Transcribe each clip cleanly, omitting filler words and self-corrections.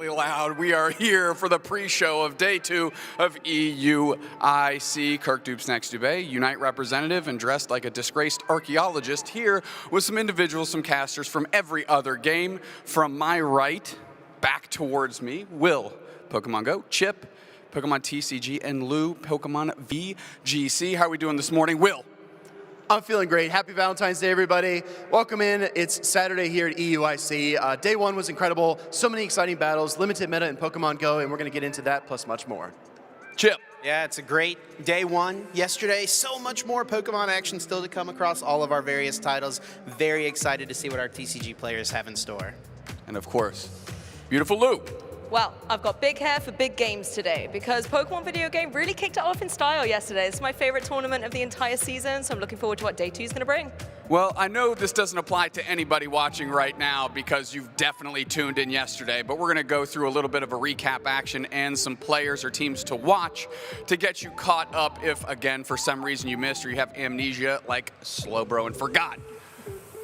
Loud. We are here for the pre-show of day 2 of EUIC. Kirk Dupes next to Bay, Unite representative and dressed like a disgraced archaeologist, here with some individuals, some casters from every other game. From my right, back towards me, Will, Pokemon GO, Chip, Pokemon TCG, and Lou, Pokemon VGC. How are we doing this morning? Will? I'm feeling great. Happy Valentine's Day, everybody. Welcome in. It's Saturday here at EUIC. Day 1 was incredible. So many exciting battles, limited meta in Pokemon GO, and we're going to get into that plus much more. Chip? Yeah, it's a great day 1 yesterday. So much more Pokemon action still to come across all of our various titles. Very excited to see what our TCG players have in store. And of course, beautiful Lou. Well, I've got big hair for big games today because Pokemon video game really kicked it off in style yesterday. It's my favorite tournament of the entire season, so I'm looking forward to what day 2 is going to bring. Well, I know this doesn't apply to anybody watching right now because you've definitely tuned in yesterday, but we're going to go through a little bit of a recap action and some players or teams to watch to get you caught up if, again, for some reason you missed or you have amnesia like Slowbro and forgot.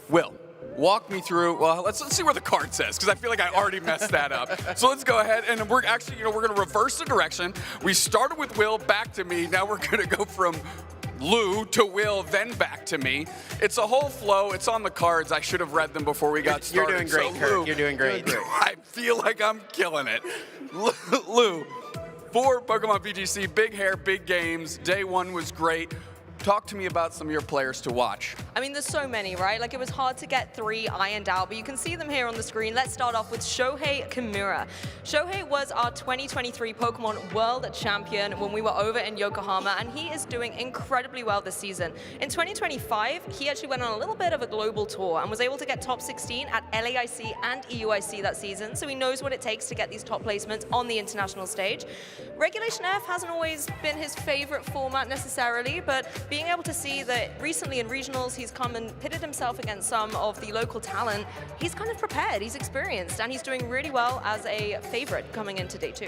Will, walk me through, well, let's see where the card says, because I feel like I already messed that up. So let's go ahead, and we're actually, we're going to reverse the direction. We started with Will, back to me. Now we're going to go from Lou to Will, then back to me. It's a whole flow. It's on the cards. I should have read them before we got started. You're doing great, so, Kirk. Lou, You're doing great. I feel like I'm killing it. Lou, for Pokemon VGC, big hair, big games. Day 1 was great. Talk to me about some of your players to watch. I mean, there's so many, right? Like, it was hard to get 3 ironed out, but you can see them here on the screen. Let's start off with Shohei Kimura. Shohei was our 2023 Pokemon World Champion when we were over in Yokohama, and he is doing incredibly well this season. In 2025, he actually went on a little bit of a global tour and was able to get top 16 at LAIC and EUIC that season, so he knows what it takes to get these top placements on the international stage. Regulation F hasn't always been his favorite format necessarily, but being able to see that recently in regionals he's come and pitted himself against some of the local talent, he's kind of prepared, he's experienced, and he's doing really well as a favorite coming into day 2.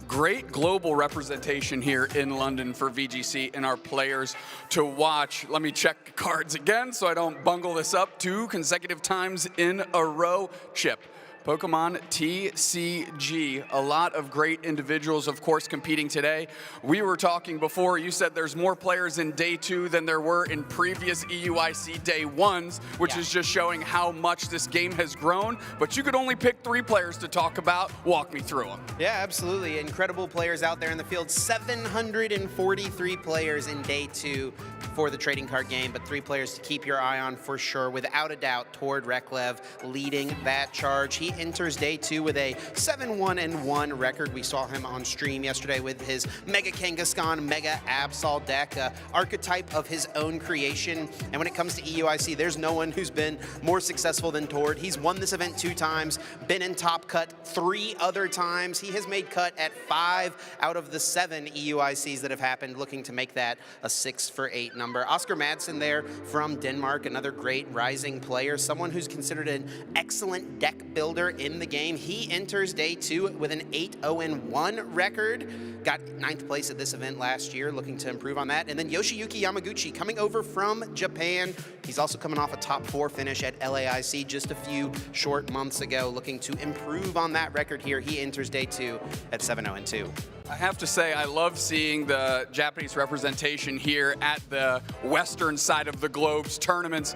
Great global representation here in London for VGC and our players to watch. Let me check the cards again so I don't bungle this up 2 consecutive times in a row. Chip. Pokemon TCG, a lot of great individuals, of course, competing today. We were talking before, you said there's more players in day 2 than there were in previous EUIC day 1s, which is just showing how much this game has grown, but you could only pick 3 players to talk about. Walk me through them. Yeah, absolutely. Incredible players out there in the field. 743 players in day 2 for the trading card game, but 3 players to keep your eye on for sure. Without a doubt, Tord Reklev leading that charge. He enters day 2 with a 7-1-1 record. We saw him on stream yesterday with his Mega Kangaskhan, Mega Absol deck, archetype of his own creation. And when it comes to EUIC, there's no one who's been more successful than Tord. He's won this event 2 times, been in top cut 3 other times. He has made cut at 5 out of the 7 EUICs that have happened, looking to make that a 6 for 8 number. Oscar Madsen there from Denmark, another great rising player, someone who's considered an excellent deck builder in the game. He enters day 2 with an 8-0-1 record. Got 9th place at this event last year, looking to improve on that. And then Yoshiyuki Yamaguchi coming over from Japan. He's also coming off a top 4 finish at LAIC just a few short months ago, looking to improve on that record here. He enters day 2 at 7-0-2. I have to say, I love seeing the Japanese representation here at the western side of the globe's tournaments.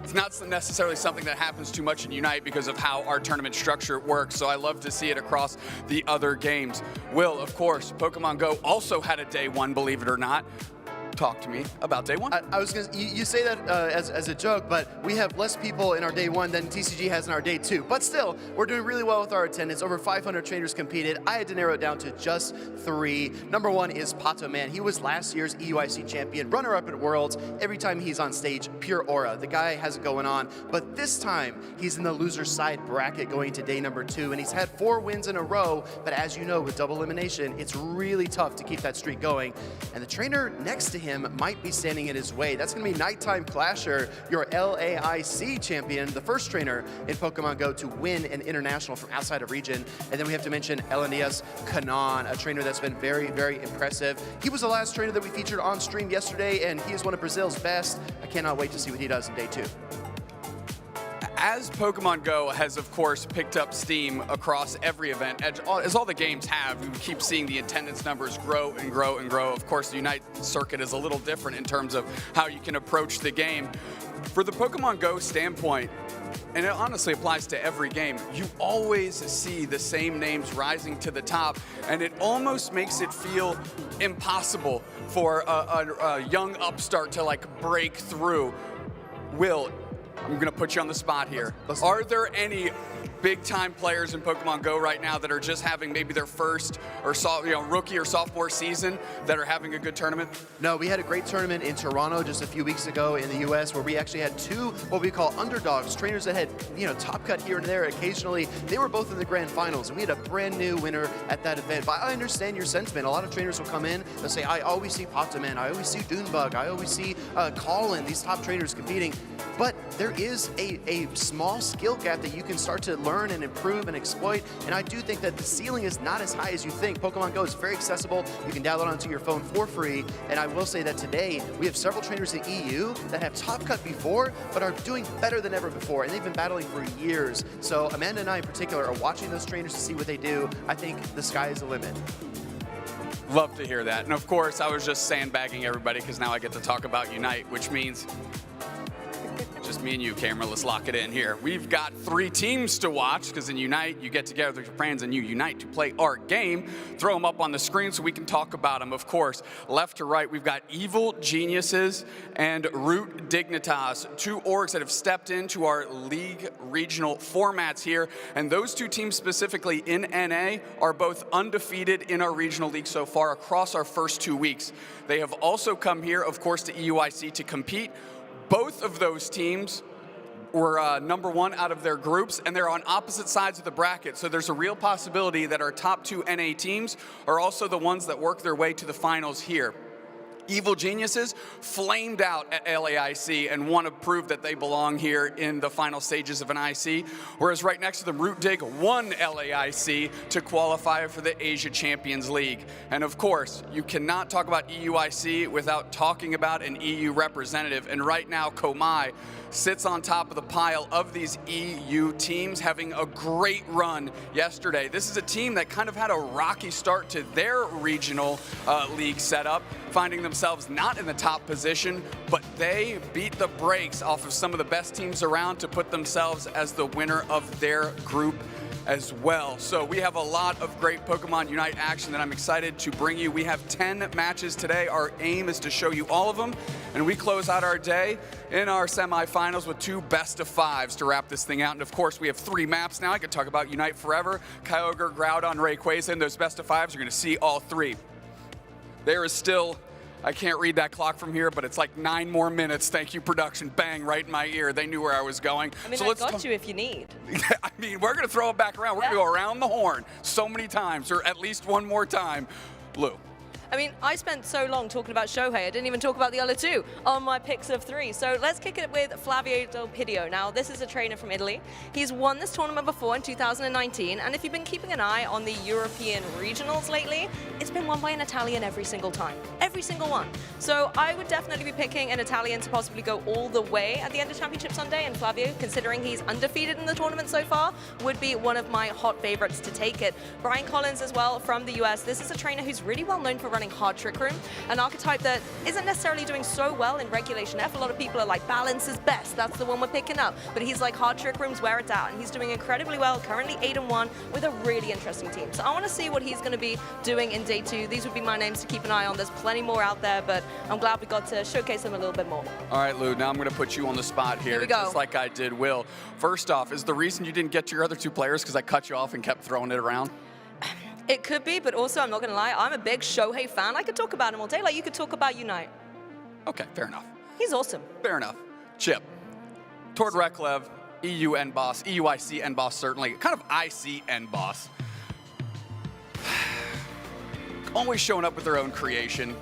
It's not necessarily something that happens too much in Unite because of how our tournament structure works, so I love to see it across the other games. Will, of course, Pokemon GO also had a day 1, believe it or not. Talk to me about day 1. I was going to, you say that as a joke, but we have less people in our day 1 than TCG has in our day 2. But still, we're doing really well with our attendance. Over 500 trainers competed. I had to narrow it down to just 3. Number 1 is Pato Man. He was last year's EUIC champion, runner-up at Worlds. Every time he's on stage, pure aura. The guy has it going on. But this time, he's in the loser side bracket going into day number 2, and he's had 4 wins in a row. But as you know, with double elimination, it's really tough to keep that streak going. And the trainer next to him might be standing in his way. That's going to be Nighttime Clasher, your LAIC champion, the first trainer in Pokemon GO to win an international from outside of region. And then we have to mention Elenias Kanan, a trainer that's been very, very impressive. He was the last trainer that we featured on stream yesterday, and he is one of Brazil's best. I cannot wait to see what he does in day 2. As Pokemon Go has, of course, picked up steam across every event, as all the games have, we keep seeing the attendance numbers grow and grow and grow. Of course, the Unite circuit is a little different in terms of how you can approach the game. For the Pokemon Go standpoint, and it honestly applies to every game, you always see the same names rising to the top, and it almost makes it feel impossible for a young upstart to like break through. Will, I'm gonna put you on the spot here. Are there any big-time players in Pokemon Go right now that are just having maybe their first or rookie or sophomore season that are having a good tournament? No, we had a great tournament in Toronto just a few weeks ago in the U.S. where we actually had two what we call underdogs, trainers that had top cut here and there occasionally. They were both in the grand finals, and we had a brand new winner at that event. But I understand your sentiment. A lot of trainers will come in, they'll say, I always see Potaman, I always see Dunebug, I always see Colin, these top trainers competing. But there is a small skill gap that you can start to learn and improve and exploit, and I do think that the ceiling is not as high as you think. Pokemon Go is very accessible. You can download onto your phone for free, and I will say that today we have several trainers in EU that have top cut before, but are doing better than ever before, and they've been battling for years. So Amanda and I in particular are watching those trainers to see what they do. I think the sky is the limit. Love to hear that. And of course, I was just sandbagging everybody because now I get to talk about Unite, which means just me and you, camera. Let's lock it in here. We've got 3 teams to watch because in Unite, you get together with your friends and you unite to play our game. Throw them up on the screen so we can talk about them, of course. Left to right, we've got Evil Geniuses and Root Dignitas, 2 orgs that have stepped into our league regional formats here. And those 2 teams specifically in NA are both undefeated in our regional league so far across our first 2 weeks. They have also come here, of course, to EUIC to compete. Both of those teams were #1 out of their groups, and they're on opposite sides of the bracket. So there's a real possibility that our top 2 NA teams are also the ones that work their way to the finals here. Evil Geniuses flamed out at LAIC and want to prove that they belong here in the final stages of an IC, whereas right next to them, Root Dig won LAIC to qualify for the Asia Champions League. And of course, you cannot talk about EUIC without talking about an EU representative. And right now, Komai sits on top of the pile of these EU teams, having a great run yesterday. This is a team that kind of had a rocky start to their regional league setup, finding themselves not in the top position, but they beat the brakes off of some of the best teams around to put themselves as the winner of their group as well. So we have a lot of great Pokemon Unite action that I'm excited to bring you. We have 10 matches today. Our aim is to show you all of them, and we close out our day in our semifinals with 2 best-of-5s to wrap this thing out. And of course, we have 3 maps now. I could talk about Unite forever. Kyogre, Groudon, Rayquaza, those best-of-5s. You're gonna see all 3. There is still, I can't read that clock from here, but it's like 9 more minutes. Thank you, production. Bang, right in my ear. They knew where I was going. I mean, so I got you if you need. I mean, we're going to throw it back around. We're going to go around the horn so many times, or at least one more time. Lou. I mean, I spent so long talking about Shohei, I didn't even talk about the other 2 on my picks of 3. So let's kick it with Flavio Del Pidio. Now, this is a trainer from Italy. He's won this tournament before in 2019, and if you've been keeping an eye on the European regionals lately, it's been won by an Italian every single time. Every single one. So I would definitely be picking an Italian to possibly go all the way at the end of Championship Sunday, and Flavio, considering he's undefeated in the tournament so far, would be one of my hot favorites to take it. Brian Collins as well from the US. This is a trainer who's really well known for running Hard Trick Room, an archetype that isn't necessarily doing so well in Regulation F. A lot of people are like, balance is best, that's the one we're picking up. But he's like, Hard Trick Room's where it's at, and he's doing incredibly well, currently 8-1 with a really interesting team. So I want to see what he's going to be doing in day 2. These would be my names to keep an eye on. There's plenty more out there, but I'm glad we got to showcase them a little bit more. All right, Lou, now I'm going to put you on the spot here we go. just like I did Will. First off, is the reason you didn't get to your other 2 players because I cut you off and kept throwing it around? It could be, but also I'm not going to lie, I'm a big Shohei fan. I could talk about him all day, like you could talk about Unite. Okay, fair enough. He's awesome. Fair enough. Chip, toward Reklev, EU end boss, EUIC end boss certainly, kind of IC end boss. Always showing up with their own creation.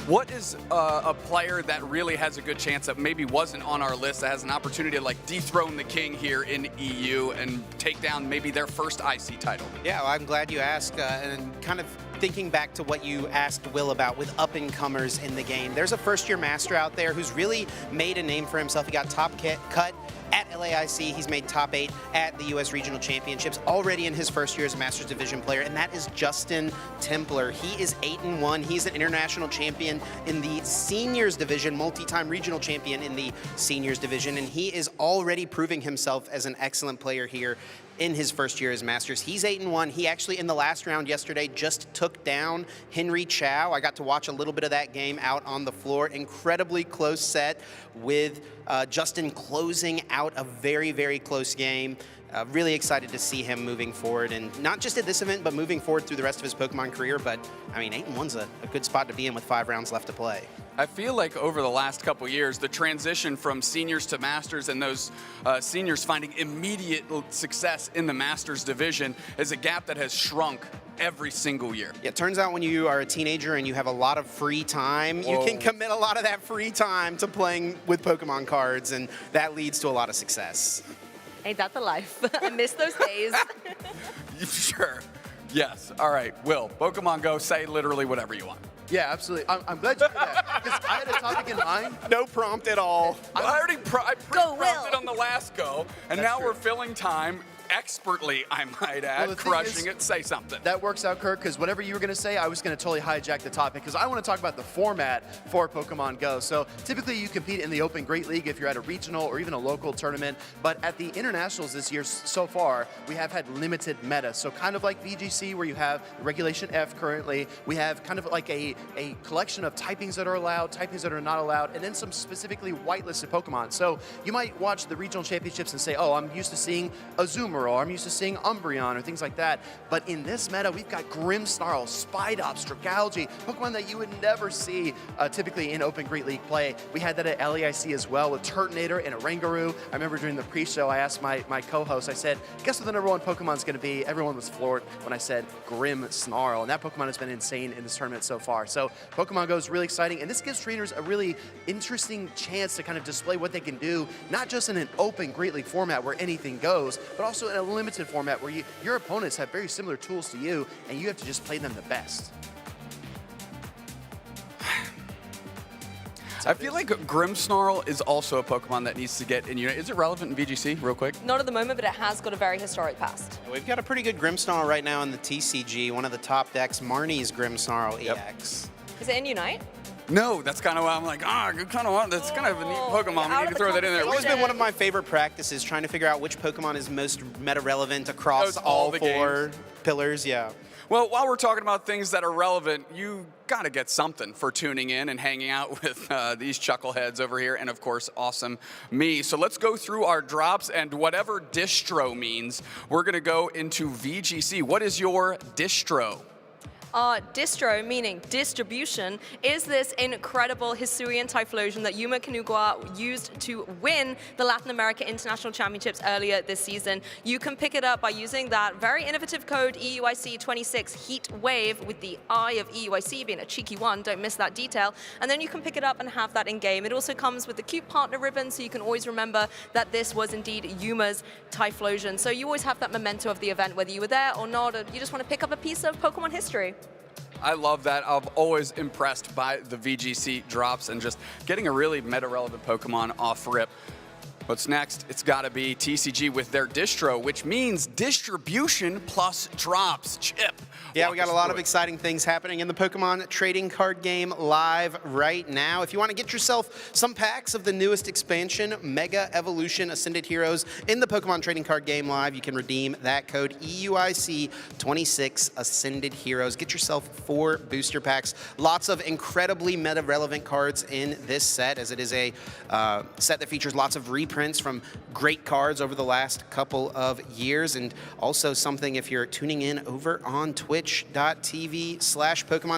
What is a player that really has a good chance that maybe wasn't on our list that has an opportunity to like dethrone the king here in EU and take down maybe their first IC title? Yeah, well, I'm glad you asked, and kind of thinking back to what you asked Will about with up-and-comers in the game. There's a first-year master out there who's really made a name for himself. He got top cut at LAIC. He's made top 8 at the U.S. Regional Championships already in his first year as a Masters Division player, and that is Justin Templer. He is 8-1. He's an international champion in the Seniors Division, multi-time regional champion in the Seniors Division, and he is already proving himself as an excellent player here in his first year as Masters. He's 8-1. He actually, in the last round yesterday, just took down Henry Chow. I got to watch a little bit of that game out on the floor. Incredibly close set with Justin closing out a very, very close game. Really excited to see him moving forward, and not just at this event, but moving forward through the rest of his Pokemon career. But, I mean, 8-1's a good spot to be in with 5 rounds left to play. I feel like over the last couple years, the transition from seniors to masters and those seniors finding immediate success in the masters division is a gap that has shrunk every single year. Yeah, it turns out when you are a teenager and you have a lot of free time, you can commit a lot of that free time to playing with Pokemon cards, and that leads to a lot of success. Ain't that the life? I miss those days. Sure. Yes. All right. Will, Pokemon Go, say literally whatever you want. Yeah, absolutely. I'm glad you did that, because I had a topic in mind. No prompt at all. I pre-prompted on the last go, and That's now true. we're filling time expertly, I might add, Well, the thing crushing is, it. Say something. That works out, Kirk, because whatever you were going to say, I was going to totally hijack the topic, because I want to talk about the format for Pokemon Go. So typically you compete in the Open Great League if you're at a regional or even a local tournament, but at the internationals this year so far, we have had limited meta. So kind of like VGC, where you have Regulation F currently, we have kind of like a collection of typings that are allowed, typings that are not allowed, and then some specifically whitelisted Pokemon. So you might watch the regional championships and say, oh, I'm used to seeing Azumarill, or I'm used to seeing Umbreon, or things like that. But in this meta, we've got Grimmsnarl, Spidops, Dragalge, Pokemon that you would never see typically in Open Great League play. We had that at LAIC as well with Turtonator and Oranguru. I remember during the pre-show, I asked my co-host, I said, guess what the #1 Pokemon's going to be? Everyone was floored when I said Grimmsnarl, and that Pokemon has been insane in this tournament so far. So Pokemon Go is really exciting, and this gives trainers a really interesting chance to kind of display what they can do, not just in an Open Great League format where anything goes, but also in a limited format where your opponents have very similar tools to you, and you have to just play them the best. I feel like Grimmsnarl is also a Pokemon that needs to get in Unite. Is it relevant in VGC, real quick? Not at the moment, but it has got a very historic past. We've got a pretty good Grimmsnarl right now in the TCG, one of the top decks, Marnie's Grimmsnarl EX. Is it in Unite? No, that's kind of why I'm like, that's kind of a neat Pokemon. We need to throw that in there. It's always been one of my favorite practices, trying to figure out which Pokemon is most meta-relevant across all the 4 games. pillars, yeah. Well, while we're talking about things that are relevant, you got to get something for tuning in and hanging out with these chuckleheads over here, and of course, awesome me. So let's go through our drops, and whatever distro means, we're going to go into VGC. What is your distro? Distro, meaning distribution, is this incredible Hisuian Typhlosion that Yuma Kanagawa used to win the Latin America International Championships earlier this season. You can pick it up by using that very innovative code EUIC26 Heat Wave, with the I of EUIC being a cheeky one, don't miss that detail, and then you can pick it up and have that in game. It also comes with the cute partner ribbon, so you can always remember that this was indeed Yuma's Typhlosion. So you always have that memento of the event, whether you were there or not, or you just want to pick up a piece of Pokemon history. I love that. I'm always impressed by the VGC drops and just getting a really meta-relevant Pokemon off rip. What's next? It's got to be TCG with their distro, which means distribution plus drops. Chip. Yeah, we got a lot of exciting things happening in the Pokemon trading card game live right now. If you want to get yourself some packs of the newest expansion, Mega Evolution Ascended Heroes, in the Pokemon trading card game live, you can redeem that code EUIC26 Ascended Heroes. Get yourself 4 booster packs. Lots of incredibly meta-relevant cards in this set, as it is a set that features lots of reprints from great cards over the last couple of years, and also something, if you're tuning in over on twitch.tv/Pokemon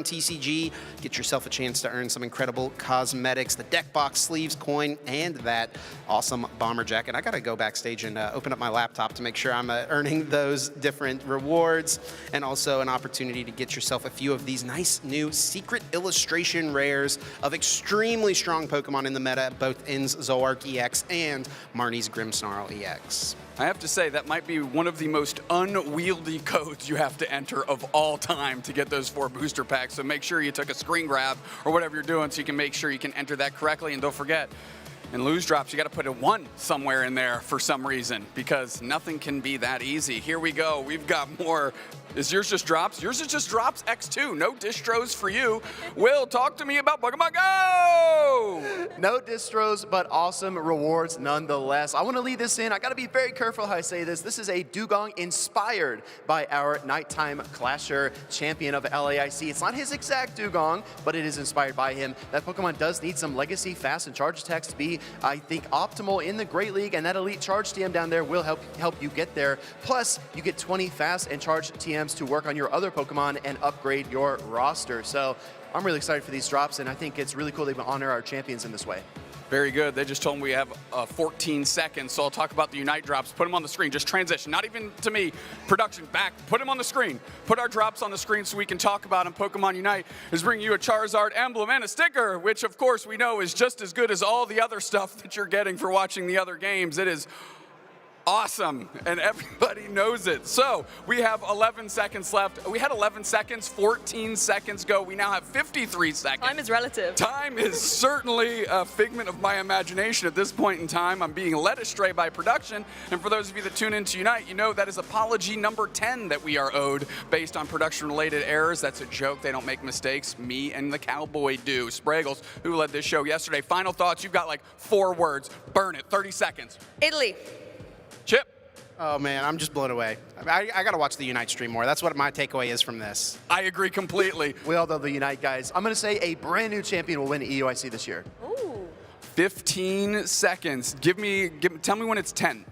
TCG, get yourself a chance to earn some incredible cosmetics, the deck box, sleeves, coin, and that awesome bomber jacket. I gotta go backstage and open up my laptop to make sure I'm earning those different rewards, and also an opportunity to get yourself a few of these nice new secret illustration rares of extremely strong Pokemon in the meta, both In's Zoroark EX and Marnie's Grimmsnarl EX. I have to say, that might be one of the most unwieldy codes you have to enter of all time to get those 4 booster packs. So make sure you took a screen grab or whatever you're doing so you can make sure you can enter that correctly. And don't forget, And lose drops, you got to put a 1 somewhere in there for some reason because nothing can be that easy. Here we go. We've got more. Is yours just drops? Yours is just drops X2. No distros for you. Will, talk to me about Pokemon GO! No distros, but awesome rewards nonetheless. I want to lead this in. I got to be very careful how I say this. This is a Dugong inspired by our Nighttime Clasher champion of LAIC. It's not his exact Dugong, but it is inspired by him. That Pokemon does need some legacy, fast, and charge attacks to be, I think, optimal in the Great League, and that Elite Charge TM down there will help you get there. Plus, you get 20 fast and charge TMs to work on your other Pokemon and upgrade your roster. So I'm really excited for these drops, and I think it's really cool they honor our champions in this way. Very good. They just told me we have 14 seconds, so I'll talk about the Unite drops. Put them on the screen. Just transition. Not even to me. Production, back. Put them on the screen. Put our drops on the screen so we can talk about them. Pokemon Unite is bringing you a Charizard emblem and a sticker, which, of course, we know is just as good as all the other stuff that you're getting for watching the other games. It is awesome, and everybody knows it. So we have 11 seconds left. We had 11 seconds, 14 seconds go. We now have 53 seconds. Time is relative. Time is certainly a figment of my imagination at this point in time. I'm being led astray by production, and for those of you that tune into Unite, you know that is apology number 10 that we are owed based on production-related errors. That's a joke. They don't make mistakes. Me and the cowboy do. Spraggles, who led this show yesterday. Final thoughts. You've got like 4 words. Burn it. 30 seconds. Italy. Chip. Oh man, I'm just blown away. I gotta watch the Unite stream more. That's what my takeaway is from this. I agree completely. We all love the Unite guys. I'm going to say a brand new champion will win EUIC this year. Ooh. 15 seconds. Tell me when it's 10.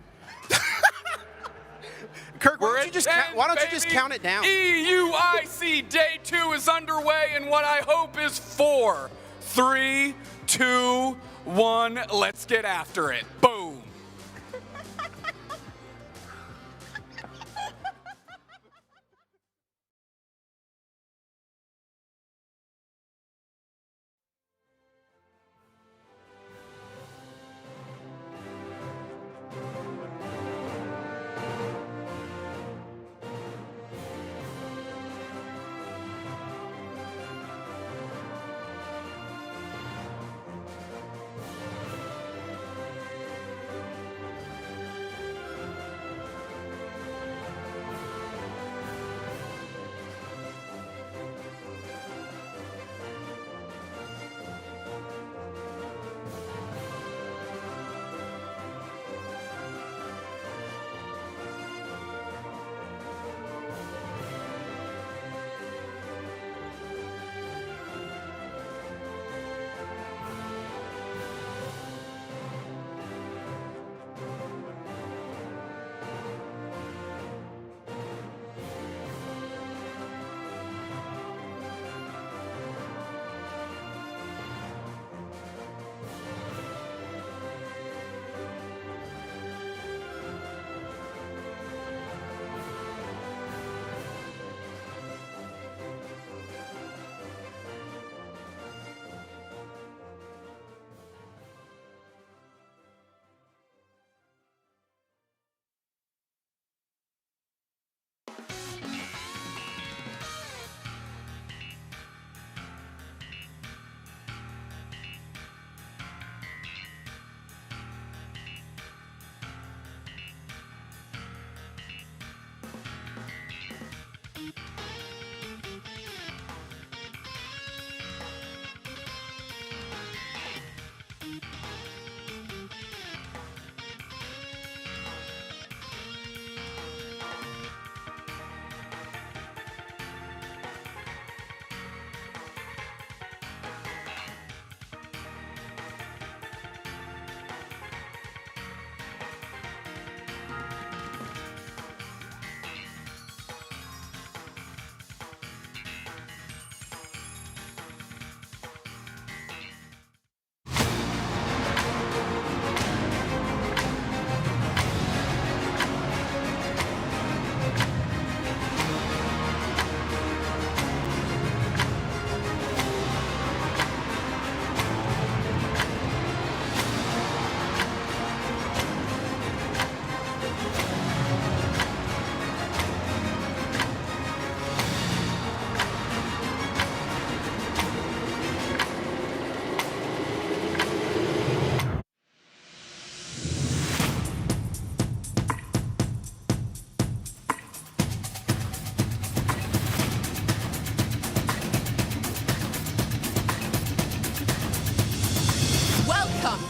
Kirk, We're why don't you just count it down? EUIC Day 2 is underway, and what I hope is 4, 3, 2, 1. Let's get after it. Boom.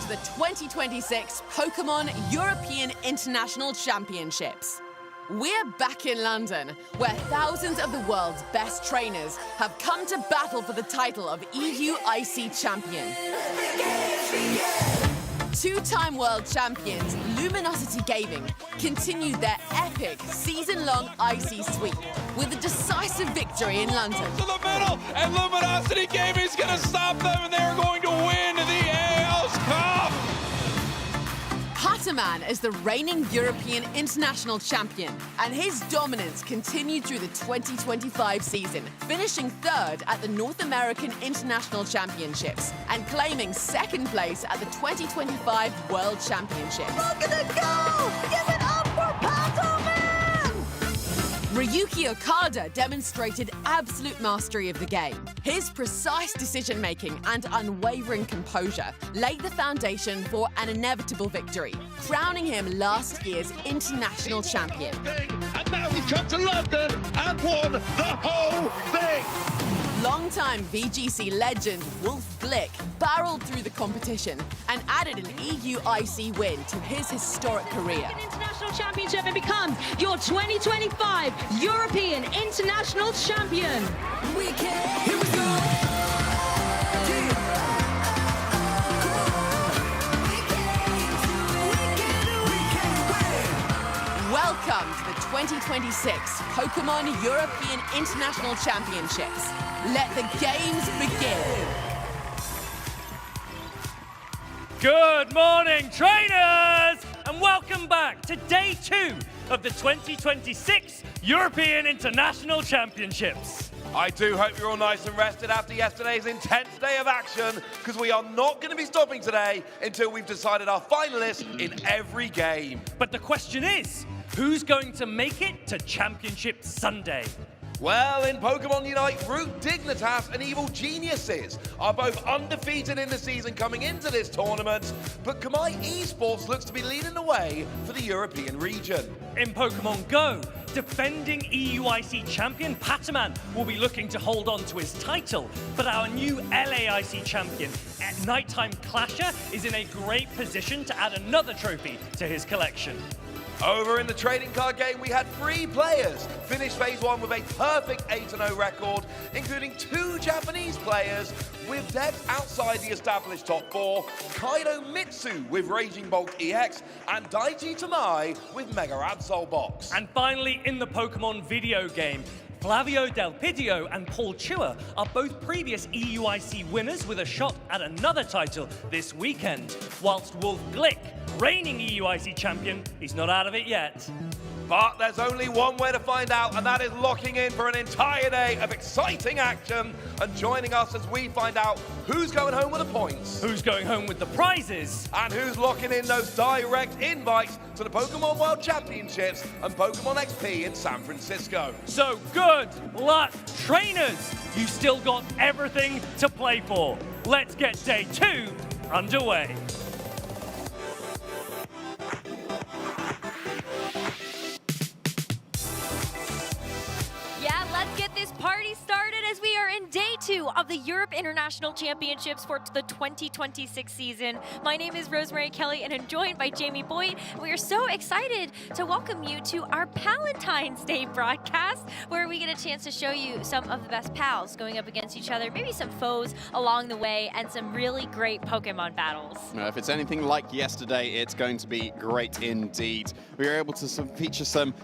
to the 2026 Pokémon European International Championships. We're back in London, where thousands of the world's best trainers have come to battle for the title of EUIC champion. Two-time world champions Luminosity Gaming continued their epic season-long IC sweep with a decisive victory in London. To the middle, and Luminosity Gaming is going to stop them, and they're going to win the AL's Cup. Pataman is the reigning European International Champion, and his dominance continued through the 2025 season, finishing third at the North American International Championships and claiming second place at the 2025 World Championships. Look at it go! Give it up for Pataman! Ryuki Okada demonstrated absolute mastery of the game. His precise decision-making and unwavering composure laid the foundation for an inevitable victory, crowning him last year's international champion. And now he's come to London and won the whole thing. Longtime VGC legend Wolf Glick barreled through the competition and added an EUIC win to his historic career. International Championship and becomes your 2025 European International Champion. Here we go. Welcome to the 2026 Pokémon European International Championships. Let the games begin. Good morning, trainers, and welcome back to day 2 of the 2026 European International Championships. I do hope you're all nice and rested after yesterday's intense day of action, because we are not going to be stopping today until we've decided our finalists in every game. But the question is, who's going to make it to Championship Sunday? Well, in Pokemon Unite, Root Dignitas and Evil Geniuses are both undefeated in the season coming into this tournament, but Kamai Esports looks to be leading the way for the European region. In Pokemon GO, defending EUIC champion Pataman will be looking to hold on to his title, but our new LAIC champion, Nighttime Clasher, is in a great position to add another trophy to his collection. Over in the trading card game, we had 3 players finish phase 1 with a perfect 8-0 record, including 2 Japanese players with depth outside the established top 4, Kaido Mitsu with Raging Bolt EX, and Daichi Tamai with Mega Absol Box. And finally, in the Pokemon video game, Flavio Del Pidio and Paul Chua are both previous EUIC winners with a shot at another title this weekend, whilst Wolf Glick, reigning EUIC champion, is not out of it yet. But there's only one way to find out, and that is locking in for an entire day of exciting action and joining us as we find out who's going home with the points, Who's going home with the prizes, and who's locking in those direct invites to the Pokemon World Championships and Pokemon XP in San Francisco. So good luck, trainers! You still got everything to play for. Let's get day 2 underway. Yeah, let's get this party started as we are in day 2 of the Europe International Championships for the 2026 season. My name is Rosemary Kelly and I'm joined by Jamie Boyd. We are so excited to welcome you to our Palentine's Day broadcast, where we get a chance to show you some of the best pals going up against each other, maybe some foes along the way, and some really great Pokemon battles. If it's anything like yesterday, it's going to be great indeed. We were able to feature some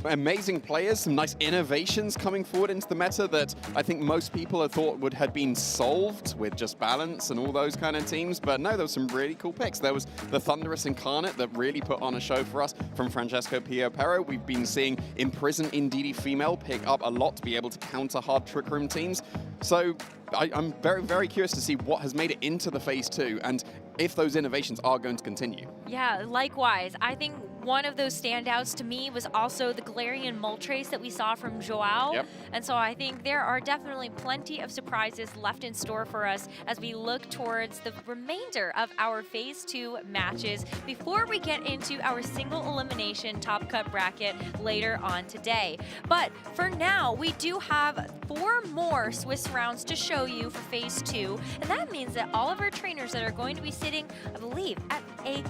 amazing players, some nice innovations coming forward into the meta that I think most people had thought had been solved with just balance and all those kind of teams, but no, there was some really cool picks. There was the Thunderous Incarnate that really put on a show for us from Francesco Pierro. We've been seeing Imprison Indeedee Female pick up a lot to be able to counter hard Trick Room teams. So I'm very, very curious to see what has made it into the phase 2 and if those innovations are going to continue. Yeah, likewise. I think one of those standouts to me was also the Galarian Moltres that we saw from Joao. Yep. And so I think there are definitely plenty of surprises left in store for us as we look towards the remainder of our Phase 2 matches before we get into our single elimination top cut bracket later on today. But for now, we do have 4 more Swiss rounds to show you for Phase 2, and that means that all of our trainers that are going to be sitting, I believe, at a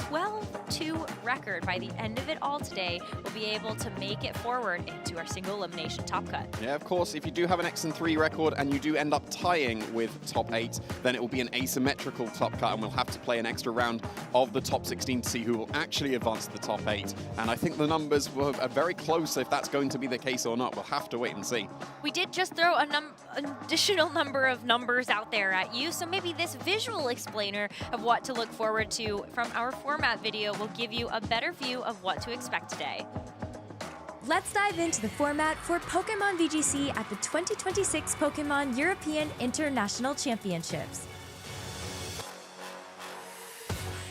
12-2 record by the end of it all today will be able to make it forward into our single elimination top cut. Yeah, of course, if you do have an X3 record and you do end up tying with top 8, then it will be an asymmetrical top cut and we'll have to play an extra round of the top 16 to see who will actually advance to the top 8. And I think the numbers are very close if that's going to be the case or not. We'll have to wait and see. We did just throw an additional number of numbers out there at you, so maybe this visual explainer of what to look forward to from our format video will give you a better view of what to expect today. Let's dive into the format for Pokemon VGC at the 2026 Pokemon European International Championships.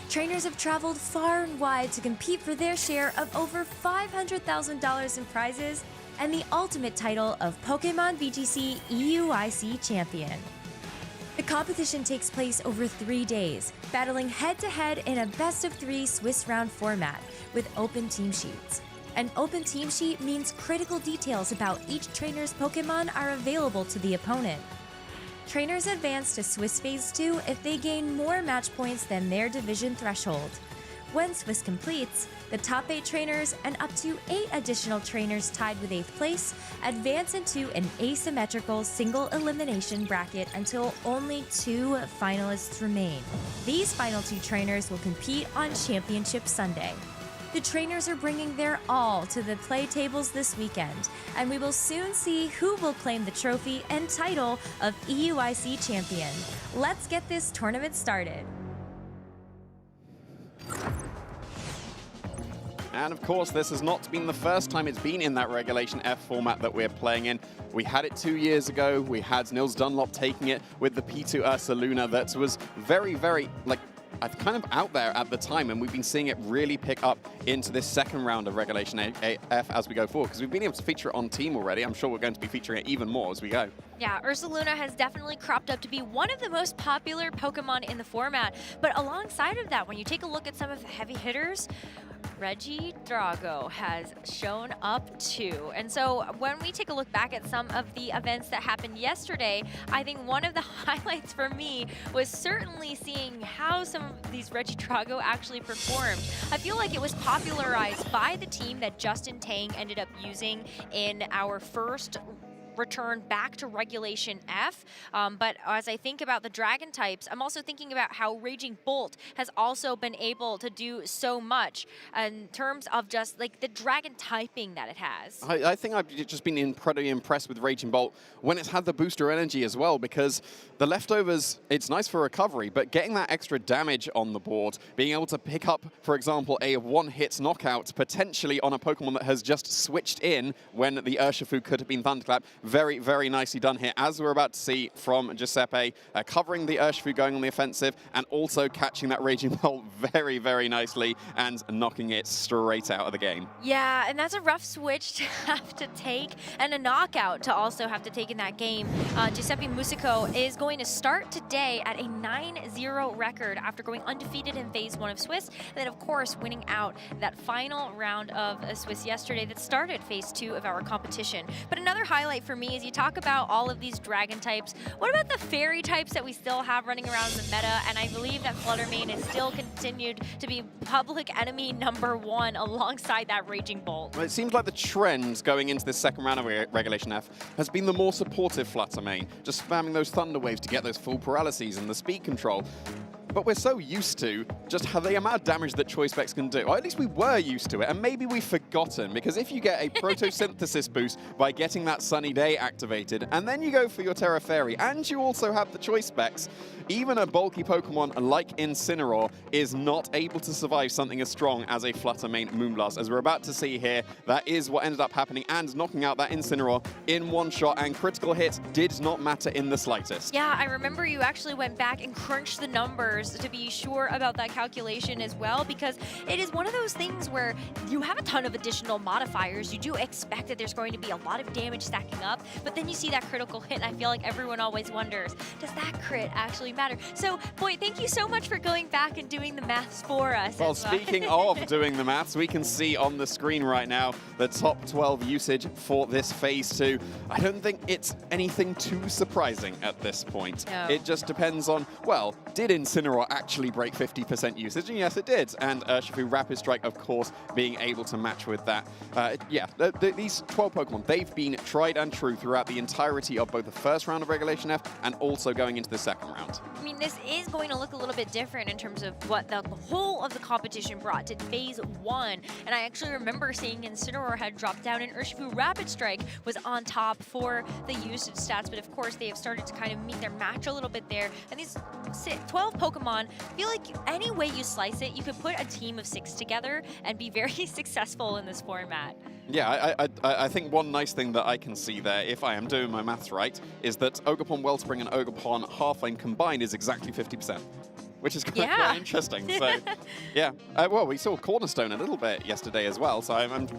Trainers have traveled far and wide to compete for their share of over $500,000 in prizes and the ultimate title of Pokemon VGC EUIC Champion. The competition takes place over 3 days, battling head-to-head in a best-of-3 Swiss round format with open team sheets. An open team sheet means critical details about each trainer's Pokemon are available to the opponent. Trainers advance to Swiss Phase 2 if they gain more match points than their division threshold. When Swiss completes, the top 8 trainers and up to 8 additional trainers tied with 8th place advance into an asymmetrical single elimination bracket until only 2 finalists remain. These final 2 trainers will compete on Championship Sunday. The trainers are bringing their all to the play tables this weekend, and we will soon see who will claim the trophy and title of EUIC champion. Let's get this tournament started. And of course, this has not been the first time it's been in that Regulation F format that we're playing in. We had it 2 years ago. We had Nils Dunlop taking it with the P2 Ursaluna that was very, very, kind of out there at the time, and we've been seeing it really pick up into this second round of Regulation F as we go forward, because we've been able to feature it on team already. I'm sure we're going to be featuring it even more as we go. Yeah, Ursaluna has definitely cropped up to be one of the most popular Pokemon in the format, but alongside of that, when you take a look at some of the heavy hitters, Regidrago has shown up too. And so when we take a look back at some of the events that happened yesterday, I think one of the highlights for me was certainly seeing how some of these Regidrago actually performed. I feel like it was popularized by the team that Justin Tang ended up using in our first return back to Regulation F. But as I think about the Dragon types, I'm also thinking about how Raging Bolt has also been able to do so much in terms of just like the Dragon typing that it has. I think I've just been incredibly impressed with Raging Bolt when it's had the booster energy as well, because the leftovers, it's nice for recovery, but getting that extra damage on the board, being able to pick up, for example, a one-hit knockout potentially on a Pokemon that has just switched in when the Urshifu could have been Thunderclap. Very, very nicely done here, as we're about to see from Giuseppe, covering the Urshifu, going on the offensive, and also catching that Raging Bolt very, very nicely and knocking it straight out of the game. Yeah, and that's a rough switch to have to take, and a knockout to also have to take in that game. Giuseppe Musicco is going to start today at a 9-0 record after going undefeated in Phase 1 of Swiss, and then, of course, winning out that final round of Swiss yesterday that started Phase 2 of our competition. But another highlight for me is you talk about all of these Dragon types. What about the Fairy types that we still have running around in the meta? And I believe that Fluttermane is still continued to be public enemy #1 alongside that Raging Bolt. Well, it seems like the trend going into this second round of Regulation F has been the more supportive Fluttermane, just spamming those Thunder Waves to get those full paralyses and the speed control. But we're so used to just how the amount of damage that Choice Specs can do. Or at least we were used to it, and maybe we've forgotten, because if you get a Photosynthesis boost by getting that Sunny Day activated, and then you go for your Terra Fairy, and you also have the Choice Specs, even a bulky Pokemon like Incineroar is not able to survive something as strong as a Fluttermane Moonblast. As we're about to see here, that is what ended up happening, and knocking out that Incineroar in one shot, and critical hit did not matter in the slightest. Yeah, I remember you actually went back and crunched the numbers trainers to be sure about that calculation as well, because it is one of those things where you have a ton of additional modifiers. You do expect that there's going to be a lot of damage stacking up, but then you see that critical hit, and I feel like everyone always wonders, does that crit actually matter? So, boy, thank you so much for going back and doing the maths for us. Well, speaking of doing the maths, we can see on the screen right now the top 12 usage for this phase 2. I don't think it's anything too surprising at this point. No. It just depends on, well, did Incineroar actually break 50% usage? And yes, it did. And Urshifu Rapid Strike, of course, being able to match with that. These 12 Pokemon, they've been tried and true throughout the entirety of both the first round of Regulation F and also going into the second round. I mean, this is going to look a little bit different in terms of what the whole of the competition brought to phase 1. And I actually remember seeing Incineroar had dropped down and Urshifu Rapid Strike was on top for the usage stats. But of course, they have started to kind of meet their match a little bit there. And these 12 Pokemon, I feel like any way you slice it, you could put a team of 6 together and be very successful in this format. Yeah, I think one nice thing that I can see there, if I am doing my maths right, is that Ogerpon Wellspring and Ogerpon Halflame combined is exactly 50%. Which is quite interesting. So, yeah. Well, we saw Cornerstone a little bit yesterday as well, so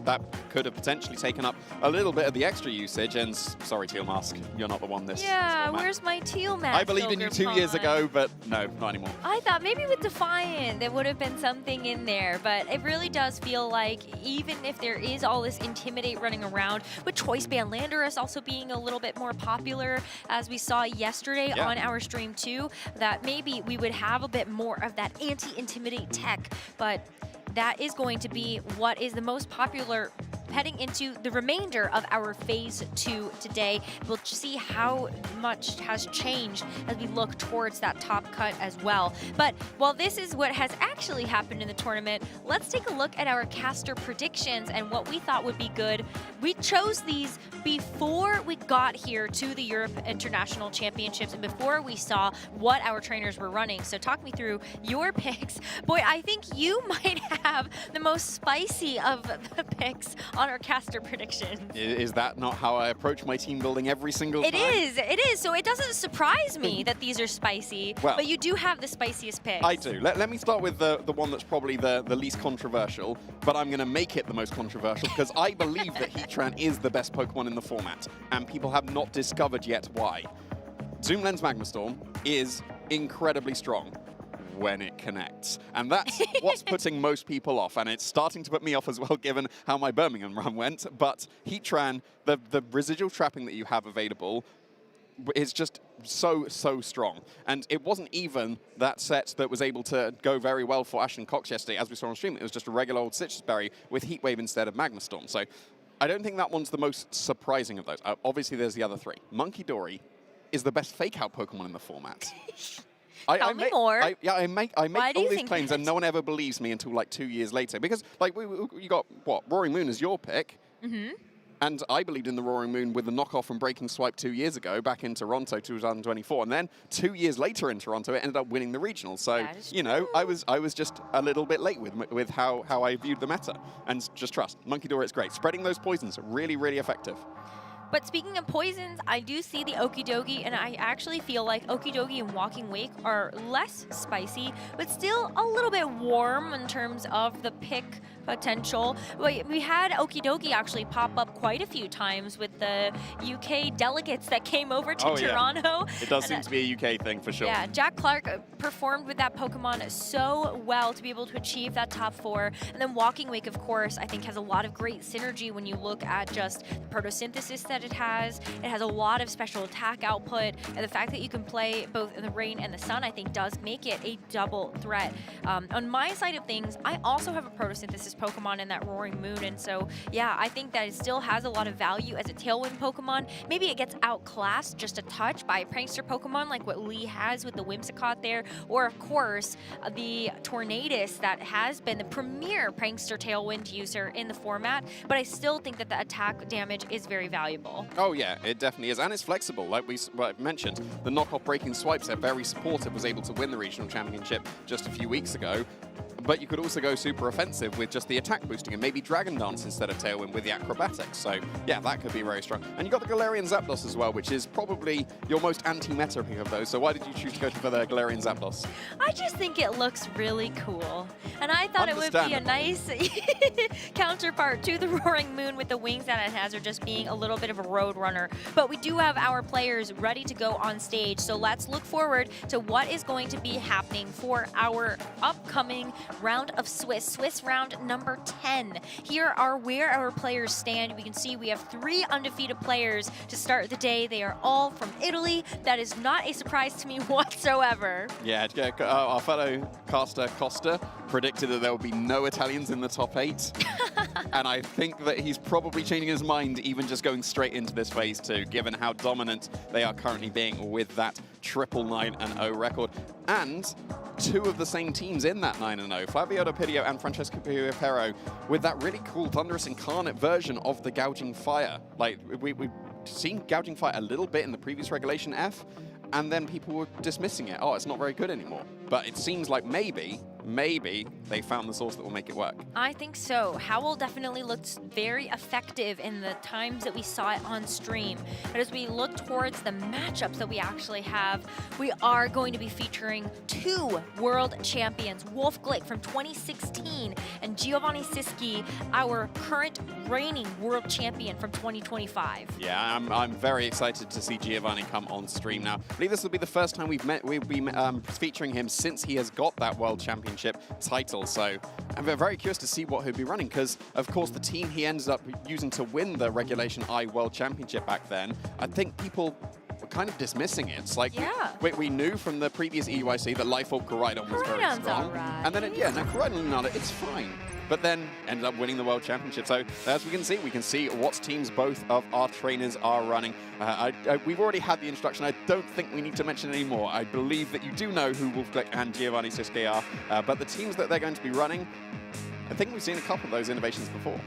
that could have potentially taken up a little bit of the extra usage. And sorry, Teal Mask, you're not the one this. Yeah, where's my Teal Mask? I believed in you 2 years ago, but no, not anymore. I thought maybe with Defiant there would have been something in there, but it really does feel like even if there is all this Intimidate running around, with Choice Band Landorus also being a little bit more popular, as we saw yesterday on our stream too, that maybe we would have a bit more of that anti-intimidate tech, but that is going to be what is the most popular heading into the remainder of our phase 2 today. We'll see how much has changed as we look towards that top cut as well. But while this is what has actually happened in the tournament, let's take a look at our caster predictions and what we thought would be good. We chose these before we got here to the Europe International Championships and before we saw what our trainers were running. So talk me through your picks. Boy, I think you might have the most spicy of the picks on our caster predictions. Is that not how I approach my team building every single time? It is. So it doesn't surprise me that these are spicy, well, but you do have the spiciest picks. I do. Let me start with the one that's probably the least controversial, but I'm going to make it the most controversial because I believe that Heatran is the best Pokemon in the format, and people have not discovered yet why. Zoom Lens Magma Storm is incredibly strong when it connects. And that's what's putting most people off. And it's starting to put me off as well, given how my Birmingham run went. But Heatran, the residual trapping that you have available is just so strong. And it wasn't even that set that was able to go very well for Ashton Cox yesterday. As we saw on stream, it was just a regular old Citrus Berry with Heat Wave instead of Magma Storm. So I don't think that one's the most surprising of those. Obviously, there's the other three. Monkey Dory is the best fake-out Pokemon in the format. Tell me more. I make all these claims and no one ever believes me until like 2 years later. Because like you got, what, Roaring Moon is your pick. Mm-hmm. And I believed in the Roaring Moon with the knockoff from Breaking Swipe 2 years ago, back in Toronto 2024. And then 2 years later in Toronto, it ended up winning the regional. So, you know, I was just a little bit late with how I viewed the meta. And just trust, Monkey Dory, it's great. Spreading those poisons, really, really effective. But speaking of poisons, I do see the Okidogi, and I actually feel like Okidogi and Walking Wake are less spicy, but still a little bit warm in terms of the pick potential. We had Okidogi actually pop up quite a few times with the UK delegates that came over to Toronto. It does seem to be a UK thing for sure. Yeah, Jack Clark performed with that Pokemon so well to be able to achieve that top 4. And then Walking Wake, of course, I think has a lot of great synergy when you look at just the photosynthesis that it has. It has a lot of special attack output, and the fact that you can play both in the rain and the sun, I think, does make it a double threat. On my side of things, I also have a photosynthesis Pokemon in that Roaring Moon, and so, yeah, I think that it still has a lot of value as a Tailwind Pokemon. Maybe it gets outclassed just a touch by a Prankster Pokemon like what Lee has with the Whimsicott there, or, of course, the Tornadus that has been the premier Prankster Tailwind user in the format, but I still think that the attack damage is very valuable. Oh yeah, it definitely is, and it's flexible. Like I mentioned, the knockoff Breaking Swipes are very supportive, was able to win the regional championship just a few weeks ago. but you could also go super offensive with just the attack boosting and maybe Dragon Dance instead of Tailwind with the acrobatics. So yeah, that could be very strong. And you got the Galarian Zapdos as well, which is probably your most anti-meta pick of those. So why did you choose to go for the Galarian Zapdos? I just think it looks really cool. And I thought it would be a nice counterpart to the Roaring Moon with the wings that it has, or just being a little bit of a road runner. But we do have our players ready to go on stage. So let's look forward to what is going to be happening for our upcoming round of Swiss round number 10. Here are where our players stand. We can see we have 3 undefeated players to start the day. They are all from Italy. That is not a surprise to me whatsoever. Yeah, our fellow caster Costa predicted that there would be no Italians in the top 8. And I think that he's probably changing his mind even just going straight into this phase 2, given how dominant they are currently being with that triple 9-0 record. And 2 of the same teams in that 9-0, Flavio Dopidio and Francesco Pierro, with that really cool Thunderous Incarnate version of the Gouging Fire. Like, we've seen Gouging Fire a little bit in the previous Regulation F, and then people were dismissing it. Oh, it's not very good anymore. But it seems like maybe they found the source that will make it work. I think so. Howl definitely looked very effective in the times that we saw it on stream. But as we look towards the matchups that we actually have, we are going to be featuring 2 world champions, Wolf Glick from 2016 and Giovanni Syski, our current reigning world champion from 2025. Yeah, I'm very excited to see Giovanni come on stream now. I believe this will be the first time we'll be featuring him since he has got that world championship title. So I'm very curious to see what he'll be running, because of course the team he ended up using to win the Regulation I World Championship back then, I think people were kind of dismissing it. It's like, we knew from the previous EUIC that Life Orb Koraidon was very strong. Right. And then, Koraidon, it's fine. But then ended up winning the World Championship. So as we can see what teams both of our trainers are running. We've already had the introduction. I don't think we need to mention any more. I believe that you do know who Wolf Glick and Giovanni Syski are. But the teams that they're going to be running, I think we've seen a couple of those innovations before.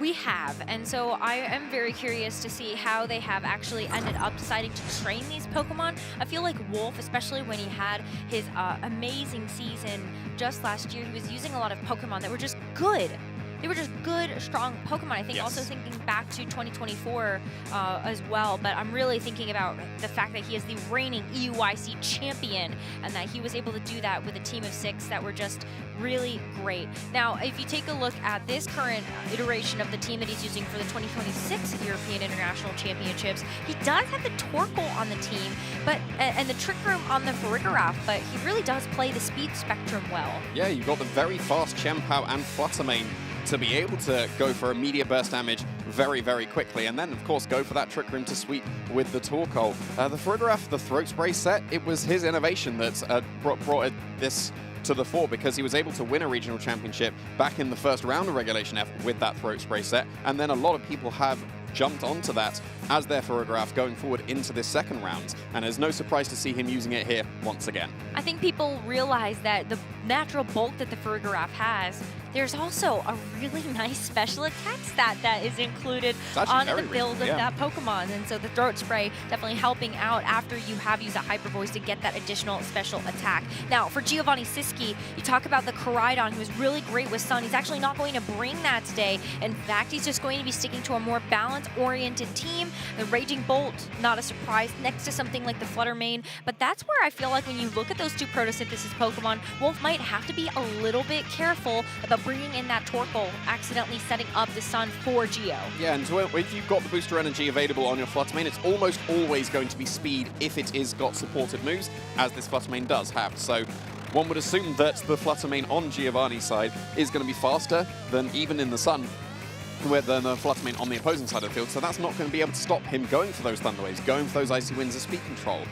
We have, and so I am very curious to see how they have actually ended up deciding to train these Pokemon. I feel like Wolf, especially when he had his amazing season just last year, he was using a lot of Pokemon that were just good. They were just good, strong Pokemon. I think also thinking back to 2024 as well, but I'm really thinking about the fact that he is the reigning EUIC champion and that he was able to do that with a team of 6 that were just really great. Now, if you take a look at this current iteration of the team that he's using for the 2026 European International Championships, he does have the Torkoal on the team, and the Trick Room on the Farigiraf, but he really does play the speed spectrum well. Yeah, you've got the very fast Chien-Pao and Fluttermane to be able to go for immediate burst damage very, very quickly, and then, of course, go for that Trick Room to sweep with the Torkoal. The Farigiraf, the Throat Spray set, it was his innovation that brought this to the fore, because he was able to win a regional championship back in the first round of Regulation F with that Throat Spray set, and then a lot of people have jumped onto that as their Farigiraf going forward into this second round, and it's no surprise to see him using it here once again. I think people realize that the natural bulk that the Farigiraf has, there's also a really nice special attack stat that is included on the build of that Pokemon, and so the Throat Spray definitely helping out after you have used a Hyper Voice to get that additional special attack. Now, for Giovanni Syski, you talk about the Koraidon, who's really great with Sun. He's actually not going to bring that today. In fact, he's just going to be sticking to a more balance-oriented team. The Raging Bolt, not a surprise, next to something like the Fluttermane, but that's where I feel like when you look at those 2 Photosynthesis Pokemon, Wolf might have to be a little bit careful about bringing in that Torkoal, accidentally setting up the Sun for Geo. Yeah, and so if you've got the booster energy available on your Fluttermane, it's almost always going to be speed if it is got supported moves, as this Fluttermane does have. So one would assume that the Fluttermane on Giovanni's side is going to be faster than even in the Sun, than the Fluttermane on the opposing side of the field, so that's not going to be able to stop him going for those Thunder Waves, going for those Icy Winds of speed control.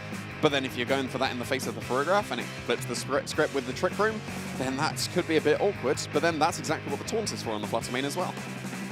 But then if you're going for that in the face of the Farigiraf and it flips the script with the Trick Room, then that could be a bit awkward, but then that's exactly what the Taunt is for on the Fluttermane as well.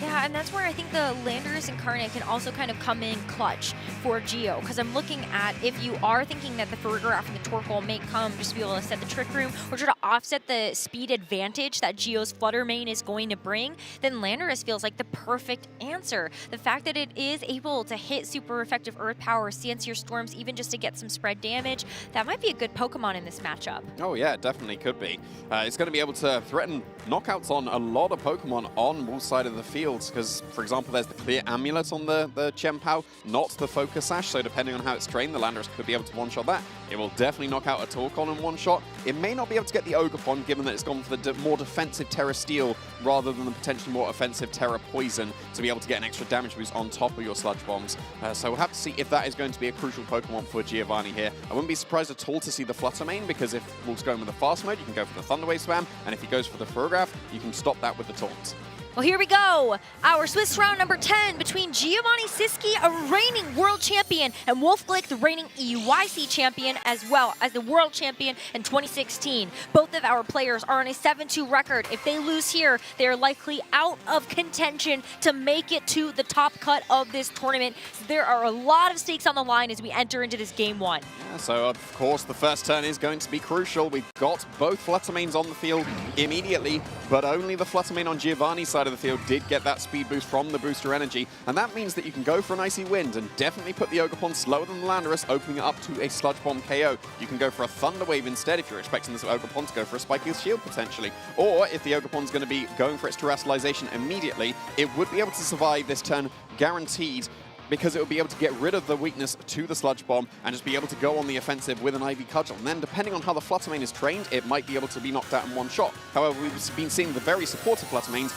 Yeah, and that's where I think the Landorus Incarnate can also kind of come in clutch for Geo, because I'm looking at if you are thinking that the Farigiraf and the Torkoal may come just to be able to set the Trick Room or try to offset the speed advantage that Geo's Flutter Mane is going to bring, then Landorus feels like the perfect answer. The fact that it is able to hit super effective Earth Power, Seer Storms, even just to get some spread damage, that might be a good Pokemon in this matchup. Oh yeah, it definitely could be. It's going to be able to threaten knockouts on a lot of Pokemon on Wolf's side of the field, because, for example, there's the Clear Amulet on the Chien-Pao, not the Focus Sash, so depending on how it's trained, the Landorus could be able to one-shot that. It will definitely knock out a Torkoal in one shot. It may not be able to get the Ogerpon, given that it's gone for the more defensive Terra Steel rather than the potentially more offensive Terra Poison to be able to get an extra damage boost on top of your Sludge Bombs. So we'll have to see if that is going to be a crucial Pokemon for Giovanni here. I wouldn't be surprised at all to see the Flutter Mane, because if Wolf's going with the fast mode, you can go for the Thunder Wave Spam, and if he goes for the Ferrograph, you can stop that with the Taunt. Well, here we go. Our Swiss round number 10 between Giovanni Syski, a reigning world champion, and Wolf Glick, the reigning EUIC champion, as well as the world champion in 2016. Both of our players are on a 7-2 record. If they lose here, they are likely out of contention to make it to the top cut of this tournament. There are a lot of stakes on the line as we enter into this game one. Yeah, so of course the first turn is going to be crucial. We've got both Flutter Manes on the field immediately, but only the Flutter Mane on Giovanni's side of the field did get that speed boost from the booster energy, and that means that you can go for an Icy Wind and definitely put the Ogerpon slower than the Landorus, opening it up to a Sludge Bomb KO. You can go for a Thunder Wave instead if you're expecting this Ogerpon to go for a Spiky Shield potentially, or if the Ogerpon's going to be going for its Terrestrialization immediately, it would be able to survive this turn guaranteed, because it will be able to get rid of the weakness to the Sludge Bomb and just be able to go on the offensive with an Ivy Cudgel. And then, depending on how the Flutter Mane is trained, it might be able to be knocked out in one shot. However, we've been seeing the very supportive Flutter Manes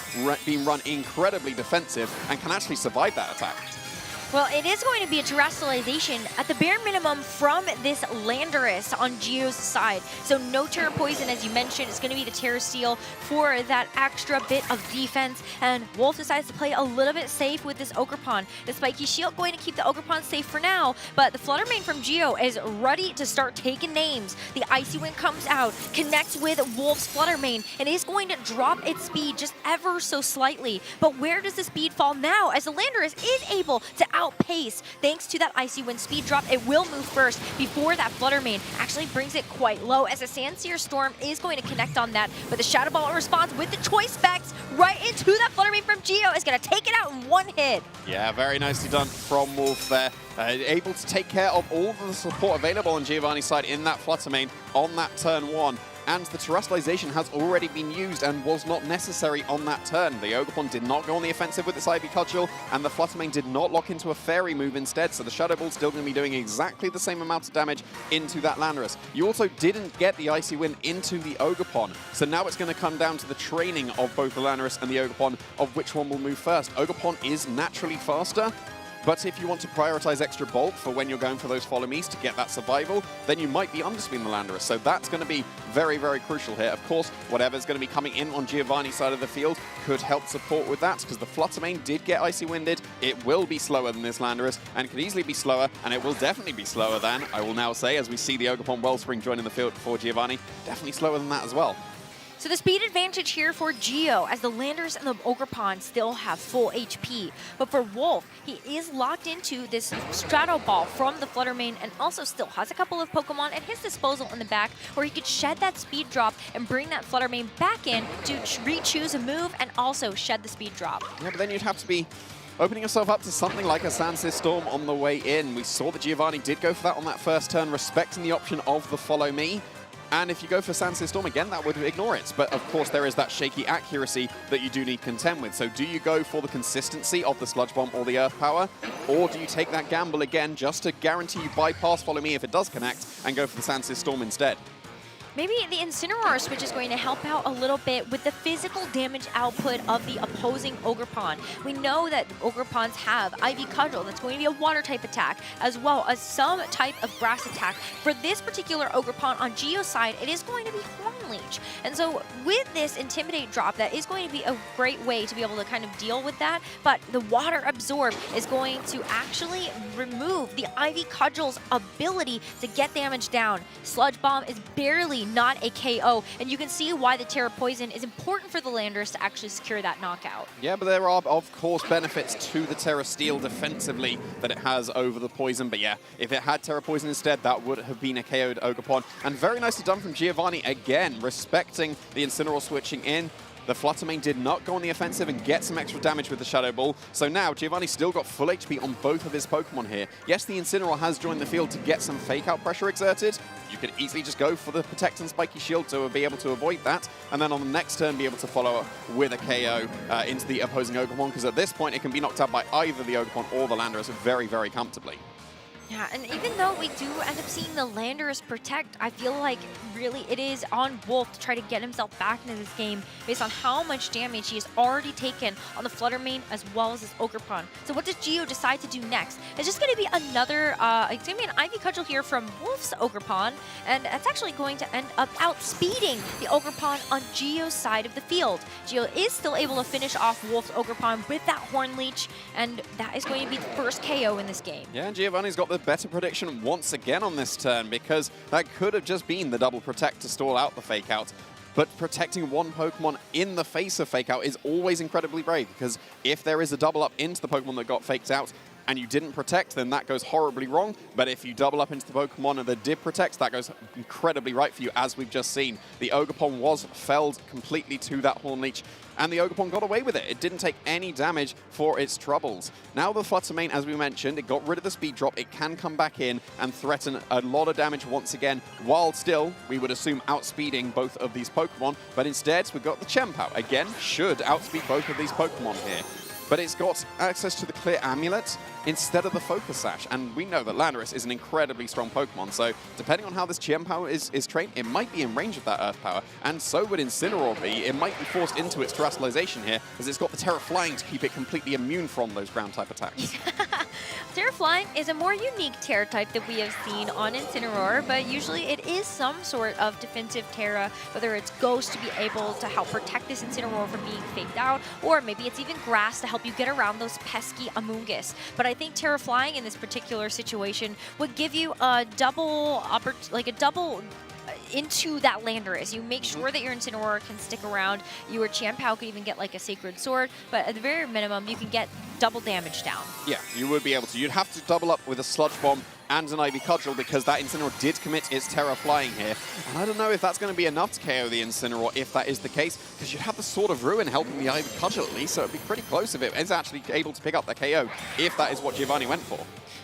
being run incredibly defensive and can actually survive that attack. Well, it is going to be a terrestrialization at the bare minimum from this Landorus on Geo's side. So no Terra Poison, as you mentioned. It's going to be the Terra Steel for that extra bit of defense. And Wolf decides to play a little bit safe with this Ogerpon. The Spiky Shield going to keep the Ogerpon safe for now, but the Flutter Mane from Geo is ready to start taking names. The Icy Wind comes out, connects with Wolf's Flutter Mane, and is going to drop its speed just ever so slightly. But where does the speed fall now, as the Landorus is able to outpace thanks to that Icy Wind speed drop? It will move first before that Flutter Mane actually brings it quite low, as a Seer Storm is going to connect on that, but the Shadow Ball responds with the Choice Specs right into that Flutter Mane from Geo. Is going to take it out in one hit. Yeah, very nicely done from Wolf there. Able to take care of all of the support available on Giovanni's side in that Flutter Mane on that turn one. And the Terrestrialization has already been used and was not necessary on that turn. The Ogerpon did not go on the offensive with its Ivy Cudgel, and the Flutter Mane did not lock into a Fairy move instead, so the Shadow Ball's still going to be doing exactly the same amount of damage into that Landorus. You also didn't get the Icy Wind into the Ogerpon, so now it's going to come down to the training of both the Landorus and the Ogerpon of which one will move first. Ogerpon is naturally faster, but if you want to prioritize extra bulk for when you're going for those follow me's to get that survival, then you might be underspin the Landorus. So that's going to be very, very crucial here. Of course, whatever's going to be coming in on Giovanni's side of the field could help support with that, because the Flutter Mane did get Icy Winded. It will be slower than this Landorus, and could easily be slower, and it will definitely be slower than, I will now say, as we see the Ogerpon Wellspring joining the field for Giovanni, definitely slower than that as well. So the speed advantage here for Geo, as the Landorus and the Ogerpon still have full HP. But for Wolf, he is locked into this Shadow Ball from the Flutter Mane, and also still has a couple of Pokemon at his disposal in the back where he could shed that speed drop and bring that Flutter Mane back in to re-choose a move and also shed the speed drop. Yeah, but then you'd have to be opening yourself up to something like a Seer Storm on the way in. We saw that Giovanni did go for that on that first turn, respecting the option of the Follow Me. And if you go for Seer Storm again, that would ignore it. But of course, there is that shaky accuracy that you do need to contend with. So do you go for the consistency of the Sludge Bomb or the Earth Power? Or do you take that gamble again just to guarantee you bypass Follow Me if it does connect and go for the Seer Storm instead? Maybe the Incineroar switch is going to help out a little bit with the physical damage output of the opposing Ogerpon. We know that Ogerpons have Ivy Cudgel, that's going to be a water type attack, as well as some type of grass attack. For this particular Ogerpon on Geo's side, it is going to be Horn Leech. And so with this Intimidate drop, that is going to be a great way to be able to kind of deal with that. But the Water Absorb is going to actually remove the Ivy Cudgel's ability to get damage down. Sludge Bomb is barely clearly not a KO, and you can see why the Terra Poison is important for the Landers to actually secure that knockout. Yeah, but there are, of course, benefits to the Terra Steel defensively that it has over the Poison. But yeah, if it had Terra Poison instead, that would have been a KO'd Ogerpon. And very nicely done from Giovanni, again, respecting the Incineroar switching in. The Fluttermane did not go on the offensive and get some extra damage with the Shadow Ball. So now Giovanni's still got full HP on both of his Pokemon here. Yes, the Incineroar has joined the field to get some fake-out pressure exerted. You could easily just go for the Protect and Spiky Shield to be able to avoid that. And then on the next turn, be able to follow up with a KO into the opposing Ogerpon. Because at this point, it can be knocked out by either the Ogerpon or the Landorus very, very comfortably. Yeah, and even though we do end up seeing the Landorus protect, I feel like really it is on Wolf to try to get himself back into this game based on how much damage he has already taken on the Fluttermane as well as his Ogerpon. So what does Gio decide to do next? It's just going to be another, it's going to be an Ivy Cudgel here from Wolf's Ogerpon, and that's actually going to end up outspeeding the Ogerpon on Gio's side of the field. Gio is still able to finish off Wolf's Ogerpon with that Horn Leech, and that is going to be the first KO in this game. Yeah, Giovanni's got the better prediction once again on this turn, because that could have just been the double protect to stall out the fake out. But protecting one Pokemon in the face of fake out is always incredibly brave, because if there is a double up into the Pokemon that got faked out and you didn't protect, then that goes horribly wrong. But if you double up into the Pokemon that did protect, that goes incredibly right for you, as we've just seen. The Ogerpon was felled completely to that Horn Leech, and the Ogerpon got away with it. It didn't take any damage for its troubles. Now the Fluttermane, as we mentioned, it got rid of the speed drop. It can come back in and threaten a lot of damage once again, while still, we would assume, outspeeding both of these Pokemon. But instead, we've got the Chien-Pao. Again, should outspeed both of these Pokemon here. But it's got access to the Clear Amulet instead of the Focus Sash. And we know that Landorus is an incredibly strong Pokemon, so depending on how this Chien-Pao is trained, it might be in range of that Earth Power, and so would Incineroar be. It might be forced into its Terastallization here, as it's got the Terra Flying to keep it completely immune from those ground-type attacks. Terra Flying is a more unique Terra type that we have seen on Incineroar, but usually it is some sort of defensive Terra, whether it's Ghost to be able to help protect this Incineroar from being faked out, or maybe it's even Grass to help you get around those pesky Amoonguss. But I think Terra Flying in this particular situation would give you a double into that Landorus. You make sure that your Incineroar can stick around. Your Chien-Pao could even get like a Sacred Sword, but at the very minimum, you can get double damage down. Yeah, you would be able to. You'd have to double up with a Sludge Bomb and an Ivy Cudgel, because that Incineroar did commit its Terra Flying here. And I don't know if that's going to be enough to KO the Incineroar if that is the case, because you'd have the Sword of Ruin helping the Ivy Cudgel at least, so it'd be pretty close if it is actually able to pick up the KO, if that is what Giovanni went for.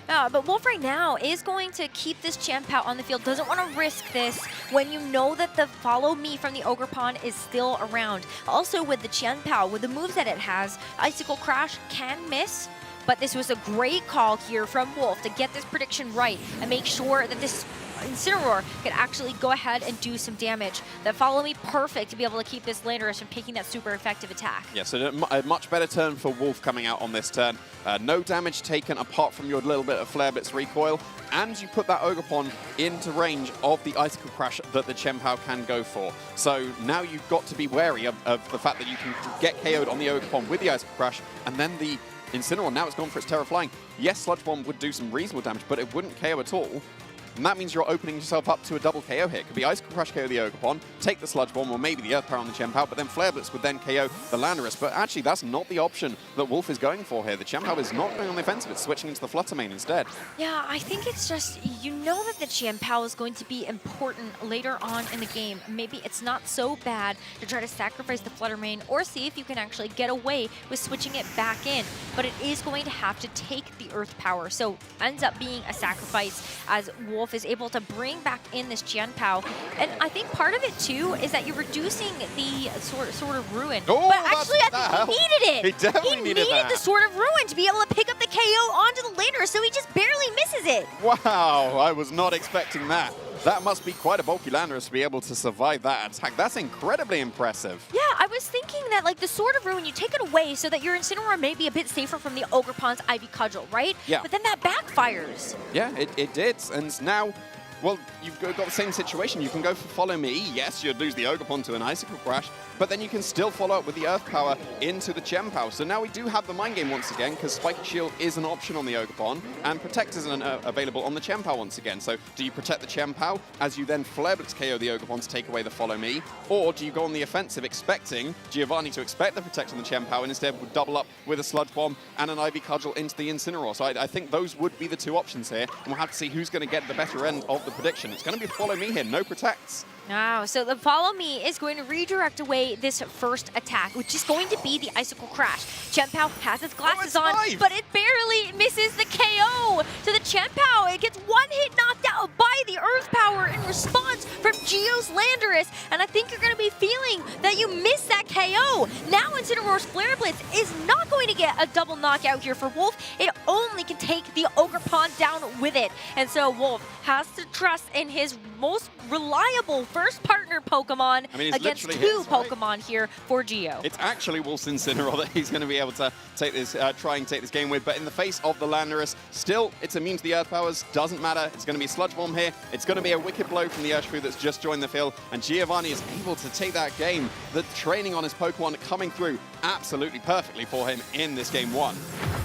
But Wolf right now is going to keep this Chien-Pao on the field, doesn't want to risk this when you know that the Follow Me from the Ogerpon is still around. Also with the Chien-Pao, with the moves that it has, Icicle Crash can miss, but this was a great call here from Wolf to get this prediction right and make sure that this Incineroar could actually go ahead and do some damage. That Follow Me perfect to be able to keep this Landorus from taking that super effective attack. Yeah, so a much better turn for Wolf coming out on this turn. No damage taken apart from your little bit of Flare Blitz recoil, and you put that Ogerpon into range of the Icicle Crash that the Chien-Pao can go for. So now you've got to be wary of the fact that you can get KO'd on the Ogerpon with the Icicle Crash, and then the Incineroar, now it's gone for its Terra Flying. Yes, Sludge Bomb would do some reasonable damage, but it wouldn't KO at all. And that means you're opening yourself up to a double KO here. It could be Icicle Crash KO the Ogerpon, take the Sludge Bomb, or maybe the Earth Power on the Chien-Pao, but then Flare Blitz would then KO the Landorus. But actually, that's not the option that Wolf is going for here. The Chien-Pao is not going on the offensive, it's switching into the Fluttermane instead. Yeah, I think it's just, you know that the Chien-Pao is going to be important later on in the game. Maybe it's not so bad to try to sacrifice the Fluttermane or see if you can actually get away with switching it back in. But it is going to have to take the Earth Power, so ends up being a sacrifice as Wolf is able to bring back in this Chien-Pao. And I think part of it too is that you're reducing the Sword of Ruin. Oh, but actually I think he needed it. He definitely needed that. The Sword of Ruin to be able to pick up the KO onto the Landorus, so he just barely misses it. Wow, I was not expecting that. That must be quite a bulky Landorus to be able to survive that attack. That's incredibly impressive. Yeah, I was thinking that like the Sword of Ruin, you take it away so that your Incineroar may be a bit safer from the Ogerpon's Ivy Cudgel, right? Yeah. But then that backfires. Yeah, it did. And now Well, you've got the same situation. You can go for Follow Me. Yes, you'd lose the Ogerpon to an Icicle Crash, but then you can still follow up with the Earth Power into the Gem Power. So now we do have the Mind Game once again, because Spiky Shield is an option on the Ogerpon, and Protect is available on the Gem Power once again. So do you protect the Gem Power as you then Flare Blitz KO the Ogerpon to take away the Follow Me, or do you go on the offensive expecting Giovanni to expect the Protect on the Gem Power and instead would double up with a Sludge Bomb and an Ivy Cudgel into the Incineroar? So I think those would be the two options here, and we'll have to see who's going to get the better end of the prediction. It's going to be Follow Me here, no Protects. Wow, so the Follow Me is going to redirect away this first attack, which is going to be the Icicle Crash. Chien-Pao has its glasses on, but it barely misses the KO to the Chien-Pao. It gets one hit knocked out by the Earth Power in response from Geo's Landorus, and I think you're going to be feeling that you missed that KO. Now Incineroar's Flare Blitz is not going to get a double knockout here for Wolf. It only can take the Ogerpon down with it, and so Wolf has to trust in his most reliable first partner Pokemon against two Pokemon here for Geo. It's actually Wolf's Incineroar that he's going to be able to take this, try and take this game with, but in the face of the Landorus, still it's immune to the Earth Powers, doesn't matter. It's going to be a Sludge Bomb here. It's going to be a Wicked Blow from the Urshifu that's just joined the field, and Giovanni is able to take that game. The training on his Pokemon coming through absolutely perfectly for him in this game one.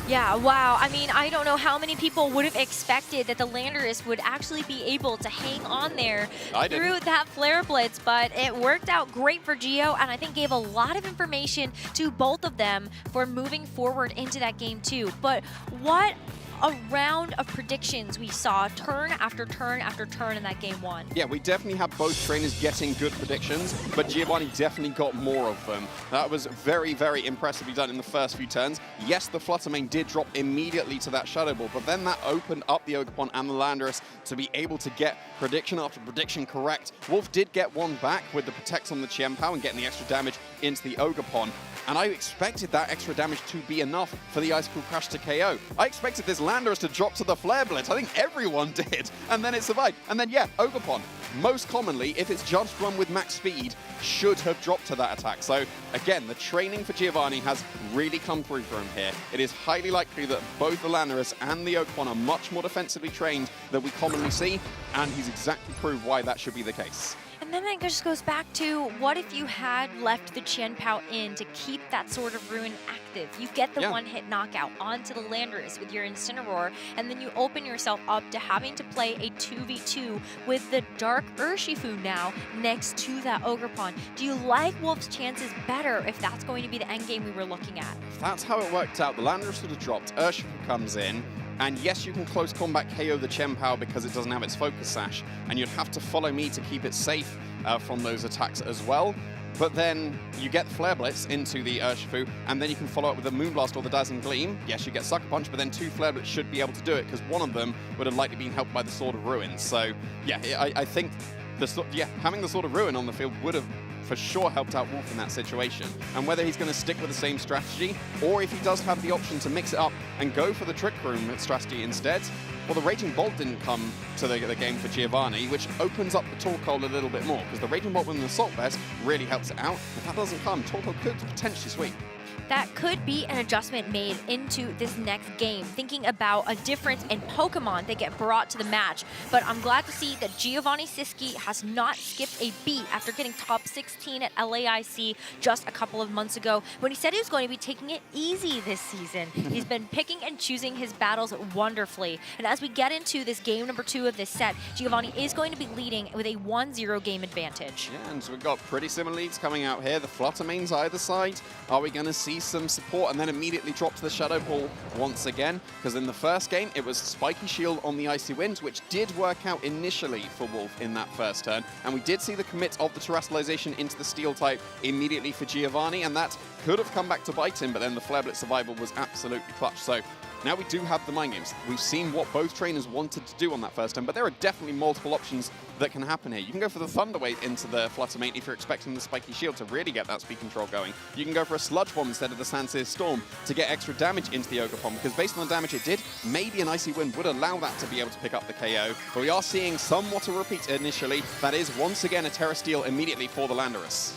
Yeah, wow. I mean, I don't know how many people would have expected that the Landorus would actually be able to hang on there through that Flare Blitz, but it worked out great for Geo, and I think gave a lot of information to both of them for moving forward into that game too. But what a round of predictions we saw turn after turn after turn in that game one. Yeah, we definitely have both trainers getting good predictions, but Giovanni definitely got more of them. That was very, very impressively done in the first few turns. Yes, the Flutter Mane did drop immediately to that Shadow Ball, but then that opened up the Ogerpon and the Landorus to be able to get prediction after prediction correct. Wolf did get one back with the Protect on the Chien-Pao and getting the extra damage into the Ogerpon. And I expected that extra damage to be enough for the Icicle Crash to KO. I expected this Landorus to drop to the Flare Blitz. I think everyone did. And then it survived. And then, yeah, Ogerpon, most commonly, if it's judged run with max speed, should have dropped to that attack. So, again, the training for Giovanni has really come through for him here. It is highly likely that both the Landorus and the Ogerpon are much more defensively trained than we commonly see, and he's exactly proved why that should be the case. And then it just goes back to, what if you had left the Chien-Pao in to keep that Sword of Ruin active? You get the one-hit knockout onto the Landorus with your Incineroar, and then you open yourself up to having to play a 2v2 with the Dark Urshifu now next to that Ogerpon. Do you like Wolf's chances better if that's going to be the endgame we were looking at? If that's how it worked out, the Landorus would have dropped, Urshifu comes in, and yes, you can close combat KO the Chien-Pao because it doesn't have its Focus Sash, and you'd have to Follow Me to keep it safe from those attacks as well. But then you get Flare Blitz into the Urshifu, and then you can follow up with the Moonblast or the Dazzling Gleam. Yes, you get Sucker Punch, but then two Flare Blitz should be able to do it, because one of them would have likely been helped by the Sword of Ruin. So, yeah, I think having the Sword of Ruin on the field would have for sure helped out Wolf in that situation. And whether he's going to stick with the same strategy, or if he does have the option to mix it up and go for the Trick Room strategy instead, well, the Raging Bolt didn't come to the game for Giovanni, which opens up the Torkoal a little bit more, because the Raging Bolt with an Assault Vest really helps it out. If that doesn't come, Torkoal could potentially sweep. That could be an adjustment made into this next game, thinking about a difference in Pokemon that get brought to the match. But I'm glad to see that Giovanni Syski has not skipped a beat after getting top 16 at LAIC just a couple of months ago, when he said he was going to be taking it easy this season. He's been picking and choosing his battles wonderfully. And as we get into this game number 2 of this set, Giovanni is going to be leading with a 1-0 game advantage. Yeah, and so we've got pretty similar leads coming out here. The Flutter Manes either side. Are we going to see some support and then immediately drop to the Shadow Ball once again? Because in the first game, it was Spiky Shield on the Icy Wind, which did work out initially for Wolf in that first turn. And we did see the commit of the Terrestrialization into the Steel type immediately for Giovanni, and that could have come back to bite him, but then the Flare Blitz survival was absolutely clutch. So now we do have the Mind Games. We've seen what both trainers wanted to do on that first turn, but there are definitely multiple options that can happen here. You can go for the Thunder Wave into the Flutter Mane if you're expecting the Spiky Shield to really get that speed control going. You can go for a Sludge Bomb instead of the Sandsear Storm to get extra damage into the Ogerpon, because based on the damage it did, maybe an Icy Wind would allow that to be able to pick up the KO. But we are seeing somewhat a repeat initially. That is, once again, a Terra Steel immediately for the Landorus.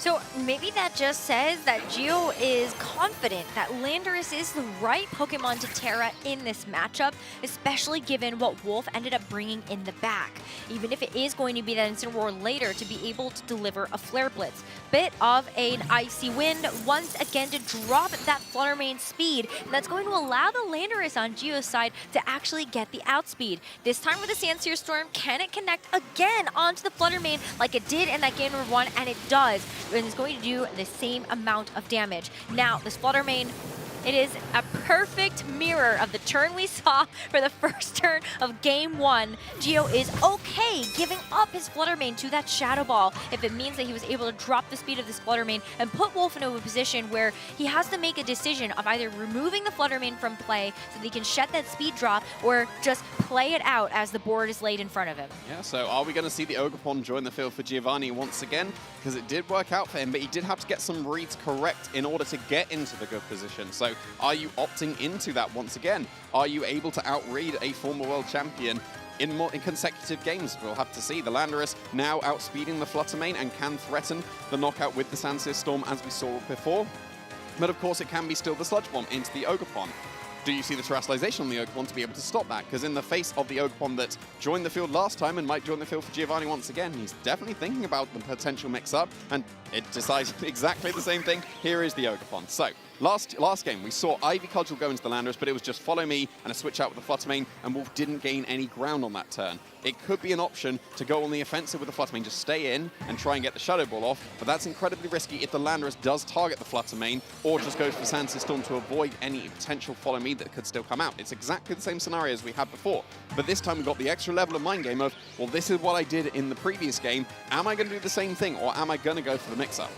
So maybe that just says that Gio is confident that Landorus is the right Pokemon to Terra in this matchup, especially given what Wolf ended up bringing in the back. Even if it is going to be that Incineroar later to be able to deliver a Flare Blitz. Bit of an Icy Wind once again to drop that Flutter Mane speed, and that's going to allow the Landorus on Gio's side to actually get the outspeed. This time with the Sandsear Storm, can it connect again onto the Flutter Mane like it did in that game number 1? And it does. And it's going to do the same amount of damage. Now, this Flutter Mane, it is a perfect mirror of the turn we saw for the first turn of Game 1. Gio is okay giving up his Flutter Mane to that Shadow Ball if it means that he was able to drop the speed of this Flutter Mane and put Wolf into a position where he has to make a decision of either removing the Flutter Mane from play so that he can shed that speed drop or just play it out as the board is laid in front of him. Yeah, so are we going to see the Ogerpon join the field for Giovanni once again? Because it did work out for him, but he did have to get some reads correct in order to get into the good position. So are you opting into that once again? Are you able to outread a former world champion in consecutive games? We'll have to see. The Landorus now outspeeding the Flutter Mane and can threaten the knockout with the Sandsear Storm as we saw before. But of course it can be still the Sludge Bomb into the Ogerpon. Do you see the Terrestrialization on the Ogerpon to be able to stop that? Because in the face of the Ogerpon that joined the field last time and might join the field for Giovanni once again, he's definitely thinking about the potential mix-up, and it decides exactly the same thing. Here is the Ogerpon. So, last game, we saw Ivy Cudgel go into the Landorus, but it was just follow me and a switch out with the Flutter Mane, and Wolf didn't gain any ground on that turn. It could be an option to go on the offensive with the Flutter Mane, just stay in and try and get the Shadow Ball off, but that's incredibly risky if the Landorus does target the Flutter Mane, or just goes for Sandsear Storm to avoid any potential follow me that could still come out. It's exactly the same scenario as we had before, but this time we got the extra level of mind game of, well, this is what I did in the previous game, am I going to do the same thing, or am I going to go for the mix-up?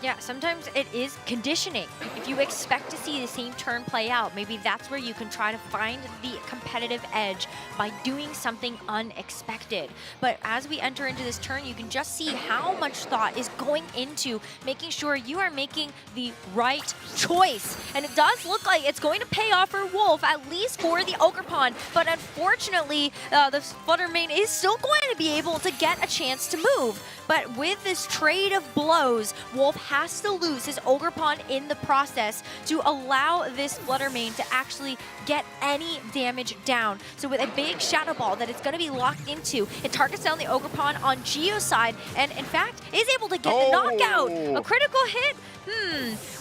Yeah, sometimes it is conditioning. If you expect to see the same turn play out, maybe that's where you can try to find the competitive edge by doing something unexpected. But as we enter into this turn, you can just see how much thought is going into making sure you are making the right choice. And it does look like it's going to pay off for Wolf, at least for the Ogerpon. But unfortunately, the Flutter Mane is still going to be able to get a chance to move. But with this trade of blows, Wolf has to lose his Ogerpon in the process to allow this Flutter Mane to actually get any damage down. So with a big Shadow Ball that it's going to be locked into, it targets down the Ogerpon on Gio's side, and in fact is able to get the knockout. A critical hit?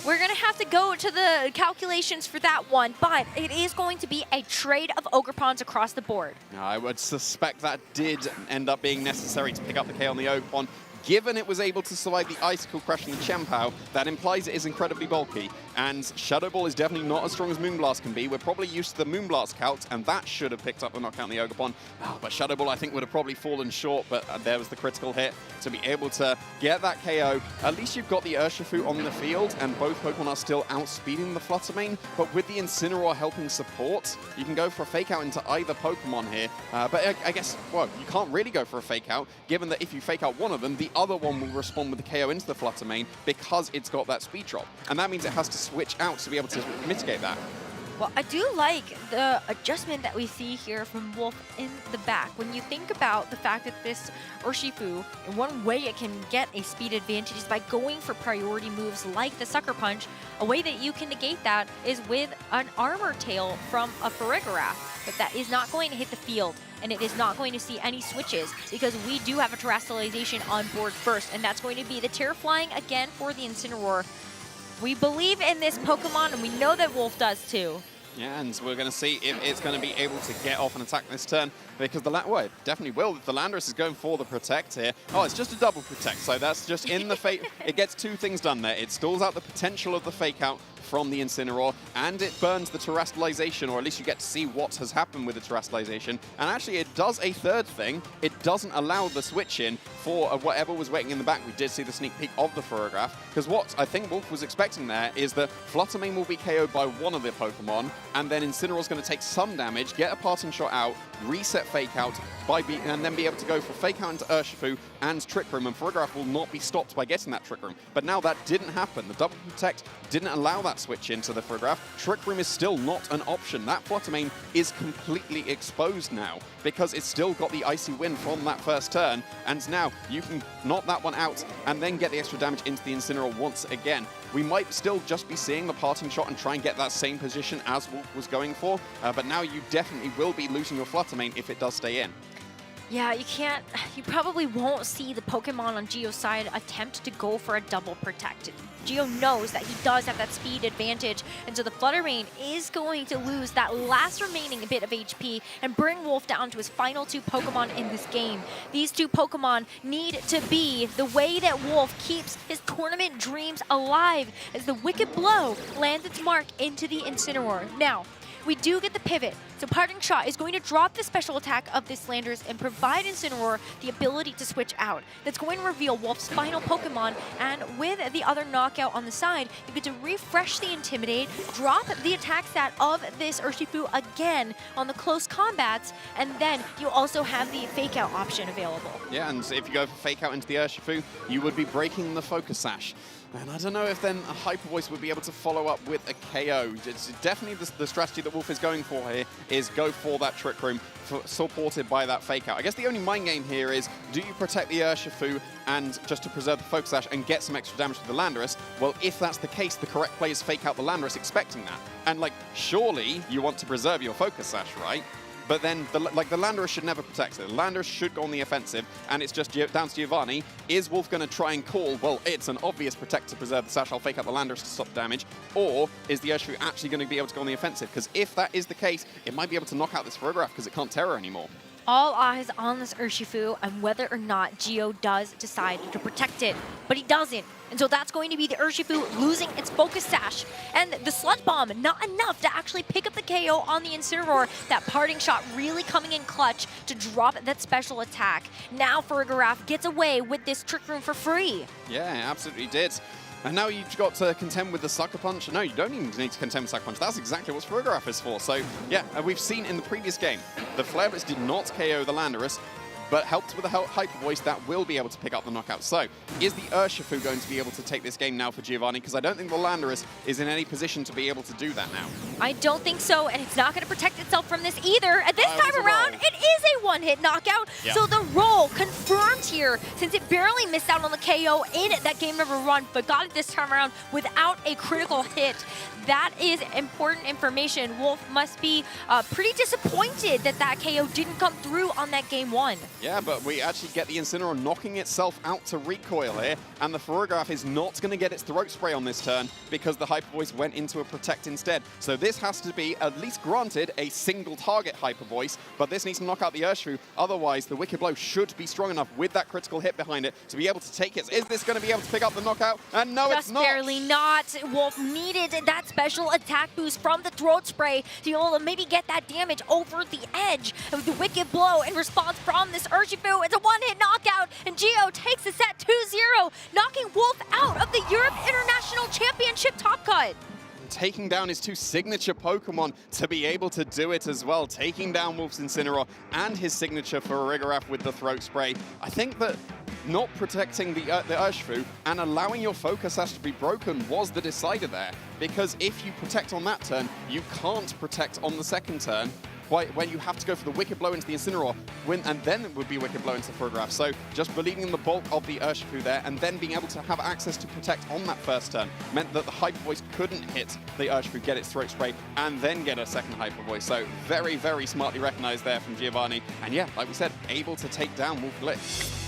We're going to have to go to the calculations for that one, but it is going to be a trade of Ogerpons across the board. I would suspect that did end up being necessary to pick up the K on the Ogerpon. Given it was able to survive the Icicle Crash and the Chien-Pao, that implies it is incredibly bulky. And Shadow Ball is definitely not as strong as Moonblast can be. We're probably used to the Moonblast count, and that should have picked up the knockout on the Ogerpon. But Shadow Ball, I think, would have probably fallen short, but there was the critical hit to be able to get that KO. At least you've got the Urshifu on the field, and both Pokemon are still outspeeding the Flutter Mane. But with the Incineroar helping support, you can go for a Fake Out into either Pokemon here. But I guess, well, you can't really go for a Fake Out, given that if you Fake Out one of them, the other one will respond with the KO into the Flutter Mane because it's got that speed drop. And that means it has to switch out to be able to mitigate that. Well, I do like the adjustment that we see here from Wolf in the back. When you think about the fact that this Urshifu, in one way it can get a speed advantage is by going for priority moves like the Sucker Punch. A way that you can negate that is with an Armor Tail from a Farigiraf, but that is not going to hit the field, and it is not going to see any switches because we do have a Terrestrialization on board first, and that's going to be the Terraflying again for the Incineroar. We believe in this Pokemon, and we know that Wolf does too. Yeah, and we're going to see if it's going to be able to get off and attack this turn, because well, it definitely will. The Landorus is going for the Protect here. Oh, it's just a double Protect, so that's just in the Fake. It gets two things done there. It stalls out the potential of the Fake Out from the Incineroar, and it burns the Terrestrialization, or at least you get to see what has happened with the Terrestrialization. And actually, it does a third thing. It doesn't allow the switch in for whatever was waiting in the back. We did see the sneak peek of the Farigiraf, because what I think Wolf was expecting there is that Flutter Mane will be KO'd by one of the Pokemon, and then Incineroar's going to take some damage, get a parting shot out, reset Fake Out, and then be able to go for Fake Out into Urshifu and Trick Room, and Farigiraf will not be stopped by getting that Trick Room. But now that didn't happen. The double Protect didn't allow that switch into the Farigiraf. Trick Room is still not an option. That Flutter Mane is completely exposed now because it's still got the Icy Wind from that first turn, and now you can knock that one out and then get the extra damage into the Incineroar once again. We might still just be seeing the parting shot and try and get that same position as Wolf was going for, but now you definitely will be losing your Flutter Mane if it does stay in. Yeah, you probably won't see the Pokemon on Geo's side attempt to go for a double protect. Geo knows that he does have that speed advantage, and so the Flutter Mane is going to lose that last remaining bit of HP and bring Wolf down to his final 2 Pokemon in this game. These 2 Pokemon need to be the way that Wolf keeps his tournament dreams alive as the Wicked Blow lands its mark into the Incineroar. Now, we do get the pivot, so Parting Shot is going to drop the special attack of this Landorus and provide Incineroar the ability to switch out. That's going to reveal Wolf's final Pokemon, and with the other knockout on the side, you get to refresh the Intimidate, drop the attack stat of this Urshifu again on the close combats, and then you also have the Fake Out option available. Yeah, and if you go for Fake Out into the Urshifu, you would be breaking the Focus Sash. And I don't know if then a Hyper Voice would be able to follow up with a KO. It's definitely the strategy that Wolf is going for here is go for that Trick Room, supported by that Fake Out. I guess the only mind game here is, do you protect the Urshifu and just to preserve the Focus Sash and get some extra damage to the Landorus? Well, if that's the case, the correct play is Fake Out the Landorus expecting that. And like, surely you want to preserve your Focus Sash, right? But then, the Landorus should never protect it. The Landorus should go on the offensive, and it's just down to Giovanni. Is Wolf going to try and call, well, it's an obvious protect to preserve the Sash, I'll Fake Out the Landorus to stop damage, or is the Urshifu actually going to be able to go on the offensive? Because if that is the case, it might be able to knock out this Photograph because it can't Terror anymore. All eyes on this Urshifu and whether or not Geo does decide to protect it, but he doesn't. And so that's going to be the Urshifu losing its Focus Sash. And the Sludge Bomb, not enough to actually pick up the KO on the Incineroar. That Parting Shot really coming in clutch to drop that special attack. Now Farigiraf gets away with this Trick Room for free. Yeah, absolutely did. And now you've got to contend with the Sucker Punch. No, you don't even need to contend with Sucker Punch. That's exactly what Farigiraf is for. So, yeah, we've seen in the previous game, the Flare Blitz did not KO the Landorus, but helped with a Hyper Voice that will be able to pick up the knockout. So, is the Urshifu going to be able to take this game now for Giovanni? Because I don't think the Landorus is in any position to be able to do that now. I don't think so, and it's not going to protect itself from this either. And this time around, it is a one-hit knockout. Yeah. So the roll confirmed here, since it barely missed out on the KO in that game number 1, but got it this time around without a critical hit. That is important information. Wolf must be pretty disappointed that that KO didn't come through on that game 1. Yeah, but we actually get the Incineroar knocking itself out to recoil here, and the Farigiraf is not going to get its Throat Spray on this turn because the Hyper Voice went into a Protect instead. So this has to be, at least granted, a single target Hyper Voice, but this needs to knock out the Urshifu. Otherwise, the Wicked Blow should be strong enough with that critical hit behind it to be able to take it. Is this going to be able to pick up the knockout? And no, it's not. Just barely not. Wolf needed that special attack boost from the Throat Spray to be able to maybe get that damage over the edge of the Wicked Blow in response from this Urshifu. It's a one-hit knockout, and Geo takes the set 2-0, knocking Wolf out of the Europe International Championship top cut. Taking down his 2 signature Pokemon to be able to do it as well. Taking down Wolf's Incineroar and his signature for Farigiraf with the Throat Spray. I think that not protecting the Urshifu and allowing your Focus Sash to be broken was the decider there. Because if you protect on that turn, you can't protect on the second turn. When you have to go for the Wicked Blow into the Incineroar, and then it would be Wicked Blow into the Farigiraf. So just believing in the bulk of the Urshifu there, and then being able to have access to protect on that first turn, meant that the Hyper Voice couldn't hit the Urshifu, get its Throat Spray, and then get a second Hyper Voice. So very, very smartly recognized there from Giovanni. And yeah, like we said, able to take down Wolf Glick.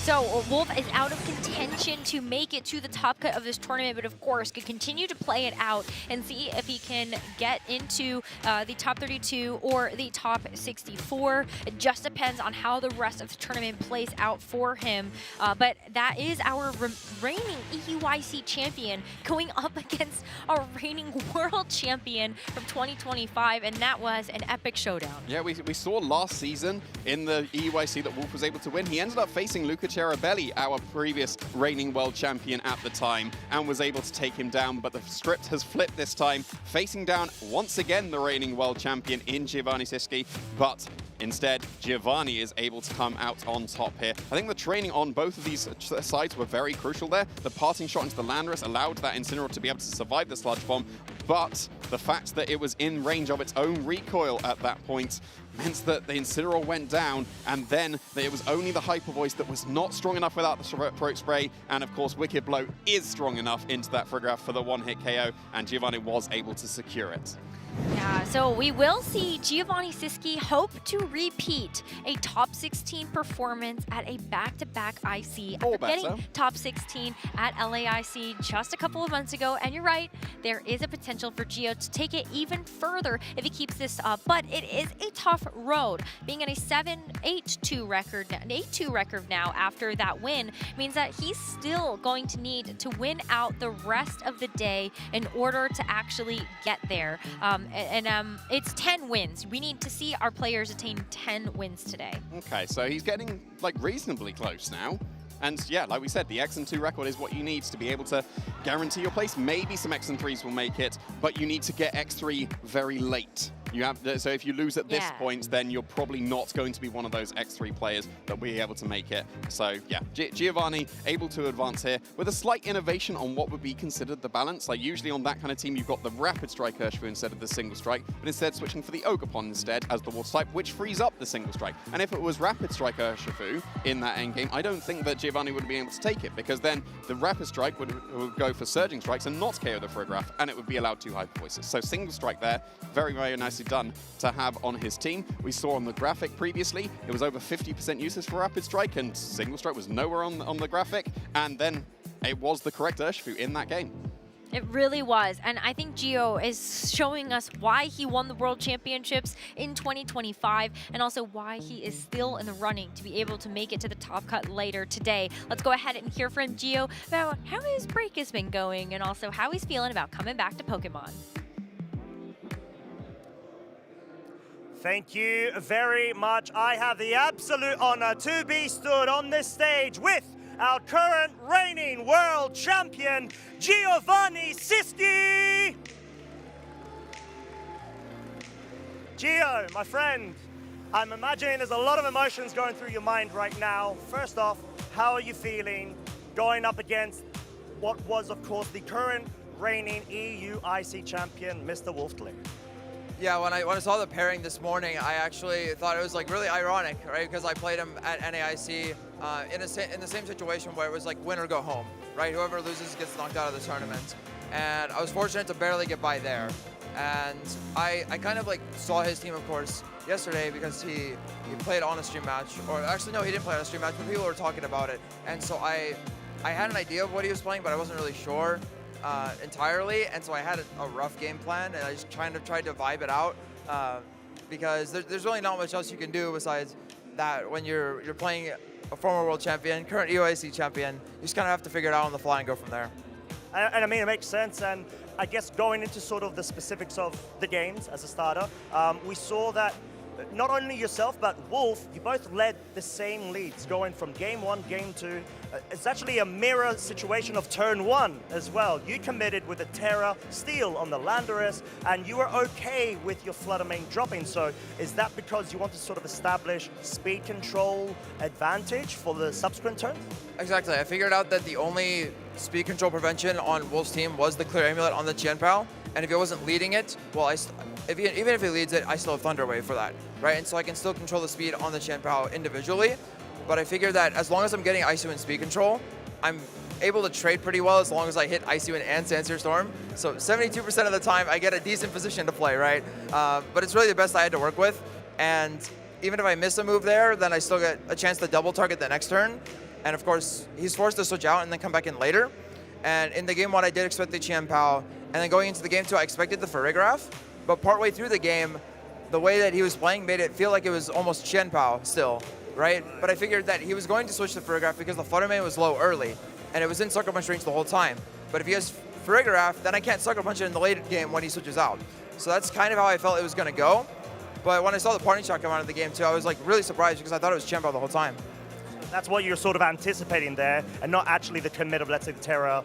So Wolf is out of contention to make it to the top cut of this tournament, but of course could continue to play it out and see if he can get into the top 32 or the top 64. It just depends on how the rest of the tournament plays out for him. But that is our reigning EUIC champion going up against our reigning world champion from 2025, and that was an epic showdown. Yeah, we saw last season in the EUIC that Wolf was able to win. He ended up facing Luca Cherabelli, our previous reigning world champion at the time, and was able to take him down, but the script has flipped this time, facing down once again the reigning world champion in Giovanni Syski, but instead, Giovanni is able to come out on top here. I think the training on both of these sides were very crucial there. The parting shot into the Landorus allowed that Incineroar to be able to survive the Sludge Bomb, but the fact that it was in range of its own recoil at that point meant that the Incineroar went down, and then it was only the Hyper Voice that was not strong enough without the Throat Spray, and of course Wicked Blow is strong enough into that Frigoraph for the one-hit KO, and Giovanni was able to secure it. Yeah, so we will see Giovanni Syski hope to repeat a top 16 performance at a back-to-back IC after getting top 16 at LAIC just a couple of months ago. And you're right, there is a potential for Gio to take it even further if he keeps this up, but it is a tough road. Being at a 7-8-2 record, an 8-2 record now after that win means that he's still going to need to win out the rest of the day in order to actually get there. It's 10 wins. We need to see our players attain 10 wins today. Okay, so he's getting like reasonably close now. And yeah, like we said, the X and 2 record is what you need to be able to guarantee your place. Maybe some X and 3s will make it, but you need to get X3 very late. So if you lose at this point, then you're probably not going to be one of those X3 players that will be able to make it. So yeah, Giovanni able to advance here with a slight innovation on what would be considered the balance. Like usually on that kind of team, you've got the Rapid Strike Urshifu instead of the Single Strike, but instead switching for the Ogerpon instead as the Water type, which frees up the Single Strike. And if it was Rapid Strike Urshifu in that endgame, I don't think that Giovanni would be able to take it, because then the Rapid Strike would go for Surging Strikes and not KO the Frigoraph, and it would be allowed 2 Hyper Voices. So Single Strike there, very, very nicely done to have on his team. We saw on the graphic previously, it was over 50% uses for Rapid Strike, and Single Strike was nowhere on the graphic, and then it was the correct Urshifu in that game. It really was, and I think Gio is showing us why he won the World Championships in 2025, and also why he is still in the running to be able to make it to the top cut later today. Let's go ahead and hear from Gio about how his break has been going, and also how he's feeling about coming back to Pokemon. Thank you very much. I have the absolute honor to be stood on this stage with our current reigning world champion, Giovanni Syski. Gio, my friend, I'm imagining there's a lot of emotions going through your mind right now. First off, how are you feeling going up against what was, of course, the current reigning EUIC champion, Mr. Glick? Yeah, when I saw the pairing this morning, I actually thought it was like really ironic, right? Because I played him at NAIC in the same situation where it was like win or go home, right? Whoever loses gets knocked out of the tournament. And I was fortunate to barely get by there. And I kind of like saw his team, of course, yesterday because he played on a stream match. Or actually, no, he didn't play on a stream match, but people were talking about it. And so I had an idea of what he was playing, but I wasn't really sure entirely, and so I had a rough game plan, and I just tried to vibe it out because there's really not much else you can do besides that when you're playing a former world champion, current EUIC champion. You just kind of have to figure it out on the fly and go from there. And I mean, it makes sense, and I guess going into sort of the specifics of the games as a starter, we saw that not only yourself, but Wolf, you both led the same leads, going from game 1, game 2. It's actually a mirror situation of turn 1 as well. You committed with a Terra steal on the Landorus, and you were okay with your Flutter Mane dropping. So is that because you want to sort of establish speed control advantage for the subsequent turns? Exactly. I figured out that the only speed control prevention on Wolf's team was the Clear Amulet on the Qianpao, and if he wasn't leading it, well, even if he leads it, I still have Thunder Wave for that, right? And so I can still control the speed on the Qianpao individually, but I figured that as long as I'm getting Icy Wind speed control, I'm able to trade pretty well as long as I hit Icy Wind and Sandsear Storm. So 72% of the time, I get a decent position to play, right? But it's really the best I had to work with, and even if I miss a move there, then I still get a chance to double target the next turn. And of course, he's forced to switch out and then come back in later. And in the game 1, I did expect the Qianpao, and then going into the game 2, I expected the Frigoraph. But partway through the game, the way that he was playing made it feel like it was almost Qianpao still, right? But I figured that he was going to switch to Frigoraph because the Flutter Mane was low early, and it was in Sucker Punch range the whole time. But if he has Frigoraph, then I can't Sucker Punch it in the late game when he switches out. So that's kind of how I felt it was going to go. But when I saw the parting shot come out of the game too, I was like really surprised because I thought it was Qianpao the whole time. That's what you're sort of anticipating there, and not actually the commit of, let's say, the Terra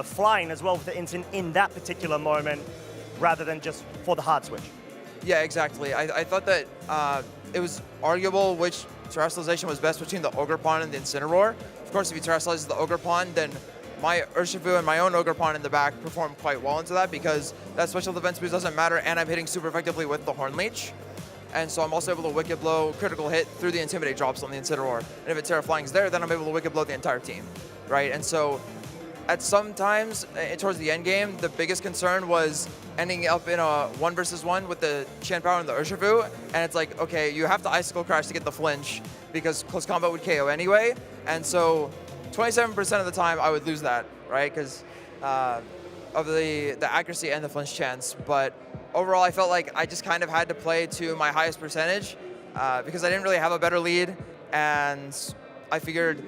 flying as well with the Instant in that particular moment, rather than just for the hard switch. Yeah, exactly. I thought that it was arguable which terrestrialization was best between the Ogerpon and the Incineroar. Of course, if he terrestrializes the Ogerpon, then my Urshifu and my own Ogerpon in the back perform quite well into that because that special defense boost doesn't matter, and I'm hitting super effectively with the Horn Leech. and so I'm also able to Wicked Blow critical hit through the Intimidate drops on the Incineroar. And if it's Terraflying's there, then I'm able to Wicked Blow the entire team, right? And so at some times towards the end game, the biggest concern was ending up in a 1 versus 1 with the Qian Power and the Urshifu, and it's like, okay, you have to Icicle Crash to get the flinch because close combat would KO anyway, and so 27% of the time I would lose that, right? Because of the accuracy and the flinch chance. But overall, I felt like I just kind of had to play to my highest percentage because I didn't really have a better lead, and I figured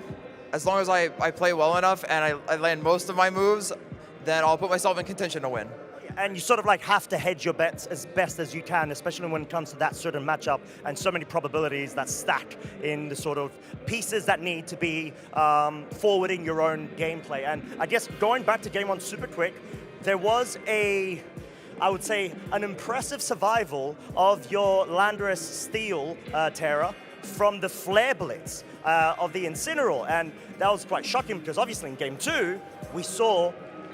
as long as I play well enough and I land most of my moves, then I'll put myself in contention to win. And you sort of like have to hedge your bets as best as you can, especially when it comes to that certain matchup and so many probabilities that stack in the sort of pieces that need to be forwarding your own gameplay. And I guess going back to game one super quick, there was I would say, an impressive survival of your Landorus Steel, Terra, from the Flare Blitz of the Incineroar. And that was quite shocking because obviously in game two, we saw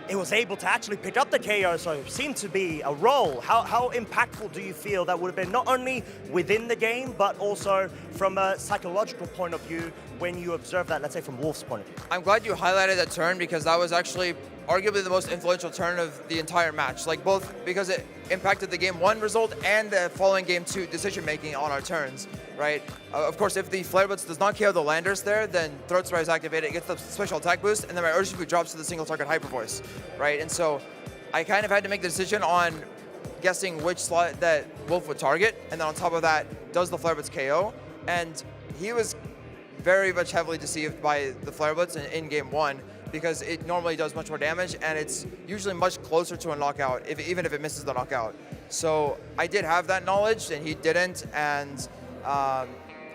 it was able to actually pick up the KO, so it seemed to be a roll. How impactful do you feel that would have been, not only within the game, but also from a psychological point of view when you observe that, let's say from Wolf's point of view? I'm glad you highlighted that turn because that was actually arguably the most influential turn of the entire match. Like both because it impacted the game one result and the following game two decision making on our turns, right? Of course, if the Flare Blitz does not KO the Landers there, then Throat Spray is activated, it gets the special attack boost, and then my Urshifu drops to the single target Hyper Voice, right? And so I kind of had to make the decision on guessing which slot that Wolf would target, and then on top of that, does the Flare Blitz KO? And he was very much heavily deceived by the Flare Blitz in game one, because it normally does much more damage, and it's usually much closer to a knockout, even if it misses the knockout. So I did have that knowledge, and he didn't, and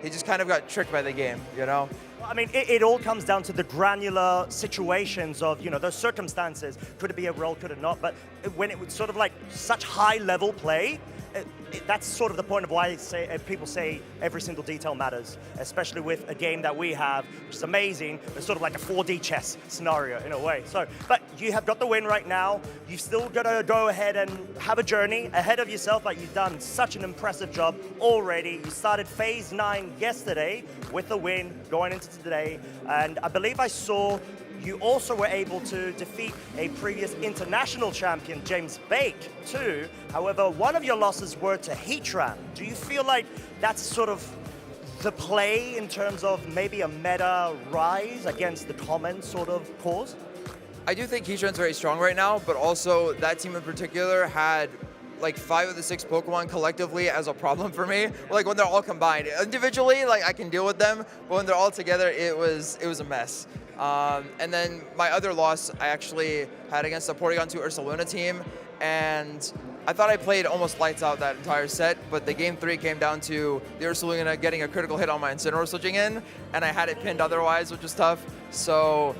he just kind of got tricked by the game, you know? I mean, it all comes down to the granular situations of, you know, those circumstances. Could it be a roll, could it not? But when it was sort of like such high-level play, that's sort of the point of why people say every single detail matters, especially with a game that we have, which is amazing. It's sort of like a 4D chess scenario in a way. So, but you have got the win right now. You've still got to go ahead and have a journey ahead of yourself, but you've done such an impressive job already. You started Phase 9 yesterday with a win going into today, and I believe I saw you also were able to defeat a previous international champion, James Bake, too. However, one of your losses were to Heatran. Do you feel like that's sort of the play in terms of maybe a meta rise against the common sort of cause? I do think Heatran's very strong right now, but also that team in particular had like 5 of the 6 Pokemon collectively as a problem for me. Like when they're all combined. Individually, like I can deal with them, but when they're all together, it was a mess. And then my other loss I actually had against the Porygon 2 Ursaluna team, and I thought I played almost lights out that entire set, but the game 3 came down to the Ursaluna getting a critical hit on my Incineroar switching in, and I had it pinned otherwise, which was tough. So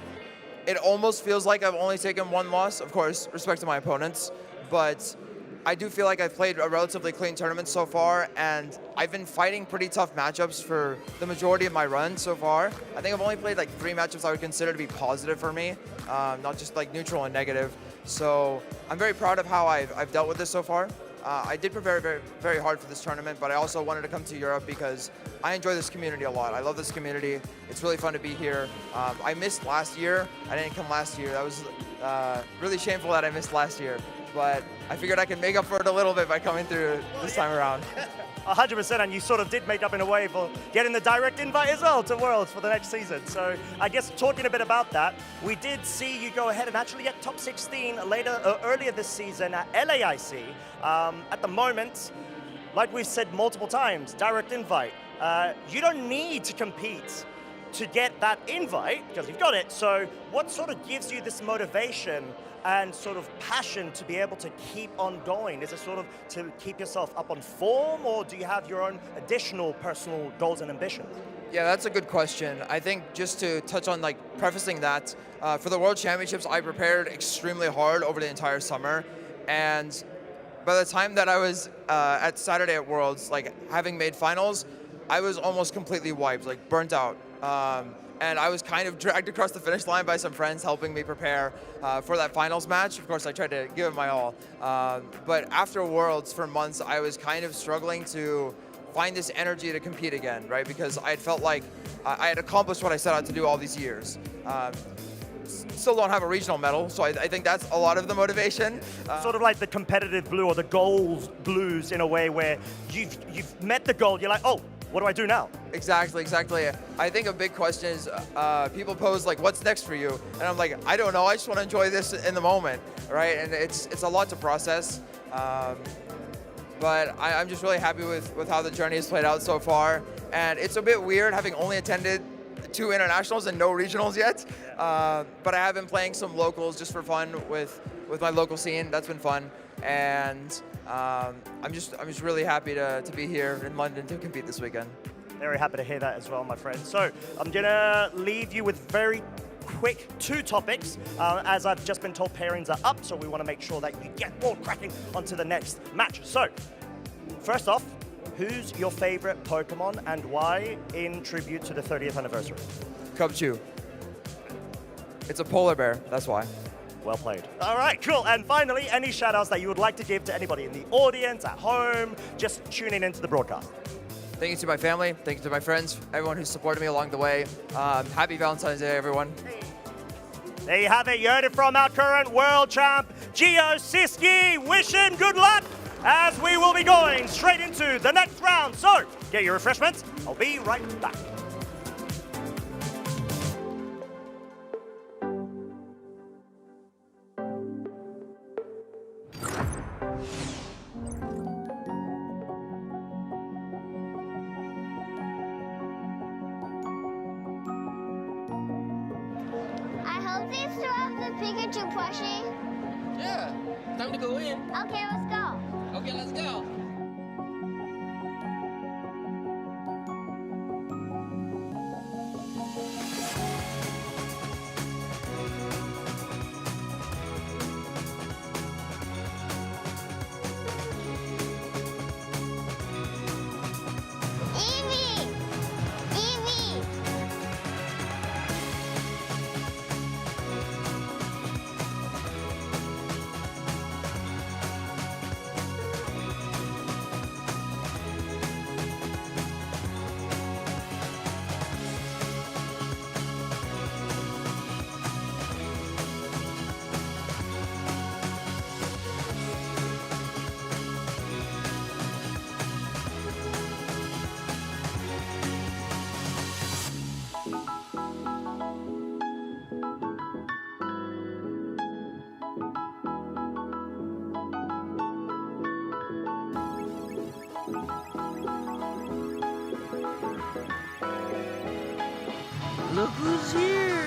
it almost feels like I've only taken 1 loss, of course, respect to my opponents, but I do feel like I've played a relatively clean tournament so far, and I've been fighting pretty tough matchups for the majority of my run so far. I think I've only played like 3 matchups I would consider to be positive for me, not just like neutral and negative. So I'm very proud of how I've dealt with this so far. I did prepare very, very hard for this tournament, but I also wanted to come to Europe because I enjoy this community a lot. I love this community. It's really fun to be here. I missed last year. I didn't come last year. That was really shameful that I missed last year. But I figured I could make up for it a little bit by coming through this time around. 100%, and you sort of did make up in a way for getting the direct invite as well to Worlds for the next season. So I guess talking a bit about that, we did see you go ahead and actually get top 16 earlier this season at LAIC. At the moment, like we've said multiple times, direct invite. You don't need to compete to get that invite because you've got it. So what sort of gives you this motivation and sort of passion to be able to keep on going? Is it sort of to keep yourself up on form, or do you have your own additional personal goals and ambitions? Yeah, that's a good question. I think just to touch on like prefacing that, for the World Championships, I prepared extremely hard over the entire summer, and by the time that I was at Saturday at Worlds, like having made finals, I was almost completely wiped, like burnt out. And I was kind of dragged across the finish line by some friends helping me prepare for that finals match. Of course, I tried to give it my all. But after Worlds for months, I was kind of struggling to find this energy to compete again, right? Because I had felt like I had accomplished what I set out to do all these years. Still don't have a regional medal, so I think that's a lot of the motivation. Sort of like the competitive blue or the goals blues in a way where you've met the goal, you're like, oh, what do I do now? Exactly. I think a big question is people pose like, what's next for you? And I'm like, I don't know, I just want to enjoy this in the moment, right? And it's a lot to process. But I'm just really happy with how the journey has played out so far. And it's a bit weird having only attended 2 internationals and no regionals yet. But I have been playing some locals just for fun with my local scene. That's been fun. And I'm just really happy to be here in London to compete this weekend. Very happy to hear that as well, my friend. So I'm gonna leave you with very quick 2 topics. As I've just been told, pairings are up, so we want to make sure that you get all cracking onto the next match. So first off, who's your favorite Pokemon and why in tribute to the 30th anniversary? Cubchoo. It's a polar bear, that's why. Well played. All right, cool. And finally, any shout-outs that you would like to give to anybody in the audience, at home, just tuning into the broadcast? Thank you to my family, thank you to my friends, everyone who supported me along the way. Happy Valentine's Day, everyone. There you have it. You heard it from our current world champ, Gio Syski. Wish him good luck as we will be going straight into the next round. So get your refreshments. I'll be right back. Pikachu plushie? Yeah, time to go in. Okay, let's go. Okay, let's go. Look who's here!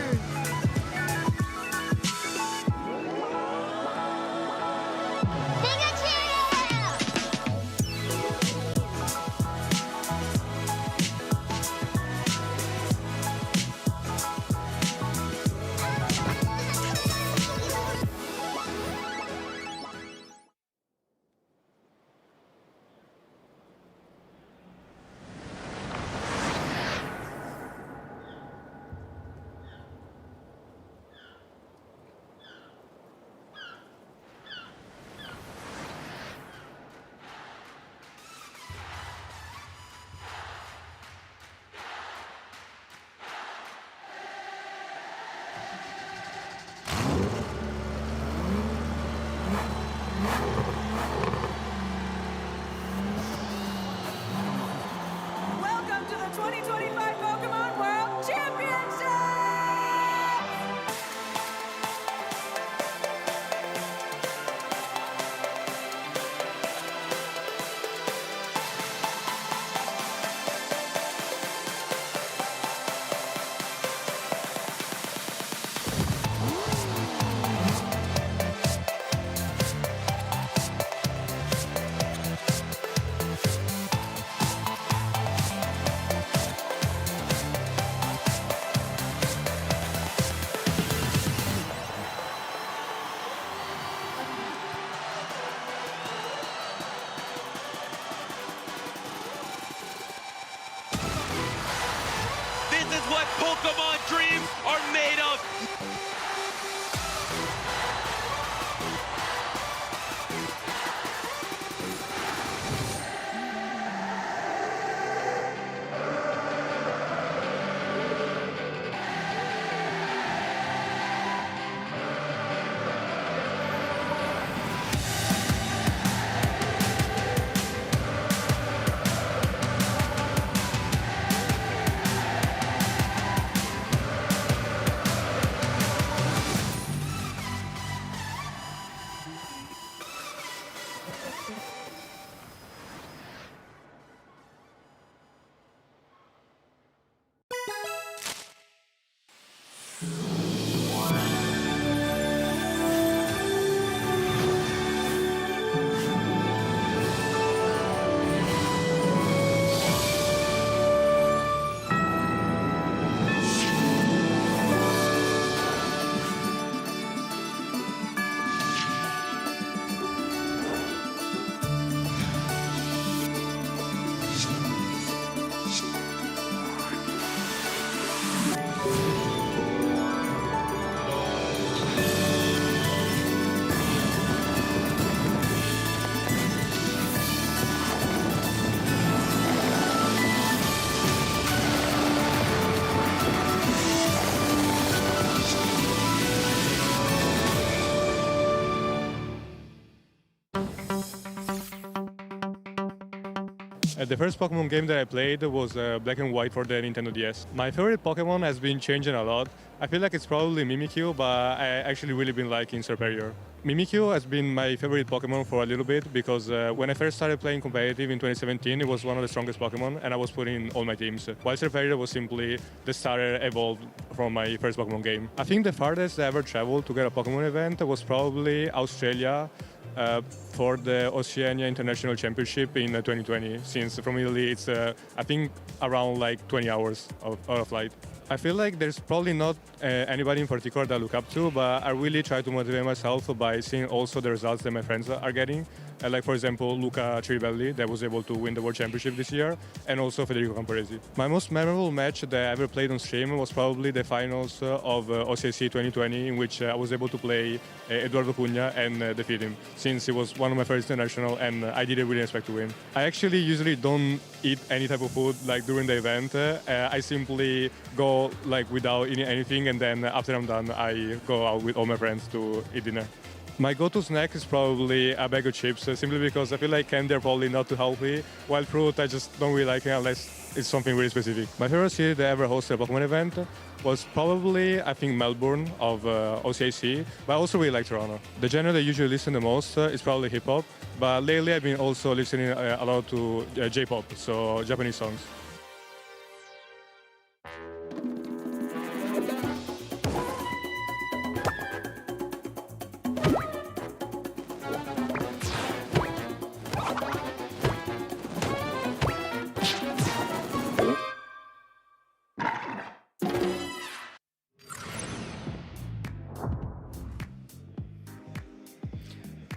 The first Pokemon game that I played was Black and White for the Nintendo DS. My favorite Pokemon has been changing a lot. I feel like it's probably Mimikyu, but I actually really been liking Serperior. Mimikyu has been my favorite Pokemon for a little bit because when I first started playing competitive in 2017, it was one of the strongest Pokemon and I was putting in all my teams. While Serperior was simply the starter evolved from my first Pokemon game. I think the farthest I ever traveled to get a Pokemon event was probably Australia for the Oceania International Championship in 2020, since from Italy it's I think around like 20 hours of flight. I feel like there's probably not anybody in particular that I look up to, but I really try to motivate myself by seeing also the results that my friends are getting. Like, for example, Luca Ciribelli, that was able to win the World Championship this year, and also Federico Camporesi. My most memorable match that I ever played on stream was probably the finals of OCIC 2020, in which I was able to play Eduardo Cunha and defeat him, since he was one of my first international, and I didn't really expect to win. I actually usually don't eat any type of food like during the event. I simply go like without eating anything, and then after I'm done, I go out with all my friends to eat dinner. My go-to snack is probably a bag of chips, simply because I feel like candy are probably not too healthy, while fruit I just don't really like it unless it's something really specific. My favorite city that ever hosted a Pokemon event was probably, I think, Melbourne of OCIC, but I also really like Toronto. The genre that I usually listen the most is probably hip-hop, but lately I've been also listening a lot to J-pop, so Japanese songs.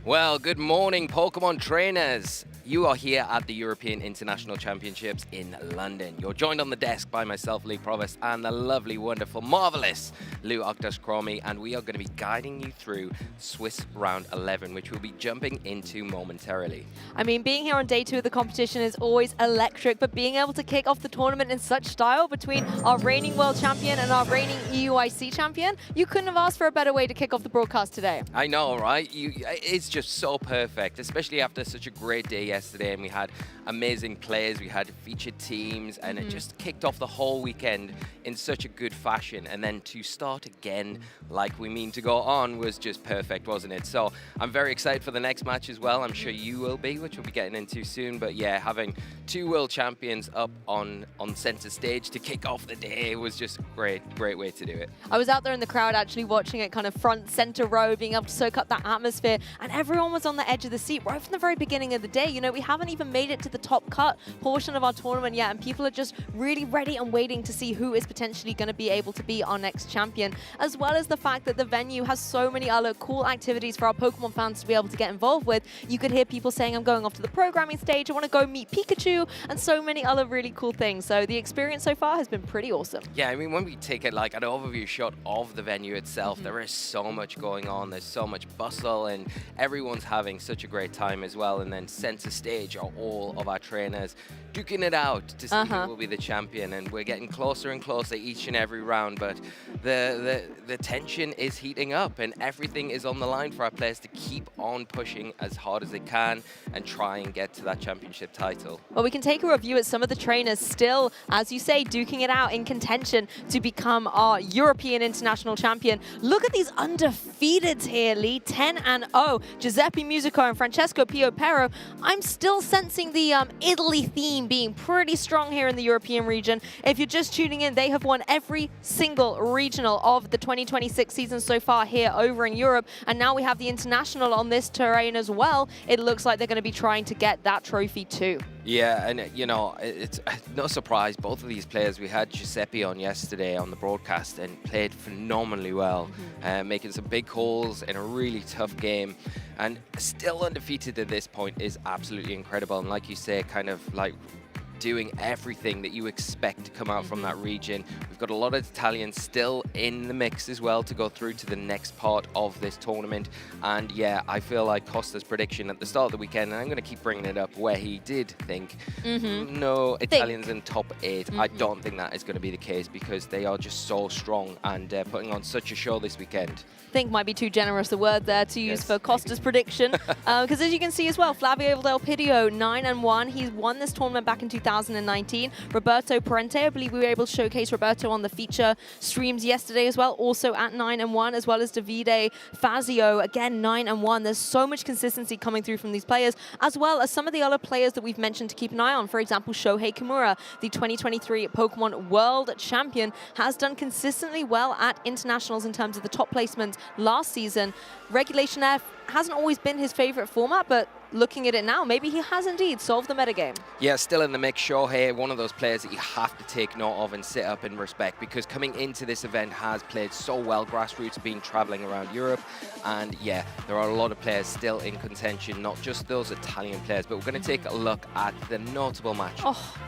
Well, good morning, Pokemon trainers. You are here at the European International Championships in London. You're joined on the desk by myself, Lee Provost, and the lovely, wonderful, marvelous Lou Oktash-Kromi, and we are going to be guiding you through Swiss Round 11, which we'll be jumping into momentarily. I mean, being here on day 2 of the competition is always electric, but being able to kick off the tournament in such style between our reigning world champion and our reigning EUIC champion, you couldn't have asked for a better way to kick off the broadcast today. I know, right? It's just so perfect, especially after such a great day yesterday, and we had amazing players, we had featured teams, and it just kicked off the whole weekend in such a good fashion. And then to start again like we mean to go on was just perfect, wasn't it? So I'm very excited for the next match as well. I'm sure you will be, which we'll be getting into soon. But yeah, having 2 world champions up on center stage to kick off the day was just a great way to do it. I was out there in the crowd actually watching it kind of front center row, being able to soak up that atmosphere, and everyone was on the edge of the seat right from the very beginning of the day. You know, we haven't even made it to the top cut portion of our tournament yet, and people are just really ready and waiting to see who is potentially going to be able to be our next champion, as well as the fact that the venue has so many other cool activities for our Pokemon fans to be able to get involved with. You could hear people saying, I'm going off to the programming stage, I want to go meet Pikachu, and so many other really cool things. So the experience so far has been pretty awesome. Yeah, I mean, when we take it like an overview shot of the venue itself, there is so much going on, there's so much bustle, and everyone's having such a great time as well. And then center stage are all of our trainers duking it out to see who will be the champion, and we're getting closer and closer each and every round, but the tension is heating up and everything is on the line for our players to keep on pushing as hard as they can and try and get to that championship title. Well, we can take a review at some of the trainers still, as you say, duking it out in contention to become our European International Champion. Look at these undefeateds here, Lee, 10-0. Giuseppe Musicco and Francesco Pierro. I'm still sensing the Italy theme being pretty strong here in the European region. If you're just tuning in, they have won every single regional of the 2026 season so far here over in Europe, and now we have the international on this terrain as well. It looks like they're going to be trying to get that trophy too. Yeah, and you know, it's no surprise, both of these players, we had Giuseppe on yesterday on the broadcast and played phenomenally well, making some big calls in a really tough game, and still undefeated at this point is absolutely incredible. And like you say, kind of like doing everything that you expect to come out from that region. We've got a lot of Italians still in the mix as well to go through to the next part of this tournament. And yeah, I feel like Costa's prediction at the start of the weekend, and I'm going to keep bringing it up, where he did think no Italians in top 8. I don't think that is going to be the case, because they are just so strong and putting on such a show this weekend. Think might be too generous a word there to use for Costa's prediction, because as you can see as well, Flavio Del Pidio 9-1. He's won this tournament back in 2019. Roberto Parente, I believe we were able to showcase Roberto on the feature streams yesterday as well, also at 9-1, as well as Davide Fazio, again 9-1. There's so much consistency coming through from these players, as well as some of the other players that we've mentioned to keep an eye on. For example, Shohei Kimura, the 2023 Pokemon World Champion, has done consistently well at internationals in terms of the top placements last season. Regulation F hasn't always been his favorite format, but looking at it now, maybe he has indeed solved the metagame. Yeah, still in the mix. Shohei, one of those players that you have to take note of and sit up and respect, because coming into this event has played so well grassroots, been traveling around Europe. And yeah, there are a lot of players still in contention, not just those Italian players, but we're going to take a look at the notable match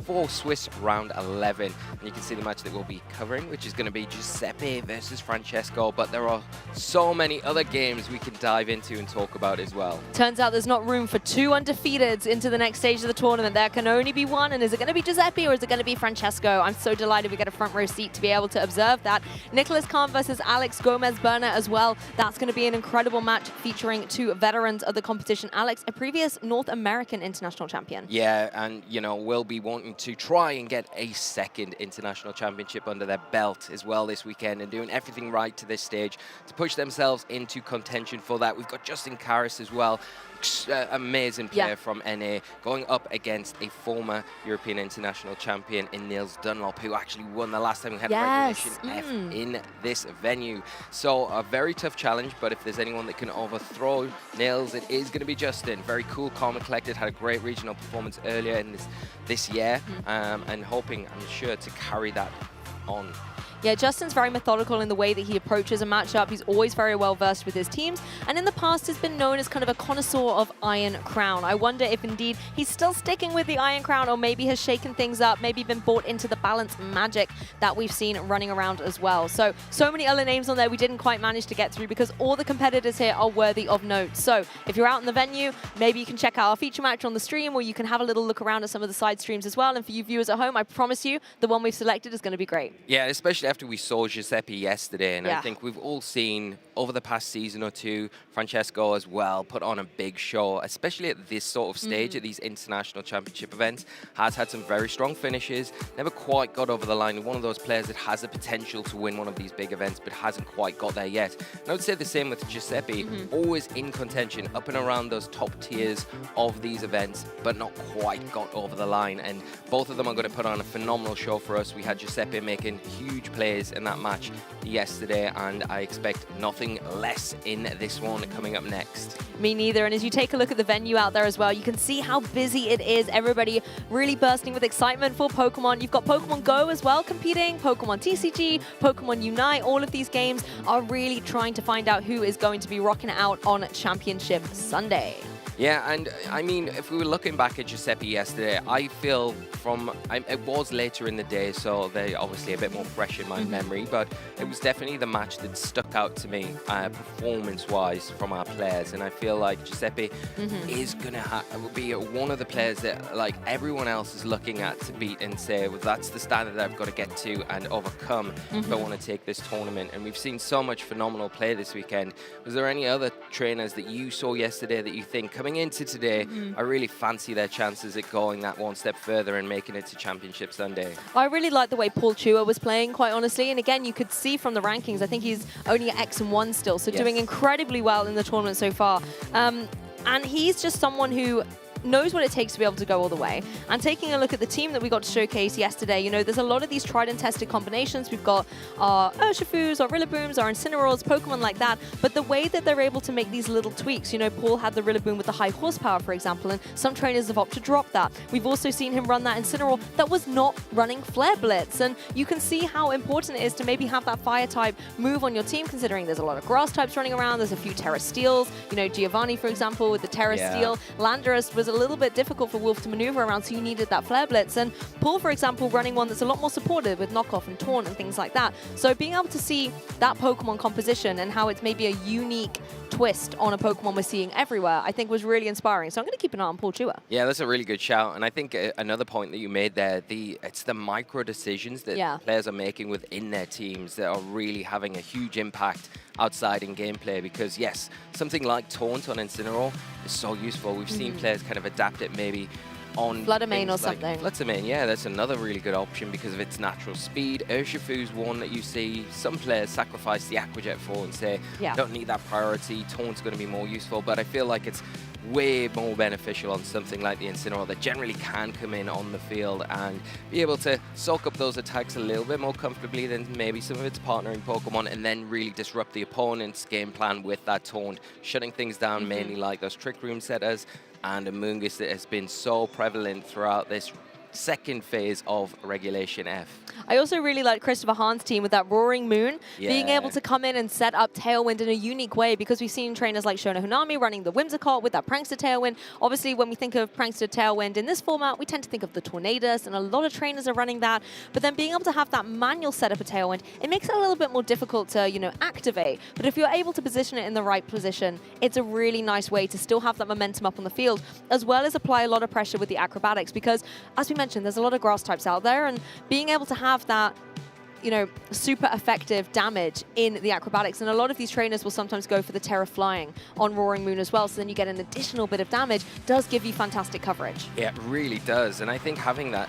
for Swiss round 11. And you can see the match that we'll be covering, which is going to be Giuseppe versus Francesco. But there are so many other games we can dive into and talk about as well. Turns out there's not room for 2 undefeateds into the next stage of the tournament. There can only be one, and is it going to be Giuseppe or is it going to be Francesco? I'm so delighted we get a front row seat to be able to observe that. Nicholas Kahn versus Alex Gomez-Berna as well. That's going to be an incredible match featuring 2 veterans of the competition. Alex, a previous North American international champion. Yeah, and you know, will be wanting to try and get a second international championship under their belt as well this weekend, and doing everything right to this stage to push themselves into contention for that. We've got Justin Karras as well. Amazing player from NA, going up against a former European international champion in Niels Dunlop, who actually won the last time we had Regulation F in this venue. So a very tough challenge, but if there's anyone that can overthrow Niels, it is going to be Justin. Very cool, calm and collected, had a great regional performance earlier in this year, and hoping, I'm sure, to carry that on. Yeah, Justin's very methodical in the way that he approaches a matchup. He's always very well versed with his teams, and in the past has been known as kind of a connoisseur of Iron Crown. I wonder if indeed he's still sticking with the Iron Crown, or maybe has shaken things up, maybe been bought into the balance magic that we've seen running around as well. So many other names on there we didn't quite manage to get through, because all the competitors here are worthy of note. So if you're out in the venue, maybe you can check out our feature match on the stream, or you can have a little look around at some of the side streams as well. And for you viewers at home, I promise you, the one we've selected is going to be great. Yeah, especially after we saw Giuseppe yesterday, and I think we've all seen over the past season or two, Francesco as well put on a big show, especially at this sort of stage at these international championship events. Has had some very strong finishes, never quite got over the line. One of those players that has the potential to win one of these big events, but hasn't quite got there yet. And I would say the same with Giuseppe, always in contention, up and around those top tiers of these events, but not quite got over the line. And both of them are going to put on a phenomenal show for us. We had Giuseppe making huge plays in that match yesterday, and I expect nothing less in this one coming up next. Me neither. And as you take a look at the venue out there as well, you can see how busy it is. Everybody really bursting with excitement for Pokemon. You've got Pokemon GO as well competing, Pokemon TCG, Pokemon UNITE. All of these games are really trying to find out who is going to be rocking out on Championship Sunday. Yeah, and I mean, if we were looking back at Giuseppe yesterday, I feel it was later in the day, so they're obviously a bit more fresh in my memory, but it was definitely the match that stuck out to me performance-wise from our players. And I feel like Giuseppe is going to be one of the players that like everyone else is looking at to beat and say, well, that's the standard that I've got to get to and overcome if I want to take this tournament. And we've seen so much phenomenal play this weekend. Was there any other trainers that you saw yesterday that you think coming into today, I really fancy their chances at going that one step further and making it to Championship Sunday? I really like the way Paul Chua was playing, quite honestly. And again, you could see from the rankings, I think he's only at X and 1 still, so doing incredibly well in the tournament so far. And he's just someone who knows what it takes to be able to go all the way. And taking a look at the team that we got to showcase yesterday, you know, there's a lot of these tried and tested combinations. We've got our Urshifus, our Rillabooms, our Incineroars, Pokemon like that. But the way that they're able to make these little tweaks, you know, Paul had the Rillaboom with the high horsepower, for example, and some trainers have opted to drop that. We've also seen him run that Incineroar that was not running Flare Blitz. And you can see how important it is to maybe have that fire type move on your team, considering there's a lot of grass types running around. There's a few Terra Steels. You know, Giovanni, for example, with the Terra Steel. Landorus was a little bit difficult for Wolf to maneuver around, so you needed that Flare Blitz. And Paul, for example, running one that's a lot more supportive with Knockoff and Taunt and things like that. So being able to see that Pokemon composition and how it's maybe a unique twist on a Pokemon we're seeing everywhere, I think was really inspiring. So I'm going to keep an eye on Paul Chua. Yeah, that's a really good shout. And I think another point that you made there, it's the micro decisions that players are making within their teams that are really having a huge impact outside in gameplay. Because yes, something like Taunt on Incineroar is so useful. We've seen players kind of adapt it maybe on Fluttermane or something. Fluttermane, yeah, that's another really good option because of its natural speed. Urshifu's one that you see some players sacrifice the Aqua Jet for and say, don't need that priority, Taunt's going to be more useful, but I feel like it's way more beneficial on something like the Incineroar that generally can come in on the field and be able to soak up those attacks a little bit more comfortably than maybe some of its partnering Pokemon, and then really disrupt the opponent's game plan with that Taunt, shutting things down mainly like those Trick Room setters and a Mungus that has been so prevalent throughout this second phase of Regulation F. I also really like Christopher Hahn's team with that Roaring Moon, being able to come in and set up Tailwind in a unique way, because we've seen trainers like Shona Hunami running the Whimsicott with that Prankster Tailwind. Obviously, when we think of Prankster Tailwind in this format, we tend to think of the Tornadus, and a lot of trainers are running that. But then being able to have that manual setup of Tailwind, it makes it a little bit more difficult to, activate. But if you're able to position it in the right position, it's a really nice way to still have that momentum up on the field, as well as apply a lot of pressure with the acrobatics, because as we mentioned, there's a lot of grass types out there, and being able to have that super effective damage in the acrobatics. And a lot of these trainers will sometimes go for the Terra Flying on Roaring Moon as well, so then you get an additional bit of damage. Does give you fantastic coverage. Yeah, it really does. And I think having that,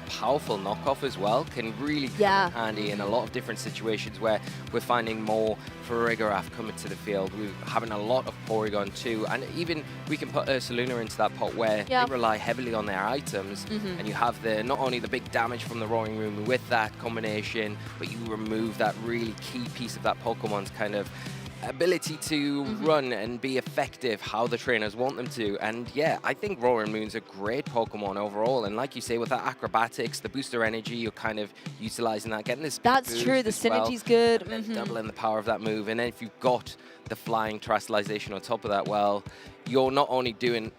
powerful knockoff as well can really come in handy in a lot of different situations where we're finding more Farigiraf coming to the field. We're having a lot of Porygon too, and even we can put Ursaluna into that pot where they rely heavily on their items, and you have not only the big damage from the Roaring Moon with that combination, but you remove that really key piece of that Pokemon's kind of ability to run and be effective how the trainers want them to. And yeah, I think Roaring Moon's a great Pokemon overall, and like you say, with that acrobatics, the booster energy, you're kind of utilizing that, getting this That's true, the synergy's good. And then doubling the power of that move, and then if you've got the flying terrestrialization on top of that, well, you're not only doing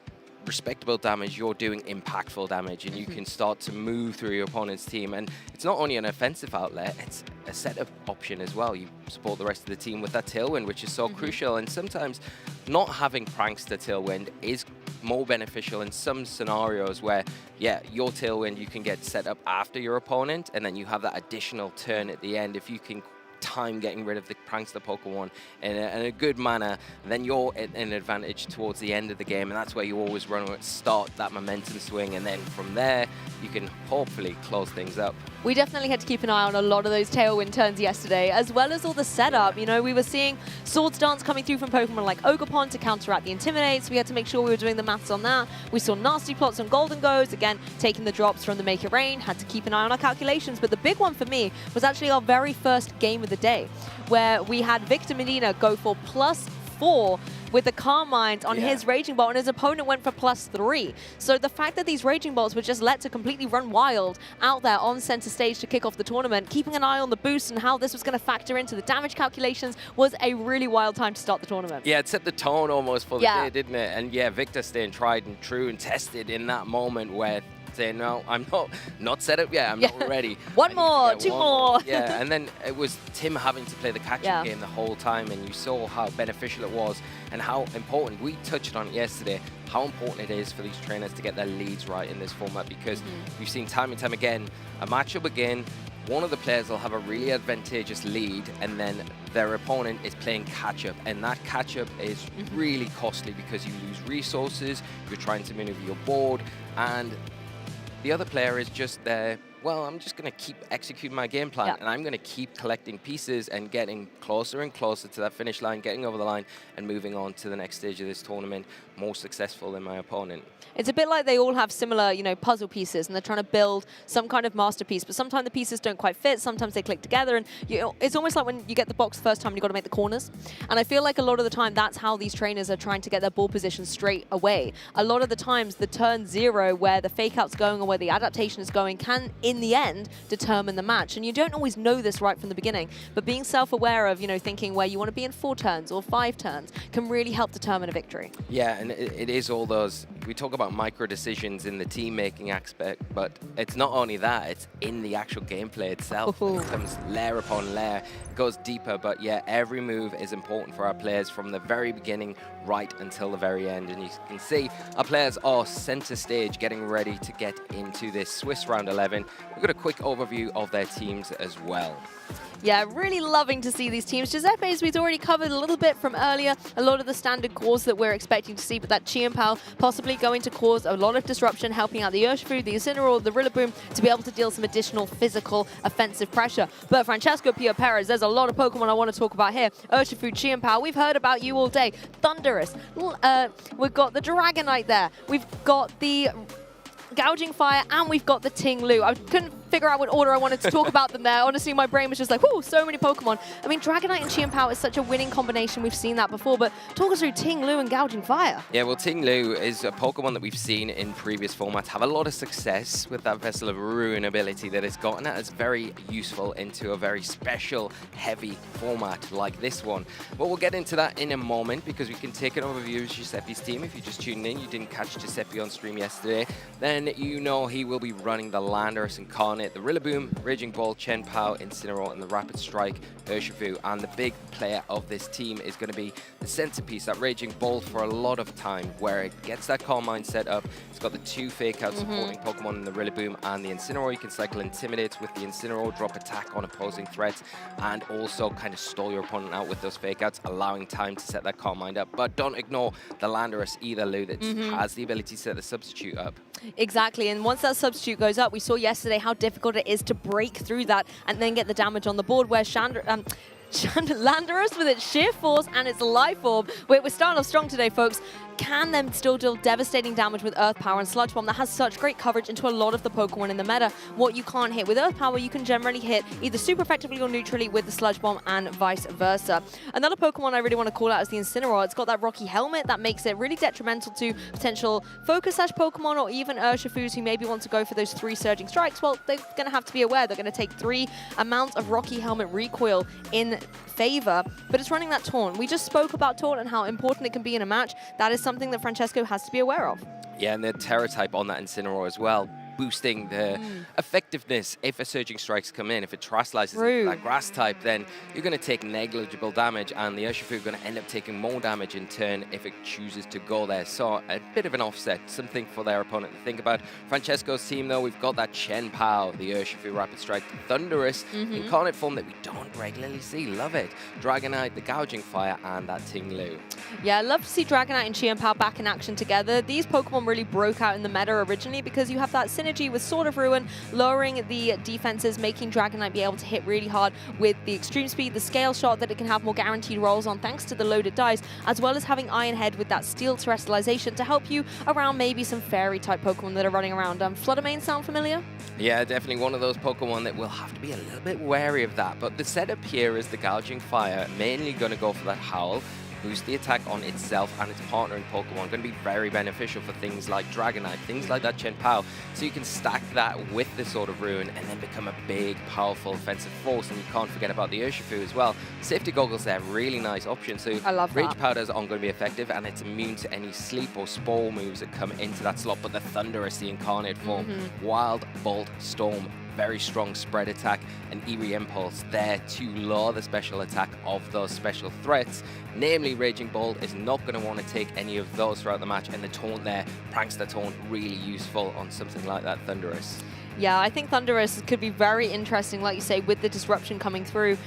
respectable damage, you're doing impactful damage, and you can start to move through your opponent's team. And it's not only an offensive outlet, it's a setup option as well. You support the rest of the team with that Tailwind, which is so crucial. And sometimes not having Prankster Tailwind is more beneficial in some scenarios where, your Tailwind you can get set up after your opponent, and then you have that additional turn at the end. If you can time getting rid of the Prankster Pokemon in a good manner, then you're at an advantage towards the end of the game, and that's where you always start that momentum swing, and then from there you can hopefully close things up. We definitely had to keep an eye on a lot of those Tailwind turns yesterday, as well as all the setup. We were seeing Swords Dance coming through from Pokemon like Ogerpon to counteract the Intimidate, so we had to make sure we were doing the maths on that. We saw Nasty Plots on Golden Goes, again, taking the drops from the Make It Rain, had to keep an eye on our calculations. But the big one for me was actually our very first game of the day, where we had Victor Medina go for +4 with the Carmine on his Raging Bolt, and his opponent went for +3. So the fact that these Raging Bolts were just let to completely run wild out there on center stage to kick off the tournament, keeping an eye on the boost and how this was going to factor into the damage calculations, was a really wild time to start the tournament. Yeah, it set the tone almost for the day, didn't it? And yeah, Victor staying tried and true and tested in that moment where saying, no, I'm not set up yet, I'm not ready. One more, two more. Yeah, and then it was Tim having to play the catch-up game the whole time, and you saw how beneficial it was and how important, we touched on it yesterday, how important it is for these trainers to get their leads right in this format, because we've seen time and time again, a matchup again, one of the players will have a really advantageous lead, and then their opponent is playing catch-up, and that catch-up is really costly because you lose resources, you're trying to maneuver your board, and the other player is just there, well, I'm just going to keep executing my game plan, and I'm going to keep collecting pieces and getting closer and closer to that finish line, getting over the line, and moving on to the next stage of this tournament, more successful than my opponent. It's a bit like they all have similar, puzzle pieces, and they're trying to build some kind of masterpiece, but sometimes the pieces don't quite fit, sometimes they click together, and it's almost like when you get the box the first time, you've got to make the corners. And I feel like a lot of the time, that's how these trainers are trying to get their ball position straight away. A lot of the times, the turn 0, where the fake-out's going or where the adaptation is going, can, in the end, determine the match. And you don't always know this right from the beginning, but being self-aware of, thinking where you want to be in 4 turns or 5 turns can really help determine a victory. Yeah, and it is all those we talk about micro decisions in the team making aspect, but it's not only that, it's in the actual gameplay itself. It comes layer upon layer, it goes deeper, but yeah, every move is important for our players from the very beginning right until the very end. And you can see our players are center stage getting ready to get into this Swiss round 11. We've got a quick overview of their teams as well. Yeah, really loving to see these teams. Giuseppe's we've already covered a little bit from earlier, a lot of the standard cores that we're expecting to see, but that Chien-Pao possibly going to cause a lot of disruption, helping out the Urshifu, the Incineroar, the Rillaboom to be able to deal some additional physical offensive pressure. But Francesco Pierre Perez, there's a lot of Pokemon I want to talk about here. Urshifu, Chien-Pao, we've heard about you all day. Thunderous, we've got the Dragonite there, we've got the Gouging Fire, and we've got the Ting-Lu. I couldn't figure out what order I wanted to talk about them there. Honestly, my brain was just like, whoo, so many Pokemon. I mean, Dragonite and Chien-Pao is such a winning combination. We've seen that before, but talk us through Ting-Lu and Gouging Fire. Yeah, well, Ting-Lu is a Pokemon that we've seen in previous formats have a lot of success with that Vessel of Ruin ability that it's got, and that is very useful into a very special, heavy format like this one. But we'll get into that in a moment because we can take an overview of Giuseppe's team. If you just tuned in, you didn't catch Giuseppe on stream yesterday, then you know he will be running the Landorus Incarnate, the Rillaboom, Raging Ball, Chien-Pao, Incineroar, and the Rapid Strike, Urshifu. And the big player of this team is going to be the centerpiece, that Raging Ball for a lot of time, where it gets that Calm Mind set up. It's got the 2 Fake Out supporting Pokemon in the Rillaboom and the Incineroar. You can cycle Intimidate with the Incineroar, drop attack on opposing threats, and also kind of stall your opponent out with those Fake Outs, allowing time to set that Calm Mind up. But don't ignore the Landorus either, Lou, that has the ability to set the substitute up. Exactly, and once that substitute goes up, we saw yesterday how difficult it is to break through that and then get the damage on the board, where Landorus with its sheer force and its life orb, we're starting off strong today, folks, can then still deal devastating damage with Earth Power and Sludge Bomb that has such great coverage into a lot of the Pokemon in the meta. What you can't hit with Earth Power, you can generally hit either super effectively or neutrally with the Sludge Bomb and vice versa. Another Pokemon I really want to call out is the Incineroar. It's got that rocky helmet that makes it really detrimental to potential Focus Sash Pokemon or even Urshifus who maybe want to go for those 3 Surging Strikes. Well, they're going to have to be aware they're going to take 3 amounts of rocky helmet recoil in favor, but it's running that Taunt. We just spoke about Taunt and how important it can be in a match. That is something that Francesco has to be aware of. Yeah, and the Terra type on that Incineroar as well, boosting the effectiveness if a Surging Strikes come in. If it terrestrializes into that Grass type, then you're going to take negligible damage, and the Urshifu are going to end up taking more damage in turn if it chooses to go there. So a bit of an offset, something for their opponent to think about. Francesco's team, though, we've got that Chien-Pao, the Urshifu Rapid Strike, the Thunderous, Incarnate form that we don't regularly see. Love it. Dragonite, the Gouging Fire, and that Ting-Lu. Yeah, I love to see Dragonite and Chien-Pao back in action together. These Pokemon really broke out in the meta originally because you have that synergy with Sword of Ruin, lowering the defenses, making Dragonite be able to hit really hard with the extreme speed, the scale shot that it can have more guaranteed rolls on thanks to the loaded dice, as well as having Iron Head with that steel terrestrialization to help you around maybe some fairy type Pokemon that are running around. Fluttermane sound familiar? Yeah, definitely one of those Pokemon that will have to be a little bit wary of that. But the setup here is the Gouging Fire, mainly going to go for that Howl, boost the attack on itself and its partner in Pokemon. Going to be very beneficial for things like Dragonite, things like that Chien-Pao. So you can stack that with the Sword of Ruin and then become a big, powerful offensive force. And you can't forget about the Urshifu as well. Safety Goggles there, really nice option. So I love Rage that. Powders aren't going to be effective, and it's immune to any sleep or spore moves that come into that slot. But the Thunderous, the Incarnate form, Wild Bolt Storm, very strong spread attack, and Eerie Impulse there to lower the special attack of those special threats. Namely, Raging Ball is not going to want to take any of those throughout the match, and the Taunt there, Prankster Taunt, really useful on something like that Thunderous. Yeah, I think Thunderous could be very interesting, like you say, with the disruption coming through.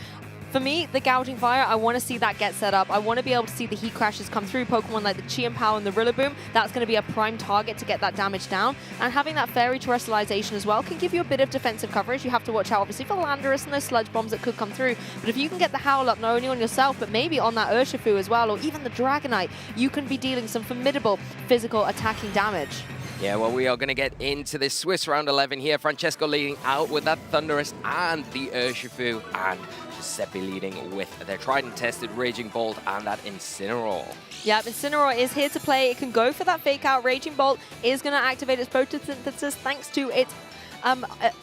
For me, the Gouging Fire, I want to see that get set up. I want to be able to see the Heat Crashes come through. Pokemon like the Chien-Pao and the Rillaboom, that's going to be a prime target to get that damage down. And having that Fairy Terrestrialization as well can give you a bit of defensive coverage. You have to watch out, obviously, for Landorus and those Sludge Bombs that could come through. But if you can get the Howl up, not only on yourself, but maybe on that Urshifu as well, or even the Dragonite, you can be dealing some formidable physical attacking damage. Yeah, well, we are going to get into this Swiss round 11 here. Francesco leading out with that Thunderous and the Urshifu, and Giuseppe leading with their tried and tested Raging Bolt and that Incineroar. Yep, Incineroar is here to play. It can go for that Fake Out. Raging Bolt is going to activate its photosynthesis thanks to its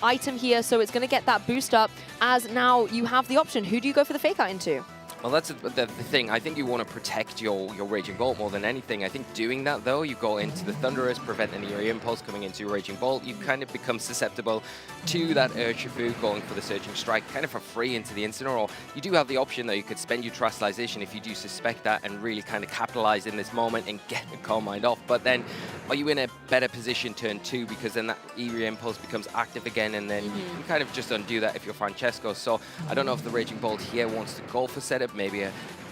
item here, so it's going to get that boost up, as now you have the option. Who do you go for the Fake Out into? Well, that's the thing. I think you want to protect your Raging Bolt more than anything. I think doing that, though, you go into the Thunderous, prevent an Eerie Impulse coming into your Raging Bolt. You kind of become susceptible to that Urshifu going for the Surging Strike kind of for free into the Incineroar. You do have the option, though, you could spend your Terastallization if you do suspect that and really kind of capitalize in this moment and get the Calm Mind off. But then, are you in a better position turn 2, because then that Eerie Impulse becomes active again, and then you can kind of just undo that if you're Francesco. So I don't know if the Raging Bolt here wants to go for setup, maybe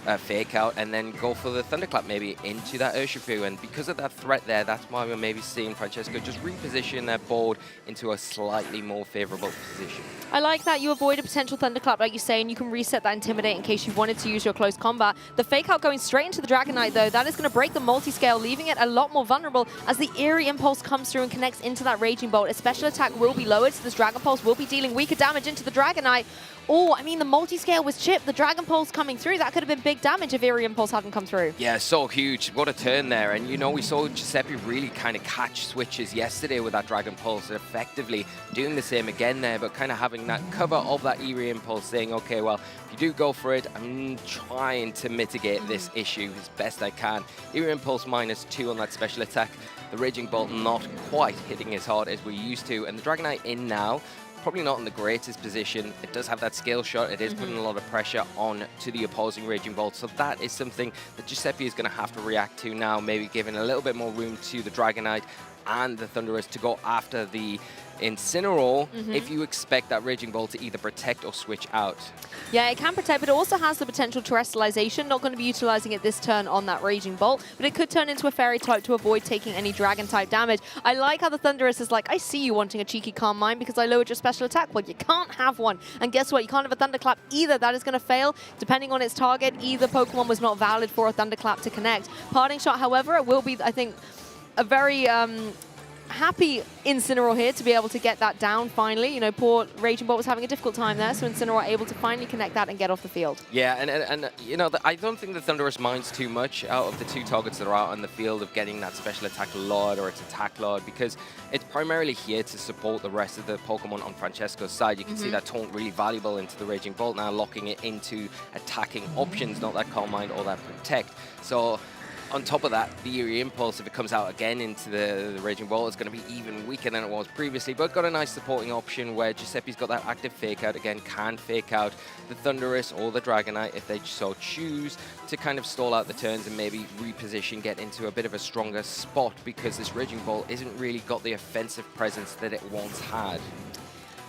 a fake out, and then go for the Thunderclap maybe into that Urshifu. And because of that threat there, that's why we're maybe seeing Francesco just reposition their board into a slightly more favorable position. I like that you avoid a potential Thunderclap, like you say, and you can reset that Intimidate in case you wanted to use your close combat. The fake out going straight into the Dragonite, though, that is going to break the multi-scale, leaving it a lot more vulnerable as the Eerie Impulse comes through and connects into that Raging Bolt. A special attack will be lowered, so this Dragon Pulse will be dealing weaker damage into the Dragonite. Oh, I mean, the multi-scale was chipped. The Dragon Pulse coming through. That could have been big damage if Eerie Impulse hadn't come through. Yeah, so huge. What a turn there. And, you know, we saw Giuseppe really kind of catch switches yesterday with that Dragon Pulse, and effectively doing the same again there, but kind of having that cover of that Eerie Impulse, saying, okay, well, if you do go for it, I'm trying to mitigate this issue as best I can. Eerie Impulse -2 on that special attack. The Raging Bolt not quite hitting as hard as we're used to. And the Dragonite in now, probably not in the greatest position. It does have that scale shot. It is putting a lot of pressure on to the opposing Raging Bolt. So that is something that Giuseppe is going to have to react to now, maybe giving a little bit more room to the Dragonite and the Thunderous to go after the Incineroar if you expect that Raging Bolt to either protect or switch out. Yeah, it can protect, but it also has the potential Terastallization. Not going to be utilizing it this turn on that Raging Bolt, but it could turn into a Fairy type to avoid taking any Dragon type damage. I like how the Thunderous is like, I see you wanting a cheeky Calm Mind because I lowered your special attack. Well, you can't have one. And guess what? You can't have a Thunderclap either. That is going to fail. Depending on its target, either Pokemon was not valid for a Thunderclap to connect. Parting Shot, however, it will be, I think, a very happy Incineroar here to be able to get that down finally. You know, poor Raging Bolt was having a difficult time there, so Incineroar able to finally connect that and get off the field. Yeah, and you know, I don't think the Thunderous minds too much out of the two targets that are out on the field of getting that special attack lowered or its attack lowered, because it's primarily here to support the rest of the Pokemon on Francesco's side. You can see that Taunt really valuable into the Raging Bolt now, locking it into attacking options, not that Calm Mind or that Protect. So on top of that, the Eerie Impulse, if it comes out again into the Raging Bolt, is going to be even weaker than it was previously, but got a nice supporting option where Giuseppe's got that active fake out, again, can fake out the Thunderous or the Dragonite if they so choose to kind of stall out the turns and maybe reposition, get into a bit of a stronger spot, because this Raging Bolt isn't really got the offensive presence that it once had.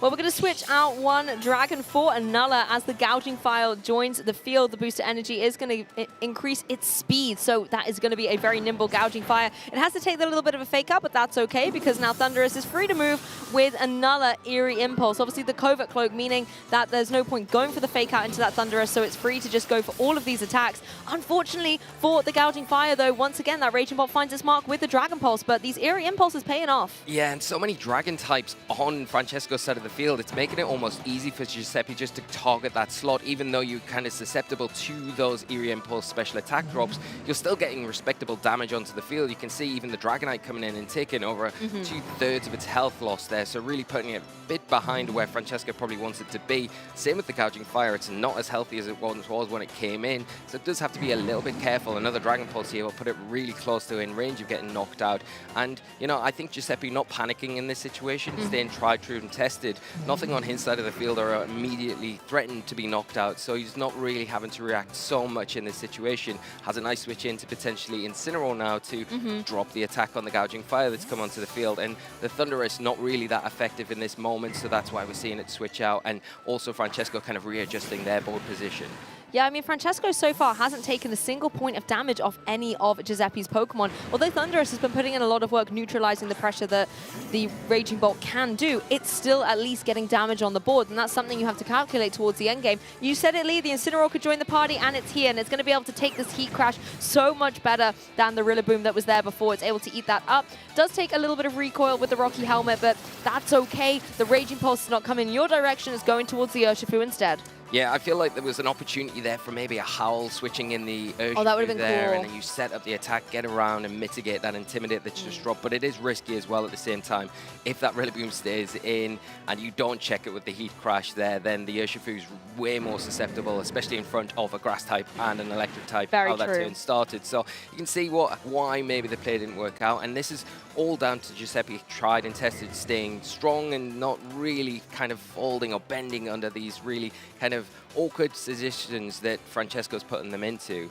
Well, we're going to switch out one Dragon for another as the Gouging File joins the field. The Booster Energy is going to increase its speed, so that is going to be a very nimble Gouging Fire. It has to take a little bit of a fake out, but that's okay, because now Thunderous is free to move with another Eerie Impulse. Obviously, the Covert Cloak, meaning that there's no point going for the fake out into that Thunderous, so it's free to just go for all of these attacks. Unfortunately for the Gouging Fire, though, once again, that Raging Bolt finds its mark with the Dragon Pulse, but these Eerie Impulses paying off. Yeah, and so many Dragon types on Francesco's side of the field. It's making it almost easy for Giuseppe just to target that slot, even though you're kind of susceptible to those Eerie Impulse special attack drops. You're still getting respectable damage onto the field. You can see even the Dragonite coming in and taking over 2/3 of its health loss there, so really putting it a bit behind where Francesco probably wants it to be. Same with the Gouging Fire. It's not as healthy as it once was when it came in, so it does have to be a little bit careful. Another Dragon Pulse here will put it really close to in range of getting knocked out. And, you know, I think Giuseppe not panicking in this situation, staying tried, true, and tested. Nothing on his side of the field are immediately threatened to be knocked out, so he's not really having to react so much in this situation. Has a nice switch in to potentially Incineroar now to drop the attack on the Gouging Fire that's come onto the field, and the Thunderous not really that effective in this moment, so that's why we're seeing it switch out, and also Francesco kind of readjusting their board position. Yeah, I mean, Francesco so far hasn't taken a single point of damage off any of Giuseppe's Pokemon. Although Thunderous has been putting in a lot of work neutralizing the pressure that the Raging Bolt can do, it's still at least getting damage on the board, and that's something you have to calculate towards the end game. You said it, Lee, the Incineroar could join the party, and it's here, and it's going to be able to take this Heat Crash so much better than the Rillaboom that was there before. It's able to eat that up. Does take a little bit of recoil with the Rocky Helmet, but that's okay. The Raging Pulse is not coming in your direction, it's going towards the Urshifu instead. Yeah, I feel like there was an opportunity there for maybe a Howl switching in the Urshifu that would've been there, cool. and then you set up the attack, get around and mitigate that, intimidate the just drop, but it is risky as well at the same time. If that Rillaboom stays in and you don't check it with the Heat Crash there, then the Urshifu's way more susceptible, especially in front of a Grass type and an Electric type, how that turn started. So you can see why maybe the play didn't work out, and this is all down to Giuseppe tried and tested, staying strong and not really kind of folding or bending under these really kind of awkward positions that Francesco's putting them into.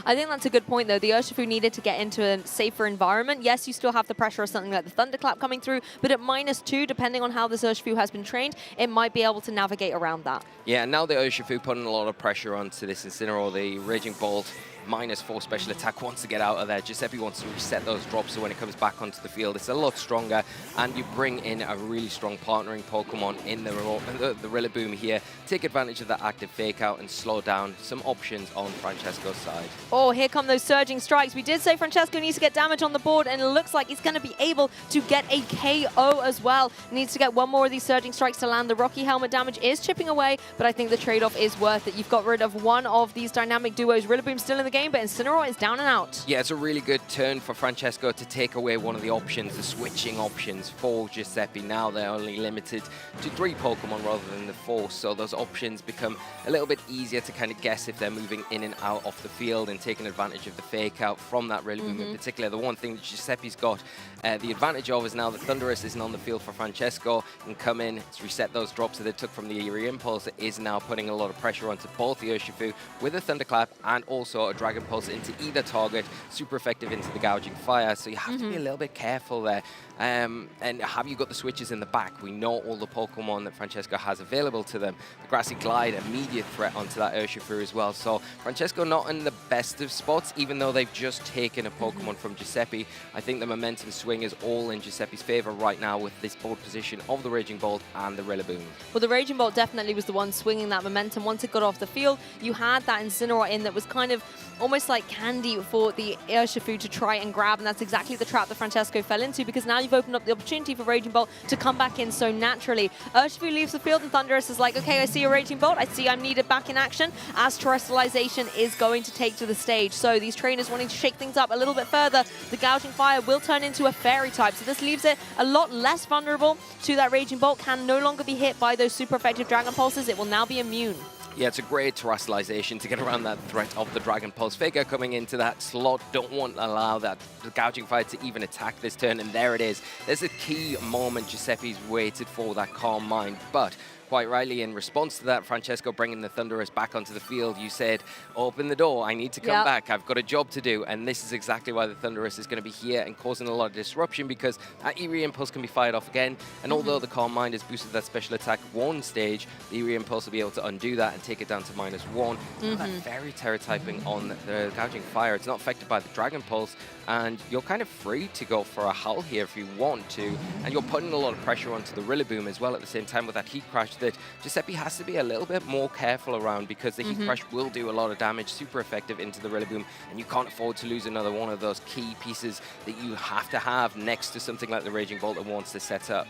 I think that's a good point, though. The Urshifu needed to get into a safer environment. Yes, you still have the pressure of something like the Thunderclap coming through, but at -2, depending on how this Urshifu has been trained, it might be able to navigate around that. Yeah, and now the Urshifu putting a lot of pressure onto this Incineroar, the Raging Bolt, -4 special attack, wants to get out of there. Giuseppe wants to reset those drops, so when it comes back onto the field, it's a lot stronger, and you bring in a really strong partnering Pokemon in the Rillaboom here. Take advantage of that active fake out and slow down some options on Francesco's side. Oh, here come those surging strikes. We did say Francesco needs to get damage on the board, and it looks like he's going to be able to get a KO as well. He needs to get one more of these surging strikes to land. The Rocky Helmet damage is chipping away, but I think the trade-off is worth it. You've got rid of one of these dynamic duos. Rillaboom's still in the game, but Incineroar is down and out. Yeah, it's a really good turn for Francesco to take away one of the options, the switching options for Giuseppe. Now they're only limited to 3 Pokemon rather than the 4, so those options become a little bit easier to kind of guess if they're moving in and out of the field and taking advantage of the fake out from that Rillaboom in particular. The one thing that Giuseppe's got the advantage of is now the Thunderous isn't on the field for Francesco, and come in, it's reset those drops that they took from the Eerie Impulse. It is now putting a lot of pressure onto both the Urshifu with a Thunderclap and also a Dragon Pulse into either target, super effective into the Gouging Fire, so you have to be a little bit careful there. And have you got the switches in the back? We know all the Pokemon that Francesco has available to them. The Grassy Glide, immediate threat onto that Urshifu as well. So Francesco not in the best of spots, even though they've just taken a Pokemon from Giuseppe. I think the momentum swing is all in Giuseppe's favor right now with this board position of the Raging Bolt and the Rillaboom. Well, the Raging Bolt definitely was the one swinging that momentum. Once it got off the field, you had that Incineroar in that was kind of almost like candy for the Urshifu to try and grab, and that's exactly the trap that Francesco fell into, because now you've opened up the opportunity for Raging Bolt to come back in so naturally. Urshifu leaves the field, and Thunderous is like, okay, I see a Raging Bolt, I see I'm needed back in action, as Terrestrialization is going to take to the stage. So these trainers wanting to shake things up a little bit further. The Gouging Fire will turn into a Fairy type, so this leaves it a lot less vulnerable to that Raging Bolt. Can no longer be hit by those super effective Dragon Pulses. It will now be immune. Yeah, it's a great terrestrialization to get around that threat of the Dragon Pulse. Faker coming into that slot, don't want to allow that Gouging Fire to even attack this turn, and there it is. There's a key moment Giuseppe's waited for, that Calm Mind, but quite rightly, in response to that, Francesco bringing the Thunderous back onto the field, you said, open the door, I need to come back, I've got a job to do, and this is exactly why the Thunderous is going to be here and causing a lot of disruption, because that Eerie Impulse can be fired off again, and although the Calm Mind has boosted that special attack 1 stage, the Eerie Impulse will be able to undo that and take it down to -1. That Fairy Terror typing on the Gouging Fire, it's not affected by the Dragon Pulse, and you're kind of free to go for a Howl here if you want to, and you're putting a lot of pressure onto the Rillaboom as well at the same time with that Heat Crash that Giuseppe has to be a little bit more careful around, because the Heat Crash will do a lot of damage, super effective into the Rillaboom, and you can't afford to lose another one of those key pieces that you have to have next to something like the Raging Bolt that wants to set up.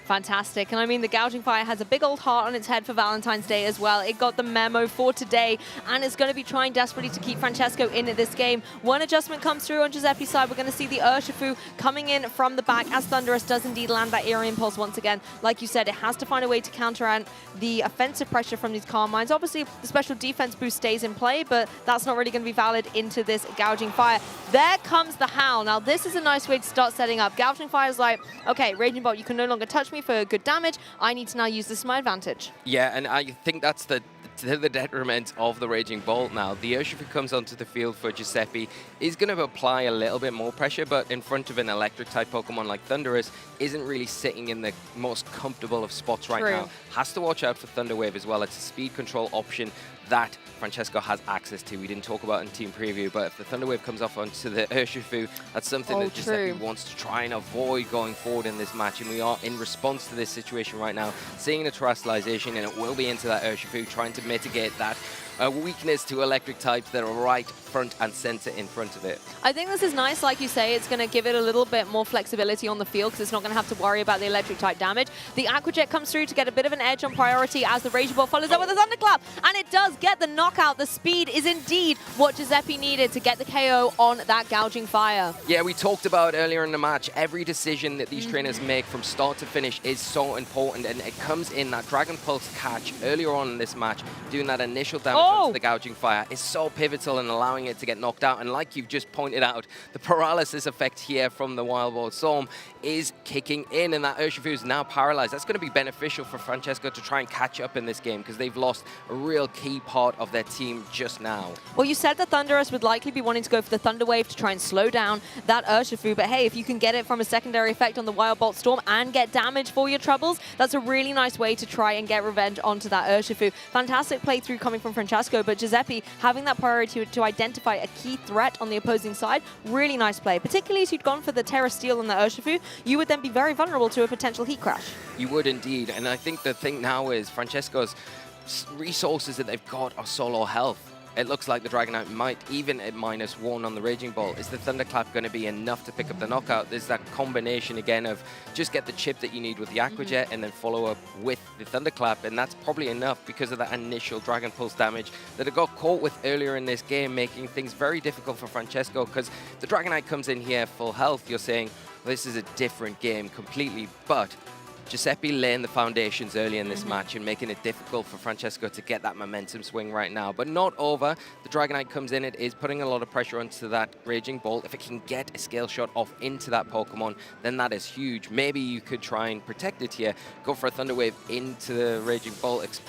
Fantastic. And I mean, the Gouging Fire has a big old heart on its head for Valentine's Day as well. It got the memo for today, and it's going to be trying desperately to keep Francesco in at this game. One adjustment comes through on Giuseppe's side. We're going to see the Urshifu coming in from the back, as Thunderous does indeed land that Eerie Impulse once again. Like you said, it has to find a way to counteract the offensive pressure from these Calm Minds. Obviously, the special defense boost stays in play, but that's not really going to be valid into this Gouging Fire. There comes the Howl. Now, this is a nice way to start setting up. Gouging Fire is like, okay, Raging Bolt, you can no longer touch me for good damage. I need to now use this to my advantage. Yeah, and I think that's to the detriment of the Raging Bolt now. The Urshifu comes onto the field for Giuseppe. He's going to apply a little bit more pressure, but in front of an Electric-type Pokemon like Thunderous, isn't really sitting in the most comfortable of spots right now. Has to watch out for Thunder Wave as well. It's a speed control option that Francesco has access to. We didn't talk about in Team Preview, but if the Thunder Wave comes off onto the Urshifu, that's something that Giuseppe wants to try and avoid going forward in this match, and we are in response to this situation right now, seeing the terrestrialization, and it will be into that Urshifu, trying to mitigate that a weakness to electric types that are right front and center in front of it. I think this is nice, like you say, it's going to give it a little bit more flexibility on the field because it's not going to have to worry about the electric type damage. The Aqua Jet comes through to get a bit of an edge on priority as the Raging Ball follows up with a Thunderclap, and it does get the knockout. The speed is indeed what Giuseppe needed to get the KO on that Gouging Fire. Yeah, we talked about earlier in the match, every decision that these trainers make from start to finish is so important, and it comes in that Dragon Pulse catch earlier on in this match, doing that initial damage onto the Gouging Fire is so pivotal in allowing it to get knocked out. And like you've just pointed out, the paralysis effect here from the Wild Ball Storm is kicking in, and that Urshifu is now paralyzed. That's going to be beneficial for Francesco to try and catch up in this game because they've lost a real key part of their team just now. Well, you said that Thundurus would likely be wanting to go for the Thunder Wave to try and slow down that Urshifu, but hey, if you can get it from a secondary effect on the Wild Bolt Storm and get damage for your troubles, that's a really nice way to try and get revenge onto that Urshifu. Fantastic playthrough coming from Francesco, but Giuseppe having that priority to identify a key threat on the opposing side, really nice play. Particularly as you'd gone for the Terra Steel and the Urshifu, you would then be very vulnerable to a potential heat crash. You would indeed, and I think the thing now is Francesco's resources that they've got are solo health. It looks like the Dragonite might, even at -1 on the Raging Ball, is the Thunderclap going to be enough to pick up the knockout? There's that combination again of just get the chip that you need with the Aqua Jet and then follow up with the Thunderclap, and that's probably enough because of that initial Dragon Pulse damage that it got caught with earlier in this game, making things very difficult for Francesco because the Dragonite comes in here full health. You're saying, well, this is a different game completely, but Giuseppe laying the foundations early in this match and making it difficult for Francesco to get that momentum swing right now. But not over. The Dragonite comes in. It is putting a lot of pressure onto that Raging Bolt. If it can get a scale shot off into that Pokemon, then that is huge. Maybe you could try and protect it here. Go for a Thunder Wave into the Raging Bolt.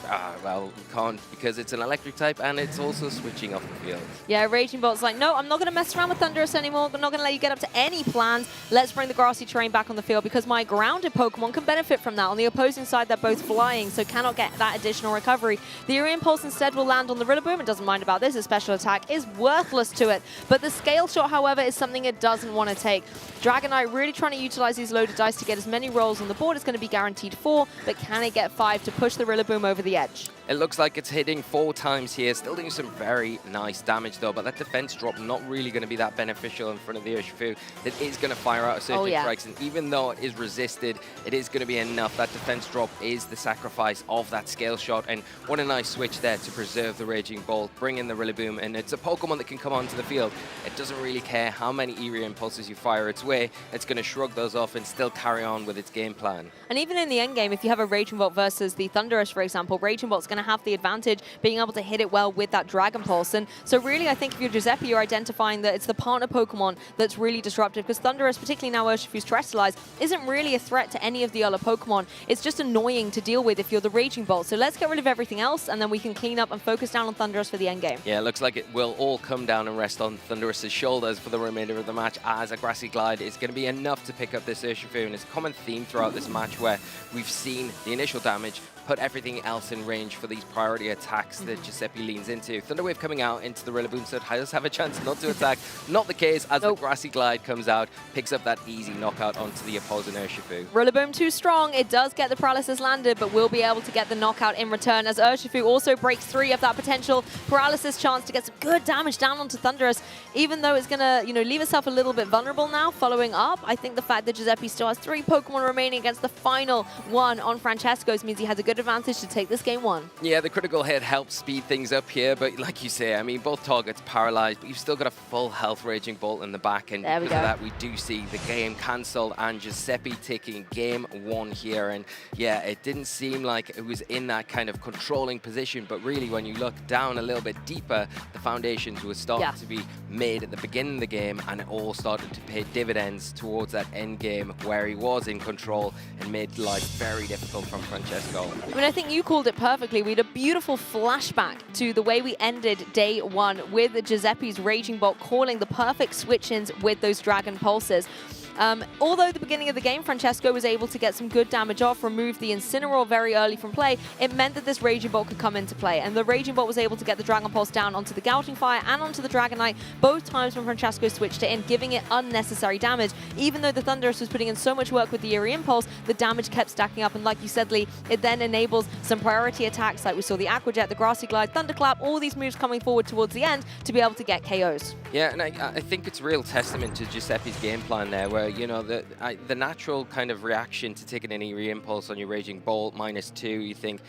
Well, you can't because it's an electric type and it's also switching off the field. Yeah, Raging Bolt's like, no, I'm not going to mess around with Thundurus anymore. I'm not going to let you get up to any plans. Let's bring the Grassy Terrain back on the field because my grounded Pokemon can benefit from that. On the opposing side, they're both flying, so cannot get that additional recovery. The Urian Pulse instead will land on the Rillaboom. It doesn't mind about this. A special attack is worthless to it. But the Scale Shot, however, is something it doesn't want to take. Dragonite really trying to utilize these loaded dice to get as many rolls on the board. It's going to be guaranteed 4, but can it get 5 to push the Rillaboom over the edge? It looks like it's hitting 4 times here, still doing some very nice damage though, but that defense drop not really going to be that beneficial in front of the Urshifu. It is going to fire out a Surging Strikes, and even though it is resisted, it is going to be enough. That defense drop is the sacrifice of that Scale Shot, and what a nice switch there to preserve the Raging Bolt, bring in the Rillaboom, and it's a Pokemon that can come onto the field. It doesn't really care how many Eerie Impulses you fire its way, it's going to shrug those off and still carry on with its game plan. And even in the end game, if you have a Raging Bolt versus the Thundurus, for example, Raging Bolt's going to have the advantage being able to hit it well with that Dragon Pulse. And so really, I think if you're Giuseppe, you're identifying that it's the partner Pokemon that's really disruptive, because Thundurus, particularly now Urshifu's Terrestrialized, isn't really a threat to any of the other Pokemon. It's just annoying to deal with if you're the Raging Bolt. So let's get rid of everything else, and then we can clean up and focus down on Thundurus for the end game. Yeah, it looks like it will all come down and rest on Thundurus' shoulders for the remainder of the match, as a Grassy Glide is going to be enough to pick up this Urshifu, and it's a common theme throughout this match where we've seen the initial damage, put everything else in range for these priority attacks that Giuseppe leans into. Thunder Wave coming out into the Rillaboom, so it does have a chance not to attack. Not the case as the Grassy Glide comes out, picks up that easy knockout onto the opposing Urshifu. Rillaboom too strong. It does get the paralysis landed, but will be able to get the knockout in return as Urshifu also breaks 3 of that potential paralysis chance to get some good damage down onto Thundurus. Even though it's going to, leave itself a little bit vulnerable now following up, I think the fact that Giuseppe still has 3 Pokemon remaining against the final one on Francesco's means he has a good advantage to take this game 1. Yeah, the critical hit helps speed things up here, but like you say, I mean, both targets paralyzed, but you've still got a full health Raging Bolt in the back, and because of that, we do see the game cancelled and Giuseppe taking game 1 here. And yeah, it didn't seem like it was in that kind of controlling position, but really when you look down a little bit deeper, the foundations were starting to be made at the beginning of the game, and it all started to pay dividends towards that end game where he was in control and made life very difficult from Francesco. I mean, I think you called it perfectly. We had a beautiful flashback to the way we ended day 1 with Giuseppe's Raging Bolt calling the perfect switch-ins with those Dragon Pulses. Although the beginning of the game, Francesco was able to get some good damage off, remove the Incineroar very early from play, it meant that this Raging Bolt could come into play. And the Raging Bolt was able to get the Dragon Pulse down onto the Gouging Fire and onto the Dragonite both times when Francesco switched it in, giving it unnecessary damage. Even though the Thundurus was putting in so much work with the Eerie Impulse, the damage kept stacking up. And like you said, Lee, it then enables some priority attacks like we saw the Aqua Jet, the Grassy Glide, Thunderclap, all these moves coming forward towards the end to be able to get KOs. Yeah, and I think it's a real testament to Giuseppe's game plan there, where, you know, the natural kind of reaction to taking an Eerie Impulse on your Raging Bolt -2, you think,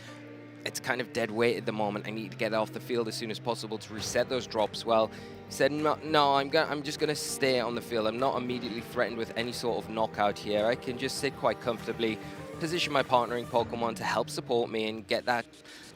it's kind of dead weight at the moment. I need to get off the field as soon as possible to reset those drops. Well, he said, no, I'm just going to stay on the field. I'm not immediately threatened with any sort of knockout here. I can just sit quite comfortably, position my partnering Pokemon to help support me and get that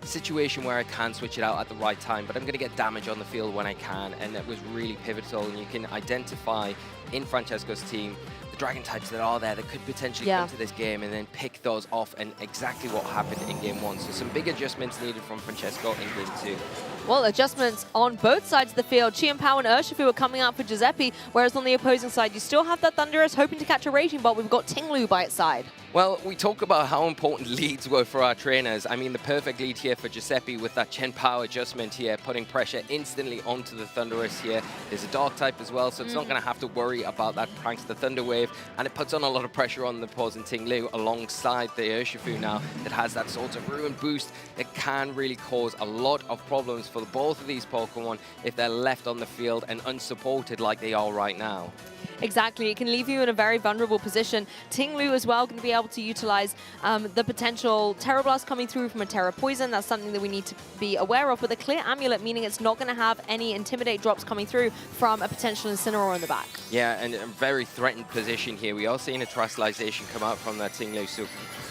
situation where I can switch it out at the right time, but I'm going to get damage on the field when I can, and that was really pivotal. And you can identify in Francesco's team the Dragon types that are there that could potentially come to this game, and then pick those off, and exactly what happened in Game 1. So some big adjustments needed from Francesco in Game 2. Well, adjustments on both sides of the field. Chien-Pao and Urshifu are coming out for Giuseppe, whereas on the opposing side, you still have that Thundurus hoping to catch a Raging Bolt. We've got Ting-Lu by its side. Well, we talk about how important leads were for our trainers. I mean, the perfect lead here for Giuseppe with that Chien-Pao adjustment here, putting pressure instantly onto the Thundurus here. There's a Dark type as well, so it's not going to have to worry about that Prankster Thunder Wave, and it puts on a lot of pressure on the opposing Ting-Lu alongside the Urshifu now that has that sort of Ruin boost. It can really cause a lot of problems for both of these Pokemon if they're left on the field and unsupported like they are right now. Exactly, it can leave you in a very vulnerable position. Ting-Lu as well going to be able to utilize the potential Terra Blast coming through from a Terra Poison. That's something that we need to be aware of, with a clear Amulet, meaning it's not going to have any Intimidate drops coming through from a potential Incineroar in the back. Yeah, and a very threatened position here. We are seeing a Terastallization come out from that Ting-Lu, so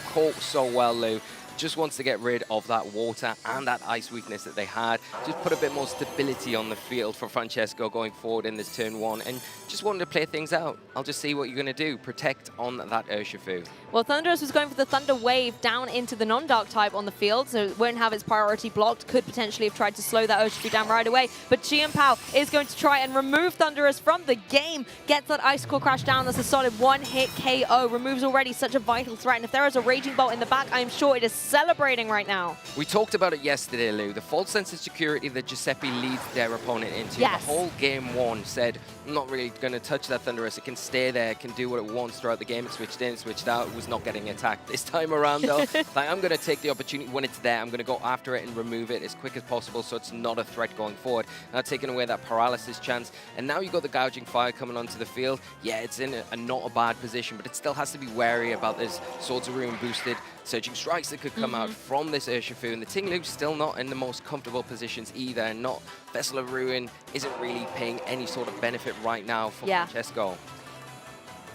caught so well, Lu. Just wants to get rid of that water and that ice weakness that they had. Just put a bit more stability on the field for Francesco going forward in this turn 1, and just wanted to play things out. I'll just see what you're going to do. Protect on that Urshifu. Well, Thundurus was going for the Thunder Wave down into the non-Dark type on the field, so it won't have its priority blocked. Could potentially have tried to slow that Urshifu down right away, but Chien-Pao is going to try and remove Thundurus from the game. Gets that Icicle Crash down. That's a solid one-hit KO. Removes already such a vital threat, and if there is a Raging Bolt in the back, I am sure it is celebrating right now. We talked about it yesterday, Lou. The false sense of security that Giuseppe leads their opponent into. Yes. The whole Game 1 said, I'm not really going to touch that Thundurus. It can stay there. It can do what it wants throughout the game. It switched in, switched out. It was not getting attacked this time around, though. Like, I'm going to take the opportunity when it's there. I'm going to go after it and remove it as quick as possible so it's not a threat going forward. Now taking away that paralysis chance. And now you've got the Gouging Fire coming onto the field. Yeah, it's in a not a bad position, but it still has to be wary about this Swords of Ruin boosted Surging Strikes that could come out from this Urshifu, and the Ting-Lu's still not in the most comfortable positions either, and not Vessel of Ruin isn't really paying any sort of benefit right now for Francesco.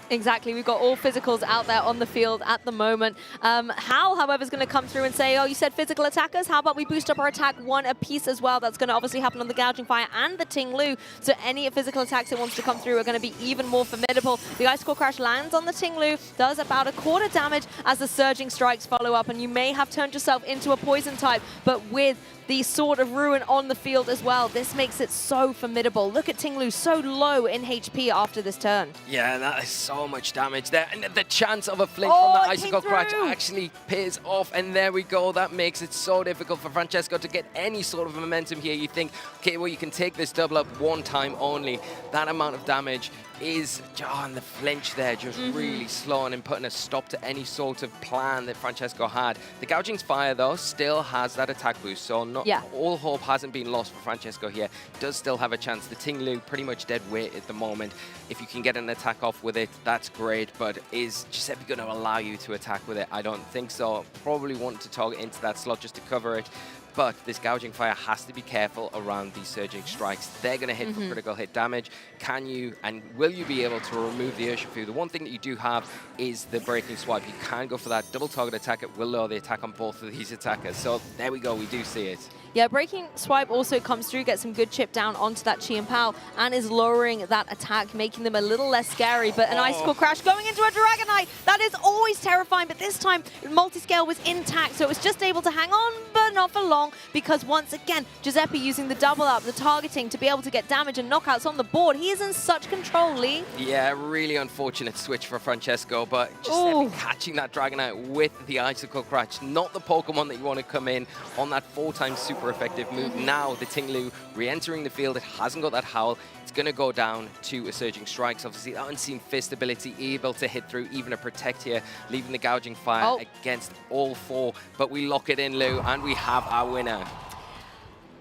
Exactly, we've got all physicals out there on the field at the moment. Hal, however, is going to come through and say, oh, you said physical attackers? How about we boost up our attack 1 apiece as well? That's going to obviously happen on the Gouging Fire and the Ting-Lu. So any physical attacks that wants to come through are going to be even more formidable. The Icicle Crash lands on the Ting-Lu, does about a quarter damage as the Surging Strikes follow up, and you may have turned yourself into a poison type, but with the Sword of Ruin on the field as well, this makes it so formidable. Look at Ting-Lu, so low in HP after this turn. Yeah, that is so much damage there. And the chance of a flinch from the Icicle Crash actually pays off. And there we go. That makes it so difficult for Francesco to get any sort of momentum here. You think, okay, well, you can take this double up one time only. That amount of damage is, and the flinch there just really slowing and putting a stop to any sort of plan that Francesco had. The Gouging Fire, though, still has that attack boost, so not all hope hasn't been lost for Francesco here. Does still have a chance. The Ting-Lu pretty much dead weight at the moment. If you can get an attack off with it, that's great, but is Giuseppe going to allow you to attack with it? I don't think so. Probably want to target into that slot just to cover it. But this Gouging Fire has to be careful around these Surging Strikes. They're going to hit for critical hit damage. Can you and will you be able to remove the Urshifu? The one thing that you do have is the Breaking Swipe. You can go for that double target attack. It will lower the attack on both of these attackers. So there we go. We do see it. Yeah, Breaking Swipe also comes through, gets some good chip down onto that Chi and Pao, and is lowering that attack, making them a little less scary. But an Icicle Crash going into a Dragonite, that is always terrifying, but this time multi-scale was intact, so it was just able to hang on, but not for long, because once again, Giuseppe using the double up, the targeting to be able to get damage and knockouts on the board. He is in such control, Lee. Yeah, really unfortunate switch for Francesco, but Giuseppe catching that Dragonite with the Icicle Crash, not the Pokemon that you want to come in on that 4x super effective move. Now the Tinglu re-entering the field, it hasn't got that Howl. It's going to go down to a Surging Strikes. Obviously, that Unseen Fist ability able to hit through, even a Protect here, leaving the Gouging Fire against all four. But we lock it in, Lou, and we have our winner.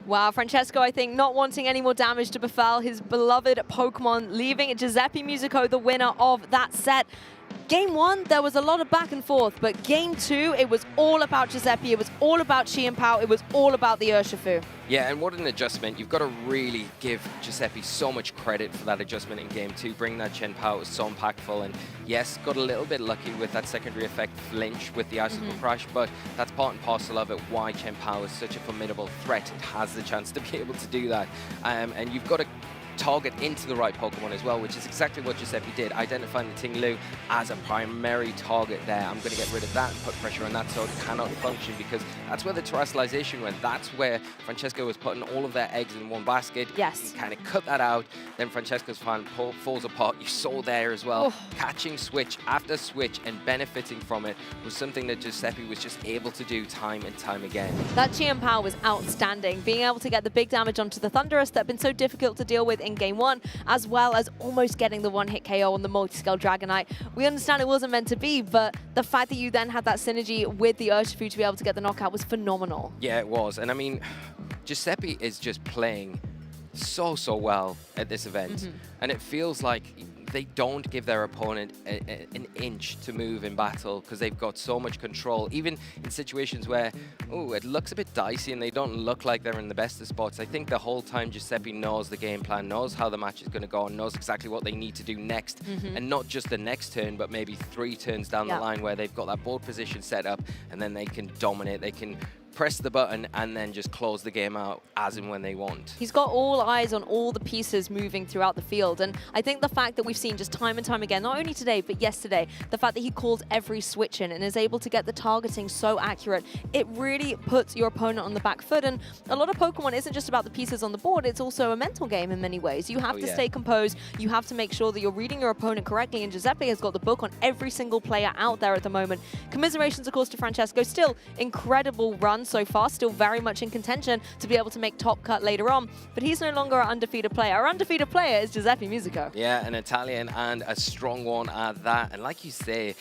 Wow, Francesco, I think, not wanting any more damage to befall his beloved Pokemon, leaving Giuseppe Musicco the winner of that set. Game 1, there was a lot of back and forth, but Game 2, it was all about Giuseppe, it was all about Chi and Pao, it was all about the Urshifu. Yeah, and what an adjustment. You've got to really give Giuseppe so much credit for that adjustment in Game 2. Bringing that Chen Pao was so impactful, and yes, got a little bit lucky with that secondary effect flinch with the Icicle Crash, but that's part and parcel of it, why Chen Pao is such a formidable threat. It has the chance to be able to do that, and you've got to target into the right Pokemon as well, which is exactly what Giuseppe did, identifying the Tinglu as a primary target there. I'm going to get rid of that and put pressure on that so it cannot function, because that's where the terrestrialization went. That's where Francesco was putting all of their eggs in one basket. Yes. He kind of cut that out. Then Francesco's plan falls apart. You saw there as well. Catching switch after switch and benefiting from it was something that Giuseppe was just able to do time and time again. That Chi and Pao was outstanding, being able to get the big damage onto the Thunderous that had been so difficult to deal with in Game 1, as well as almost getting the one-hit KO on the multi-scale Dragonite. We understand it wasn't meant to be, but the fact that you then had that synergy with the Urshifu to be able to get the knockout was phenomenal. Yeah, it was. And I mean, Giuseppe is just playing so well at this event. And it feels like they don't give their opponent an inch to move in battle, because they've got so much control, even in situations where, it looks a bit dicey and they don't look like they're in the best of spots. I think the whole time Giuseppe knows the game plan, knows how the match is going to go, and knows exactly what they need to do next. And not just the next turn, but maybe 3 turns down the line where they've got that board position set up, and then they can dominate. They can press the button and then just close the game out as and when they want. He's got all eyes on all the pieces moving throughout the field, and I think the fact that we've seen just time and time again, not only today but yesterday, the fact that he calls every switch in and is able to get the targeting so accurate, it really puts your opponent on the back foot. And a lot of Pokemon isn't just about the pieces on the board, it's also a mental game in many ways. You have to stay composed, you have to make sure that you're reading your opponent correctly, and Giuseppe has got the book on every single player out there at the moment. Commiserations, of course, to Francesco. Still incredible run so far, still very much in contention to be able to make top cut later on, but he's no longer our undefeated player. Our undefeated player is Giuseppe Musicco. Yeah, an Italian, and a strong one at that. And like you say,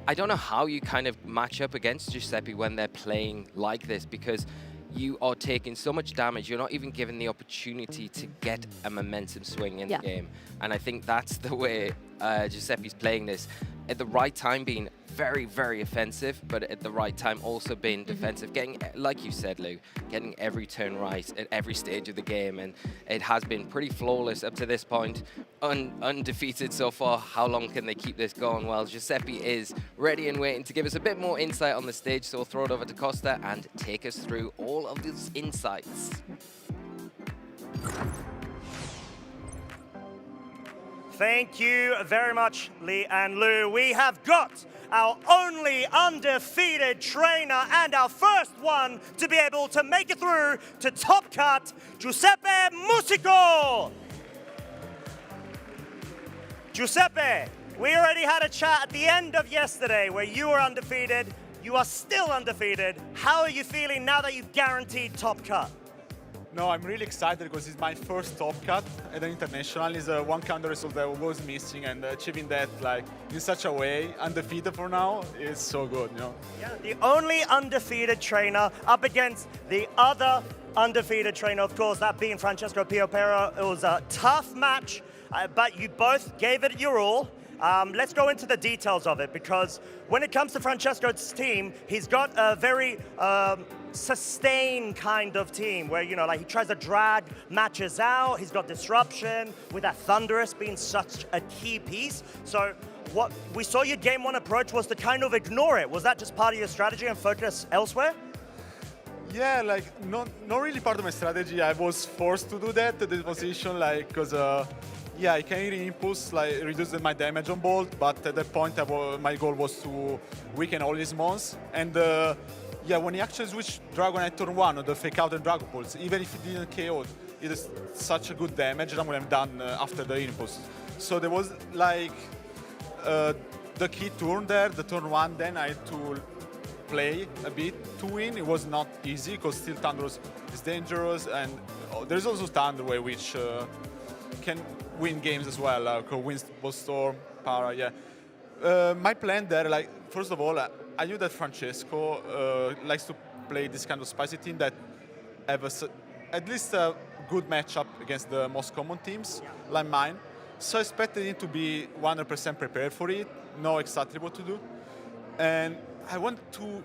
I don't know how you kind of match up against Giuseppe when they're playing like this, because you are taking so much damage, you're not even given the opportunity to get a momentum swing in the game. And I think that's the way Giuseppe's playing this. At the right time being very offensive, but at the right time also being defensive. Getting, like you said, Lou, getting every turn right at every stage of the game. And it has been pretty flawless up to this point. Undefeated so far. How long can they keep this going? Well, Giuseppe is ready and waiting to give us a bit more insight on the stage, so we'll throw it over to Costa and take us through all of these insights. Thank you very much, Lee and Lou. We have got our only undefeated trainer and our first one to be able to make it through to top cut, Giuseppe Musicco. Giuseppe, we already had a chat at the end of yesterday where you were undefeated. You are still undefeated. How are you feeling now that you've guaranteed top cut? No, I'm really excited because it's my first top cut at an international. It's one counter result that was missing, and achieving that like in such a way, undefeated for now, is so good, you know. Yeah, the only undefeated trainer up against the other undefeated trainer, of course, that being Francesco Pierro. It was a tough match, but you both gave it your all. Let's go into the details of it, because when it comes to Francesco's team, he's got a very sustained kind of team where, you know, like he tries to drag matches out. He's got disruption with that Thunderous being such a key piece. So what we saw your game one approach was to kind of ignore it. Was that just part of your strategy and focus elsewhere? Yeah, like not really part of my strategy. I was forced to do that to the position, like because yeah, I can really impulse, like reduce my damage on Bolt, but at that point my goal was to weaken all his mons. And yeah, when he actually switched Dragonite turn 1 on the fake out and Dragon Pulse, even if he didn't KO, it is such a good damage that I would have done after the impulse. So there was like the key turn there, the turn 1, then I had to play a bit to win. It was not easy because still Thundurus is dangerous, and there's also Thunderwave which can win games as well. Wins both Storm, Paree, yeah. My plan there, like first of all, I knew that Francesco likes to play this kind of spicy team that have at least a good matchup against the most common teams, like mine. So I expected him to be 100% prepared for it, know exactly what to do. And I want to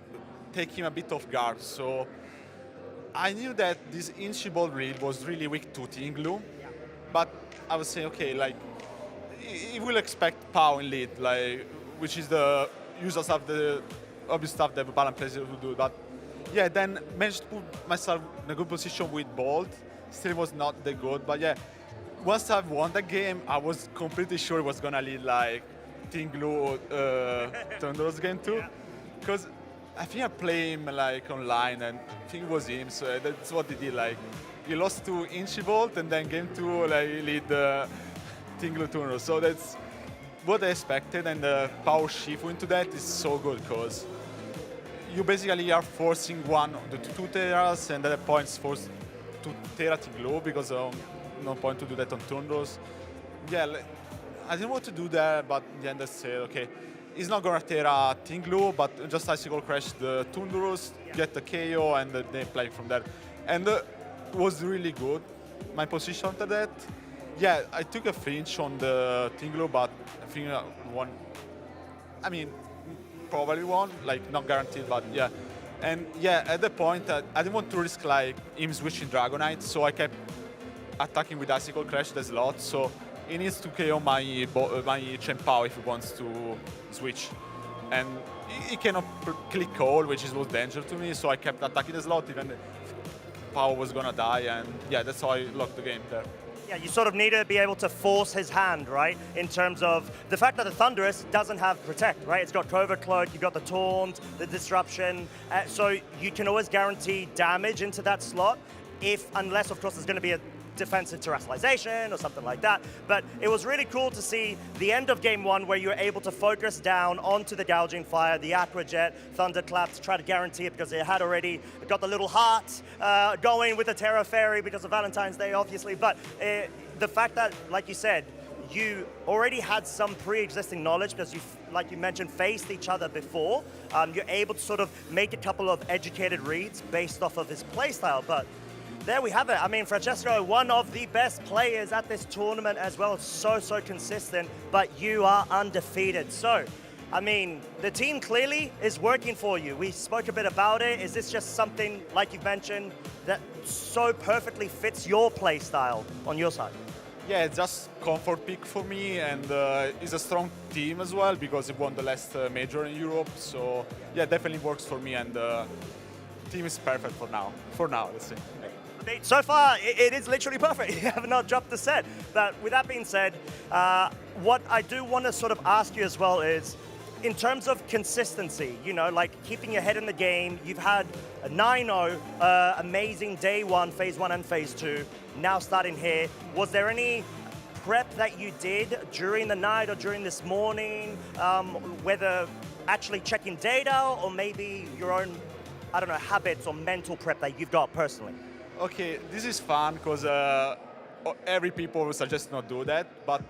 take him a bit off guard, so I knew that this Inchibald read was really weak to Tinglu, but I was saying, okay, like, he will expect Pow in lead, like, which is the usual stuff, the obvious stuff that Balan players will do, but yeah, then managed to put myself in a good position with Bolt, still was not that good, but yeah, once I won the game, I was completely sure it was gonna lead, like, Tinglu Thunderous game too. Because I think I played him like online and I think it was him, so that's what he did. Like he lost to Inchivolt and then game 2 like he lead Tinglu Thunderous. So that's what I expected, and the power shift into that is so good because you basically are forcing one of the 2 Terras, and at that point it's forced to Terra Tinglu because no point to do that on Thunderous. Yeah, I didn't want to do that, but in the end I said, okay, he's not gonna Terra Tinglu, but just Icicle Crash the Thunderous, get the KO, and then play from there. And it was really good, my position after that. Yeah, I took a flinch on the Tinglu, but I think I won. I mean, probably won, like not guaranteed, but yeah. And yeah, at the point, I didn't want to risk like him switching Dragonite, so I kept attacking with Icicle Crash the slot, so he needs to KO my Chien-Pao if he wants to switch. And he cannot click Call, which was danger to me, so I kept attacking the slot even if Pao was gonna die, and yeah, that's how I locked the game there. Yeah, you sort of need to be able to force his hand, right? In terms of the fact that the Thunderous doesn't have Protect, right? It's got Covert Cloak, you've got the Taunt, the Disruption, so you can always guarantee damage into that slot, unless of course there's gonna be a defensive terrestrialization or something like that. But it was really cool to see the end of game 1 where you were able to focus down onto the Gouging Fire, the Aqua Jet, Thunderclap to try to guarantee it because it had already got the little heart going with the Terra Fairy because of Valentine's Day, obviously. But the fact that, like you said, you already had some pre-existing knowledge because you, like you mentioned, faced each other before. You're able to sort of make a couple of educated reads based off of his playstyle. But there we have it. I mean, Francesco, one of the best players at this tournament as well. So consistent, but you are undefeated. So, I mean, the team clearly is working for you. We spoke a bit about it. Is this just something, like you've mentioned, that so perfectly fits your play style on your side? Yeah, it's just comfort pick for me, and it's a strong team as well because it won the last major in Europe. So, yeah, definitely works for me, and the team is perfect for now. For now, let's see. So far, it is literally perfect. You have not dropped the set. But with that being said, what I do want to sort of ask you as well is, in terms of consistency, you know, like keeping your head in the game, you've had a 9-0, amazing day 1, phase 1 and phase 2, now starting here. Was there any prep that you did during the night or during this morning, whether actually checking data or maybe your own, I don't know, habits or mental prep that you've got personally? Okay, this is fun because every people will suggest not do that, but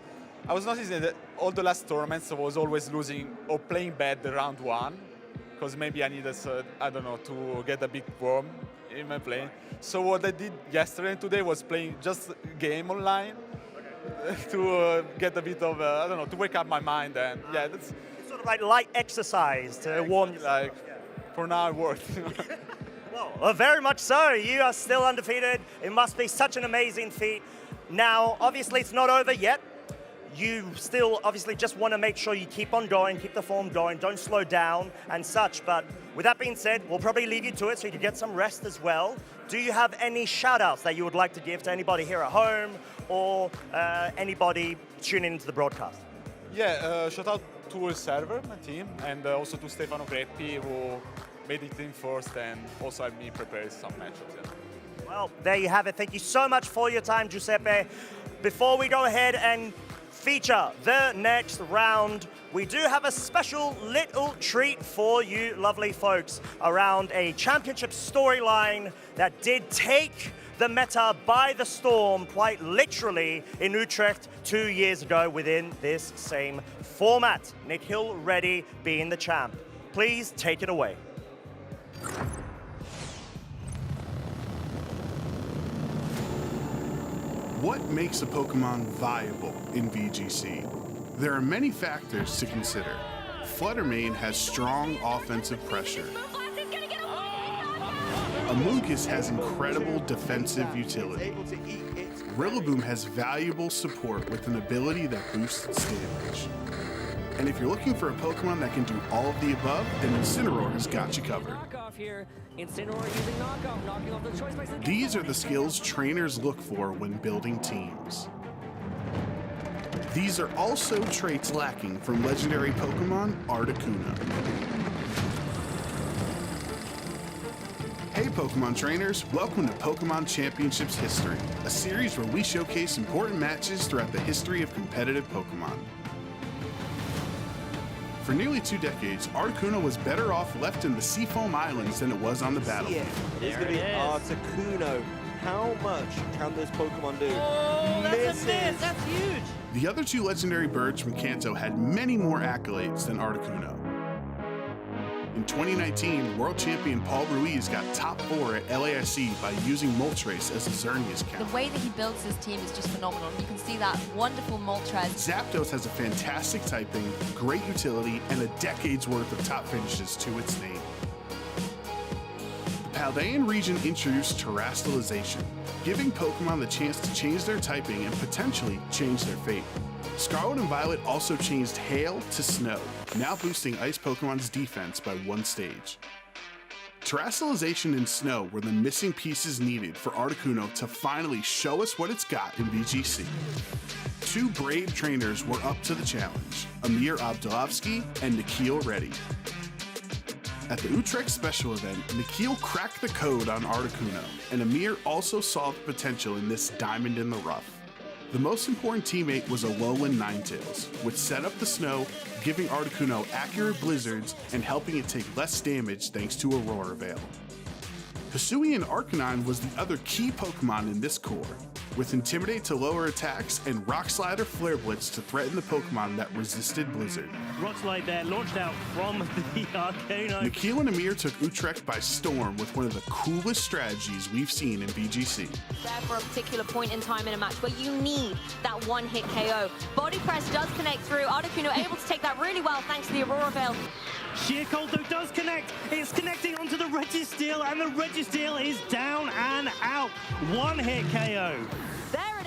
I was noticing that all the last tournaments I was always losing or playing bad the round 1 because maybe I needed, I don't know, to get a bit warm in my playing. So what I did yesterday and today was playing just game online to get a bit of, I don't know, to wake up my mind, and yeah, that's it's sort of like light exercise to warm yourself. Like, for now it worked. Well, very much so. You are still undefeated. It must be such an amazing feat. Now, obviously, it's not over yet. you still obviously just want to make sure you keep on going, keep the form going, don't slow down and such. But with that being said, we'll probably leave you to it so you can get some rest as well. Do you have any shout outs that you would like to give to anybody here at home or anybody tuning into the broadcast? Yeah, shout out to a server, my team, and also to Stefano Greppi, who made it in first and also had me prepare some matchups. Yeah. Well, there you have it. Thank you so much for your time, Giuseppe. Before we go ahead and feature the next round, we do have a special little treat for you lovely folks around a championship storyline that did take the meta by the storm, quite literally, in Utrecht 2 years ago within this same format. Nikhil Reddy being the champ. Please take it away. What makes a Pokemon viable in VGC? There are many factors to consider. Fluttermane has strong offensive pressure. Amoonguss has incredible defensive utility. Rillaboom has valuable support with an ability that boosts its damage. And if you're looking for a Pokemon that can do all of the above, then Incineroar has got you covered. These are the skills trainers look for when building teams. These are also traits lacking from legendary Pokemon Articuno. Hey Pokemon trainers, welcome to Pokemon Championships History, a series where we showcase important matches throughout the history of competitive Pokemon. For nearly 2 decades, Articuno was better off left in the Seafoam Islands than it was on the battlefield. It's going to be Articuno. How much can this Pokemon do? Oh, that's a miss. That's huge. The other 2 legendary birds from Kanto had many more accolades than Articuno. In 2019, world champion Paul Ruiz got top 4 at LAIC by using Moltres as a Xerneas count. The way that he builds his team is just phenomenal. You can see that wonderful Moltres. Zapdos has a fantastic typing, great utility, and a decade's worth of top finishes to its name. The Paldean region introduced terastallization, giving Pokemon the chance to change their typing and potentially change their fate. Scarlet and Violet also changed Hail to Snow, now boosting Ice Pokemon's defense by 1 stage. Terastallization and Snow were the missing pieces needed for Articuno to finally show us what it's got in VGC. 2 brave trainers were up to the challenge, Amir Abdulovsky and Nikhil Reddy. At the Utrecht special event, Nikhil cracked the code on Articuno, and Amir also saw the potential in this diamond in the rough. The most important teammate was Alolan Ninetales, which set up the Snow, giving Articuno accurate blizzards and helping it take less damage thanks to Aurora Veil. Hisuian Arcanine was the other key Pokemon in this core, with Intimidate to lower attacks and Rock Slide or Flare Blitz to threaten the Pokemon that resisted Blizzard. Rock Slide there, launched out from the Arcanine. Nikhil and Amir took Utrecht by storm with one of the coolest strategies we've seen in VGC. There for a particular point in time in a match where you need that one-hit KO. Body Press does connect through. Articuno able to take that really well thanks to the Aurora Veil. Sheer Cold though does connect. It's connecting onto the Registeel, and the Registeel is down and out. 1-hit KO.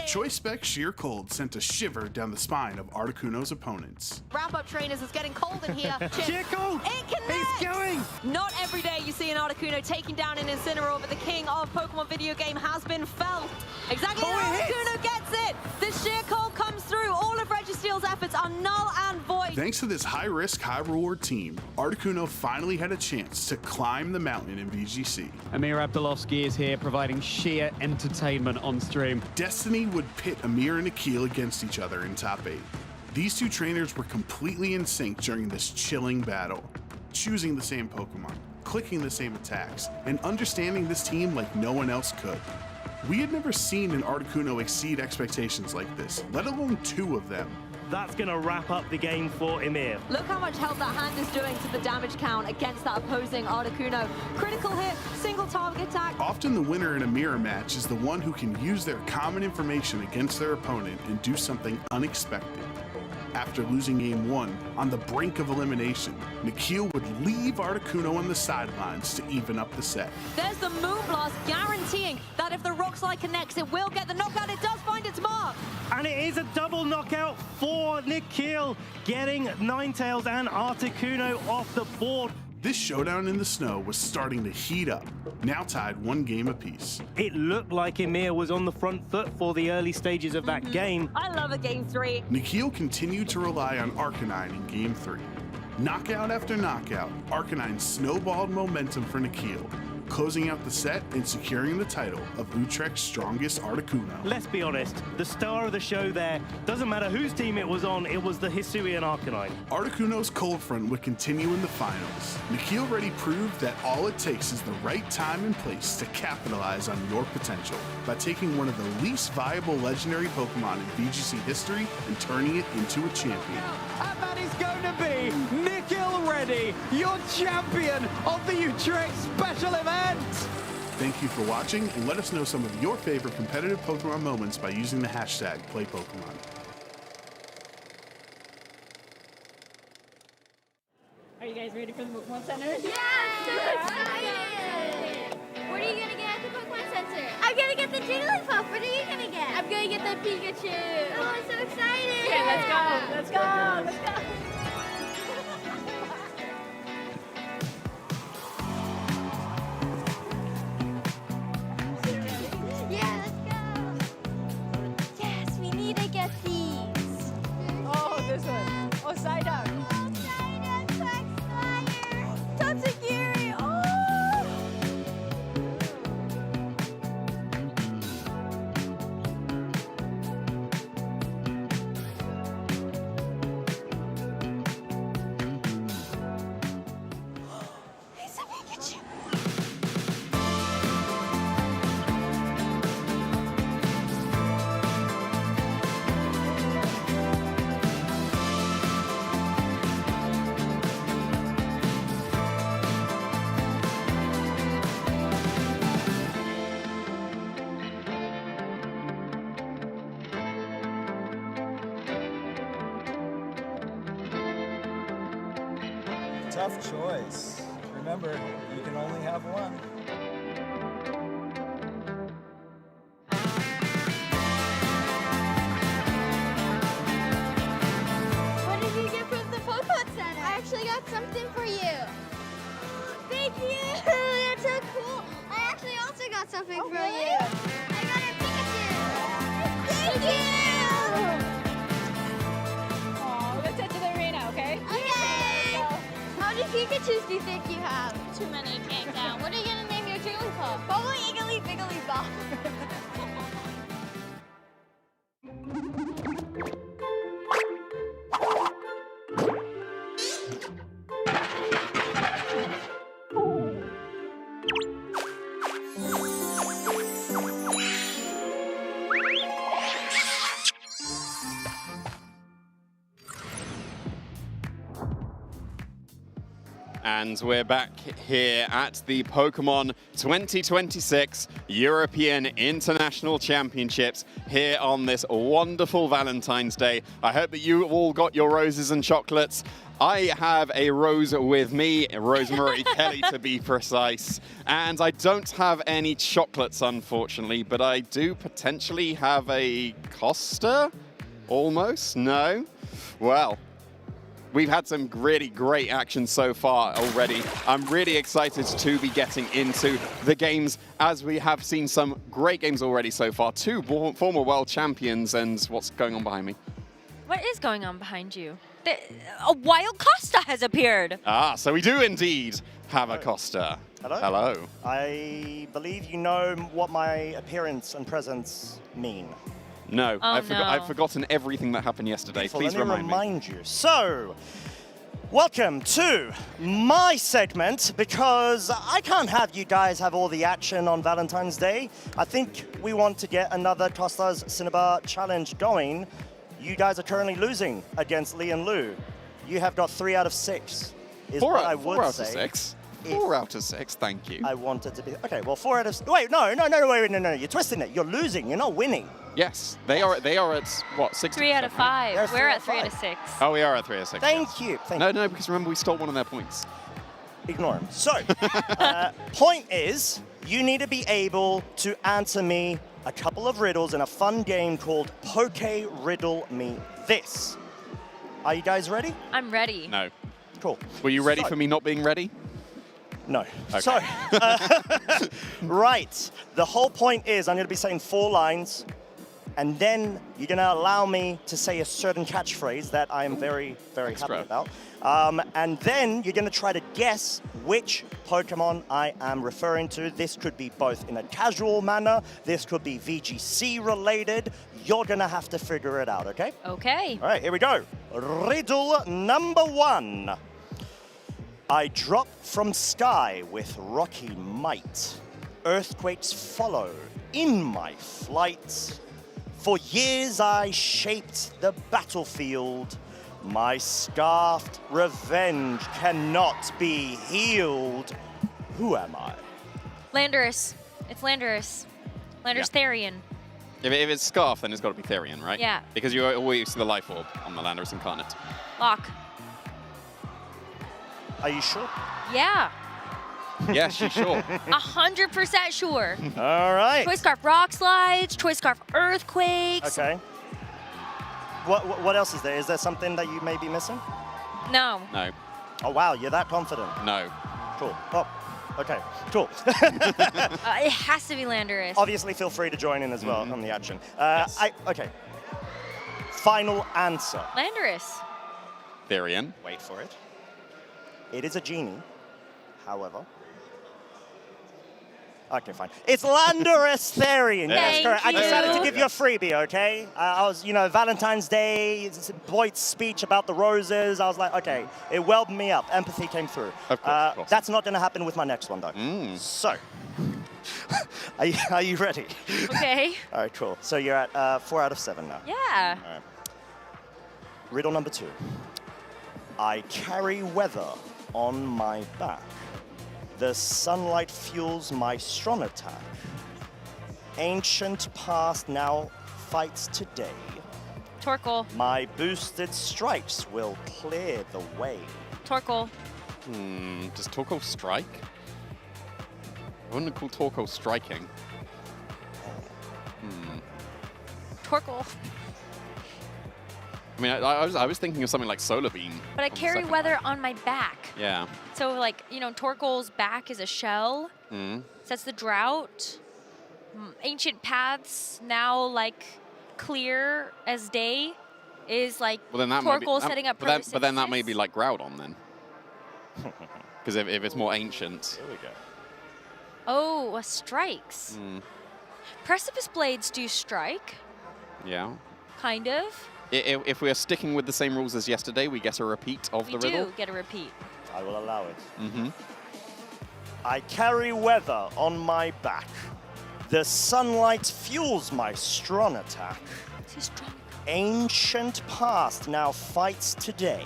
Choice Spec Sheer Cold sent a shiver down the spine of Articuno's opponents. Wrap up trainers, it's getting cold in here. Sheer Cold! It connects! He's going! Not every day you see an Articuno taking down an Incineroar, but the king of Pokemon video game has been felt. Exactly, Articuno gets it! The Sheer Cold comes through. All of Registeel's efforts are null and void. Thanks to this high-risk, high-reward team, Articuno finally had a chance to climb the mountain in VGC. Amir Abdulovsky is here providing sheer entertainment on stream. Destiny would pit Amir and Nikhil against each other in top 8. These 2 trainers were completely in sync during this chilling battle, choosing the same Pokemon, clicking the same attacks, and understanding this team like no one else could. We had never seen an Articuno exceed expectations like this, let alone 2 of them. That's going to wrap up the game for Amir. Look how much help that hand is doing to the damage count against that opposing Articuno. Critical hit, single target attack. Often the winner in a mirror match is the one who can use their common information against their opponent and do something unexpected. After losing game 1, on the brink of elimination, Nikhil would leave Articuno on the sidelines to even up the set. There's the Moonblast guaranteeing that if the Rock Slide connects, it will get the knockout. It does find its smart. And it is a double knockout for Nikhil, getting Ninetales and Articuno off the board. This showdown in the snow was starting to heat up, now tied 1 game apiece. It looked like Emir was on the front foot for the early stages of that game. I love a game 3. Nikhil continued to rely on Arcanine in game 3. Knockout after knockout, Arcanine snowballed momentum for Nikhil, closing out the set and securing the title of Utrecht's strongest Articuno. Let's be honest, the star of the show there, doesn't matter whose team it was on, it was the Hisuian Arcanine. Articuno's cold front would continue in the finals. Nikhil already proved that all it takes is the right time and place to capitalize on your potential by taking one of the least viable legendary Pokemon in VGC history and turning it into a champion. And that is going to be Nikhil Reddy, your champion of the Utrecht special event. Thank you for watching, and let us know some of your favorite competitive Pokemon moments by using the hashtag #PlayPokemon. Are you guys ready for the Pokemon Center? Yeah, so excited! What are you gonna get at the Pokemon Center? I'm gonna get the Jigglypuff. What are you gonna get? I'm gonna get the Pikachu. Oh, I'm so excited! Okay, let's go. Let's go. Let's go. Yeah, let's go. Yes, we need to get these. Oh, this one. Oh, Psyduck. Tatsugiri. Oh! It's a Pikachu. Tough choice. Remember, you can only have one. What did you get from the Pokemon Center? I actually got something for you. Thank you. That's so cool. I actually also got something for you. I got a Pikachu. Thank you. Oh, let's head to the arena, okay? Okay. How many Pikachus do you think you have? Too many. Can't count. What are you gonna name your Jigglypuff? Probably Iggly Biggly Bop. And we're back here at the Pokemon 2026 European International Championships here on this wonderful Valentine's Day. I hope that you all got your roses and chocolates. I have a rose with me, Rosemary Kelly to be precise, and I don't have any chocolates unfortunately, but I do potentially have a Costa? Almost? No? Well, we've had some really great action so far already. I'm really excited to be getting into the games as we have seen some great games already so far. 2 former world champions, and what's going on behind me? What is going on behind you? A wild Costa has appeared. Ah, so we do indeed have a Costa. Hello. Hello. I believe you know what my appearance and presence mean. No, Oh, I've forgotten everything that happened yesterday. Please Let me remind me. remind you. So, welcome to my segment, because I can't have you guys have all the action on Valentine's Day. I think we want to get another Costa's Cinnabar challenge going. You guys are currently losing against Lee and Lou. You have got 3 out of 6. Is Four what I out would of say. 6. 4 out of 6, thank you. I wanted to be okay. Well, 4 out of wait, no, you're twisting it. You're losing. You're not winning. Yes, they are at what, 6? 3 out of 5. We're at 3 out of 6. Oh, we are at 3 out of 6. Thank you. No, because remember we stole one of their points. Ignore him. So, point is, you need to be able to answer me a couple of riddles in a fun game called Poke Riddle Me This. Are you guys ready? I'm ready. No. Cool. Were you ready for me not being ready? No. Okay. So, right. The whole point is I'm going to be saying 4 lines, and then you're going to allow me to say a certain catchphrase that I am very, very happy about. And then you're going to try to guess which Pokemon I am referring to. This could be both in a casual manner. This could be VGC related. You're going to have to figure it out, okay? Okay. All right, here we go. Riddle number 1. I drop from sky with rocky might. Earthquakes follow in my flight. For years I shaped the battlefield. My scarfed revenge cannot be healed. Who am I? Landorus. It's Landorus. Landorus Therian. If it's Scarf, then it's got to be Therian, right? Yeah. Because you always see the Life Orb on the Landorus Incarnate. Lock. Are you sure? Yeah. Yeah, she's sure. 100% sure. All right. Choice Scarf Rock Slides, Choice Scarf Earthquakes. Okay. What else is there? Is there something that you may be missing? No. No. Oh, wow, you're that confident. No. Cool. Oh, okay, cool. It has to be Landorus. Obviously, feel free to join in as well on the action. Yes. Okay. Final answer. Landorus. Therian. Wait for it. It is a genie, however. Okay, fine. It's Landorus Therian. Yes, correct. I decided to give you a freebie, okay? I was, Valentine's Day, Boyd's speech about the roses. I was like, okay, it welled me up. Empathy came through. Of course. That's not going to happen with my next one, though. So, are you ready? Okay. All right, cool. So you're at 4 out of 7 now. Yeah. All right. Riddle number 2. I carry weather on my back. The sunlight fuels my strong attack. Ancient past now fights today. Torkoal. My boosted strikes will clear the way. Torkoal. Does Torkoal strike? I wouldn't call Torkoal striking. Torkoal. I mean, I was thinking of something like Solar Beam. But I carry weather on my back. Yeah. So, Torkoal's back is a shell. That's the drought. Ancient paths now, clear as day is well, then that Torkoal might be, setting up but then that may be like Groudon then. Because if it's more ancient. Here we go. Oh, strikes. Precipice Blades do strike. Yeah. Kind of. If we are sticking with the same rules as yesterday, we get a repeat of the riddle. We do get a repeat. I will allow it. I carry weather on my back. The sunlight fuels my strong attack. Ancient past now fights today.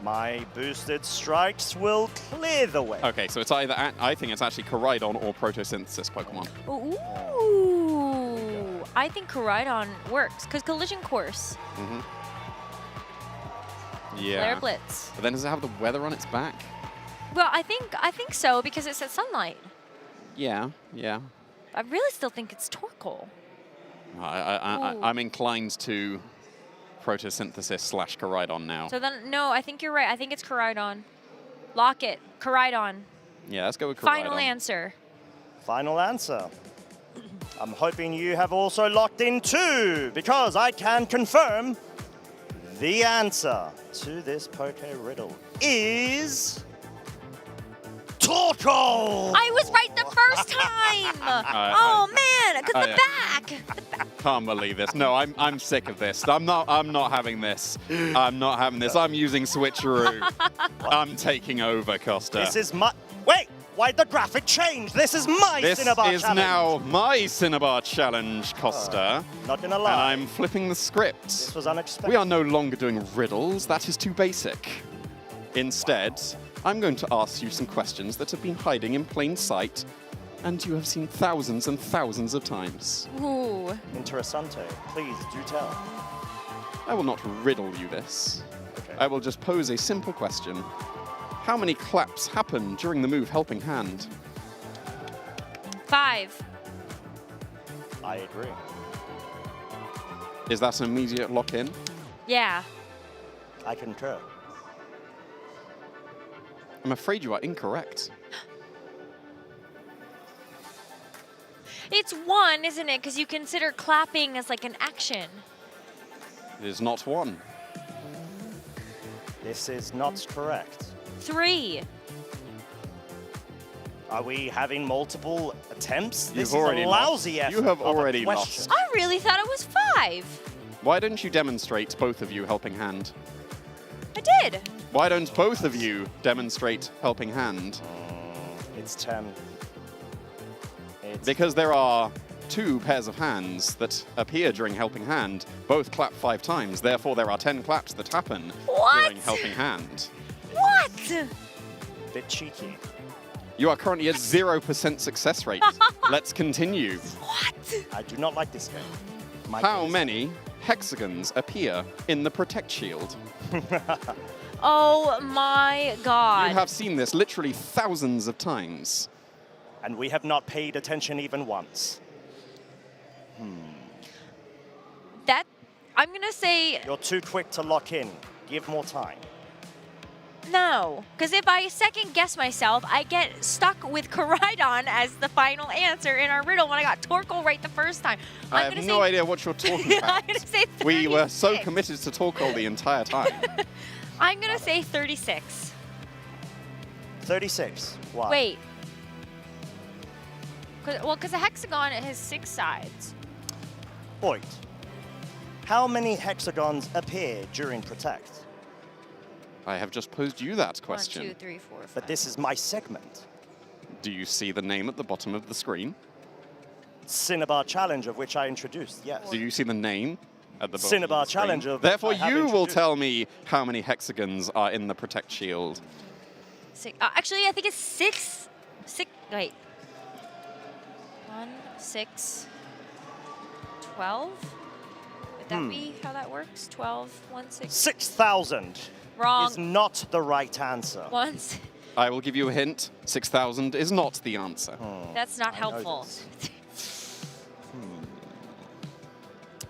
My boosted strikes will clear the way. Okay, so it's either, I think it's actually Koraidon or Photosynthesis Pokemon. Ooh. I think Koraidon works, because Collision Course. Yeah. Flare Blitz. But then does it have the weather on its back? Well, I think so, because it said sunlight. Yeah, yeah. I really still think it's Torkoal. I'm inclined to Photosynthesis / Koraidon now. So then, no, I think you're right. I think it's Koraidon. Lock it. Koraidon. Yeah, let's go with Koraidon. Final answer. Final answer. I'm hoping you have also locked in too, because I can confirm the answer to this Poke Riddle is Torkoal! I was right the first time! Oh man, because the back! Can't believe this. No, I'm sick of this. I'm not having this. I'm not having this. I'm using Switcheroo. I'm taking over, Costa. This is my... Wait! Why'd the graphic change? This is my Cinnabar challenge! This is now my Cinnabar challenge, Costa. Not gonna lie. And I'm flipping the script. This was unexpected. We are no longer doing riddles. That is too basic. Instead, I'm going to ask you some questions that have been hiding in plain sight and you have seen thousands and thousands of times. Ooh. Interessante. Please, do tell. I will not riddle you this. Okay. I will just pose a simple question. How many claps happen during the move Helping Hand? 5. I agree. Is that an immediate lock-in? Yeah. I concur. I'm afraid you are incorrect. It's 1, isn't it? Because you consider clapping as like an action. It is not 1. This is not correct. 3. Are we having multiple attempts? This You've already is a lousy lost. effort. You have of a already question. lost. I really thought it was 5. Why don't you demonstrate, both of you, Helping Hand? I did. Why don't both of you demonstrate Helping Hand? It's 10. Because there are 2 pairs of hands that appear during Helping Hand. Both clap 5 times. Therefore, there are 10 claps that happen during Helping Hand. What? Bit cheeky. You are currently at 0% success rate. Let's continue. What? I do not like this game. How many hexagons appear in the Protect Shield? Oh my god. You have seen this literally thousands of times. And we have not paid attention even once. That, I'm going to say You're too quick to lock in. Give more time. no. Because if I second guess myself, I get stuck with Koraidon as the final answer in our riddle when I got Torkoal right the first time. I have no idea what you're talking about. I'm going to say 36. We were so committed to Torkoal the entire time. I'm going to say 36. 36. Why? Wait. Because a hexagon has 6 sides. Point. How many hexagons appear during Protect? I have just posed you that question. 1, 2, 3, 4, 5. But this is my segment. Do you see the name at the bottom of the screen? Cinnabar Challenge, of which I introduced, yes. Do you see the name at the bottom Cinnabar of the screen? Challenge, of Therefore, which I have you will introduced. tell me how many hexagons are in the Protect Shield. Actually, I think it's 6. Wait. 1, 6, 12? Would that be how that works? 12, 1, 6. 6,000 Wrong. is not the right answer. Once. I will give you a hint. 6,000 is not the answer. That's not helpful.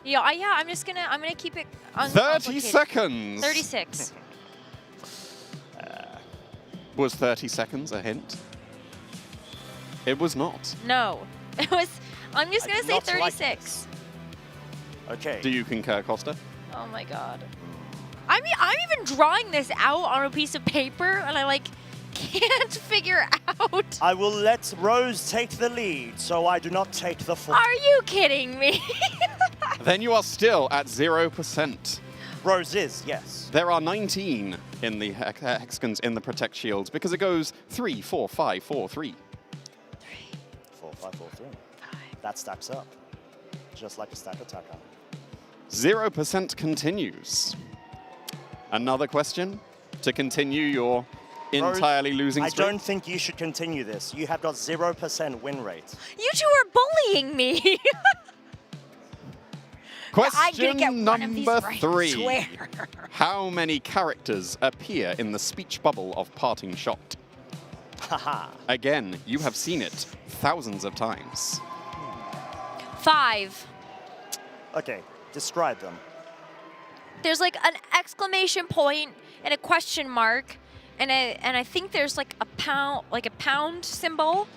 Yeah, I'm just gonna keep it 30 seconds. 36. Was 30 seconds a hint? It was not. No. It was I'm just I gonna do say not like 36. Okay. Do you concur, Costa? Oh my god. I mean, I'm even drawing this out on a piece of paper and I like can't figure out. I will let Rose take the lead, so I do not take the full. Are you kidding me? Then you are still at 0%. Rose is, yes. There are 19 in the hexagons in the Protect Shield because it goes 3, 4, 5, 4, 3. 4, 5, 4, 3. That stacks up. Just like a stack attacker. 0% continues. Another question to continue your entirely losing streak? I don't think you should continue this. You have got 0% win rate. You two are bullying me. I'm gonna get Question one of these number right, I 3. swear. How many characters appear in the speech bubble of Parting Shot? Haha. Again, you have seen it thousands of times. 5. Okay, describe them. There's like an exclamation point and a question mark, and I think there's like a pound symbol.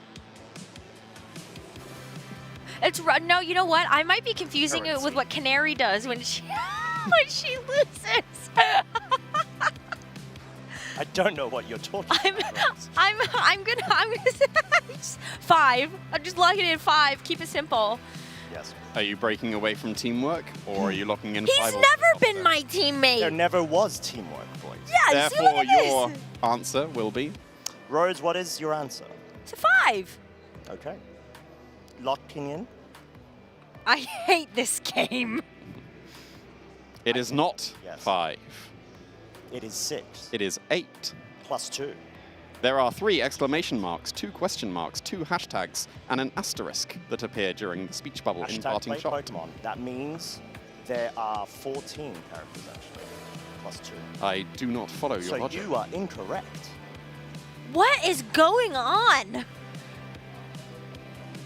It's no, you know what? I might be confusing it with what Canary does when she when she loses. I don't know what you're talking about. I'm gonna say 5. I'm just locking in 5. Keep it simple. Yes. Are you breaking away from teamwork, or are you locking in He's 5? never been my teammate. There never was teamwork, boys. Yeah, see, look Therefore, at your this. answer will be? Rose, what is your answer? It's a 5. Okay. Locking in? I hate this game. It is not Yes. 5. It is 6. It is 8. Plus 2. There are 3 exclamation marks, 2 question marks, 2 hashtags, and an asterisk that appear during the speech bubble in Hashtag Parting play Shot. Pokemon. That means there are 14 characters actually. Plus 2. I do not follow your So logic. you are incorrect. What is going on?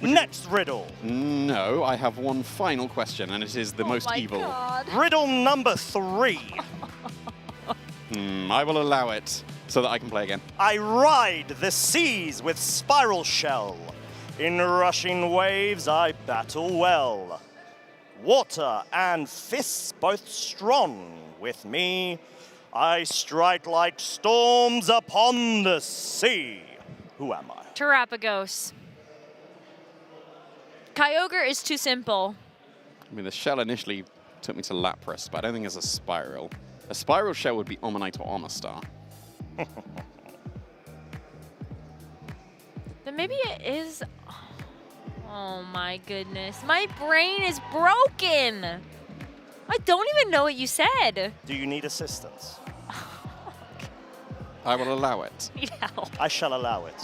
Next riddle. No, I have one final question, and it is the most evil. Riddle number 3. I will allow it so that I can play again. I ride the seas with spiral shell. In rushing waves I battle well. Water and fists both strong with me. I strike like storms upon the sea. Who am I? Terapagos. Kyogre is too simple. I mean, the shell initially took me to Lapras, but I don't think it's a spiral. A spiral shell would be Omanyte or Omastar. Then maybe it is... Oh my goodness. My brain is broken. I don't even know what you said. Do you need assistance? I will allow it. Need help. I shall allow it.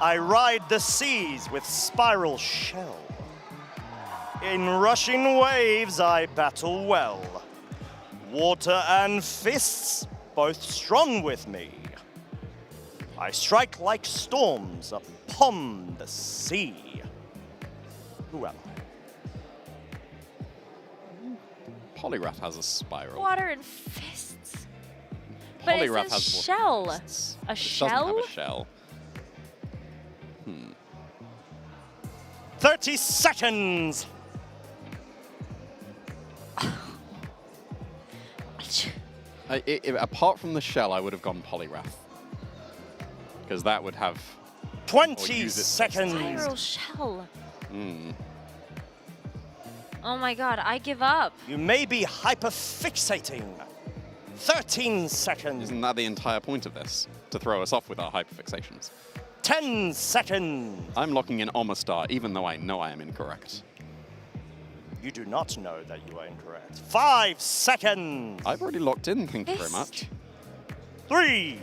I ride the seas with spiral shell. In rushing waves I battle well. Water and fists both strong with me. I strike like storms upon the sea. Who am I? Poliwrath has a spiral. Water and fists. But it Poliwrath says has shell. fists. A It shell? doesn't have a shell. 30 seconds. Apart from the shell, I would have gone Poliwrath. Because that would have... 20 seconds. Spiral shell. Hmm. Oh my god, I give up. You may be hyperfixating. 13 seconds. Isn't that the entire point of this? To throw us off with our hyperfixations. 10 seconds. I'm locking in Omastar, even though I know I am incorrect. You do not know that you are incorrect. 5 seconds. I've already locked in, thank you very much. 3,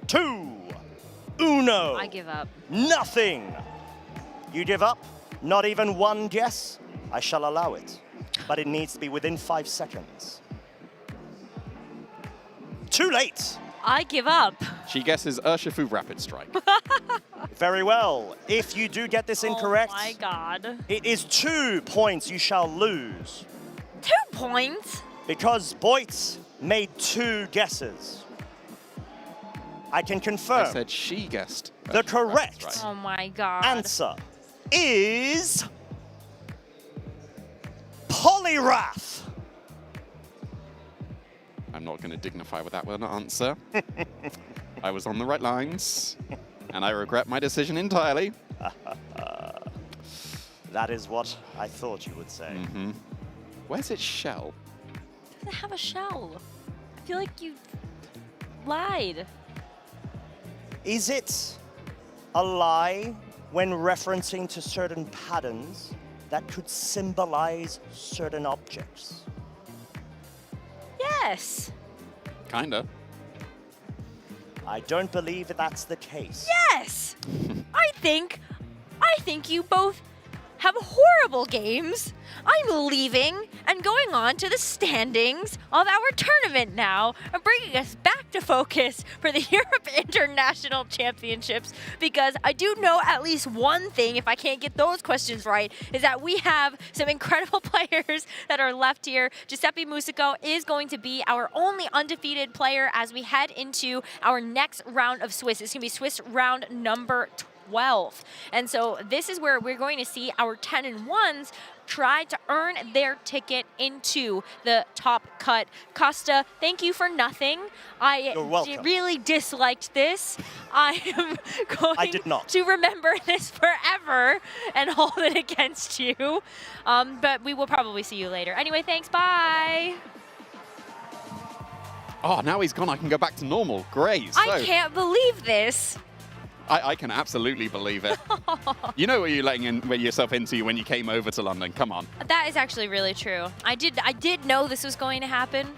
2, 1. I give up. Nothing. You give up? Not even one guess? I shall allow it. But it needs to be within 5 seconds. Too late. I give up. She guesses Urshifu Rapid Strike. Very well. If you do get this incorrect, Oh my god. it is 2 points you shall lose. 2 points? Because Boit made 2 guesses. I can confirm. I said she guessed. The correct Oh my god. answer is Poliwrath. I'm not going to dignify with that one answer. I was on the right lines, and I regret my decision entirely. That is what I thought you would say. Mm-hmm. Where's its shell? It doesn't have a shell. I feel like you lied. Is it a lie when referencing to certain patterns that could symbolize certain objects? Yes. Kinda. I don't believe that that's the case. Yes. I think you both have horrible games. I'm leaving and going on to the standings of our tournament now and bringing us back to focus for the Europe International Championships, because I do know at least one thing, if I can't get those questions right, is that we have some incredible players that are left here. Giuseppe Musicco is going to be our only undefeated player as we head into our next round of Swiss. It's going to be Swiss round number 12. And so this is where we're going to see our 10-1s try to earn their ticket into the top cut. Costa, thank you for nothing. You're welcome. Really disliked this. I am going to remember this forever and hold it against you. But we will probably see you later. Anyway, thanks. Bye. Oh, now he's gone. I can go back to normal. Great. I can't believe this. I can absolutely believe it. You know what you're letting yourself into when you came over to London. Come on. That is actually really true. I did know this was going to happen.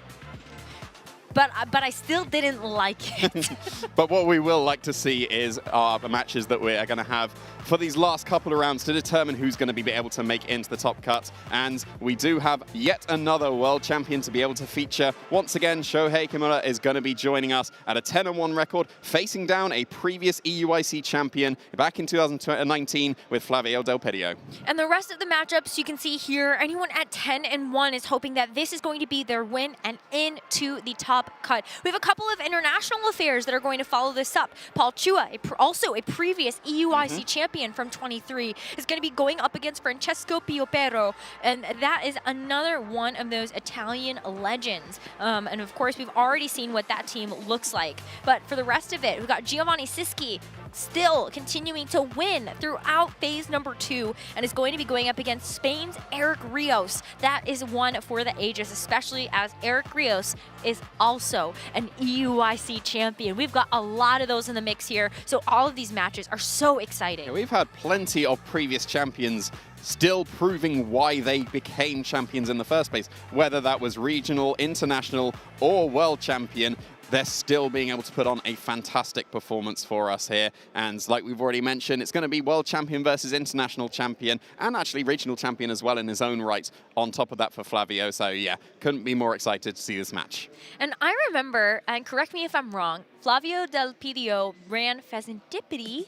but I still didn't like it. But what we will like to see is the matches that we are going to have for these last couple of rounds to determine who's going to be able to make it into the top cut. And we do have yet another world champion to be able to feature. Once again, Shohei Kimura is going to be joining us at a 10-1 record, facing down a previous EUIC champion back in 2019 with Flavio Del Pidio. And the rest of the matchups you can see here, anyone at 10-1 is hoping that this is going to be their win and into the top cut. We have a couple of international affairs that are going to follow this up. Paul Chua, also a previous EUIC champion from 23, is going to be going up against Francesco Pierro, and that is another one of those Italian legends. And of course, we've already seen what that team looks like. But for the rest of it, we've got Giovanni Syski, still continuing to win throughout phase number 2 and is going to be going up against Spain's Eric Rios. That is one for the ages, especially as Eric Rios is also an EUIC champion. We've got a lot of those in the mix here, so all of these matches are so exciting. Yeah, we've had plenty of previous champions still proving why they became champions in the first place, whether that was regional, international, or world champion. They're still being able to put on a fantastic performance for us here. And like we've already mentioned, it's going to be world champion versus international champion, and actually regional champion as well in his own right on top of that for Flavio. So yeah, couldn't be more excited to see this match. And I remember, and correct me if I'm wrong, Flavio Del Pidio ran Fazendipity.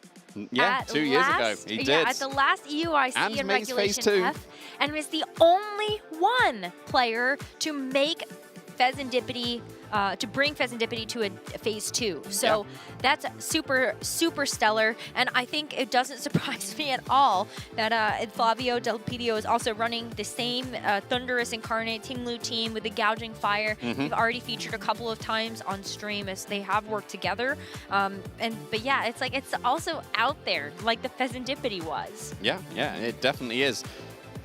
Yeah, 2 years ago, he did. Yeah, at the last EUIC and in Phase Regulation 2. F, and was the only one player to make Fazendipity, to bring Fazendipity to a phase 2. So that's super, super stellar. And I think it doesn't surprise me at all that Flavio Del Pidio is also running the same Thunderous Incarnate Tinglu team with the Gouging Fire. We've already featured a couple of times on stream as they have worked together. But yeah, it's like it's also out there like the Fazendipity was. Yeah, it definitely is.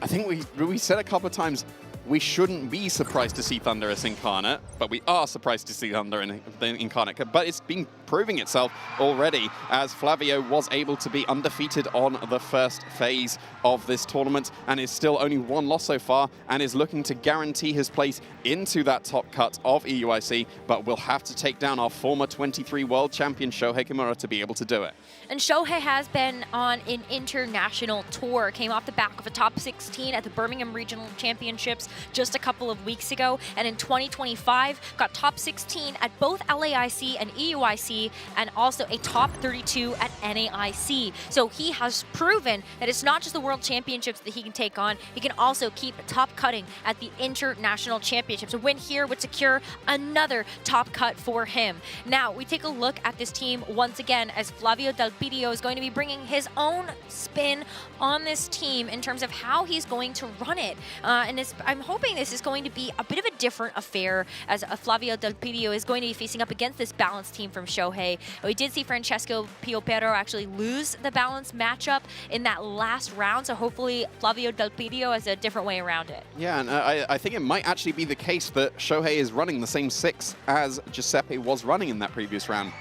I think we said a couple of times, we shouldn't be surprised to see Thunderous Incarnate, but we are surprised to see Thunder Incarnate. But it's been proving itself already, as Flavio was able to be undefeated on the first phase of this tournament and is still only one loss so far and is looking to guarantee his place into that top cut of EUIC, but will have to take down our former 23 world champion Shohei Kimura to be able to do it. And Shohei has been on an international tour, came off the back of a top 16 at the Birmingham Regional Championships just a couple of weeks ago, and in 2025 got top 16 at both LAIC and EUIC, and also a top 32 at NAIC. So he has proven that it's not just the World Championships that he can take on, he can also keep top cutting at the International Championships. A win here would secure another top cut for him. Now, we take a look at this team once again, as Flavio Del Pidio is going to be bringing his own spin on this team in terms of how he's going to run it. I'm hoping this is going to be a bit of a different affair, as Flavio Del Pidio is going to be facing up against this balanced team from Shohei. We did see Francesco Pierro actually lose the balanced matchup in that last round, so hopefully Flavio Del Pidio has a different way around it. Yeah, and I think it might actually be the case that Shohei is running the same 6 as Giuseppe was running in that previous round.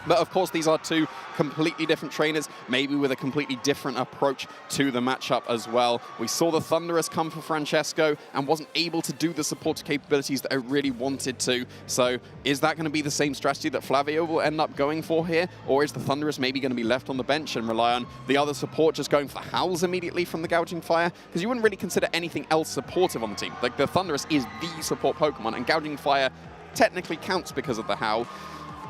But of course, these are two completely different trainers, maybe with a completely different approach to the matchup as well. We saw the Thunderous come for Francesco and wasn't able to do the support capabilities that I really wanted to. So is that going to be the same strategy that Flavio will end up going for here? Or is the Thunderous maybe going to be left on the bench and rely on the other support just going for howls immediately from the Gouging Fire? Because you wouldn't really consider anything else supportive on the team. Like, the Thunderous is the support Pokemon, and Gouging Fire technically counts because of the howl.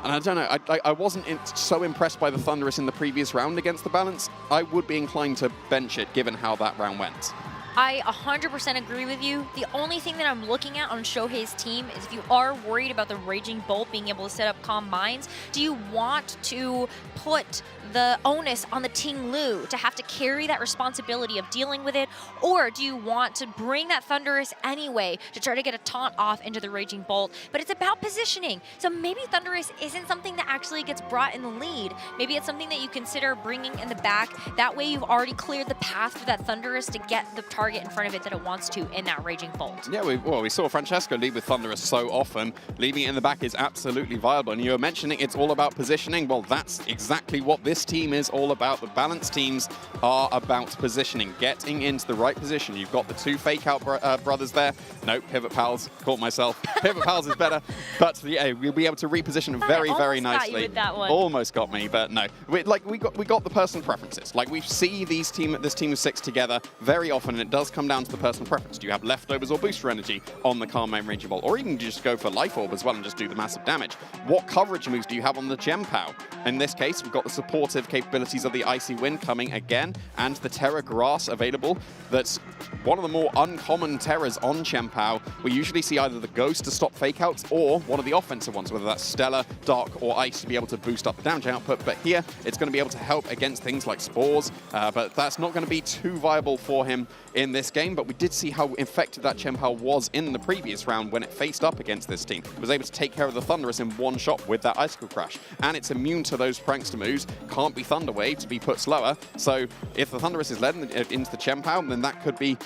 And I don't know, I wasn't so impressed by the Thunderous in the previous round against the balance. I would be inclined to bench it, given how that round went. I 100% agree with you. The only thing that I'm looking at on Shohei's team is if you are worried about the Raging Bolt being able to set up Calm Minds, do you want to put the onus on the Tinglu to have to carry that responsibility of dealing with it, or do you want to bring that Thunderous anyway to try to get a taunt off into the Raging Bolt? But it's about positioning. So maybe Thunderous isn't something that actually gets brought in the lead. Maybe it's something that you consider bringing in the back. That way you've already cleared the path for that Thunderous to get the target in front of it that it wants to in that Raging Bolt. Yeah, we saw Francesco lead with Thunderous so often. Leaving it in the back is absolutely viable. And you were mentioning it's all about positioning. Well, that's exactly what this team is all about. The balanced teams are about positioning, getting into the right position. You've got the two fake out brothers there. No, Pivot Pals, caught myself. Pivot Pals is better, but yeah, we'll be able to reposition very, very nicely. Got you with that one. Almost got me, but no. We got the personal preferences. Like we see this team of 6 together very often, and it does come down to the personal preference. Do you have leftovers or booster energy on the Calm Main Raging Bolt, or even just go for Life Orb as well and just do the massive damage? What coverage moves do you have on the Gem Pow? In this case, we've got the supportive capabilities of the Icy Wind coming again, and the Terra Grass available. That's one of the more uncommon Terras on Chien-Pao. We usually see either the Ghost to stop fake outs or one of the offensive ones, whether that's Stellar, Dark, or Ice to be able to boost up the damage output. But here, it's going to be able to help against things like Spores, but that's not going to be too viable for him in this game. But we did see how effective that Chien-Pao was in the previous round when it faced up against this team. It was able to take care of the Thunderous in one shot with that Icicle Crash. And it's immune to those Prankster moves, can't be Thunder Wave to be put slower. So if the Thunderous is led into the Chien-Pao, then that could be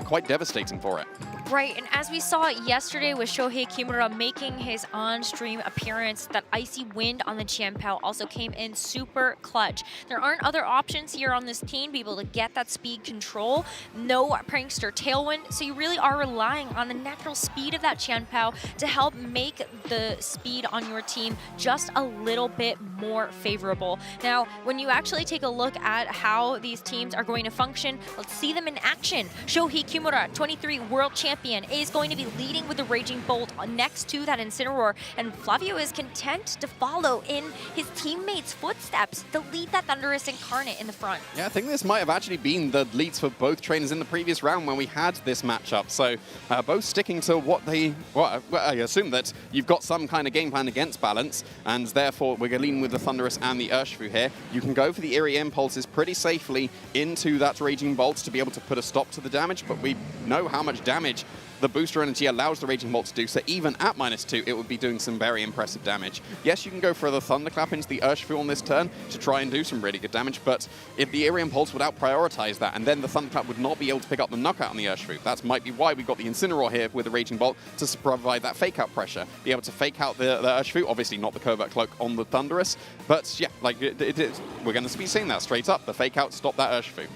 quite devastating for it. Right, and as we saw yesterday with Shohei Kimura making his on-stream appearance, that Icy Wind on the Chien-Pao also came in super clutch. There aren't other options here on this team to be able to get that speed control. No Prankster Tailwind, so you really are relying on the natural speed of that Chien-Pao to help make the speed on your team just a little bit more favorable. Now, when you actually take a look at how these teams are going to function, let's see them in action. Shohei Kimura, 23 world champion, is going to be leading with the Raging Bolt next to that Incineroar, and Fazio is content to follow in his teammates' footsteps to lead that Thunderous Incarnate in the front. Yeah, I think this might have actually been the leads for both trainers in the previous round when we had this matchup. So both sticking to what they... Well, I assume that you've got some kind of game plan against balance, and therefore we're leaning with the Thunderous and the Urshifu here. You can go for the Eerie Impulses pretty safely into that Raging Bolt to be able to put a stop to the damage, but we know how much damage the booster energy allows the Raging Bolt to do, so even at -2, it would be doing some very impressive damage. Yes, you can go for the Thunderclap into the Urshifu on this turn to try and do some really good damage, but if the Eerie Impulse would out-prioritize that, and then the Thunderclap would not be able to pick up the knockout on the Urshifu. That might be why we got the Incineroar here with the Raging Bolt to provide that fake-out pressure. Be able to fake out the Urshifu, obviously not the Covert Cloak on the Thunderous, but yeah, like we're going to be seeing that straight up. The fake-out, stop that Urshifu.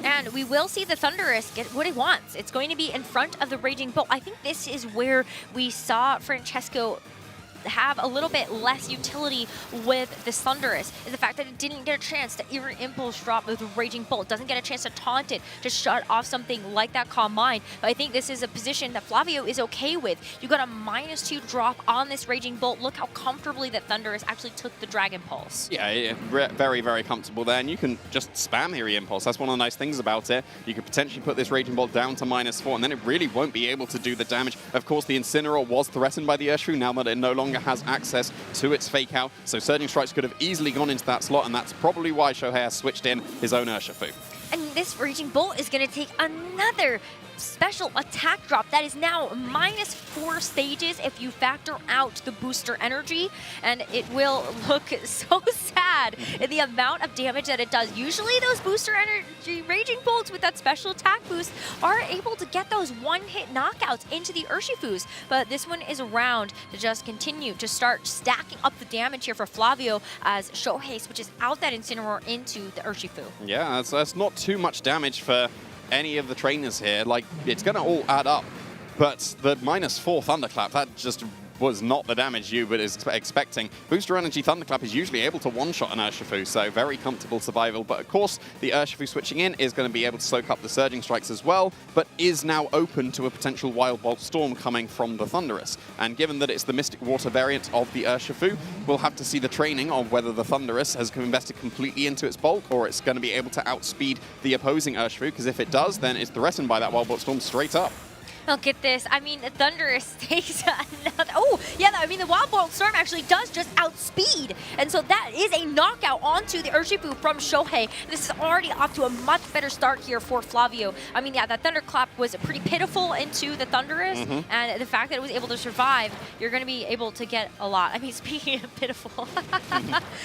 And we will see the Thunderous get what it wants. It's going to be in front of the Raging Bolt. I think this is where we saw Francesco have a little bit less utility with this Thunderous, is the fact that it didn't get a chance to Eerie Impulse drop with the Raging Bolt, doesn't get a chance to taunt it to shut off something like that Calm Mind. But I think this is a position that Fazio is okay with. You got a -2 drop on this Raging Bolt. Look how comfortably that Thunderous actually took the Dragon Pulse. Yeah, very, very comfortable there, and you can just spam Eerie Impulse. That's one of the nice things about it. You could potentially put this Raging Bolt down to -4, and then it really won't be able to do the damage. Of course, the Incineroar was threatened by the Urshifu now that it no longer has access to its fake out, so Surging Strikes could have easily gone into that slot, and that's probably why Shohei has switched in his own Urshifu. And this Raging Bolt is going to take another special attack drop that is now -4 stages if you factor out the booster energy, and it will look so sad in the amount of damage that it does. Usually those booster energy Raging Bolts with that special attack boost are able to get those one-hit knockouts into the Urshifus, but this one is around to just continue to start stacking up the damage here for Fazio as Shohei switches out that Incineroar into the Urshifu. Yeah, that's not too much damage for any of the trainers here. Like, it's going to all add up, but the -4 Thunderclap, that just was not the damage you were expecting. Booster Energy Thunderclap is usually able to one-shot an Urshifu, so very comfortable survival. But of course, the Urshifu switching in is going to be able to soak up the Surging Strikes as well, but is now open to a potential Wild Bolt Storm coming from the Thunderous. And given that it's the Mystic Water variant of the Urshifu, we'll have to see the training of whether the Thunderous has invested completely into its bulk, or it's going to be able to outspeed the opposing Urshifu, because if it does, then it's threatened by that Wild Bolt Storm straight up. Look at this. I mean, Thunderous takes another. Oh, yeah, I mean, the Wild Bolt Storm actually does just outspeed. And so that is a knockout onto the Urshifu from Shohei. This is already off to a much better start here for Flavio. I mean, yeah, that Thunderclap was pretty pitiful into the Thunderous. And the fact that it was able to survive, you're going to be able to get a lot. I mean, speaking of pitiful,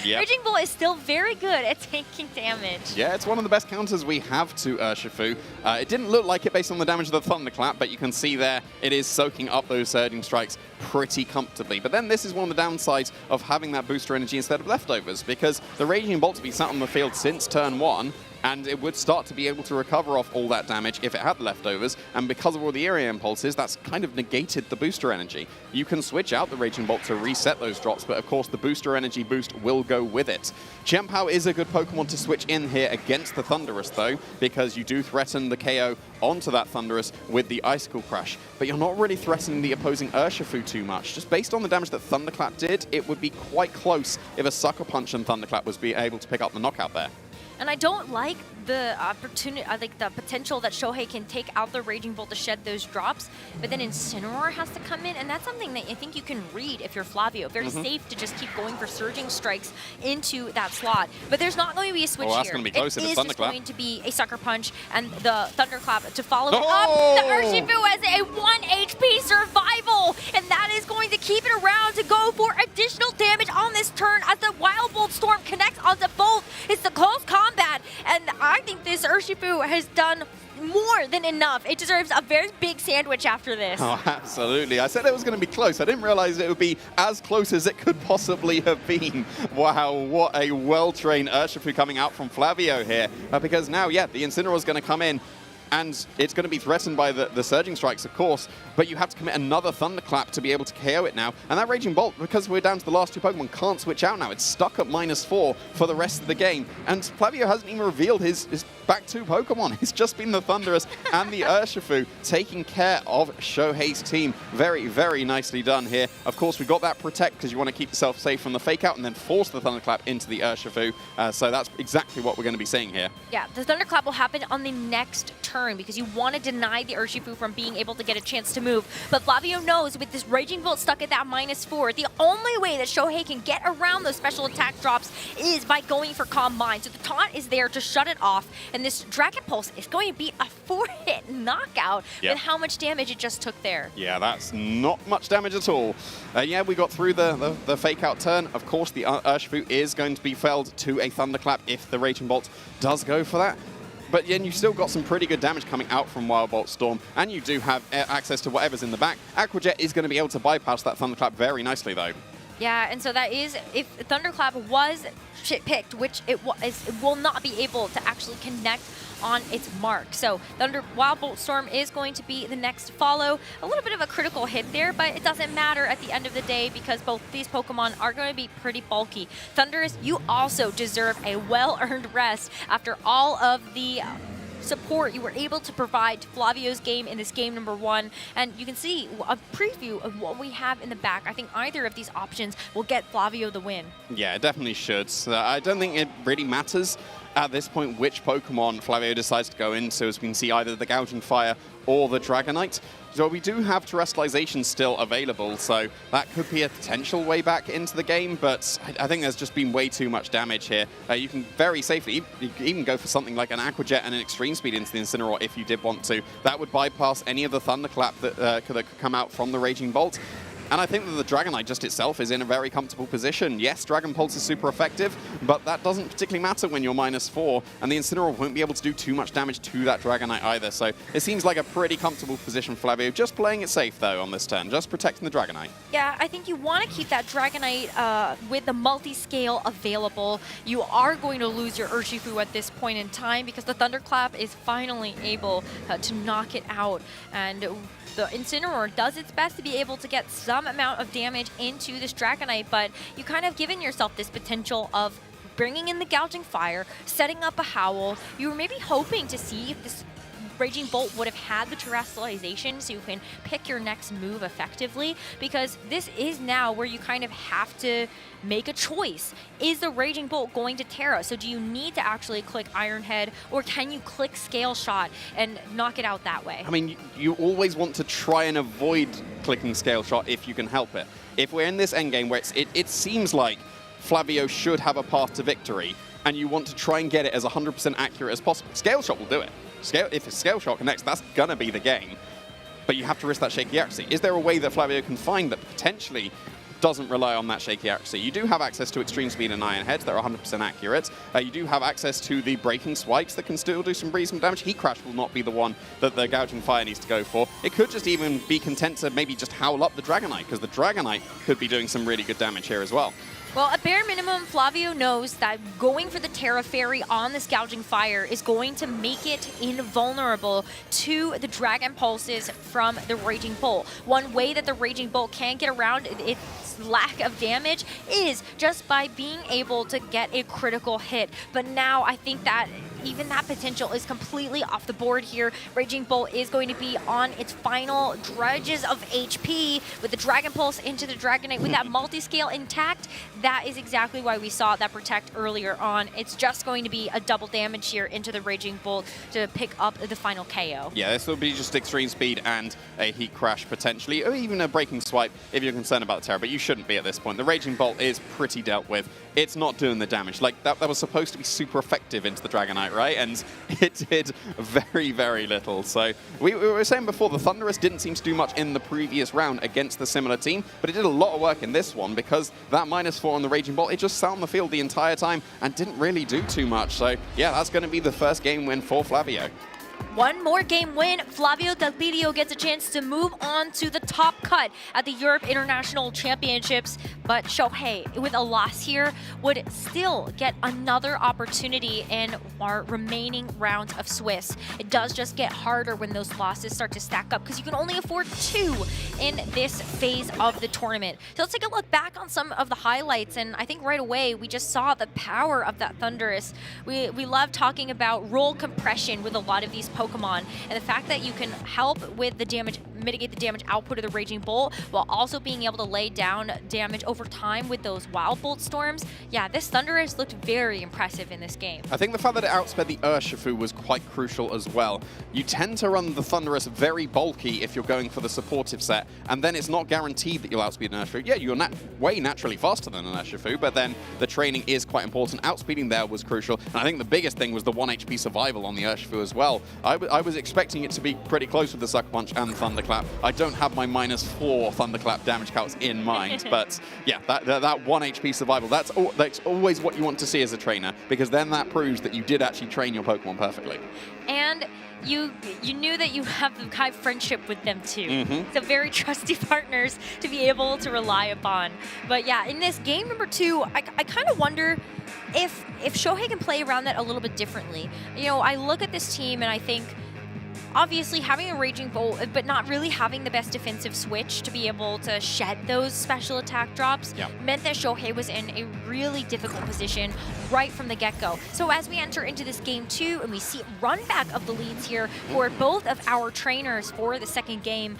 Raging Bull is still very good at taking damage. Yeah, it's one of the best counters we have to Urshifu. It didn't look like it based on the damage of the Thunderclap, but you can see there it is soaking up those Surging Strikes pretty comfortably. But then this is one of the downsides of having that booster energy instead of leftovers, because the Raging Bolt's been sat on the field since turn 1, and it would start to be able to recover off all that damage if it had leftovers, and because of all the area impulses, that's kind of negated the booster energy. You can switch out the Raging Bolt to reset those drops, but of course the booster energy boost will go with it. Chienpao is a good Pokemon to switch in here against the Thunderous though, because you do threaten the KO onto that Thunderous with the Icicle Crash, but you're not really threatening the opposing Urshifu too much. Just based on the damage that Thunderclap did, it would be quite close if a Sucker Punch and Thunderclap was able to pick up the knockout there. And I don't like the opportunity, like the potential that Shohei can take out the Raging Bolt to shed those drops, but then Incineroar has to come in, and that's something that I think you can read if you're Flavio. Very safe to just keep going for Surging Strikes into that slot. But there's not going to be a switch that's here. Going to be close it if is it's just Thunderclap. going to be a Sucker Punch and the Thunderclap to follow it up. The Urshifu has a 1 HP survival, and that is going to keep it around to go for additional damage on this turn as the Wild Bolt Storm connects onto both. It's the close combat, and I think this Urshifu has done more than enough. It deserves a very big sandwich after this. Oh, absolutely. I said it was going to be close. I didn't realize it would be as close as it could possibly have been. Wow, what a well-trained Urshifu coming out from Flavio here. Because now, yeah, the Incineroar is going to come in, and it's going to be threatened by the Surging Strikes, of course, but you have to commit another Thunderclap to be able to KO it now. And that Raging Bolt, because we're down to the last 2 Pokemon, can't switch out now. It's stuck at -4 for the rest of the game. And Flavio hasn't even revealed his back 2 Pokemon. It's just been the Thunderous and the Urshifu taking care of Shohei's team. Very, very nicely done here. Of course, we got that Protect because you want to keep yourself safe from the Fake Out and then force the Thunderclap into the Urshifu. So that's exactly what we're going to be seeing here. Yeah, the Thunderclap will happen on the next turn because you want to deny the Urshifu from being able to get a chance to move. But Flavio knows with this Raging Bolt stuck at that -4, the only way that Shohei can get around those special attack drops is by going for Calm Mind. So the taunt is there to shut it off, and this Dragon Pulse is going to be a 4-hit knockout with how much damage it just took there. Yeah, that's not much damage at all. Yeah, we got through the Fake Out turn. Of course, the Urshifu is going to be felled to a Thunderclap if the Raging Bolt does go for that. But then you've still got some pretty good damage coming out from Wild Bolt Storm, and you do have access to whatever's in the back. Aqua Jet is going to be able to bypass that Thunderclap very nicely, though. Yeah, and so that is, if Thunderclap was picked, which it will not be able to actually connect on its mark. So Wild Bolt Storm is going to be the next follow. A little bit of a critical hit there, but it doesn't matter at the end of the day because both these Pokemon are going to be pretty bulky. Thunderous, you also deserve a well-earned rest after all of the support you were able to provide to Flavio's game in this game number 1. And you can see a preview of what we have in the back. I think either of these options will get Flavio the win. Yeah, it definitely should. I don't think it really matters at this point which Pokemon Flavio decides to go into, as we can see either the Gouging Fire or the Dragonite. So we do have Terrestrialization still available, so that could be a potential way back into the game, but I think there's just been way too much damage here. You can very safely even go for something like an Aqua Jet and an Extreme Speed into the Incineroar if you did want to. That would bypass any of the Thunderclap that could come out from the Raging Bolt. And I think that the Dragonite just itself is in a very comfortable position. Yes, Dragon Pulse is super effective, but that doesn't particularly matter when you're -4, and the Incineroar won't be able to do too much damage to that Dragonite either. So it seems like a pretty comfortable position for Flavio. Just playing it safe, though, on this turn. Just protecting the Dragonite. Yeah, I think you want to keep that Dragonite with the multi-scale available. You are going to lose your Urshifu at this point in time because the Thunderclap is finally able to knock it out. And the Incineroar does its best to be able to get some amount of damage into this Dragonite, but you kind of given yourself this potential of bringing in the Gouging Fire, setting up a Howl. You were maybe hoping to see if this Raging Bolt would have had the terrestrialization so you can pick your next move effectively, because this is now where you kind of have to make a choice. Is the Raging Bolt going to Terra? So do you need to actually click Iron Head, or can you click Scale Shot and knock it out that way? I mean, you always want to try and avoid clicking Scale Shot if you can help it. If we're in this endgame where it seems like Flavio should have a path to victory, and you want to try and get it as 100% accurate as possible, Scale Shot will do it. If a Scale Shot connects, that's gonna be the game. But you have to risk that shaky accuracy. Is there a way that Flavio can find that potentially doesn't rely on that shaky accuracy? You do have access to Extreme Speed and Iron Heads that are 100% accurate. You do have access to the Breaking Swipes that can still do some reasonable damage. Heat Crash will not be the one that the Gouging Fire needs to go for. It could just even be content to maybe just howl up the Dragonite, because the Dragonite could be doing some really good damage here as well. Well, at bare minimum, Flavio knows that going for the Terra Fairy on this Gouging Fire is going to make it invulnerable to the Dragon Pulses from the Raging Bolt. One way that the Raging Bolt can get around its lack of damage is just by being able to get a critical hit. But now I think that even that potential is completely off the board here. Raging Bolt is going to be on its final drudges of HP with the Dragon Pulse into the Dragonite with that multi-scale intact. That is exactly why we saw that protect earlier on. It's just going to be a double damage here into the Raging Bolt to pick up the final KO. Yeah, this will be just Extreme Speed and a Heat Crash potentially, or even a Breaking Swipe if you're concerned about the Terra, but you shouldn't be at this point. The Raging Bolt is pretty dealt with. It's not doing the damage. Like, that was supposed to be super effective into the Dragonite, right? And it did very, very little. So we were saying before, the Thunderous didn't seem to do much in the previous round against the similar team, but it did a lot of work in this one, because that -4 on the Raging Bolt, it just sat on the field the entire time and didn't really do too much. So yeah, that's going to be the first game win for Flavio. One more game win, Flavio Del Pidio gets a chance to move on to the top cut at the Europe International Championships, but Shohei, with a loss here, would still get another opportunity in our remaining rounds of Swiss. It does just get harder when those losses start to stack up, because you can only afford 2 in this phase of the tournament. So let's take a look back on some of the highlights, and I think right away we just saw the power of that Thunderous. We love talking about roll compression with a lot of these Pokemon, and the fact that you can help with the damage, mitigate the damage output of the Raging Bolt, while also being able to lay down damage over time with those Wild Bolt Storms. Yeah, this Thunderous looked very impressive in this game. I think the fact that it outsped the Urshifu was quite crucial as well. You tend to run the Thunderous very bulky if you're going for the supportive set, and then it's not guaranteed that you'll outspeed an Urshifu. Yeah, you're way naturally faster than an Urshifu, but then the training is quite important. Outspeeding there was crucial, and I think the biggest thing was the 1 HP survival on the Urshifu as well. I was expecting it to be pretty close with the Sucker Punch and Thunderclap. I don't have my -4 Thunderclap damage calcs in mind, but yeah, that 1 HP survival, that's always what you want to see as a trainer, because then that proves that you did actually train your Pokemon perfectly. And you knew that you have the high friendship with them too. So very trusty partners to be able to rely upon. But yeah, in this game number 2, I kind of wonder if Shohei can play around that a little bit differently. You know, I look at this team and I think, obviously having a Raging Bolt, but not really having the best defensive switch to be able to shed those special attack drops, meant that Shohei was in a really difficult position right from the get-go. So as we enter into this game 2 and we see run back of the leads here for both of our trainers for the second game,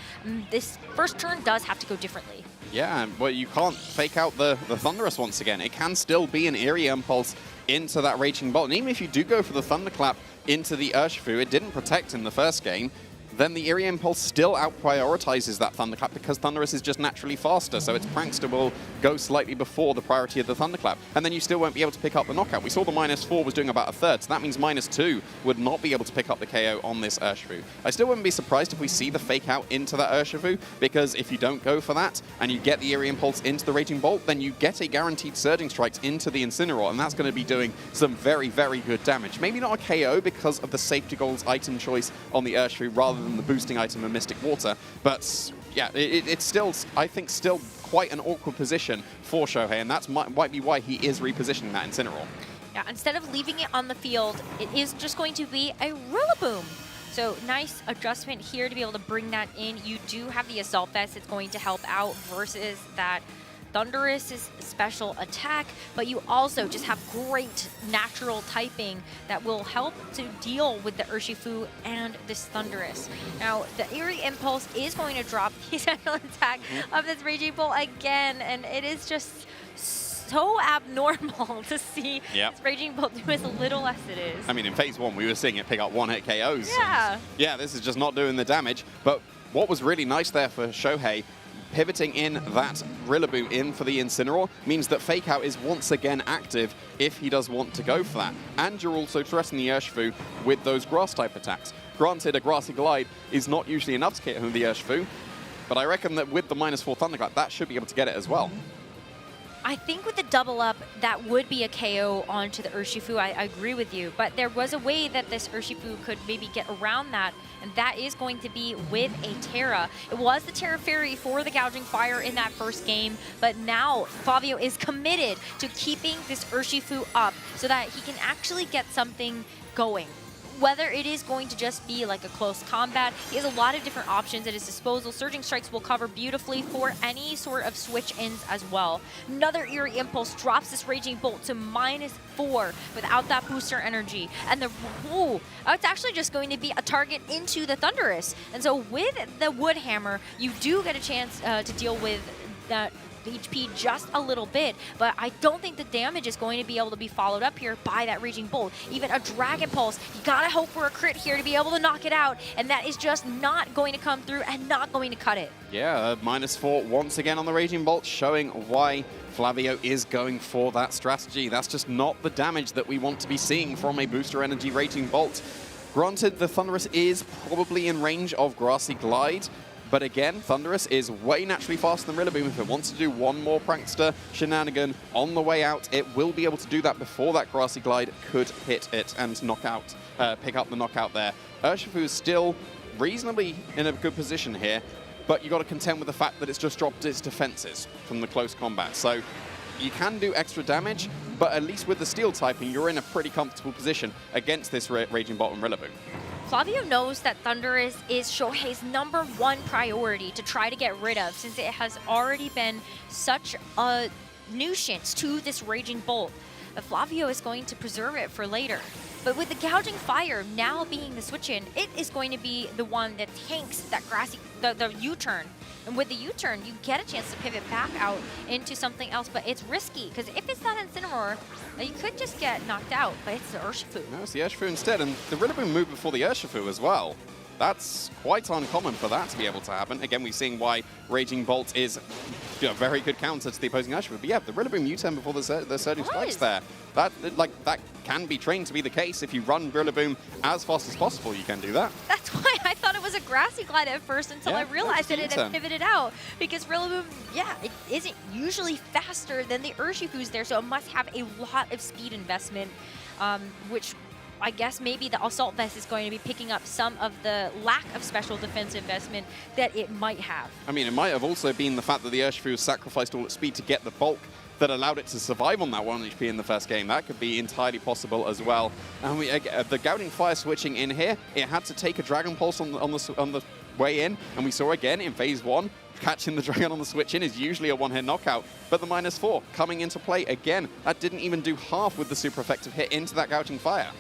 this first turn does have to go differently. Yeah, well, you can't fake out the Thunderous once again. It can still be an Eerie Impulse into that Raging Bolt. And even if you do go for the Thunderclap into the Urshifu, it didn't protect in the first game, then the Eerie Impulse still out-prioritizes that Thunderclap because Thunderous is just naturally faster, so its Prankster will go slightly before the priority of the Thunderclap, and then you still won't be able to pick up the knockout. We saw the -4 was doing about a third, so that means -2 would not be able to pick up the KO on this Urshifu. I still wouldn't be surprised if we see the fake out into that Urshifu, because if you don't go for that, and you get the Eerie Impulse into the Raging Bolt, then you get a guaranteed Surging Strikes into the Incineroar, and that's going to be doing some very, very good damage. Maybe not a KO because of the Safety Goals item choice on the Urshifu rather than the boosting item of Mystic Water, but yeah, it's still, I think, still quite an awkward position for Shohei, and that might be why he is repositioning that Incineroar. Yeah, instead of leaving it on the field, it is just going to be a Rillaboom. So nice adjustment here to be able to bring that in. You do have the Assault Vest. It's going to help out versus that Thunderous' special attack, but you also just have great natural typing that will help to deal with the Urshifu and this Thunderous. Now, the Eerie Impulse is going to drop the special attack of this Raging Bolt again, and it is just so abnormal to see this Raging Bolt do as little as it is. I mean, in phase 1, we were seeing it pick up 1-hit KOs. Yeah. Yeah, this is just not doing the damage. But what was really nice there for Shohei, pivoting in that Rillaboom in for the Incineroar, means that Fake Out is once again active if he does want to go for that. And you're also threatening the Urshifu with those Grass-type attacks. Granted, a Grassy Glide is not usually enough to get home the Urshifu, but I reckon that with the -4 Thunderclap, that should be able to get it as well. I think with the double up, that would be a KO onto the Urshifu. I agree with you, but there was a way that this Urshifu could maybe get around that, and that is going to be with a Terra. It was the Terra Fairy for the Gouging Fire in that first game, but now Fazio is committed to keeping this Urshifu up so that he can actually get something going. Whether it is going to just be like a close combat, he has a lot of different options at his disposal. Surging Strikes will cover beautifully for any sort of switch-ins as well. Another Eerie Impulse drops this Raging Bolt to -4 without that booster energy. And it's actually just going to be a target into the Thunderous. And so with the Wood Hammer, you do get a chance to deal with that HP just a little bit, but I don't think the damage is going to be able to be followed up here by that Raging Bolt. Even a Dragon Pulse, you gotta hope for a crit here to be able to knock it out, and that is just not going to come through and not going to cut it. Yeah, -4 once again on the Raging Bolt, showing why Flavio is going for that strategy. That's just not the damage that we want to be seeing from a booster energy Raging Bolt. Granted, the Thunderous is probably in range of Grassy Glide, but again, Thunderous is way naturally faster than Rillaboom. If it wants to do one more prankster shenanigan on the way out, it will be able to do that before that Grassy Glide could hit it and knock out, pick up the knockout there. Urshifu is still reasonably in a good position here, but you got to contend with the fact that it's just dropped its defenses from the close combat. So you can do extra damage, but at least with the Steel typing, you're in a pretty comfortable position against this Raging Bolt and Rillaboom. Flavio knows that Thunderous is Shohei's #1 priority to try to get rid of, since it has already been such a nuisance to this Raging Bolt. Flavio is going to preserve it for later. But with the Gouging Fire now being the switch-in, it is going to be the one that tanks that the U-turn. And with the U-turn, you get a chance to pivot back out into something else, but it's risky, because if it's not Incineroar, you could just get knocked out, but it's the Urshifu. No, it's the Urshifu instead, and the Rillaboom moved before the Urshifu as well. That's quite uncommon for that to be able to happen. Again, we're seeing why Raging Bolt is a very good counter to the opposing Urshifu. But yeah, the Rillaboom U-turn before the Surging Strikes there. That can be trained to be the case. If you run Rillaboom as fast as possible, you can do that. That's why I thought it was a Grassy Glide at first until I realized that it had pivoted out. Because Rillaboom, it isn't usually faster than the Urshifu's there, so it must have a lot of speed investment, which I guess maybe the Assault Vest is going to be picking up some of the lack of special defense investment that it might have. I mean, it might have also been the fact that the Urshifu sacrificed all its speed to get the bulk that allowed it to survive on that 1 HP in the first game. That could be entirely possible as well. And the Gouging Fire switching in here, it had to take a Dragon Pulse on the way in, and we saw again in phase 1, catching the Dragon on the switch in is usually a one-hit knockout, but the -4 coming into play again, that didn't even do half with the super effective hit into that Gouging Fire.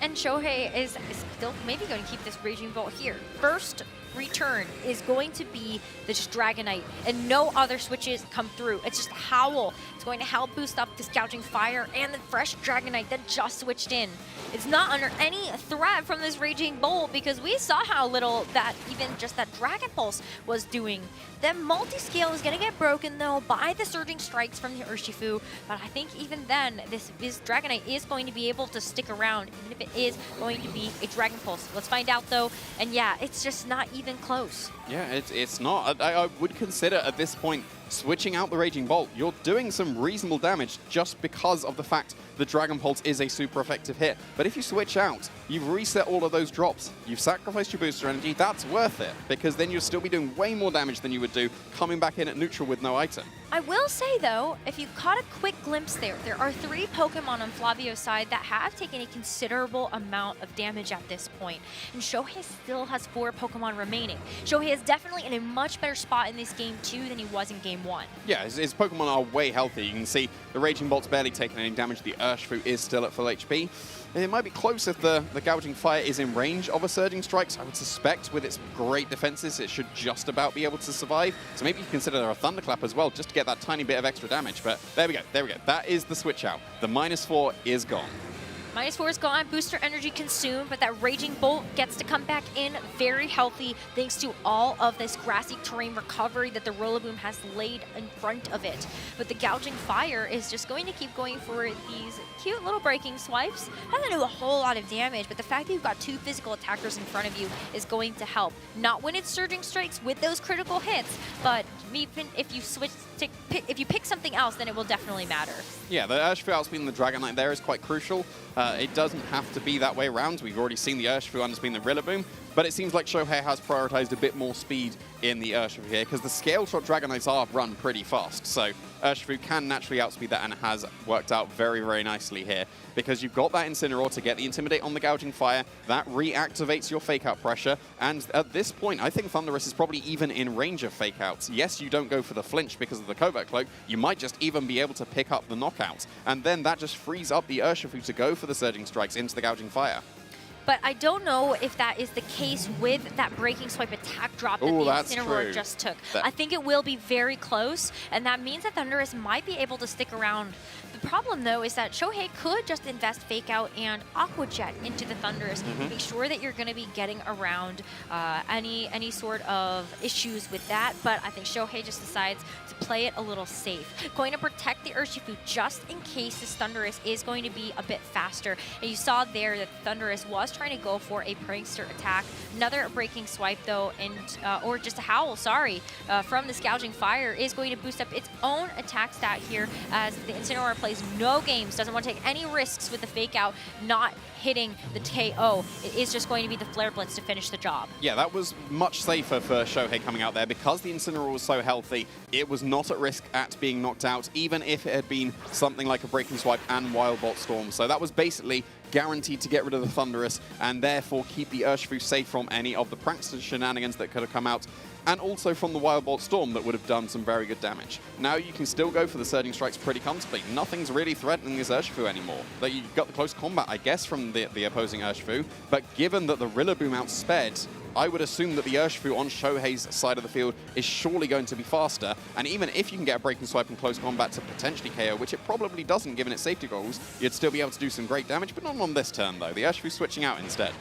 And Shohei is still maybe going to keep this Raging Bolt here. First return is going to be this Dragonite, and no other switches come through. It's just Howl. It's going to help boost up this Gouging Fire and the fresh Dragonite that just switched in. It's not under any threat from this Raging Bolt, because we saw how little that even just that Dragon Pulse was doing. The multi-scale is going to get broken, though, by the Surging Strikes from the Urshifu, but I think even then, this Dragonite is going to be able to stick around, even if it is going to be a Dragon Pulse. Let's find out, though, and yeah, it's just not even close. Yeah, it's not. I would consider at this point switching out the Raging Bolt. You're doing some reasonable damage just because of the fact the Dragon Pulse is a super effective hit. But if you switch out, you've reset all of those drops. You've sacrificed your booster energy. That's worth it, because then you'll still be doing way more damage than you would do coming back in at neutral with no item. I will say, though, if you caught a quick glimpse there are 3 Pokemon on Flavio's side that have taken a considerable amount of damage at this point. And Shohei still has 4 Pokemon remaining. Shohei is definitely in a much better spot in this game, too, than he was in game game one. Yeah, his Pokemon are way healthy. You can see the Raging Bolt's barely taking any damage. The Urshifu is still at full HP. It might be close if the Gouging Fire is in range of a Surging Strikes. I would suspect with its great defenses, it should just about be able to survive. So maybe you consider a Thunderclap as well, just to get that tiny bit of extra damage. But there we go, there we go. That is the switch out. The -4 is gone. -4 is gone, booster energy consumed, but that Raging Bolt gets to come back in very healthy thanks to all of this grassy terrain recovery that the Rillaboom has laid in front of it. But the Gouging Fire is just going to keep going for these cute little breaking swipes. Doesn't do a whole lot of damage, but the fact that you've got 2 physical attackers in front of you is going to help. Not when it's Surging Strikes with those critical hits, but even if you switch to if you pick something else, then it will definitely matter. Yeah, the Urshifu outspeeding the Dragonite there is quite crucial. It doesn't have to be that way around. We've already seen the Urshifu outspeeding the Rillaboom, but it seems like Shohei has prioritized a bit more speed in the Urshifu here, because the Scale Shot Dragonites are run pretty fast. So Urshifu can naturally outspeed that, and it has worked out very, very nicely here, because you've got that Incineroar to get the Intimidate on the Gouging Fire. That reactivates your Fake Out pressure, and at this point, I think Thundurus is probably even in range of Fake Outs. Yes, you don't go for the flinch because of the Covert Cloak. You might just even be able to pick up the knockouts, and then that just frees up the Urshifu to go for the Surging Strikes into the Gouging Fire. But I don't know if that is the case with that Breaking Swipe attack drop that the Incineroar just took. I think it will be very close, and that means that Thundurus might be able to stick around. The problem, though, is that Shohei could just invest Fake Out and Aqua Jet into the Thundurus. Make sure that you're going to be getting around any sort of issues with that, but I think Shohei just decides to play it a little safe. Going to protect the Urshifu just in case this Thundurus is going to be a bit faster. And you saw there that Thundurus was trying to go for a Prankster attack. Another Breaking Swipe, though, and or just a Howl, sorry, from this Gouging Fire is going to boost up its own attack stat here, as the Incineroar plays no games, doesn't want to take any risks with the Fake Out not hitting the KO. It is just going to be the Flare Blitz to finish the job. Yeah, that was much safer for Shohei coming out there. Because the Incineroar was so healthy, it was not at risk at being knocked out, even if it had been something like a Breaking Swipe and Wild Bolt Storm. So that was basically guaranteed to get rid of the Thundurus and therefore keep the Urshifu safe from any of the Prankster shenanigans that could have come out, and also from the Wild Bolt Storm that would have done some very good damage. Now you can still go for the Surging Strikes pretty comfortably. Nothing's really threatening this Urshifu anymore. Like, you got the close combat, I guess, from the opposing Urshifu, but given that the Rillaboom outsped, I would assume that the Urshifu on Shohei's side of the field is surely going to be faster, and even if you can get a Breaking Swipe in close combat to potentially KO, which it probably doesn't given its safety goggles, you'd still be able to do some great damage, but not on this turn though. The Urshifu switching out instead.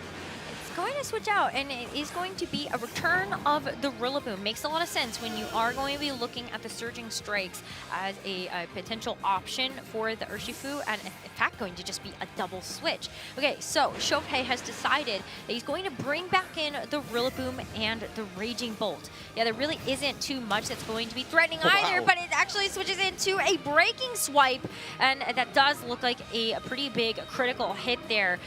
Going to switch out, and it is going to be a return of the Rillaboom. Makes a lot of sense when you are going to be looking at the Surging Strikes as a potential option for the Urshifu, and in fact going to just be a double switch. Okay, so Shohei has decided that he's going to bring back in the Rillaboom and the Raging Bolt. Yeah, there really isn't too much that's going to be threatening either, but it actually switches into a Breaking Swipe, and that does look like a pretty big critical hit there.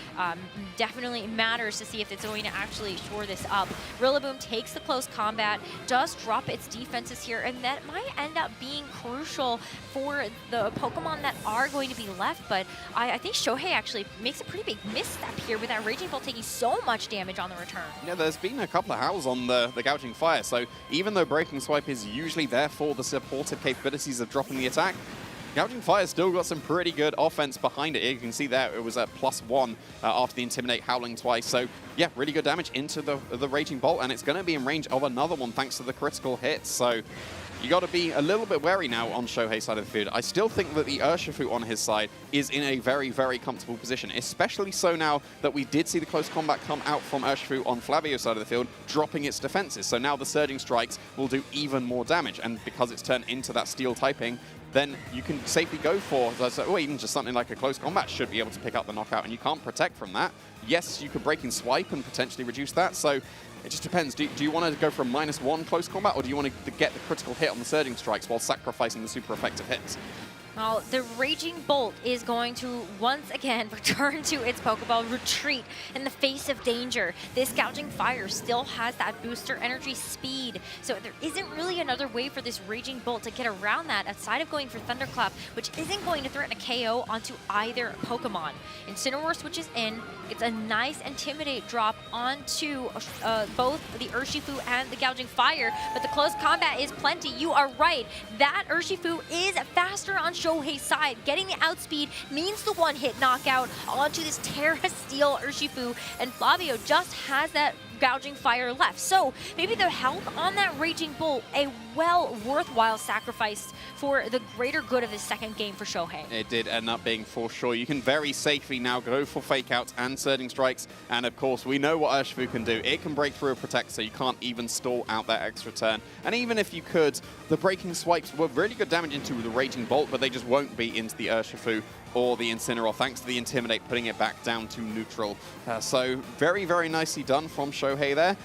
Definitely matters to see if it's going to actually shore this up. Rillaboom takes the close combat, does drop its defenses here, and that might end up being crucial for the Pokemon that are going to be left, but I think Shohei actually makes a pretty big misstep here with that Raging Bolt taking so much damage on the return. Yeah, there's been a couple of howls on the Gouging Fire, so even though Breaking Swipe is usually there for the supportive capabilities of dropping the attack, Gouging Fire still got some pretty good offense behind it. You can see there it was at +1 after the Intimidate howling twice. So yeah, really good damage into the Raging Bolt, and it's going to be in range of another one thanks to the critical hits. So you got to be a little bit wary now on Shohei's side of the field. I still think that the Urshifu on his side is in a very, very comfortable position, especially so now that we did see the close combat come out from Urshifu on Flavio's side of the field, dropping its defenses. So now the Surging Strikes will do even more damage, and because it's turned into that Steel typing, then you can safely go for, or even just something like a close combat should be able to pick up the knockout, and you can't protect from that. Yes, you could Breaking Swipe and potentially reduce that, so it just depends. Do you want to go for a -1 close combat, or do you want to get the critical hit on the Surging Strikes while sacrificing the super effective hits? Well, the Raging Bolt is going to once again return to its Pokeball, retreat in the face of danger. This Gouging Fire still has that booster energy speed, so there isn't really another way for this Raging Bolt to get around that outside of going for Thunderclap, which isn't going to threaten a KO onto either Pokemon. Incineroar switches in, gets a nice Intimidate drop onto both the Urshifu and the Gouging Fire, but the close combat is plenty. You are right, that Urshifu is faster on Shohei's side. Getting the outspeed means the one-hit knockout onto this Terra Steel Urshifu, and Flavio just has that Gouging Fire left. So maybe the health on that Raging Bolt, a worthwhile sacrifice for the greater good of this second game for Shohei. It did end up being for sure. You can very safely now go for fake outs and surging strikes, and of course we know what Urshifu can do. It can break through a protect, so you can't even stall out that extra turn. And even if you could, the breaking swipes were really good damage into the Raging Bolt, but they just won't be into the Urshifu or the Incineroar, thanks to the Intimidate, putting it back down to neutral. So very, very nicely done from Shohei there.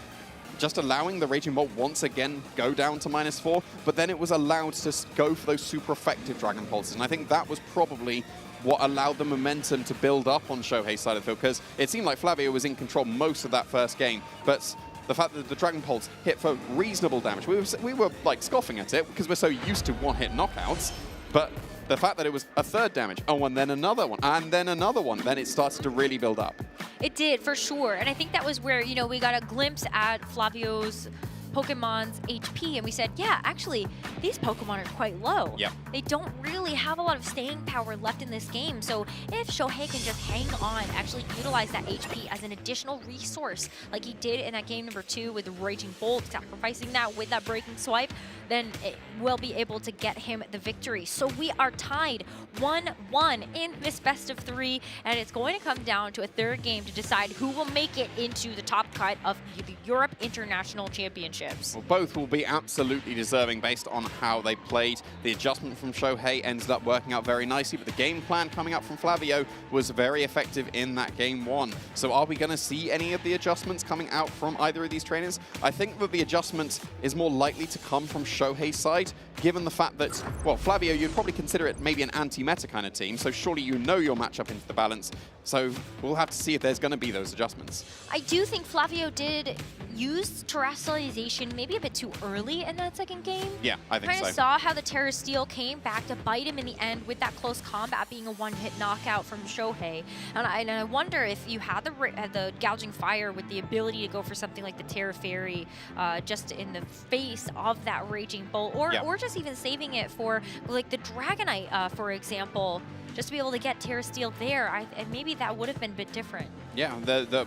Just allowing the Raging Bolt once again go down to -4, but then it was allowed to go for those super effective Dragon Pulses. And I think that was probably what allowed the momentum to build up on Shohei's side of the field, because it seemed like Flavio was in control most of that first game, but the fact that the Dragon Pulse hit for reasonable damage, we were like scoffing at it because we're so used to one-hit knockouts, but the fact that it was a third damage, oh, and then another one, and then another one, then it started to really build up. It did, for sure. And I think that was where, you know, we got a glimpse at Flavio's Pokemon's HP, and we said, yeah, actually, these Pokemon are quite low. Yep. They don't really have a lot of staying power left in this game, so if Shohei can just hang on, actually utilize that HP as an additional resource, like he did in that game number 2 with the Raging Bolt, sacrificing that with that breaking swipe, then it will be able to get him the victory. So we are tied 1-1 in this best of 3, and it's going to come down to a third game to decide who will make it into the top cut of the Europe International Championships. Well, both will be absolutely deserving based on how they played. The adjustment from Shohei ended up working out very nicely, but the game plan coming up from Flavio was very effective in that game 1. So are we going to see any of the adjustments coming out from either of these trainers? I think that the adjustment is more likely to come from Shohei's side, given the fact that, well, Flavio, you'd probably consider it maybe an anti-meta kind of team, so surely you know your matchup into the balance. So we'll have to see if there's going to be those adjustments. I do think Flavio did use terrestrialization maybe a bit too early in that second game. Yeah, I think so. Kind of saw how the Terra Steel came back to bite him in the end with that close combat being a one-hit knockout from Shohei. And I wonder if you had the Gouging Fire with the ability to go for something like the Terra Fairy just in the face of that Raging Bolt, or just even saving it for like the Dragonite, for example, just to be able to get Terra Steel there, maybe that would have been a bit different. Yeah,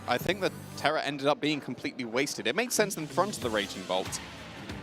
I think that Terra ended up being completely wasted. It made sense in front of the Raging Bolt,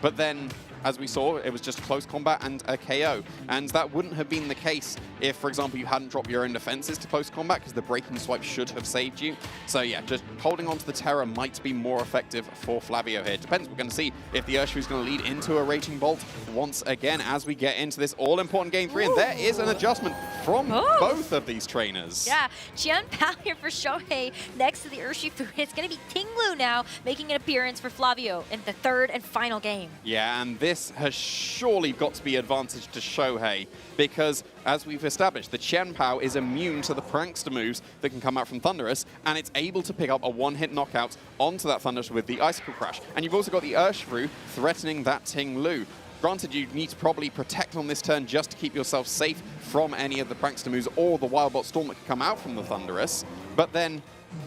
but then, as we saw, it was just close combat and a KO. And that wouldn't have been the case if, for example, you hadn't dropped your own defenses to close combat, because the breaking swipe should have saved you. So yeah, just holding on to the Terra might be more effective for Flavio here. Depends, we're going to see if the Urshifu is going to lead into a Raging Bolt once again as we get into this all-important game 3. And there is an adjustment from both of these trainers. Yeah, Qianpao here for Shohei next to the Urshifu. It's going to be Tinglu now making an appearance for Flavio in the third and final game. Yeah, and this has surely got to be advantage to Shohei, because as we've established, the Qianpao is immune to the prankster moves that can come out from Thundurus, and it's able to pick up a one-hit knockout onto that Thundurus with the Icicle Crash. And you've also got the Urshifu threatening that Tinglu. Granted, you need to probably protect on this turn just to keep yourself safe from any of the prankster moves or the Wild Bot Storm that could come out from the Thundurus, but then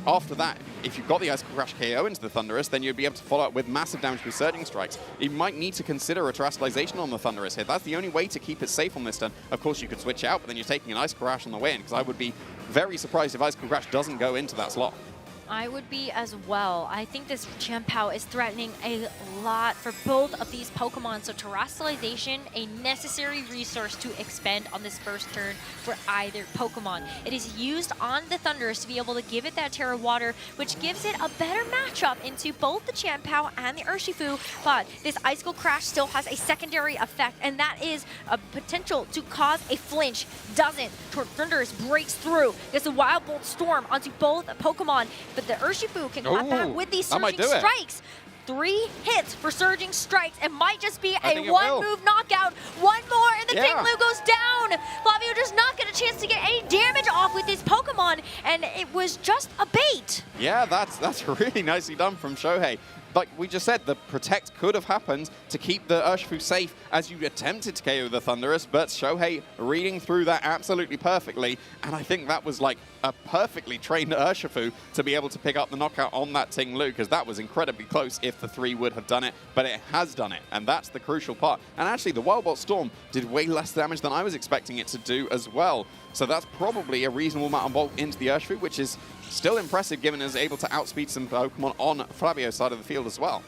after that, if you've got the Icicle Crash KO into the Thundurus, then you'd be able to follow up with massive damage with Surging Strikes. You might need to consider a Terrestrialization on the Thundurus here. That's the only way to keep it safe on this turn. Of course, you could switch out, but then you're taking an Icicle Crash on the way in, because I would be very surprised if Icicle Crash doesn't go into that slot. I would be as well. I think this Qianpao is threatening a lot for both of these Pokemon. So Terrestrialization, a necessary resource to expend on this first turn for either Pokemon. It is used on the Thundurus to be able to give it that Terra Water, which gives it a better matchup into both the Qianpao and the Urshifu. But this Icicle Crash still has a secondary effect, and that is a potential to cause a flinch. Doesn't. Thundurus breaks through. Gets a Wild Bolt Storm onto both Pokemon. But the Urshifu can come back with these Surging Strikes. 3 hits for Surging Strikes. It might just be I a think it one-move knockout. One more, and the King Yeah. Lu goes down. Flavio does not get a chance to get any damage off with his Pokemon, and it was just a bait. Yeah, that's really nicely done from Shohei. Like we just said, the Protect could have happened to keep the Urshifu safe as you attempted to KO the Thunderous, but Shohei reading through that absolutely perfectly, and I think that was like a perfectly trained Urshifu to be able to pick up the knockout on that Ting Lu, because that was incredibly close if the 3 would have done it, but it has done it, and that's the crucial part. And actually, the Wild Bolt Storm did way less damage than I was expecting it to do as well. So that's probably a reasonable amount of bulk into the Urshifu, which is still impressive given it's able to outspeed some Pokemon on Flavio's side of the field as well.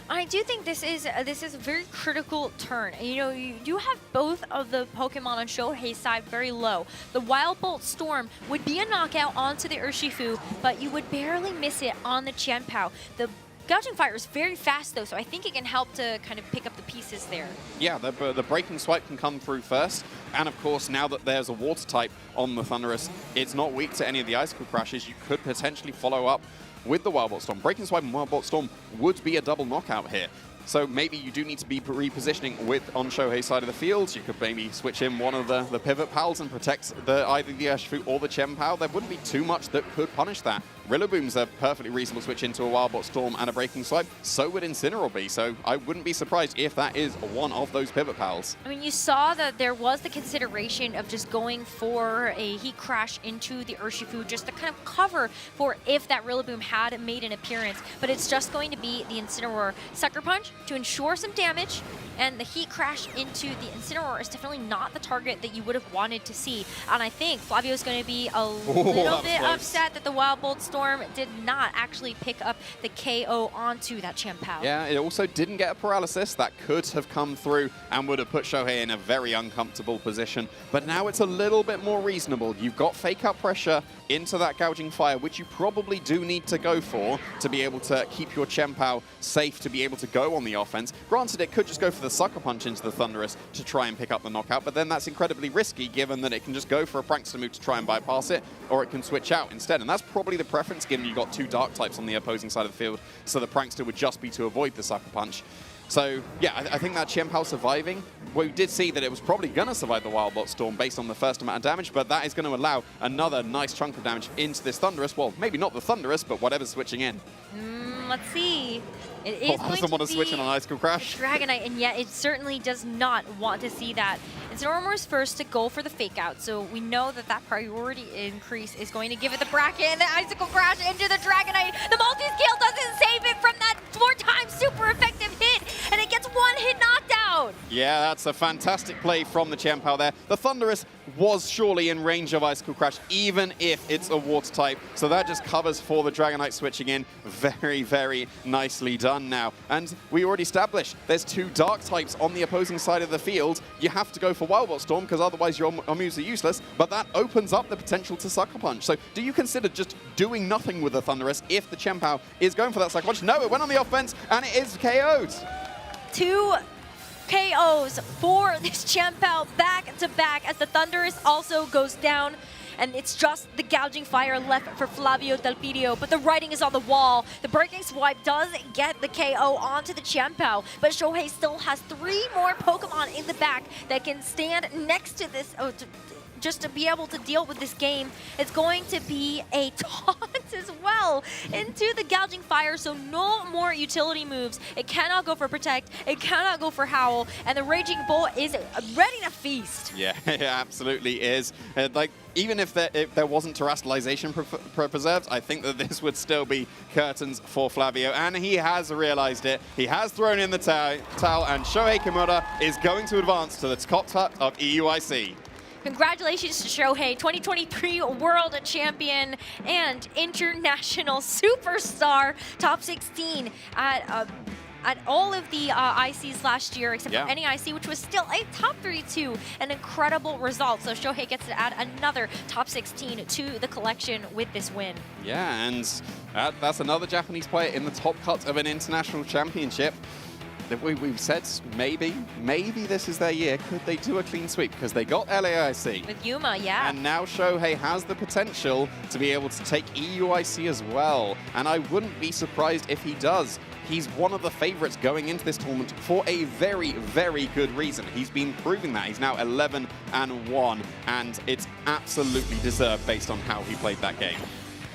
I do think this is a very critical turn. You know, you do have both of the Pokemon on Shohei's side very low. The Wild Bolt Storm would be a knockout onto the Urshifu, but you would barely miss it on the Chien-Pao. The Gouging Fire is very fast though, so I think it can help to kind of pick up the pieces there. Yeah, the Breaking Swipe can come through first, and of course now that there's a Water type on the Thunderous, it's not weak to any of the Icicle Crashes. You could potentially follow up with the Wild Bolt Storm. Breaking Swipe and Wild Bolt Storm would be a double knockout here. So maybe you do need to be repositioning with on Shohei's side of the field. You could maybe switch in one of the Pivot Pals and protect either the Urshifu or the Chien-Pao. There wouldn't be too much that could punish that. Rillaboom's a perfectly reasonable switch into a Wild Bolt Storm and a Breaking Swipe. So would Incineroar be. So I wouldn't be surprised if that is one of those Pivot Pals. I mean, you saw that there was the consideration of just going for a Heat Crash into the Urshifu just to kind of cover for if that Rillaboom had made an appearance. But it's just going to be the Incineroar Sucker Punch to ensure some damage, and the Heat Crash into the Incineroar is definitely not the target that you would have wanted to see. And I think Flavio is going to be a little bit upset that the Wild Bolt Storm did not actually pick up the KO onto that Chien-Pao. Yeah, it also didn't get a paralysis. That could have come through and would have put Shohei in a very uncomfortable position. But now it's a little bit more reasonable. You've got Fake Out Pressure into that Gouging Fire, which you probably do need to go for to be able to keep your Chien-Pao safe, to be able to go on the offense. Granted, it could just go for the Sucker Punch into the Thunderous to try and pick up the knockout, but then that's incredibly risky given that it can just go for a Prankster move to try and bypass it, or it can switch out instead. And that's probably the preference given you've got 2 Dark types on the opposing side of the field, so the Prankster would just be to avoid the Sucker Punch. So, yeah, I think that Chien-Pao surviving, we did see that it was probably going to survive the Wild Bolt Storm based on the first amount of damage, but that is going to allow another nice chunk of damage into this Thunderous. Well, maybe not the Thunderous, but whatever's switching in. Let's see. It is going doesn't want to to switch in on Icicle Crash. Dragonite, and yet it certainly does not want to see that. Incineroar is first to go for the Fake Out, so we know that that priority increase is going to give it the bracket, and the Icicle Crash into the Dragonite. The multi-scale doesn't save it from that 4-time super effective hit, and it gets 1 hit knocked out. Yeah, that's a fantastic play from the Chien-Pao there. The Thunderous was surely in range of Icicle Crash, even if it's a Water type. So that just covers for the Dragonite switching in. Very, very nicely done now. And we already established there's 2 Dark types on the opposing side of the field. You have to go for Wild Bolt Storm, because otherwise your moves are useless, but that opens up the potential to Sucker Punch. So do you consider just doing nothing with the Thunderous if the Chien-Pao is going for that Sucker Punch? No, it went on the offense, and it is KO'd. 2 KOs for this Chien-Pao back-to-back as the Thunderous also goes down. And it's just the Gouging Fire left for Flavio Del Pidio, but the writing is on the wall. The Breaking Swipe does get the KO onto the Chien-Pao, but Shohei still has 3 more Pokemon in the back that can stand next to this, just to be able to deal with this game. It's going to be a taunt as well into the Gouging Fire, so no more utility moves. It cannot go for Protect, it cannot go for Howl, and the Raging Bull is ready to feast. Yeah, it absolutely is. Like, even if there wasn't terrestrialization preserved, I think that this would still be curtains for Flavio, and he has realized it. He has thrown in the towel, and Shohei Kimura is going to advance to the top of EUIC. Congratulations to Shohei, 2023 World Champion and International Superstar, top 16 at all of the ICs last year, except for any IC, which was still a top 32, an incredible result. So Shohei gets to add another top 16 to the collection with this win. Yeah, and that's another Japanese player in the top cut of an international championship. We've said maybe this is their year. Could they do a clean sweep? Because they got LAIC. With Yuma, yeah. And now Shohei has the potential to be able to take EUIC as well. And I wouldn't be surprised if he does. he's one of the favorites going into this tournament for a very, very good reason. He's been proving that. He's now 11-1, and it's absolutely deserved based on how he played that game.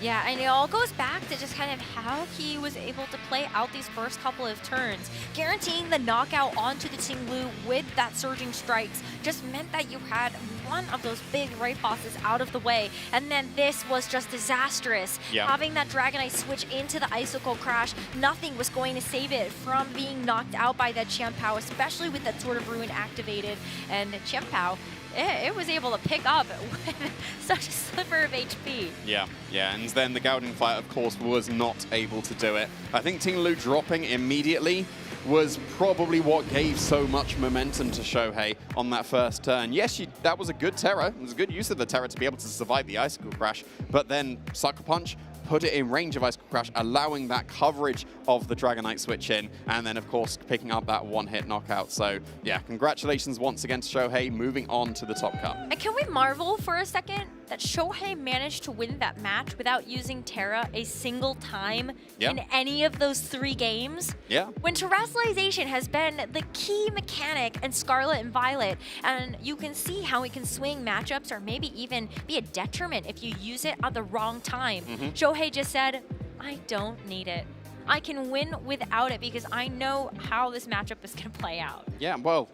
Yeah, and it all goes back to just kind of how he was able to play out these first couple of turns. Guaranteeing the knockout onto the Ting-Lu with that surging strikes just meant that you had one of those big right bosses out of the way, and then this was just disastrous. Yeah. Having that Dragonite switch into the Icicle Crash, nothing was going to save it from being knocked out by that Chien-Pao, especially with that Sword of Ruin activated. And Chien-Pao, it was able to pick up with such a sliver of HP. Yeah, and then the Gouding Fight, of course, was not able to do it. I think Ting-Lu dropping immediately was probably what gave so much momentum to Shohei on that first turn. Yes, that was a good Terra. It was a good use of the Terra to be able to survive the Icicle Crash, but then Sucker Punch put it in range of Icicle Crash, allowing that coverage of the Dragonite switch in, and then, of course, picking up that one-hit knockout. So, yeah, congratulations once again to Shohei, moving on to the top cup. And can we marvel for a second that Shohei managed to win that match without using Terra a single time in any of those 3 games? Yeah. When terrestrialization has been the key mechanic in Scarlet and Violet, and you can see how it can swing matchups or maybe even be a detriment if you use it at the wrong time. Shohei just said, I don't need it. I can win without it because I know how this matchup is going to play out. Yeah, well,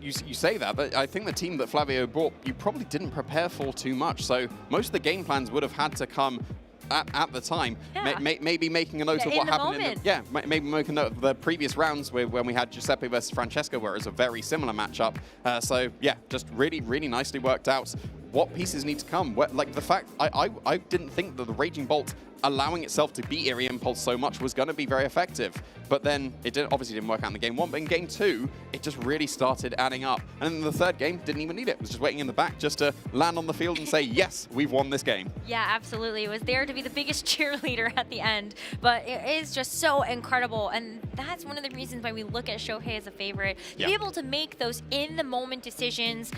you say that, but I think the team that Flavio brought, you probably didn't prepare for too much. So most of the game plans would have had to come at the time. Maybe making a note of what happened maybe making a note of the previous rounds when we had Giuseppe versus Francesco, where it was a very similar matchup. So yeah, just really, really nicely worked out what pieces need to come. Like the fact, I didn't think that the Raging Bolt allowing itself to beat Eerie Impulse so much was going to be very effective. But then it obviously didn't work out in the game 1, but in game 2, it just really started adding up. And in the third game, didn't even need it. It was just waiting in the back just to land on the field and say, yes, we've won this game. Yeah, absolutely. It was there to be the biggest cheerleader at the end, but it is just so incredible. And that's one of the reasons why we look at Shohei as a favorite. To be able to make those in-the-moment decisions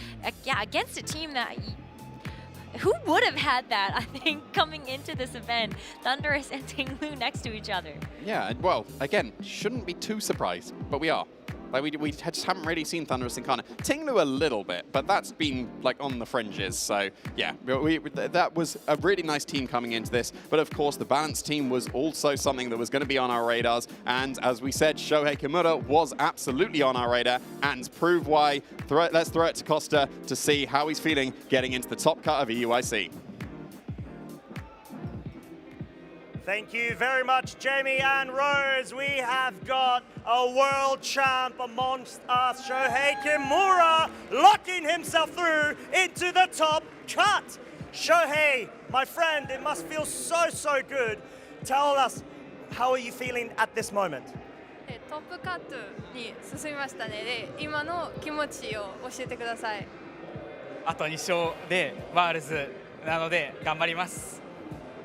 against a team that... Who would have had that, I think, coming into this event? Thunderous and Ting-Lu next to each other. Yeah, well, again, shouldn't be too surprised, but we are. Like, we just haven't really seen Thunderous and Kanan. Ting-Lu a little bit, but that's been, like, on the fringes. So, yeah, that was a really nice team coming into this. But, of course, the balanced team was also something that was going to be on our radars. And, as we said, Shohei Kimura was absolutely on our radar and proved why. Let's throw it to Costa to see how he's feeling getting into the top cut of EUIC. Thank you very much, Jamie and Rose. We have got a world champ amongst us, Shohei Kimura, locking himself through into the top cut. Shohei, my friend, it must feel so good. Tell us, how are you feeling at this moment? トップカットに進みましたね。で、今の気持ちを教えてください。あと2勝でワールズなので頑張ります。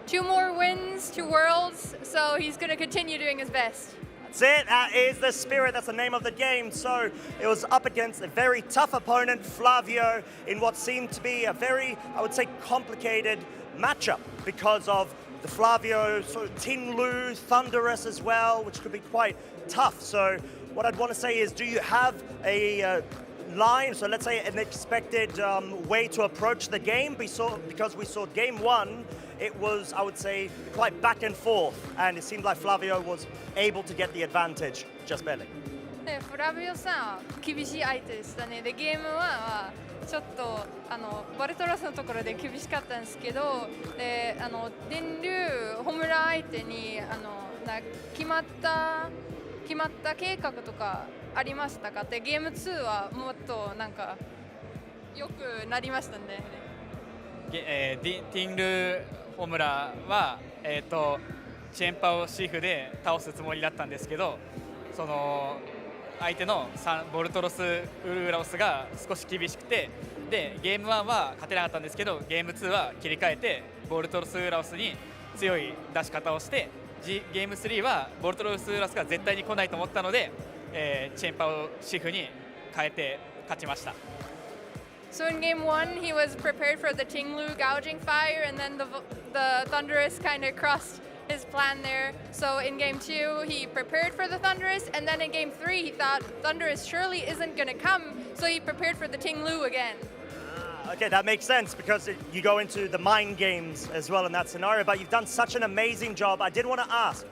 2 more wins, 2 worlds, so he's going to continue doing his best. That's it, that is the spirit, that's the name of the game. So it was up against a very tough opponent, Flavio, in what seemed to be a very, I would say, complicated matchup because of the Flavio, sort of Ting-Lu, Thunderous as well, which could be quite tough. So what I'd want to say is, do you have a line, so let's say an expected way to approach the game? Because we saw game 1, it was, I would say, quite back and forth, and it seemed like Flavio was able to get the advantage, just barely. で、フラビオさんは厳しい相手でしたね。で、ゲーム1はちょっとバルトラスのところで厳しかったんですけど、で、電流ホムラ相手に決まった計画とかありましたか？ってゲーム2はもっとなんか良くなりましたね。ティンルホムラはチェンパをシーフで倒すつもりだったんですけど、その相手のボルトロスウルラオスが少し厳しくて、でゲーム1は勝てなかったんですけど、ゲーム2は切り替えてボルトロスウルラオスに強い出し方をして、ゲーム3はボルトロスウルラオスが絶対に来ないと思ったので、チェンパをシーフに変えて勝ちました。So in game 1, he was prepared for the Ting-Lu gouging fire, and then the Thunderous kind of crossed his plan there. So in game 2, he prepared for the Thundurus, and then in game 3, he thought Thundurus surely isn't going to come, so he prepared for the Ting-Lu again. Okay, that makes sense because you go into the mind games as well in that scenario, but you've done such an amazing job. I did want to ask,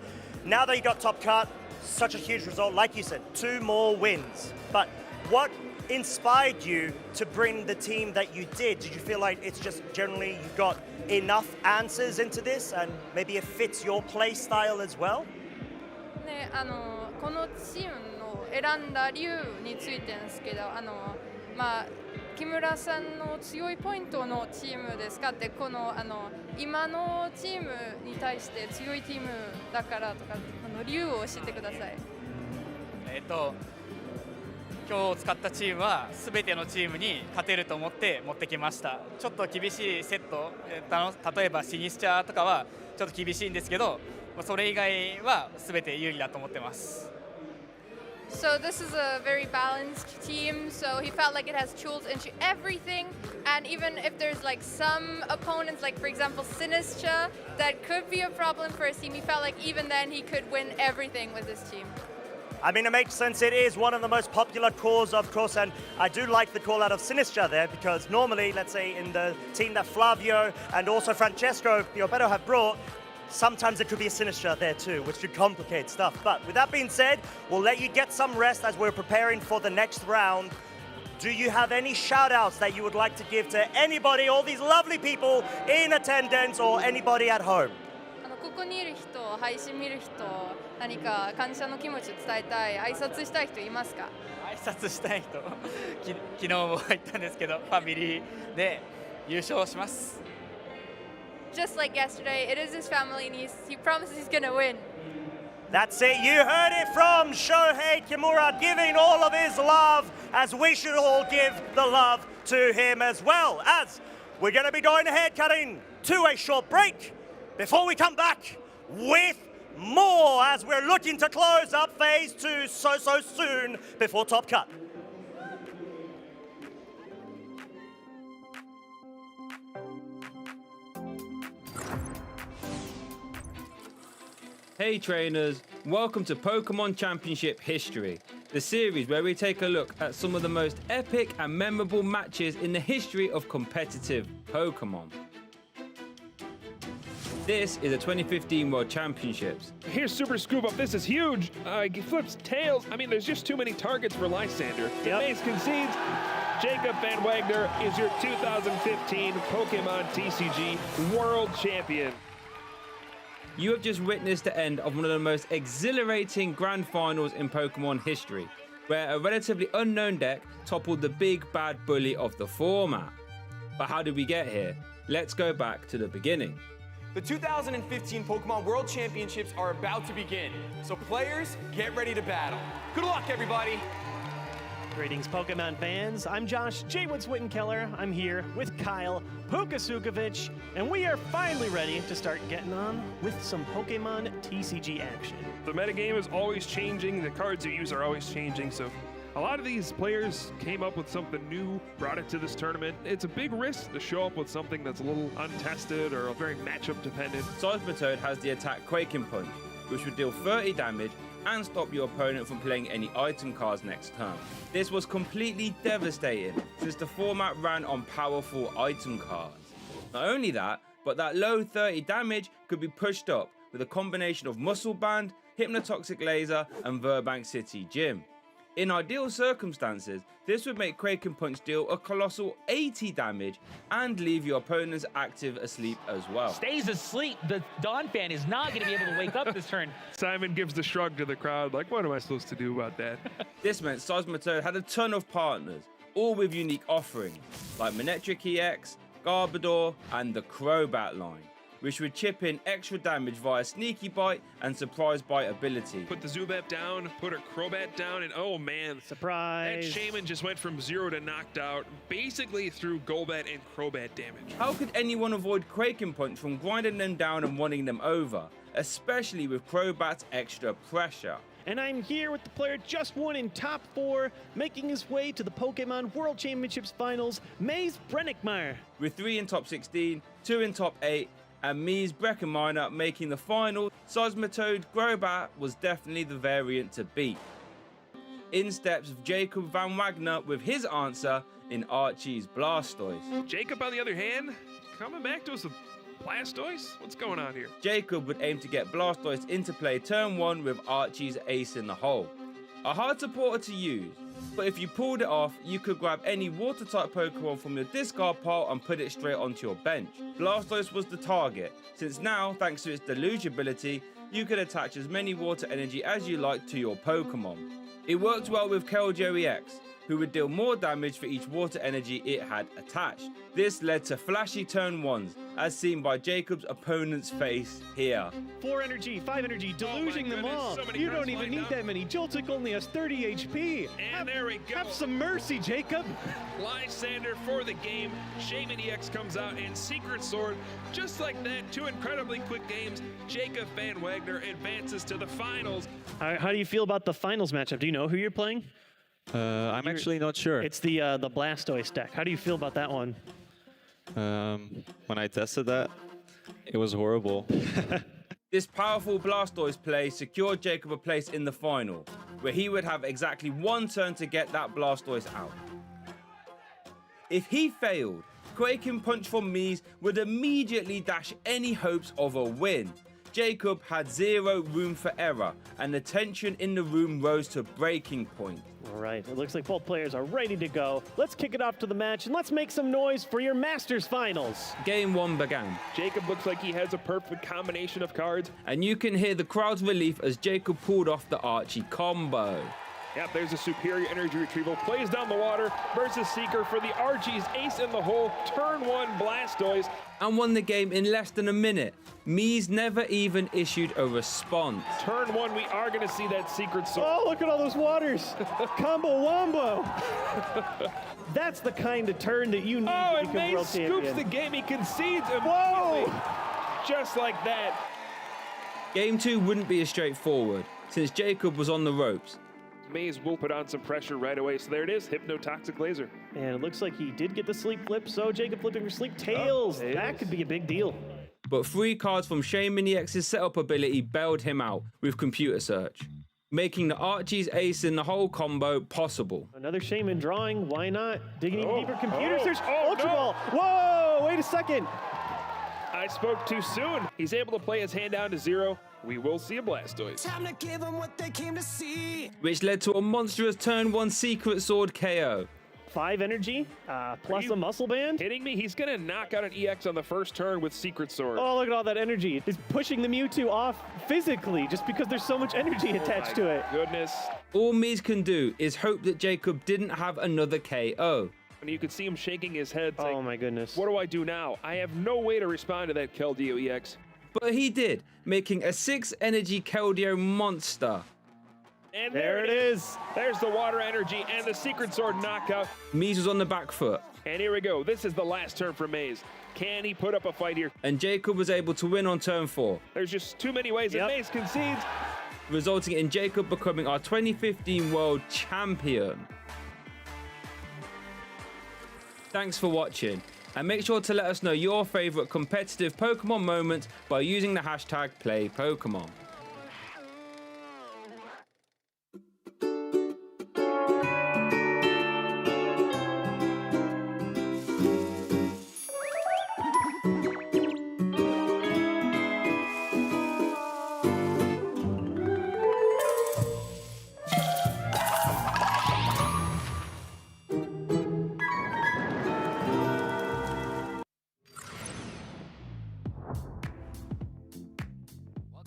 now that you got top cut, such a huge result, like you said, 2 more wins, but what inspired you to bring the team that you did? Did you feel like it's just generally you got enough answers into this and maybe it fits your play style as well? ね、このチームの選んだ理由についてなんですけど、まあ木村さんの強いポイントのチームですかって、この今のチームに対して強いチームだからとか、理由を教えてください。今日使ったチームは全てのチームに勝てると思って持ってきました。ちょっと厳しいセット、例えばシニスチャーとかはちょっと厳しいんですけど、それ以外は全て有利だと思ってます。So this is a very balanced team, so he felt like it has tools into everything, and even if there's like some opponents, like for example Sinistra, that could be a problem for his team, he felt like even then he could win everything with his team. I mean, it makes sense. It is one of the most popular cores, of course, and I do like the call out of Sinistra there because normally, let's say, in the team that Flavio and also Francesco Piobetto have brought, sometimes it could be a Sinistra there too, which could complicate stuff. But with that being said, we'll let you get some rest as we're preparing for the next round. Do you have any shout-outs that you would like to give to anybody, all these lovely people in attendance or anybody at home? ここにいる人、配信見る人、何か感謝の気持ちを伝えたい、挨拶したい人いますか？挨拶したい人、昨日も入ったんですけど、ファミリーで優勝します。Just like yesterday, it is his family and he promises he's gonna win. That's it, you heard it from Shohei Kimura giving all of his love, as we should all give the love to him as well. As we're going to be going ahead, cutting to a short break before we come back with more as we're looking to close up phase 2 so soon before Top Cut. Hey trainers, welcome to Pokémon Championship History, the series where we take a look at some of the most epic and memorable matches in the history of competitive Pokémon. This is the 2015 World Championships. Here's Super Scoop Up, this is huge! He flips tails, I mean there's just too many targets for Lysander. Yep. Mace concedes, Jacob Van Wagner is your 2015 Pokémon TCG World Champion. You have just witnessed the end of one of the most exhilarating grand finals in Pokémon history, where a relatively unknown deck toppled the big bad bully of the format. But how did we get here? Let's go back to the beginning. The 2015 Pokémon World Championships are about to begin, so players, get ready to battle. Good luck, everybody! Greetings, Pokemon fans. I'm Josh J. Woods Wittenkeller. I'm here with Kyle Pukasukovich, and we are finally ready to start getting on with some Pokemon TCG action. The metagame is always changing, the cards you use are always changing, so a lot of these players came up with something new, brought it to this tournament. It's a big risk to show up with something that's a little untested or very matchup dependent. Seismitoad has the attack Quaking Punch, which would deal 30 damage and stop your opponent from playing any item cards next turn. This was completely devastating since the format ran on powerful item cards. Not only that, but that low 30 damage could be pushed up with a combination of Muscle Band, Hypnotoxic Laser and Verbank City Gym. In ideal circumstances, this would make Quaking Punch deal a colossal 80 damage and leave your opponents active asleep as well. Stays asleep. The Dawn fan is not going to be able to wake up this turn. Simon gives the shrug to the crowd, like, what am I supposed to do about that? This meant Seismitoad had a ton of partners, all with unique offerings, like Manectric EX, Garbodor, and the Crobat line, which would chip in extra damage via Sneaky Bite and Surprise Bite ability. Put the Zubat down, put a Crobat down, and oh man. Surprise. That Shaman just went from 0 to knocked out, basically through Golbat and Crobat damage. How could anyone avoid Quaking Punch from grinding them down and running them over, especially with Crobat's extra pressure? And I'm here with the player just won in top 4, making his way to the Pokemon World Championships Finals, Maze Brennickmeyer. With 3 in top 16, 2 in top 8, and Mii's Breckenminer making the final, Seismitoad Grobat was definitely the variant to beat. In steps Jacob Van Wagner with his answer in Archie's Blastoise. Jacob, on the other hand, coming back to us with Blastoise? What's going on here? Jacob would aim to get Blastoise into play turn 1 with Archie's Ace in the hole. A hard supporter to use, but if you pulled it off, you could grab any water-type Pokemon from your discard pile and put it straight onto your bench. Blastoise was the target, since now, thanks to its deluge ability, you could attach as many water energy as you like to your Pokemon. It worked well with Keldeo EX, who would deal more damage for each water energy it had attached. This led to flashy turn 1s, as seen by Jacob's opponent's face here. 4 energy, 5 energy, deluging them all. So many You cards don't even lined need up. that many. Joltik only has 30 HP. And there we go. Have some mercy, Jacob. Lysander for the game. Shaman EX comes out in Secret Sword. Just like that, 2 incredibly quick games. Jacob Van Wagner advances to the finals. How do you feel about the finals matchup? Do you know who you're playing? I'm actually not sure. It's the Blastoise deck. How do you feel about that one? When I tested that, it was horrible. This powerful Blastoise play secured Jacob a place in the final, where he would have exactly 1 turn to get that Blastoise out. If he failed, Quaking Punch from Mii's would immediately dash any hopes of a win. Jacob had 0 room for error, and the tension in the room rose to breaking point. All right, it looks like both players are ready to go. Let's kick it off to the match, and let's make some noise for your Masters Finals. Game 1 began. Jacob looks like he has a perfect combination of cards. And you can hear the crowd's relief as Jacob pulled off the Archie combo. Yep, there's a superior energy retrieval. Plays down the water versus Seeker for the Archie's Ace in the hole. Turn 1 Blastoise. And won the game in less than a minute. Mii's never even issued a response. Turn 1, we are going to see that Secret Sword. Oh, look at all those waters. Combo wombo. That's the kind of turn that you need Oh, to and become May world scoops champion. the game. He concedes immediately. Whoa! Just like that. Game 2 wouldn't be as straightforward, since Jacob was on the ropes. Maze will put on some pressure right away. So there it is, Hypnotoxic Laser. And it looks like he did get the sleep flip, so Jacob flipping for sleep. Tails, that could be a big deal. But 3 cards from Shaman EX's setup ability bailed him out with computer search, making the Archie's Ace in the hole combo possible. Another Shaman drawing, why not? Digging even deeper, computer search, oh, Ultra no. Ball. Whoa, wait a second. I spoke too soon. He's able to play his hand down to 0. We will see a Blastoise. Time to give them what they came to see. Which led to a monstrous turn 1 Secret Sword KO. 5 energy, plus a muscle band. Kidding me? He's gonna knock out an EX on the first turn with Secret Sword. Oh, look at all that energy. It's pushing the Mewtwo off physically just because there's so much energy attached to it. Goodness. All Mii's can do is hope that Jacob didn't have another KO. And you could see him shaking his head. Oh my goodness. What do I do now? I have no way to respond to that Keldeo EX. But he did, making a 6 energy Keldeo monster. And there it is. There's the water energy and the Secret Sword knockout. Mii's was on the back foot. And here we go. This is the last turn for Maze. Can he put up a fight here? And Jacob was able to win on turn 4. There's just too many ways that Maze concedes. Resulting in Jacob becoming our 2015 world champion. Thanks for watching. And make sure to let us know your favorite competitive Pokemon moment by using the hashtag #PlayPokemon.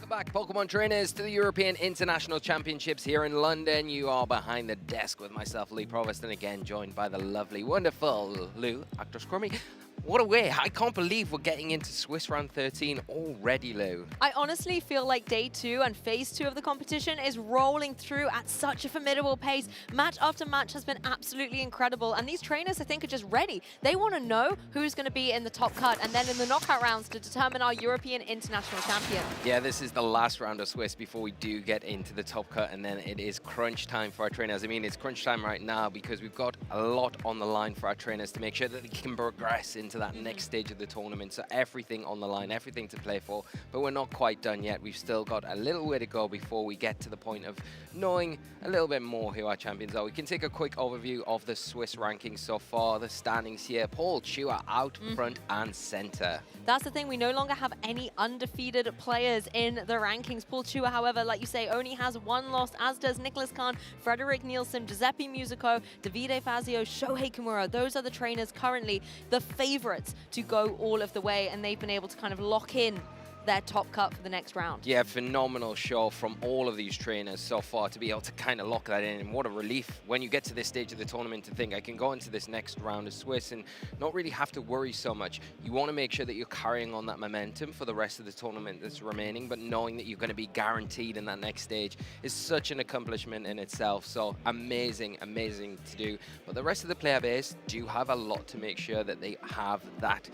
Back, Pokemon trainers, to the European International Championships here in London. You are behind the desk with myself, Lee Provost, and again joined by the lovely, wonderful Lou Actor-Scrummy. What a way. I can't believe we're getting into Swiss round 13 already, Lou. I honestly feel like day 2 and phase 2 of the competition is rolling through at such a formidable pace. Match after match has been absolutely incredible, and these trainers, I think, are just ready. They want to know who's going to be in the top cut and then in the knockout rounds to determine our European International Champion. Yeah, this is the last round of Swiss before we do get into the top cut, and then it is crunch time for our trainers. I mean, it's crunch time right now because we've got a lot on the line for our trainers to make sure that they can progress into into that next stage of the tournament. So everything on the line, everything to play for, but we're not quite done yet. We've still got a little way to go before we get to the point of knowing a little bit more who our champions are. We can take a quick overview of the Swiss rankings so far, the standings here. Paul Chua out front and center. That's the thing, we no longer have any undefeated players in the rankings. Paul Chua, however, like you say, only has one loss, as does Nicholas Khan, Frederick Nielsen, Giuseppe Musicco, Davide Fazio, Shohei Kimura. Those are the trainers currently the favorites to go all of the way, and they've been able to kind of lock in their top cut for the next round. Yeah, phenomenal show from all of these trainers so far to be able to kind of lock that in. And what a relief when you get to this stage of the tournament to think I can go into this next round of Swiss and not really have to worry so much. You want to make sure that you're carrying on that momentum for the rest of the tournament that's remaining, but knowing that you're going to be guaranteed in that next stage is such an accomplishment in itself. So amazing, amazing to do. But the rest of the player base do have a lot to make sure that they have that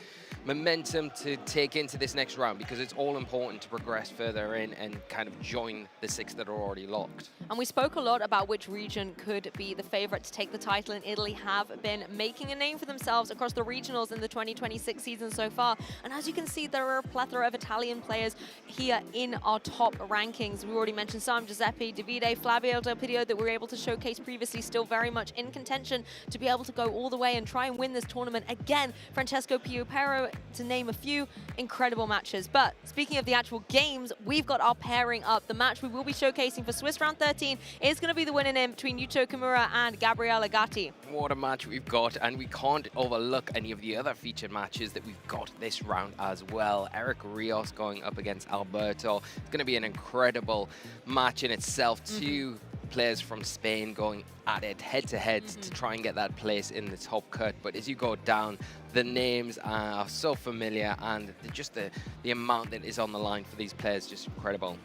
momentum to take into this next round, because it's all important to progress further in and kind of join the 6 that are already locked. And we spoke a lot about which region could be the favorite to take the title, and Italy have been making a name for themselves across the regionals in the 2026 season so far. And as you can see, there are a plethora of Italian players here in our top rankings. We already mentioned some, Giuseppe, Davide, Flavio Del Pidio, that we were able to showcase previously, still very much in contention to be able to go all the way and try and win this tournament. Again, Francesco Pierro, to name a few incredible matches. But speaking of the actual games, we've got our pairing up. The match we will be showcasing for Swiss Round 13 is going to be the winning in between Yuto Kimura and Gabriele Gati. What a match we've got, and we can't overlook any of the other featured matches that we've got this round as well. Eric Rios going up against Alberto. It's going to be an incredible match in itself. Two players from Spain going at it head-to-head to try and get that place in the top cut. But as you go down, the names are so familiar, and just the amount that is on the line for these players, just incredible.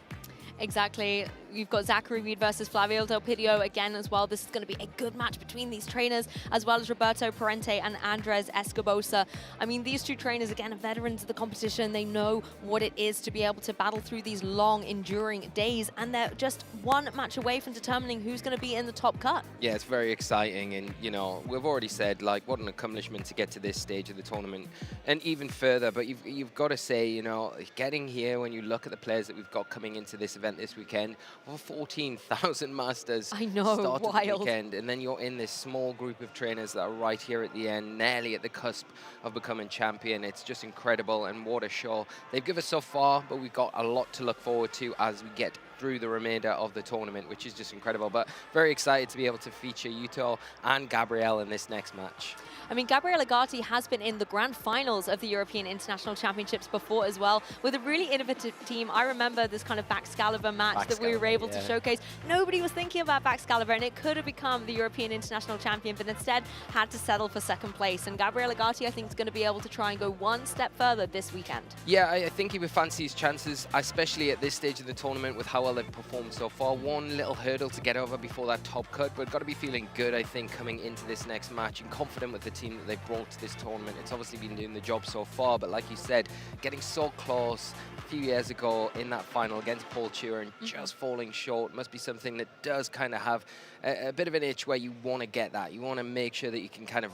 Exactly. You've got Zachary Reed versus Flavio Del Pidio again as well. This is going to be a good match between these trainers, as well as Roberto Parente and Andres Escobosa. I mean, these two trainers, again, are veterans of the competition. They know what it is to be able to battle through these long, enduring days, and they're just one match away from determining who's going to be in the top cut. Yeah, it's very exciting, and, you know, we've already said, like, what an accomplishment to get to this stage of the tournament, and even further. But you've got to say, you know, getting here, when you look at the players that we've got coming into this event this weekend, over 14,000 masters. I know, started wild. the weekend, and then you're in this small group of trainers that are right here at the end, nearly at the cusp of becoming champion. It's just incredible, and what a show they've given us so far, but we've got a lot to look forward to as we get through the remainder of the tournament, which is just incredible. But very excited to be able to feature Yuto and Gabrielle in this next match. I mean, Gabriele Gati has been in the grand finals of the European International Championships before as well, with a really innovative team. I remember this kind of Baxcalibur match that we were able to showcase. Nobody was thinking about Baxcalibur, and it could have become the European International Champion, but instead had to settle for second place. And Gabriele Gati, I think, is going to be able to try and go one step further this weekend. Yeah, I think he would fancy his chances, especially at this stage of the tournament with how well they've performed so far. One little hurdle to get over before that top cut, but got to be feeling good, I think, coming into this next match, and confident with the team that they've brought to this tournament. It's obviously been doing the job so far, but like you said, getting so close a few years ago in that final against Paul Chua and just falling short must be something that does kind of have a bit of an itch where you want to get that. You want to make sure that you can kind of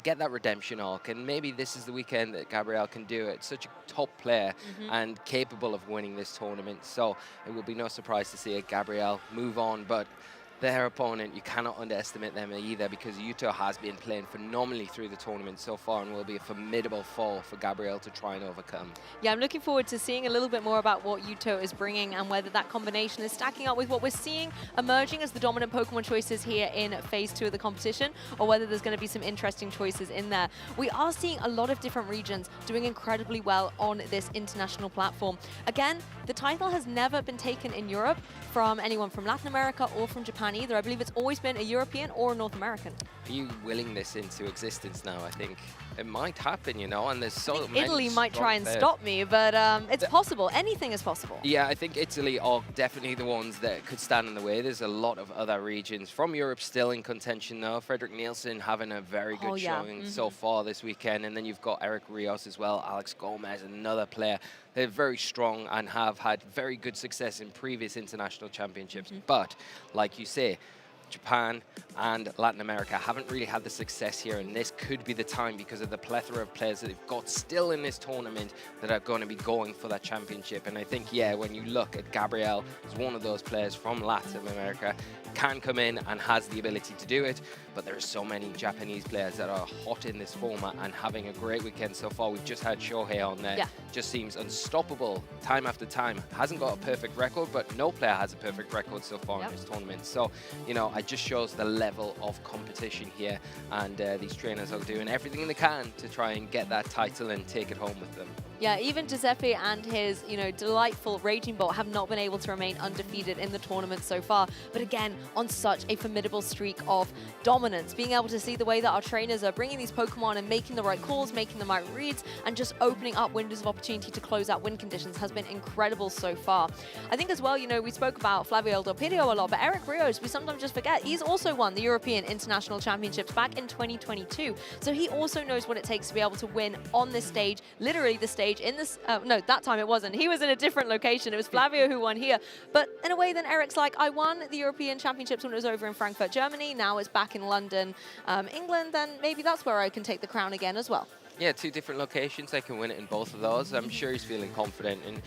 get that redemption arc, and maybe this is the weekend that Gabrielle can do it. Such a top player and capable of winning this tournament, so it will be no surprise to see a Gabrielle move on. But their opponent, you cannot underestimate them either, because Yuto has been playing phenomenally through the tournament so far and will be a formidable foe for Gabrielle to try and overcome. Yeah, I'm looking forward to seeing a little bit more about what Yuto is bringing and whether that combination is stacking up with what we're seeing emerging as the dominant Pokemon choices here in Phase 2 of the competition, or whether there's going to be some interesting choices in there. We are seeing a lot of different regions doing incredibly well on this international platform. Again, the title has never been taken in Europe from anyone from Latin America or from Japan either. I believe it's always been a European or a North American. Are you willing this into existence now? I think it might happen, you know, and there's so many Italy might try and players. stop me, but it's possible. Anything is possible. Yeah, I think Italy are definitely the ones that could stand in the way. There's a lot of other regions from Europe still in contention, though. Frederick Nielsen having a very good showing so far this weekend. And then you've got Eric Rios as well, Alex Gomez, another player. They're very strong and have had very good success in previous international championships. But, like you say, Japan and Latin America haven't really had the success here, and this could be the time because of the plethora of players that they've got still in this tournament that are going to be going for that championship. And I think, yeah, when you look at Gabriel, who's one of those players from Latin America, can come in and has the ability to do it, but there are so many Japanese players that are hot in this format and having a great weekend so far. We've just had Shohei on there. Just seems unstoppable time after time. Hasn't got a perfect record, but no player has a perfect record so far in this tournament. So, you know, it just shows the level of competition here, and these trainers are doing everything they can to try and get that title and take it home with them. Yeah, even Giuseppe and his, delightful Raging Bolt have not been able to remain undefeated in the tournament so far. But again, on such a formidable streak of dominance, being able to see the way that our trainers are bringing these Pokemon and making the right calls, making the right reads, and just opening up windows of opportunity to close out win conditions has been incredible so far. I think as well, we spoke about Flavio Del Pirio a lot, but Eric Rios, we sometimes just forget, he's also won the European International Championships back in 2022. So he also knows what it takes to be able to win on this stage, literally the stage in this, no, that time it wasn't. He was in a different location. It was Flavio who won here. But in a way, then Eric's like, I won the European Championships when it was over in Frankfurt, Germany. Now it's back in London, England. Then maybe that's where I can take the crown again as well. Yeah, 2 different locations. I can win it in both of those. I'm sure he's feeling confident. And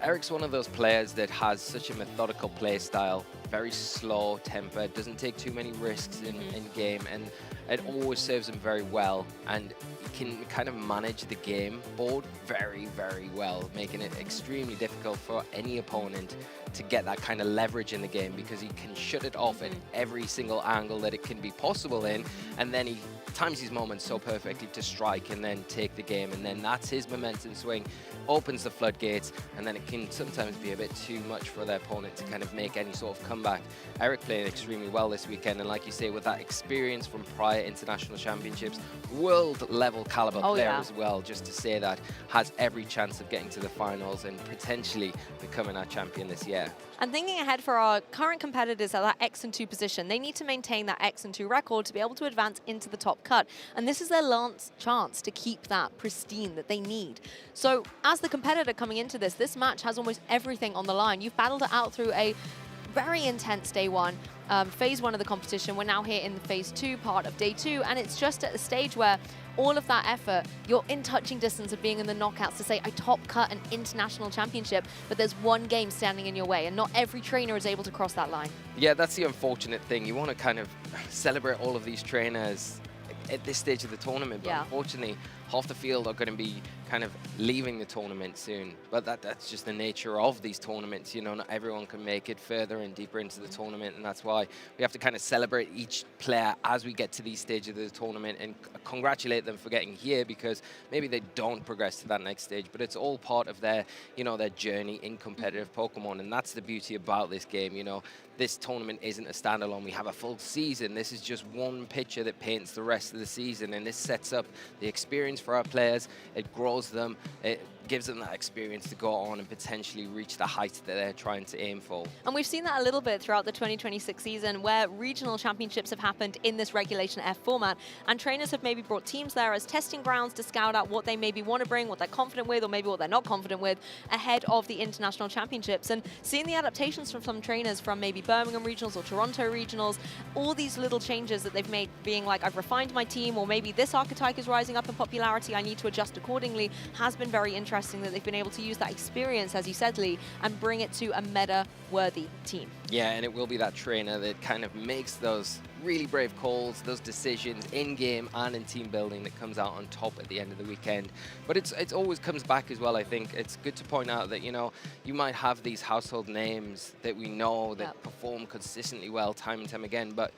Eric's one of those players that has such a methodical play style, very slow temper, doesn't take too many risks in game, and it always serves him very well. And he can kind of manage the game board very, very well, making it extremely difficult for any opponent to get that kind of leverage in the game, because he can shut it off at every single angle that it can be possible in, and then he times his moments so perfectly to strike and then take the game, and then that's his momentum swing, opens the floodgates, and then it can sometimes be a bit too much for their opponent to kind of make any sort of comeback. Eric playing extremely well this weekend, and like you say, with that experience from prior international championships, world level caliber player as well, just to say that, has every chance of getting to the finals and potentially becoming our champion this year. And thinking ahead for our current competitors at that X and 2 position, they need to maintain that X and 2 record to be able to advance into the top cut. And this is their last chance to keep that pristine that they need. So as the competitor coming into this match has almost everything on the line. You've battled it out through a very intense day 1. Phase 1 of the competition. We're now here in the phase 2 part of day 2, and it's just at the stage where all of that effort, you're in touching distance of being in the knockouts to say, I top cut an international championship, but there's one game standing in your way, and not every trainer is able to cross that line. Yeah, that's the unfortunate thing. You want to kind of celebrate all of these trainers at this stage of the tournament, but unfortunately, half the field are going to be kind of leaving the tournament soon. But that's just the nature of these tournaments. You know, not everyone can make it further and deeper into the tournament, and that's why we have to kind of celebrate each player as we get to these stages of the tournament and congratulate them for getting here, because maybe they don't progress to that next stage, but it's all part of their, their journey in competitive Pokemon, and that's the beauty about this game. This tournament isn't a standalone. We have a full season. This is just one picture that paints the rest of the season, and this sets up the experience for our players. It grows them. It gives them that experience to go on and potentially reach the height that they're trying to aim for. And we've seen that a little bit throughout the 2026 season, where regional championships have happened in this Regulation F format, and trainers have maybe brought teams there as testing grounds to scout out what they maybe want to bring, what they're confident with, or maybe what they're not confident with ahead of the international championships. And seeing the adaptations from some trainers from maybe Birmingham regionals or Toronto regionals, all these little changes that they've made, being like, I've refined my team, or maybe this archetype is rising up in popularity, I need to adjust accordingly, has been very interesting that they've been able to use that experience, as you said, Lee, and bring it to a meta-worthy team. Yeah, and it will be that trainer that kind of makes those really brave calls, those decisions in-game and in team building that comes out on top at the end of the weekend. But it always comes back as well, I think. It's good to point out that, you might have these household names that we know that perform consistently well time and time again, but,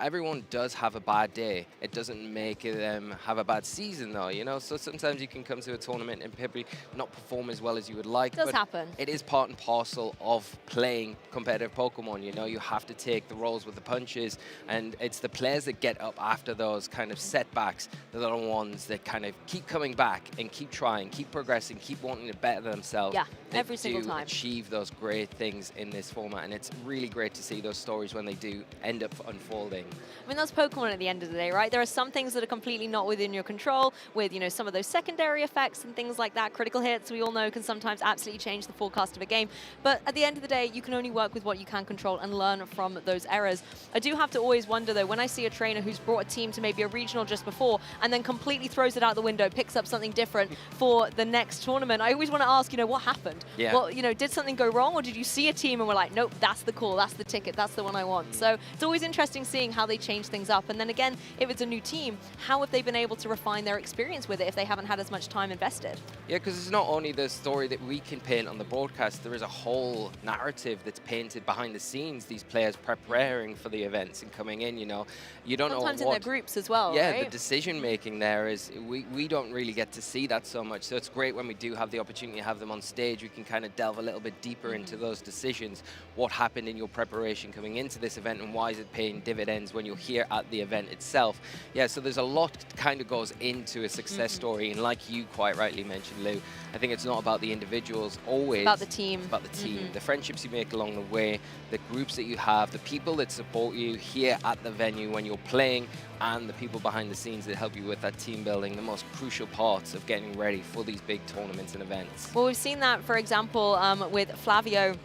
everyone does have a bad day. It doesn't make them have a bad season, though, So sometimes you can come to a tournament and probably not perform as well as you would like. It does happen. It is part and parcel of playing competitive Pokemon, You have to take the rolls with the punches, and And it's the players that get up after those kind of setbacks that are the ones that kind of keep coming back and keep trying, keep progressing, keep wanting to better themselves. Yeah, every single time. Achieve those great things in this format, and it's really great to see those stories when they do end up unfolding. I mean, that's Pokemon at the end of the day, right? There are some things that are completely not within your control with, you know, some of those secondary effects and things like that. Critical hits, we all know, can sometimes absolutely change the forecast of a game. But at the end of the day, you can only work with what you can control and learn from those errors. I do have to always wonder, though, when I see a trainer who's brought a team to maybe a regional just before and then completely throws it out the window, picks up something different for the next tournament, I always want to ask, you know, what happened? Yeah. Well, you know, did something go wrong, or did you see a team and were like, nope, that's the call, that's the ticket, that's the one I want? So it's always interesting seeing how they change things up. And then again, if it's a new team, how have they been able to refine their experience with it if they haven't had as much time invested? Yeah, because it's not only the story that we can paint on the broadcast, there is a whole narrative that's painted behind the scenes, these players preparing for the events and coming in, you know. You don't Sometimes know in what, their groups as well, yeah, right? the decision making there is, we don't really get to see that so much. So it's great when we do have the opportunity to have them on stage, we can kind of delve a little bit deeper into those decisions. What happened in your preparation coming into this event, and why is it paying dividends when you're here at the event itself? Yeah, so there's a lot kind of goes into a success story, and like you quite rightly mentioned, Lou, I think it's not about the individuals always. About the team. It's about the team, the friendships you make along the way, the groups that you have, the people that support you here at the venue when you're playing, and the people behind the scenes that help you with that team building, the most crucial parts of getting ready for these big tournaments and events. Well, we've seen that, for example, with Fazio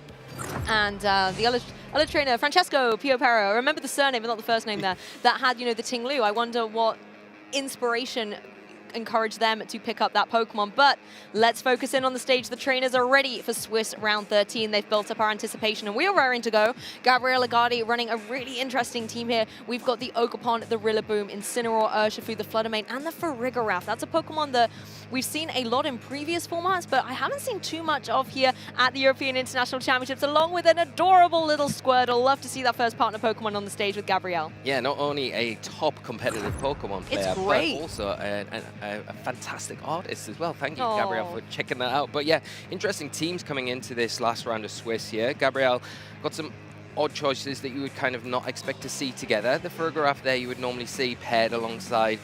and the other trainer, Francesco Pierro. I remember the surname, but not the first name there, that had, you know, the Ting Lu. I wonder what inspiration encourage them to pick up that Pokemon. But let's focus in on the stage. The trainers are ready for Swiss round 13. They've built up our anticipation and we are raring to go. Gabrielle Gati running a really interesting team here. We've got the Ogerpon, the Rillaboom, Incineroar, Urshifu, the Fluttermane, and the Farigiraf. That's a Pokemon that we've seen a lot in previous formats, but I haven't seen too much of here at the European International Championships, along with an adorable little Squirtle. Love to see that first partner Pokemon on the stage with Gabrielle. Yeah, not only a top competitive Pokemon player, but also a fantastic artist as well. Thank you, Gabrielle, for checking that out. But yeah, interesting teams coming into this last round of Swiss here. Gabrielle got some odd choices that you would kind of not expect to see together. The Farigiraf there you would normally see paired alongside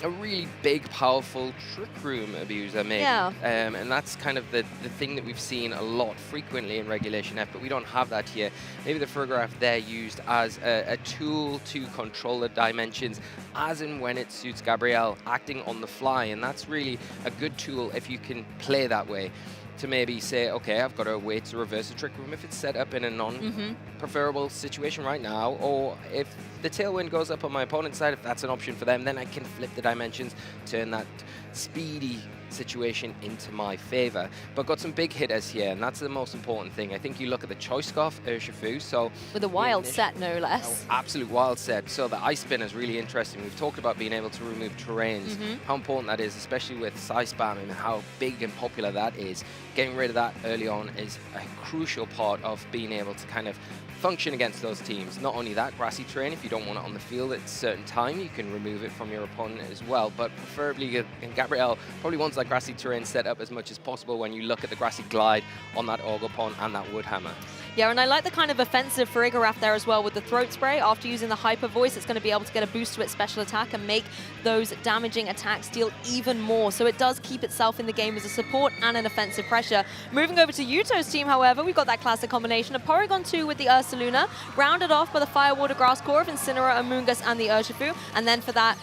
a really big, powerful Trick Room abuser, maybe. Yeah. And that's kind of the thing that we've seen a lot frequently in Regulation F, but we don't have that here. Maybe the Farigiraf there used as a tool to control the dimensions as and when it suits Gabrielle, acting on the fly, and that's really a good tool if you can play that way. To maybe say, okay, I've got a way to reverse a Trick Room if it's set up in a non-preferable situation right now, or if the Tailwind goes up on my opponent's side, if that's an option for them, then I can flip the dimensions, turn that speedy situation into my favor. But got some big hitters here, and that's the most important thing. I think you look at the Choice Scarf, Urshifu, so... With a wild set, no less. Absolute wild set. So the Ice Spin is really interesting. We've talked about being able to remove terrains, how important that is, especially with Size Spam and how big and popular that is. Getting rid of that early on is a crucial part of being able to kind of function against those teams. Not only that, grassy terrain, if you don't want it on the field at a certain time, you can remove it from your opponent as well. But preferably, and Gabrielle probably wants that grassy terrain set up as much as possible when you look at the grassy glide on that Ogerpon and that Woodhammer. Yeah, and I like the kind of offensive Farigiraf there as well with the Throat Spray. After using the Hyper Voice, it's going to be able to get a boost to its special attack and make those damaging attacks deal even more. So it does keep itself in the game as a support and an offensive pressure. Moving over to Yuto's team, however, we've got that classic combination of Porygon 2 with the Ursaluna, rounded off by the Fire Water Grass Core of Incineroar, Amoonguss, and the Urshifu. And then for that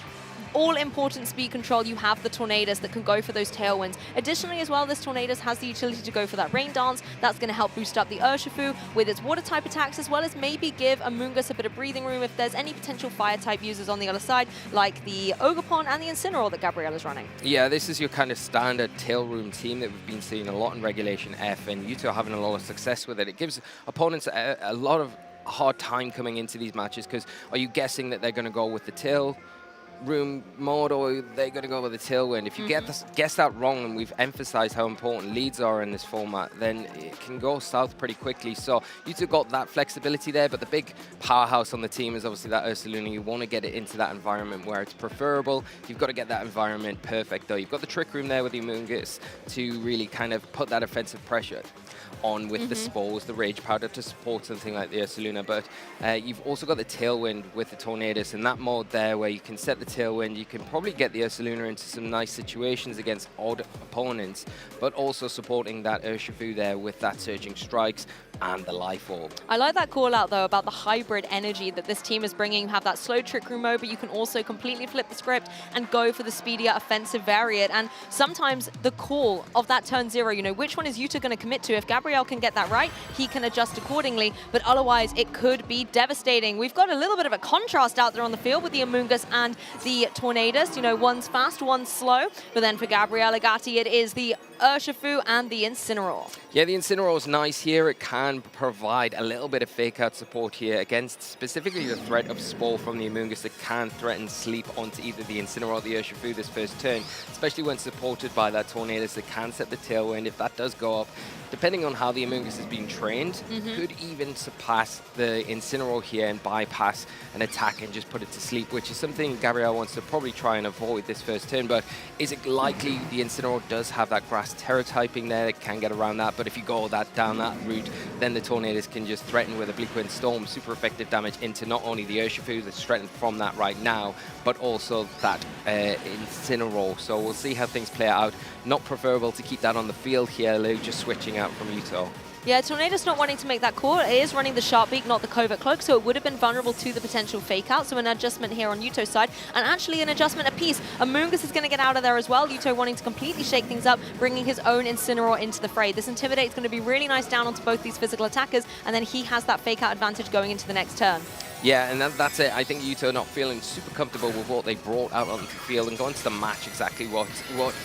all-important speed control, you have the Tornadus that can go for those Tailwinds. Additionally as well, this Tornadus has the utility to go for that Rain Dance. That's going to help boost up the Urshifu with its Water-type attacks, as well as maybe give Amoonguss a bit of breathing room if there's any potential Fire-type users on the other side, like the Ogerpon and the Incineroar that Gabrielle is running. Yeah, this is your kind of standard Tail Room team that we've been seeing a lot in Regulation F, and Yuto are having a lot of success with it. It gives opponents a lot of hard time coming into these matches, because are you guessing that they're going to go with the Tail Room mode, or they're going to go with the Tailwind? If you guess that wrong, and we've emphasized how important leads are in this format, then it can go south pretty quickly. So you two got that flexibility there, but the big powerhouse on the team is obviously that Ursaluna. You want to get it into that environment where it's preferable. You've got to get that environment perfect, though. You've got the Trick Room there with the Amoonguss to really kind of put that offensive pressure on with the Spores, the Rage Powder to support something like the Ursaluna, but you've also got the Tailwind with the Tornadus, and that mode there where you can set the Tailwind, you can probably get the Ursaluna into some nice situations against odd opponents, but also supporting that Urshifu there with that Surging Strikes and the Life Orb. I like that call out though about the hybrid energy that this team is bringing. You have that slow Trick Room mode, but you can also completely flip the script and go for the speedier offensive variant. And sometimes the call of that turn 0, you know, which one is Yuta going to commit to? If Gabriel can get that right, he can adjust accordingly, but otherwise it could be devastating. We've got a little bit of a contrast out there on the field with the Amoonguss and the Tornadus. You know, one's fast, one's slow, but then for Gabriel Gati, it is the Urshifu and the Incineroar. Yeah, the Incineroar is nice here. It can provide a little bit of fake-out support here against specifically the threat of Spore from the Amoonguss that can threaten sleep onto either the Incineroar or the Urshifu this first turn, especially when supported by that Tornadus that can set the Tailwind. If that does go up, depending on how the Amoonguss is being trained, could even surpass the Incineroar here and bypass an attack and just put it to sleep, which is something Gabriel wants to probably try and avoid this first turn. But is it likely the Incineroar does have that grass terror typing there? It can get around that, but if you go down that route, then the Tornadus can just threaten with a Bleak Wind Storm, super effective damage into not only the Urshifu that's threatened from that right now, but also that Incineroar. So we'll see how things play out. Not preferable to keep that on the field here, Lou, just switching out from Yuto. Yeah, Tornadus not wanting to make that call. It is running the Sharp Beak, not the Covert Cloak, so it would have been vulnerable to the potential fake out. So an adjustment here on Yuto's side, and actually an adjustment apiece. Amoonguss is going to get out of there as well. Yuto wanting to completely shake things up, bringing his own Incineroar into the fray. This Intimidate is going to be really nice down onto both these physical attackers, and then he has that fake out advantage going into the next turn. Yeah, and that's it. I think Yuto not feeling super comfortable with what they brought out onto the field and going to the match exactly what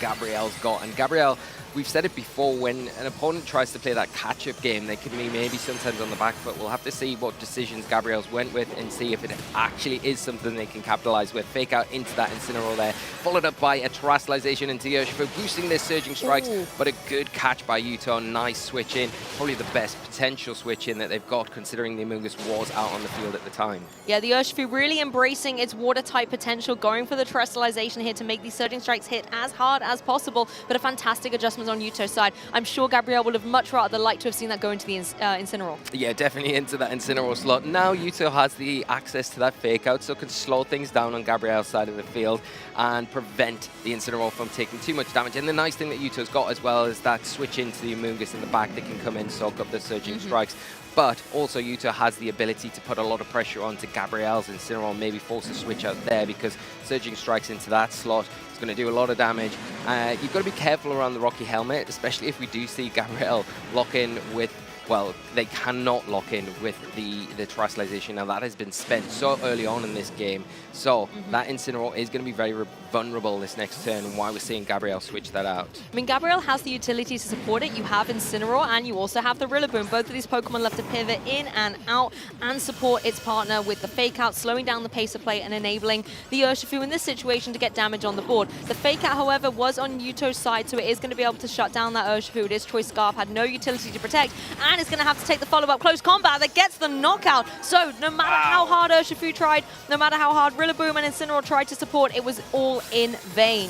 Gabriel's got. And Gabriel, we've said it before, when an opponent tries to play that catch-up game, they can be maybe sometimes on the back foot. We'll have to see what decisions Gabriel's went with and see if it actually is something they can capitalize with. Fake out into that Incineroar there, followed up by a Terrestrialization into Urshifu, boosting their Surging Strikes, but a good catch by Yuto. Nice switch in, probably the best potential switch in that they've got, considering the Amoonguss was out on the field at the time. Yeah, the Urshifu really embracing its water-type potential, going for the Terrestrialization here to make these Surging Strikes hit as hard as possible, but a fantastic adjustment on Yuto's side. I'm sure Gabriel would have much rather liked to have seen that go into the Incineroar. Yeah, definitely into that Incineroar slot. Now Yuto has the access to that fake out, so can slow things down on Gabriel's side of the field and prevent the Incineroar from taking too much damage. And the nice thing that Yuto's got as well is that switch into the Amoonguss in the back that can come in, soak up the Surging Strikes. But also Yuto has the ability to put a lot of pressure onto Gabriel's Incineroar, maybe force a switch out there, because Surging Strikes into that slot is going to do a lot of damage. You've got to be careful around the Rocky Helmet, especially if we do see Gabriel lock in with, well, they cannot lock in with the Terrestrialization. Now that has been spent so early on in this game, so that Incineroar is going to be very vulnerable this next turn, and why we're seeing Gabriel switch that out. I mean, Gabriel has the utility to support it. You have Incineroar and you also have the Rillaboom. Both of these Pokemon love to pivot in and out and support its partner with the fake out, slowing down the pace of play and enabling the Urshifu in this situation to get damage on the board. The fake out, however, was on Yuto's side, so it is going to be able to shut down that Urshifu. It is Choice Scarf, had no utility to protect, and it's going to have to take the follow-up close combat that gets the knockout. So no matter how hard Urshifu tried, no matter how hard Rillaboom and Incineroar tried to support, it was all in vain.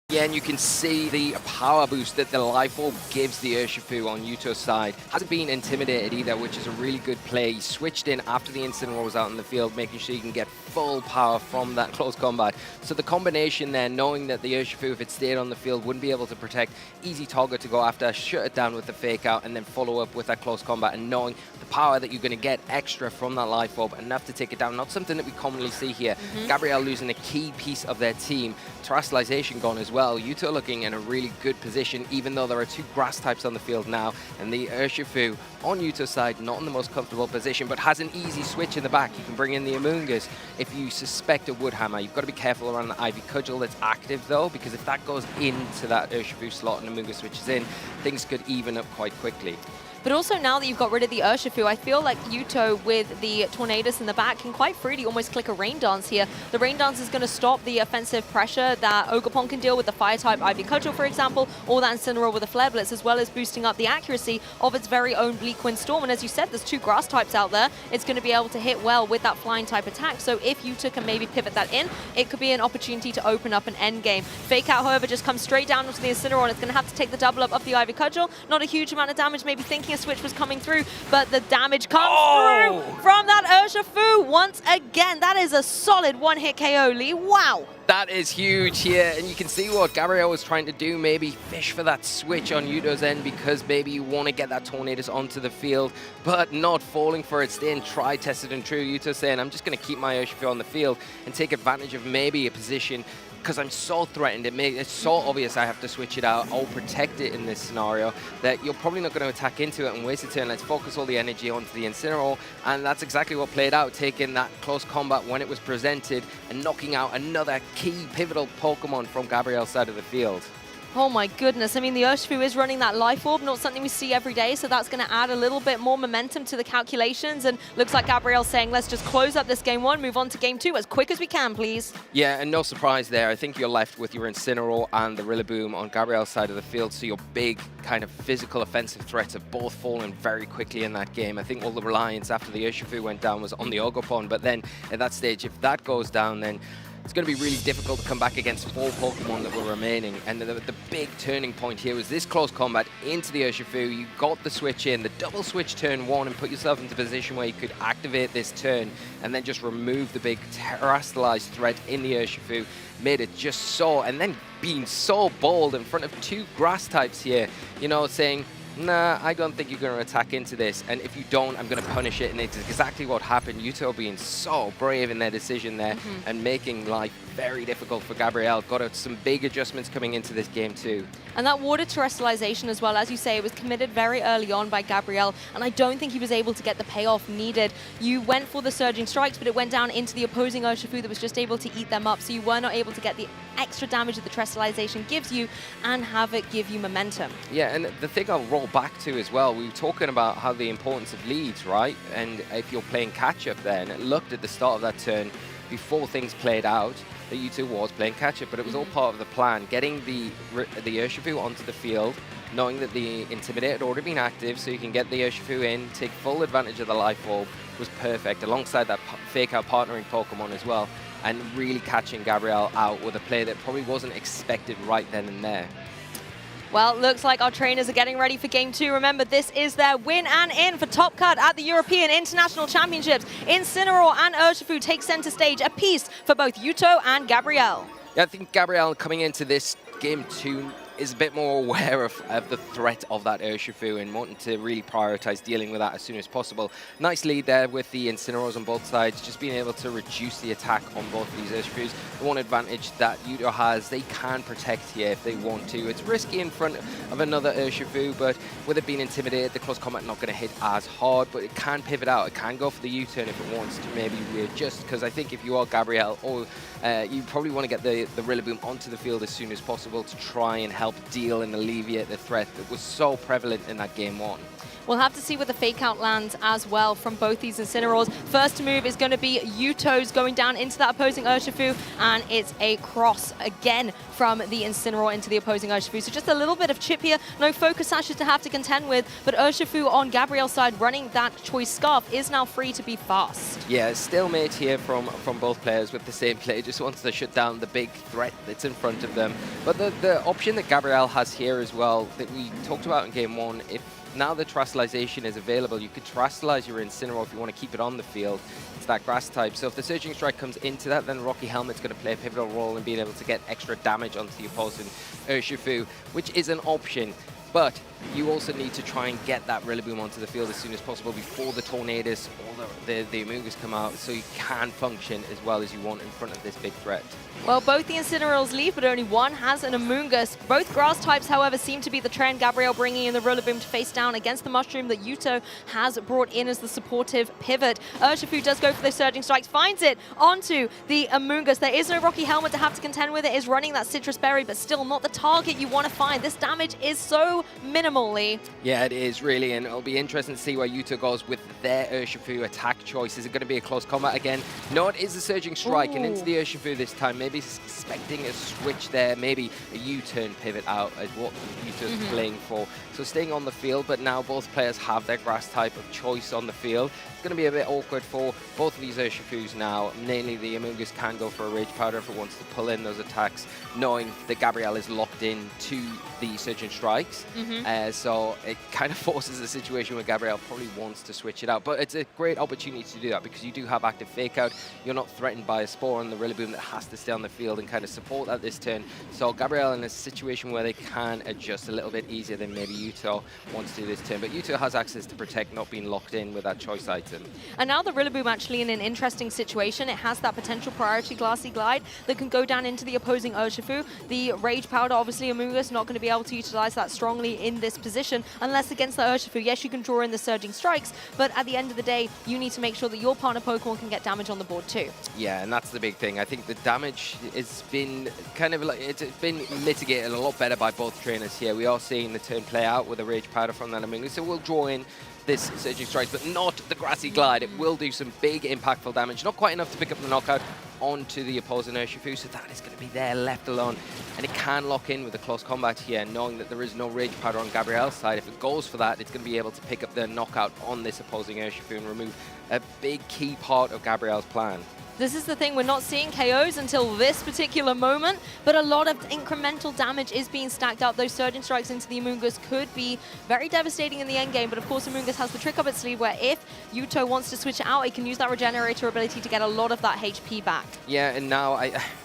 Yeah, and you can see the power boost that the Life Orb gives the Urshifu on Yuto's side. Hasn't been intimidated either, which is a really good play. He switched in after the Incineroar was out in the field, making sure you can get full power from that close combat. So the combination there, knowing that the Urshifu, if it stayed on the field, wouldn't be able to protect, easy target to go after, shut it down with the fake out, and then follow up with that close combat, and knowing the power that you're going to get extra from that Life Orb, enough to take it down. Not something that we commonly see here. Gabriel losing a key piece of their team. Terrestrialization gone as well. Yuto looking in a really good position, even though there are two grass types on the field now, and the Urshifu on Yuto's side, not in the most comfortable position, but has an easy switch in the back. You can bring in the Amoonguss if you suspect a Wood Hammer. You've got to be careful around the Ivy Cudgel that's active though, because if that goes into that Urshifu slot and Amoonguss switches in, things could even up quite quickly. But also now that you've got rid of the Urshifu, I feel like Yuto with the Tornadus in the back can quite freely almost click a Rain Dance here. The Rain Dance is going to stop the offensive pressure that Ogerpon can deal with the Fire-type Ivy Cudgel, for example, or that Incineroar with a Flare Blitz, as well as boosting up the accuracy of its very own Bleak Wind Storm. And as you said, there's two grass types out there. It's going to be able to hit well with that flying type attack. So if Yuto can maybe pivot that in, it could be an opportunity to open up an end game. Fake Out, however, just comes straight down onto the Incineroar, and it's going to have to take the double up of the Ivy Cudgel. Not a huge amount of damage, maybe thinking thinking a switch was coming through, but the damage comes through from that Urshifu once again. That is a solid one-hit KO, Lee. Wow. That is huge here, and you can see what Gabriel was trying to do, maybe fish for that switch on Yuto's end because maybe you want to get that Tornadus onto the field, but not falling for it, staying tried, tested, and true. Yuto saying, I'm just going to keep my Urshifu on the field and take advantage of maybe a position because I'm so threatened. It's so obvious I have to switch it out. I'll protect it in this scenario that you're probably not going to attack into it and waste a turn. Let's focus all the energy onto the Incineroar, and that's exactly what played out, taking that close combat when it was presented and knocking out another key pivotal Pokemon from Gabriel's side of the field. Oh my goodness. I mean, the Urshifu is running that Life Orb, not something we see every day, so that's going to add a little bit more momentum to the calculations, and looks like Gabriel's saying, let's just close up this game 1, move on to game 2 as quick as we can, please. Yeah, and no surprise there. I think you're left with your Incineroar and the Rillaboom on Gabriel's side of the field, so your big kind of physical offensive threats have both fallen very quickly in that game. I think all the reliance after the Urshifu went down was on the Ogerpon, but then at that stage, if that goes down, then it's going to be really difficult to come back against 4 Pokemon that were remaining. And the big turning point here was this close combat into the Urshifu. You got the switch in, the double switch turn 1, and put yourself into a position where you could activate this turn and then just remove the big terrestrialized threat in the Urshifu. Made it just so, and then being so bold in front of 2 grass types here, you know, saying, nah, I don't think you're going to attack into this, and if you don't, I'm going to punish it, and it's exactly what happened. Yuto being so brave in their decision there and making life very difficult for Gabriel. Got some big adjustments coming into this game too. And that water terrestrialization as well, as you say, it was committed very early on by Gabriel, and I don't think he was able to get the payoff needed. You went for the surging strikes, but it went down into the opposing Urshifu that was just able to eat them up, so you were not able to get the extra damage that the terrestrialization gives you and have it give you momentum. Yeah, and the thing I'll roll back to as well, we were talking about how the importance of leads, right? And if you're playing catch-up then, it looked at the start of that turn, before things played out, that Yuto was playing catch-up, but it was all part of the plan. Getting the Urshifu onto the field, knowing that the Intimidate had already been active, so you can get the Urshifu in, take full advantage of the Life Orb, was perfect, alongside that fake-out partnering Pokemon as well, and really catching Gabriel out with a play that probably wasn't expected right then and there. Well, looks like our trainers are getting ready for game 2. Remember, this is their win and in for top cut at the European International Championships. Incineroar and Urshifu take center stage, a piece for both Yuto and Gabriel. Yeah, I think Gabriel coming into this game 2 is a bit more aware of the threat of that Urshifu and wanting to really prioritize dealing with that as soon as possible. Nice lead there with the Incineroars on both sides, just being able to reduce the attack on both of these Urshifus. The one advantage that Yuto has, they can protect here if they want to. It's risky in front of another Urshifu, but with it being intimidated, the close combat not going to hit as hard, but it can pivot out. It can go for the U-turn if it wants to maybe readjust, because I think if you are Gabriel, or you probably want to get the Rillaboom onto the field as soon as possible to try and help deal and alleviate the threat that was so prevalent in that game 1. We'll have to see where the fake out lands as well from both these Incineroars. First move is going to be Yuto's going down into that opposing Urshifu, and it's a cross again from the Incineroar into the opposing Urshifu. So just a little bit of chip here, no focus sashes to have to contend with, but Urshifu on Gabriel's side running that choice scarf is now free to be fast. Yeah, stalemate here from both players with the same play, just wants to shut down the big threat that's in front of them. But the option that Gabriel has here as well, that we talked about in game 1, if now the terrestrialization is available, you could terrestrialize your Incineroar if you want to keep it on the field. It's that grass type. So if the Surging Strike comes into that, then Rocky Helmet's going to play a pivotal role in being able to get extra damage onto the opposing Urshifu, which is an option. But you also need to try and get that Rillaboom onto the field as soon as possible before the Tornadus or the Amoonguss come out, so you can function as well as you want in front of this big threat. Well, both the Incineroars leave, but only one has an Amoonguss. Both grass types, however, seem to be the trend. Gabriel bringing in the Rillaboom to face down against the Mushroom that Yuto has brought in as the supportive pivot. Urshifu does go for the Surging Strikes, finds it onto the Amoonguss. There is no Rocky Helmet to have to contend with. It is running that Citrus Berry, but still not the target you want to find. This damage is so minimally. Yeah, it is really, and it'll be interesting to see where Yuto goes with their Urshifu attack choice. Is it going to be a close combat again? No, it is a Surging Strike, and into the Urshifu this time. Maybe expecting a switch there, maybe a U-turn pivot out is what Yuto's playing for. So staying on the field, but now both players have their grass type of choice on the field. It's going to be a bit awkward for both of these Urshifus now. Namely, the Amoonguss can go for a Rage Powder if it wants to pull in those attacks, knowing that Gabriel is locked in to the Surging Strikes. So it kind of forces a situation where Gabriel probably wants to switch it out. But it's a great opportunity to do that because you do have active fake out. You're not threatened by a Spore on the Rillaboom that has to stay on the field and kind of support at this turn. So Gabriel in a situation where they can adjust a little bit easier than maybe Yuto wants to do this turn. But Yuto has access to protect, not being locked in with that choice item. And now the Rillaboom actually in an interesting situation. It has that potential priority Glassy Glide that can go down into the opposing Urshifu. The Rage Powder, obviously, Amoonguss not going to be able to utilize that strongly in this position unless against the Urshifu. Yes, you can draw in the Surging Strikes, but at the end of the day, you need to make sure that your partner Pokemon can get damage on the board too. Yeah, and that's the big thing. I think the damage has been kind of like, it's been mitigated a lot better by both trainers here. We are seeing the turn play out with a Rage Powder from that Amoonguss, so we'll draw in this Surging Strikes, but not the Grassy Glide. It will do some big impactful damage, not quite enough to pick up the knockout onto the opposing Urshifu, so that is going to be there left alone. And it can lock in with the close combat here, knowing that there is no Rage Powder on Gabriel's side. If it goes for that, it's going to be able to pick up the knockout on this opposing Urshifu and remove a big key part of Gabriel's plan. This is the thing, we're not seeing KOs until this particular moment, but a lot of incremental damage is being stacked up. Those Surging Strikes into the Amoonguss could be very devastating in the end game, but of course Amoonguss has the trick up its sleeve where if Yuto wants to switch it out, it can use that Regenerator ability to get a lot of that HP back. Yeah, and now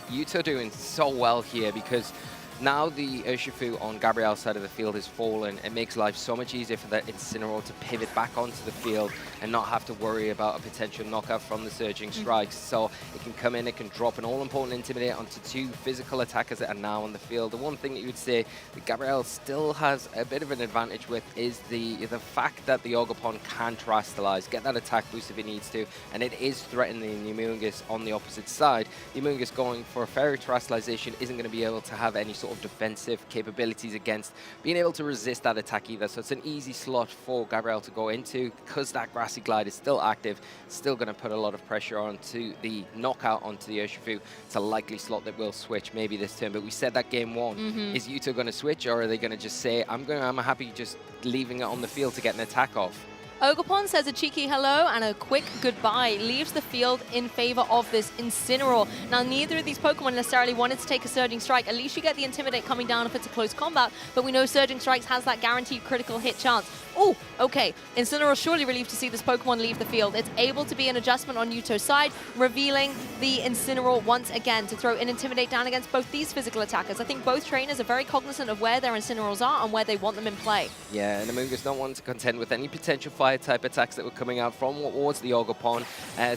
Yuto doing so well here because now the Urshifu on Gabriel's side of the field is fallen. It makes life so much easier for that Incineroar to pivot back onto the field and not have to worry about a potential knockout from the Surging Strikes. So it can come in, it can drop an all-important Intimidate onto two physical attackers that are now on the field. The one thing that you would say that Gabriel still has a bit of an advantage with is the fact that the Ogerpon can Terastallize, get that attack boost if it needs to, and it is threatening the Amoonguss on the opposite side. The Amoonguss going for a Fairy Terastallization isn't going to be able to have any sort of defensive capabilities against being able to resist that attack either. So it's an easy slot for Gabriel to go into because that Grassy Glide is still active, still going to put a lot of pressure onto the knockout onto the Urshifu. It's a likely slot that will switch maybe this turn, but we said that game one. Is Yuto going to switch, or are they going to just say, I'm happy just leaving it on the field to get an attack off? Ogerpon says a cheeky hello and a quick goodbye, leaves the field in favor of this Incineroar. Now, neither of these Pokemon necessarily wanted to take a Surging Strike. At least you get the Intimidate coming down if it's a close combat, but we know Surging Strikes has that guaranteed critical hit chance. Oh, okay. Incineroar surely relieved to see this Pokemon leave the field. It's able to be an adjustment on Yuto's side, revealing the Incineroar once again to throw an Intimidate down against both these physical attackers. I think both trainers are very cognizant of where their Incineroars are and where they want them in play. Yeah, and Amoonguss not wanting to contend with any potential Fire-type attacks that were coming out from towards the Ogerpon.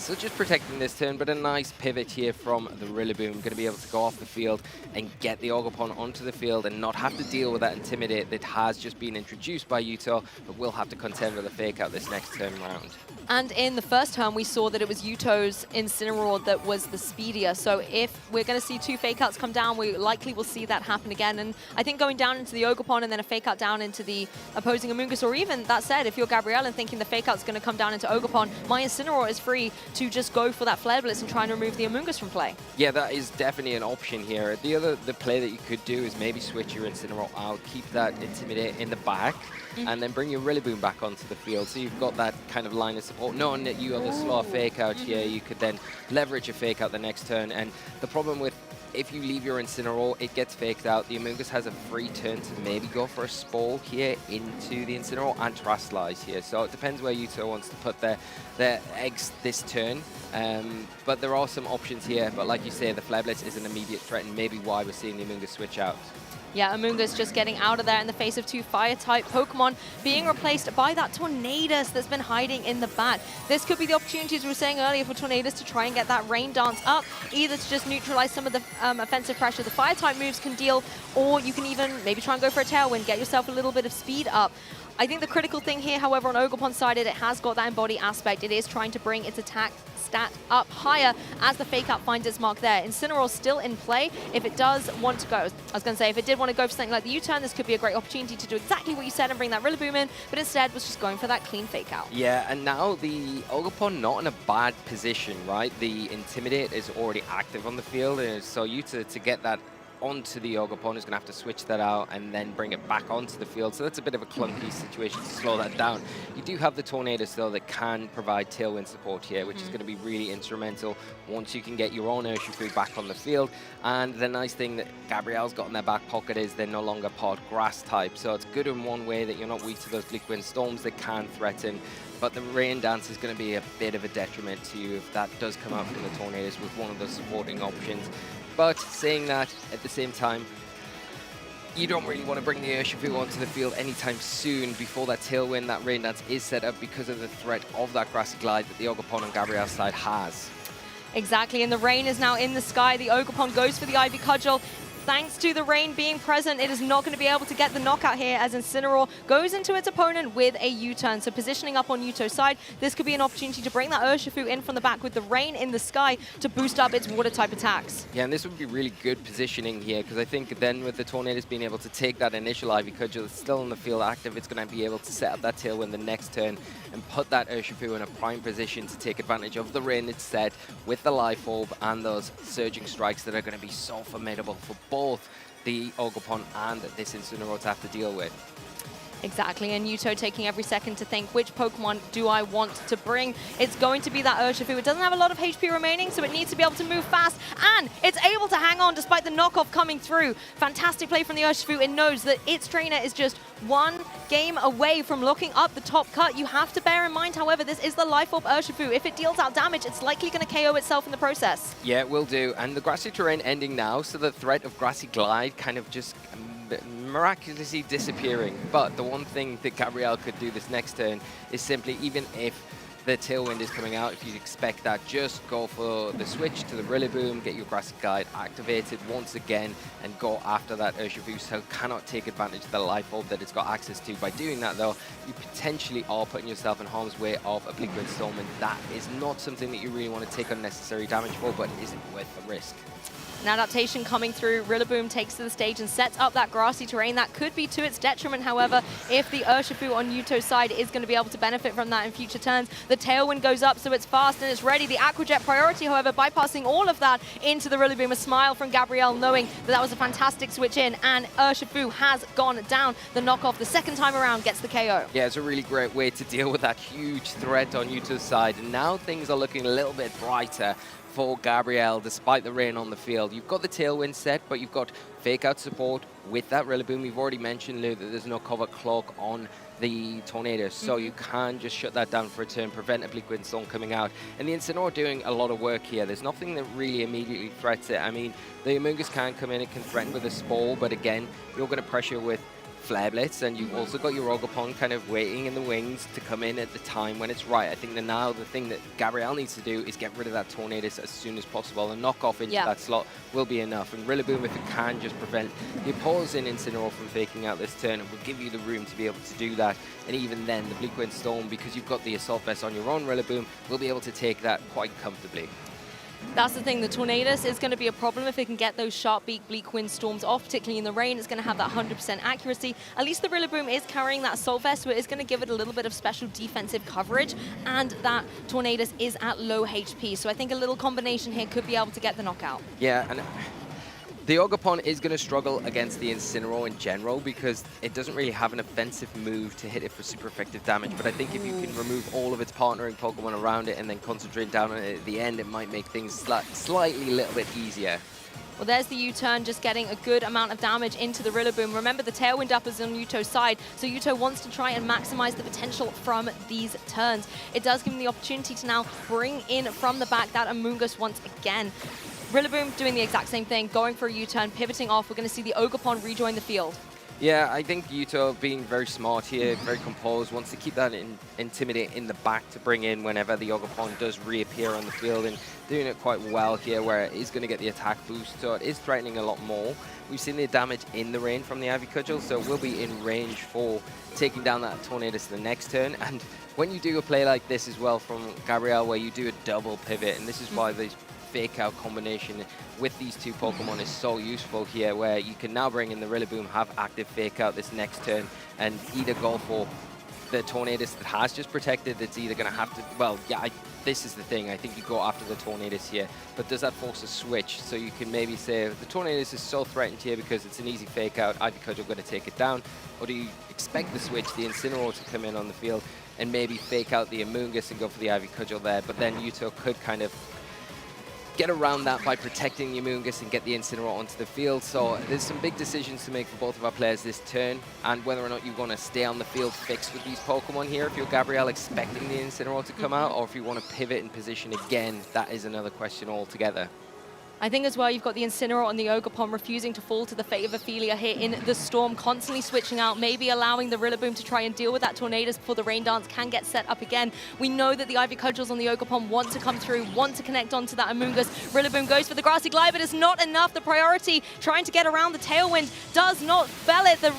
So just protecting this turn, but a nice pivot here from the Rillaboom. Going to be able to go off the field and get the Ogerpon onto the field and not have to deal with that Intimidate that has just been introduced by Yuto, but will have to contend with a fake out this next turn round. And in the first turn, we saw that it was Yuto's Incineroar that was the speedier. So if we're going to see two fake outs come down, we likely will see that happen again. And I think going down into the Ogerpon and then a fake out down into the opposing Amoonguss, or even that said, if you're Gabrielle and thinking the fake out's going to come down into Ogerpon, my Incineroar is free to just go for that Flare Blitz and try and remove the Amoonguss from play. Yeah, that is definitely an option here. The play that you could do is maybe switch your Incineroar out, keep that Intimidate in the back, and then bring your Rillaboom back onto the field. So you've got that kind of line of support. Knowing that you have a slow fake out here, you could then leverage a fake out the next turn. And the problem with if you leave your Incineroar, it gets faked out. The Amoonguss has a free turn to maybe go for a Spore here into the Incineroar and Terastallize here. So it depends where Yuto wants to put their eggs this turn. But there are some options here. But like you say, the Flare Blitz is an immediate threat, and maybe why we're seeing the Amoonguss switch out. Yeah, Amoonguss just getting out of there in the face of two Fire-type Pokemon, being replaced by that Tornadus that's been hiding in the back. This could be the opportunity, as we were saying earlier, for Tornadus to try and get that Rain Dance up, either to just neutralize some of the offensive pressure the Fire-type moves can deal, or you can even maybe try and go for a Tailwind, get yourself a little bit of speed up. I think the critical thing here, however, on Ogerpon's side, it has got that Embody aspect. It is trying to bring its attack stat up higher as the fake out finds its mark there. Incineroar still in play if it does want to go. I was going to say, if it did want to go for something like the U-turn, this could be a great opportunity to do exactly what you said and bring that Rillaboom in, but instead was just going for that clean fake out. Yeah, and now the Ogerpon not in a bad position, right? The Intimidate is already active on the field, and so you to get that onto the Ogopon, who's going to have to switch that out and then bring it back onto the field. So that's a bit of a clunky situation to slow that down. You do have the Tornadus, though, that can provide tailwind support here, which is going to be really instrumental once you can get your own Urshifu back on the field. And the nice thing that Gabrielle's got in their back pocket is they're no longer part grass type. So it's good in one way that you're not weak to those Glick Storms that can threaten. But the Rain Dance is going to be a bit of a detriment to you if that does come out from the Tornadus with one of those supporting options. But saying that, at the same time, you don't really want to bring the Urshifu onto the field anytime soon before that Tailwind, that Rain Dance is set up because of the threat of that Grassy Glide that the Ogopon on Gabrielle's side has. Exactly, and the rain is now in the sky. The Ogopon goes for the Ivy Cudgel. Thanks to the rain being present, it is not going to be able to get the knockout here as Incineroar goes into its opponent with a U-turn. So positioning up on Yuto's side, this could be an opportunity to bring that Urshifu in from the back with the rain in the sky to boost up its water-type attacks. Yeah, and this would be really good positioning here because I think then with the Tornadus being able to take that initial Ivy Cudgel that's still in the field active, it's going to be able to set up that Tailwind the next turn and put that Urshifu in a prime position to take advantage of the rain it's set with the Life Orb and those Surging Strikes that are going to be so formidable for both the Ogopon and this Incineroar to have to deal with. Exactly, and Yuto taking every second to think, which Pokemon do I want to bring? It's going to be that Urshifu. It doesn't have a lot of HP remaining, so it needs to be able to move fast, and it's able to hang on despite the knockoff coming through. Fantastic play from the Urshifu. It knows that its trainer is just one game away from looking up the top cut. You have to bear in mind, however, this is the Life Orb Urshifu. If it deals out damage, it's likely going to KO itself in the process. Yeah, it will do, and the Grassy Terrain ending now, so the threat of Grassy Glide kind of just miraculously disappearing. But the one thing that Gabrielle could do this next turn is simply, even if the Tailwind is coming out, if you expect that, just go for the switch to the Rillaboom, get your Grassy Glide activated once again, and go after that Urshifu, so cannot take advantage of the Life Orb that it's got access to. By doing that, though, you potentially are putting yourself in harm's way of a Glick Storm, and that is not something that you really want to take unnecessary damage for, but is it worth the risk? An adaptation coming through. Rillaboom takes to the stage and sets up that grassy terrain. That could be to its detriment, however, if the Urshifu on Yuto's side is going to be able to benefit from that in future turns. The Tailwind goes up, so it's fast and it's ready. The Aqua Jet priority, however, bypassing all of that into the Rillaboom. A smile from Gabrielle, knowing that that was a fantastic switch in, and Urshifu has gone down. The knockoff the second time around gets the KO. Yeah, it's a really great way to deal with that huge threat on Yuto's side. And now things are looking a little bit brighter for Gabrielle, despite the rain on the field. You've got the Tailwind set, but you've got Fake Out support with that Rillaboom. We've already mentioned, Lou, that there's no Cover Cloak on the Tornadus, so you can just shut that down for a turn, prevent a Bleak Wind Storm coming out. And the Incineroar doing a lot of work here. There's nothing that really immediately threats it. I mean, the Amoonguss can come in, it can threaten with a Spore, but again, you're going to pressure with Flare Blitz, and you've also got your Ogopon kind of waiting in the wings to come in at the time when it's right. I think that now the thing that Gabrielle needs to do is get rid of that Tornadus as soon as possible, and knock off into that slot will be enough. And Rillaboom, if it can just prevent the opposing Incineroar from faking out this turn, it will give you the room to be able to do that. And even then, the Bleak Wind Storm, because you've got the Assault Vest on your own Rillaboom, will be able to take that quite comfortably. That's the thing, the Tornadus is going to be a problem if it can get those sharp beak Bleak Wind Storms off, particularly in the rain. It's going to have that 100% accuracy. At least the Rillaboom is carrying that Assault Vest, so it is going to give it a little bit of special defensive coverage, and that Tornadus is at low HP. So I think a little combination here could be able to get the knockout. Yeah, and the Ogopon is going to struggle against the Incineroar in general because it doesn't really have an offensive move to hit it for super effective damage. But I think if you can remove all of its partnering Pokemon around it and then concentrate down on it at the end, it might make things slightly a little bit easier. Well, there's the U-turn, just getting a good amount of damage into the Rillaboom. Remember, the Tailwind up is on Yuto's side, so Yuto wants to try and maximize the potential from these turns. It does give him the opportunity to now bring in from the back that Amoonguss once again. Rillaboom doing the exact same thing, going for a U-turn, pivoting off. We're going to see the Ogopon rejoin the field. Yeah, I think Yuto being very smart here, very composed, wants to keep that Intimidate in the back to bring in whenever the Ogopon does reappear on the field, and doing it quite well here where it is going to get the attack boost, so it is threatening a lot more. We've seen the damage in the rain from the Ivy Cudgel, so we'll be in range for taking down that Tornadus the next turn. And when you do a play like this as well from Gabrielle, where you do a double pivot, and this is why these Fake Out combination with these two Pokemon is so useful here, where you can now bring in the Rillaboom, have active Fake Out this next turn, and either go for the Tornadus that has just protected. It's either going to have to, well, yeah, this is the thing. I think you go after the Tornadus here, but does that force a switch? So you can maybe say the Tornadus is so threatened here because it's an easy fake out, Ivy Cudgel going to take it down, or do you expect the switch, the Incineroar to come in on the field and maybe fake out the Amoonguss and go for the Ivy Cudgel there, but then Yuto could kind of get around that by protecting the Amoonguss and get the Incineroar onto the field. So there's some big decisions to make for both of our players this turn, and whether or not you want to stay on the field fixed with these Pokemon here, if you're Gabrielle expecting the Incineroar to come out, or if you want to pivot and position again, that is another question altogether. I think as well you've got the Incineroar and the Ogerpon refusing to fall to the fate of Ophelia here in the Storm, constantly switching out, maybe allowing the Rillaboom to try and deal with that Tornadus before the Rain Dance can get set up again. We know that the Ivy Cudgels on the Ogerpon want to come through, want to connect onto that Amoonguss. Rillaboom goes for the Grassy Glide, but it's not enough. The priority trying to get around the Tailwind does not fell it. The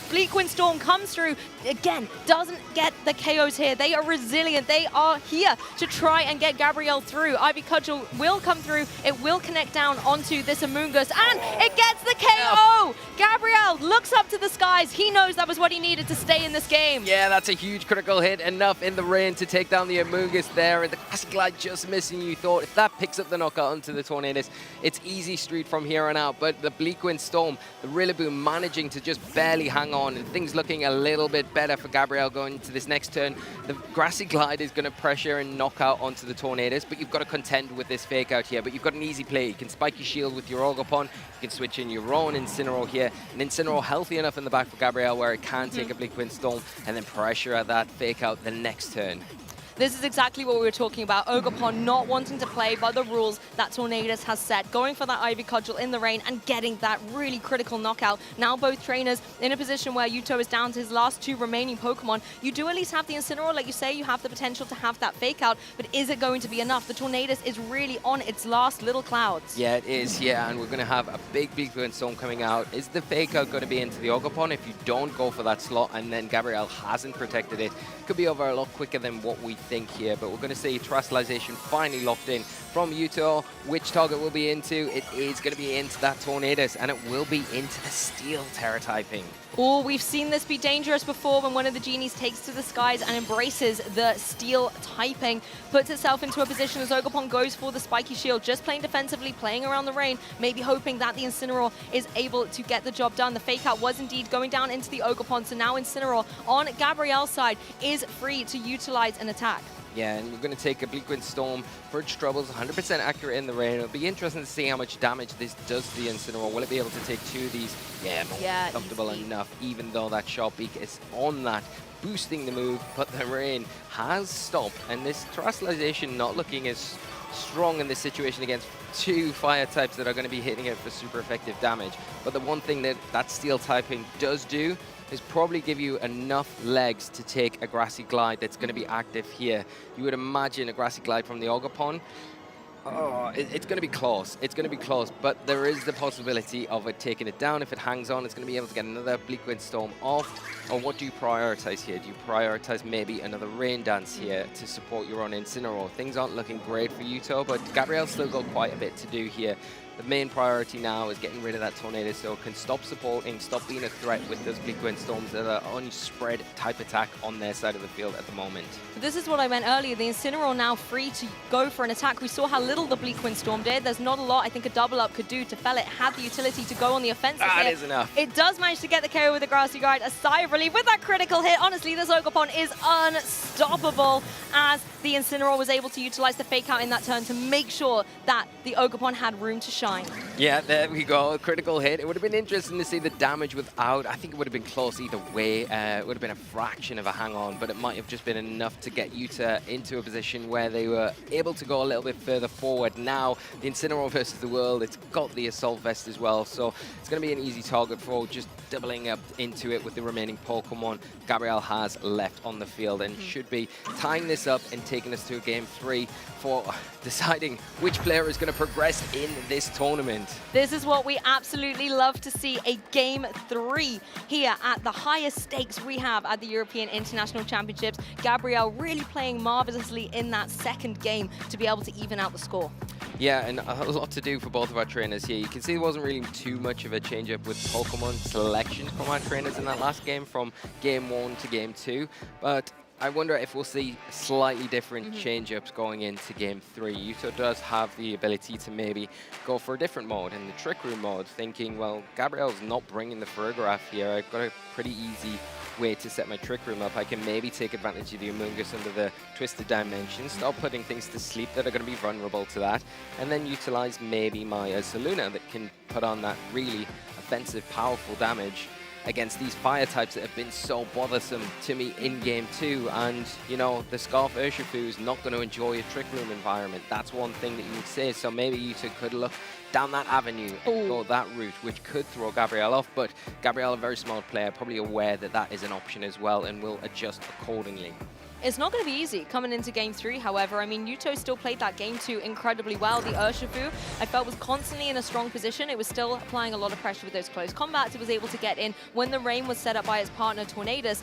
Bleakwind Storm comes through, again, doesn't get the KOs here. They are resilient. They are here to try and get Gabrielle through. Ivy Cudgel will come through. It will connect down onto this Amoonguss, and it gets the KO! Gabrielle looks up to the skies. He knows that was what he needed to stay in this game. Yeah, that's a huge critical hit. Enough in the rain to take down the Amoonguss there. And the Grassy Glide just missing. You thought if that picks up the knockout onto the Tornadus, it's easy street from here on out. But the Bleakwind Storm, the Rillaboom managing to just barely hang on, and things looking a little bit better for Gabrielle going into this next turn. The Grassy Glide is going to pressure and knock out onto the Tornadus, but you've got to contend with this fake out here. But you've got an easy play. You can spike your shield with your Ogerpon. You can switch in your own Incineroar here. An Incineroar healthy enough in the back for Gabrielle where it can take a Bleakwind Storm and then pressure at that fake out the next turn. This is exactly what we were talking about. Ogerpon not wanting to play by the rules that Tornadus has set, going for that Ivy Cudgel in the rain and getting that really critical knockout. Now both trainers in a position where Yuto is down to his last two remaining Pokemon. You do at least have the Incineroar, like you say, you have the potential to have that fake out, but is it going to be enough? The Tornadus is really on its last little clouds. Yeah, it is, yeah, and we're going to have a big Bleakwind Storm coming out. Is the fake out going to be into the Ogerpon? If you don't go for that slot and then Gabrielle hasn't protected it, could be over a lot quicker than what we think here, but we're going to see Terrestrialization finally locked in from Yuto. Which target will be into? It is going to be into that Tornadus, and it will be into the Steel Terra typing. Oh, we've seen this be dangerous before when one of the genies takes to the skies and embraces the steel typing, puts itself into a position as Ogerpon goes for the spiky shield, just playing defensively, playing around the rain, maybe hoping that the Incineroar is able to get the job done. The fake out was indeed going down into the Ogerpon, so now Incineroar on Gabrielle's side is free to utilize an attack. Yeah, and we're going to take a Bleakwind Storm for its troubles, 100% accurate in the rain. It'll be interesting to see how much damage this does to the Incineroar. Will it be able to take two of these? Yeah, more comfortable enough, even though that Sharp Beak is on that, boosting the move, but the rain has stopped. And this Terrestrialization not looking as strong in this situation against two fire types that are going to be hitting it for super effective damage. But the one thing that that steel typing does do is probably give you enough legs to take a Grassy Glide that's going to be active here. You would imagine a Grassy Glide from the Ogerpon. Oh, it's going to be close. It's going to be close, but there is the possibility of it taking it down. If it hangs on, it's going to be able to get another Bleakwind Storm off. Or what do you prioritize here? Do you prioritize maybe another Rain Dance here to support your own Incineroar? Things aren't looking great for Yuto, but Gabrielle's still got quite a bit to do here. The main priority now is getting rid of that Tornadus so it can stop supporting, stop being a threat with those Bleakwind Storms that are on spread type attack on their side of the field at the moment. This is what I meant earlier. The Incineroar now free to go for an attack. We saw how little the Bleakwind Storm did. There's not a lot I think a double up could do to fell it. Had the utility to go on the offensive. That is enough. It does manage to get the KO with the Grassy Glide. A sigh of relief with that critical hit. Honestly, this Ogerpon is unstoppable as the Incineroar was able to utilize the fake out in that turn to make sure that the Ogerpon had room to shine. Yeah, there we go. A critical hit. It would have been interesting to see the damage without. I think it would have been close either way. It would have been a fraction of a hang-on, but it might have just been enough to get Yuta into a position where they were able to go a little bit further forward. Now, the Incineroar versus the world, it's got the Assault Vest as well, so it's going to be an easy target for just doubling up into it with the remaining Pokemon Gabrielle has left on the field, and should be tying this up and taking us to a game 3 for deciding which player is going to progress in this tournament. This is what we absolutely love to see, a game 3 here at the highest stakes we have at the European International Championships. Gabrielle really playing marvelously in that second game to be able to even out the score. Yeah, and a lot to do for both of our trainers here. You can see there wasn't really too much of a change-up with Pokemon selections from our trainers in that last game, from game 1 to game 2. But I wonder if we'll see slightly different change-ups going into Game 3. Yuto does have the ability to maybe go for a different mode in the Trick Room mode, thinking, well, Gabrielle's not bringing the Ferograph here. I've got a pretty easy way to set my Trick Room up. I can maybe take advantage of the Amoonguss under the Twisted Dimension, start putting things to sleep that are going to be vulnerable to that, and then utilize maybe my Saluna that can put on that really offensive, powerful damage against these fire types that have been so bothersome to me in Game 2. And, you know, the Scarf Urshifu is not going to enjoy a Trick Room environment. That's one thing that you would say. So maybe you could look down that avenue and go that route, which could throw Gabrielle off. But Gabrielle, a very smart player, probably aware that that is an option as well and will adjust accordingly. It's not going to be easy coming into Game 3, however. I mean, Yuto still played that Game 2 incredibly well. The Urshifu, I felt, was constantly in a strong position. It was still applying a lot of pressure with those close combats. It was able to get in when the rain was set up by its partner, Tornadus.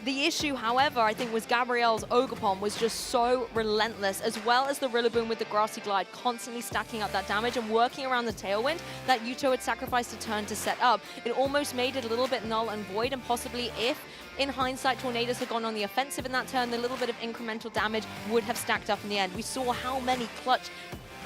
The issue, however, I think, was Gabrielle's Ogerpon was just so relentless, as well as the Rillaboom with the Grassy Glide constantly stacking up that damage and working around the Tailwind that Yuto had sacrificed a turn to set up. It almost made it a little bit null and void, and possibly if, in hindsight, Tornadus had gone on the offensive in that turn, the little bit of incremental damage would have stacked up in the end. We saw how many clutch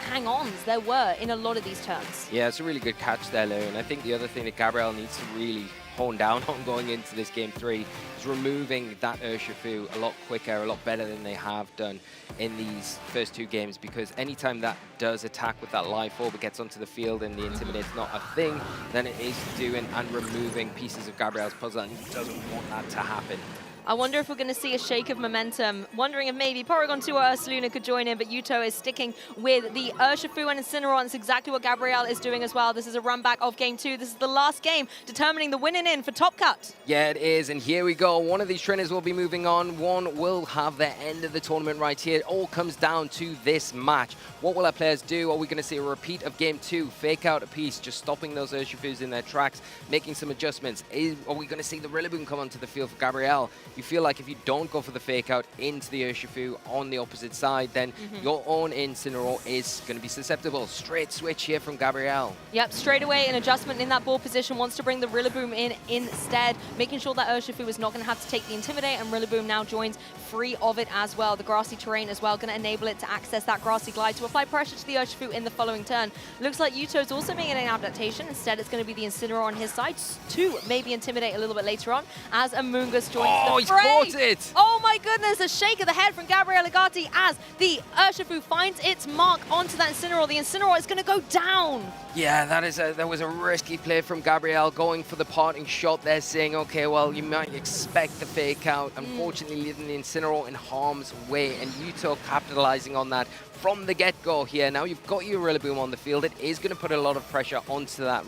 hang-ons there were in a lot of these turns. Yeah, it's a really good catch there, Lou. And I think the other thing that Gabrielle needs to really hone down on going into this Game 3 is removing that Urshifu a lot quicker, a lot better than they have done in these first two games, because anytime that does attack with that Life Orb, it gets onto the field and the Intimidate's not a thing, then it is doing and removing pieces of Gabrielle's puzzle, and he doesn't want that to happen. I wonder if we're going to see a shake of momentum. Wondering if maybe Porygon 2 or Ursaluna could join in, but Yuto is sticking with the Urshifu and Incineroar, and it's exactly what Gabrielle is doing as well. This is a run back of Game 2. This is the last game, determining the winning in for Top Cut. Yeah, it is, and here we go. One of these trainers will be moving on. One will have their end of the tournament right here. It all comes down to this match. What will our players do? Are we going to see a repeat of Game 2? Fake out a piece, just stopping those Urshifus in their tracks, making some adjustments. Are we going to see the Rillaboom come onto the field for Gabrielle? You feel like if you don't go for the fake out into the Urshifu on the opposite side, then your own Incineroar is going to be susceptible. Straight switch here from Gabrielle. Yep, straight away an adjustment in that ball position, wants to bring the Rillaboom in instead, making sure that Urshifu is not going to have to take the Intimidate, and Rillaboom now joins free of it as well. The grassy terrain as well, going to enable it to access that Grassy Glide to apply pressure to the Urshifu in the following turn. Looks like Yuto's also making an adaptation. Instead, it's going to be the Incineroar on his side to maybe Intimidate a little bit later on as Amoonguss joins the fray. It. Oh my goodness, a shake of the head from Gabrielle Gati as the Urshifu finds its mark onto that Incineroar. The Incineroar is going to go down. Yeah, that was a risky play from Gabrielle, going for the parting shot there, saying, okay, well, you might expect the fake out. Unfortunately, leaving the Incineroar in harm's way, and Yuto capitalizing on that from the get-go here. Now you've got your Rillaboom on the field. It is going to put a lot of pressure onto that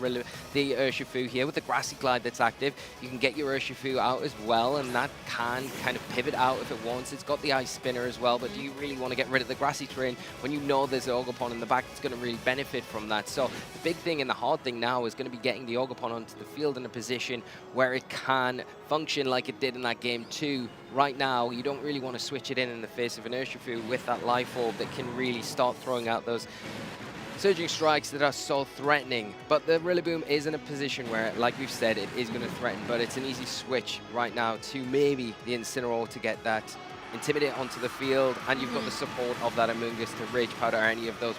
the Urshifu here with the Grassy Glide that's active. You can get your Urshifu out as well, and that can kind of pivot out if it wants. It's got the Ice Spinner as well, but do you really want to get rid of the Grassy Terrain when you know there's an Ogerpon in the back that's going to really benefit from that? So the big thing and the hard thing now is going to be getting the Ogerpon onto the field in a position where it can function like it did in that Game 2. Right now, you don't really want to switch it in the face of an Urshifu with that Life Orb that can really start throwing out those Surging Strikes that are so threatening. But the Rillaboom is in a position where, like we've said, it is going to threaten, but it's an easy switch right now to maybe the Incineroar to get that Intimidate onto the field, and you've got the support of that Amoonguss to Rage Powder or any of those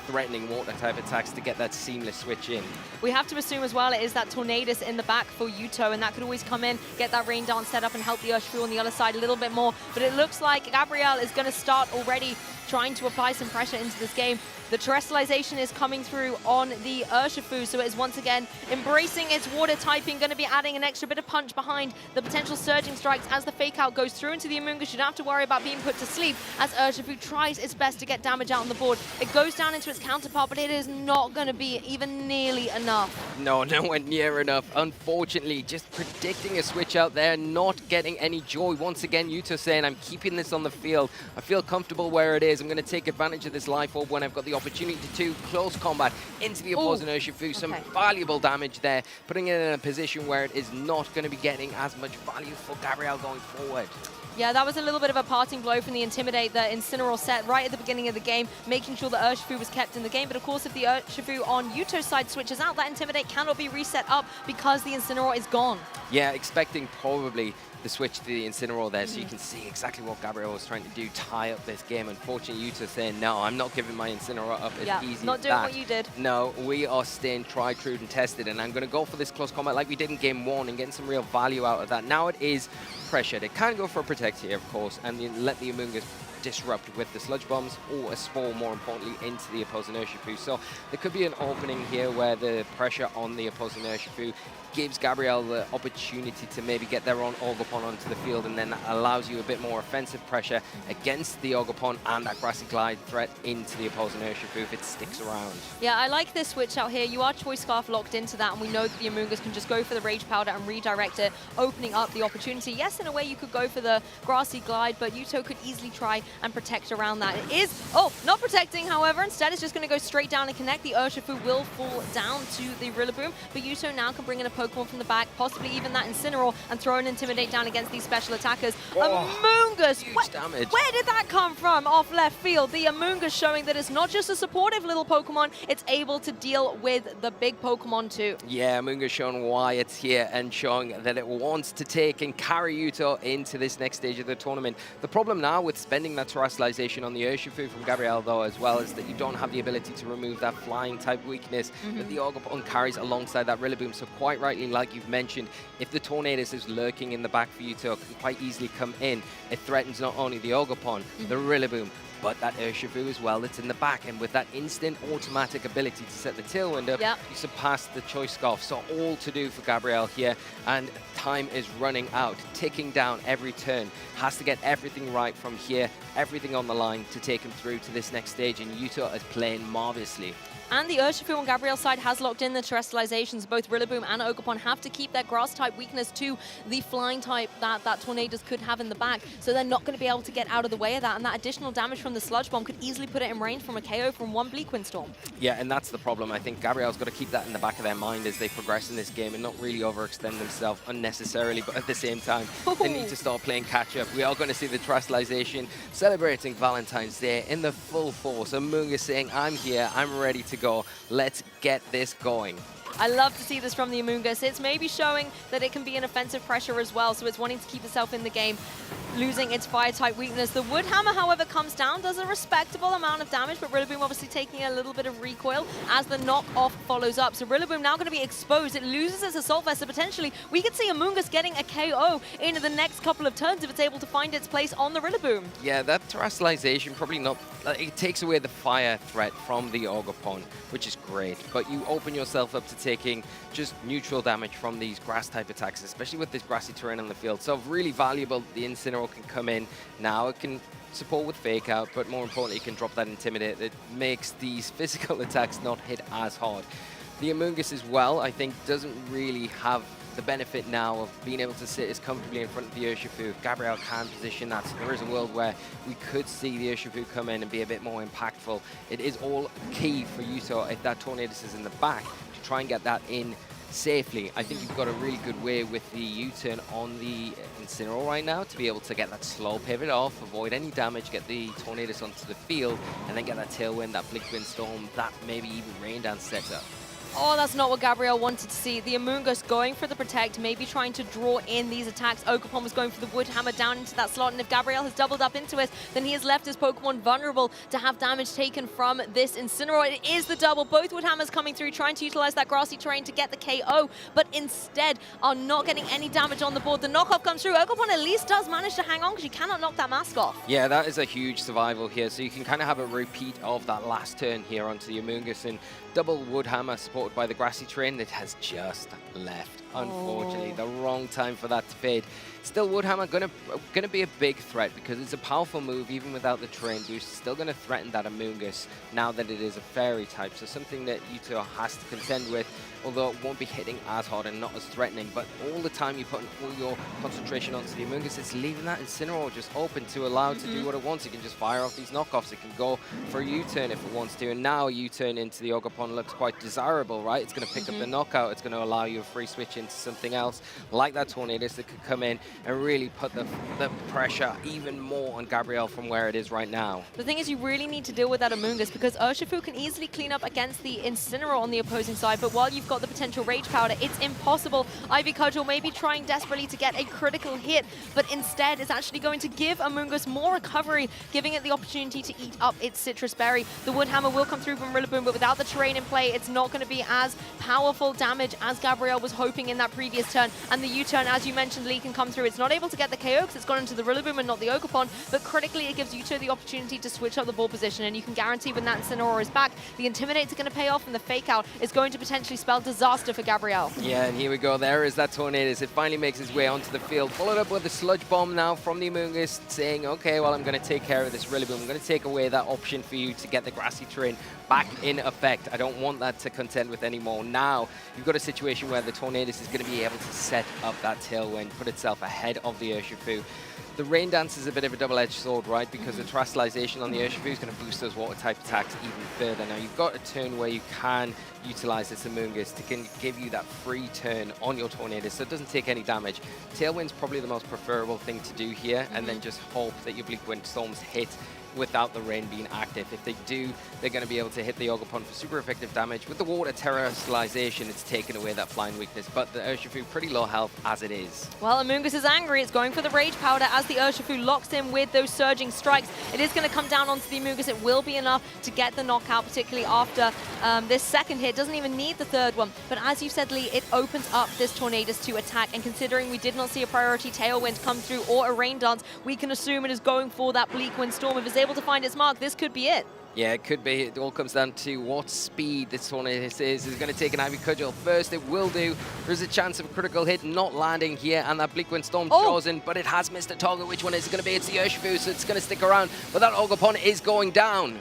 threatening water type attacks to get that seamless switch in. We have to assume as well it is that Tornadus in the back for Yuto, and that could always come in, get that Rain Dance set up and help the Urshifu on the other side a little bit more. But it looks like Gabrielle is going to start already trying to apply some pressure into this game. The Terrestrialization is coming through on the Urshifu, so it is once again embracing its water typing, going to be adding an extra bit of punch behind the potential Surging Strikes as the fake out goes through into the Amoonguss. You don't have to worry about being put to sleep as Urshifu tries its best to get damage out on the board. It goes down into its counterpart, but it is not going to be even nearly enough. No, nowhere near enough. Unfortunately, just predicting a switch out there, not getting any joy. Once again, Yuto saying, I'm keeping this on the field. I feel comfortable where it is. I'm going to take advantage of this Life Orb when I've got the opportunity to. Close combat into the opposing Urshifu. Some valuable damage there, putting it in a position where it is not going to be getting as much value for Gabrielle going forward. Yeah, that was a little bit of a parting blow from the Intimidate that Incineroar set right at the beginning of the game, making sure that Urshifu was kept in the game. But of course, if the Urshifu on Yuto's side switches out, that Intimidate cannot be reset up because the Incineroar is gone. Yeah, expecting probably the switch to the Incineroar there, so you can see exactly what Gabriel was trying to do, tie up this game. Unfortunately, Yuta saying, no, I'm not giving my Incineroar up as easy not as doing that. what you did. No, we are staying tried, true, and tested, and I'm going to go for this close combat like we did in game 1 and getting some real value out of that. Now it is pressure. They can go for a protect here, of course, and then let the Amoonguss disrupt with the sludge bombs or a spore, more importantly, into the opposing Urshifu. So there could be an opening here where the pressure on the opposing Urshifu gives Gabriel the opportunity to maybe get their own Ogerpon onto the field, and then that allows you a bit more offensive pressure against the Ogerpon and that Grassy Glide threat into the opposing Urshifu if it sticks around. Yeah, I like this switch out here. You are Choice Scarf locked into that, and we know that the Amoonguss can just go for the Rage Powder and redirect it, opening up the opportunity. Yes, in a way you could go for the Grassy Glide, but Yuto could easily try and protect around that. It is, not protecting, however. Instead, it's just going to go straight down and connect. The Urshifu will fall down to the Rillaboom, but Yuto now can bring in a Pokemon from the back, possibly even that Incineroar, and throw an Intimidate down against these special attackers. Amoonguss, huge damage. Where did that come from off left field? The Amoonguss showing that it's not just a supportive little Pokemon, it's able to deal with the big Pokemon too. Yeah, Amoonguss showing why it's here and showing that it wants to take and carry Yuto into this next stage of the tournament. The problem now with spending that Terrestrialization on the Urshifu from Gabriel, though, as well, is that you don't have the ability to remove that flying type weakness that the Ogerpon carries alongside that Rillaboom. So quite rightly, like you've mentioned, if the Tornadus is lurking in the back for Yuto, can quite easily come in. It threatens not only the Ogerpon, the Rillaboom, but that Urshifu as well that's in the back. And with that instant automatic ability to set the Tailwind up, you surpass the Choice Scarf. So all to do for Gabriel here, and time is running out, ticking down every turn. Has to get everything right from here, everything on the line to take him through to this next stage, and Yuto is playing marvelously. And the Urshifu on Gabriel's side has locked in the Terrestrializations. Both Rillaboom and Ogerpon have to keep their Grass-type weakness to the Flying type that Tornadus could have in the back, so they're not going to be able to get out of the way of that, and that additional damage from the Sludge Bomb could easily put it in range from a KO from one Bleak Windstorm. Yeah, and that's the problem. I think Gabriel's got to keep that in the back of their mind as they progress in this game and not really overextend themselves unnecessarily, but at the same time, they need to start playing catch-up. We are going to see the Terrestrialization celebrating Valentine's Day in the full force. Amoonguss saying, I'm here, I'm ready to go. Let's get this going. I love to see this from the Amoonguss. It's maybe showing that it can be an offensive pressure as well, so it's wanting to keep itself in the game, losing its Fire-type weakness. The Wood Hammer, however, comes down, does a respectable amount of damage, but Rillaboom obviously taking a little bit of recoil as the knockoff follows up. So Rillaboom now going to be exposed. It loses its Assault Vest, so potentially we could see Amoonguss getting a KO in the next couple of turns if it's able to find its place on the Rillaboom. Yeah, that Terrestrialization probably not... it takes away the fire threat from the Ogerpon, which is great, but you open yourself up to taking just neutral damage from these grass-type attacks, especially with this grassy terrain on the field. So really valuable, the Incineroar can come in now. It can support with Fake Out, but more importantly, it can drop that Intimidate that makes these physical attacks not hit as hard. The Amoonguss as well, I think, doesn't really have the benefit now of being able to sit as comfortably in front of the Urshifu. Gabriel can position that, so there is a world where we could see the Urshifu come in and be a bit more impactful. It is all key for Yuto, if that Tornadus is in the back, to try and get that in safely. I think you've got a really good way with the U-turn on the Incineroar right now to be able to get that slow pivot off, avoid any damage, get the Tornadus onto the field, and then get that Tailwind, that Blink Windstorm, that maybe even Rain Dance setup. Oh, that's not what Gabriel wanted to see. The Amoonguss going for the Protect, maybe trying to draw in these attacks. Ogerpon was going for the Wood Hammer down into that slot, and if Gabriel has doubled up into it, then he has left his Pokemon vulnerable to have damage taken from this Incineroar. It is the double. Both Wood Hammers coming through, trying to utilize that grassy terrain to get the KO, but instead are not getting any damage on the board. The knockoff comes through. Ogerpon at least does manage to hang on because you cannot knock that mask off. Yeah, that is a huge survival here, so you can kind of have a repeat of that last turn here onto the Amoonguss, and double Wood Hammer supported by the grassy terrain that has just left. Unfortunately, the wrong time for that to fade. Still, Wood Hammer gonna be a big threat because it's a powerful move even without the terrain boost. Still gonna threaten that Amoonguss now that it is a fairy type, so something that Yuto has to contend with, although it won't be hitting as hard and not as threatening. But all the time you put all your concentration onto the Amoonguss, it's leaving that Incineroar just open to allow it to do what it wants. It can just fire off these knockoffs. It can go for a U-turn if it wants to, and now a U-turn into the Ogerpon looks quite desirable, right? It's going to pick up the knockout. It's going to allow you a free switch into something else, like that Tornadus that could come in, and really put the pressure even more on Gabriel from where it is right now. The thing is, you really need to deal with that Amoonguss because Urshifu can easily clean up against the Incineroar on the opposing side, but while you've got the potential Rage Powder, it's impossible. Ivy Cudgel may be trying desperately to get a critical hit, but instead it's actually going to give Amoonguss more recovery, giving it the opportunity to eat up its Citrus Berry. The Wood Hammer will come through from Rillaboom, but without the terrain in play, it's not going to be as powerful damage as Gabriel was hoping in that previous turn. And the U-turn, as you mentioned, Lee can come through. It's not able to get the KO because it's gone into the Rillaboom and not the Ogerpon, but critically it gives Yuto the opportunity to switch up the ball position, and you can guarantee when that Incineroar is back, the Intimidate's going to pay off, and the Fake Out is going to potentially spell disaster for Gabriel. Yeah, and here we go. There is that Tornadus. It finally makes its way onto the field, followed up with a Sludge Bomb now from the Amoonguss, saying, okay, well, I'm going to take care of this Rillaboom. I'm going to take away that option for you to get the Grassy Terrain back in effect. I don't want that to contend with anymore. Now, you've got a situation where the Tornadus is going to be able to set up that Tailwind, put itself ahead of the Urshifu. The Rain Dance is a bit of a double-edged sword, right? Because the Terastallization on the Urshifu is going to boost those Water-type attacks even further. Now, you've got a turn where you can utilize this Amoonguss to give you that free turn on your Tornadus, so it doesn't take any damage. Tailwind's probably the most preferable thing to do here, and then just hope that your Bleak Wind Storms hit without the rain being active. If they do, they're going to be able to hit the Ogerpon for super effective damage. With the Water Terastallization, it's taken away that flying weakness, but the Urshifu pretty low health as it is. Well, Amoonguss is angry. It's going for the Rage Powder as the Urshifu locks in with those Surging Strikes. It is going to come down onto the Amoonguss. It will be enough to get the knockout, particularly after this second hit. Doesn't even need the third one. But as you said, Lee, it opens up this Tornadus to attack. And considering we did not see a priority Tailwind come through or a Rain Dance, we can assume it is going for that Bleak Wind Storm. If it's able to find its mark, this could be it. Yeah, it could be. It all comes down to what speed this Tornadus is. Is it going to take an Ivy Cudgel first? It will do. There's a chance of a critical hit not landing here, and that Bleak Wind Storm chosen, but it has missed a target. Which one is it going to be? It's the Urshifu, so it's going to stick around, but that Ogerpon is going down.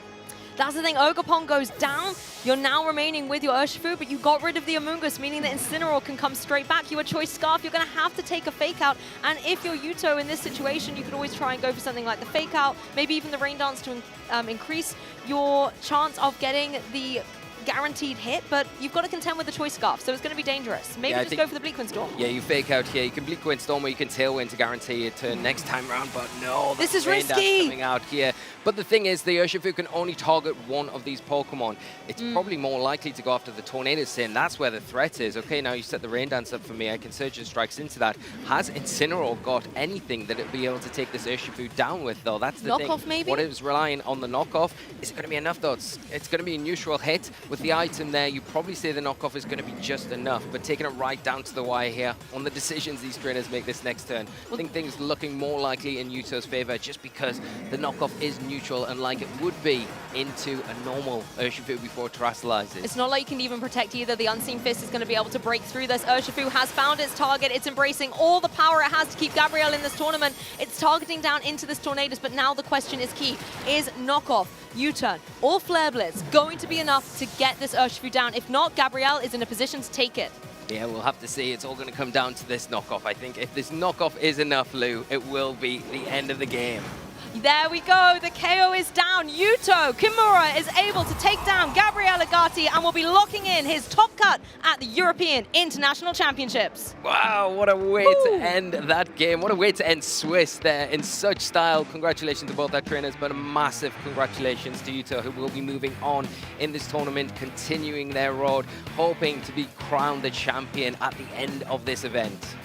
That's the thing, Ogerpon goes down. You're now remaining with your Urshifu, but you got rid of the Amoonguss, meaning that Incineroar can come straight back. Your Choice Scarf, you're going to have to take a Fake Out. And if you're Yuto in this situation, you could always try and go for something like the Fake Out, maybe even the Rain Dance to increase your chance of getting the guaranteed hit, but you've got to contend with the Choice Scarf, so it's going to be dangerous. Maybe just go for the Bleak Wind Storm. Yeah, you Fake Out here. You can Bleak Wind Storm or you can Tailwind to guarantee a turn next time round, but no. This is Rain Dance risky. coming out here. But the thing is, the Urshifu can only target one of these Pokemon. It's probably more likely to go after the Tornadus, and that's where the threat is. Okay, now you set the Rain Dance up for me. I can Surgeon Strikes into that. Has Incineroar got anything that it'll be able to take this Urshifu down with, though? That's the thing. Knockoff, maybe? What it was relying on the knockoff. Is it going to be enough, though? It's going to be a neutral hit. With the item there, you probably say the knockoff is going to be just enough, but taking it right down to the wire here on the decisions these trainers make this next turn. I think things looking more likely in Yuto's favor just because the knockoff is neutral and like it would be into a normal Urshifu before it terastallizes. It's not like you can even protect either. The Unseen Fist is going to be able to break through this. Urshifu has found its target. It's embracing all the power it has to keep Gabriel in this tournament. It's targeting down into this Tornadus, but now the question is key. Is knockoff, U-turn, or Flare Blitz going to be enough to get this Urshifu down? If not, Gabriel is in a position to take it. Yeah, we'll have to see. It's all going to come down to this knockoff. I think if this knockoff is enough, Lou, it will be the end of the game. There we go. The KO is down. Yuto Kimura is able to take down Gabriel Gati and will be locking in his top cut at the European International Championships. Wow, what a way to end that game. What a way to end Swiss there in such style. Congratulations to both our trainers, but a massive congratulations to Yuto, who will be moving on in this tournament, continuing their road, hoping to be crowned the champion at the end of this event.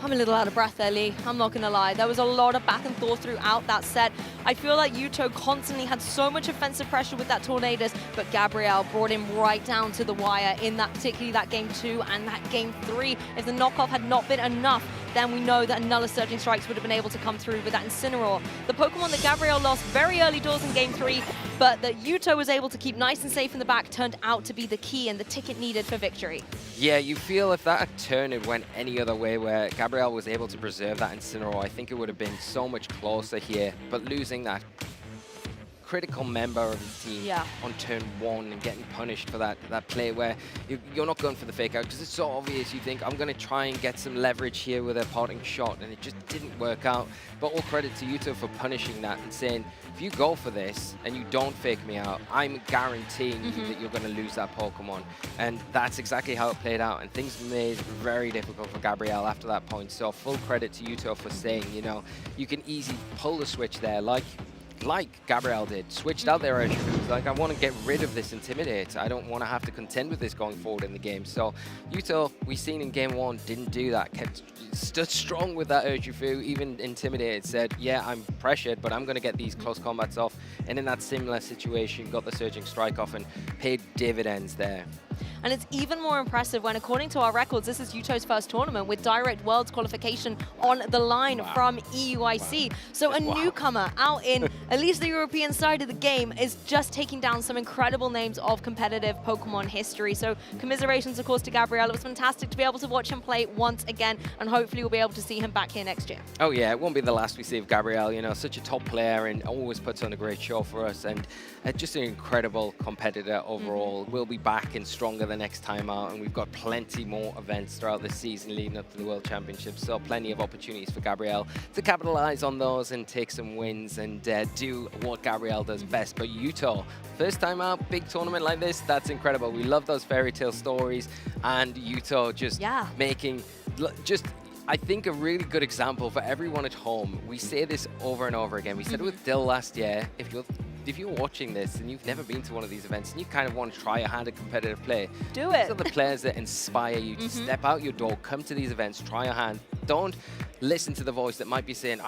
I'm a little out of breath there, Lee. I'm not going to lie. There was a lot of back and forth throughout that set. I feel like Yuto constantly had so much offensive pressure with that Tornadus, but Gabriel brought him right down to the wire in that, particularly that game 2 and that game 3. If the knockoff had not been enough, then we know that another Surging Strikes would have been able to come through with that Incineroar. The Pokemon that Gabriel lost very early doors in game 3, but that Yuto was able to keep nice and safe in the back, turned out to be the key and the ticket needed for victory. Yeah, you feel if that turn had went any other way where Gabriel was able to preserve that Incineroar, I think it would have been so much closer here. But losing that critical member of his team on turn 1 and getting punished for that play where you're not going for the fake out because it's so obvious. You think, I'm going to try and get some leverage here with a parting shot, and it just didn't work out. But all credit to Yuto for punishing that and saying, if you go for this and you don't fake me out, I'm guaranteeing you that you're going to lose that Pokemon. And that's exactly how it played out. And things made it very difficult for Gabriel after that point. So full credit to Yuto for saying, you know, you can easily pull the switch there like Gabriel did, switched out their Urshifu. Like, I want to get rid of this Intimidate. I don't want to have to contend with this going forward in the game. So Yuto, we've seen in game 1, didn't do that. Stood strong with that Urshifu, even Intimidated, said, yeah, I'm pressured, but I'm going to get these close combats off. And in that similar situation, got the Surging Strike off and paid dividends there. And it's even more impressive when, according to our records, this is Yuto's first tournament with direct Worlds qualification on the line from EUIC. So a newcomer out in at least the European side of the game is just taking down some incredible names of competitive Pokemon history. So commiserations, of course, to Gabriel. It was fantastic to be able to watch him play once again, and hopefully we'll be able to see him back here next year. Oh yeah, it won't be the last we see of Gabriel. You know, such a top player and always puts on a great show for us, and just an incredible competitor overall. We'll be back and stronger the next time out, and we've got plenty more events throughout the season leading up to the World Championships, so plenty of opportunities for Gabriel to capitalize on those and take some wins and do what Gabriel does best. But Yuto, first time out, big tournament like this, that's incredible. We love those fairy tale stories, and Yuto just making I think a really good example for everyone at home. We say this over and over again. We said it with Dill last year. If you're watching this and you've never been to one of these events and you kind of want to try a hand at competitive play, do it. These are the players that inspire you to step out your door, come to these events, try a hand. Don't listen to the voice that might be saying,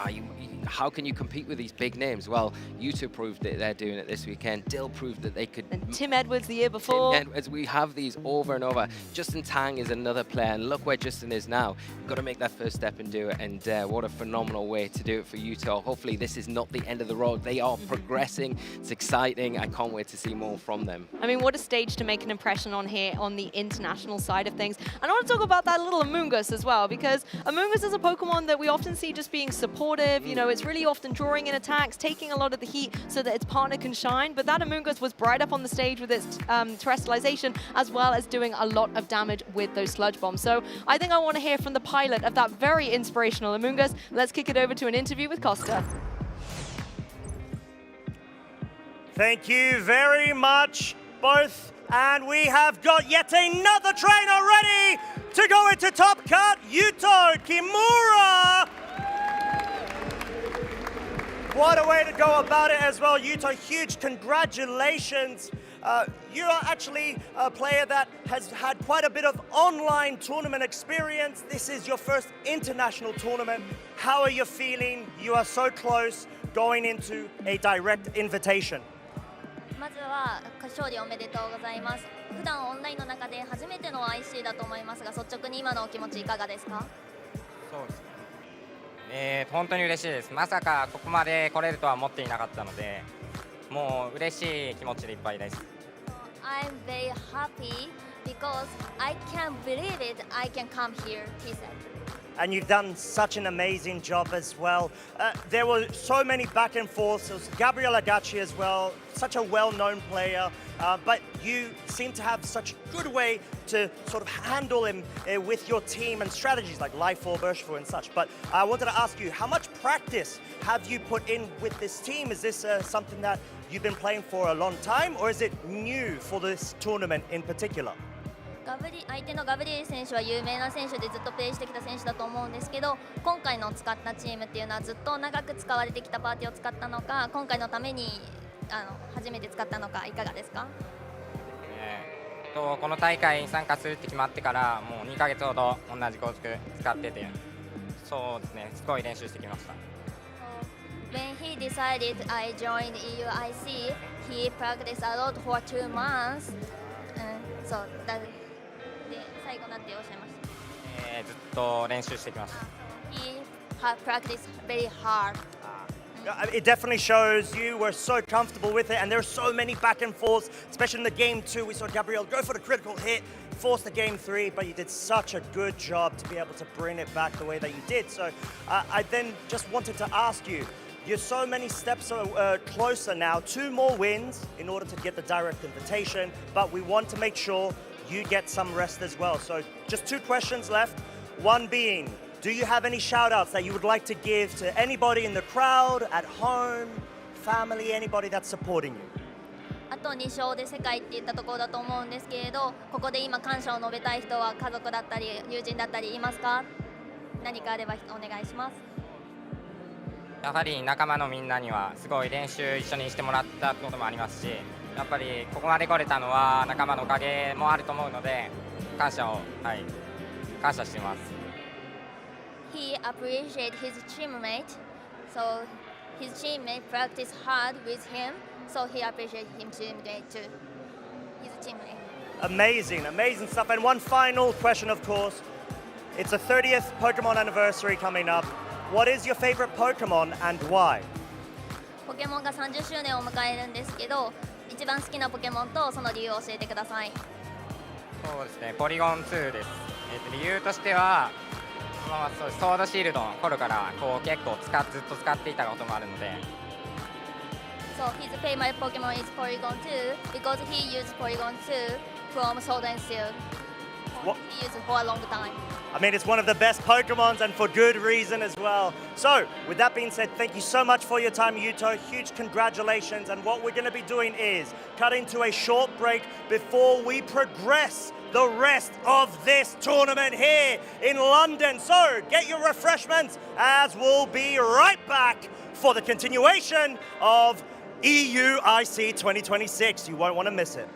how can you compete with these big names? Well, U2 proved it. They're doing it this weekend. Dill proved that they could. And Tim Edwards the year before. Tim Edwards, we have these over and over. Justin Tang is another player, and look where Justin is now. You've got to make that first step and do it, and what a phenomenal way to do it for Yuto. Hopefully this is not the end of the road. They are progressing. It's exciting. I can't wait to see more from them. I mean, what a stage to make an impression on here on the international side of things. And I want to talk about that little Amoonguss as well, because Amoonguss is a Pokemon that we often see just being supportive. You know, it's really often drawing in attacks, taking a lot of the heat so that its partner can shine. But that Amoonguss was bright up on the stage with its terrestrialization, as well as doing a lot of damage with those sludge bombs. So I think I want to hear from the pilot of that very inspirational Amoonguss. Let's kick it over to an interview with Costa. Thank you very much, both. And we have got yet another trainer ready to go into Top Cut, Yuto Kimura. What a way to go about it as well, Yuto. Huge congratulations. You are actually a player that has had quite a bit of online tournament experience. This is your first international tournament. How are you feeling? You are so close going into a direct invitation. まずは勝利おめでとうございます。普段オンラインの中で初めての IC だと思いますが、率直に今のお気持ちいかがですか？そうですね。本当に嬉しいです。まさかここまで来れるとは思っていなかったので、もう嬉しい気持ちでいっぱいです。I'm very happy because I can't believe it. I can come here, he said. And you've done such an amazing job as well. There were so many back and forths. There was Gabriel Agachi as well, such a well-known player. But you seem to have such a good way to sort of handle him with your team and strategies like Life Orb, Urshifu and such. But I wanted to ask you, how much practice have you put in with this team? Is this something that you've been playing for a long time, or is it new for this tournament in particular? 相手のガブリエル選手は有名な選手でずっとプレーしてきた選手だと思うんですけど、今回の使ったチームっていうのはずっと長く使われてきたパーティーを使ったのか、今回のために初めて使ったのか、いかがですか？この大会に参加するって決まってからもう2ヶ月ほど同じ構築使ってて、そうですね、すごい練習してきました。When he decided I joined EUIC, he practiced a lot for 2 months. So that で最後なんておっしゃいました？ずっと練習してきました。He had practiced very hard. It definitely shows you were so comfortable with it, and there are so many back and forths, especially in the game 2. We saw Gabriel go for the critical hit, force the game 3, but you did such a good job to be able to bring it back the way that you did. So I then just wanted to ask you, You're so many steps closer now. 2 more wins in order to get the direct invitation, but we want to make sure you get some rest as well. So just 2 questions left. One being, do you have any shout outs that you would like to give to anybody in the crowd, at home, family, anybody that's supporting you? あと2勝で世界って言ったところだと思うんですけれど、ここで今感謝を述べたい人は家族だったり友人だったりいますか？何かあればお願いします。やはり仲間のみんなにはすごい練習一緒にしてもらったこともありますし、やっぱりここまで来れたのは仲間のおかげもあると思うので、感謝しています。He appreciates his teammate, so his teammate practiced hard with him, so he appreciates his teammate too. His teammate. Amazing, amazing stuff. And one final question, of course. It's the 30th Pokemon anniversary coming up. What is your favorite Pokemon and why? ポケモンが30周年を迎えるんですけど、一番好きなポケモンとその理由を教えてください。そうですね、ポリゴン2です。理由としては、ソードシールドの頃から結構ずっと使っていたこともあるので。So his favorite Pokemon is Porygon 2 because he used Porygon 2 from Sword and Shield. He used it for a long time. I mean, it's one of the best Pokemons and for good reason as well. So, with that being said, thank you so much for your time, Yuto. Huge congratulations. And what we're going to be doing is cutting to a short break before we progress the rest of this tournament here in London. So, get your refreshments as we'll be right back for the continuation of EUIC 2026. You won't want to miss it.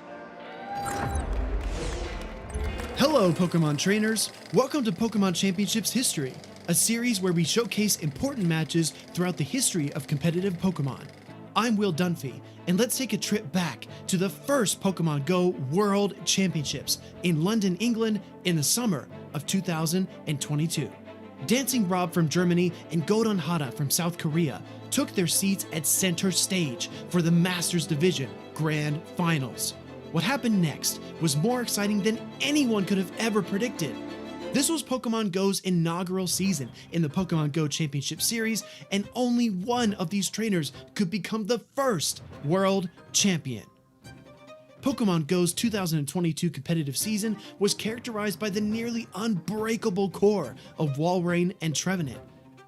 Hello, Pokemon trainers. Welcome to Pokemon Championships History, a series where we showcase important matches throughout the history of competitive Pokemon. I'm Will Dunphy, and let's take a trip back to the first Pokemon GO World Championships in London, England in the summer of 2022. Dancing Rob from Germany and Godon Hada from South Korea took their seats at center stage for the Masters Division Grand Finals. What happened next was more exciting than anyone could have ever predicted. This was Pokemon GO's inaugural season in the Pokemon GO Championship Series, and only one of these trainers could become the first world champion. Pokemon GO's 2022 competitive season was characterized by the nearly unbreakable core of Walrein and Trevenant.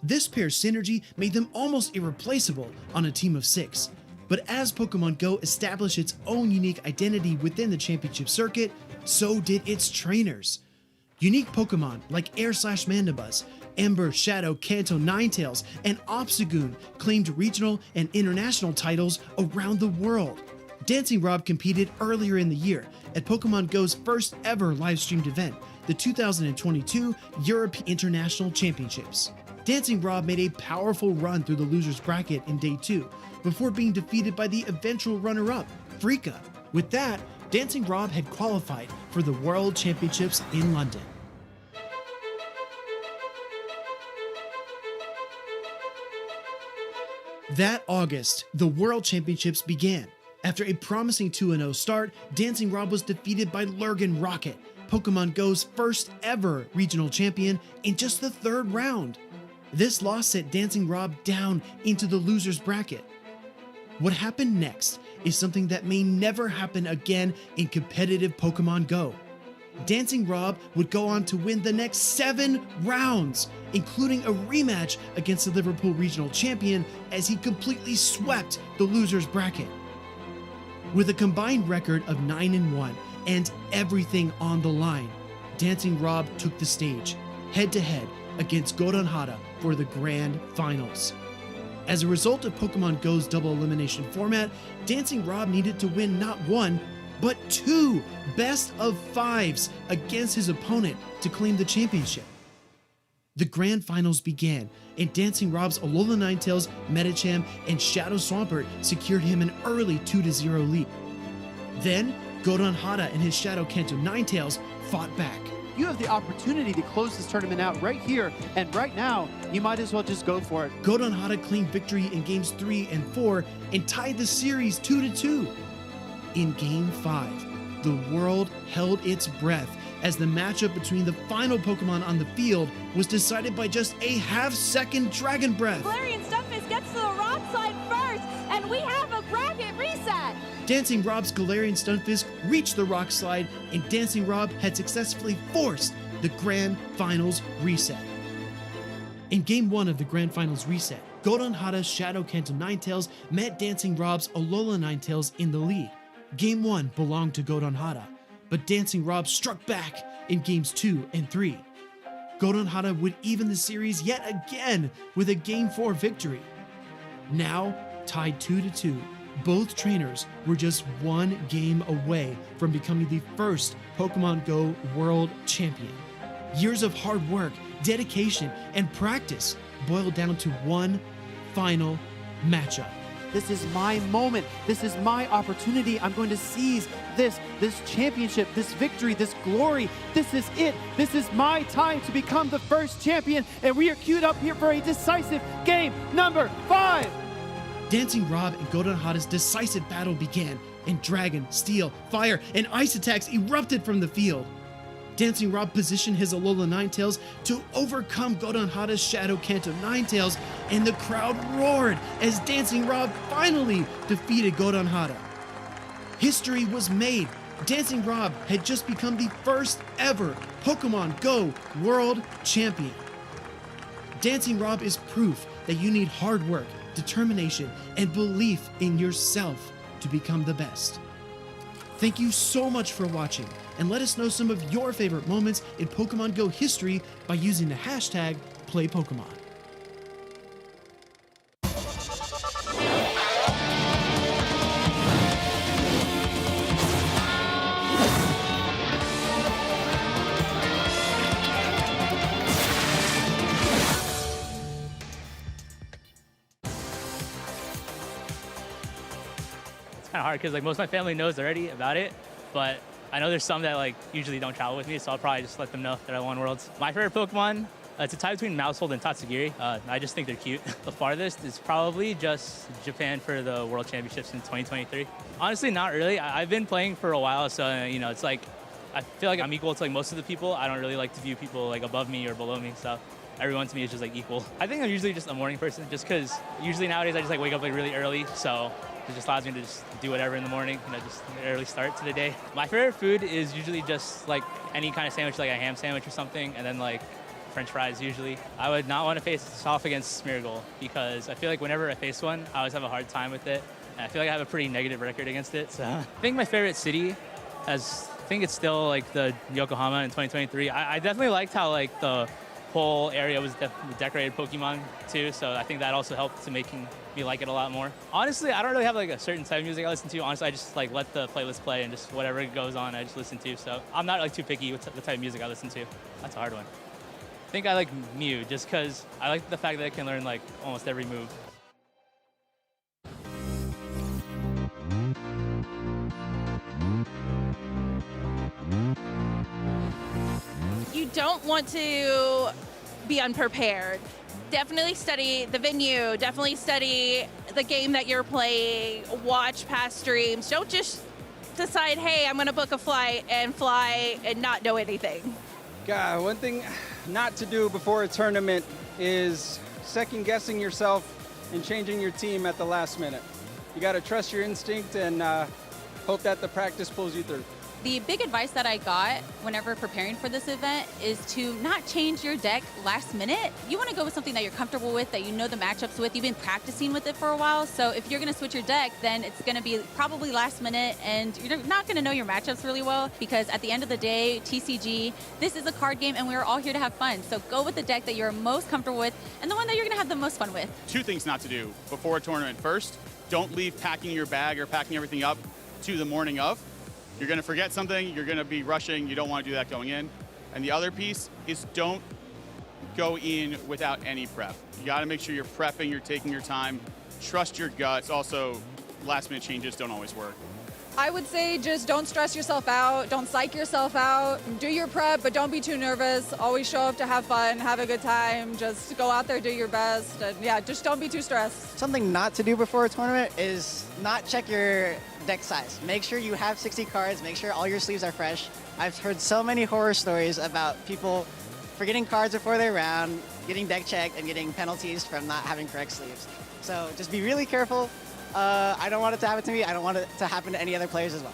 This pair's synergy made them almost irreplaceable on a team of 6. But as Pokemon GO established its own unique identity within the championship circuit, so did its trainers. Unique Pokemon like Air/Mandibuzz, Ember, Shadow, Kanto, Ninetales, and Obstagoon claimed regional and international titles around the world. Dancing Rob competed earlier in the year at Pokemon GO's first ever live-streamed event, the 2022 Europe International Championships. Dancing Rob made a powerful run through the losers bracket in Day 2, before being defeated by the eventual runner-up, Freaka. With that, Dancing Rob had qualified for the World Championships in London. That August, the World Championships began. After a promising 2-0 start, Dancing Rob was defeated by Lurgan Rocket, Pokemon GO's first ever regional champion, in just the 3rd round. This loss set Dancing Rob down into the losers bracket. What happened next is something that may never happen again in competitive Pokemon GO. Dancing Rob would go on to win the next 7 rounds, including a rematch against the Liverpool regional champion as he completely swept the losers bracket. With a combined record of 9-1 and everything on the line, Dancing Rob took the stage, head-to-head against Godon Hada for the Grand Finals. As a result of Pokemon GO's double elimination format, Dancing Rob needed to win not 1, but 2 best of 5s against his opponent to claim the championship. The Grand Finals began, and Dancing Rob's Alola Ninetales, Medicham, and Shadow Swampert secured him an early 2-0 lead. Then, Godon Hada and his Shadow Kanto Ninetales fought back. You have the opportunity to close this tournament out right here, and right now, you might as well just go for it. Godon Hada claimed victory in games 3 and 4 and tied the series 2-2. In Game 5, the world held its breath as the matchup between the final Pokemon on the field was decided by just a half-second Dragon Breath. Flareon Stunfisk gets to the rock. Dancing Rob's Galarian Stunfisk reached the rock slide, and Dancing Rob had successfully forced the Grand Finals reset. In Game 1 of the Grand Finals reset, Godon Hada's Shadow Kanto Ninetales met Dancing Rob's Alola Ninetales in the lead. Game 1 belonged to Godon Hada, but Dancing Rob struck back in Games 2 and 3. Godon Hada would even the series yet again with a Game 4 victory. Now, tied 2-2, both trainers were just one game away from becoming the first Pokemon GO World Champion. Years of hard work, dedication, and practice boiled down to one final matchup. This is my moment. This is my opportunity. I'm going to seize this championship, this victory, this glory. This is it. This is my time to become the first champion, and we are queued up here for a decisive game number 5. Dancing Rob and Godon Hada's decisive battle began, and Dragon, Steel, Fire, and Ice attacks erupted from the field. Dancing Rob positioned his Alola Ninetales to overcome Godon Hada's Shadow Kanto Ninetales, and the crowd roared as Dancing Rob finally defeated Godon Hada. History was made. Dancing Rob had just become the first ever Pokemon GO World Champion. Dancing Rob is proof that you need hard work, determination, and belief in yourself to become the best. Thank you so much for watching, and let us know some of your favorite moments in Pokemon GO history by using the hashtag #PlayPokemon. Kind of hard because like most of my family knows already about it, but I know there's some that like usually don't travel with me, so I'll probably just let them know that I won Worlds. My favorite Pokemon, it's a tie between Mousehold and Tatsugiri. I just think they're cute. The farthest is probably just Japan for the World Championships in 2023. Honestly, not really. I've been playing for a while, so you know, it's like I feel like I'm equal to like most of the people. I don't really like to view people like above me or below me, so everyone to me is just like equal. I think I'm usually just a morning person, just because usually nowadays I just like wake up like really early, so it just allows me to just do whatever in the morning, you know, just an early start to the day. My favorite food is usually just like any kind of sandwich, like a ham sandwich or something, and then like French fries usually. I would not want to face off against Smeargle because I feel like whenever I face one, I always have a hard time with it. And I feel like I have a pretty negative record against it. So I think my favorite city I think it's still like the Yokohama in 2023. I definitely liked how like the whole area was decorated Pokemon too, so I think that also helped to making me like it a lot more. Honestly, I don't really have like a certain type of music I listen to. Honestly, I just like let the playlist play and just whatever goes on, I just listen to. So I'm not like too picky with the type of music I listen to. That's a hard one. I think I like Mew just because I like the fact that I can learn like almost every move. You don't want to be unprepared. Definitely study the venue, definitely study the game that you're playing, watch past streams. Don't just decide, hey, I'm gonna book a flight and fly and not know anything. God, one thing not to do before a tournament is second guessing yourself and changing your team at the last minute. You gotta trust your instinct and hope that the practice pulls you through. The big advice that I got whenever preparing for this event is to not change your deck last minute. You want to go with something that you're comfortable with, that you know the matchups with. You've been practicing with it for a while, so if you're going to switch your deck, then it's going to be probably last minute, and you're not going to know your matchups really well, because at the end of the day, TCG, this is a card game, and we're all here to have fun. So go with the deck that you're most comfortable with, and the one that you're going to have the most fun with. Two things not to do before a tournament. First, don't leave packing your bag or packing everything up to the morning of. You're going to forget something, you're going to be rushing, you don't want to do that going in. And the other piece is don't go in without any prep. You got to make sure you're prepping, you're taking your time, trust your gut. Also, last minute changes don't always work. I would say just don't stress yourself out, don't psych yourself out, do your prep, but don't be too nervous. Always show up to have fun, have a good time, just go out there, do your best, and yeah, just don't be too stressed. Something not to do before a tournament is not check your deck size. Make sure you have 60 cards, make sure all your sleeves are fresh. I've heard so many horror stories about people forgetting cards before their round, getting deck checked, and getting penalties from not having correct sleeves. So just be really careful. I don't want it to happen to me. I don't want it to happen to any other players as well.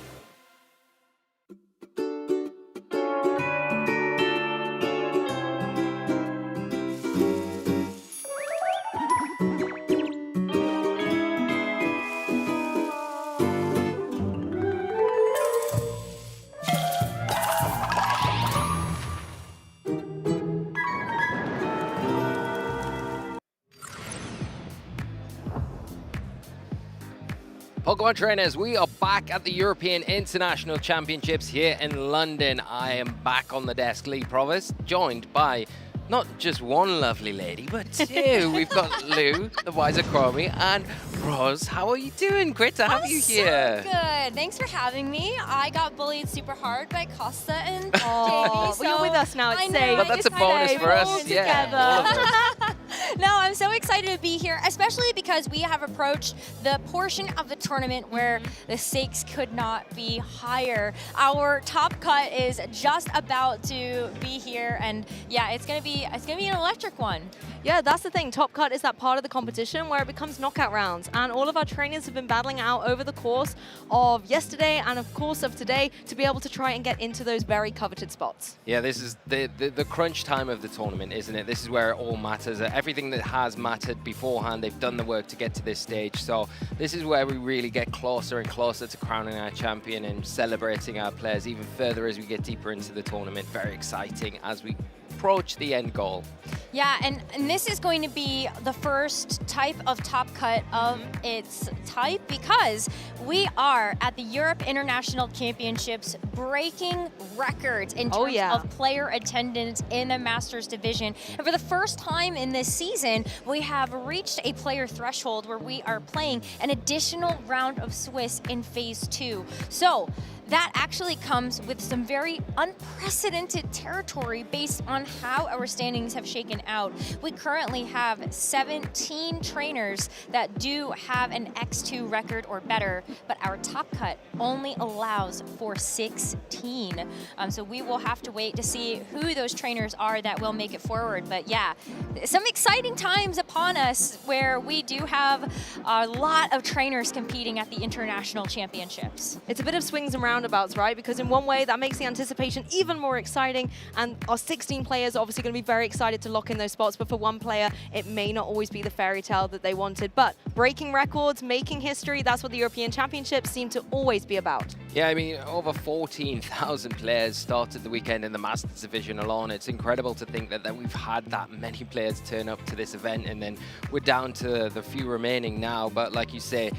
Pokemon trainers, we are back at the European International Championships here in London. I am back on the desk, Lee Provost, joined by not just one lovely lady, but two. We've got Lou, the wiser Chromie, and Roz. How are you doing? Great to have you here. So good. Thanks for having me. I got bullied super hard by Costa and Jamie. Well, you're with us now. It's safe. But that's a bonus for us. Yeah. No, I'm so excited to be here, especially because we have approached the portion of the tournament where the stakes could not be higher. Our top cut is just about to be here, and yeah, it's gonna be an electric one. Yeah, that's the thing. Top cut is that part of the competition where it becomes knockout rounds, and all of our trainers have been battling out over the course of yesterday and of course of today to be able to try and get into those very coveted spots. Yeah, this is the crunch time of the tournament, isn't it? This is where it all matters. Everything that has mattered beforehand, they've done the work to get to this stage. So this is where we really get closer and closer to crowning our champion and celebrating our players even further as we get deeper into the tournament. Very exciting as we approach the end goal. Yeah, and this is going to be the first type of top cut of its type because we are at the Europe International Championships breaking records in terms of player attendance in the Masters division. And for the first time in this season, we have reached a player threshold where we are playing an additional round of Swiss in Phase 2. So that actually comes with some very unprecedented territory based on how our standings have shaken out. We currently have 17 trainers that do have an X2 record or better, but our top cut only allows for 16. So we will have to wait to see who those trainers are that will make it forward. But yeah, some exciting times upon us where we do have a lot of trainers competing at the international championships. It's a bit of swings and roundabouts, right? Because in one way, that makes the anticipation even more exciting, and our 16 players are obviously going to be very excited to lock in those spots, but for one player, it may not always be the fairy tale that they wanted. But breaking records, making history, that's what the European Championships seem to always be about. Yeah, I mean, over 14,000 players started the weekend in the Masters division alone. It's incredible to think that we've had that many players turn up to this event, and then we're down to the few remaining now. But like you say,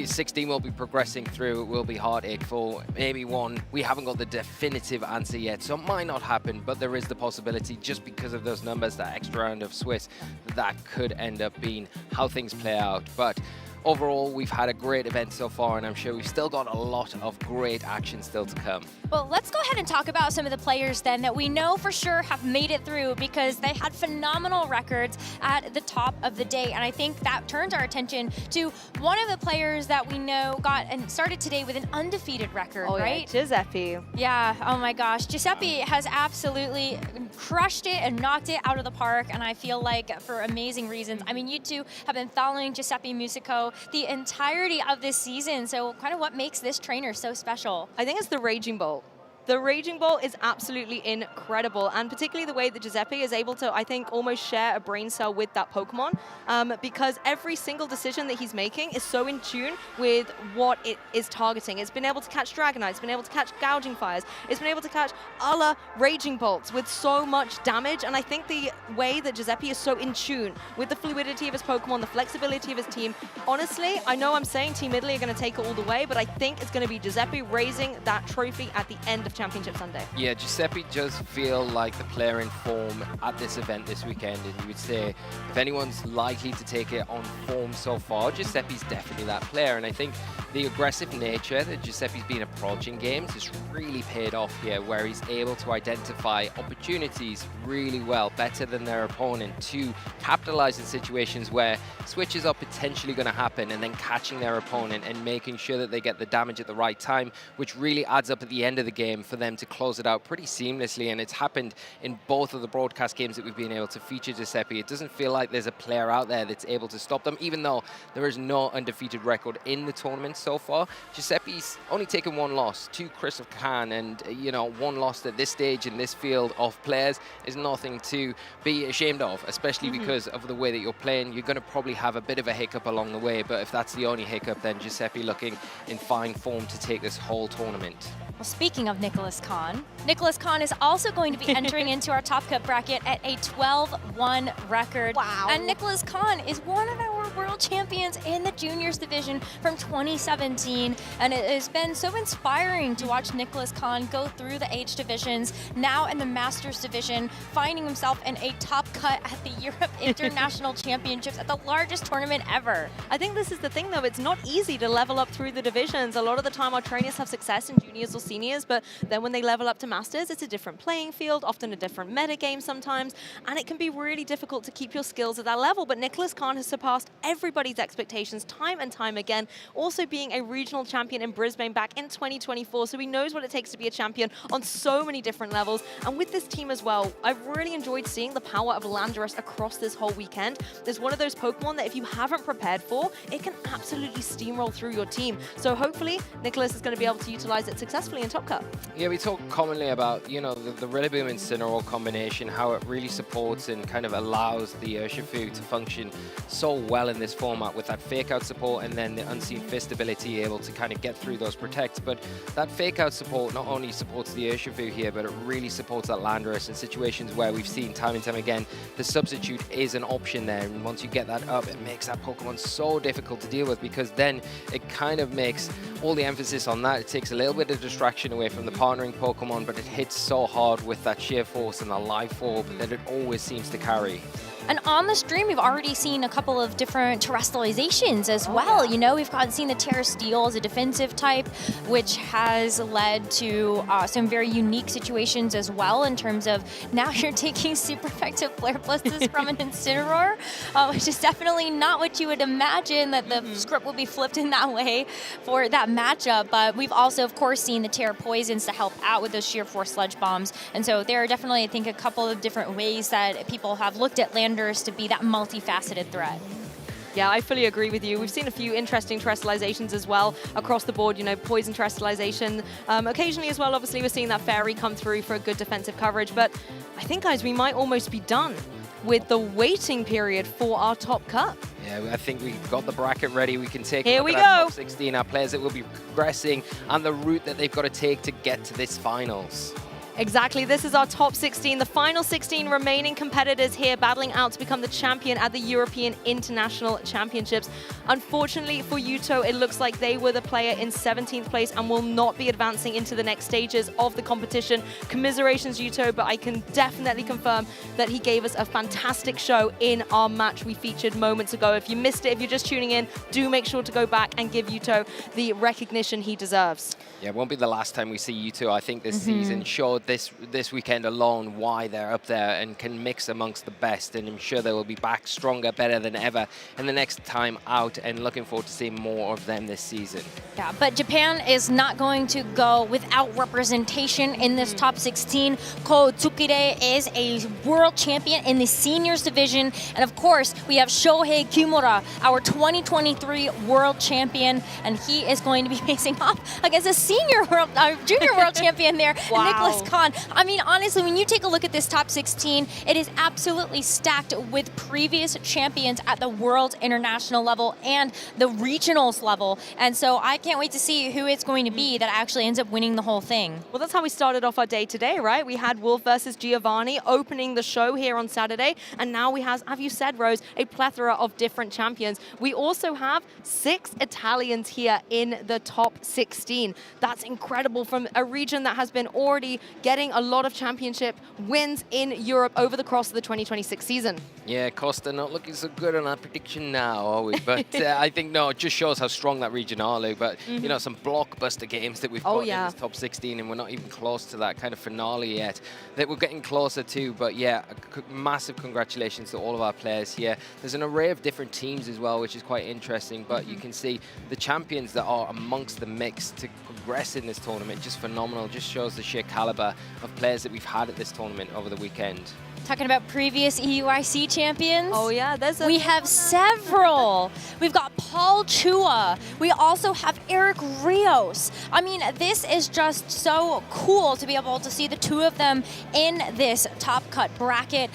16 will be progressing through. It will be heartache for maybe one. We haven't got the definitive answer yet, so it might not happen, but there is the possibility, just because of those numbers, that extra round of Swiss, that could end up being how things play out. But overall, we've had a great event so far, and I'm sure we've still got a lot of great action still to come. Well, let's go ahead and talk about some of the players then that we know for sure have made it through, because they had phenomenal records at the top of the day. And I think that turns our attention to one of the players that we know got and started today with an undefeated record, right? Yeah, Giuseppe. Yeah, oh my gosh. Giuseppe has absolutely crushed it and knocked it out of the park, and I feel like for amazing reasons. I mean, you two have been following Giuseppe Musicco the entirety of this season, so kind of what makes this trainer so special? I think it's the Raging Bolt. The Raging Bolt is absolutely incredible, and particularly the way that Giuseppe is able to, I think, almost share a brain cell with that Pokemon, because every single decision that he's making is so in tune with what it is targeting. It's been able to catch Dragonite, it's been able to catch Gouging Fires, it's been able to catch other Raging Bolts with so much damage, and I think the way that Giuseppe is so in tune with the fluidity of his Pokemon, the flexibility of his team, honestly, I know I'm saying Team Italy are going to take it all the way, but I think it's going to be Giuseppe raising that trophy at the end of Championship Sunday. Yeah, Giuseppe does feel like the player in form at this event this weekend, and you would say if anyone's likely to take it on form so far, Giuseppe's definitely that player. And I think the aggressive nature that Giuseppe's been approaching games has really paid off here, where he's able to identify opportunities really well, better than their opponent, to capitalize in situations where switches are potentially going to happen, and then catching their opponent and making sure that they get the damage at the right time, which really adds up at the end of the game for them to close it out pretty seamlessly, and it's happened in both of the broadcast games that we've been able to feature Giuseppe. It doesn't feel like there's a player out there that's able to stop them, even though there is no undefeated record in the tournament so far. Giuseppe's only taken one loss to Christopher Khan, and you know, one loss at this stage in this field of players is nothing to be ashamed of, especially because of the way that you're playing. You're going to probably have a bit of a hiccup along the way, but if that's the only hiccup, then Giuseppe looking in fine form to take this whole tournament. Well, speaking of Nicholas Khan is also going to be entering into our Top Cup bracket at a 12-1 record. Wow. And Nicholas Khan is one of our world champions in the juniors division from 2017. And it has been so inspiring to watch Nicholas Khan go through the age divisions, now in the Masters division, finding himself in a top cut at the Europe International Championships at the largest tournament ever. I think this is the thing, though. It's not easy to level up through the divisions. A lot of the time, our trainers have success in juniors or seniors, but then when they level up to Masters, it's a different playing field, often a different meta game sometimes, and it can be really difficult to keep your skills at that level. But Nicholas Khan has surpassed everybody's expectations time and time again, also being a regional champion in Brisbane back in 2024, so he knows what it takes to be a champion on so many different levels. And with this team as well, I've really enjoyed seeing the power of Landorus across this whole weekend. There's one of those Pokemon that if you haven't prepared for, it can absolutely steamroll through your team. So hopefully, Nicholas is going to be able to utilize it successfully in Top Cup. Yeah, we talk commonly about, you know, the Rillaboom and Cineroar combination, how it really supports and kind of allows the Urshifu to function so well in this format with that fake out support and then the Unseen Fist ability able to kind of get through those protects. But that fake out support not only supports the Urshifu here, but it really supports that Landorus in situations where we've seen time and time again the substitute is an option there. And once you get that up, it makes that Pokemon so difficult to deal with, because then it kind of makes all the emphasis on that. It takes a little bit of distraction away from the partnering Pokemon, but it hits so hard with that sheer force and the life orb that it always seems to carry. And on the stream, we've already seen a couple of different terrestrializations as well. You know, we've seen the Terra Steel as a defensive type, which has led to some very unique situations as well in terms of now you're taking super effective Flare Pluses from an Incineroar, which is definitely not what you would imagine that the script will be flipped in that way for that matchup. But we've also, of course, seen the Terra Poisons to help out with those Sheer Force Sludge Bombs. And so there are definitely, I think, a couple of different ways that people have looked at Landorus to be that multifaceted threat. Yeah, I fully agree with you. We've seen a few interesting terrestrializations as well across the board, you know, poison terrestrialization. Occasionally as well, obviously, we're seeing that fairy come through for a good defensive coverage. But I think, guys, we might almost be done with the waiting period for our Top Cup. Yeah, I think we've got the bracket ready. We can take Here a look we at our go. top 16, our players that will be progressing, and the route that they've got to take to get to this finals. Exactly, this is our top 16, the final 16 remaining competitors here battling out to become the champion at the European International Championships. Unfortunately for Yuto, it looks like they were the player in 17th place and will not be advancing into the next stages of the competition. Commiserations, Yuto, but I can definitely confirm that he gave us a fantastic show in our match we featured moments ago. If you missed it, if you're just tuning in, do make sure to go back and give Yuto the recognition he deserves. Yeah, it won't be the last time we see Yuto. I think this season showed this weekend alone why they're up there and can mix amongst the best, and I'm sure they will be back stronger, better than ever in the next time out, and looking forward to seeing more of them this season. Yeah, but Japan is not going to go without representation in this top 16. Ko Tsukire is a world champion in the seniors division, and of course we have Shohei Kimura, our 2023 world champion, and he is going to be facing off against a junior world champion there, Nicholas Khan. I mean, honestly, when you take a look at this top 16, it is absolutely stacked with previous champions at the world international level and the regionals level. And so I can't wait to see who it's going to be that actually ends up winning the whole thing. Well, that's how we started off our day today, right? We had Wolf versus Giovanni opening the show here on Saturday. And now we have you said, Rose, a plethora of different champions. We also have 6 Italians here in the top 16. That's incredible from a region that has been already getting a lot of championship wins in Europe over the course of the 2026 season. Yeah, Costa not looking so good on our prediction now, are we? But I think, no, it just shows how strong that region are, Lou. But, you know, some blockbuster games that we've got in this top 16, and we're not even close to that kind of finale yet, that we're getting closer to. But, yeah, massive congratulations to all of our players here. There's an array of different teams as well, which is quite interesting. But you can see the champions that are amongst the mix to progress in this tournament, just phenomenal. Just shows the sheer caliber of players that we've had at this tournament over the weekend. Talking about previous EUIC champions. Oh yeah, we have several. We've got Paul Chua. We also have Eric Rios. I mean, this is just so cool to be able to see the two of them in this top cut bracket.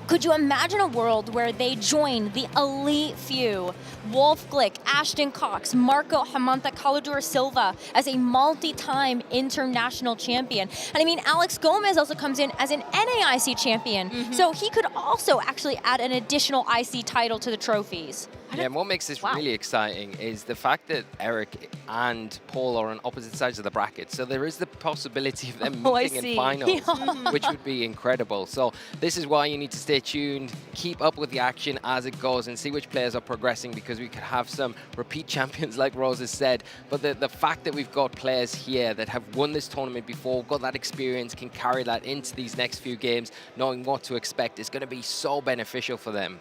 Could you imagine a world where they join the elite few? Wolf Glick, Ashton Cox, Marco Hamanta Caladur Silva as a multi-time international champion. And I mean, Alex Gomez also comes in as an NAIC champion. So he could also actually add an additional IC title to the trophies. Yeah, and what makes this really exciting is the fact that Eric and Paul are on opposite sides of the bracket. So there is the possibility of them meeting in finals, which would be incredible. So this is why you need to stay tuned, keep up with the action as it goes, and see which players are progressing, because we could have some repeat champions, like Rose has said. But the fact that we've got players here that have won this tournament before, got that experience, can carry that into these next few games, knowing what to expect, is going to be so beneficial for them.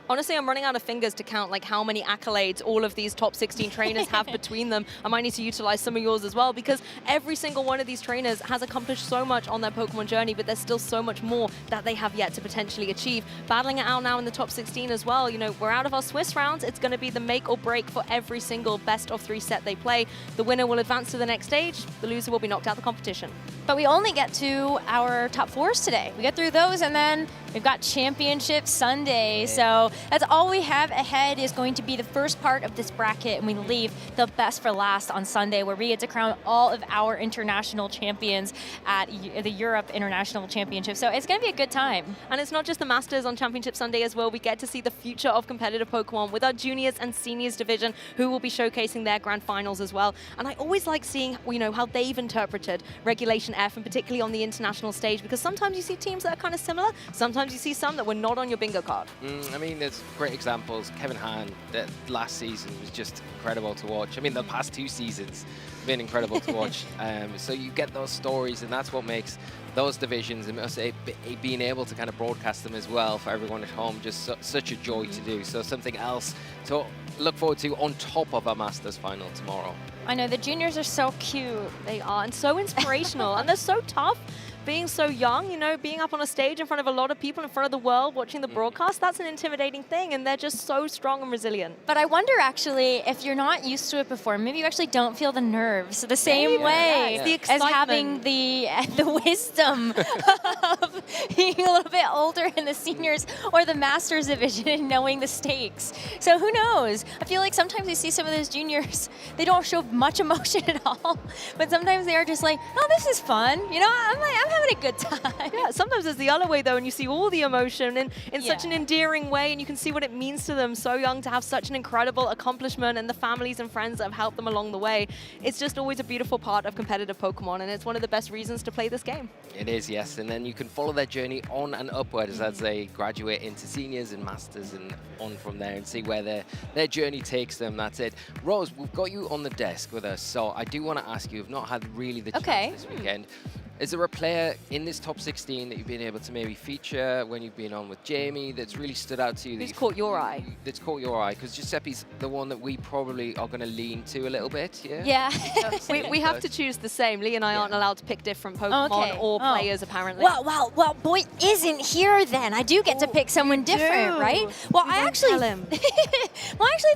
Honestly, I'm running out of fingers to count like how many accolades all of these top 16 trainers have between them. I might need to utilize some of yours as well, because every single one of these trainers has accomplished so much on their Pokemon journey, but there's still so much more that they have yet to potentially achieve. Battling it out now in the top 16 as well. You know, we're out of our Swiss rounds. It's going to be the make or break for every single best of 3 set they play. The winner will advance to the next stage. The loser will be knocked out of the competition. But we only get to our top 4s today. We get through those, and then we've got Championship Sunday. So that's all we have ahead, is going to be the first part of this bracket, and we leave the best for last on Sunday, where we get to crown all of our international champions at the Europe International Championship. So it's going to be a good time. And it's not just the Masters on Championship Sunday as well. We get to see the future of competitive Pokemon with our juniors and seniors division, who will be showcasing their grand finals as well. And I always like seeing, you know, how they've interpreted Regulation F, and particularly on the international stage, because sometimes you see teams that are kind of similar, sometimes you see some that were not on your bingo card. I mean, there's great examples. Kevin Hahn, that last season was just incredible to watch. I mean, the past 2 seasons have been incredible to watch. So you get those stories, and that's what makes those divisions, and being able to kind of broadcast them as well for everyone at home, just such a joy to do. So something else to look forward to on top of our Masters final tomorrow. I know, the juniors are so cute. They are, and so inspirational, and they're so tough. Being so young, you know, being up on a stage in front of a lot of people, in front of the world, watching the broadcast, that's an intimidating thing, and they're just so strong and resilient. But I wonder, actually, if you're not used to it before, maybe you actually don't feel the nerves the same way as having the wisdom of being a little bit older in the seniors or the Masters division and knowing the stakes. So who knows? I feel like sometimes you see some of those juniors, they don't show much emotion at all, but sometimes they are just like, oh, this is fun. You know, I'm having a good time. Yeah, sometimes it's the other way though, and you see all the emotion in such an endearing way, and you can see what it means to them, so young, to have such an incredible accomplishment, and the families and friends that have helped them along the way. It's just always a beautiful part of competitive Pokemon, and it's one of the best reasons to play this game. It is, yes, and then you can follow their journey on and upwards as they graduate into seniors and masters and on from there, and see where their journey takes them. That's it. Rose, we've got you on the desk with us, so I do want to ask you, you've not had really the chance this weekend. Is there a player in this top 16 that you've been able to maybe feature when you've been on with Jamie that's really stood out to you? Who's caught your eye? That's caught your eye, because Giuseppe's the one that we probably are going to lean to a little bit, yeah? Yeah. we have to choose the same. Lee and I aren't allowed to pick different Pokemon or players, apparently. Well, Boy isn't here then. I do get to pick someone different, right? Well, I actually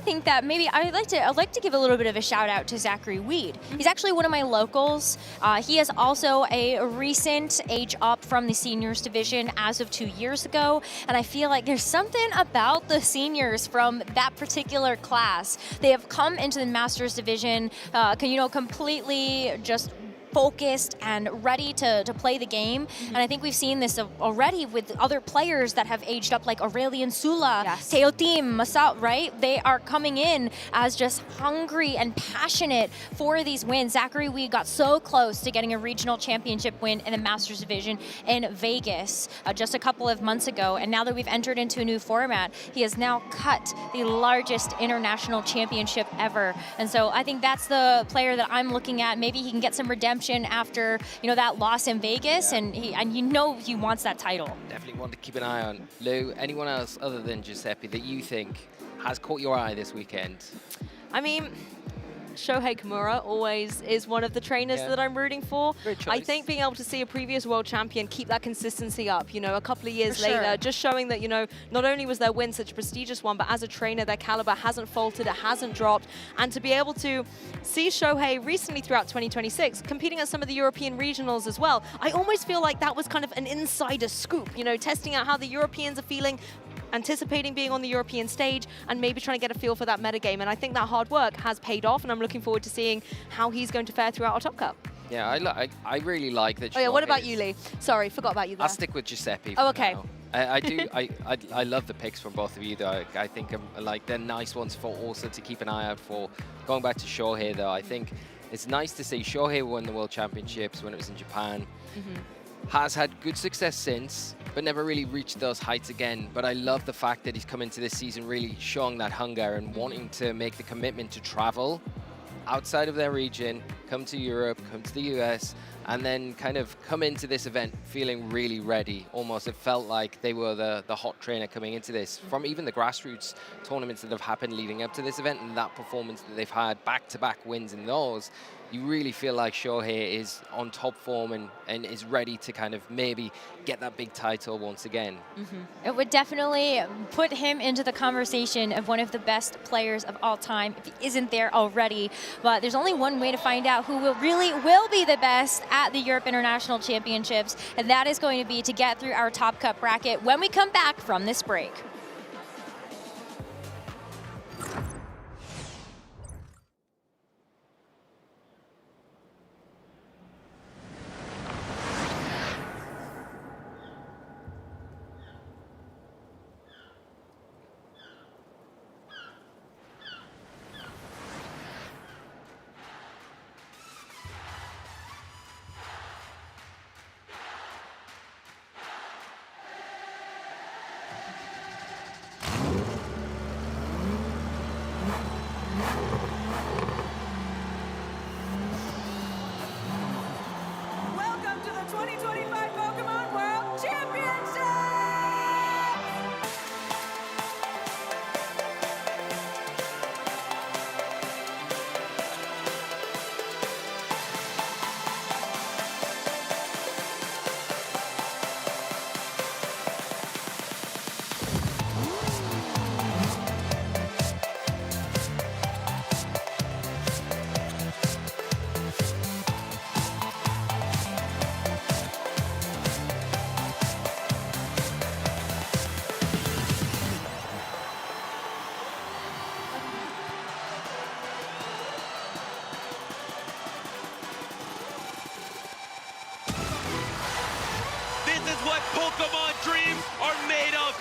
think that maybe I'd like to give a little bit of a shout out to Zachary Weed. He's actually one of my locals. He is also a recent age up from the seniors division as of 2 years ago, and I feel like there's something about the seniors from that particular class. They have come into the Masters division, completely just focused and ready to play the game. And I think we've seen this already with other players that have aged up, like Aurelian Sula, Teotim, Masao, right? They are coming in as just hungry and passionate for these wins. Zachary Wee got so close to getting a regional championship win in the Masters Division in Vegas just a couple of months ago. And now that we've entered into a new format, he has now cut the largest international championship ever. And so I think that's the player that I'm looking at. Maybe he can get some redemption after, you know, that loss in Vegas, and you know he wants that title. Definitely one to keep an eye on. Lou, anyone else other than Giuseppe that you think has caught your eye this weekend? I mean, Shohei Kimura always is one of the trainers that I'm rooting for. I think being able to see a previous world champion keep that consistency up, you know, a couple of years later, just showing that, you know, not only was their win such a prestigious one, but as a trainer, their caliber hasn't faltered, it hasn't dropped. And to be able to see Shohei recently throughout 2026 competing at some of the European regionals as well, I almost feel like that was kind of an insider scoop, you know, testing out how the Europeans are feeling, anticipating being on the European stage, and maybe trying to get a feel for that metagame. And I think that hard work has paid off, and I'm looking forward to seeing how he's going to fare throughout our Top Cup. Yeah, I really like that. Oh yeah, what about you, Lee? Sorry, forgot about you there. I'll stick with Giuseppe. Oh, okay. Now. I do. I love the picks from both of you, though. I think like they're nice ones for also to keep an eye out for. Going back to Shohei, though, I think it's nice to see Shohei won the World Championships when it was in Japan. Has had good success since, but never really reached those heights again. But I love the fact that he's come into this season really showing that hunger and wanting to make the commitment to travel outside of their region, come to Europe, come to the US, and then kind of come into this event feeling really ready. Almost it felt like they were the hot trainer coming into this. From even the grassroots tournaments that have happened leading up to this event and that performance that they've had, back-to-back wins in those, you really feel like Shohei is on top form and is ready to kind of maybe get that big title once again. It would definitely put him into the conversation of one of the best players of all time if he isn't there already. But there's only one way to find out who really will be the best at the Europe International Championships, and that is going to be to get through our Top Cup bracket when we come back from this break. Welcome to the 2025 Pokemon World Championship! This is what Pokemon dreams are made of.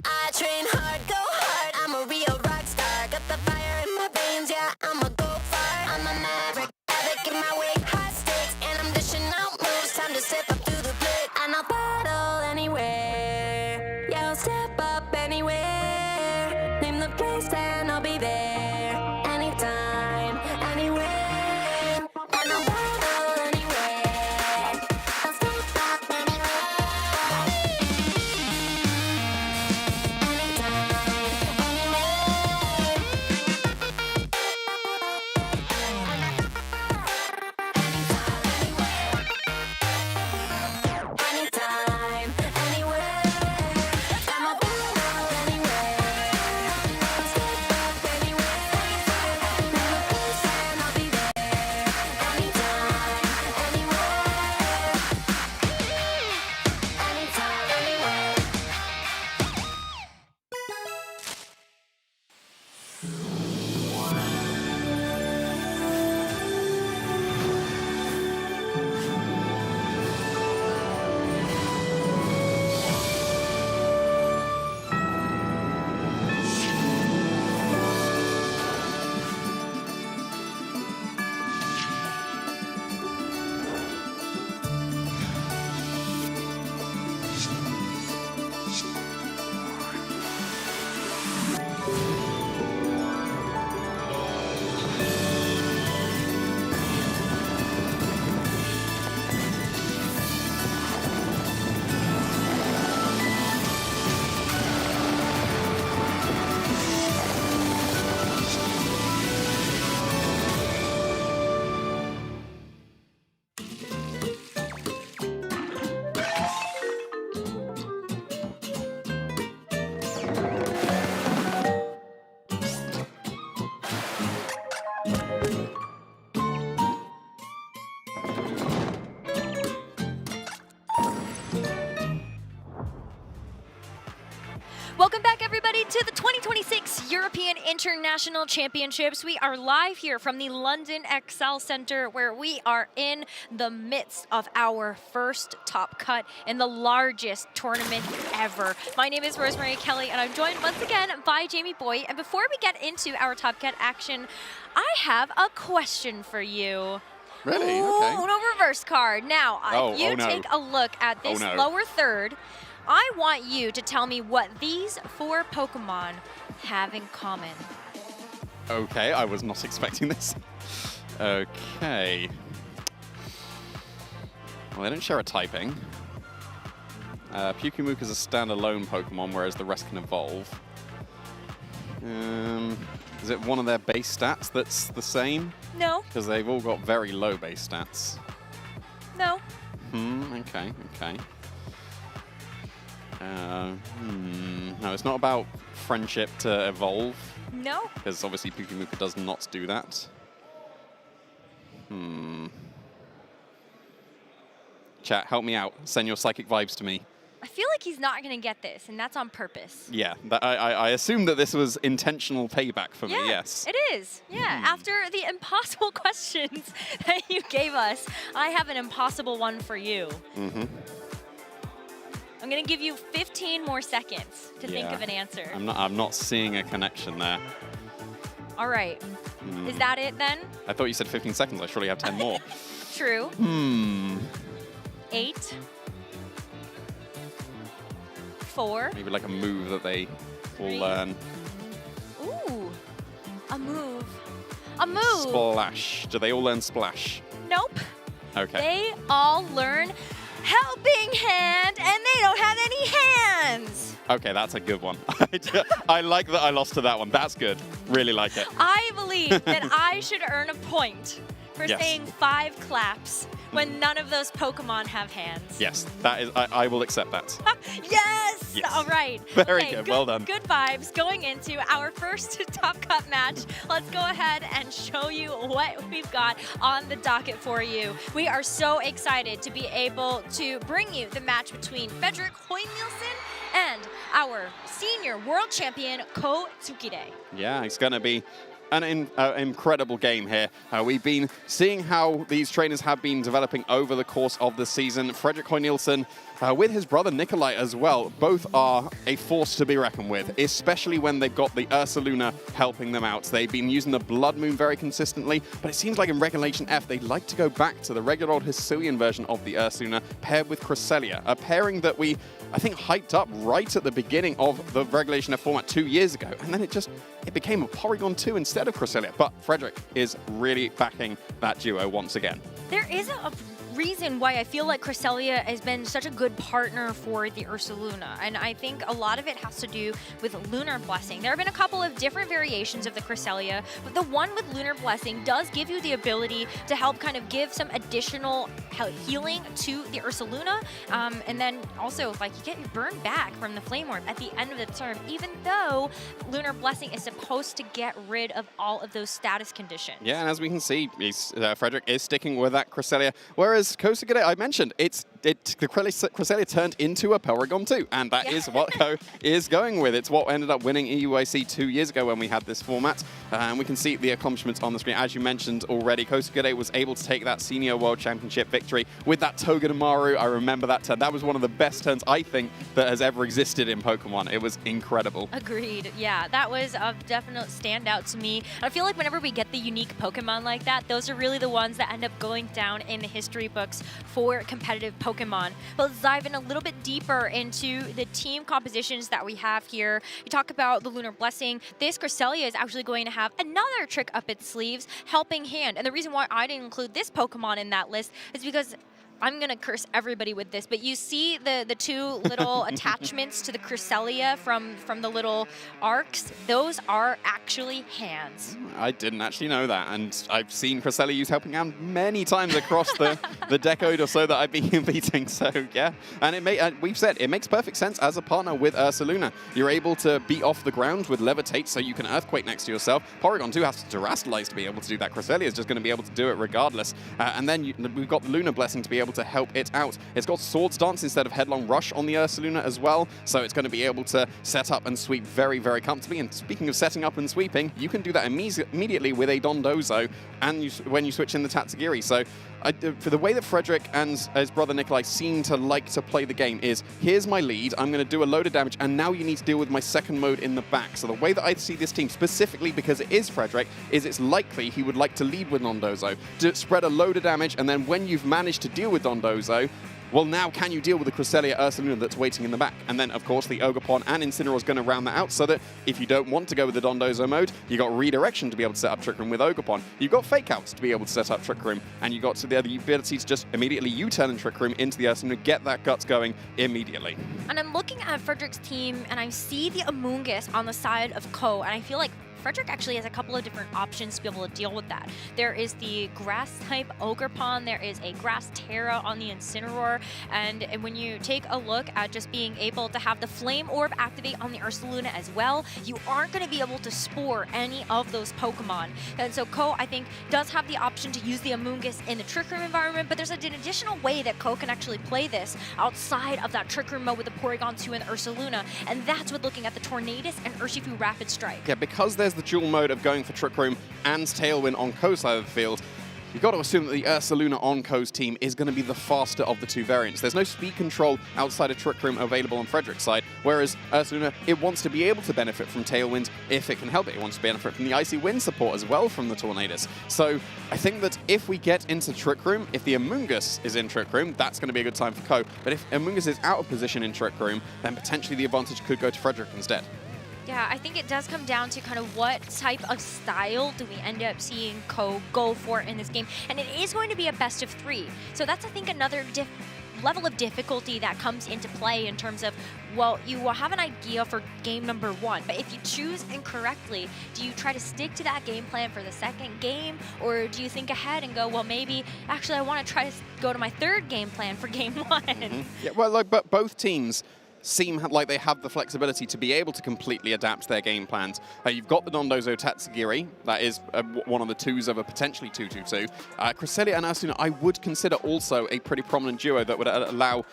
I train hard, go hard. I'm a real rock star. Got the fire in my veins, yeah. I'ma go far. I'm a maverick, havoc in my way, high stakes, and I'm dishing out moves. Time to step up through the plate, and I'll battle anywhere. Yeah, I'll step up anywhere. Name the place, and I'll be there. Anytime, anywhere. Welcome back, everybody, to the 2026 European International Championships. We are live here from the London Excel Center, where we are in the midst of our first top cut in the largest tournament ever. My name is Rosemary Kelly, and I'm joined once again by Jamie Boyd. And before we get into our top cut action, I have a question for you. Really? Ooh, Okay. no reverse card. Now, if you no. take a look at this lower third, I want you to tell me what these 4 Pokemon have in common. Okay, I was not expecting this. Okay. Well, they don't share a typing. Pyukumuka is a standalone Pokemon, whereas the rest can evolve. Is it one of their base stats that's the same? No. Because they've all got very low base stats. No. Okay. No, it's not about friendship to evolve. No. Because obviously Pyukumuka does not do that. Chat, help me out. Send your psychic vibes to me. I feel like he's not going to get this, and that's on purpose. Yeah, I assume that this was intentional payback for me, Yeah, yes. it is. Yeah, after the impossible questions that you gave us, I have an impossible one for you. I'm going to give you 15 more seconds to think of an answer. I'm not seeing a connection there. All right. Is that it then? I thought you said 15 seconds. I surely have 10 more. True. 8. 4. Maybe like a move that they all learn. Ooh, a move. A move. Splash. Do they all learn Splash? Nope. Okay. They all learn Helping Hand, and they don't have any hands. Okay, that's a good one. I like that I lost to that one. That's good. Really like it. I believe that I should earn a point for Yes. saying 5 claps when none of those Pokemon have hands. Yes, that is. I will accept that. Yes! Yes. All right. Very Okay, good. Well done. Good vibes going into our first top cut match. Let's go ahead and show you what we've got on the docket for you. We are so excited to be able to bring you the match between Frederick Hoy-Nielsen and our senior world champion, Ko Tsukide. Yeah, it's going to be an incredible game here. We've been seeing how these trainers have been developing over the course of the season. Frederick Hoy-Nielsen, with his brother Nikolai as well, both are a force to be reckoned with, especially when they've got the Ursaluna helping them out. They've been using the Blood Moon very consistently, but it seems like in Regulation F, they'd like to go back to the regular old Hisuian version of the Ursaluna paired with Cresselia, a pairing that we, I think, hyped up right at the beginning of the Regulation F format 2 years ago, and then it became a Porygon 2 instead of Cresselia. But Frederick is really backing that duo once again. There is a reason why I feel like Cresselia has been such a good partner for the Ursaluna, and I think a lot of it has to do with Lunar Blessing. There have been a couple of different variations of the Cresselia, but the one with Lunar Blessing does give you the ability to help kind of give some additional healing to the Ursaluna, and then also like you get your burn back from the Flame Orb at the end of the term, even though Lunar Blessing is supposed to get rid of all of those status conditions. Yeah, and as we can see, Frederick is sticking with that Cresselia, whereas as Kosugade, I mentioned, the Cresselia turned into a Porygon 2, and that is what Ko is going with. It's what ended up winning EUIC 2 years ago when we had this format, and we can see the accomplishments on the screen. As you mentioned already, Kosugade was able to take that Senior World Championship victory with that Togedemaru. I remember that turn. That was one of the best turns, I think, that has ever existed in Pokemon. It was incredible. Agreed. Yeah, that was a definite standout to me. I feel like whenever we get the unique Pokemon like that, those are really the ones that end up going down in the history books for competitive Pokemon. But let's dive in a little bit deeper into the team compositions that we have here. You talk about the Lunar Blessing. This Cresselia is actually going to have another trick up its sleeves, Helping Hand. And the reason why I didn't include this Pokemon in that list is because I'm going to curse everybody with this, but you see the two little attachments to the Cresselia from the little arcs? Those are actually hands. I didn't actually know that, and I've seen Cresselia use Helping Hand many times across the decade or so that I've been beating, so yeah. And we've said it makes perfect sense as a partner with Ursaluna. You're able to beat off the ground with Levitate, so you can Earthquake next to yourself. Porygon 2 has to Terastallize to be able to do that. Cresselia is just going to be able to do it regardless. And then we've got the Lunar Blessing to be able to help it out. It's got Swords Dance instead of Headlong Rush on the Ursaluna as well, so it's going to be able to set up and sweep very, very comfortably. And speaking of setting up and sweeping, you can do that immediately with a Dondozo and when you switch in the Tatsugiri. So for the way that Frederick and his brother Nikolai seem to like to play the game is, here's my lead, I'm going to do a load of damage, and now you need to deal with my second mode in the back. So the way that I see this team, specifically because it is Frederick, is it's likely he would like to lead with Dondozo, to spread a load of damage, and then when you've managed to deal with Dondozo, well, now can you deal with the Cresselia Ursaluna that's waiting in the back? And then, of course, the Ogerpon and Incineroar is going to round that out so that if you don't want to go with the Dondozo mode, you got Redirection to be able to set up Trick Room with Ogerpon. You've got Fake Outs to be able to set up Trick Room, and you've got the ability to just immediately U-turn and Trick Room into the Ursaluna, get that Guts going immediately. And I'm looking at Frederick's team, and I see the Amoonguss on the side of Ko, and I feel like Frederick actually has a couple of different options to be able to deal with that. There is the Grass-type Ogerpon, there is a Grass Terra on the Incineroar, and when you take a look at just being able to have the Flame Orb activate on the Ursaluna as well, you aren't going to be able to spore any of those Pokemon. And so Ko, I think, does have the option to use the Amoonguss in the Trick Room environment, but there's an additional way that Ko can actually play this outside of that Trick Room mode with the Porygon 2 and the Ursaluna, and that's with looking at the Tornadus and Urshifu Rapid Strike. Yeah, because there's the dual mode of going for Trick Room and Tailwind on Ko's side of the field, you've got to assume that the Ursaluna on Ko's team is going to be the faster of the two variants. There's no speed control outside of Trick Room available on Frederick's side, whereas Ursaluna, it wants to be able to benefit from Tailwind if it can help it. It wants to benefit from the Icy Wind support as well from the Tornadus. So I think that if we get into Trick Room, if the Amoonguss is in Trick Room, that's going to be a good time for Ko. But if Amoonguss is out of position in Trick Room, then potentially the advantage could go to Frederick instead. Yeah, I think it does come down to kind of what type of style do we end up seeing Ko go for in this game. And it is going to be a best of 3. So that's, I think, another level of difficulty that comes into play in terms of, well, you will have an idea for game number 1, but if you choose incorrectly, do you try to stick to that game plan for the second game, or do you think ahead and go, well, maybe, actually, I want to try to go to my third game plan for game 1? Yeah, well, but both teams seem like they have the flexibility to be able to completely adapt their game plans. You've got the Dondozo Tatsugiri, that is one of the twos of a potentially 2-2-2. Cresselia and Ursaluna, I would consider also a pretty prominent duo that would allow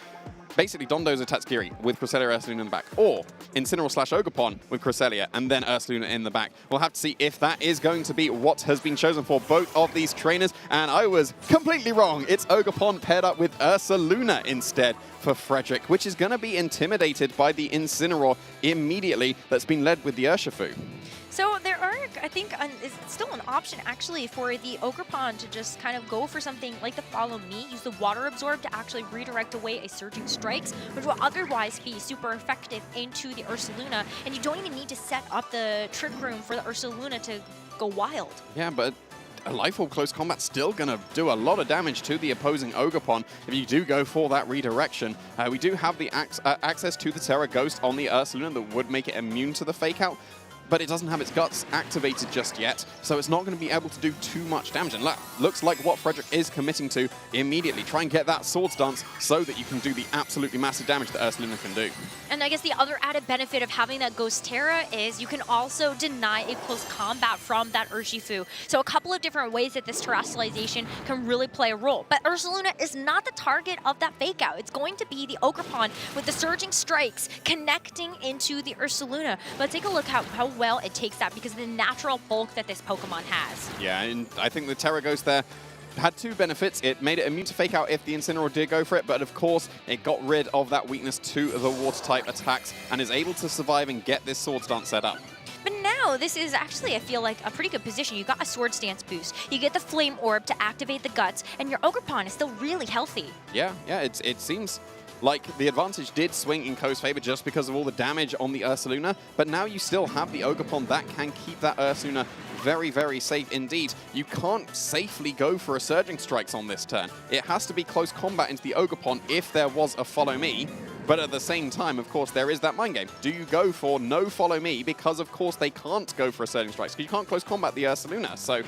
basically Dondozo Tatsugiri with Cresselia Ursaluna in the back, or Incineroar / Ogerpon with Cresselia and then Ursaluna in the back. We'll have to see if that is going to be what has been chosen for both of these trainers, and I was completely wrong. It's Ogerpon paired up with Ursaluna instead for Frederick, which is going to be intimidated by the Incineroar immediately that's been led with the Urshifu. So there are, I think, is still an option actually for the Ogerpon to just kind of go for something like the Follow Me, use the Water Absorb to actually redirect away a Surging Strikes, which will otherwise be super effective into the Ursaluna, and you don't even need to set up the Trick Room for the Ursaluna to go wild. Yeah, but a Life Orb Close Combat's still going to do a lot of damage to the opposing Ogerpon if you do go for that redirection. We do have the access to the Terra Ghost on the Ursaluna that would make it immune to the Fake Out. but it doesn't have its guts activated just yet, so it's not going to be able to do too much damage. And looks like what Frederick is committing to immediately. Try and get that Swords Dance so that you can do the absolutely massive damage that Ursaluna can do. And I guess the other added benefit of having that Ghost Terra is you can also deny a close combat from that Urshifu. So a couple of different ways that this terrestrialization can really play a role. But Ursaluna is not the target of that fake out. It's going to be the Ogerpon with the Surging Strikes connecting into the Ursaluna. But take a look how well it takes that because of the natural bulk that this Pokemon has. Yeah, and I think the Terra Ghost there had two benefits. It made it immune to fake out if the Incineroar did go for it, but of course it got rid of that weakness to the water type attacks and is able to survive and get this Swords Dance set up. But now this is actually, I feel like, a pretty good position. You got a Swords Dance boost, you get the Flame Orb to activate the Guts, and your Ogerpon is still really healthy. Yeah, it seems like the advantage did swing in Ko's favor just because of all the damage on the Ursaluna, but now you still have the Ogerpon that can keep that Ursaluna very, very safe indeed. You can't safely go for a Surging Strikes on this turn. It has to be close combat into the Ogerpon if there was a Follow Me, but at the same time, of course, there is that mind game. Do you go for no Follow Me? Because, of course, they can't go for a Surging Strikes because you can't close combat the Ursaluna. So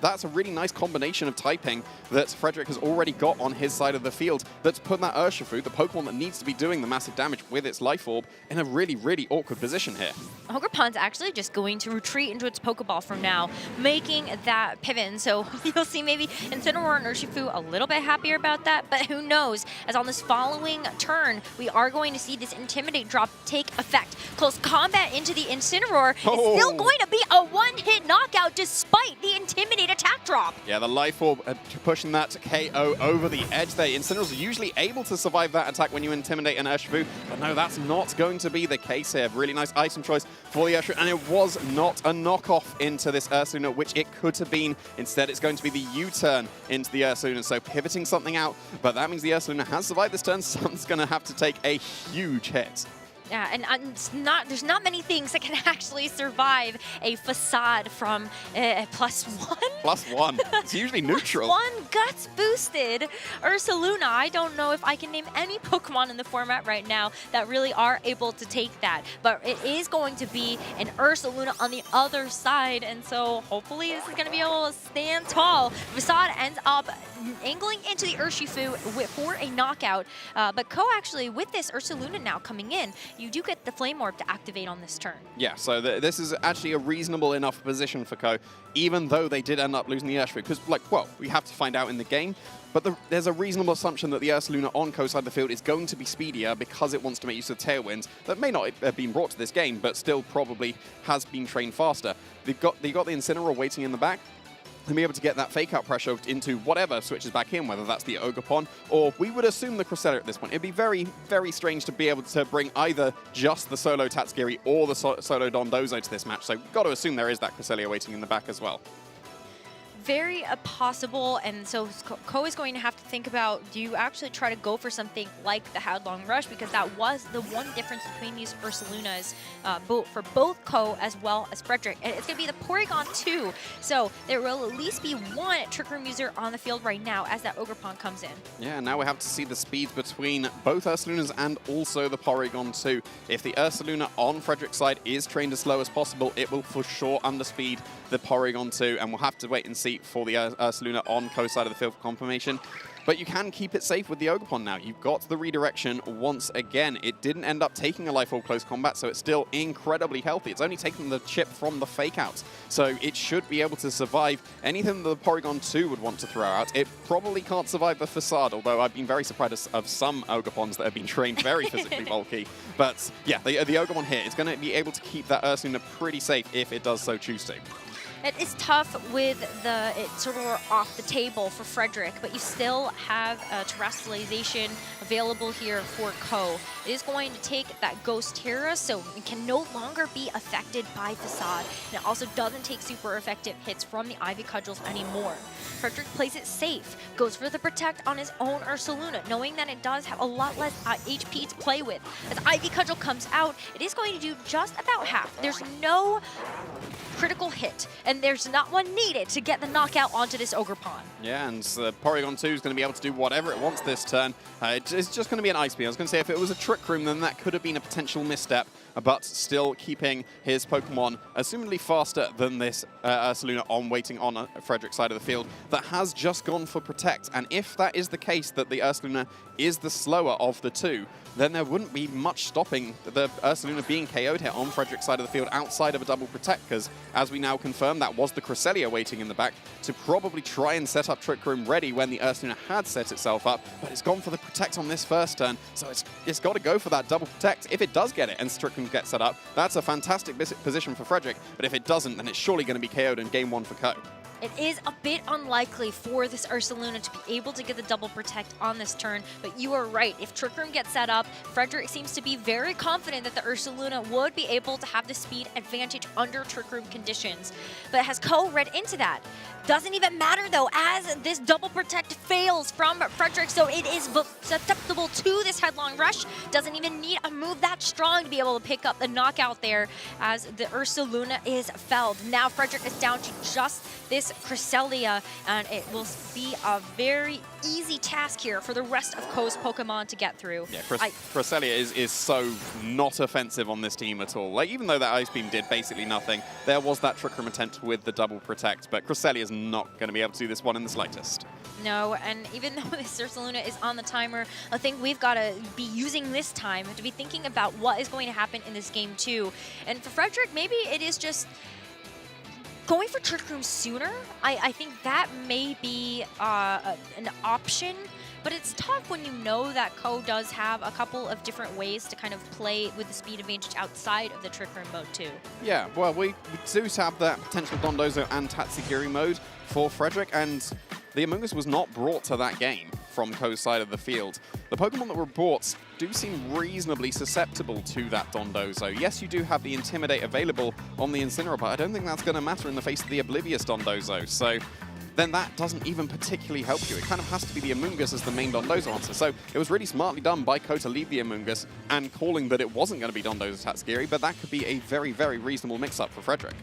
that's a really nice combination of typing that Frederick has already got on his side of the field that's put that Urshifu, the Pokemon that needs to be doing the massive damage with its Life Orb, in a really, really awkward position here. Ogerpon's actually just going to retreat into its Pokeball from now, making that pivot. And so you'll see maybe Incineroar and Urshifu a little bit happier about that, but who knows, as on this following turn, we are going to see this Intimidate drop take effect. Close combat into the Incineroar is still going to be a one-hit knockout despite the Intimidate attack drop. Yeah, the Life Orb pushing that KO over the edge there. Incineroar's usually able to survive that attack when you Intimidate an Urshifu, but no, that's not going to be the case here. Really nice item choice for the Urshifu, and it was not a knockoff into this Ursaluna, which it could have been. Instead, it's going to be the U-turn into the Ursaluna, so pivoting something out, but that means the Ursaluna has survived this turn. Sun's going to have to take a huge hit. Yeah, and there's not many things that can actually survive a Facade from +1. +1. It's usually neutral. +1 Guts boosted Ursaluna. I don't know if I can name any Pokemon in the format right now that really are able to take that. But it is going to be an Ursaluna on the other side, and so hopefully this is going to be able to stand tall. Facade ends up angling into the Urshifu for a knockout. But Ko actually, with this Ursaluna now coming in, you do get the Flame Orb to activate on this turn. Yeah, so this is actually a reasonable enough position for Ko, even though they did end up losing the Urshifu. Because, well, we have to find out in the game, but there's a reasonable assumption that the Ursaluna on Ko's side of the field is going to be speedier because it wants to make use of Tailwinds that may not have been brought to this game, but still probably has been trained faster. They've got the Incineroar waiting in the back, and be able to get that fake out pressure into whatever switches back in, whether that's the Ogerpon or we would assume the Cresselia at this point. It'd be very, very strange to be able to bring either just the solo Tatsugiri or the solo Dondozo to this match. So got to assume there is that Cresselia waiting in the back as well. Very possible, and so Ko is going to have to think about, do you actually try to go for something like the Headlong Rush, because that was the one difference between these Ursalunas for both Ko as well as Frederick. And it's going to be the Porygon 2, so there will at least be one Trick Room user on the field right now as that Ogerpon comes in. Yeah, now we have to see the speeds between both Ursalunas and also the Porygon 2. If the Ursaluna on Frederick's side is trained as slow as possible, it will for sure underspeed the Porygon 2, and we'll have to wait and see for the Ursaluna on Ko's side of the field for confirmation. But you can keep it safe with the Ogerpon now. You've got the redirection once again. It didn't end up taking a Life Orb close combat, so it's still incredibly healthy. It's only taken the chip from the fake outs, so it should be able to survive anything that the Porygon 2 would want to throw out. It probably can't survive the Facade, although I've been very surprised of some Ogerpons that have been trained very physically bulky. But yeah, the Ogerpon here is going to be able to keep that Ursaluna pretty safe if it does so choose to. It is tough with the Incineroar off the table for Frederick, but you still have terrestrialization available here for Ko. It is going to take that Ghost Terra, so it can no longer be affected by Facade. And it also doesn't take super effective hits from the Ivy Cudgels anymore. Frederick plays it safe, goes for the Protect on his own Ursaluna, knowing that it does have a lot less HP to play with. As Ivy Cudgel comes out, it is going to do just about half. There's no critical hit, and there's not one needed to get the knockout onto this Ogerpon. Yeah, and Porygon 2 is going to be able to do whatever it wants this turn. It's just going to be an Ice Beam. I was going to say, if it was a Trick Room, then that could have been a potential misstep. but still keeping his Pokemon assumedly faster than this Ursaluna waiting on Frederick's side of the field that has just gone for Protect. And if that is the case, that the Ursaluna is the slower of the two, then there wouldn't be much stopping the Ursaluna being KO'd here on Frederick's side of the field outside of a double Protect, because as we now confirm, that was the Cresselia waiting in the back to probably try and set up Trick Room ready when the Ursaluna had set itself up, but it's gone for the Protect on this first turn, so it's got to go for that double Protect. If it does get it and Trick Room gets set up, that's a fantastic position for Frederick, but if it doesn't, then it's surely going to be KO'd in game 1 for Ko. It is a bit unlikely for this Ursaluna to be able to get the double Protect on this turn, but you are right. If Trick Room gets set up, Frederick seems to be very confident that the Ursaluna would be able to have the speed advantage under Trick Room conditions. But has Ko read into that? Doesn't even matter though, as this double Protect fails from Frederick, so it is susceptible to this headlong rush. Doesn't even need a move that strong to be able to pick up the knockout there, as the Ursaluna is felled. Now Frederick is down to just this Cresselia, and it will be a very easy task here for the rest of Ko's Pokemon to get through. Yeah, Cresselia is so not offensive on this team at all. Like, even though that Ice Beam did basically nothing, there was that Trick Room attempt with the double Protect, but Cresselia is not going to be able to do this one in the slightest. No, and even though this Ursaluna is on the timer, I think we've got to be using this time to be thinking about what is going to happen in this game too. And for Frederick, maybe it is just going for Trick Room sooner. I think that may be an option, but it's tough when you know that Ko does have a couple of different ways to kind of play with the speed advantage outside of the Trick Room mode too. Yeah, well, we do have that potential Dondozo and Tatsugiri mode for Frederick, and the Among Us was not brought to that game from Ko's side of the field. The Pokemon that were brought do seem reasonably susceptible to that Dondozo. Yes, you do have the Intimidate available on the Incineroar, but I don't think that's going to matter in the face of the Oblivious Dondozo. So then that doesn't even particularly help you. It kind of has to be the Among Us as the main Dondozo answer. So it was really smartly done by Ko to leave the Among Us and calling that it wasn't going to be Dondozo Tatsugiri, but that could be a very, very reasonable mix-up for Frederick.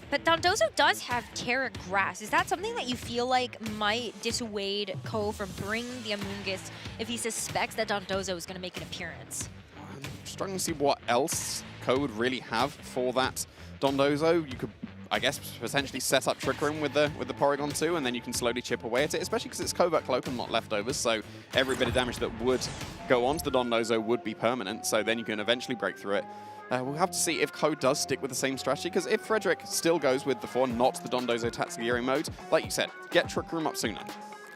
But Dondozo does have Terra Grass. Is that something that you feel like might dissuade Ko from bringing the Among Us if he suspects that Dondozo is going to make an appearance? I'm struggling to see what else Ko would really have for that Dondozo. You could, I guess, potentially set up Trick Room with the Porygon 2, and then you can slowly chip away at it, especially because it's Covert Cloak and not leftovers, so every bit of damage that would go onto the Dondozo would be permanent, so then you can eventually break through it. We'll have to see if Ko does stick with the same strategy, because if Frederick still goes with the 4, not the Dondozo Tatsugiri mode, like you said, get Trick Room up sooner.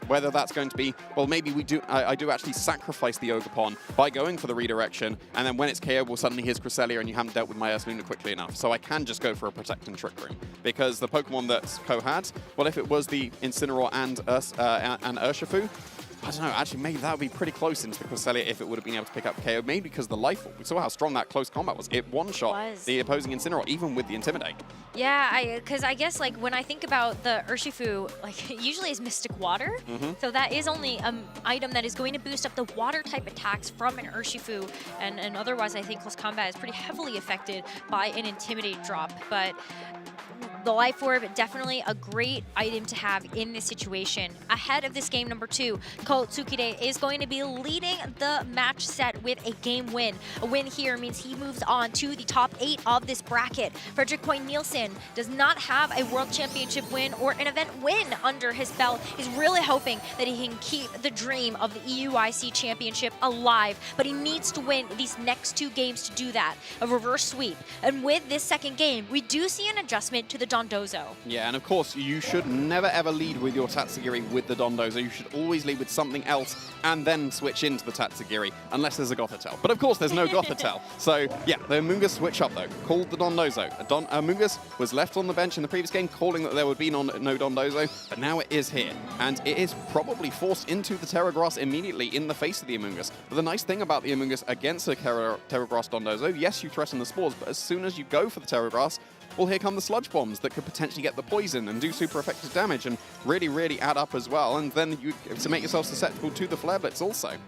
Whether that's going to be, well, maybe I do actually sacrifice the Ogerpon by going for the redirection, and then when it's KO, well, suddenly here's Cresselia, and you haven't dealt with my Ursaluna quickly enough. So I can just go for a Protect and Trick Room, because the Pokemon that Ko had, well, if it was the Incineroar and Urshifu, I don't know, actually, maybe that would be pretty close into the Cresselia if it would have been able to pick up KO, maybe because of the Life Orb. We saw how strong that close combat was. It one-shot the opposing Incineroar, even with the Intimidate. Yeah, because I guess, like, when I think about the Urshifu, like, usually it's Mystic Water. So that is only an item that is going to boost up the water-type attacks from an Urshifu, and otherwise I think close combat is pretty heavily affected by an Intimidate drop. But the Life Orb, definitely a great item to have in this situation. Ahead of this game number 2, Ko Tsukide is going to be leading the match set with a game win. A win here means he moves on to the top 8 of this bracket. Frederick Coyne-Nielsen does not have a World Championship win or an event win under his belt. He's really hoping that he can keep the dream of the EUIC Championship alive, but he needs to win these next 2 games to do that, a reverse sweep. And with this second game, we do see an adjustment to the Dondozo. Yeah, and of course, you should never ever lead with your Tatsugiri with the Dondozo. You should always lead with something else and then switch into the Tatsugiri, unless there's a Gothitelle. But of course, there's no Gothitelle. So yeah, the Among Us switch up though, called the Dondozo. Among Us was left on the bench in the previous game, calling that there would be no Dondozo, but now it is here. And it is probably forced into the Terra Grass immediately in the face of the Among Us. But the nice thing about the Among Us against a Terra Grass Dondozo, yes, you threaten the spores, but as soon as you go for the Terra Grass, well, here come the Sludge Bombs that could potentially get the poison and do super effective damage and really, really add up as well. And then you to make yourself susceptible to the Flare Blitz also.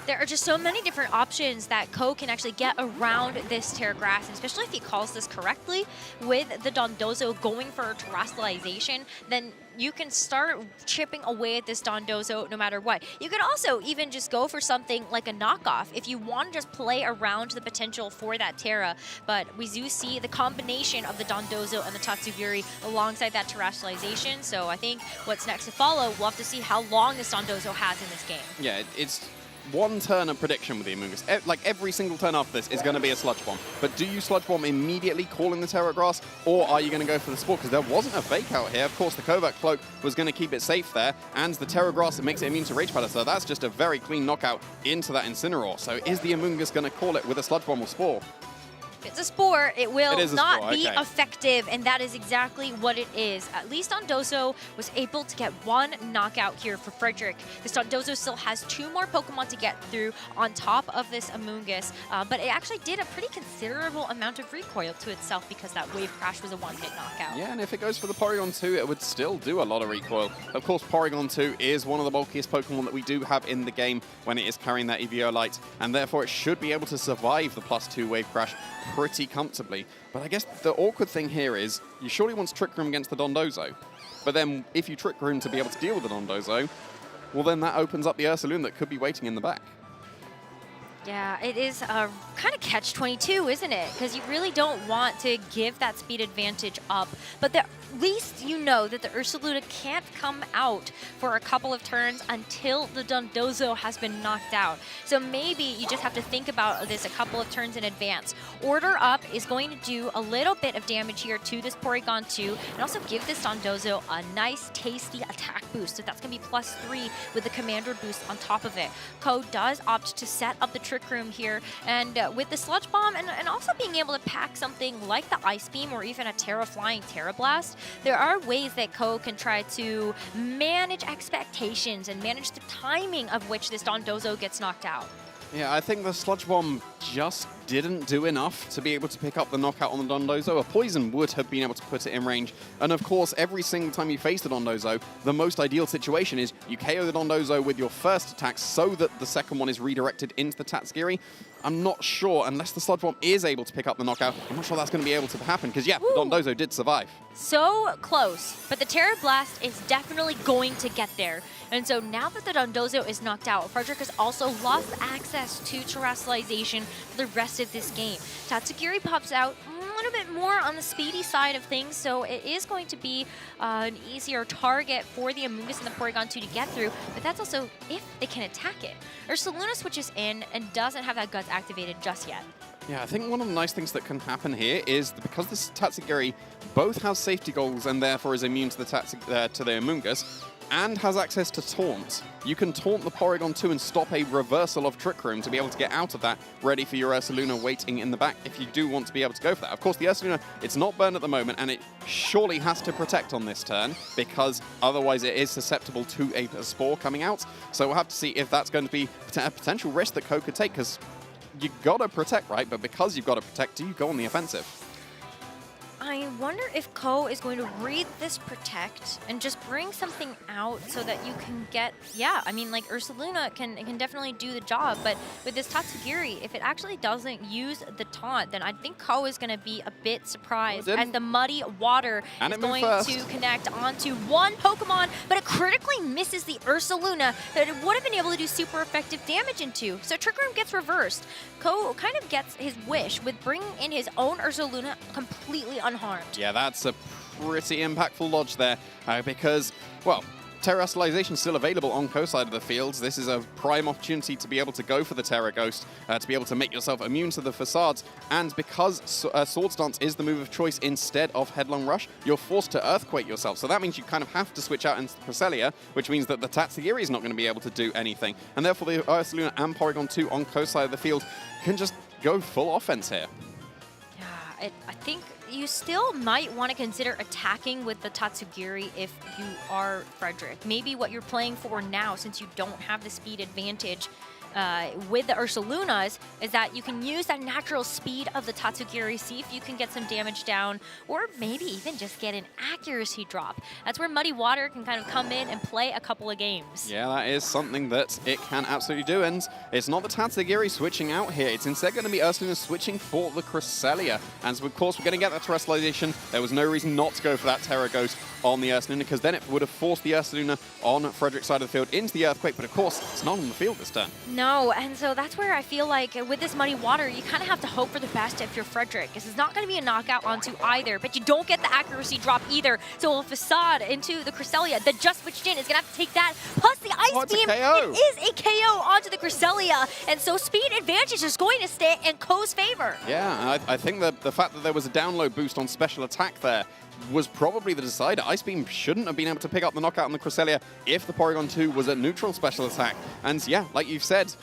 There are just so many different options that Ko can actually get around this Terra Grass, and especially if he calls this correctly with the Dondozo going for terrestrialization, then you can start chipping away at this Dondozo no matter what. You could also even just go for something like a knockoff if you want to just play around the potential for that Terra. But we do see the combination of the Dondozo and the Tatsugiri alongside that terrestrialization. So I think what's next to follow, we'll have to see how long this Dondozo has in this game. Yeah, it's one turn of prediction with the Amoonguss. Like every single turn after this is going to be a Sludge Bomb. But do you Sludge Bomb immediately calling the Terra Grass, or are you going to go for the Spore? Because there wasn't a fake out here. Of course, the Covert Cloak was going to keep it safe there, and the Terra Grass makes it immune to Rage Powder, so that's just a very clean knockout into that Incineroar. So is the Amoonguss going to call it with a Sludge Bomb or Spore? If it's a Spore, it will not Spore, be okay. effective, and that is exactly what it is. At least Dondozo was able to get one knockout here for Frederick. This Dondozo still has 2 more Pokemon to get through on top of this Amoonguss, but it actually did a pretty considerable amount of recoil to itself because that Wave Crash was a one-hit knockout. Yeah, and if it goes for the Porygon 2, it would still do a lot of recoil. Of course, Porygon 2 is one of the bulkiest Pokemon that we do have in the game when it is carrying that Eviolite, and therefore it should be able to survive the +2 Wave Crash pretty comfortably. But I guess the awkward thing here is you surely want to Trick Room against the Dondozo. But then if you Trick Room to be able to deal with the Dondozo, well then that opens up the Ursaluna that could be waiting in the back. Yeah, it is a kind of catch-22, isn't it? Because you really don't want to give that speed advantage up. But at least you know that the Ursaluna can't come out for a couple of turns until the Dondozo has been knocked out. So maybe you just have to think about this a couple of turns in advance. Order Up is going to do a little bit of damage here to this Porygon 2 and also give this Dondozo a nice, tasty attack boost. So that's going to be +3 with the Commander boost on top of it. Ko does opt to set up the Trick Room here, and with the Sludge Bomb and also being able to pack something like the Ice Beam or even a Terra Flying Terra Blast, there are ways that Ko can try to manage expectations and manage the timing of which this Dondozo gets knocked out. Yeah, I think the Sludge Bomb just didn't do enough to be able to pick up the knockout on the Dondozo. A Poison would have been able to put it in range. And of course, every single time you face the Dondozo, the most ideal situation is you KO the Dondozo with your first attack so that the second one is redirected into the Tatsugiri. I'm not sure, unless the Sludge Bomb is able to pick up the knockout, I'm not sure that's going to be able to happen, because yeah, the Dondozo did survive. So close, but the Terra Blast is definitely going to get there. And so now that the Dondozo is knocked out, Frederick has also lost access to terrestrialization for the rest of this game. Tatsugiri pops out a little bit more on the speedy side of things, so it is going to be an easier target for the Amoonguss and the Porygon 2 to get through, but that's also if they can attack it. Ursaluna switches in and doesn't have that Guts activated just yet. Yeah, I think one of the nice things that can happen here is that because this Tatsugiri both has safety goals and therefore is immune to the Amoonguss, and has access to Taunt, you can Taunt the Porygon 2 and stop a reversal of Trick Room to be able to get out of that, ready for your Ursaluna waiting in the back if you do want to be able to go for that. Of course, the Ursaluna, it's not burned at the moment, and it surely has to protect on this turn, because otherwise it is susceptible to a Spore coming out. So we'll have to see if that's going to be a potential risk that Ko could take, because you got to protect, right? But because you've got to protect, do you go on the offensive? I wonder if Ko is going to read this Protect and just bring something out so that you can get, yeah, I mean, like Ursaluna can definitely do the job, but with this Tatsugiri, if it actually doesn't use the Taunt, then I think Ko is going to be a bit surprised as the Muddy Water is going to connect onto one Pokemon, but it critically misses the Ursaluna that it would have been able to do super effective damage into. So Trick Room gets reversed. Ko kind of gets his wish with bringing in his own Ursaluna completely unharmed. Yeah, that's a pretty impactful lodge there, because, well, Terrestrialization is still available on Ko side of the fields. This is a prime opportunity to be able to go for the Terra Ghost, to be able to make yourself immune to the facades, and because Swords Dance is the move of choice instead of Headlong Rush, you're forced to Earthquake yourself. So that means you kind of have to switch out into the Cresselia, which means that the Tatsugiri is not going to be able to do anything. And therefore the Ursaluna and Porygon 2 on Ko side of the field can just go full offense here. Yeah, I think you still might want to consider attacking with the Tatsugiri if you are Frederick. Maybe what you're playing for now, since you don't have the speed advantage, with the Ursalunas is that you can use that natural speed of the Tatsugiri, see if you can get some damage down, or maybe even just get an accuracy drop. That's where Muddy Water can kind of come in and play a couple of games. Yeah, that is something that it can absolutely do, and it's not the Tatsugiri switching out here. It's instead going to be Ursaluna switching for the Cresselia, and so of course we're going to get that Terrestrialization. There was no reason not to go for that Terra Ghost on the Ursaluna, because then it would have forced the Ursaluna on Frederick's side of the field into the Earthquake, but of course it's not on the field this turn. No, and so that's where I feel like with this Muddy Water, you kind of have to hope for the best if you're Frederick. This is not going to be a knockout onto either, but you don't get the accuracy drop either. So a Facade into the Cresselia that just switched in is going to have to take that, plus the Ice Beam. It is a KO onto the Cresselia, and so speed advantage is going to stay in Ko's favor. Yeah, I think that the fact that there was a download boost on special attack there was probably the decider. Ice Beam shouldn't have been able to pick up the knockout on the Cresselia if the Porygon 2 was a neutral special attack. And yeah, like you've said,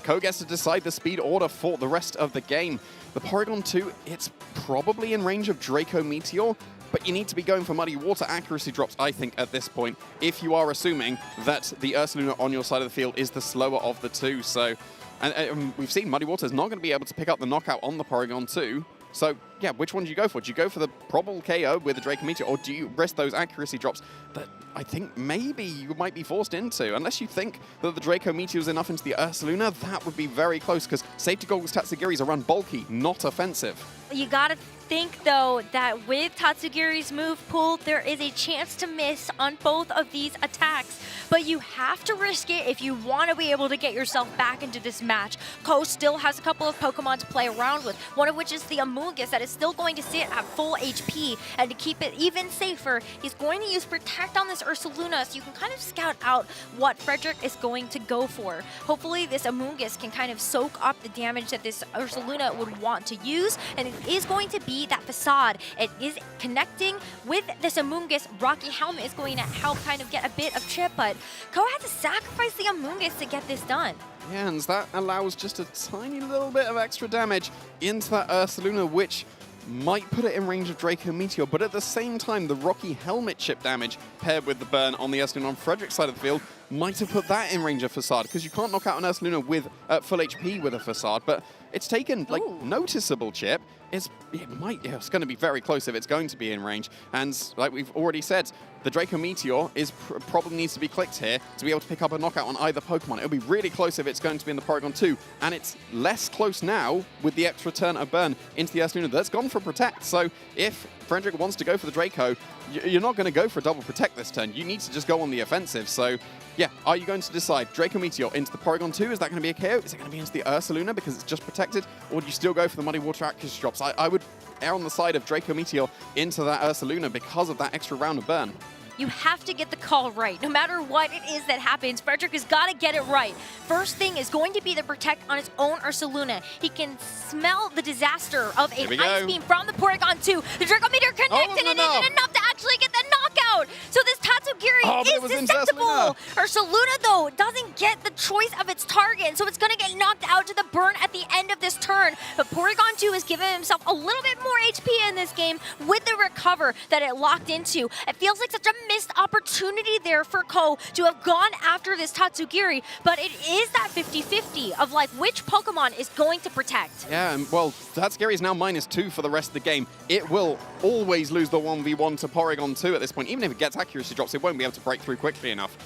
Ko gets to decide the speed order for the rest of the game. The Porygon 2, it's probably in range of Draco Meteor, but you need to be going for Muddy Water accuracy drops, I think, at this point, if you are assuming that the Ursaluna on your side of the field is the slower of the two. So, and we've seen Muddy Water is not going to be able to pick up the knockout on the Porygon 2. So, yeah, which one do you go for? Do you go for the probable KO with the Draco Meteor, or do you risk those accuracy drops that I think maybe you might be forced into? Unless you think that the Draco Meteor is enough into the Ursaluna, that would be very close, because Safety Goggles Tatsugiris are run bulky, not offensive. You gotta think, though, that with Tatsugiri's move pool, there is a chance to miss on both of these attacks. But you have to risk it if you want to be able to get yourself back into this match. Ko still has a couple of Pokemon to play around with, one of which is the Amoonguss that is still going to sit at full HP. And to keep it even safer, he's going to use Protect on this Ursaluna, so you can kind of scout out what Frederick is going to go for. Hopefully this Amoonguss can kind of soak up the damage that this Ursaluna would want to use, and it is going to be that Facade. It is connecting with this Amoonguss. Rocky Helmet is going to help kind of get a bit of chip, but Ko had to sacrifice the Amoonguss to get this done. Yeah, and that allows just a tiny little bit of extra damage into that Ursaluna, which might put it in range of Draco Meteor, but at the same time, the Rocky Helmet chip damage paired with the burn on the Ursaluna on Frederick's side of the field might have put that in range of Facade, because you can't knock out an Ursaluna with full HP with a Facade, but it's taken like noticeable chip. It's going to be very close if it's going to be in range. And like we've already said, the Draco Meteor probably needs to be clicked here to be able to pick up a knockout on either Pokemon. It'll be really close if it's going to be in the Porygon 2, and it's less close now with the extra turn of burn into the Ursaluna that's gone for Protect. So if Frederick wants to go for the Draco, you're not going to go for a double Protect this turn. You need to just go on the offensive. So yeah, are you going to decide Draco Meteor into the Porygon 2? Is that going to be a KO? Is it going to be into the Ursaluna because it's just protected? Or do you still go for the Muddy Water accuracy drops? I would err on the side of Draco Meteor into that Ursaluna because of that extra round of burn. You have to get the call right. No matter what it is that happens, Frederick has got to get it right. First thing is going to be the Protect on his own Ursaluna. He can smell the disaster of an Ice Beam from the Porygon 2. The Draco Meteor connects, and it isn't enough to actually get the knockout. So this Tatsugiri is susceptible. Ursaluna, though, doesn't get the choice of its target, so it's going to get knocked out to the burn at the end of this turn. But Porygon 2 has given himself a little bit more HP in this game with the recover that it locked into. It feels like such a missed opportunity there for Ko to have gone after this Tatsugiri, but it is that 50-50 of like which Pokemon is going to protect. Yeah, well, Tatsugiri is now -2 for the rest of the game. It will always lose the 1v1 to Porygon 2 at this point. Even if it gets accuracy drops, it won't be able to break through quickly enough.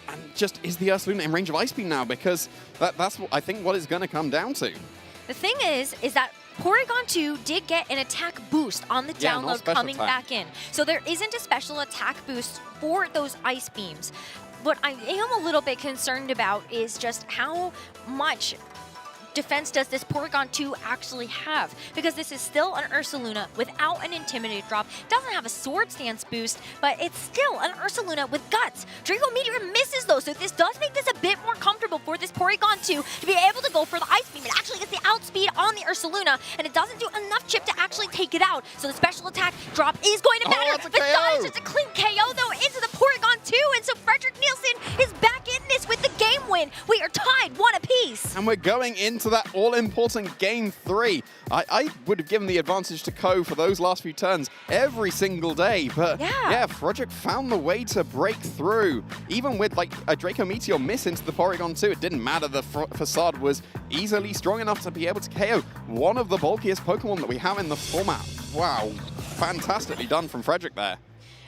And just is the Ursaluna in range of Ice Beam now? Because that's what I think what it's going to come down to. The thing is that Porygon 2 did get an attack boost on the download coming back in. So there isn't a special attack boost for those Ice Beams. What I am a little bit concerned about is just how much defense does this Porygon 2 actually have? Because this is still an Ursaluna without an Intimidate drop. It doesn't have a Sword Stance boost, but it's still an Ursaluna with Guts. Draco Meteor misses though, so this does make this a bit more comfortable for this Porygon 2 to be able to go for the Ice Beam. It actually gets the outspeed on the Ursaluna, and it doesn't do enough chip to actually take it out. So the special attack drop is going to matter. But that is just a clean KO though into the Porygon 2, and so Frederick Nielsen is back in this with the game win. win. We are tied 1 apiece. And we're going into that all-important Game 3. I would have given the advantage to Ko for those last few turns every single day, but yeah, Frederick found the way to break through. Even with like a Draco Meteor miss into the Porygon 2, it didn't matter. The Facade was easily strong enough to be able to KO one of the bulkiest Pokemon that we have in the format. Wow, fantastically done from Frederick there.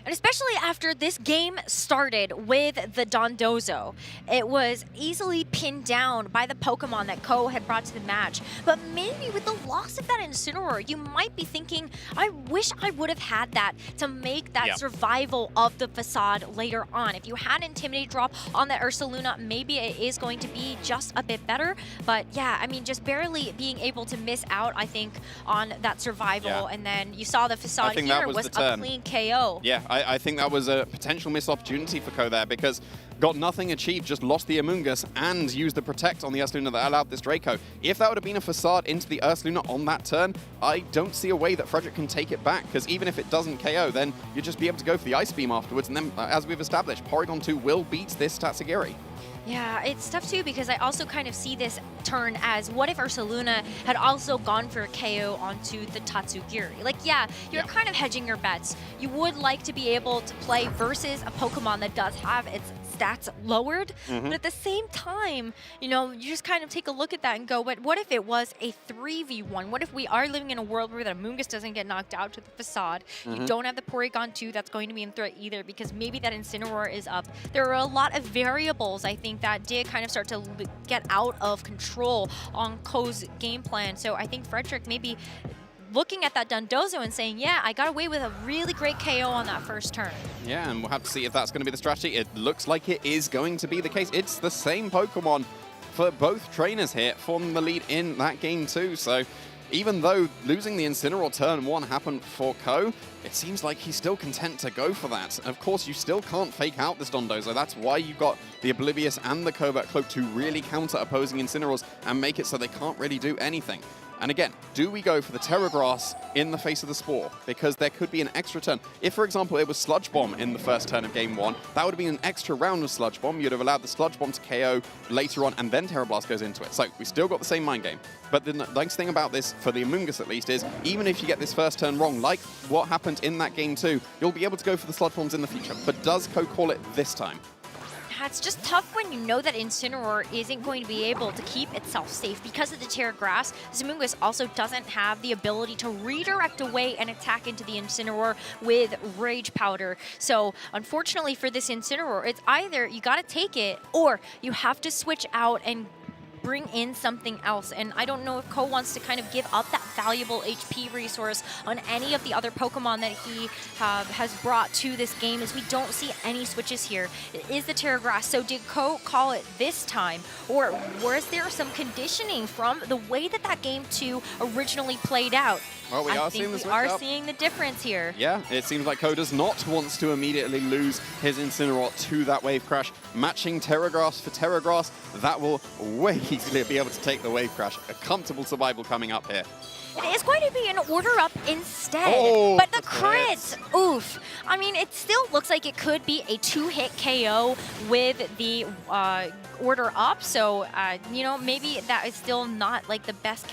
And especially after this game started with the Dondozo, it was easily pinned down by the Pokemon that Ko had brought to the match. But maybe with the loss of that Incineroar, you might be thinking, I wish I would have had that to make that survival of the Facade later on. If you had Intimidate drop on that Ursaluna, maybe it is going to be just a bit better. But yeah, I mean, just barely being able to miss out, I think, on that survival. And then you saw the Facade here was a clean KO. Yeah, I think that was a potential missed opportunity for Ko there, because got nothing achieved, just lost the Amoonguss and used the Protect on the Ursaluna that allowed this Draco. If that would have been a Facade into the Ursaluna on that turn, I don't see a way that Frederick can take it back, because even if it doesn't KO, then you'd just be able to go for the Ice Beam afterwards, and then, as we've established, Porygon 2 will beat this Tatsugiri. Yeah, it's tough too, because I also kind of see this turn as, what if Ursaluna had also gone for a KO onto the Tatsugiri? Like, yeah, you're kind of hedging your bets. You would like to be able to play versus a Pokemon that does have its stats lowered, but at the same time, you know, you just kind of take a look at that and go, but what if it was a 3v1? What if we are living in a world where the Amoonguss doesn't get knocked out to the Facade? You don't have the Porygon 2 that's going to be in threat either, because maybe that Incineroar is up. There are a lot of variables, I think, that did kind of start to get out of control on Ko's game plan. So I think Frederick maybe looking at that Dondozo and saying, yeah, I got away with a really great KO on that first turn. Yeah, and we'll have to see if that's going to be the strategy. It looks like it is going to be the case. It's the same Pokemon for both trainers here, forming the lead in that game too. So even though losing the Incineroar turn 1 happened for Ko, it seems like he's still content to go for that. Of course, you still can't fake out this Dondozo. That's why you got the Oblivious and the Covert Cloak to really counter opposing Incineroars and make it so they can't really do anything. And again, do we go for the Terra Grass in the face of the Spore? Because there could be an extra turn. If, for example, it was Sludge Bomb in the first turn of Game 1, that would have been an extra round of Sludge Bomb. You'd have allowed the Sludge Bomb to KO later on, and then Terra Blast goes into it. So we still got the same mind game. But the nice thing about this, for the Amoonguss at least, is even if you get this first turn wrong, like what happened in that Game 2, you'll be able to go for the Sludge Bombs in the future. But does Ko call it this time? It's just tough when you know that Incineroar isn't going to be able to keep itself safe because of the Terra Grass. Amoonguss also doesn't have the ability to redirect away and attack into the Incineroar with Rage Powder. So unfortunately for this Incineroar, it's either you got to take it or you have to switch out and bring in something else. And I don't know if Ko wants to kind of give up that valuable HP resource on any of the other Pokemon that he has brought to this game, as we don't see any switches here. It is the Terra Grass. So did Ko call it this time? Or was there some conditioning from the way that that Game 2 originally played out? Well, we are seeing the difference here. Yeah, it seems like Ko does not want to immediately lose his Incineroar to that Wave Crash. Matching Terra Grass for Terra Grass, that will way easily be able to take the Wave Crash. A comfortable survival coming up here. It is going to be an order up instead, but the crit, oof. I mean, it still looks like it could be a 2-hit KO with the order up, so, you know, maybe that is still not like the best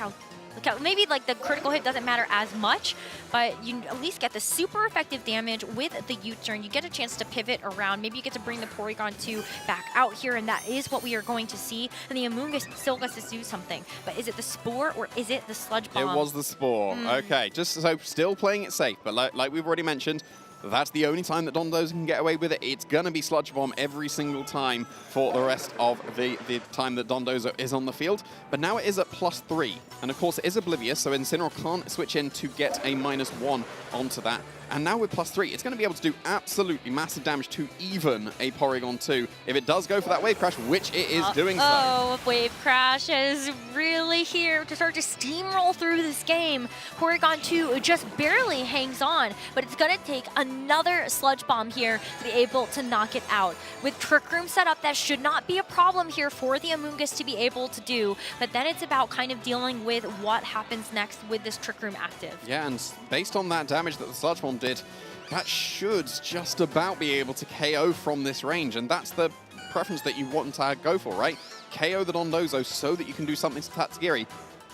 maybe like the critical hit doesn't matter as much, but you at least get the super effective damage with the U-turn. You get a chance to pivot around. Maybe you get to bring the Porygon 2 back out here, and that is what we are going to see. And the Amoonguss still gets to do something. But is it the Spore or is it the Sludge Bomb? It was the Spore. Okay, just so still playing it safe, but like we've already mentioned, that's the only time that Dondozo can get away with it. It's going to be Sludge Bomb every single time for the rest of the time that Dondozo is on the field. But now it is at +3. And of course, it is Oblivious, so Incineroar can't switch in to get a -1 onto that. And now with +3, it's going to be able to do absolutely massive damage to even a Porygon 2 if it does go for that Wave Crash, which it is doing so. Oh, Wave Crash is really here to start to steamroll through this game. Porygon 2 just barely hangs on, but it's going to take another Sludge Bomb here to be able to knock it out. With Trick Room set up, that should not be a problem here for the Amoonguss to be able to do, but then it's about kind of dealing with what happens next with this Trick Room active. Yeah, and based on that damage that the Sludge Bomb did, that should just about be able to KO from this range, and that's the preference that you want to go for, right? KO the Dondozo so that you can do something to Tatsugiri.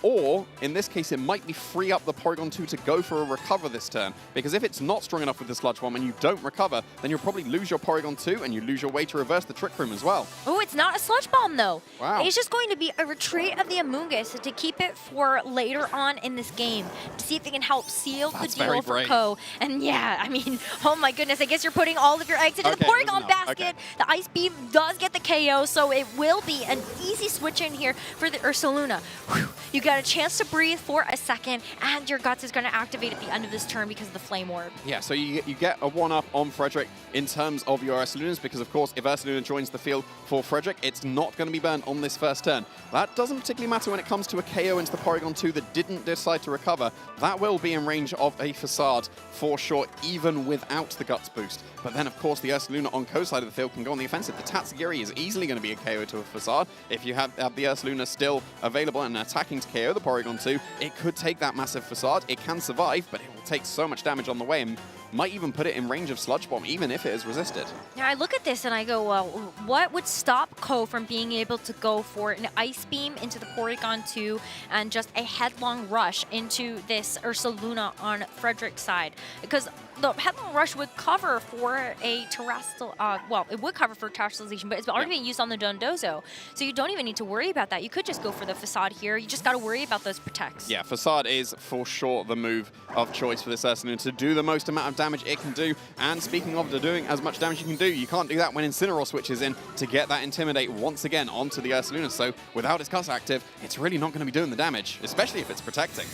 Or, in this case, it might be free up the Porygon 2 to go for a recover this turn. Because if it's not strong enough with the Sludge Bomb and you don't recover, then you'll probably lose your Porygon 2 and you lose your way to reverse the Trick Room as well. Oh, it's not a Sludge Bomb, though. Wow. It's just going to be a retreat of the Amoonguss to keep it for later on in this game, to see if it can help seal the deal for Ko. And yeah, I mean, oh my goodness, I guess you're putting all of your eggs into the Porygon basket. Okay. The Ice Beam does get the KO, so it will be an easy switch in here for the Ursaluna. Whew. You got a chance to breathe for a second, and your Guts is going to activate at the end of this turn because of the Flame Orb. Yeah, so you get a 1-up on Frederick in terms of your Ursalunas, because of course, if Ursaluna joins the field for Frederick, it's not going to be burned on this first turn. That doesn't particularly matter when it comes to a KO into the Porygon 2 that didn't decide to recover. That will be in range of a Facade for sure, even without the Guts boost. But then, of course, the Ursaluna on Ko's side of the field can go on the offensive. The Tatsugiri is easily going to be a KO to a Facade. If you have the Ursaluna still available and attacking to KO the Porygon 2, it could take that massive Facade. It can survive, but it will take so much damage on the way and might even put it in range of Sludge Bomb, even if it is resisted. Now, I look at this and I go, well, what would stop Ko from being able to go for an Ice Beam into the Porygon 2 and just a headlong rush into this Ursaluna on Frederick's side? Because the headlong rush would cover for a terrestrial, well, it would cover for terrestrialization, but it's already being used on the Dondozo. So you don't even need to worry about that. You could just go for the Facade here. You just got to worry about those protects. Yeah, Facade is for sure the move of choice for this Ursaluna to do the most amount of damage it can do. And speaking of doing as much damage you can do, you can't do that when Incineroar switches in to get that Intimidate once again onto the Ursaluna. So without its Guts active, it's really not going to be doing the damage, especially if it's protecting.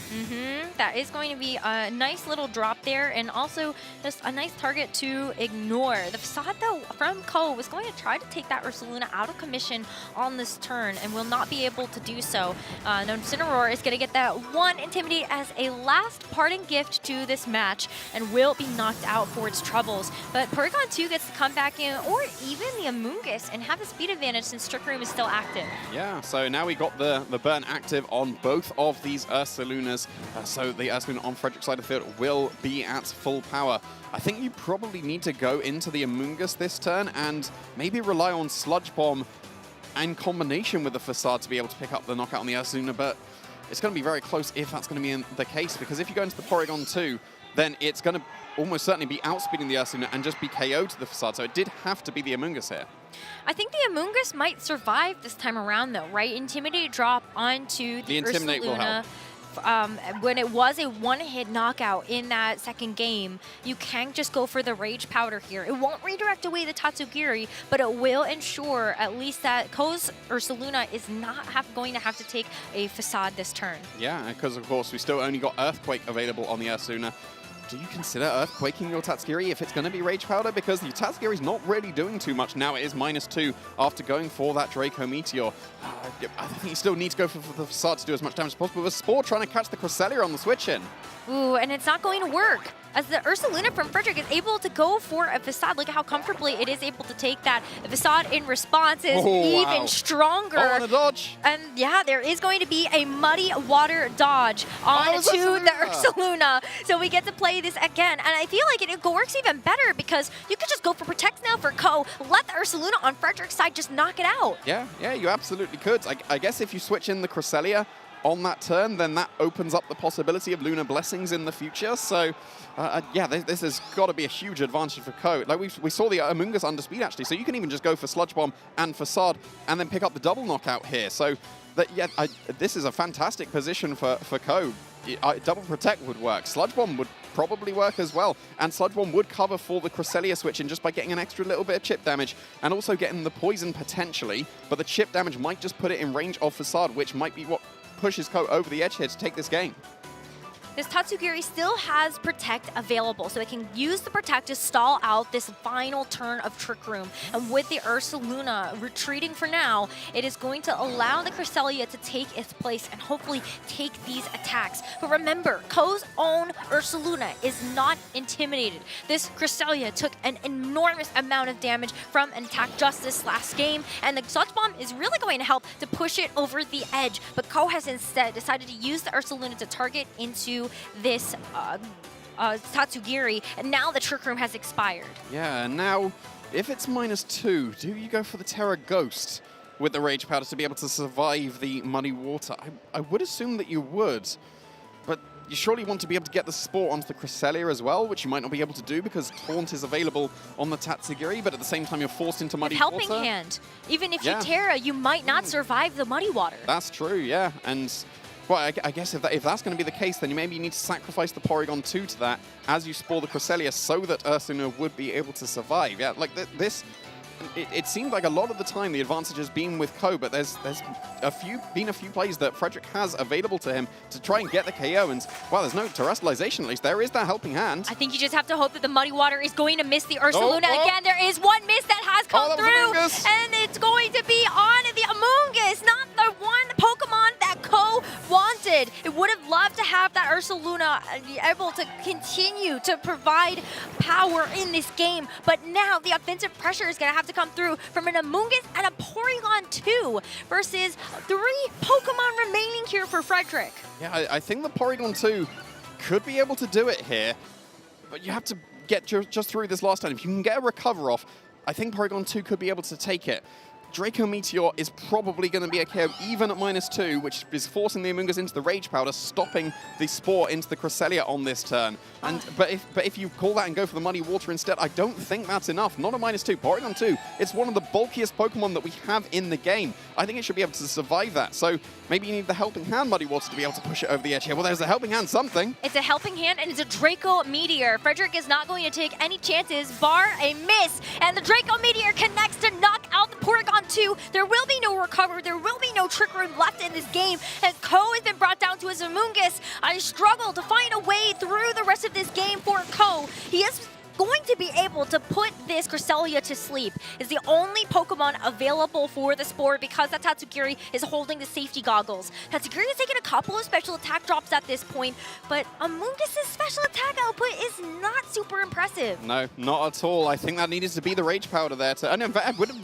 That is going to be a nice little drop there, and also just a nice target to ignore. The Facade, though, from Ko was going to try to take that Ursaluna out of commission on this turn and will not be able to do so. Now, Incineroar is going to get that one Intimidate as a last parting gift to this match and will be knocked out for its troubles. But Porygon 2 gets to come back in, or even the Amoonguss, and have the speed advantage since Trick Room is still active. Yeah, so now we got the burn active on both of these Ursalunas. So the Ursaluna on Frederick's side of the field will be at full power. I think you probably need to go into the Amoonguss this turn and maybe rely on Sludge Bomb in combination with the Facade to be able to pick up the knockout on the Ursaluna, but it's going to be very close if that's going to be the case, because if you go into the Porygon 2, then it's going to almost certainly be outspeeding the Ursaluna and just be KO to the Facade, so it did have to be the Amoonguss here. I think the Amoonguss might survive this time around, though, right? Intimidate drop onto the Intimidate Ursaluna. will help. When it was a one-hit knockout in that second game, you can just go for the Rage Powder here. It won't redirect away the Tatsugiri, but it will ensure at least that Ko's Ursaluna is not going to have to take a Facade this turn. Yeah, because of course we still only got Earthquake available on the Ursaluna. Do you consider Earthquaking your Tatsugiri if it's going to be Rage Powder? Because the Tatsugiri's not really doing too much now. It is -2 after going for that Draco Meteor. I think you still need to go for the Facade to do as much damage as possible. With Spore trying to catch the Cresselia on the switch-in. Ooh, and it's not going to work, as the Ursaluna from Frederick is able to go for a Facade. Look at how comfortably it is able to take that. The Facade in response is even stronger. Oh, and a dodge. And yeah, there is going to be a Muddy Water dodge onto the Ursaluna. So we get to play this again. And I feel like it works even better because you could just go for Protect now for Ko. Let the Ursaluna on Frederick's side just knock it out. Yeah, you absolutely could. I guess if you switch in the Cresselia on that turn, then that opens up the possibility of Lunar Blessings in the future. So, yeah, this has got to be a huge advantage for Ko. Like we saw the Amoonguss under speed, actually, so you can even just go for Sludge Bomb and Facade and then pick up the double knockout here. So, this is a fantastic position for Ko. Double Protect would work. Sludge Bomb would probably work as well. And Sludge Bomb would cover for the Cresselia switch in just by getting an extra little bit of chip damage and also getting the poison potentially. But the chip damage might just put it in range of Facade, which might be what pushes Ko over the edge here to take this game. This Tatsugiri still has Protect available, so it can use the Protect to stall out this final turn of Trick Room. And with the Ursaluna retreating for now, it is going to allow the Cresselia to take its place and hopefully take these attacks. But remember, Ko's own Ursaluna is not intimidated. This Cresselia took an enormous amount of damage from an attack just this last game, and the Sludge Bomb is really going to help to push it over the edge. But Ko has instead decided to use the Ursaluna to target into this Tatsugiri, and now the Trick Room has expired. Yeah, and now, if it's -2, do you go for the Terra Ghost with the Rage Powder to be able to survive the Muddy Water? I would assume that you would, but you surely want to be able to get the Spore onto the Cresselia as well, which you might not be able to do because Taunt is available on the Tatsugiri, but at the same time you're forced into Muddy Water. Helping Hand. Even if you Terra, you might not survive the Muddy Water. That's true, yeah. And, well, I guess if that's going to be the case, then maybe you need to sacrifice the Porygon 2 to that as you Spore the Cresselia so that Ursaluna would be able to survive. Yeah, like this... It seemed like a lot of the time the advantage has been with Ko, but there's been a few plays that Frederick has available to him to try and get the KO, and well, there's no terrestrialization at least. There is that helping hand. I think you just have to hope that the Muddy Water is going to miss the Ursaluna again. There is one miss that has come through, and it's going to be on the Amoonguss, not the one Pokemon that Ko wanted. It would have loved to have that Ursaluna be able to continue to provide power in this game, but now the offensive pressure is going to have to come through from an Amoonguss and a Porygon 2 versus 3 Pokemon remaining here for Frederick. Yeah, I think the Porygon 2 could be able to do it here, but you have to get just through this last time. If you can get a recover off, I think Porygon 2 could be able to take it. Draco Meteor is probably going to be a KO even at -2, which is forcing the Amoonguss into the Rage Powder, stopping the Spore into the Cresselia on this turn. But if you call that and go for the Muddy Water instead, I don't think that's enough. Not a -2. Porygon 2, it's one of the bulkiest Pokemon that we have in the game. I think it should be able to survive that. So maybe you need the Helping Hand Muddy Water to be able to push it over the edge here. Well, there's a Helping Hand something. It's a Helping Hand, and it's a Draco Meteor. Frederick is not going to take any chances, bar a miss. And the Draco Meteor connects to knock out the Porygon 2. There will be no recover. There will be no Trick Room left in this game. As Ko has been brought down to his Amoonguss, I struggle to find a way through the rest of this game for Ko. He is going to be able to put this Cresselia to sleep. Is the only Pokemon available for the Spore because that Tatsugiri is holding the safety goggles. Tatsugiri has taken a couple of special attack drops at this point, but Amoonguss's special attack output is not super impressive. No, not at all. I think that needed to be the Rage Powder there.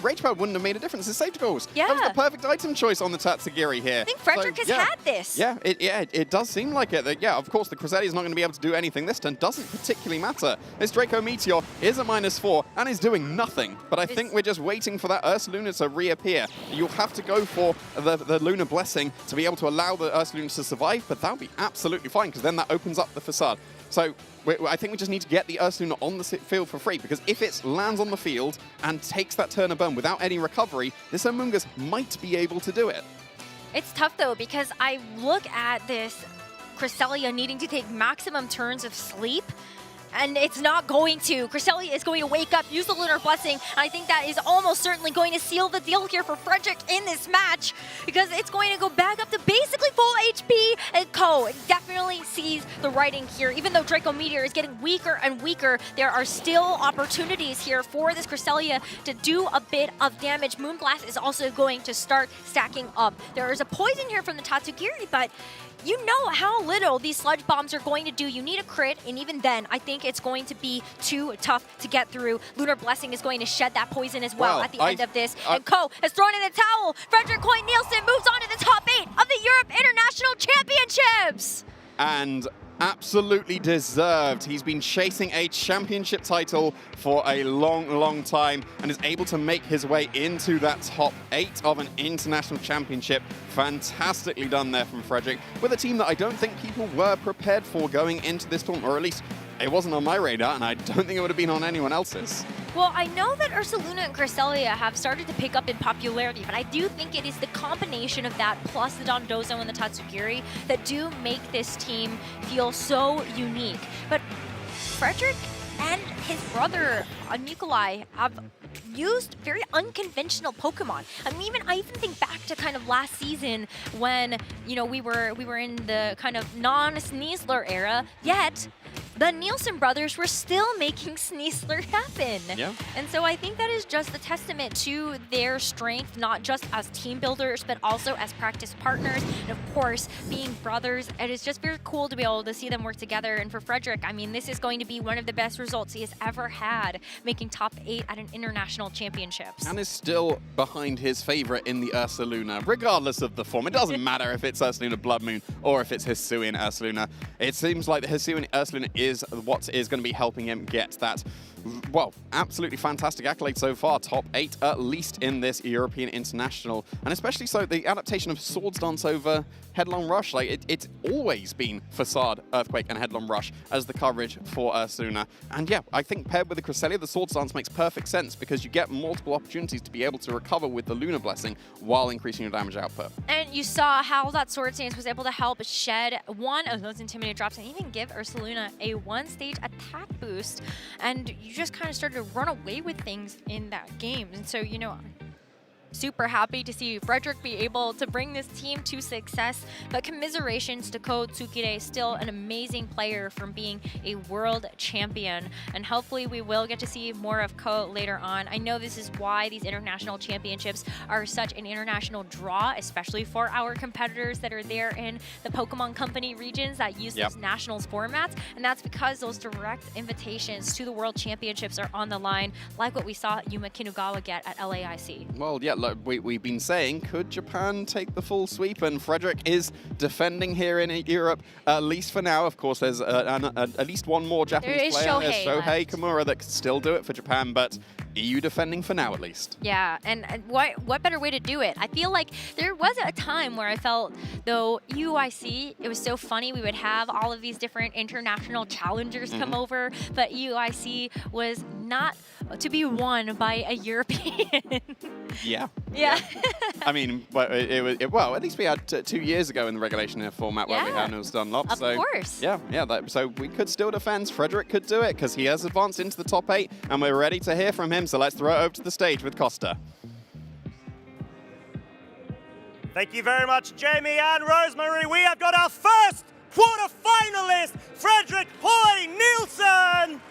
Rage Powder wouldn't have made a difference. It's safety goggles. Yeah. That was the perfect item choice on the Tatsugiri here. I think Frederick has had this. Yeah, it does seem like it. Yeah, of course, the Cresselia is not going to be able to do anything this turn. Doesn't particularly matter. This Draco Meteor is a -4 and is doing nothing. But I think we're just waiting for that Ursaluna to reappear. You'll have to go for the Lunar Blessing to be able to allow the Ursaluna to survive, but that'll be absolutely fine because then that opens up the facade. So I think we just need to get the Ursaluna on the field for free, because if it lands on the field and takes that turn of burn without any recovery, this Amoonguss might be able to do it. It's tough though, because I look at this Cresselia needing to take maximum turns of sleep, and it's not going to. Cresselia is going to wake up, use the Lunar Blessing, and I think that is almost certainly going to seal the deal here for Frederick in this match, because it's going to go back up to basically full HP, and Ko definitely sees the writing here. Even though Draco Meteor is getting weaker and weaker, there are still opportunities here for this Cresselia to do a bit of damage. Moonblast is also going to start stacking up. There is a poison here from the Tatsugiri, but you know how little these Sludge Bombs are going to do. You need a crit, and even then, I think it's going to be too tough to get through. Lunar Blessing is going to shed that poison as well at the end of this. And Ko has thrown in the towel. Frederick Coyne-Nielsen moves on to the top 8 of the Europe International Championships. And absolutely deserved. He's been chasing a championship title for a long, long time and is able to make his way into that top 8 of an international championship. Fantastically done there from Frederick, with a team that I don't think people were prepared for going into this tournament, or at least it wasn't on my radar, and I don't think it would have been on anyone else's. Well, I know that Ursaluna and Cresselia have started to pick up in popularity, but I do think it is the combination of that plus the Dondozo and the Tatsugiri that do make this team feel so unique. But Frederick and his brother Nikolai have used very unconventional Pokemon. I even think back to kind of last season when, you know, we were in the kind of non-Sneasler era, yet the Nielsen brothers were still making Sneasler happen. Yeah. And so I think that is just a testament to their strength, not just as team builders, but also as practice partners. And of course, being brothers, it is just very cool to be able to see them work together. And for Frederick, I mean, this is going to be one of the best results he has ever had, making top 8 at an international championships. And is still behind his favorite in the Ursaluna, regardless of the form. It doesn't matter if it's Ursaluna Blood Moon or if it's Hisuian Ursaluna. It seems like the Hisuian Ursaluna is what is going to be helping him get that, well, absolutely fantastic accolade so far. Top 8 at least in this European International. And especially so, the adaptation of Swords Dance over Headlong Rush. Like, it's always been Facade, Earthquake, and Headlong Rush as the coverage for Ursaluna. And yeah, I think paired with the Cresselia, the Swords Dance makes perfect sense because you get multiple opportunities to be able to recover with the Lunar Blessing while increasing your damage output. And you saw how that Sword Dance was able to help shed one of those Intimidate drops and even give Ursaluna a 1-stage attack boost. And you just kind of started to run away with things in that game. And so, you know, super happy to see Frederick be able to bring this team to success, but commiserations to Ko Tsukide, still an amazing player from being a world champion, and hopefully we will get to see more of Ko later on. I know this is why these international championships are such an international draw, especially for our competitors that are there in the Pokemon Company regions that use those nationals formats, and that's because those direct invitations to the world championships are on the line, like what we saw Yuma Kinugawa get at LAIC. Well, yeah, look, we've been saying, could Japan take the full sweep? And Frederick is defending here in Europe, at least for now. Of course, there's at least one more Japanese player. There's Shohei Kimura that could still do it for Japan, but EU defending for now, at least. Yeah, and what better way to do it? I feel like there was a time where I felt, though, EUIC, it was so funny. We would have all of these different international challengers come over, but EUIC was not to be won by a European. Yeah. Yeah. I mean, well, at least we had 2 years ago in the regulation format where we had Nils Dunlop. Of course. Yeah, so we could still defend. Frederick could do it because he has advanced into the top 8, and we're ready to hear from him. So let's throw it over to the stage with Costa. Thank you very much, Jamie and Rosemary. We have got our first quarter-finalist, Frederick Hoy Nielsen.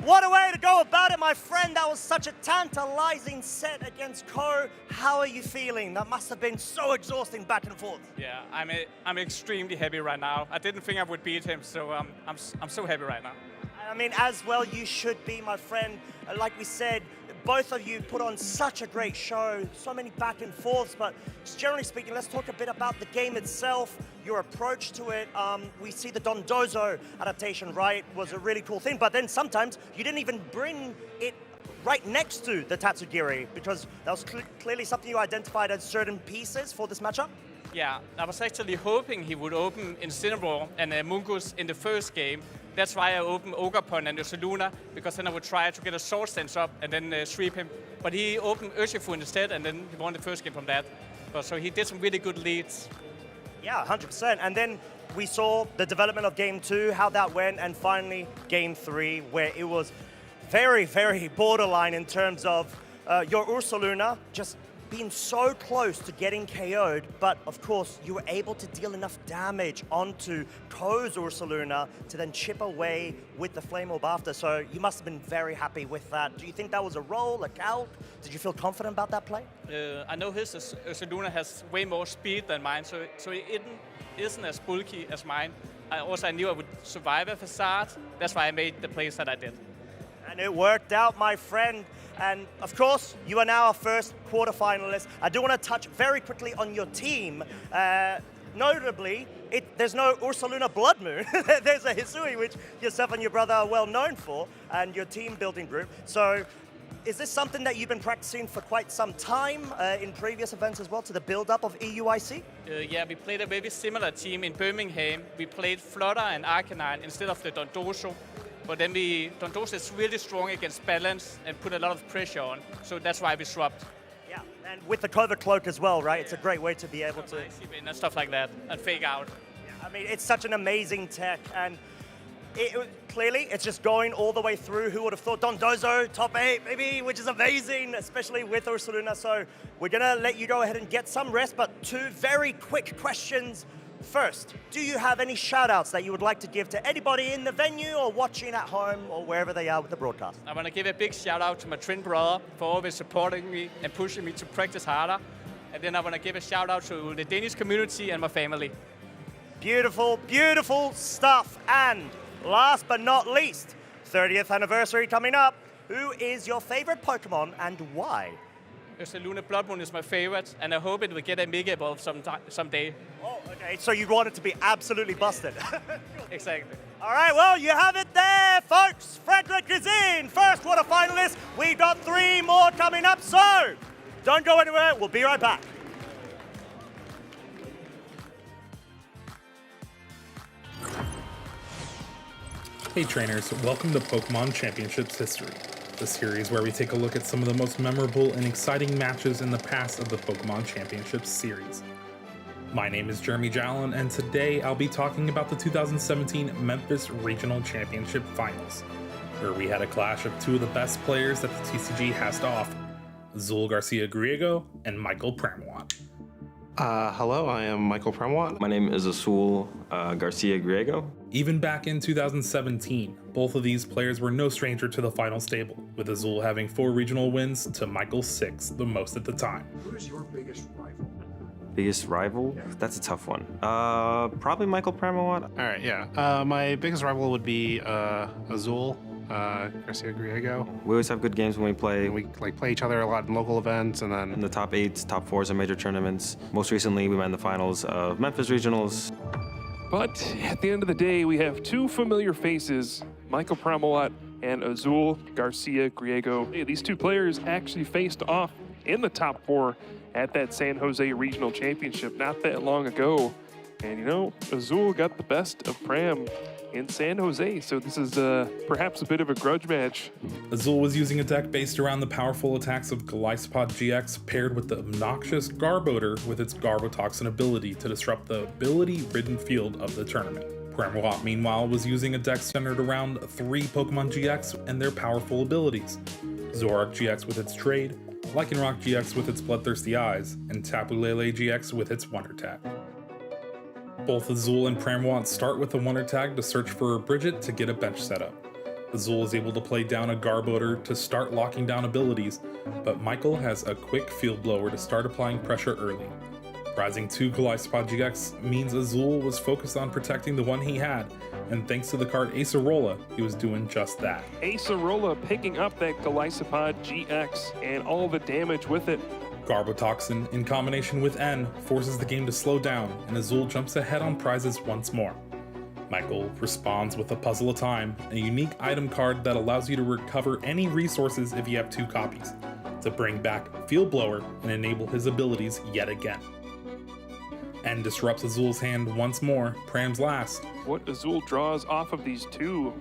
What a way to go about it, my friend. That was such a tantalizing set against Ko. How are you feeling? That must have been so exhausting back and forth. Yeah, I'm extremely happy right now. I didn't think I would beat him, so I'm so happy right now. I mean, as well you should be, my friend. Like we said, both of you put on such a great show, so many back and forths, but just generally speaking, let's talk a bit about the game itself, your approach to it. We see the Dondozo adaptation, right, was a really cool thing, but then sometimes you didn't even bring it right next to the Tatsugiri, because that was clearly something you identified as certain pieces for this matchup. Yeah, I was actually hoping he would open Incineroar and Mungus in the first game. That's why I opened Ogerpon and Ursaluna, because then I would try to get a Sword Stance up and then sweep him. But he opened Urshifu instead, and then he won the first game from that. So he did some really good leads. Yeah, 100%. And then we saw the development of Game 2, how that went, and finally Game 3, where it was very, very borderline in terms of your Ursaluna just being so close to getting KO'd, but of course you were able to deal enough damage onto Ko's Ursaluna to then chip away with the Flame Orb after, so you must have been very happy with that. Do you think that was a roll, a calc? Did you feel confident about that play? I know his Ursaluna has way more speed than mine, so it isn't as bulky as mine. I knew I would survive a Facade, that's why I made the plays that I did. And it worked out, my friend. And of course, you are now our first quarterfinalist. I do want to touch very quickly on your team. Notably, there's no Ursaluna Blood Moon. There's a Hisui, which yourself and your brother are well known for, and your team building group. So is this something that you've been practicing for quite some time in previous events as well, to the build-up of EUIC? Yeah, we played a very similar team in Birmingham. We played Flutter and Arcanine instead of the Dondozo. But then Dondozo is really strong against balance and put a lot of pressure on, so that's why we swapped. Yeah, and with the Covert Cloak as well, right? It's a great way to be able to... And stuff like that, and fake out. Yeah, I mean, it's such an amazing tech, and clearly it's just going all the way through. Who would have thought Dondozo, top 8, maybe, which is amazing, especially with Ursaluna. So we're going to let you go ahead and get some rest, but 2 very quick questions. First, do you have any shout-outs that you would like to give to anybody in the venue or watching at home or wherever they are with the broadcast? I want to give a big shout-out to my twin brother for always supporting me and pushing me to practice harder. And then I want to give a shout-out to the Danish community and my family. Beautiful, beautiful stuff. And last but not least, 30th anniversary coming up. Who is your favorite Pokemon and why? Luna Blood Moon is my favorite, and I hope it will get a Mega Evolve someday. Oh, okay, so you want it to be absolutely busted. Exactly. All right, well, you have it there, folks. Frederick is in. First quarterfinalist. We got 3 more coming up, so don't go anywhere. We'll be right back. Hey trainers, welcome to Pokemon Championships History, the series where we take a look at some of the most memorable and exciting matches in the past of the Pokemon Championships series. My name is Jeremy Jallin, and today I'll be talking about the 2017 Memphis Regional Championship Finals, where we had a clash of 2 of the best players that the TCG has to offer, Azul Garcia-Griego and Michael Pramawat. Hello, I am Michael Pramawat. My name is Azul Garcia-Griego. Even back in 2017, both of these players were no stranger to the final stable, with Azul having 4 regional wins to Michael's 6, the most at the time. Who is your biggest rival? Biggest rival? Yeah. That's a tough one. Probably Michael Pramawat. All right, yeah. My biggest rival would be Azul Garcia-Griego. We always have good games when we play. We play each other a lot in local events, and then in the top 8s, top 4s in major tournaments. Most recently, we met in the finals of Memphis Regionals. But at the end of the day, we have 2 familiar faces, Michael Pramawat and Azul Garcia-Griego. These 2 players actually faced off in the top 4 at that San Jose Regional Championship not that long ago. And you know, Azul got the best of Pram in San Jose, so this is perhaps a bit of a grudge match. Azul was using a deck based around the powerful attacks of Golisopod GX paired with the obnoxious Garbodor with its Garbotoxin ability to disrupt the ability-ridden field of the tournament. Pramawat, meanwhile, was using a deck centered around 3 Pokemon GX and their powerful abilities. Zoroark GX with its Trade, Lycanroc GX with its Bloodthirsty Eyes, and Tapu Lele GX with its Wonder Tag. Both Azul and Pramawat start with a Wonder Tag to search for a Bridget to get a bench setup. Azul is able to play down a Garbodor to start locking down abilities, but Michael has a quick Field Blower to start applying pressure early. Rising 2 Golisopod GX means Azul was focused on protecting the one he had, and thanks to the card Acerola, he was doing just that. Acerola picking up that Golisopod GX and all the damage with it. Garbotoxin, in combination with N, forces the game to slow down, and Azul jumps ahead on prizes once more. Michael responds with a Puzzle of Time, a unique item card that allows you to recover any resources if you have 2 copies, to bring back Field Blower and enable his abilities yet again. N disrupts Azul's hand once more, Pram's last. What Azul draws off of these 2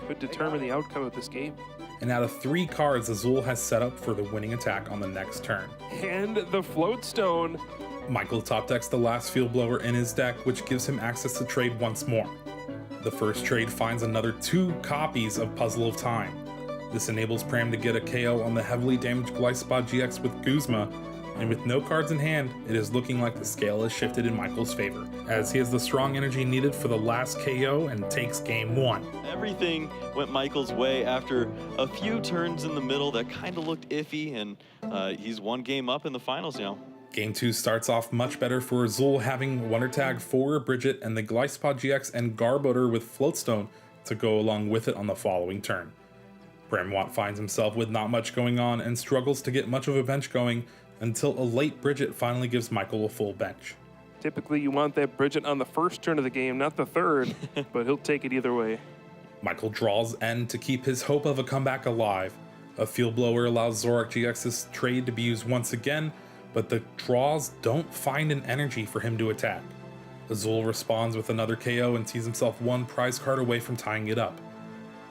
could determine the outcome of this game. And out of 3 cards, Azul has set up for the winning attack on the next turn. And the Float Stone. Michael top decks the last Field Blower in his deck, which gives him access to trade once more. The first trade finds another 2 copies of Puzzle of Time. This enables Pram to get a KO on the heavily damaged Golisopod GX with Guzma, and with no cards in hand, it is looking like the scale has shifted in Michael's favor, as he has the strong energy needed for the last KO and takes game 1. Everything went Michael's way after a few turns in the middle that kind of looked iffy, and he's 1 game up in the finals now. Game 2 starts off much better for Azul, having Wonder Tag for Bridget and the Golisopod GX and Garbodor with Floatstone to go along with it on the following turn. Pramawat finds himself with not much going on and struggles to get much of a bench going until a late Bridget finally gives Michael a full bench. Typically you want that Bridget on the first turn of the game, not the third, but he'll take it either way. Michael draws N to keep his hope of a comeback alive. A Field Blower allows Zoroark GX's trade to be used once again, but the draws don't find an energy for him to attack. Azul responds with another KO and sees himself 1 prize card away from tying it up.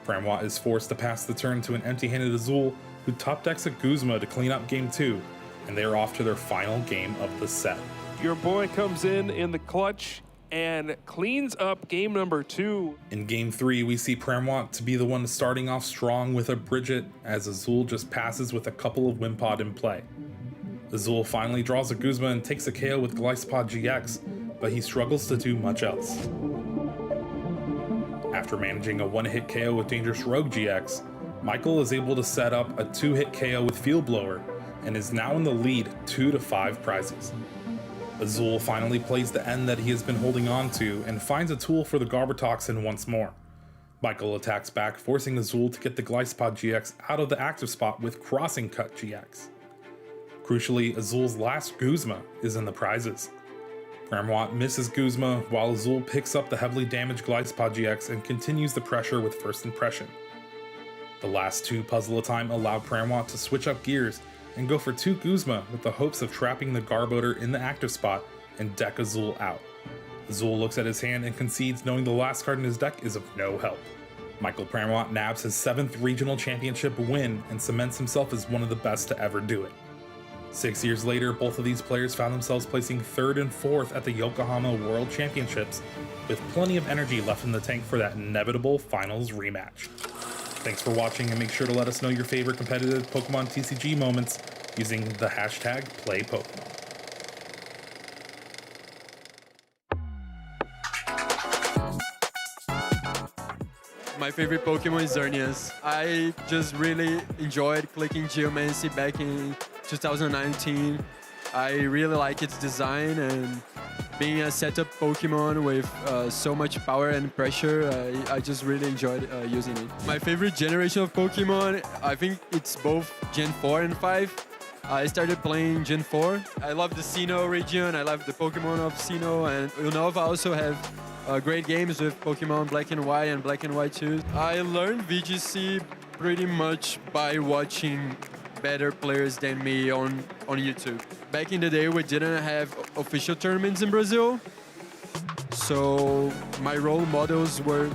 Pramawat is forced to pass the turn to an empty-handed Azul, who top decks a Guzma to clean up game 2, and they are off to their final game of the set. Your boy comes in the clutch and cleans up game number 2. In game 3, we see Pramawat to be the one starting off strong with a Bridget, as Azul just passes with a couple of Wimpod in play. Azul finally draws a Guzma and takes a KO with Golisopod GX, but he struggles to do much else. After managing a 1-hit KO with Dangerous Rogue GX, Michael is able to set up a 2-hit KO with Field Blower, and is now in the lead 2 to 5 prizes. Azul finally plays the end that he has been holding on to and finds a tool for the Garbotoxin once more. Michael attacks back, forcing Azul to get the Golisopod GX out of the active spot with Crossing Cut GX. Crucially, Azul's last Guzma is in the prizes. Pramawat misses Guzma, while Azul picks up the heavily damaged Glycepod GX and continues the pressure with First Impression. The last two puzzle at a time allow Pramawat to switch up gears and go for 2 Guzma with the hopes of trapping the Garbodor in the active spot and deck Azul out. Azul looks at his hand and concedes, knowing the last card in his deck is of no help. Michael Pramawat nabs his 7th regional championship win and cements himself as one of the best to ever do it. 6 years later, both of these players found themselves placing 3rd and 4th at the Yokohama World Championships, with plenty of energy left in the tank for that inevitable finals rematch. Thanks for watching, and make sure to let us know your favorite competitive Pokemon TCG moments using the hashtag #PlayPokemon. My favorite Pokemon is Xerneas. I just really enjoyed clicking Geomancy back in 2019. I really like its design, and being a setup Pokemon with so much power and pressure, I just really enjoyed using it. My favorite generation of Pokemon, I think it's both Gen 4 and 5. I started playing Gen 4. I love the Sinnoh region, I love the Pokemon of Sinnoh, and Unova also have great games with Pokemon Black and White and Black and White 2. I learned VGC pretty much by watching better players than me on YouTube. Back in the day, we didn't have official tournaments in Brazil, so my role models were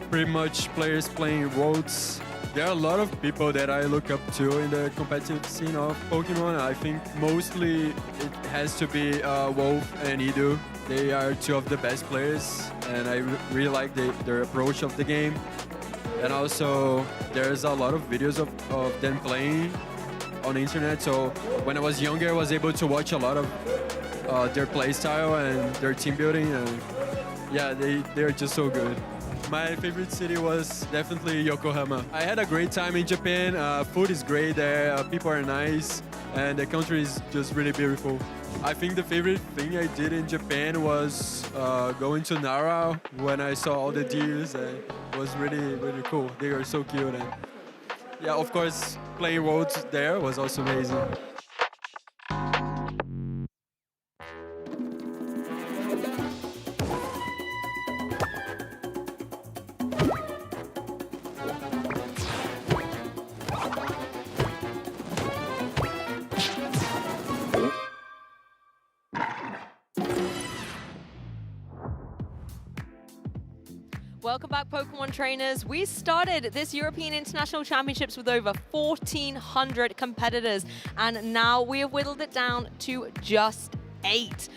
pretty much players playing Worlds. There are a lot of people that I look up to in the competitive scene of Pokemon. I think mostly it has to be Wolf and Edu. They are 2 of the best players, and I really like their approach of the game. And also, there's a lot of videos of them playing on the internet, so when I was younger, I was able to watch a lot of their play style and their team building, and yeah, they're just so good. My favorite city was definitely Yokohama. I had a great time in Japan. Food is great there, people are nice, and the country is just really beautiful. I think the favorite thing I did in Japan was going to Nara when I saw all the deers, and it was really, really cool. They were so cute, and yeah, of course, playing Worlds there was also amazing. Welcome back, Pokemon trainers. We started this European International Championships with over 1,400 competitors, and now we have whittled it down to just 8.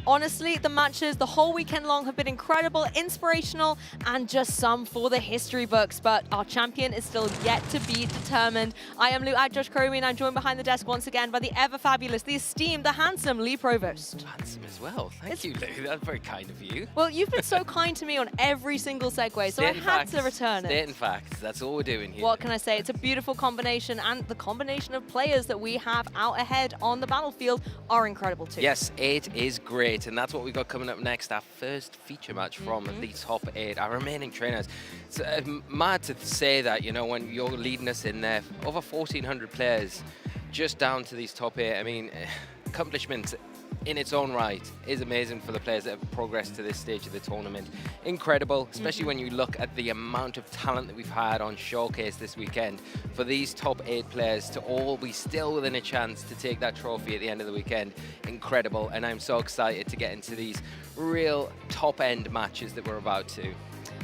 Honestly, the matches the whole weekend long have been incredible, inspirational, and just some for the history books. But our champion is still yet to be determined. I am Lou at Josh Cromie, and I'm joined behind the desk once again by the ever fabulous, the esteemed, the handsome Lee Provost. Handsome as well. Thank you, Lou. That's very kind of you. Well, you've been so kind to me on every single segue, so I had to return it. Stating facts. That's all we're doing here. What can I say? It's a beautiful combination, and the combination of players that we have out ahead on the battlefield are incredible too. Yes, 8 is great, and that's what we've got coming up next, our first feature match from the top 8, our remaining trainers. It's mad to say that, you know, when you're leading us in there, over 1,400 players, just down to these top 8. I mean, accomplishment in its own right is amazing for the players that have progressed to this stage of the tournament. Incredible, especially when you look at the amount of talent that we've had on Showcase this weekend. For these top 8 players to all be still within a chance to take that trophy at the end of the weekend, incredible. And I'm so excited to get into these real top-end matches that we're about to.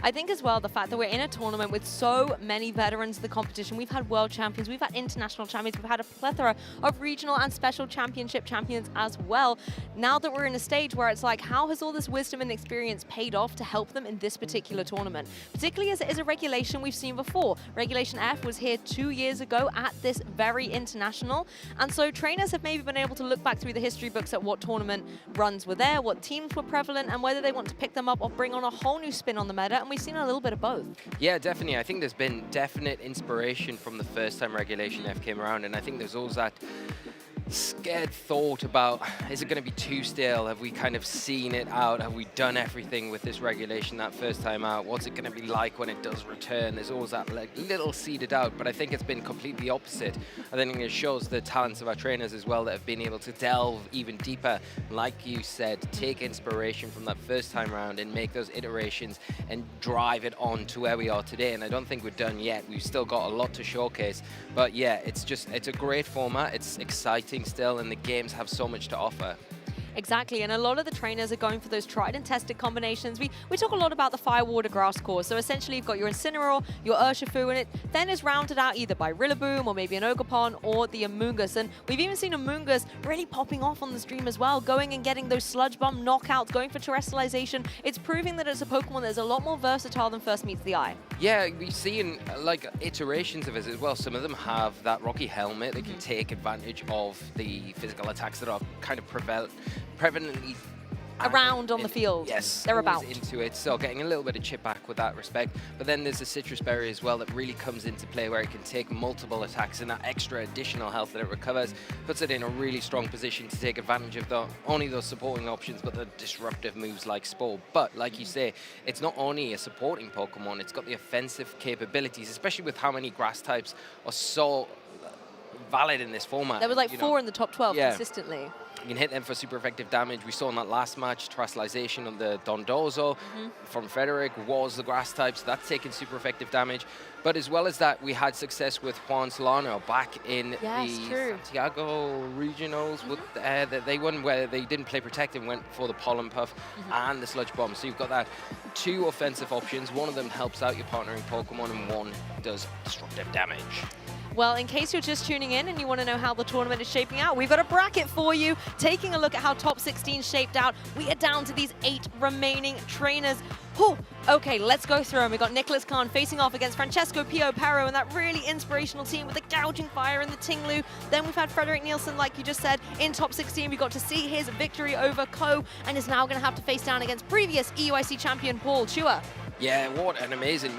I think as well, the fact that we're in a tournament with so many veterans of the competition. We've had world champions, we've had international champions, we've had a plethora of regional and special championship champions as well. Now that we're in a stage where it's like, how has all this wisdom and experience paid off to help them in this particular tournament? Particularly as it is a regulation we've seen before. Regulation F was here 2 years ago at this very international. And so trainers have maybe been able to look back through the history books at what tournament runs were there, what teams were prevalent, and whether they want to pick them up or bring on a whole new spin on the meta. And we've seen a little bit of both. Yeah, definitely. I think there's been definite inspiration from the first time Regulation F came around, and I think there's always that scared thought about, is it going to be too stale? Have we kind of seen it out? Have we done everything with this regulation that first time out? What's it going to be like when it does return? There's always that like little seeded out, but I think it's been completely opposite. I think it shows the talents of our trainers as well that have been able to delve even deeper. Like you said, take inspiration from that first time round and make those iterations and drive it on to where we are today. And I don't think we're done yet. We've still got a lot to showcase, but yeah, it's a great format. It's exciting still, and the games have so much to offer. Exactly, and a lot of the trainers are going for those tried and tested combinations. We talk a lot about the Fire Water Grass core. So essentially you've got your Incineroar, your Urshifu, and it then is rounded out either by Rillaboom or maybe an Ogerpon or the Amoonguss. And we've even seen Amoonguss really popping off on the stream as well, going and getting those Sludge Bomb knockouts, going for terrestrialization. It's proving that it's a Pokemon that's a lot more versatile than first meets the eye. Yeah, we've seen like iterations of it as well. Some of them have that Rocky Helmet that can take advantage of the physical attacks that are kind of prevalently around on the field. Yes, they're about into it, so getting a little bit of chip back with that respect. But then there's the Citrus Berry as well that really comes into play, where it can take multiple attacks, and that extra additional health that it recovers puts it in a really strong position to take advantage of not only those supporting options but the disruptive moves like Spore. But like you say, it's not only a supporting Pokemon, it's got the offensive capabilities, especially with how many grass types are so valid in this format. There was like 4 in the top 12 consistently. You can hit them for super effective damage. We saw in that last match, terrestrialization on the Dondozo from Frederick was the grass type, so that's taking super effective damage. But as well as that, we had success with Juan Solano back in the Santiago regionals. They won where they didn't play Protect and went for the Pollen Puff and the Sludge Bomb. So you've got that 2 offensive options. One of them helps out your partnering Pokemon, and one does destructive damage. Well, in case you're just tuning in and you want to know how the tournament is shaping out, we've got a bracket for you. Taking a look at how top 16 shaped out, we are down to these 8 remaining trainers. Whew. Okay, let's go through them. We've got Nicholas Khan facing off against Francesco Pio Paree and that really inspirational team with the Gouging Fire and the Tinglu. Then we've had Frederick Nielsen, like you just said, in top 16. We got to see his victory over Ko, and is now going to have to face down against previous EUIC champion Paul Chua. Yeah, what an amazing...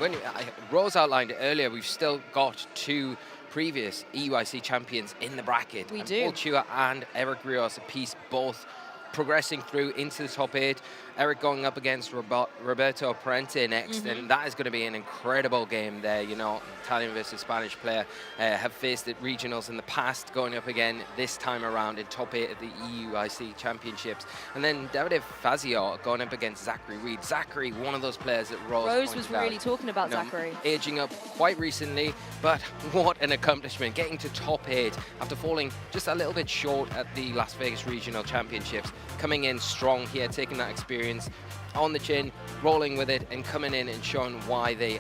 Rose outlined it earlier, we've still got 2 previous EUIC champions in the bracket. We do. Paul Chua and Eric Rios apiece, both progressing through into the top 8. Eric going up against Roberto Parente next, and that is going to be an incredible game there. You know, Italian versus Spanish player have faced at regionals in the past, going up again this time around in top 8 of the EUIC championships. And then Davide Fazio going up against Zachary Reed. Zachary, one of those players that Rose was really talking about. Zachary aging up quite recently, but what an accomplishment, getting to top 8 after falling just a little bit short at the Las Vegas Regional Championships. Coming in strong here, taking that experience on the chin, rolling with it, and coming in and showing why they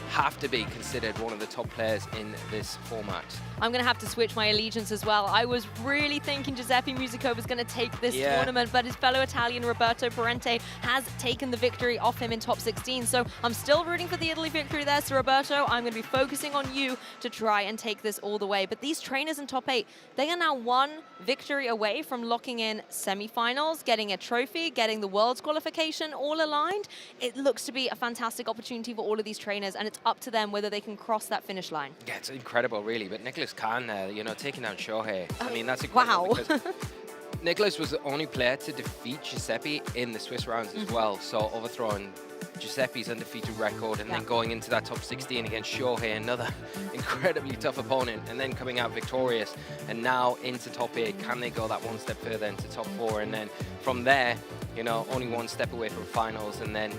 have to be considered one of the top players in this format. I'm going to have to switch my allegiance as well. I was really thinking Giuseppe Musicco was going to take this tournament, but his fellow Italian Roberto Parente has taken the victory off him in top 16. So I'm still rooting for the Italy victory there. So Roberto, I'm going to be focusing on you to try and take this all the way. But these trainers in top 8, they are now 1 victory away from locking in semifinals, getting a trophy, getting the Worlds qualification all aligned. It looks to be a fantastic opportunity for all of these trainers, and it's up to them whether they can cross that finish line. Yeah, it's incredible, really. But Nicholas Khan, you know, taking down Shohei. I mean, that's incredible. Wow. Nicholas was the only player to defeat Giuseppe in the Swiss rounds as well. So overthrowing Giuseppe's undefeated record, and then going into that top 16 against Shohei, another incredibly tough opponent, and then coming out victorious, and now into top 8. Can they go that 1 step further into top 4? And then from there, you know, only 1 step away from finals, and then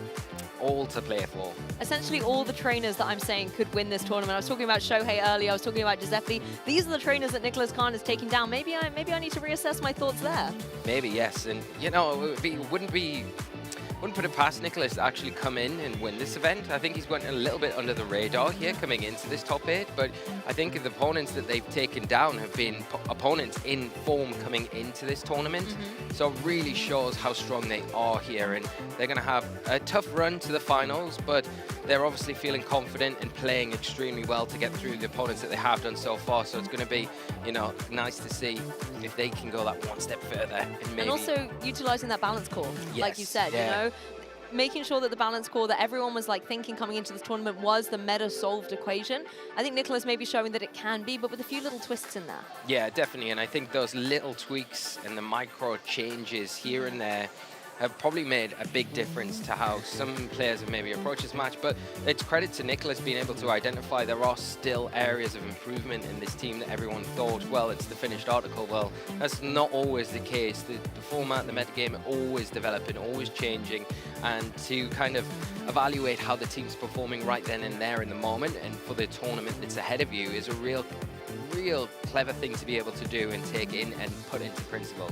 all to play for. Essentially all the trainers that I'm saying could win this tournament. I was talking about Shohei earlier, I was talking about Giuseppe. These are the trainers that Nicholas Khan is taking down. Maybe I need to reassess my thoughts there. Maybe, yes. And, you know, wouldn't put it past Nicholas to actually come in and win this event. I think he's went a little bit under the radar here coming into this top 8, but I think the opponents that they've taken down have been opponents in form coming into this tournament. So it really shows how strong they are here, and they're going to have a tough run to the finals, but they're obviously feeling confident and playing extremely well to get through the opponents that they have done so far. So it's going to be, you know, nice to see if they can go that 1 step further and maybe... And also utilizing that balance core, like you said, you know. making sure that the balance core that everyone was like thinking coming into this tournament was the meta-solved equation. I think Nicholas may be showing that it can be, but with a few little twists in there. Yeah, definitely, and I think those little tweaks and the micro changes here and there have probably made a big difference to how some players have maybe approached this match, but it's credit to Nicholas being able to identify there are still areas of improvement in this team that everyone thought, well, it's the finished article. Well, that's not always the case. The format, the metagame are always developing, always changing, and to kind of evaluate how the team's performing right then and there in the moment and for the tournament that's ahead of you is a real clever thing to be able to do and take in and put into principle.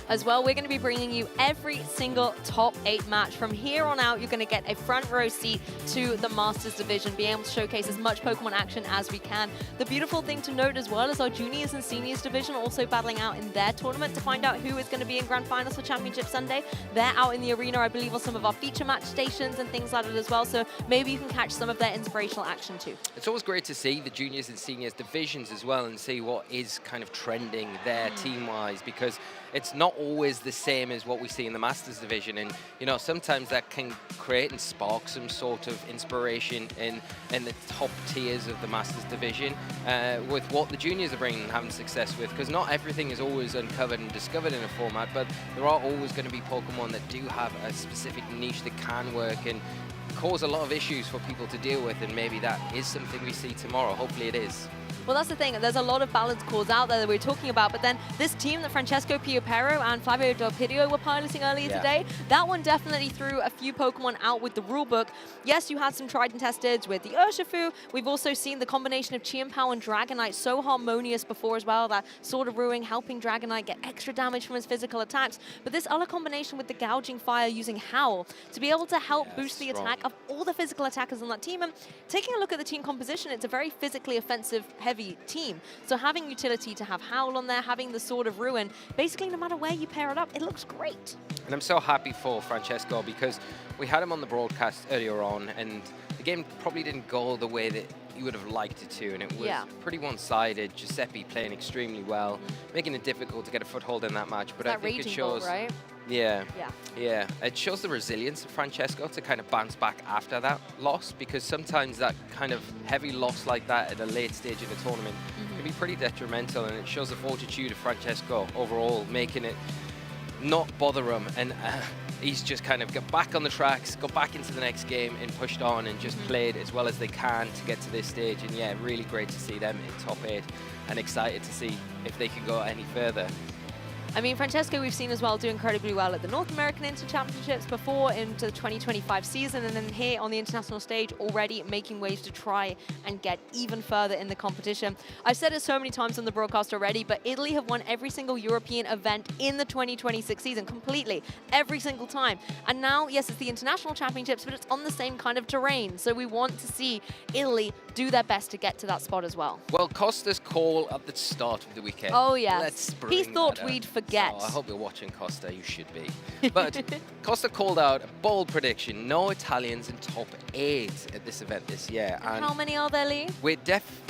As well, we're going to be bringing you every single top 8 match. From here on out, you're going to get a front row seat to the Masters division, being able to showcase as much Pokemon action as we can. The beautiful thing to note as well is our juniors and seniors division also battling out in their tournament to find out who is going to be in Grand Finals for Championship Sunday. They're out in the arena, I believe, on some of our feature match stations and things like that as well, so maybe you can catch some of their inspirational action too. It's always great to see the juniors and seniors divisions as well and see what is kind of trending there team-wise, because it's not always the same as what we see in the Masters division, and you know, sometimes that can create and spark some sort of inspiration in the top tiers of the Masters division with what the juniors are bringing and having success with, because not everything is always uncovered and discovered in a format, but there are always going to be Pokemon that do have a specific niche that can work and cause a lot of issues for people to deal with, and maybe that is something we see tomorrow. Hopefully it is. Well, that's the thing. There's a lot of balance cores out there that we're talking about, but then this team that Francesco Pierro and Fabio Del Pidio were piloting earlier today, that one definitely threw a few Pokemon out with the rulebook. Yes, you had some tried and tested with the Urshifu. We've also seen the combination of Chienpao and Dragonite so harmonious before as well, that Sword of Ruin helping Dragonite get extra damage from his physical attacks. But this other combination with the Gouging Fire using Howl to be able to help boost the attack of all the physical attackers on that team. And taking a look at the team composition, it's a very physically offensive heavy team. So having utility to have Howl on there, having the Sword of Ruin, basically no matter where you pair it up, it looks great. And I'm so happy for Francesco because we had him on the broadcast earlier on and the game probably didn't go the way that you would have liked it to, and it was pretty one-sided. Giuseppe playing extremely well, making it difficult to get a foothold in that match, but I think it shows... Ball, right? Yeah. It shows the resilience of Francesco to kind of bounce back after that loss, because sometimes that kind of heavy loss like that at a late stage of a tournament can be pretty detrimental, and it shows the fortitude of Francesco overall, making it not bother him, and he's just kind of got back on the tracks, got back into the next game and pushed on and just played as well as they can to get to this stage. And yeah, really great to see them in top 8 and excited to see if they can go any further. I mean, Francesco we've seen as well do incredibly well at the North American Inter Championships before into the 2025 season, and then here on the international stage already making waves to try and get even further in the competition. I've said it so many times on the broadcast already, but Italy have won every single European event in the 2026 season completely, every single time. And now, yes, it's the international championships, but it's on the same kind of terrain. So we want to see Italy do their best to get to that spot as well. Well, Costa's call at the start of the weekend. Oh, yes. Let's bring he thought that up. we'd forget. So I hope you're watching, Costa. You should be. But Costa called out a bold prediction. No Italians in top 8 at this event this year. And how many are there, Lee? We're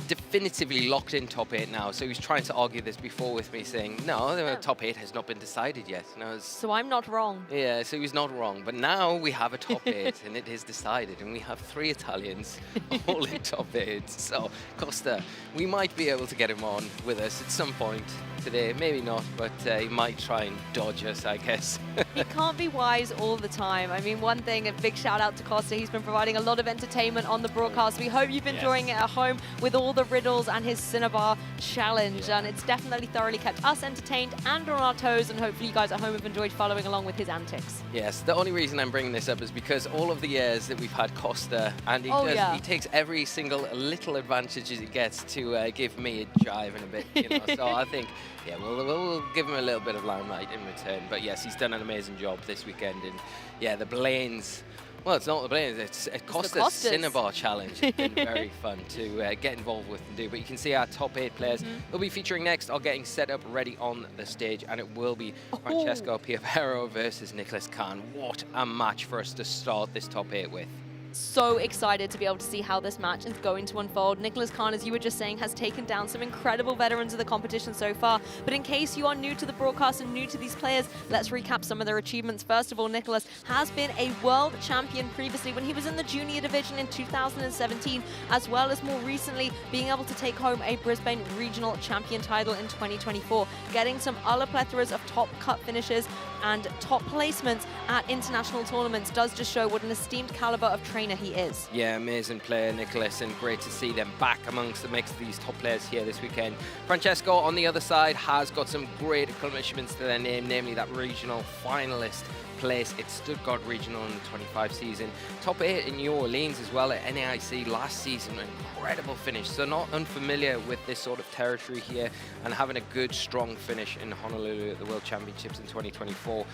definitively locked in top 8 now. So he was trying to argue this before with me, saying, no, the top 8 has not been decided yet. So I'm not wrong. Yeah, so he's not wrong. But now we have a top 8 and it is decided. And we have 3 Italians all in top 8. So Costa, we might be able to get him on with us at some point today. Maybe not, but he might try and dodge us, I guess. He can't be wise all the time. I mean, one thing, a big shout out to Costa. He's been providing a lot of entertainment on the broadcast. We hope you've been enjoying it at home with all the riddles and his Cinnabar challenge. And it's definitely thoroughly kept us entertained and on our toes. And hopefully you guys at home have enjoyed following along with his antics. Yes, the only reason I'm bringing this up is because all of the years that we've had Costa, and he takes every single little advantage he gets to give me a jive in a bit. You know? So I think, yeah, we'll give him a little bit of limelight in return. But yes, he's done an amazing job this weekend. And yeah, the Blaines, well, it's not the Blaines, it's Costa's Cinnabar challenge. It's been very fun to get involved with and do. But you can see our top 8 players we'll be featuring next are getting set up ready on the stage. And it will be Francesco Pierro versus Nicholas Khan. What a match for us to start this top 8 with. so excited to be able to see how this match is going to unfold. Nicholas Khan, as you were just saying, has taken down some incredible veterans of the competition so far. But in case you are new to the broadcast and new to these players, let's recap some of their achievements. First of all, Nicholas has been a world champion previously when he was in the junior division in 2017, as well as more recently being able to take home a Brisbane regional champion title in 2024, getting some other plethoras of top cut finishes and top placements at international tournaments does just show what an esteemed caliber of trainer he is. Yeah, amazing player, Nicholas, and great to see them back amongst the mix of these top players here this weekend. Francesco, on the other side, has got some great accomplishments to their name, namely that regional finalist place at Stuttgart Regional in the 25 season. Top 8 in New Orleans as well at NAIC last season. An incredible finish. So not unfamiliar with this sort of territory here, and having a good, strong finish in Honolulu at the World Championships in 2024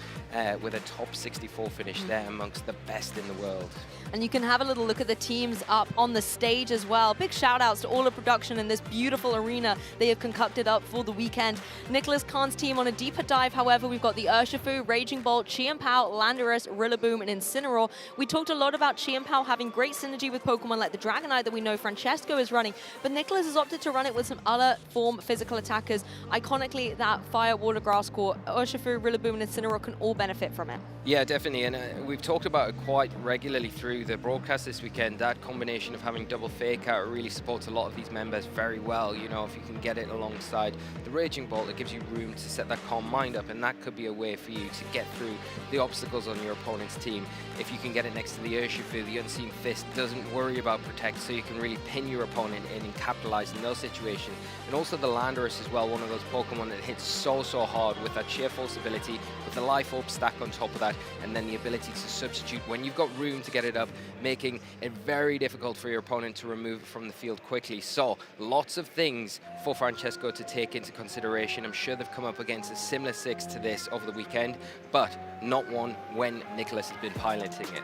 with a top 64 finish there amongst the best in the world. And you can have a little look at the teams up on the stage as well. Big shout outs to all of production in this beautiful arena they have concocted up for the weekend. Nicholas Khan's team on a deeper dive, however, we've got the Urshifu, Raging Bolt, Chien-Pao, Landorus, Rillaboom, and Incineroar. We talked a lot about Chien-Pao having great synergy with Pokemon like the Dragonite that we know Francesco is running, but Nicholas has opted to run it with some other form physical attackers. Iconically, that Fire, Water, Grass core, Urshifu, Rillaboom, and Incineroar can all benefit from it. Yeah, definitely, and we've talked about it quite regularly through the broadcast this weekend. That combination of having double fake out really supports a lot of these members very well. You know, if you can get it alongside the Raging Bolt, it gives you room to set that calm mind up, and that could be a way for you to get through the obstacles on your opponent's team. If you can get it next to the Urshifu, the Unseen Fist doesn't worry about protect, so you can really pin your opponent in and capitalize in those situations. And also the Landorus as well, one of those Pokemon that hits so hard with that sheer force ability, with the Life Orb stack on top of that, and then the ability to substitute when you've got room to get it up, making it very difficult for your opponent to remove it from the field quickly. So lots of things for Francesco to take into consideration. I'm sure they've come up against a similar 6 to this over the weekend, but not one when Nicholas has been piloting it.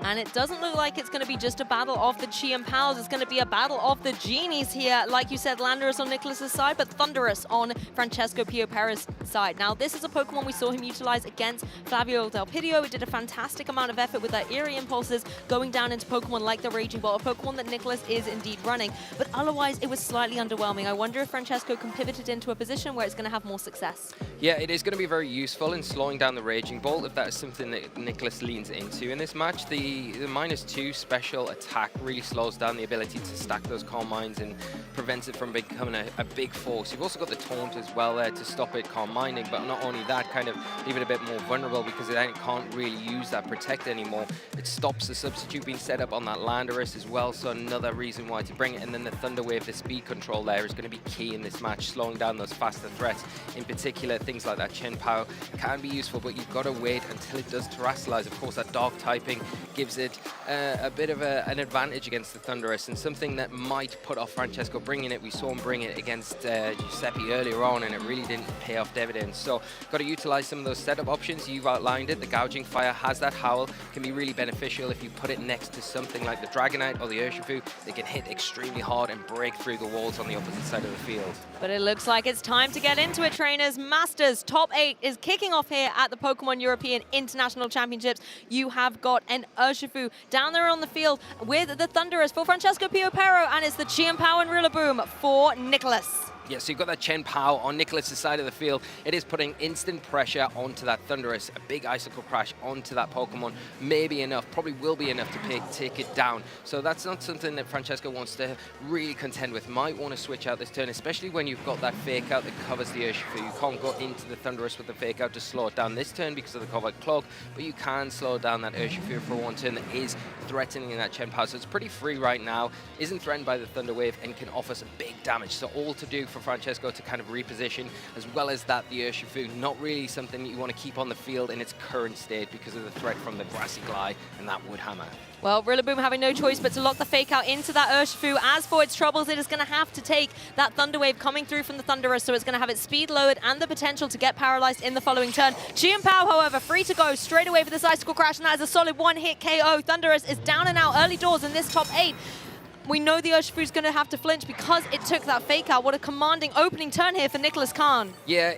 And it doesn't look like it's going to be just a battle of the Chien-Paos. It's going to be a battle of the genies here. Like you said, Landorus on Nicholas's side, but Thunderous on Francesco Pio Perez's side. Now, this is a Pokemon we saw him utilize against Flavio Del Pidio. It did a fantastic amount of effort with that Eerie Impulses going down into Pokemon like the Raging Bolt, a Pokemon that Nicholas is indeed running. But otherwise, it was slightly underwhelming. I wonder if Francesco can pivot it into a position where it's going to have more success. Yeah, it is going to be very useful in slowing down the Raging Bolt if that is something that Nicholas leans into in this match. The -2 special attack really slows down the ability to stack those Calm Minds and prevents it from becoming a big force. You've also got the Taunt as well there to stop it Calm Minding, but not only that, kind of leave it a bit more vulnerable because it can't really use that Protect anymore. It stops the substitute being set up on that Landorus as well, so another reason why to bring it. And then the Thunder Wave, the speed control there is going to be key in this match, slowing down those faster threats. In particular, things like that Chien-Pao can be useful, but you've got to wait until it does Terrasilize. Of course, that Dark typing gives it a bit of an advantage against the Thunderous, and something that might put off Francesco bringing it. We saw him bring it against Giuseppe earlier on, and it really didn't pay off dividends. So got to utilize some of those setup options. You've outlined it. The Gouging Fire has that Howl, can be really beneficial if you put it next to something like the Dragonite or the Urshifu. They can hit extremely hard and break through the walls on the opposite side of the field. But it looks like it's time to get into it, trainers. Masters Top 8 is kicking off here at the Pokemon European International Championships. You have got an Urshifu down there on the field with the Thunderous for Francesco Pio Perez, and it's the Chien-Pao and Rillaboom for Nicholas. Yeah, so you've got that Chien-Pao on Nicholas' side of the field. It is putting instant pressure onto that Thunderous. A big Icicle Crash onto that Pokemon may be enough, probably will be enough to take it down. So that's not something that Francesco wants to really contend with. Might want to switch out this turn, especially when you've got that Fake Out that covers the Urshifu. You can't go into the Thunderous with the Fake Out to slow it down this turn because of the Covered Cloak, but you can slow down that Urshifu for one turn that is threatening that Chien-Pao. So it's pretty free right now, isn't threatened by the Thunder Wave, and can offer some big damage. So all to do for Francesco to kind of reposition, as well as that the Urshifu, not really something that you want to keep on the field in its current state because of the threat from the Grassy Glide and that Wood Hammer. Well, Rillaboom having no choice but to lock the Fake Out into that Urshifu. As for its troubles, it is going to have to take that Thunder Wave coming through from the Thunderous, so it's going to have its speed lowered and the potential to get paralyzed in the following turn. Chien-Pao, however, free to go straight away for this Icicle Crash, and that is a solid one-hit KO. Thunderous is down and out early doors in this top 8. we know the Urshifu's going to have to flinch because it took that fake out. What a commanding opening turn here for Nicholas Khan. Yeah,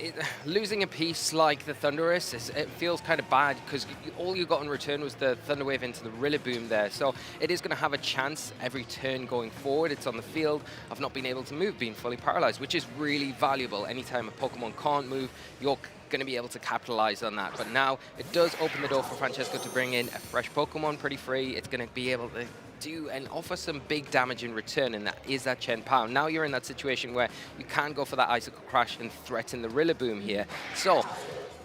losing a piece like the Thunderous, it feels kind of bad because all you got in return was the Thunder Wave into the Rillaboom there. So it is going to have a chance every turn going forward. It's on the field of not being able to move, being fully paralyzed, which is really valuable. Anytime a Pokemon can't move, you're going to be able to capitalize on that. But now it does open the door for Francesco to bring in a fresh Pokemon pretty free. It's going to be able to do and offer some big damage in return, and that is that Chen Pao. Now you're in that situation where you can go for that Icicle Crash and threaten the Rillaboom here. So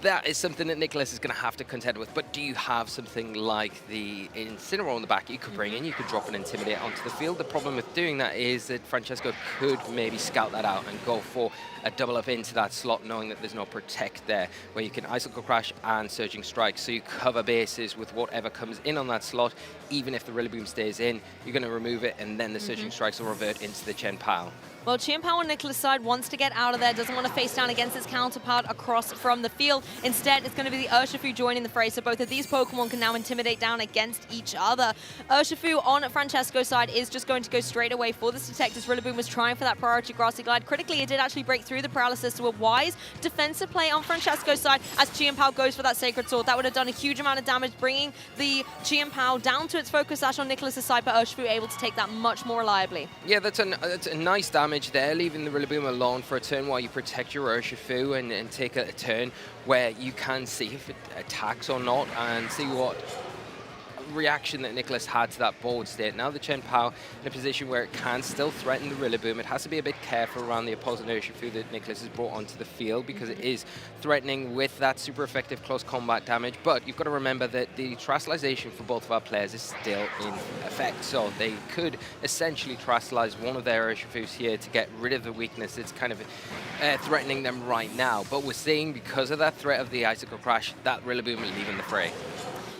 that is something that Nicholas is going to have to contend with. But do you have something like the Incineroar on the back you could bring in? You could drop an Intimidate onto the field. The problem with doing that is that Francesco could maybe scout that out and go for a double up into that slot, knowing that there's no Protect there, where you can Icicle Crash and Surging Strike. So you cover bases with whatever comes in on that slot. Even if the Rillaboom stays in, you're going to remove it, and then the Surging Strikes will revert into the Chen Pao. Well, Chen Pao on Nicholas' side wants to get out of there, doesn't want to face down against his counterpart across from the field. Instead, it's going to be the Urshifu joining the fray, so both of these Pokemon can now intimidate down against each other. Urshifu on Francesco's side is just going to go straight away for this Detector's Rillaboom, was trying for that priority Grassy Glide. Critically, it did actually break through the paralysis, so a wise defensive play on Francesco's side as Chen Pao goes for that Sacred Sword. That would have done a huge amount of damage, bringing the Chen Pao down to its Focus Sash on Nicholas' side, but Urshifu able to take that much more reliably. Yeah, that's a nice damage there, leaving the Rillaboom alone for a turn while you protect your Urshifu and take a turn where you can see if it attacks or not and see what reaction that Nicholas had to that board state. Now the Chen Pao in a position where it can still threaten the Rillaboom. It has to be a bit careful around the opposing Urshifu that Nicholas has brought onto the field because it is threatening with that super effective close combat damage. But you've got to remember that the Terastallization for both of our players is still in effect. So they could essentially Terastallize one of their Urshifus here to get rid of the weakness. It's kind of threatening them right now. But we're seeing because of that threat of the Icicle Crash, that Rillaboom is leaving the fray.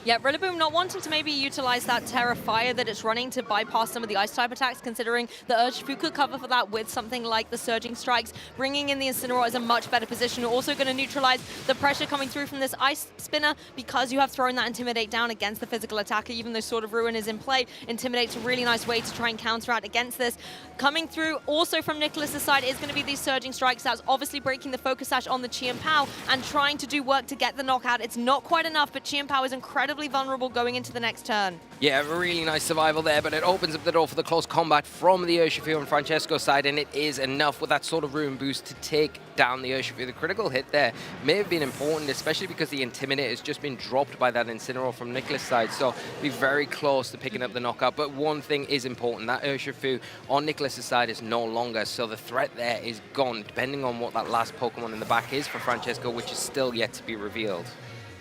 Yeah, Rillaboom not wanting to maybe utilize that Terra Fire that it's running to bypass some of the Ice-type attacks, considering the Urshifu could cover for that with something like the Surging Strikes. Bringing in the Incineroar is a much better position. You're also going to neutralize the pressure coming through from this Ice Spinner because you have thrown that Intimidate down against the physical attacker, even though Sword of Ruin is in play. Intimidate's a really nice way to try and counter out against this. Coming through also from Nicholas' side is going to be these Surging Strikes. That's obviously breaking the Focus Sash on the Chen Pao and trying to do work to get the knockout. It's not quite enough, but Chen Pao is incredibly vulnerable going into the next turn. Yeah, a really nice survival there, but it opens up the door for the close combat from the Urshifu on Francesco's side, and it is enough with that Sword of Ruin boost to take down the Urshifu. The critical hit there may have been important, especially because the Intimidate has just been dropped by that Incineroar from Nicholas' side, so be very close to picking up the knockout. But one thing is important, that Urshifu on Nicholas' side is no longer, so the threat there is gone, depending on what that last Pokemon in the back is for Francesco, which is still yet to be revealed.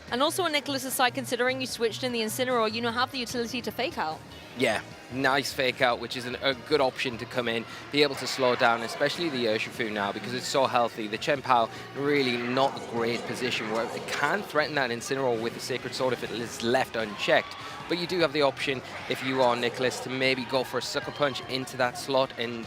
And also on Nicholas' side, considering you switched in the Incineroar, you now have the utility to Fake Out. Yeah, nice Fake Out, which is a good option to come in, be able to slow down, especially the Urshifu now, because it's so healthy. The Chen Pao, really not a great position where it can threaten that Incineroar with the Sacred Sword if it is left unchecked. But you do have the option, if you are Nicholas, to maybe go for a Sucker Punch into that slot, and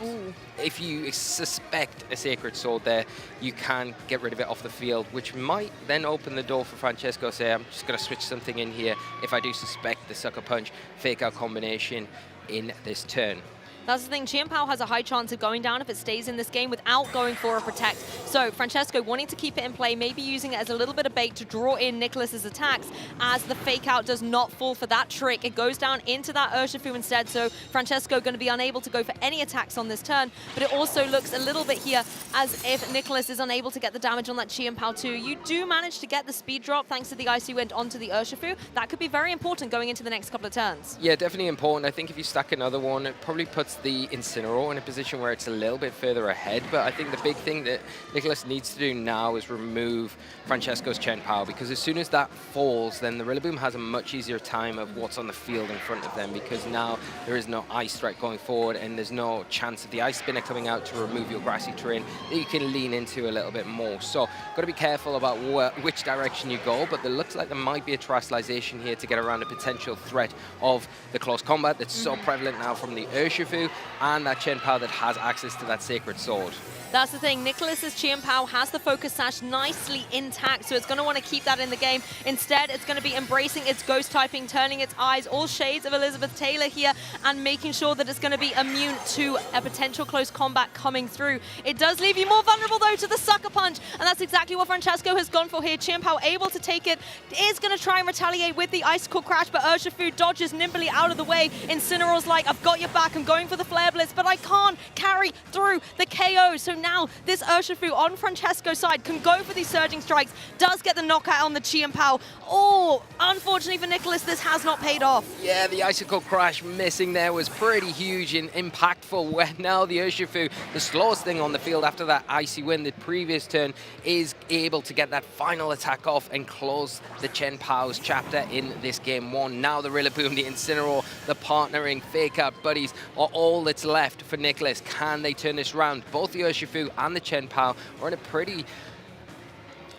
if you suspect a Sacred Sword there, you can get rid of it off the field, which might then open the door for Francesco. Say, I'm just going to switch something in here if I do suspect the Sucker Punch Fake Out combination in this turn. That's the thing, Chen Pao has a high chance of going down if it stays in this game without going for a Protect. So Francesco wanting to keep it in play, maybe using it as a little bit of bait to draw in Nicholas's attacks as the Fake Out does not fall for that trick. It goes down into that Urshifu instead, so Francesco going to be unable to go for any attacks on this turn, but it also looks a little bit here as if Nicholas is unable to get the damage on that Chen Pao too. You do manage to get the speed drop thanks to the Icy Wind onto the Urshifu. That could be very important going into the next couple of turns. Yeah, definitely important. I think if you stack another one, it probably puts the Incineroar in a position where it's a little bit further ahead, but I think the big thing that Nicholas needs to do now is remove Francesco's Chen Pao, because as soon as that falls, then the Rillaboom has a much easier time of what's on the field in front of them, because now there is no Ice Strike going forward and there's no chance of the Ice Spinner coming out to remove your grassy terrain that you can lean into a little bit more. So got to be careful about which direction you go, but it looks like there might be a Terastallization here to get around a potential threat of the close combat that's so prevalent now from the Urshifu. Urshifu and that Chen Pao that has access to that Sacred Sword. That's the thing, Nicholas's Qian Pao has the Focus Sash nicely intact, so it's going to want to keep that in the game. Instead, it's going to be embracing its ghost typing, turning its eyes all shades of Elizabeth Taylor here, and making sure that it's going to be immune to a potential close combat coming through. It does leave you more vulnerable, though, to the Sucker Punch, and that's exactly what Francesco has gone for here. Qian Pao able to take it, is going to try and retaliate with the Icicle Crash, but Urshifu dodges nimbly out of the way. Incineroar's like, I've got your back, I'm going for the Flare Blitz, but I can't carry through the KO, so now this Urshifu on Francesco's side can go for these Surging Strikes, does get the knockout on the Qian Pao. Oh, unfortunately for Nicholas, this has not paid off. Yeah, the Icicle Crash missing there was pretty huge and impactful, where now the Urshifu, the slowest thing on the field after that Icy Wind the previous turn, is able to get that final attack off and close the Chen Pao's chapter in this game one. Now the Rillaboom, the Incineroar, the partnering Fake Out Buddies are all that's left for Nicholas. Can they turn this around? Both the Urshifu and the Chen Pao are in a pretty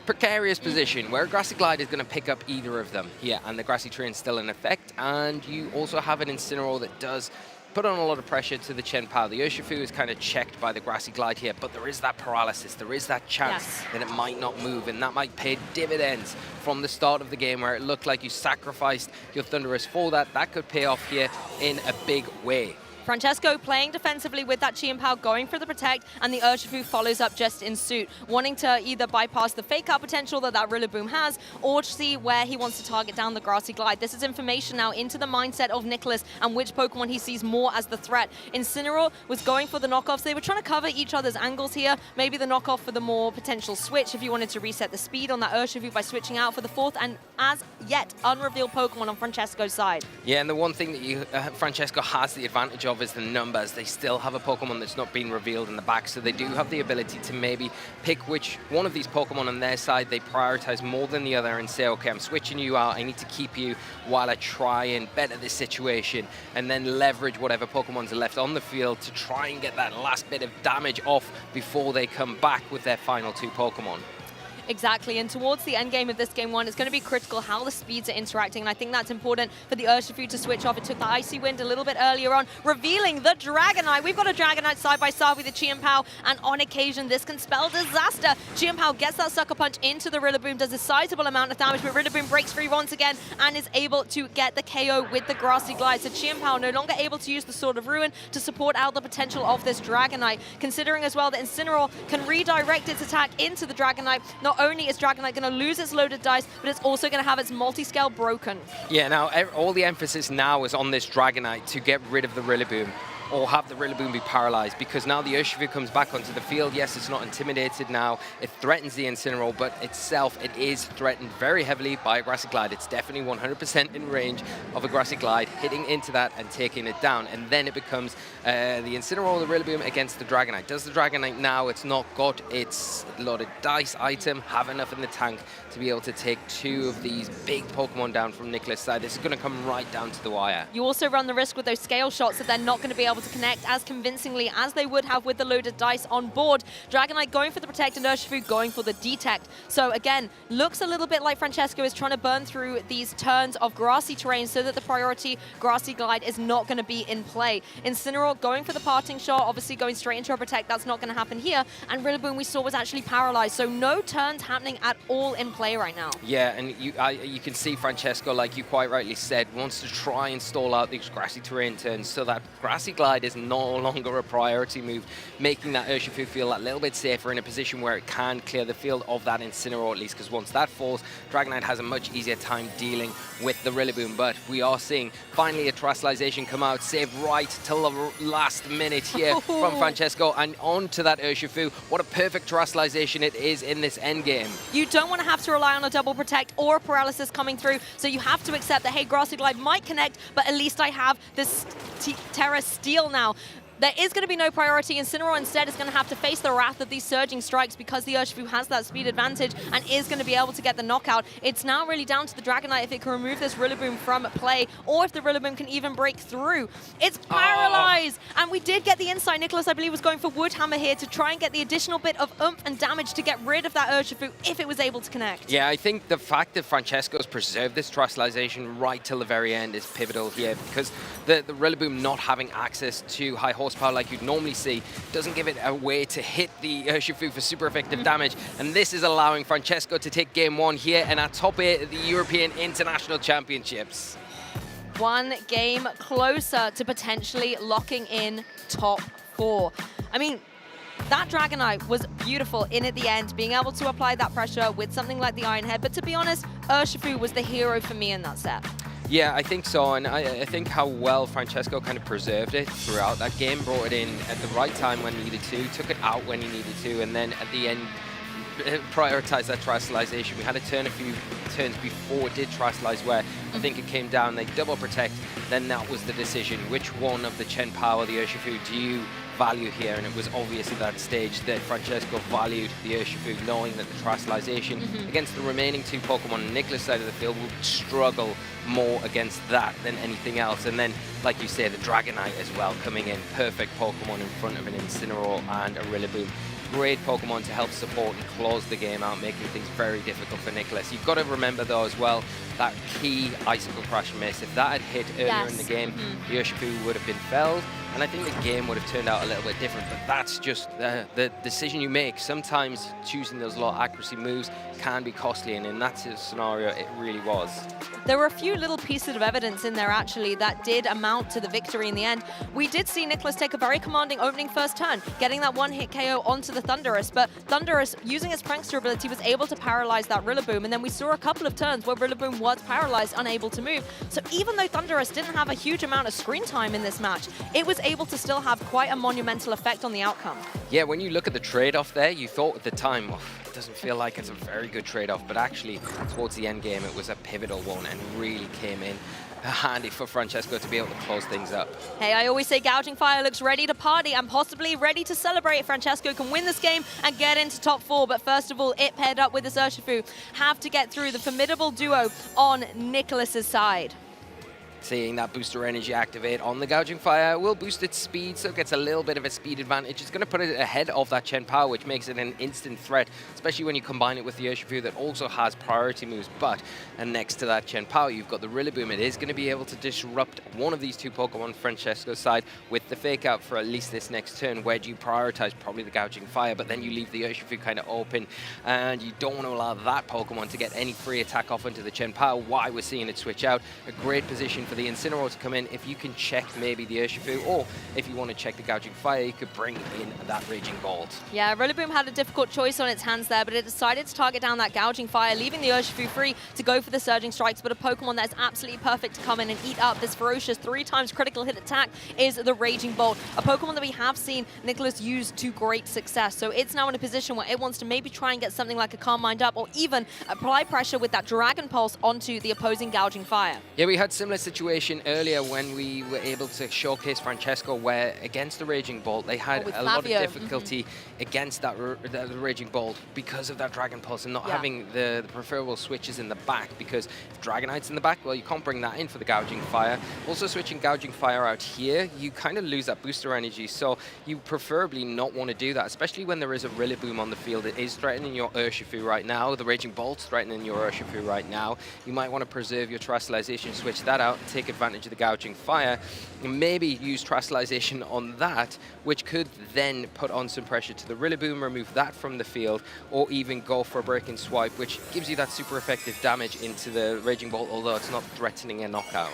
precarious position where a Grassy Glide is going to pick up either of them. Yeah, and the Grassy Train's still in effect, and you also have an Incineroar that does put on a lot of pressure to the Chen Pao. The Urshifu is kind of checked by the Grassy Glide here, but there is that paralysis, there is that chance that it might not move, and that might pay dividends from the start of the game where it looked like you sacrificed your Thunderous for that. That could pay off here in a big way. Francesco playing defensively with that Qian Pao, going for the Protect, and the Urshifu follows up just in suit, wanting to either bypass the Fake Out potential that Rillaboom has, or see where he wants to target down the Grassy Glide. This is information now into the mindset of Nicholas and which Pokemon he sees more as the threat. Incineroar was going for the knockoffs. They were trying to cover each other's angles here. Maybe the knockoff for the more potential switch if you wanted to reset the speed on that Urshifu by switching out for the fourth and as yet unrevealed Pokemon on Francesco's side. Yeah, and the one thing that Francesco has the advantage of is the numbers. They still have a Pokemon that's not been revealed in the back, so they do have the ability to maybe pick which one of these Pokemon on their side they prioritize more than the other and say, okay, I'm switching you out, I need to keep you while I try and better this situation, and then leverage whatever Pokemons are left on the field to try and get that last bit of damage off before they come back with their final two Pokemon. Exactly, and towards the end game of this game one, it's going to be critical how the speeds are interacting, and I think that's important for the Urshifu to switch off. It took the Icy Wind a little bit earlier on, revealing the Dragonite. We've got a Dragonite side by side with the Qian Pao, and on occasion, this can spell disaster. Qian Pao gets that Sucker Punch into the Rillaboom, does a sizable amount of damage, but Rillaboom breaks free once again and is able to get the KO with the Grassy Glide. So Qian Pao no longer able to use the Sword of Ruin to support out the potential of this Dragonite, considering as well that Incineroar can redirect its attack into the Dragonite. Not only is Dragonite going to lose its loaded dice, but it's also going to have its multi-scale broken. Yeah, now all the emphasis now is on this Dragonite to get rid of the Rillaboom, or have the Rillaboom be paralyzed, because now the Urshifu comes back onto the field. Yes, it's not intimidated now. It threatens the Incineroar, but itself, it is threatened very heavily by a Grassy Glide. It's definitely 100% in range of a Grassy Glide, hitting into that and taking it down. And then it becomes the Incineroar, the Rillaboom against the Dragonite. Does the Dragonite now, it's not got its loaded dice item, have enough in the tank to be able to take two of these big Pokemon down from Nicholas' side? This is going to come right down to the wire. You also run the risk with those scale shots that they're not going to be able to connect as convincingly as they would have with the loaded dice on board. Dragonite going for the Protect and Urshifu going for the Detect. So again, looks a little bit like Francesco is trying to burn through these turns of grassy terrain so that the priority Grassy Glide is not going to be in play. Incineroar going for the Parting Shot, obviously going straight into a Protect. That's not going to happen here. And Rillaboom we saw was actually paralyzed. So no turns happening at all in play right now. Yeah, and you can see Francesco, like you quite rightly said, wants to try and stall out these grassy terrain turns so that Grassy Glide is no longer a priority move, making that Urshifu feel a little bit safer in a position where it can clear the field of that Incineroar at least, because once that falls, Dragonite has a much easier time dealing with the Rillaboom. But we are seeing finally a Terastallization come out, saved right till the last minute here from Francesco, and on to that Urshifu. What a perfect Terastallization it is in this endgame. You don't want to have to rely on a double Protect or a Paralysis coming through, so you have to accept that, hey, Grassy Glide might connect, but at least I have this Terra Steel now. there is going to be no priority. Incineroar instead is going to have to face the wrath of these surging strikes because the Urshifu has that speed advantage and is going to be able to get the knockout. It's now really down to the Dragonite if it can remove this Rillaboom from play, or if the Rillaboom can even break through. It's paralyzed, and we did get the insight. Nicholas, I believe, was going for Woodhammer here to try and get the additional bit of oomph and damage to get rid of that Urshifu if it was able to connect. Yeah, I think the fact that Francesco's preserved this Terastallization right till the very end is pivotal here, because the Rillaboom not having access to high horsepower like you'd normally see doesn't give it a way to hit the Urshifu for super effective damage, and this is allowing Francesco to take game 1 here and at top 8 of the European International Championships. One game closer to potentially locking in top 4. I mean, that Dragonite was beautiful in at the end, being able to apply that pressure with something like the Iron Head, but to be honest, Urshifu was the hero for me in that set. Yeah, I think so, and I think how well Francesco kind of preserved it throughout that game, brought it in at the right time when needed to, took it out when he needed to, and then at the end, prioritized that Terastallization. We had a turn a few turns before it did Terastallize where I think it came down, they double protect, then that was the decision. Which one of the Chen Power, the Urshifu, do you value here? And it was obvious at that stage that Francesco valued the Urshifu, knowing that the Terastallization against the remaining 2 Pokemon on Nicholas' side of the field would struggle more against that than anything else. And then, like you say, the Dragonite as well coming in, perfect Pokemon in front of an Incineroar and a Rillaboom. Great Pokemon to help support and close the game out, making things very difficult for Nicholas. You've got to remember though as well, that key Icicle Crash miss, if that had hit earlier in the game, the Urshifu would have been felled, and I think the game would have turned out a little bit different, but that's just the decision you make. Sometimes choosing those low accuracy moves can be costly, and in that scenario, it really was. There were a few little pieces of evidence in there, actually, that did amount to the victory in the end. We did see Nicholas take a very commanding opening first turn, getting that one-hit KO onto the Thundurus, but Thundurus, using its prankster ability, was able to paralyze that Rillaboom, and then we saw a couple of turns where Rillaboom was paralyzed, unable to move. So even though Thundurus didn't have a huge amount of screen time in this match, it was able to still have quite a monumental effect on the outcome. Yeah, when you look at the trade-off there, you thought at the time, oh, it doesn't feel like it's a very good trade-off, but actually, towards the end game, it was a pivotal one and really came in handy for Francesco to be able to close things up. Hey, I always say Gouging Fire looks ready to party and possibly ready to celebrate. Francesco can win this game and get into top 4, but first of all, it paired up with this Urshifu have to get through the formidable duo on Nicholas's side. Seeing that booster energy activate on the Gouging Fire will boost its speed, so it gets a little bit of a speed advantage. It's going to put it ahead of that Chen Power, which makes it an instant threat, especially when you combine it with the Urshifu that also has priority moves. But and next to that Chen Power, you've got the Rillaboom. It is going to be able to disrupt one of these 2 Pokemon Francesco's side with the Fake Out for at least this next turn. Where do you prioritize? Probably the Gouging Fire, but then you leave the Urshifu kind of open, and you don't want to allow that Pokemon to get any free attack off into the Chen Power. Why we're seeing it switch out. A great position for the Incineroar to come in. If you can check maybe the Urshifu, or if you want to check the Gouging Fire, you could bring in that Raging Bolt. Yeah, Rillaboom had a difficult choice on its hands there, but it decided to target down that Gouging Fire, leaving the Urshifu free to go for the Surging Strikes, but a Pokemon that is absolutely perfect to come in and eat up this ferocious 3 times critical hit attack is the Raging Bolt, a Pokemon that we have seen Nicholas use to great success. So it's now in a position where it wants to maybe try and get something like a Calm Mind up, or even apply pressure with that Dragon Pulse onto the opposing Gouging Fire. Yeah, we had similar situation earlier when we were able to showcase Francesco, where against the Raging Bolt, they had a lot of difficulty against that the Raging Bolt because of that Dragon Pulse and not having the preferable switches in the back, because if Dragonite's in the back, well, you can't bring that in for the Gouging Fire. Also switching Gouging Fire out here, you kind of lose that booster energy, so you preferably not want to do that, especially when there is a Rillaboom on the field. It is threatening your Urshifu right now. The Raging Bolt's threatening your Urshifu right now. You might want to preserve your Terastallization, switch that out, and take advantage of the Gouging Fire, and maybe use Terastallization on that, which could then put on some pressure to the Rillaboom, remove that from the field, or even go for a Breaking Swipe, which gives you that super effective damage into the Raging Bolt, although it's not threatening a knockout.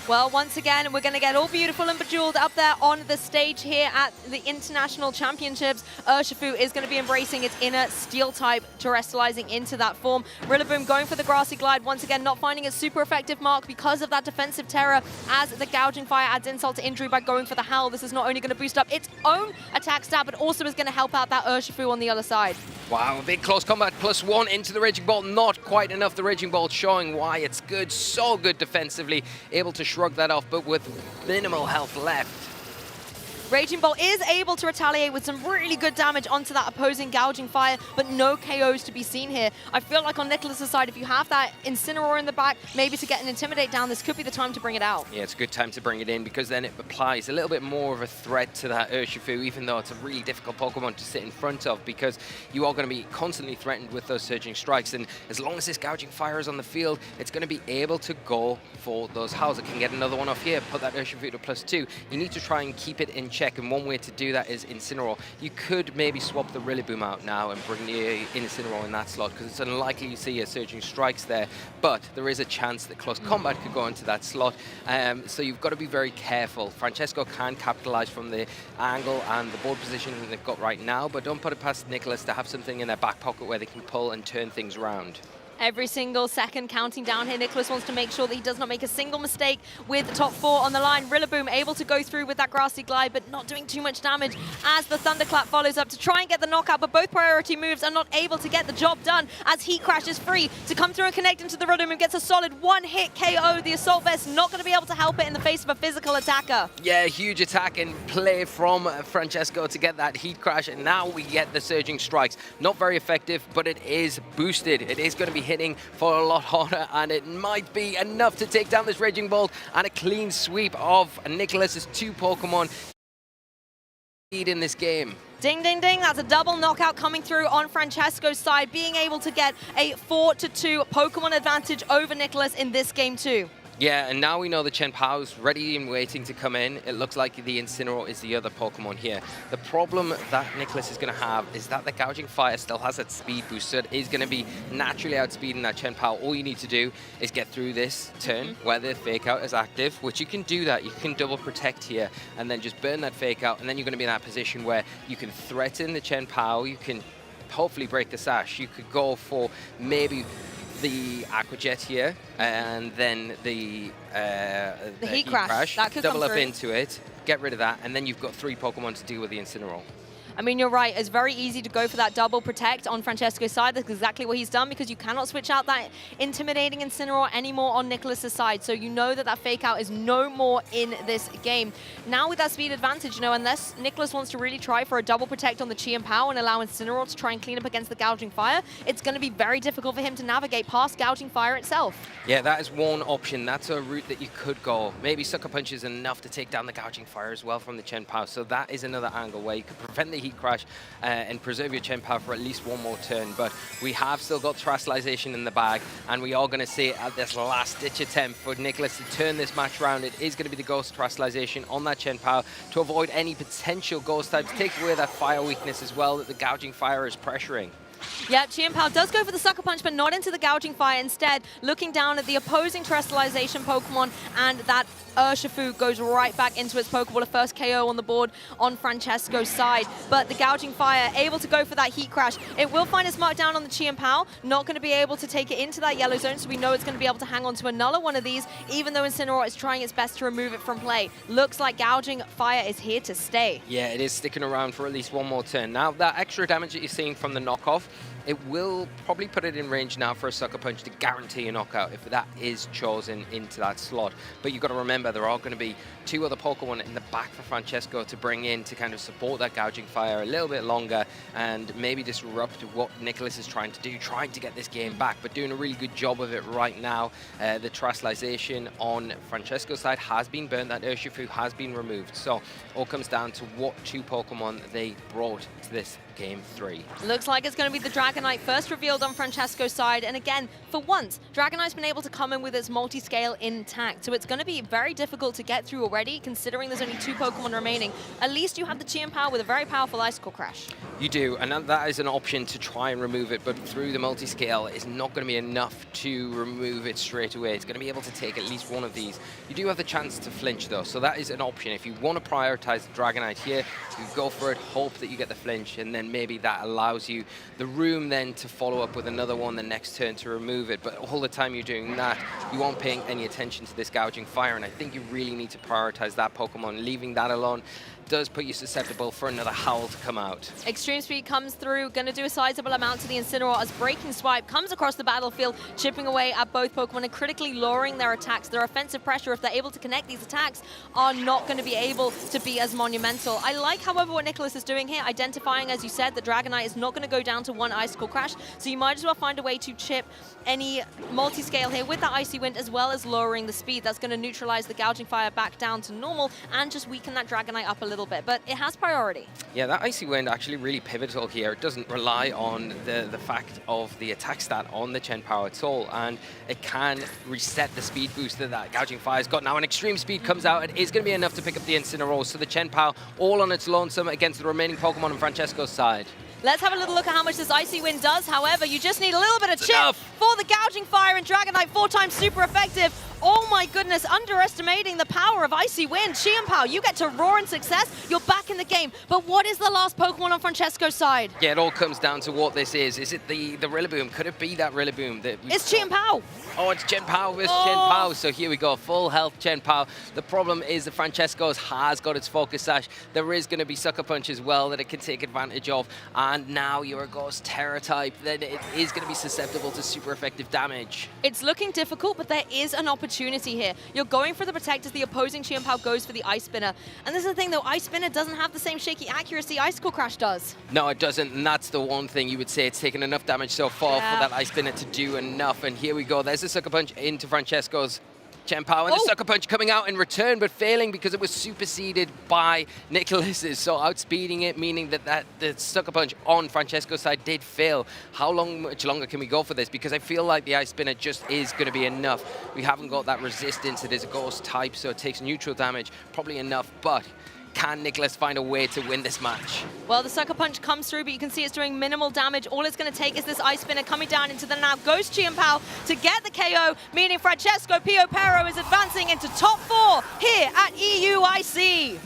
Well, once again, we're going to get all beautiful and bejeweled up there on the stage here at the International Championships. Urshifu is going to be embracing its inner Steel type, terrestrializing into that form. Rillaboom going for the Grassy Glide, once again not finding its super effective mark because of that defensive terror, as the Gouging Fire adds insult to injury by going for the Howl. This is not only going to boost up its own attack stat, but also is going to help out that Urshifu on the other side. Wow, a big close combat, +1 into the Raging Bolt. Not quite enough. The Raging Bolt showing why it's good, so good defensively, able to shrug that off, but with minimal health left. Raging Bolt is able to retaliate with some really good damage onto that opposing Gouging Fire, but no KOs to be seen here. I feel like on Nicholas's side, if you have that Incineroar in the back, maybe to get an Intimidate down, this could be the time to bring it out. Yeah, it's a good time to bring it in because then it applies a little bit more of a threat to that Urshifu, even though it's a really difficult Pokemon to sit in front of because you are going to be constantly threatened with those Surging Strikes. And as long as this Gouging Fire is on the field, it's going to be able to go for those Howls. It can get another one off here, put that Urshifu to +2. You need to try and keep it in check, and one way to do that is Incineroar. You could maybe swap the Rillaboom out now and bring the Incineroar in that slot because it's unlikely you see a Surging Strikes there, but there is a chance that Close Combat could go into that slot. So you've got to be very careful. Francesco can capitalize from the angle and the board position that they've got right now, but don't put it past Nicholas to have something in their back pocket where they can pull and turn things around. Every single second counting down here. Nicholas wants to make sure that he does not make a single mistake with the top 4 on the line. Rillaboom able to go through with that Grassy Glide, but not doing too much damage as the Thunderclap follows up to try and get the knockout, but both priority moves are not able to get the job done as Heat Crash is free to come through and connect into the Rillaboom. Gets a solid one-hit KO. The Assault Vest not going to be able to help it in the face of a physical attacker. Yeah, huge attack and play from Francesco to get that Heat Crash, and now we get the Surging Strikes. Not very effective, but it is boosted. It is going to be hitting for a lot harder, and it might be enough to take down this Raging Bolt, and a clean sweep of Nicholas's 2 Pokemon lead in this game. Ding, ding, ding. That's a double knockout coming through on Francesco's side, being able to get a 4-2 Pokemon advantage over Nicholas in this game too. Yeah, and now we know the Chien-Pao's ready and waiting to come in. It looks like the Incineroar is the other Pokemon here. The problem that Nicholas is going to have is that the Gouging Fire still has that speed boost, so it is going to be naturally outspeeding that Chien-Pao. All you need to do is get through this turn where the Fake Out is active, which you can do that. You can double protect here and then just burn that Fake Out, and then you're going to be in that position where you can threaten the Chien-Pao, you can hopefully break the Sash. You could go for maybe the Aqua Jet here, and then the Heat Crash. That could double come up through. into it, get rid of that, and then you've got 3 Pokemon to deal with the Incineroar. I mean, you're right. It's very easy to go for that double protect on Francesco's side. That's exactly what he's done because you cannot switch out that intimidating Incineroar anymore on Nicholas's side. So you know that that Fake Out is no more in this game. Now with that speed advantage, you know, unless Nicholas wants to really try for a double protect on the Chien-Pao and allow Incineroar to try and clean up against the Gouging Fire, it's going to be very difficult for him to navigate past Gouging Fire itself. Yeah, that is one option. That's a route that you could go. Maybe Sucker Punch is enough to take down the Gouging Fire as well from the Chien-Pao. So that is another angle where you could prevent the Heat Crash and preserve your Chien-Pao for at least one more turn. But we have still got Terastallization in the bag, and we are going to see at this last-ditch attempt for Nicholas to turn this match around. It is going to be the Ghost Terastallization on that Chien-Pao to avoid any potential Ghost types, take away that Fire weakness as well that the Gouging Fire is pressuring. Yeah, Chien-Pao does go for the Sucker Punch, but not into the Gouging Fire. Instead, looking down at the opposing Terastallization Pokemon, and that Urshifu goes right back into its Pokeball. A first KO on the board on Francesco's side. But the Gouging Fire able to go for that Heat Crash. It will find its mark down on the Chien-Pao, not going to be able to take it into that yellow zone, so we know it's going to be able to hang on to another one of these, even though Incineroar is trying its best to remove it from play. Looks like Gouging Fire is here to stay. Yeah, it is sticking around for at least one more turn. Now, that extra damage that you're seeing from the knockoff, it will probably put it in range now for a Sucker Punch to guarantee a knockout if that is chosen into that slot. But you've got to remember there are going to be 2 other Pokemon in the back for Francesco to bring in to kind of support that Gouging Fire a little bit longer and maybe disrupt what Nicholas is trying to do, trying to get this game back, but doing a really good job of it right now. The Terastallization on Francesco's side has been burnt, that Urshifu has been removed. So all comes down to what 2 Pokemon they brought to this Game 3. Looks like it's going to be the Dragonite first revealed on Francesco's side. And again, for once, Dragonite's been able to come in with its multi-scale intact. So it's going to be very difficult to get through already, considering there's only 2 Pokemon remaining. At least you have the Chien-Pao with a very powerful Icicle Crash. You do, and that is an option to try and remove it, but through the multi-scale, it's not going to be enough to remove it straight away. It's going to be able to take at least one of these. You do have the chance to flinch, though, so that is an option. If you want to prioritize the Dragonite here, you go for it, hope that you get the flinch, and then maybe that allows you the room then to follow up with another one the next turn to remove it. But all the time you're doing that, you aren't paying any attention to this Gouging Fire, and I think you really need to prioritize that Pokemon, leaving that alone. does put you susceptible for another Howl to come out. Extreme Speed comes through, going to do a sizable amount to the Incineroar as Breaking Swipe comes across the battlefield, chipping away at both Pokemon and critically lowering their attacks. Their offensive pressure, if they're able to connect these attacks, are not going to be able to be as monumental. I like, however, what Nicholas is doing here, identifying, as you said, that Dragonite is not going to go down to one Icicle Crash, so you might as well find a way to chip any multi-scale here with that Icy Wind, as well as lowering the speed. That's going to neutralize the Gouging Fire back down to normal and just weaken that Dragonite up a little bit, but it has priority. Yeah, that Icy Wind actually really pivotal here. It doesn't rely on the fact of the attack stat on the Chien-Pao at all, and it can reset the speed boost that that Gouging Fire's got. Now, an Extreme Speed comes out, it is going to be enough to pick up the Incineroar, so the Chien-Pao all on its lonesome against the remaining Pokemon on Francesco's side. Let's have a little look at how much this Icy Wind does. However, you just need a little bit of chip for the Gouging Fire, and Dragonite 4 times super effective. Oh my goodness, underestimating the power of Icy Wind. Chien-Pao, you get to roar in success, you're back in the game. But what is the last Pokemon on Francesco's side? Yeah, it all comes down to what this is. Is it the Rillaboom? Could it be that Rillaboom? It's Chien-Pao. Oh, it's Chien-Pao versus Chien-Pao. So here we go, full health Chien-Pao. The problem is that Francesco's has got its Focus Sash. There is going to be Sucker Punch as well that it can take advantage of. And now you're a Ghost Terror type, then it is going to be susceptible to super effective damage. It's looking difficult, but there is an opportunity here. You're going for the Protect as the opposing Chien-Pao goes for the Ice Spinner. And this is the thing, though, Ice Spinner doesn't have the same shaky accuracy Icicle Crash does. No, it doesn't, and that's the one thing you would say. It's taken enough damage so far for that Ice Spinner to do enough. And here we go. There's a Sucker Punch into Francesco's Chien-Pao, and the Sucker Punch coming out in return, but failing because it was superseded by Nicholas's. So outspeeding it, meaning that the Sucker Punch on Francesco's side did fail. How much longer can we go for this? Because I feel like the Ice Spinner just is going to be enough. We haven't got that resistance. It is a Ghost type, so it takes neutral damage. Probably enough, but can Nicholas find a way to win this match? Well, the Sucker Punch comes through, but you can see it's doing minimal damage. All it's going to take is this Ice Spinner coming down into the now Ghost Chien-Pao to get the KO, meaning Francesco Pierro is advancing into top 4 here at EUIC.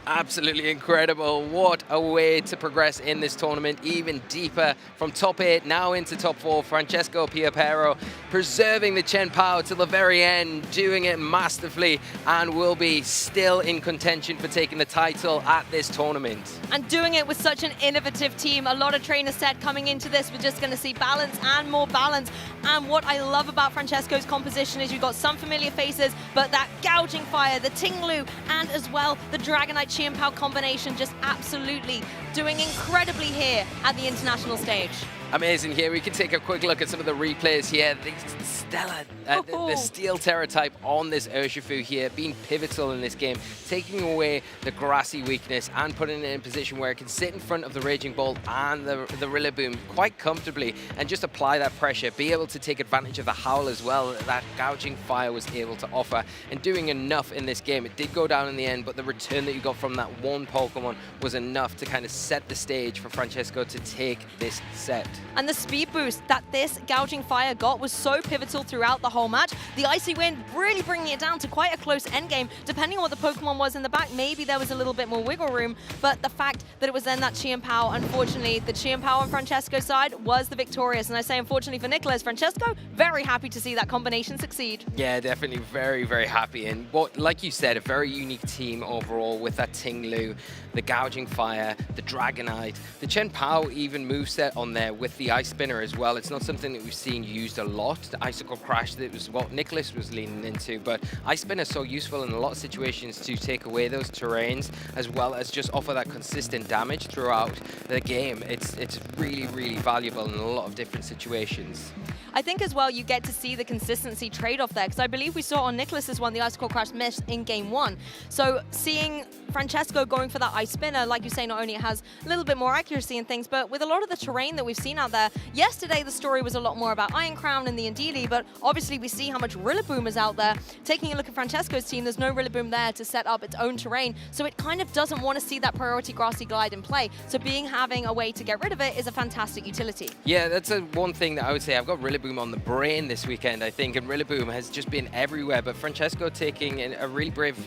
Absolutely incredible. What a way to progress in this tournament, even deeper from top 8 now into top 4. Francesco Pierro preserving the Chien-Pao till the very end, doing it masterfully, and will be still in contention for taking the title at this tournament. And doing it with such an innovative team. A lot of trainers said coming into this, we're just going to see balance and more balance. And what I love about Francesco's composition is you've got some familiar faces, but that Gouging Fire, the Ting-Lu, and as well the Dragonite Chien-Pao combination just absolutely doing incredibly here at the international stage. Amazing here. We can take a quick look at some of the replays here. The stellar, the Steel Terror type on this Urshifu here, being pivotal in this game, taking away the grassy weakness and putting it in a position where it can sit in front of the Raging Bolt and the Rillaboom quite comfortably and just apply that pressure, be able to take advantage of the Howl as well that Gouging Fire was able to offer, and doing enough in this game. It did go down in the end, but the return that you got from that one Pokemon was enough to kind of set the stage for Francesco to take this set. And the speed boost that this Gouging Fire got was so pivotal throughout the whole match. The Icy Wind really bringing it down to quite a close endgame. Depending on what the Pokemon was in the back, maybe there was a little bit more wiggle room, but the fact that it was then that Chien-Pao, unfortunately, the Chien-Pao on Francesco's side was the victorious. And I say unfortunately for Nicholas, Francesco, very happy to see that combination succeed. Yeah, definitely very, very happy. And what, like you said, a very unique team overall with that Ting-Lu, the Gouging Fire, the Dragonite, the Chien-Pao even moveset on there with the Ice Spinner as well. It's not something that we've seen used a lot. The Icicle Crash, that was what Nicholas was leaning into, but Ice Spinner is so useful in a lot of situations to take away those terrains as well as just offer that consistent damage throughout the game. It's really, really valuable in a lot of different situations. I think as well you get to see the consistency trade-off there, because I believe we saw on Nicholas's one the Icicle Crash miss in game 1. So seeing Francesco going for that Ice Spinner, like you say, not only it has a little bit more accuracy and things, but with a lot of the terrain that we've seen out there, yesterday the story was a lot more about Iron Crown and the Indeedee, but obviously we see how much Rillaboom is out there. Taking a look at Francesco's team, there's no Rillaboom there to set up its own terrain, so it kind of doesn't want to see that priority Grassy Glide in play. So having a way to get rid of it is a fantastic utility. Yeah, that's one thing that I would say. I've got Rillaboom on the brain this weekend, I think, and Rillaboom has just been everywhere, but Francesco taking a really brave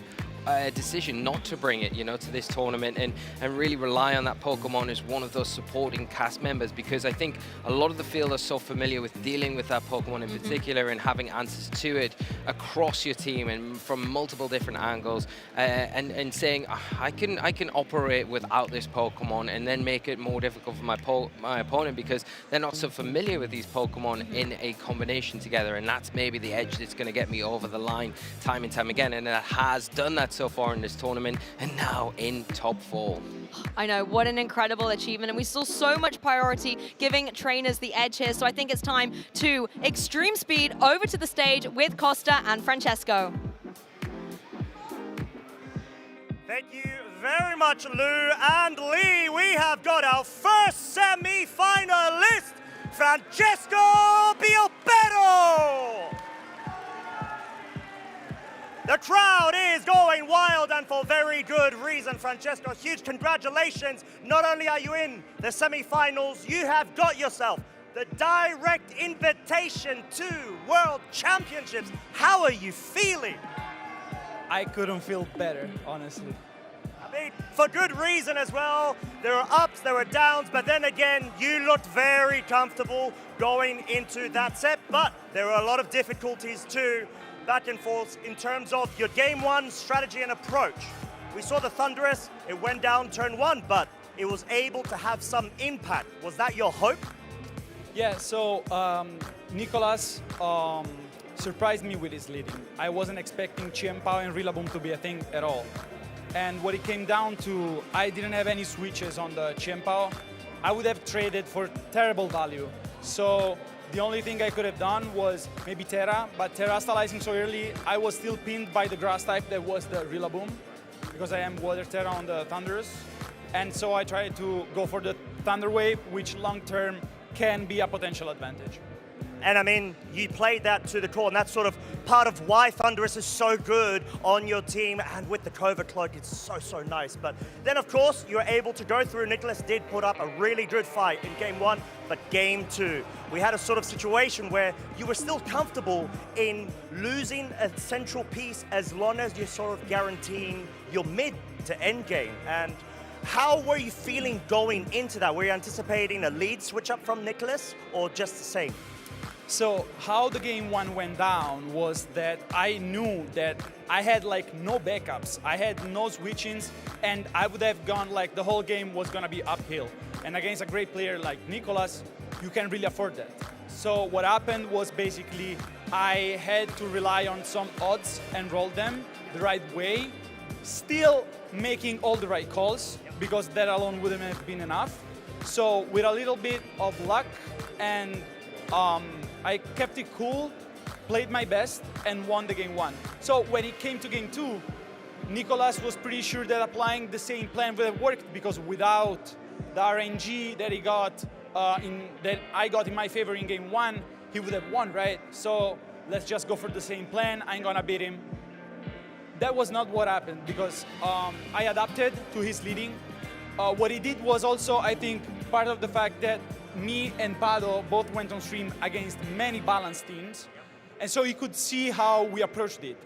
decision not to bring it, to this tournament and really rely on that Pokemon as one of those supporting cast members, because I think a lot of the field are so familiar with dealing with that Pokemon in particular and having answers to it across your team and from multiple different angles, and saying, I can operate without this Pokemon, and then make it more difficult for my opponent because they're not so familiar with these Pokemon in a combination together, and that's maybe the edge that's going to get me over the line time and time again, and it has done that so far in this tournament, and now in top 4. I know, what an incredible achievement, and we saw so much priority giving trainers the edge here, so I think it's time to extreme speed over to the stage with Costa and Francesco. Thank you very much, Lou and Lee. We have got our first semi-finalist, Francesco Pierro. The crowd is going wild, and for very good reason. Francesco, huge congratulations. Not only are you in the semi-finals, you have got yourself the direct invitation to World Championships. How are you feeling? I couldn't feel better, honestly. I mean, for good reason as well. There are ups, there are downs, but then again, you looked very comfortable going into that set, but there are a lot of difficulties too, back and forth in terms of your game 1 strategy and approach. We saw the Thunderous, it went down turn 1, but it was able to have some impact. Was that your hope? Yeah, so Nicolas surprised me with his leading. I wasn't expecting Chien-Pao and Rillaboom to be a thing at all. And what it came down to, I didn't have any switches on the Chien-Pao. I would have traded for terrible value. So the only thing I could have done was maybe Terra, but Terra stylizing so early, I was still pinned by the grass type that was the Rillaboom, because I am Water Terra on the Thunderous. And so I tried to go for the Thunder Wave, which long term can be a potential advantage. And I mean, you played that to the core, and that's sort of part of why Thunderous is so good on your team, and with the Covert Cloak, it's so nice. But then, of course, you were able to go through. Nicholas did put up a really good fight in game 1, but game 2, we had a sort of situation where you were still comfortable in losing a central piece as long as you're sort of guaranteeing your mid to end game. And how were you feeling going into that? Were you anticipating a lead switch up from Nicholas, or just the same? So how the game 1 went down was that I knew that I had like no backups. I had no switch-ins, and I would have gone like the whole game was gonna be uphill. And against a great player like Nicolas, you can't really afford that. So what happened was basically I had to rely on some odds and roll them the right way, still making all the right calls, because that alone wouldn't have been enough. So with a little bit of luck, and I kept it cool, played my best, and won the game 1. So when it came to game 2, Nicolas was pretty sure that applying the same plan would have worked, because without the RNG that he got, that I got in my favor in game 1, he would have won, right? So let's just go for the same plan. I'm gonna beat him. That was not what happened, because I adapted to his leading. What he did was also, I think, part of the fact that me and Pado both went on stream against many balanced teams, and so he could see how we approached it.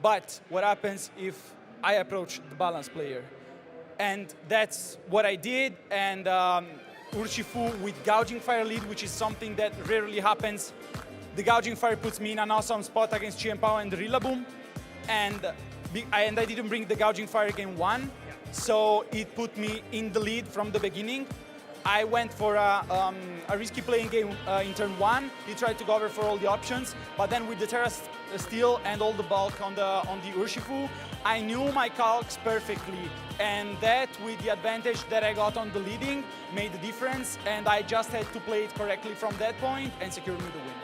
But what happens if I approach the balanced player? And that's what I did, and Urshifu with Gouging Fire lead, which is something that rarely happens. The Gouging Fire puts me in an awesome spot against Chien-Pao and Rillaboom, and I didn't bring the Gouging Fire game 1, so it put me in the lead from the beginning. I went for a risky play in game in turn 1. He tried to cover for all the options, but then with the Terra Steel and all the bulk on the Urshifu, I knew my calcs perfectly, and that, with the advantage that I got on the leading, made the difference, and I just had to play it correctly from that point and secure me the win.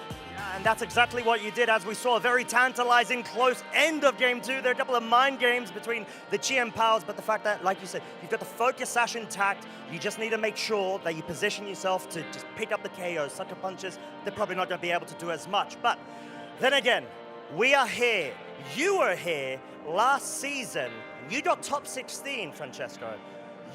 And that's exactly what you did, as we saw a very tantalizing close end of game 2. There are a couple of mind games between the Chien-Paos, but the fact that, like you said, you've got the focus sash intact, you just need to make sure that you position yourself to just pick up the KOs, sucker punches. They're probably not going to be able to do as much. But then again, we are here. You were here last season. You got top 16, Francesco.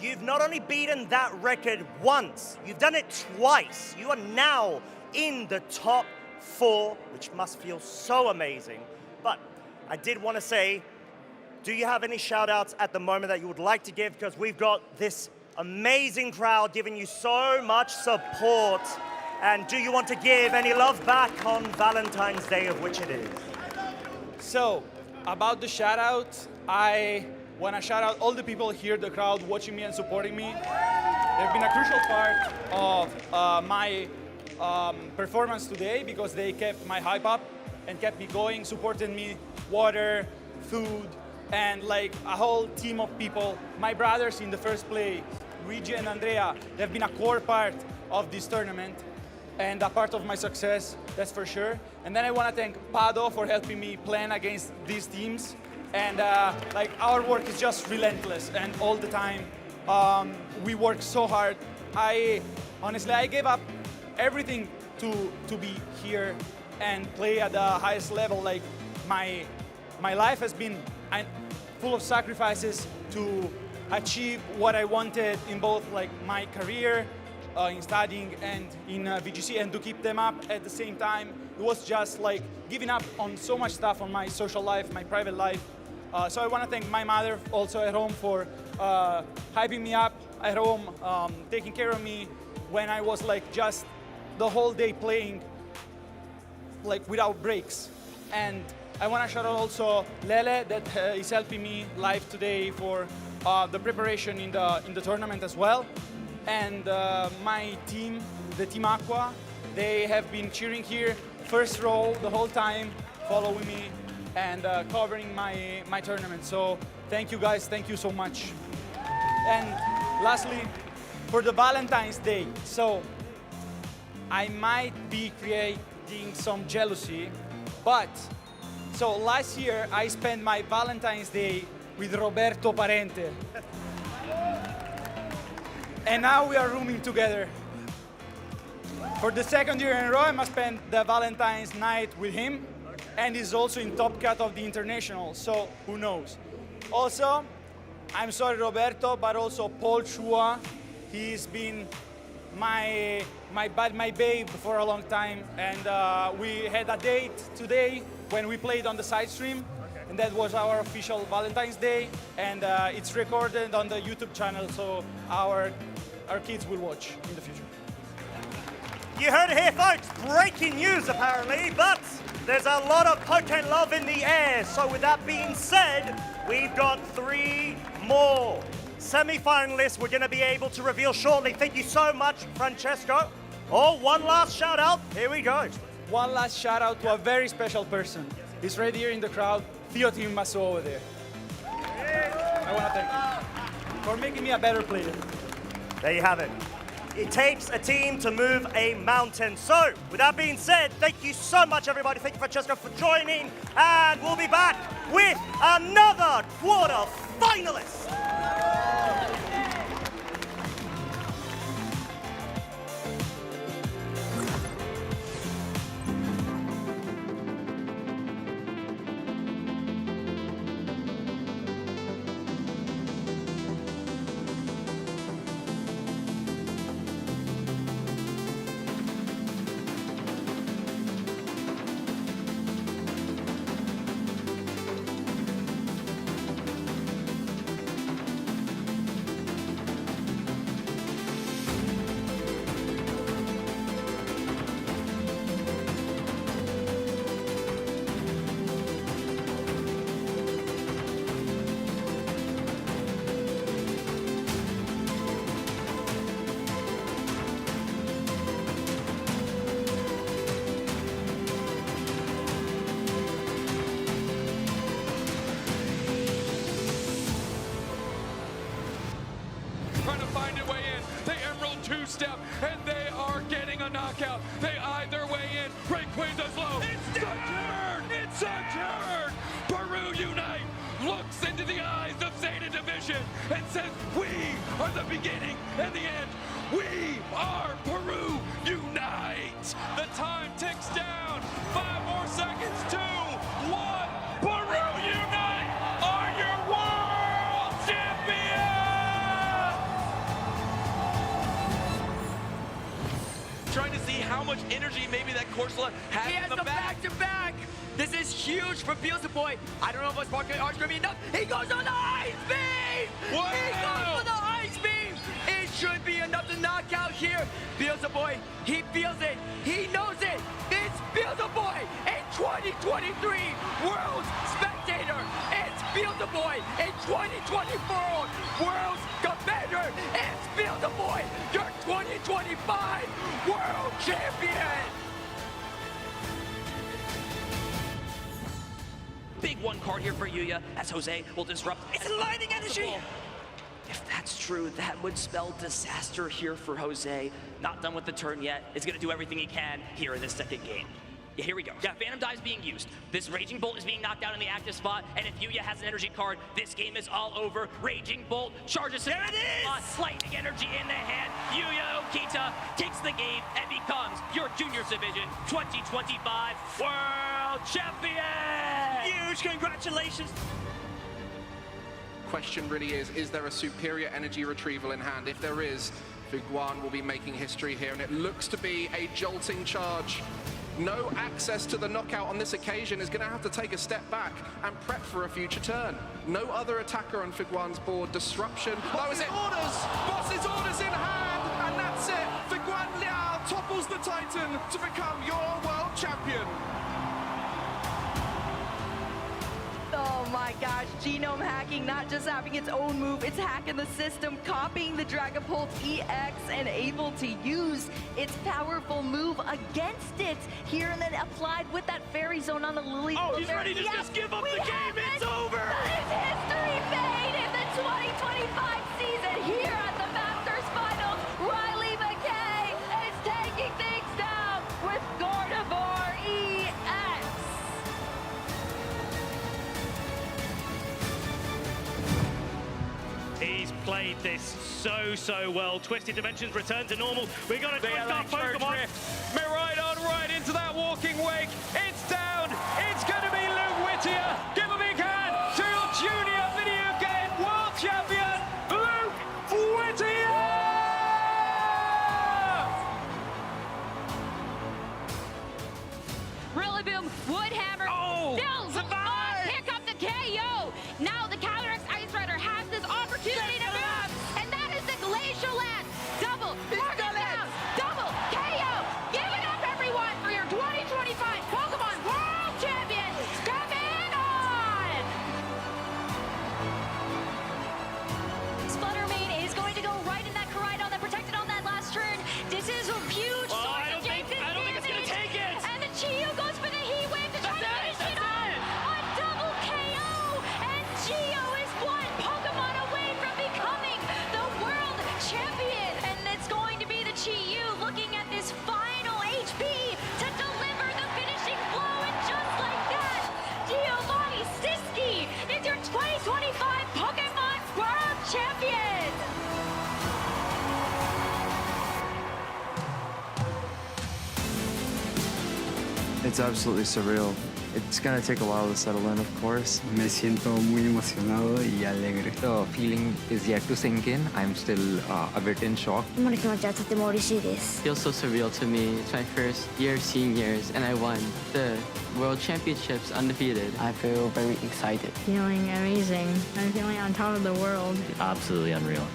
You've not only beaten that record once, you've done it twice. You are now in the top 4, which must feel so amazing. But I did want to say, do you have any shout outs at the moment that you would like to give? Because we've got this amazing crowd giving you so much support. And do you want to give any love back on Valentine's Day, of which it is? So, about the shout out, I want to shout out all the people here, the crowd, watching me and supporting me. They've been a crucial part of my performance today because they kept my hype up and kept me going, supported me, water, food, and like a whole team of people. My brothers in the first play, Luigi and Andrea, they've been a core part of this tournament and a part of my success, that's for sure. And then I want to thank Pado for helping me plan against these teams. And like our work is just relentless, and all the time we work so hard. Honestly, I gave up everything to be here and play at the highest level. Like my life has been full of sacrifices to achieve what I wanted in both like my career, in studying and in VGC, and to keep them up at the same time. It was just like giving up on so much stuff on my social life, my private life. So I want to thank my mother also at home for hyping me up at home, taking care of me when I was like just the whole day playing like without breaks. And I want to shout out also Lele that is helping me live today for the preparation in the tournament as well. And my team, the Team Aqua, they have been cheering here, first row the whole time, following me and covering my tournament. So thank you guys, thank you so much. And lastly, for the Valentine's Day, so I might be creating some jealousy, but so last year I spent my Valentine's Day with Roberto Parente. And now we are rooming together. For the second year in a row, I must spend the Valentine's night with him. And he's also in top cut of the international, so who knows. Also, I'm sorry Roberto, but also Paul Chua. He's been my babe for a long time, and we had a date today when we played on the side stream, and that was our official Valentine's Day, and it's recorded on the YouTube channel, so our kids will watch in the future. You heard it here, folks. Breaking news, apparently, but there's a lot of Pokémon love in the air. So with that being said, we've got 3 more semi-finalists we're going to be able to reveal shortly. Thank you so much, Francesco. Oh, one last shout out. Here we go. One last shout out to a very special person. He's right here in the crowd, Theo Timmaso over there. I want to thank you for making me a better player. There you have it. It takes a team to move a mountain. So, with that being said, thank you so much, everybody. Thank you, Francesco, for joining. And we'll be back with another quarter finalist. Two-step, and they are getting a knockout. They either way in. Break Queens as low. It's a turn! It's a turn! Peru Unite looks into the eyes of Zeta Division and says, we are the beginning and the end. We are Peru Unite! The time ticks down. 5 more seconds. 2, 1. Peru Unite are your world champions! Trying to see how much energy maybe that Corsola has in the back. Back-to-back! This is huge for Beelzebub. I don't know if it's Pokémon Arch going to be enough. He goes on the Ice Beam! Wow. He goes on the Ice Beam! It should be enough to knock out here. Beelzebub, he feels it. He knows it. It's Beelzebub in 2023 World's Spectator. It's Beelzebub in 2024 World's Commander. It's Beelzebub, your 2025 World Champion. Big one card here for Yuya as Jose will disrupt. It's lightning energy! If that's true, that would spell disaster here for Jose. Not done with the turn yet. Is going to do everything he can here in this second game. Yeah, here we go. Yeah, Phantom Die is being used. This Raging Bolt is being knocked out in the active spot, and if Yuya has an energy card, this game is all over. Raging Bolt charges him. There it is! Lightning energy in the hand. Yuya Okita takes the game and becomes your Juniors Division 2025 World Champion! Huge congratulations! Question really is there a superior energy retrieval in hand? If there is, Figuan will be making history here, and it looks to be a jolting charge. No access to the knockout on this occasion, is going to have to take a step back and prep for a future turn. No other attacker on Figuan's board. Disruption. That was it. Boss's orders in hand, and that's it. Figuan Liao topples the Titan to become your world champion. Oh my gosh, genome hacking, not just having its own move, it's hacking the system, copying the Dragapult EX and able to use its powerful move against it here and then applied with that Fairy Zone on the Lily. Oh, he's ready to just give up the game, it's over! That is history made in the 2025 season here at the Masters Finals. Riley McKay is taking things down with Gardevoir EX. He's played this so well. Twisted Dimensions return to normal. We got a twist up Pokemon. Right on, right into that walking wake. It's down. It's going to be Luke Whittier. Give a big hand to your junior video game world champion, Luke Whittier! Rillaboom, Woodhammer, Stills, pick up the KO. Now the Calyrex Ice Rider has this opportunity to move, and that is the Glacial Lance. Double, Morgan down, double, KO. Give it up, everyone, for your 2025 Pokemon World Champion, Kanan! Sputtermane is going to go right in that Koraidon that protected on that last turn. This is a huge source of Jason's damage. And the Chiyu goes for the Heat Wave to try to finish it off. A double KO! And Chiyu is one Pokemon away from becoming the world champion. And it's going to be the Chiyu looking at this final HP to deliver the finishing blow. And just like that, Giovanni Syski is your 2025 Pokemon World Champion! It's absolutely surreal. It's gonna take a while to settle in, of course. Me siento muy emocionado y alegre. The feeling is yet to sink in. I'm still a bit in shock. Feels so surreal to me. It's my first year seniors, and I won the World Championships undefeated. I feel very excited. Feeling amazing. I'm feeling on top of the world. Absolutely unreal.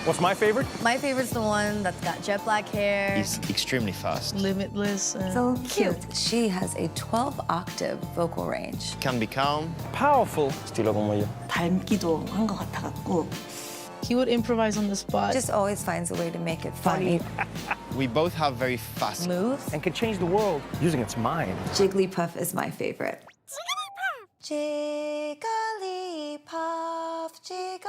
What's my favorite? My favorite's the one that's got jet black hair. He's extremely fast. Limitless. So cute. She has a 12-octave vocal range. Can be calm. Powerful. Estilo como yo. 닮기도 한 것 같아갖고. He would improvise on the spot. Just always finds a way to make it funny. We both have very fast moves. And can change the world using its mind. Jigglypuff is my favorite. Jigglypuff, Jigglypuff.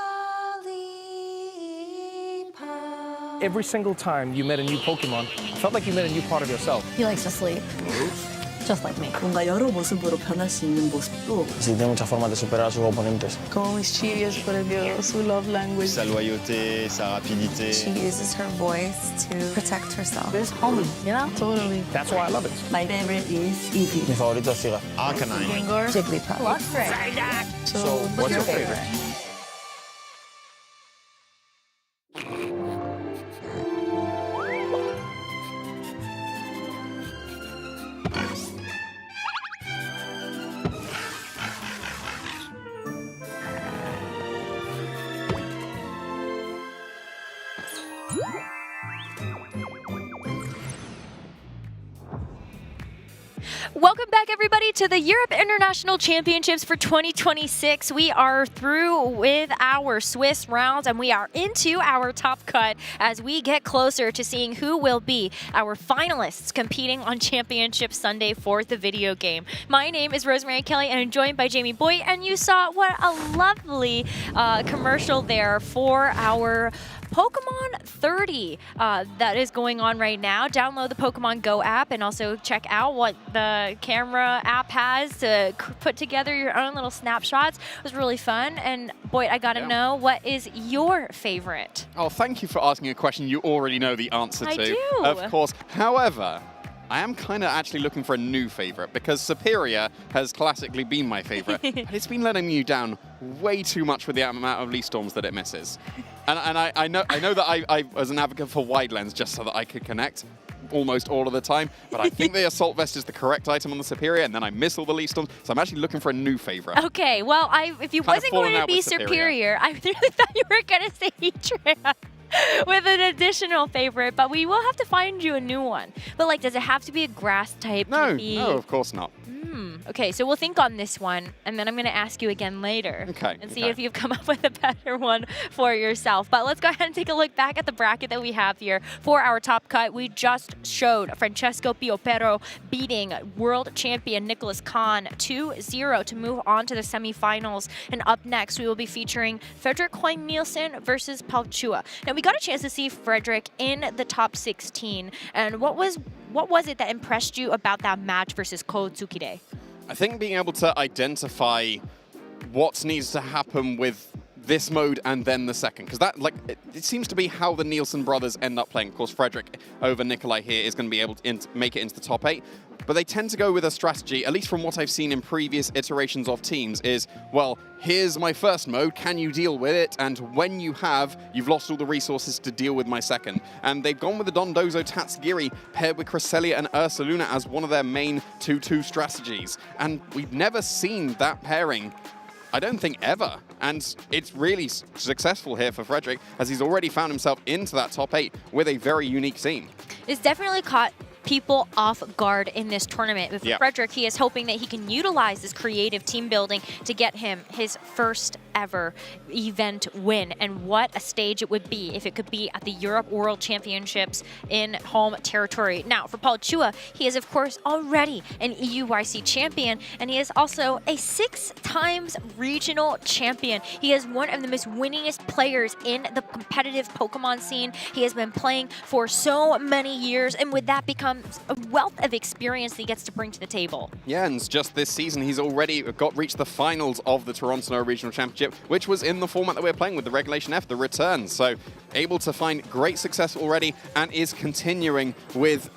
Every single time you met a new Pokemon, it felt like you met a new part of yourself. He likes to sleep. Just like me. 뭔가 여러 모습으로 변할 수 있는 모습도. Sí, tiene muchas formas de superar a sus oponentes. Como mis chivias perdió su love language. Sa loyauté, sa rapidité. She uses her voice to protect herself. It's home, you know? Totally. That's why I love it. My favorite is Eevee. Mi favorito es Fira. Gengar. Jigglypuff. So, what's your favorite? Welcome back, everybody, to the Europe International Championships for 2026. We are through with our Swiss rounds, and we are into our top cut as we get closer to seeing who will be our finalists competing on Championship Sunday for the video game. My name is Rosemary Kelly, and I'm joined by Jamie Boyd, and you saw what a lovely commercial there for our Pokemon 30 that is going on right now. Download the Pokemon GO app and also check out what the camera app has to put together your own little snapshots. It was really fun. And Boyd, I gotta know, what is your favorite? Oh, thank you for asking a question you already know the answer to. I do. Of course. However, I am kind of actually looking for a new favorite because Superior has classically been my favorite, but it's been letting me down way too much with the amount of Leaf Storms that it misses. And I know that I was an advocate for Wide Lens just so that I could connect almost all of the time, but I think the Assault Vest is the correct item on the Superior, and then I miss all the Leaf Storms, so I'm actually looking for a new favorite. Okay, well, if you wasn't going to be Superior, I really thought you were going to say Heatran with an additional favorite, but we will have to find you a new one. But like, does it have to be a grass type? No, of course not. Okay, so we'll think on this one, and then I'm going to ask you again later. Okay. And see if you've come up with a better one for yourself. But let's go ahead and take a look back at the bracket that we have here for our top cut. We just showed Francesco Piopero beating world champion Nicholas Kahn 2-0 to move on to the semifinals. And up next, we will be featuring Frederick Hoyne Nielsen versus Palchua. Now, we got a chance to see Frederick in the top 16. And what was it that impressed you about that match versus Ko Tsukide? I think being able to identify what needs to happen with this mode and then the second, because that, like, it seems to be how the Nielsen brothers end up playing. Of course, Frederick over Nikolai here is going to be able to make it into the top 8, but they tend to go with a strategy, at least from what I've seen in previous iterations of teams, is, well, here's my first mode, can you deal with it? And when you have, you've lost all the resources to deal with my second. And they've gone with the Dondozo Tatsugiri paired with Cresselia and Ursaluna as one of their main 2-2 strategies. And we've never seen that pairing, I don't think, ever. And it's really successful here for Frederick, as he's already found himself into that top 8 with a very unique team. It's definitely caught people off guard in this tournament. But for Frederick, he is hoping that he can utilize this creative team building to get him his first ever event win. And what a stage it would be if it could be at the Europe World Championships in home territory. Now, for Palchua, he is, of course, already an EUIC champion, and he is also a 6-times regional champion. He is one of the most winningest players in the competitive Pokemon scene. He has been playing for so many years, and with that becomes a wealth of experience that he gets to bring to the table. Yeah, and just this season, he's already reached the finals of the Toronto Regional Championship, which was in the format that we're playing with, the Regulation F, the return. So able to find great success already and is continuing with,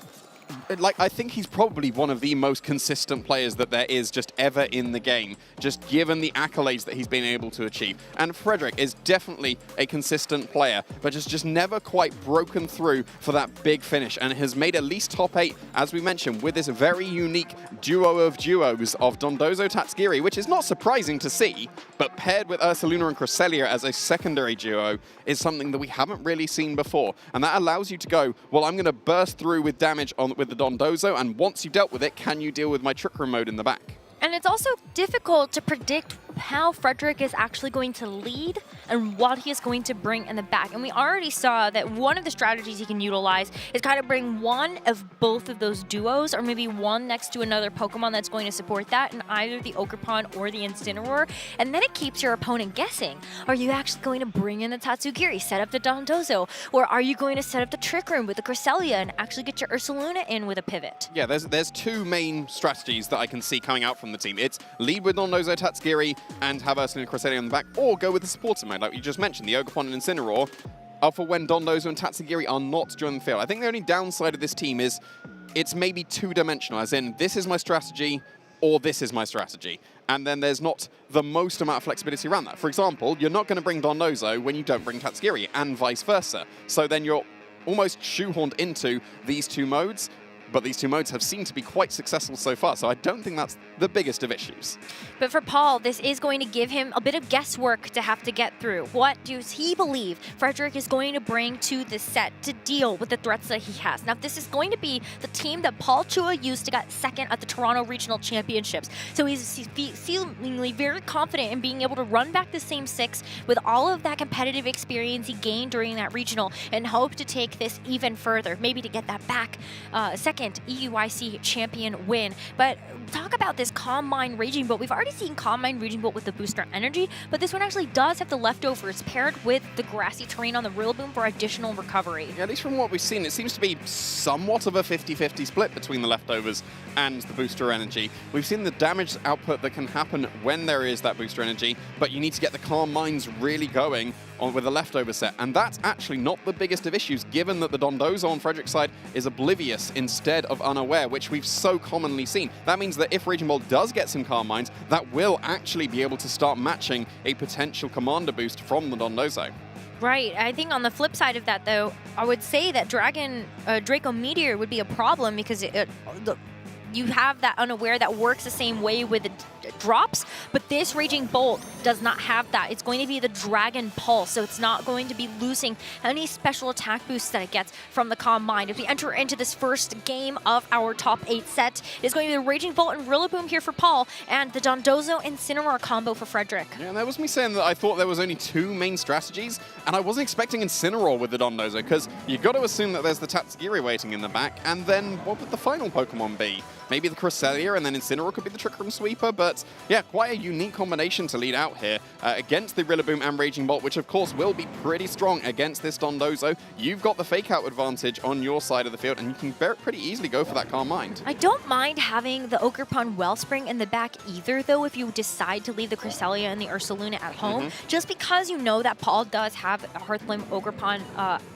like, I think he's probably one of the most consistent players that there is just ever in the game, just given the accolades that he's been able to achieve. And Frederick is definitely a consistent player, but just never quite broken through for that big finish, and has made at least top 8, as we mentioned, with this very unique duo of duos of Dondozo Tatsugiri, which is not surprising to see, but paired with Ursaluna and Cresselia as a secondary duo is something that we haven't really seen before. And that allows you to go, well, I'm going to burst through with damage with the Dondozo, and once you've dealt with it, can you deal with my Trick Room mode in the back? And it's also difficult to predict how Frederick is actually going to lead and what he is going to bring in the back. And we already saw that one of the strategies he can utilize is kind of bring one of both of those duos, or maybe one next to another Pokemon that's going to support that in either the Ogerpon or the Incineroar. And then it keeps your opponent guessing. Are you actually going to bring in the Tatsugiri, set up the Dondozo? Or are you going to set up the Trick Room with the Cresselia and actually get your Ursaluna in with a pivot? Yeah, there's two main strategies that I can see coming out from the team. It's lead with Dondozo Tatsugiri and have Ursaluna and Cresselia on the back, or go with the supporter mode, like you just mentioned, the Ogerpon and Incineroar, for when Dondozo and Tatsugiri are not joining the field. I think the only downside of this team is it's maybe two-dimensional, as in, this is my strategy, or this is my strategy. And then there's not the most amount of flexibility around that. For example, you're not going to bring Dondozo when you don't bring Tatsugiri, and vice versa. So then you're almost shoehorned into these two modes, but these two modes have seemed to be quite successful so far, so I don't think that's the biggest of issues. But for Paul, this is going to give him a bit of guesswork to have to get through. What does he believe Frederick is going to bring to this set to deal with the threats that he has? Now, this is going to be the team that Paul Chua used to get second at the Toronto Regional Championships. So he's seemingly very confident in being able to run back the same 6 with all of that competitive experience he gained during that regional and hope to take this even further, maybe to get that back second EUIC champion win. But talk about this Calm Mind Raging Bolt. We've already seen Calm Mind Raging Bolt with the booster energy, but this one actually does have the leftovers paired with the grassy terrain on the Rillaboom for additional recovery. Yeah, at least from what we've seen, it seems to be somewhat of a 50-50 split between the leftovers and the booster energy. We've seen the damage output that can happen when there is that booster energy, but you need to get the Calm Minds really going on with the leftover set, and that's actually not the biggest of issues, given that the Dondozo on Frederick's side is oblivious instead of unaware, which we've so commonly seen. That means that if Raging Bolt does get some Calm Minds, that will actually be able to start matching a potential commander boost from the Dondozo. Right. I think on the flip side of that, though, I would say that Draco Meteor would be a problem because you have that unaware that works the same way with the drops, but this Raging Bolt does not have that. It's going to be the Dragon Pulse, so it's not going to be losing any special attack boosts that it gets from the Calm Mind. If we enter into this first game of our top 8 set, it's going to be the Raging Bolt and Rillaboom here for Paul, and the Dondozo and Incineroar combo for Frederick. Yeah, and that was me saying that I thought there was only 2 main strategies, and I wasn't expecting Incineroar with the Dondozo, because you've got to assume that there's the Tatsugiri waiting in the back, and then what would the final Pokemon be? Maybe the Cresselia, and then Incineroar could be the Trick Room Sweeper, but yeah, quite a unique combination to lead out here against the Rillaboom and Raging Bolt, which of course will be pretty strong against this Dondozo. You've got the Fake Out advantage on your side of the field, and you can pretty easily go for that Calm Mind. I don't mind having the Ogerpon Wellspring in the back either, though, if you decide to leave the Cresselia and the Ursaluna at home, just because you know that Paul does have a Hearthlim Ogerpon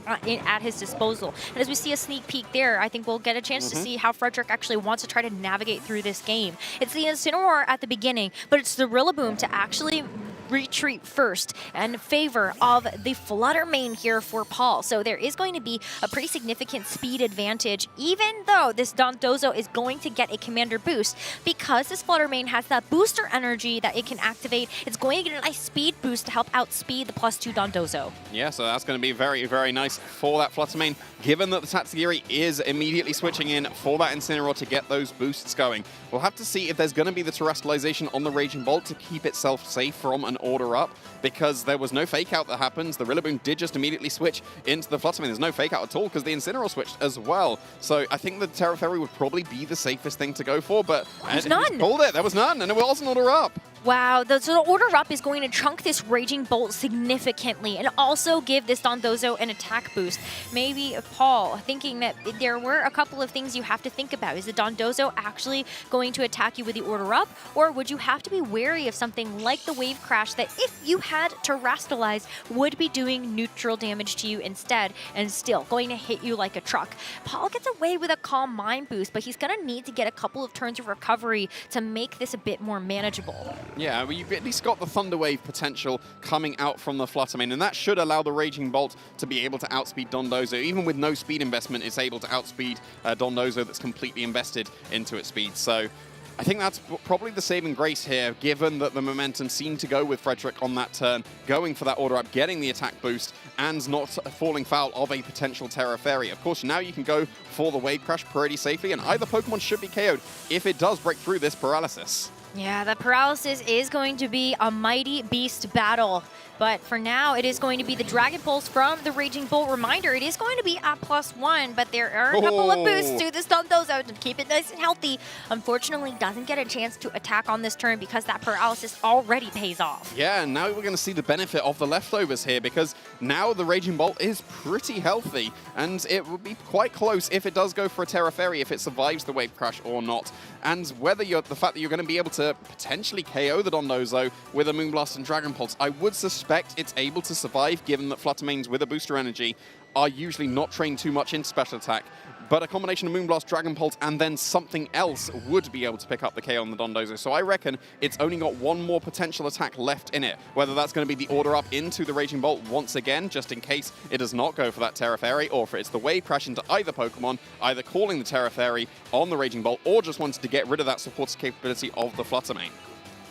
at his disposal. And as we see a sneak peek there, I think we'll get a chance to see how Frederick actually wants to try to navigate through this game. It's the Incineroar at the beginning, but it's the Rillaboom to actually retreat first in favor of the Flutter Mane here for Paul. So there is going to be a pretty significant speed advantage, even though this Dondozo is going to get a commander boost, because this Flutter Mane has that booster energy that it can activate. It's going to get a nice speed boost to help outspeed the +2 Dondozo. Yeah, so that's going to be very, very nice for that Flutter Mane, given that the Tatsugiri is immediately switching in for that Incineroar to get those boosts going. We'll have to see if there's going to be the Terrestrialization on the Raging Bolt to keep itself safe from an order up, because there was no Fake Out that happens. The Rillaboom did just immediately switch into the Flutter Mane. There's no Fake Out at all because the Incineroar switched as well. So I think the Terra Fairy would probably be the safest thing to go for, but there's none. Pulled it. There was none, and it was an order up. Wow, so the order up is going to chunk this Raging Bolt significantly and also give this Dondozo an attack boost. Maybe Paul thinking that there were a couple of things you have to think about. Is the Dondozo actually going to attack you with the order up, or would you have to be wary of something like the Wave Crash that if you had Terrestrialized would be doing neutral damage to you instead and still going to hit you like a truck? Paul gets away with a Calm Mind boost, but he's going to need to get a couple of turns of recovery to make this a bit more manageable. Yeah, well, you've at least got the Thunder Wave potential coming out from the Flutter Mane, and that should allow the Raging Bolt to be able to outspeed Dondozo. Even with no speed investment, it's able to outspeed Dondozo that's completely invested into its speed. So I think that's probably the saving grace here, given that the momentum seemed to go with Frederick on that turn, going for that order up, getting the attack boost, and not falling foul of a potential Terra Fairy. Of course, now you can go for the Wave Crash pretty safely, and either Pokemon should be KO'd if it does break through this paralysis. Yeah, the paralysis is going to be a mighty beast battle. But for now, it is going to be the Dragon Pulse from the Raging Bolt. Reminder, it is going to be at +1, but there are a couple of boosts to this Dondozo to keep it nice and healthy. Unfortunately, doesn't get a chance to attack on this turn because that paralysis already pays off. Yeah, and now we're going to see the benefit of the leftovers here, because now the Raging Bolt is pretty healthy, and it would be quite close if it does go for a Terra Fairy, if it survives the Wave Crash or not. And whether the fact that you're going to be able to potentially KO the Dondozo with a Moonblast and Dragon Pulse, I would suspect it's able to survive, given that Flutter Manes with a booster energy are usually not trained too much in special attack. but a combination of Moonblast, Dragon Pulse, and then something else would be able to pick up the KO on the Dondozo. So I reckon it's only got one more potential attack left in it, whether that's going to be the order up into the Raging Bolt once again, just in case it does not go for that Terra Fairy, or if it's the Wave Crash into either Pokemon, either calling the Terra Fairy on the Raging Bolt, or just wanted to get rid of that supportive capability of the Flutter Mane.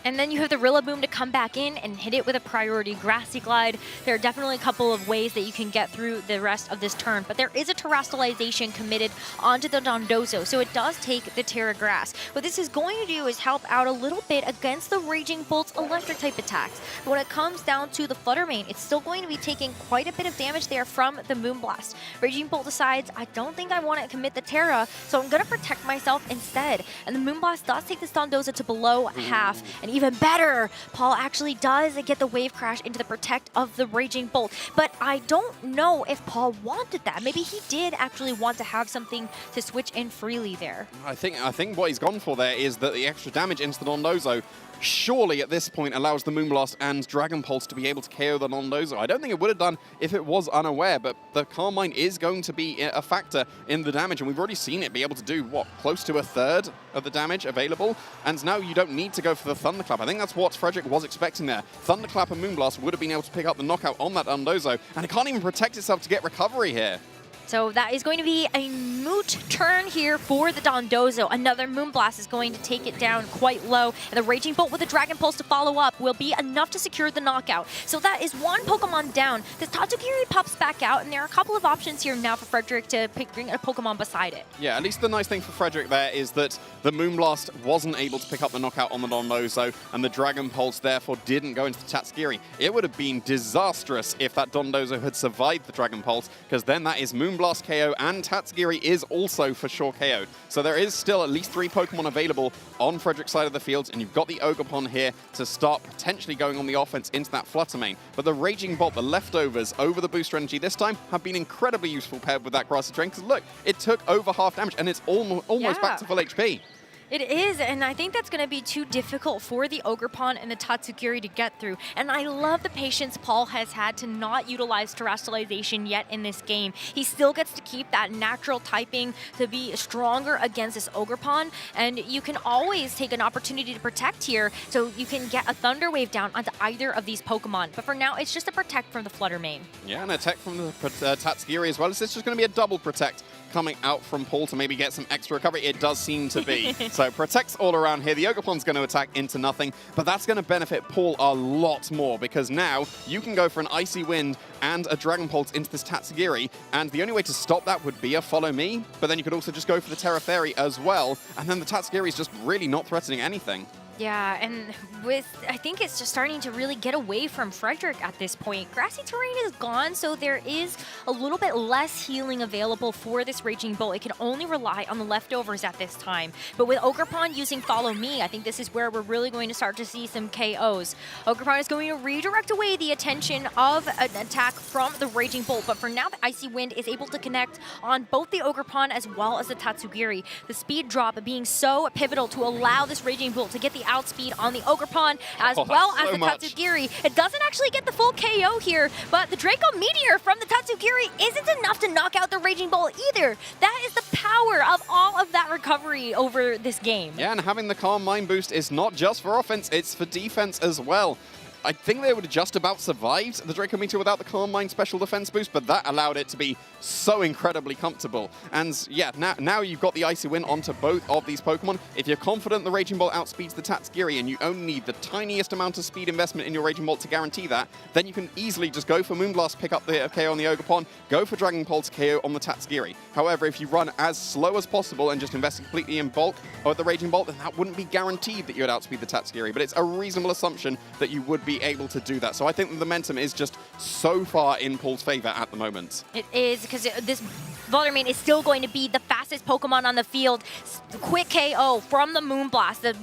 And then you have the Rillaboom to come back in and hit it with a priority Grassy Glide. There are definitely a couple of ways that you can get through the rest of this turn, but there is a Terastallization committed onto the Dondozo, so it does take the Terra Grass. What this is going to do is help out a little bit against the Raging Bolt's electric type attacks. But when it comes down to the Flutter Mane, it's still going to be taking quite a bit of damage there from the Moonblast. Raging Bolt decides, I don't think I want to commit the Terra, so I'm going to protect myself instead. And the Moonblast does take this Dondozo to below half, and even better, Paul actually does get the Wave Crash into the protect of the Raging Bolt. But I don't know if Paul wanted that. Maybe he did actually want to have something to switch in freely there. I think what he's gone for there is that the extra damage into the Dondozo surely at this point allows the Moonblast and Dragon Pulse to be able to KO the Dondozo. I don't think it would have done if it was unaware, but the Calm Mind is going to be a factor in the damage, and we've already seen it be able to do, what, close to a third of the damage available, and now you don't need to go for the Thunderclap. I think that's what Frederick was expecting there. Thunderclap and Moonblast would have been able to pick up the knockout on that Dondozo, and it can't even protect itself to get recovery here. So that is going to be a moot turn here for the Dondozo. Another Moonblast is going to take it down quite low, and the Raging Bolt with the Dragon Pulse to follow up will be enough to secure the knockout. So that is one Pokemon down. This Tatsugiri pops back out, and there are a couple of options here now for Frederick to bring a Pokemon beside it. Yeah, at least the nice thing for Frederick there is that the Moonblast wasn't able to pick up the knockout on the Dondozo, and the Dragon Pulse therefore didn't go into the Tatsugiri. It would have been disastrous if that Dondozo had survived the Dragon Pulse, because then that is Moonblast KO, and Tatsugiri is also for sure KO'd. So there is still at least 3 Pokemon available on Frederick's side of the field, and you've got the Ogerpon here to start potentially going on the offense into that Flutter Mane. But the Raging Bolt, the leftovers over the booster energy this time, have been incredibly useful paired with that Grassy Terrain, because look, it took over half damage, and it's almost back to full HP. It is, and I think that's going to be too difficult for the Ogerpon and the Tatsugiri to get through. And I love the patience Paul has had to not utilize Terastallization yet in this game. He still gets to keep that natural typing to be stronger against this Ogerpon, and you can always take an opportunity to protect here, so you can get a Thunder Wave down onto either of these Pokemon. But for now, it's just a protect from the Flutter Mane. Yeah, and a tech from the Tatsugiri as well. Is this just going to be a double protect coming out from Paul to maybe get some extra recovery? It does seem to be. So protects all around here. The Ogerpon's going to attack into nothing, but that's going to benefit Paul a lot more, because now you can go for an Icy Wind and a Dragon Pulse into this Tatsugiri, and the only way to stop that would be a Follow Me, but then you could also just go for the Terra Fairy as well, and then the Tatsugiri is just really not threatening anything. Yeah, and I think it's just starting to really get away from Frederick at this point. Grassy Terrain is gone, so there is a little bit less healing available for this Raging Bolt. It can only rely on the leftovers at this time. But with Ogerpon using Follow Me, I think this is where we're really going to start to see some KOs. Ogerpon is going to redirect away the attention of an attack from the Raging Bolt, but for now the Icy Wind is able to connect on both the Ogerpon as well as the Tatsugiri. The speed drop being so pivotal to allow this Raging Bolt to get the outspeed on the Ogerpon as well as the Tatsugiri. It doesn't actually get the full KO here, but the Draco Meteor from the Tatsugiri isn't enough to knock out the Raging Bolt either. That is the power of all of that recovery over this game. Yeah, and having the Calm Mind boost is not just for offense, it's for defense as well. I think they would have just about survived the Draco Meteor without the Calm Mind special defense boost, but that allowed it to be so incredibly comfortable. And yeah, now you've got the Icy Wind onto both of these Pokemon. If you're confident the Raging Bolt outspeeds the Tatsugiri and you only need the tiniest amount of speed investment in your Raging Bolt to guarantee that, then you can easily just go for Moonblast, pick up the KO on the Ogerpon, go for Dragon Pulse KO on the Tatsugiri. However, if you run as slow as possible and just invest completely in bulk or the Raging Bolt, then that wouldn't be guaranteed that you would outspeed the Tatsugiri, but it's a reasonable assumption that you would be able to do that. So I think the momentum is just so far in Paul's favor at the moment. It is, because this Flutter Mane is still going to be the fastest Pokemon on the field. Quick KO from the Moonblast. The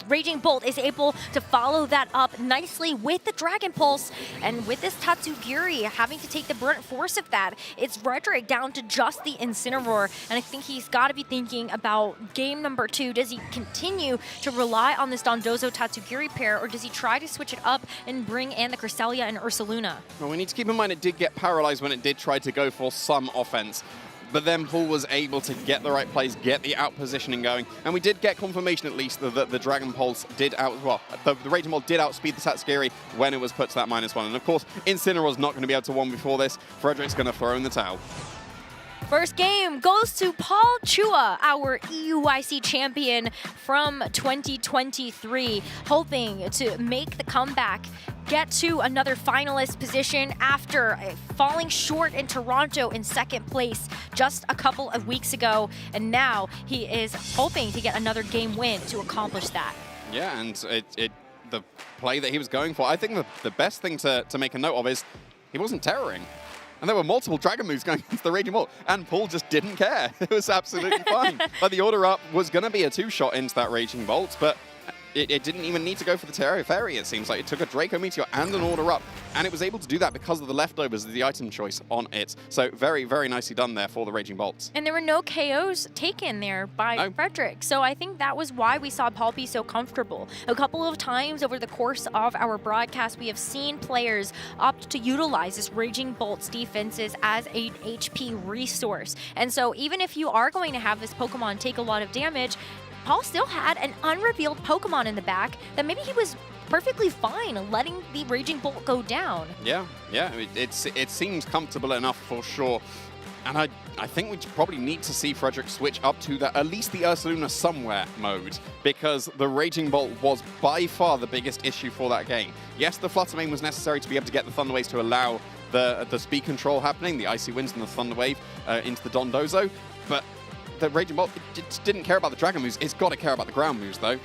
Raging Bolt is able to follow that up nicely with the Dragon Pulse, and with this Tatsugiri having to take the brunt force of that, it's Frederick down to just the Incineroar, and I think he's got to be thinking about game number 2. Does he continue to rely on this Dondozo Tatsugiri pair, or does he try to switch it up and bring in the Cresselia and Ursaluna? Well, we need to keep in mind it did get paralyzed when it did try to go for some offense. But then Poole was able to get the right plays, get the out-positioning going, and we did get confirmation at least that the Dragon Pulse did the Raging Bolt did outspeed the Satsuki when it was put to that -1. And of course, Incineroar's not going to be able to win before this. Frederick's going to throw in the towel. First game goes to Paul Chua, our EUIC champion from 2023, hoping to make the comeback, get to another finalist position after falling short in Toronto in second place just a couple of weeks ago. And now he is hoping to get another game win to accomplish that. Yeah, and the play that he was going for, I think the best thing to make a note of is he wasn't terroring. And there were multiple Dragon moves going into the Raging Bolt, and Poole just didn't care. It was absolutely fine. But the order up was going to be a 2-shot into that Raging Bolt, but it didn't even need to go for the Terror Fairy, it seems like. It took a Draco Meteor and an order up, and it was able to do that because of the leftovers of the item choice on it. So very, very nicely done there for the Raging Bolts. And there were no KOs taken there by Frederick. So I think that was why we saw Paul be so comfortable. A couple of times over the course of our broadcast, we have seen players opt to utilize this Raging Bolt's defenses as an HP resource. And so even if you are going to have this Pokemon take a lot of damage, Paul still had an unrevealed Pokemon in the back that maybe he was perfectly fine letting the Raging Bolt go down. Yeah, it seems comfortable enough for sure. And I think we probably need to see Frederick switch up to at least the Ursaluna somewhere mode, because the Raging Bolt was by far the biggest issue for that game. Yes, the Flutter Mane was necessary to be able to get the Thunder Waves to allow the speed control happening, the Icy Winds and the Thunder Wave into the Dondozo, but the Raging Bolt it didn't care about the Dragon moves. It's got to care about the ground moves, though.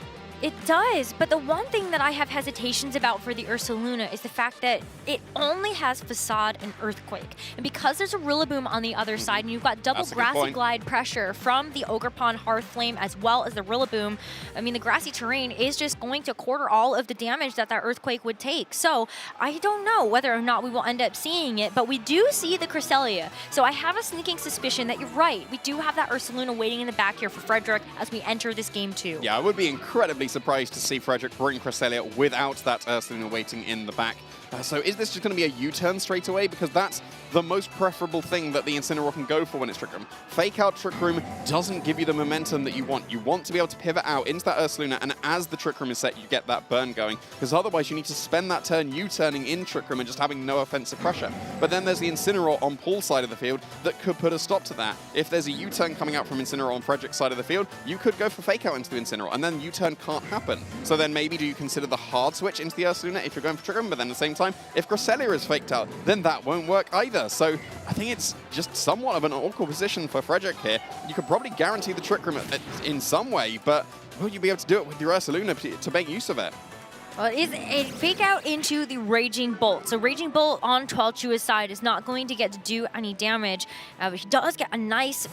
It does, but the one thing that I have hesitations about for the Ursaluna is the fact that it only has Facade and Earthquake. And because there's a Rillaboom on the other side, and you've got double Grassy Glide pressure from the Ogerpon Hearthflame as well as the Rillaboom, I mean, the grassy terrain is just going to quarter all of the damage that Earthquake would take. So I don't know whether or not we will end up seeing it, but we do see the Cresselia. So I have a sneaking suspicion that you're right. We do have that Ursaluna waiting in the back here for Frederick as we enter this game too. Yeah, I would be incredibly surprised to see Frederick bring Cresselia without that Ursaluna waiting in the back. So is this just going to be a U-turn straight away? Because that's the most preferable thing that the Incineroar can go for when it's Trick Room. Fake out Trick Room doesn't give you the momentum that you want. You want to be able to pivot out into that Ursaluna, and as the Trick Room is set, you get that burn going. Because otherwise, you need to spend that turn U-turning in Trick Room and just having no offensive pressure. But then there's the Incineroar on Poole's side of the field that could put a stop to that. If there's a U-turn coming out from Incineroar on Frederick's side of the field, you could go for fake out into the Incineroar, and then U-turn can't happen. So then maybe do you consider the hard switch into the Ursaluna if you're going for Trick Room, but then at the same time, if Cresselia is faked out, then that won't work either. So I think it's just somewhat of an awkward position for Frederick here. You could probably guarantee the Trick Room in some way, but will you be able to do it with your Ursaluna to make use of it? Well, it is a fake out into the Raging Bolt. So Raging Bolt on Chua's side is not going to get to do any damage. But he does get a nice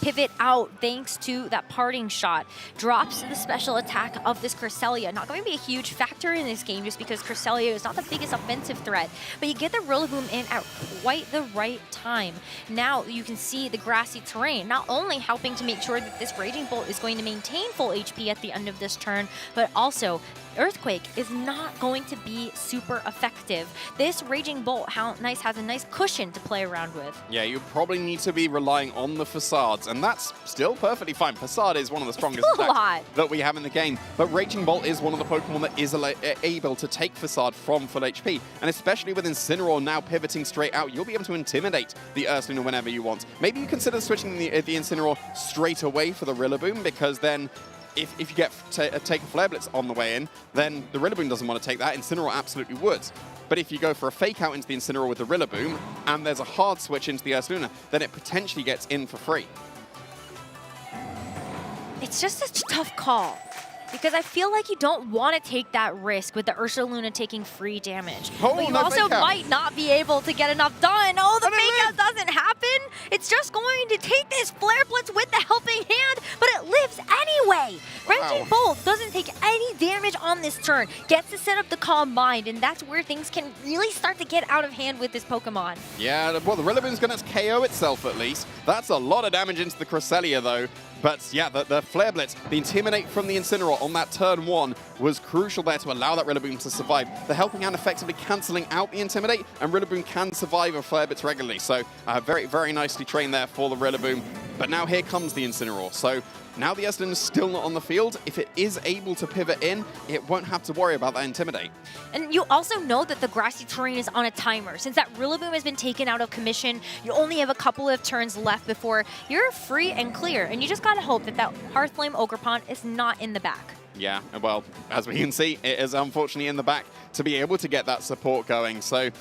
pivot out thanks to that parting shot. Drops the special attack of this Cresselia. Not going to be a huge factor in this game just because Cresselia is not the biggest offensive threat. But you get the Rillaboom in at quite the right time. Now you can see the grassy terrain, not only helping to make sure that this Raging Bolt is going to maintain full HP at the end of this turn, but also Earthquake is not going to be super effective. This Raging Bolt has a nice cushion to play around with. Yeah, you probably need to be relying on the Facades, and that's still perfectly fine. Facade is one of the strongest attacks that we have in the game, but Raging Bolt is one of the Pokemon that is able to take Facade from full HP, and especially with Incineroar now pivoting straight out, you'll be able to intimidate the Ursaluna whenever you want. Maybe you consider switching the Incineroar straight away for the Rillaboom, because then if you get take a Flare Blitz on the way in, then the Rillaboom doesn't want to take that. Incineroar absolutely would. But if you go for a fake out into the Incineroar with the Rillaboom, and there's a hard switch into the Ursaluna, then it potentially gets in for free. It's just a tough call, because I feel like you don't want to take that risk with the Ursaluna taking free damage. But you also might not be able to get enough done. Oh, the fake out doesn't happen. It's just going to take this Flare Blitz with the helping hand, but it lives anyway. Raging Bolt doesn't take any damage on this turn. Gets to set up the Calm Mind, and that's where things can really start to get out of hand with this Pokemon. Yeah, well, the Rillaboom's going to KO itself at least. That's a lot of damage into the Cresselia, though. But yeah, the Flare Blitz, the Intimidate from the Incineroar on that turn 1 was crucial there to allow that Rillaboom to survive. The Helping Hand effectively cancelling out the Intimidate, and Rillaboom can survive a Flare Blitz regularly. So very, very nicely trained there for the Rillaboom. But now here comes the Incineroar. So now the Ursaluna is still not on the field. If it is able to pivot in, it won't have to worry about that Intimidate. And you also know that the grassy terrain is on a timer. Since that Rillaboom has been taken out of commission, you only have a couple of turns left before you're free and clear. And you just gotta hope that that Hearthflame Ogerpon is not in the back. Yeah, well, as we can see, it is unfortunately in the back to be able to get that support going. So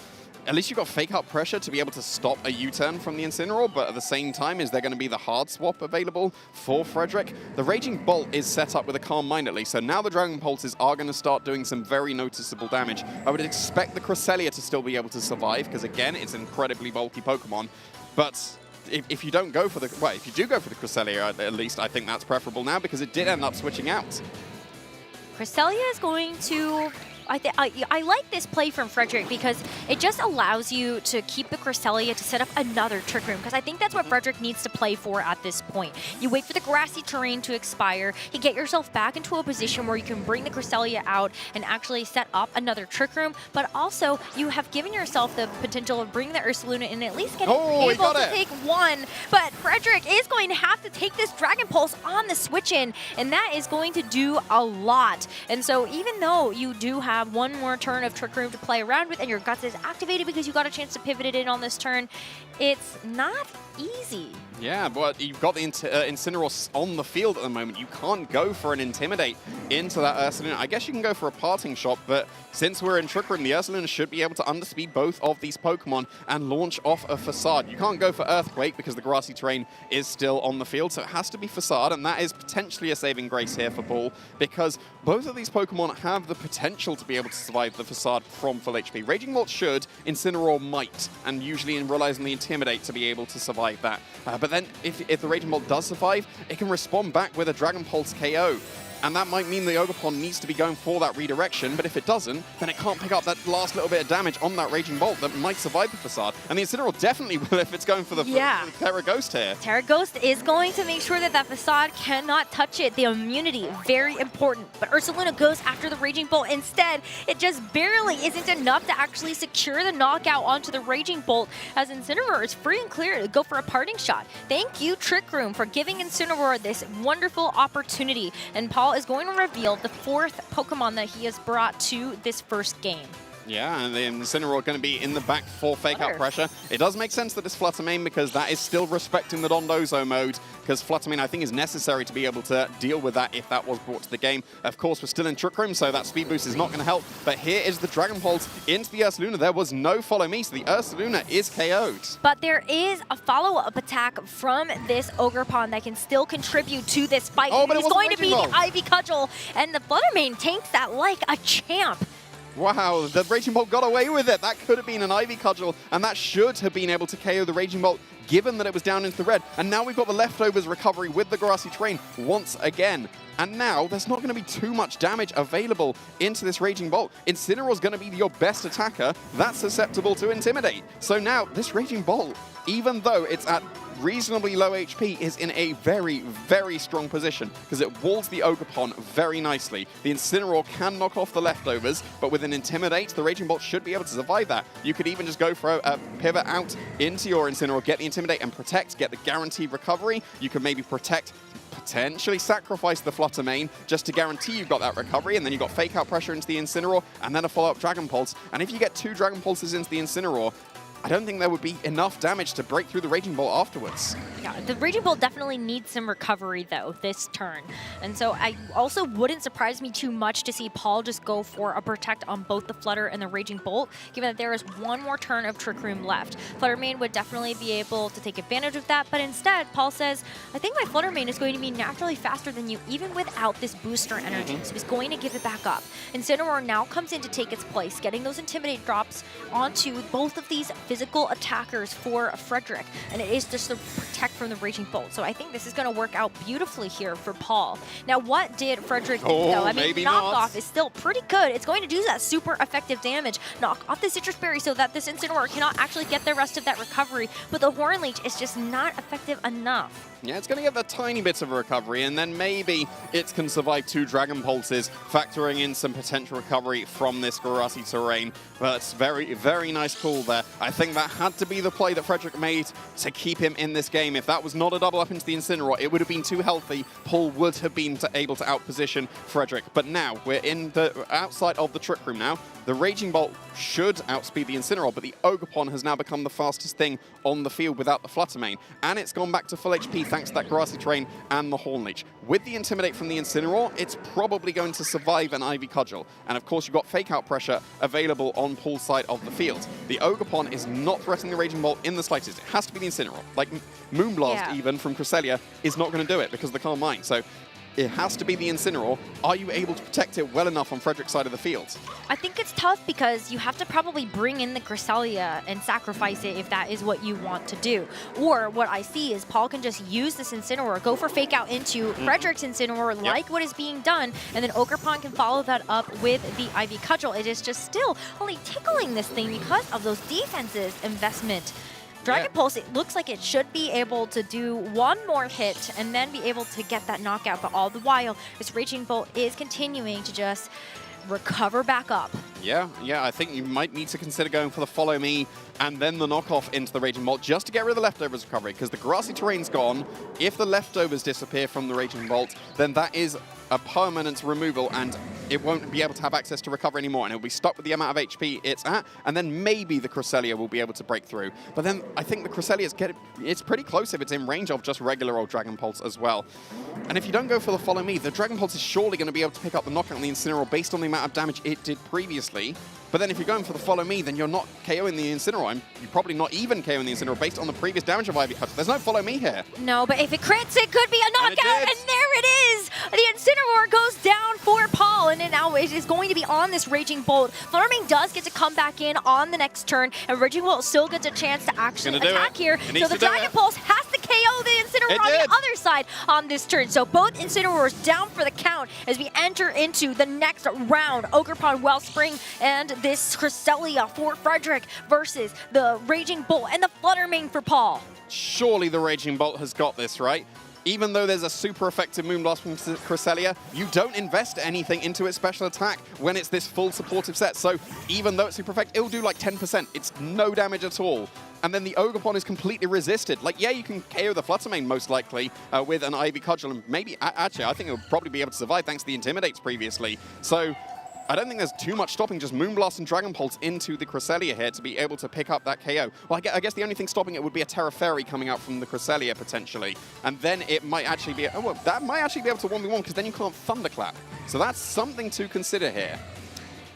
at least you've got Fake Out Pressure to be able to stop a U-turn from the Incineroar, but at the same time, is there going to be the hard swap available for Frederick? The Raging Bolt is set up with a Calm Mind at least, so now the Dragon Pulses are going to start doing some very noticeable damage. I would expect the Cresselia to still be able to survive, because again, it's an incredibly bulky Pokemon, but if you don't go for the, well, if you do go for the Cresselia at least, I think that's preferable now, because it did end up switching out. Cresselia is going to... I like this play from Frederick because it just allows you to keep the Cresselia to set up another Trick Room, because I think that's what Frederick needs to play for at this point. You wait for the grassy terrain to expire, you get yourself back into a position where you can bring the Cresselia out and actually set up another Trick Room, but also you have given yourself the potential of bringing the Ursaluna and at least getting able to take one. But Frederick is going to have to take this Dragon Pulse on the switch in, and that is going to do a lot. And so even though you do have one more turn of Trick Room to play around with and your Guts is activated because you got a chance to pivot it in on this turn, it's not easy. Yeah, but you've got the Incineroar on the field at the moment. You can't go for an Intimidate into that Ursaluna. I guess you can go for a Parting Shot, but since we're in Trick Room, the Ursaluna should be able to underspeed both of these Pokemon and launch off a Facade. You can't go for Earthquake because the grassy terrain is still on the field, so it has to be Facade, and that is potentially a saving grace here for Paul, because both of these Pokemon have the potential to be able to survive the Facade from full HP. Raging Bolt should, Incineroar might, and usually relies on the Intimidate to be able to survive that. But then if the Raging Bolt does survive, it can respond back with a Dragon Pulse KO. And that might mean the Ogerpon needs to be going for that redirection, but if it doesn't, then it can't pick up that last little bit of damage on that Raging Bolt that might survive the Facade. And the Incineroar definitely will if it's going for the Terra Ghost here. Terra Ghost is going to make sure that that Facade cannot touch it. The immunity, very important. But Ursaluna goes after the Raging Bolt instead. It just barely isn't enough to actually secure the knockout onto the Raging Bolt, as Incineroar is free and clear to go for a Parting Shot. Thank you, Trick Room, for giving Incineroar this wonderful opportunity. And Paul is going to reveal the 4th Pokemon that he has brought to this first game. Yeah, and the Incineroar going to be in the back for Fake Out Pressure. It does make sense that it's Flutter Mane because that is still respecting the Dondozo mode, because Flutter Mane I think is necessary to be able to deal with that if that was brought to the game. Of course, we're still in Trick Room, so that Speed Boost is not going to help. But here is the Dragon Pulse into the Ursaluna. There was no Follow Me, so the Ursaluna is KO'd. But there is a follow-up attack from this Ogerpon that can still contribute to this fight. Oh, but it's going to be the Ivy Cudgel, and the Flutter Mane tanks that like a champ. Wow, the Raging Bolt got away with it. That could have been an Ivy Cudgel, and that should have been able to KO the Raging Bolt, given that it was down into the red. And now we've got the leftovers recovery with the grassy terrain once again. And now there's not going to be too much damage available into this Raging Bolt. Incineroar's going to be your best attacker. That's susceptible to Intimidate. So now this Raging Bolt, even though it's at reasonably low HP, is in a very, very strong position because it walls the Ogerpon very nicely. The Incineroar can knock off the leftovers, but with an Intimidate, the Raging Bolt should be able to survive that. You could even just go for a pivot out into your Incineroar, get the Intimidate and protect, get the guaranteed recovery. You could maybe protect, potentially sacrifice the Flutter Mane just to guarantee you've got that recovery, and then you've got Fake Out Pressure into the Incineroar, and then a follow-up Dragon Pulse. And if you get 2 Dragon Pulses into the Incineroar, I don't think there would be enough damage to break through the Raging Bolt afterwards. Yeah, the Raging Bolt definitely needs some recovery, though, this turn. And so I also wouldn't surprise me too much to see Paul just go for a Protect on both the Flutter and the Raging Bolt, given that there is one more turn of Trick Room left. Flutter Mane would definitely be able to take advantage of that, but instead, Paul says, I think my Flutter Mane is going to be naturally faster than you, even without this booster energy. So he's going to give it back up. Incineroar now comes in to take its place, getting those Intimidate drops onto both of these physical attackers for Frederick, and it is just to protect from the Raging Bolt. So I think this is going to work out beautifully here for Paul. Now, what did Frederick do, though? I mean, knockoff is still pretty good. It's going to do that super effective damage. Knock off the Citrus Berry so that this Incineroar cannot actually get the rest of that recovery, but the Horn Leech is just not effective enough. Yeah, it's going to get the tiny bits of a recovery, and then maybe it can survive 2 Dragon Pulses, factoring in some potential recovery from this grassy terrain. But very, very nice call there. I think that had to be the play that Frederick made to keep him in this game. If that was not a double up into the Incineroar, it would have been too healthy. Paul would have been able to outposition Frederick. But now, we're in the outside of the Trick Room now. The Raging Bolt should outspeed the Incineroar, but the Ogerpon has now become the fastest thing on the field without the Flutter Mane. And it's gone back to full HP thanks to that grassy terrain and the Horn Leech. With the Intimidate from the Incineroar, it's probably going to survive an Ivy Cudgel. And of course, you've got Fake Out Pressure available on Paul's side of the field. The Ogerpon is not threatening the Raging Bolt in the slightest. It has to be the Incineroar. Like Moonblast even from Cresselia is not going to do it because of the Calm Mind. So it has to be the Incineroar. Are you able to protect it well enough on Frederick's side of the field? I think it's tough because you have to probably bring in the Cresselia and sacrifice it if that is what you want to do. Or what I see is Paul can just use this Incineroar, go for Fake Out into Frederick's Incineroar, like what is being done, and then Ogerpon can follow that up with the Ivy Cudgel. It is just still only tickling this thing because of those defenses investment. Dragon Pulse, it looks like it should be able to do one more hit and then be able to get that knockout, but all the while, this Raging Bolt is continuing to just recover back up. Yeah, I think you might need to consider going for the Follow Me and then the knockoff into the Raging Bolt just to get rid of the leftovers recovery, because the grassy terrain's gone. If the leftovers disappear from the Raging Bolt, then that is a permanent removal and it won't be able to have access to recover anymore, and it'll be stuck with the amount of HP it's at, and then maybe the Cresselia will be able to break through. But then I think the Cresselia's it's pretty close if it's in range of just regular old Dragon Pulse as well. And if you don't go for the Follow Me, the Dragon Pulse is surely going to be able to pick up the knockout on the Incineroar based on the amount of damage it did previously. But then if you're going for the Follow Me, then you're not KOing the Incineroar. And you're probably not even KOing the Incineroar based on the previous damage of Ivy Cudgel. There's no Follow Me here. No, but if it crits, it could be a knockout, and there it is! The Incineroar goes down for Paul, and now it is going to be on this Raging Bolt. Flutter does get to come back in on the next turn, and Raging Bolt still gets a chance to actually attack here. So the Dragon Pulse has to KO the Incineroar on the other side on this turn. So both Incineroars down for the count as we enter into the next round. Ogerpon Wellspring and this Cresselia for Frederick versus the Raging Bolt and the Flutter Mane for Paul. Surely the Raging Bolt has got this, right? Even though there's a super effective Moonblast from Cresselia, you don't invest anything into its special attack when it's this full supportive set. So even though it's super effective, it'll do like 10%. It's no damage at all. And then the Ogerpon is completely resisted. Like, yeah, you can KO the Flutter Mane most likely with an Ivy Cudgel, and maybe, actually, I think it'll probably be able to survive thanks to the Intimidates previously. So I don't think there's too much stopping just Moonblast and Dragon Pulse into the Cresselia here to be able to pick up that KO. Well, I guess the only thing stopping it would be a Terra Fairy coming out from the Cresselia potentially. And then it might actually be, that might actually be able to 1v1 because then you can't Thunderclap. So that's something to consider here.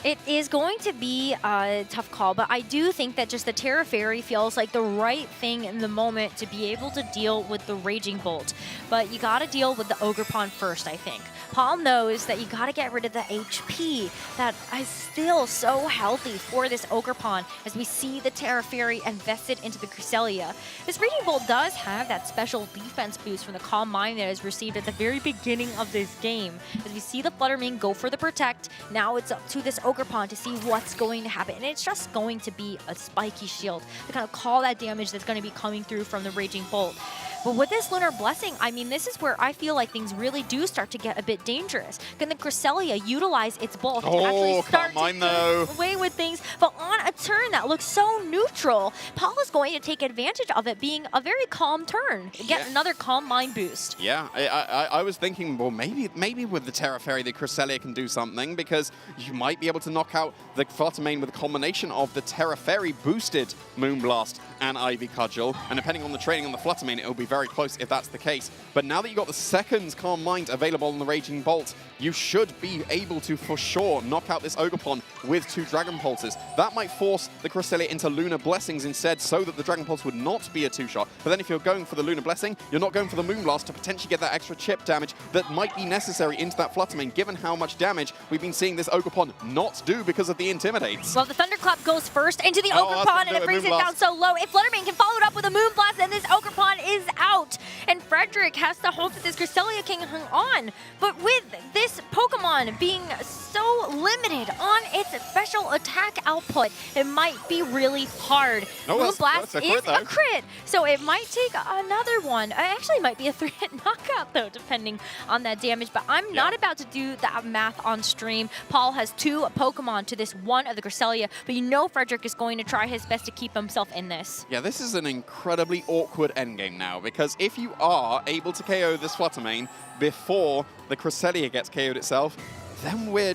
It is going to be a tough call, but I do think that just the Terra Fairy feels like the right thing in the moment to be able to deal with the Raging Bolt. But you got to deal with the Ogerpon first, I think. Paul knows that you got to get rid of the HP that is still so healthy for this Ogerpon as we see the Terra Fairy invested into the Cresselia. This Raging Bolt does have that special defense boost from the Calm Mind that is received at the very beginning of this game. As we see the Flutter Mane go for the Protect, now it's up to this Ogerpon to see what's going to happen. And it's just going to be a spiky shield to kind of call that damage that's going to be coming through from the Raging Bolt. But with this Lunar Blessing, I mean, this is where I feel like things really do start to get a bit dangerous. Can the Cresselia utilize its bulk to actually start to get away with things? But on a turn that looks so neutral, Paul is going to take advantage of it being a very calm turn. Get another Calm Mind boost. Yeah, I was thinking, well, maybe with the Terra Fairy, the Cresselia can do something because you might be able to knock out the Flutter Mane with a combination of the Terra Fairy boosted Moonblast and Ivy Cudgel. And depending on the training on the Flutter Mane, it'll be very close if that's the case. But now that you've got the second Calm Mind available on the Raging Bolt, you should be able to, for sure, knock out this Ogerpon with 2 Dragon Pulses. That might force the Cresselia into Lunar Blessings instead so that the Dragon Pulse would not be a 2-shot. But then if you're going for the Lunar Blessing, you're not going for the Moonblast to potentially get that extra chip damage that might be necessary into that Flutter Mane, given how much damage we've been seeing this Ogerpon not do because of the Intimidates. Well, the Thunderclap goes first into the Ogerpon, and it brings it down so low. If Flutter Mane can follow it up with a Moonblast, then this Ogerpon is out. And Frederick has to hope that this Cresselia can hang on. But with this Pokemon being so limited on its special attack output, it might be really hard. No, Moonblast that's is though. a crit, so it might take another one. It actually might be a 3-hit knockout, though, depending on that damage. But I'm not about to do that math on stream. Paul has 2 Pokemon to this 1 of the Cresselia, but you know Frederick is going to try his best to keep himself in this. Yeah, this is an incredibly awkward endgame now, because if you are able to KO this Fluttermane before the Cresselia gets KO'd itself, then we're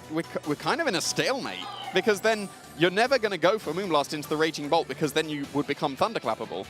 kind of in a stalemate, because then you're never going to go for Moonblast into the Raging Bolt, because then you would become Thunderclappable.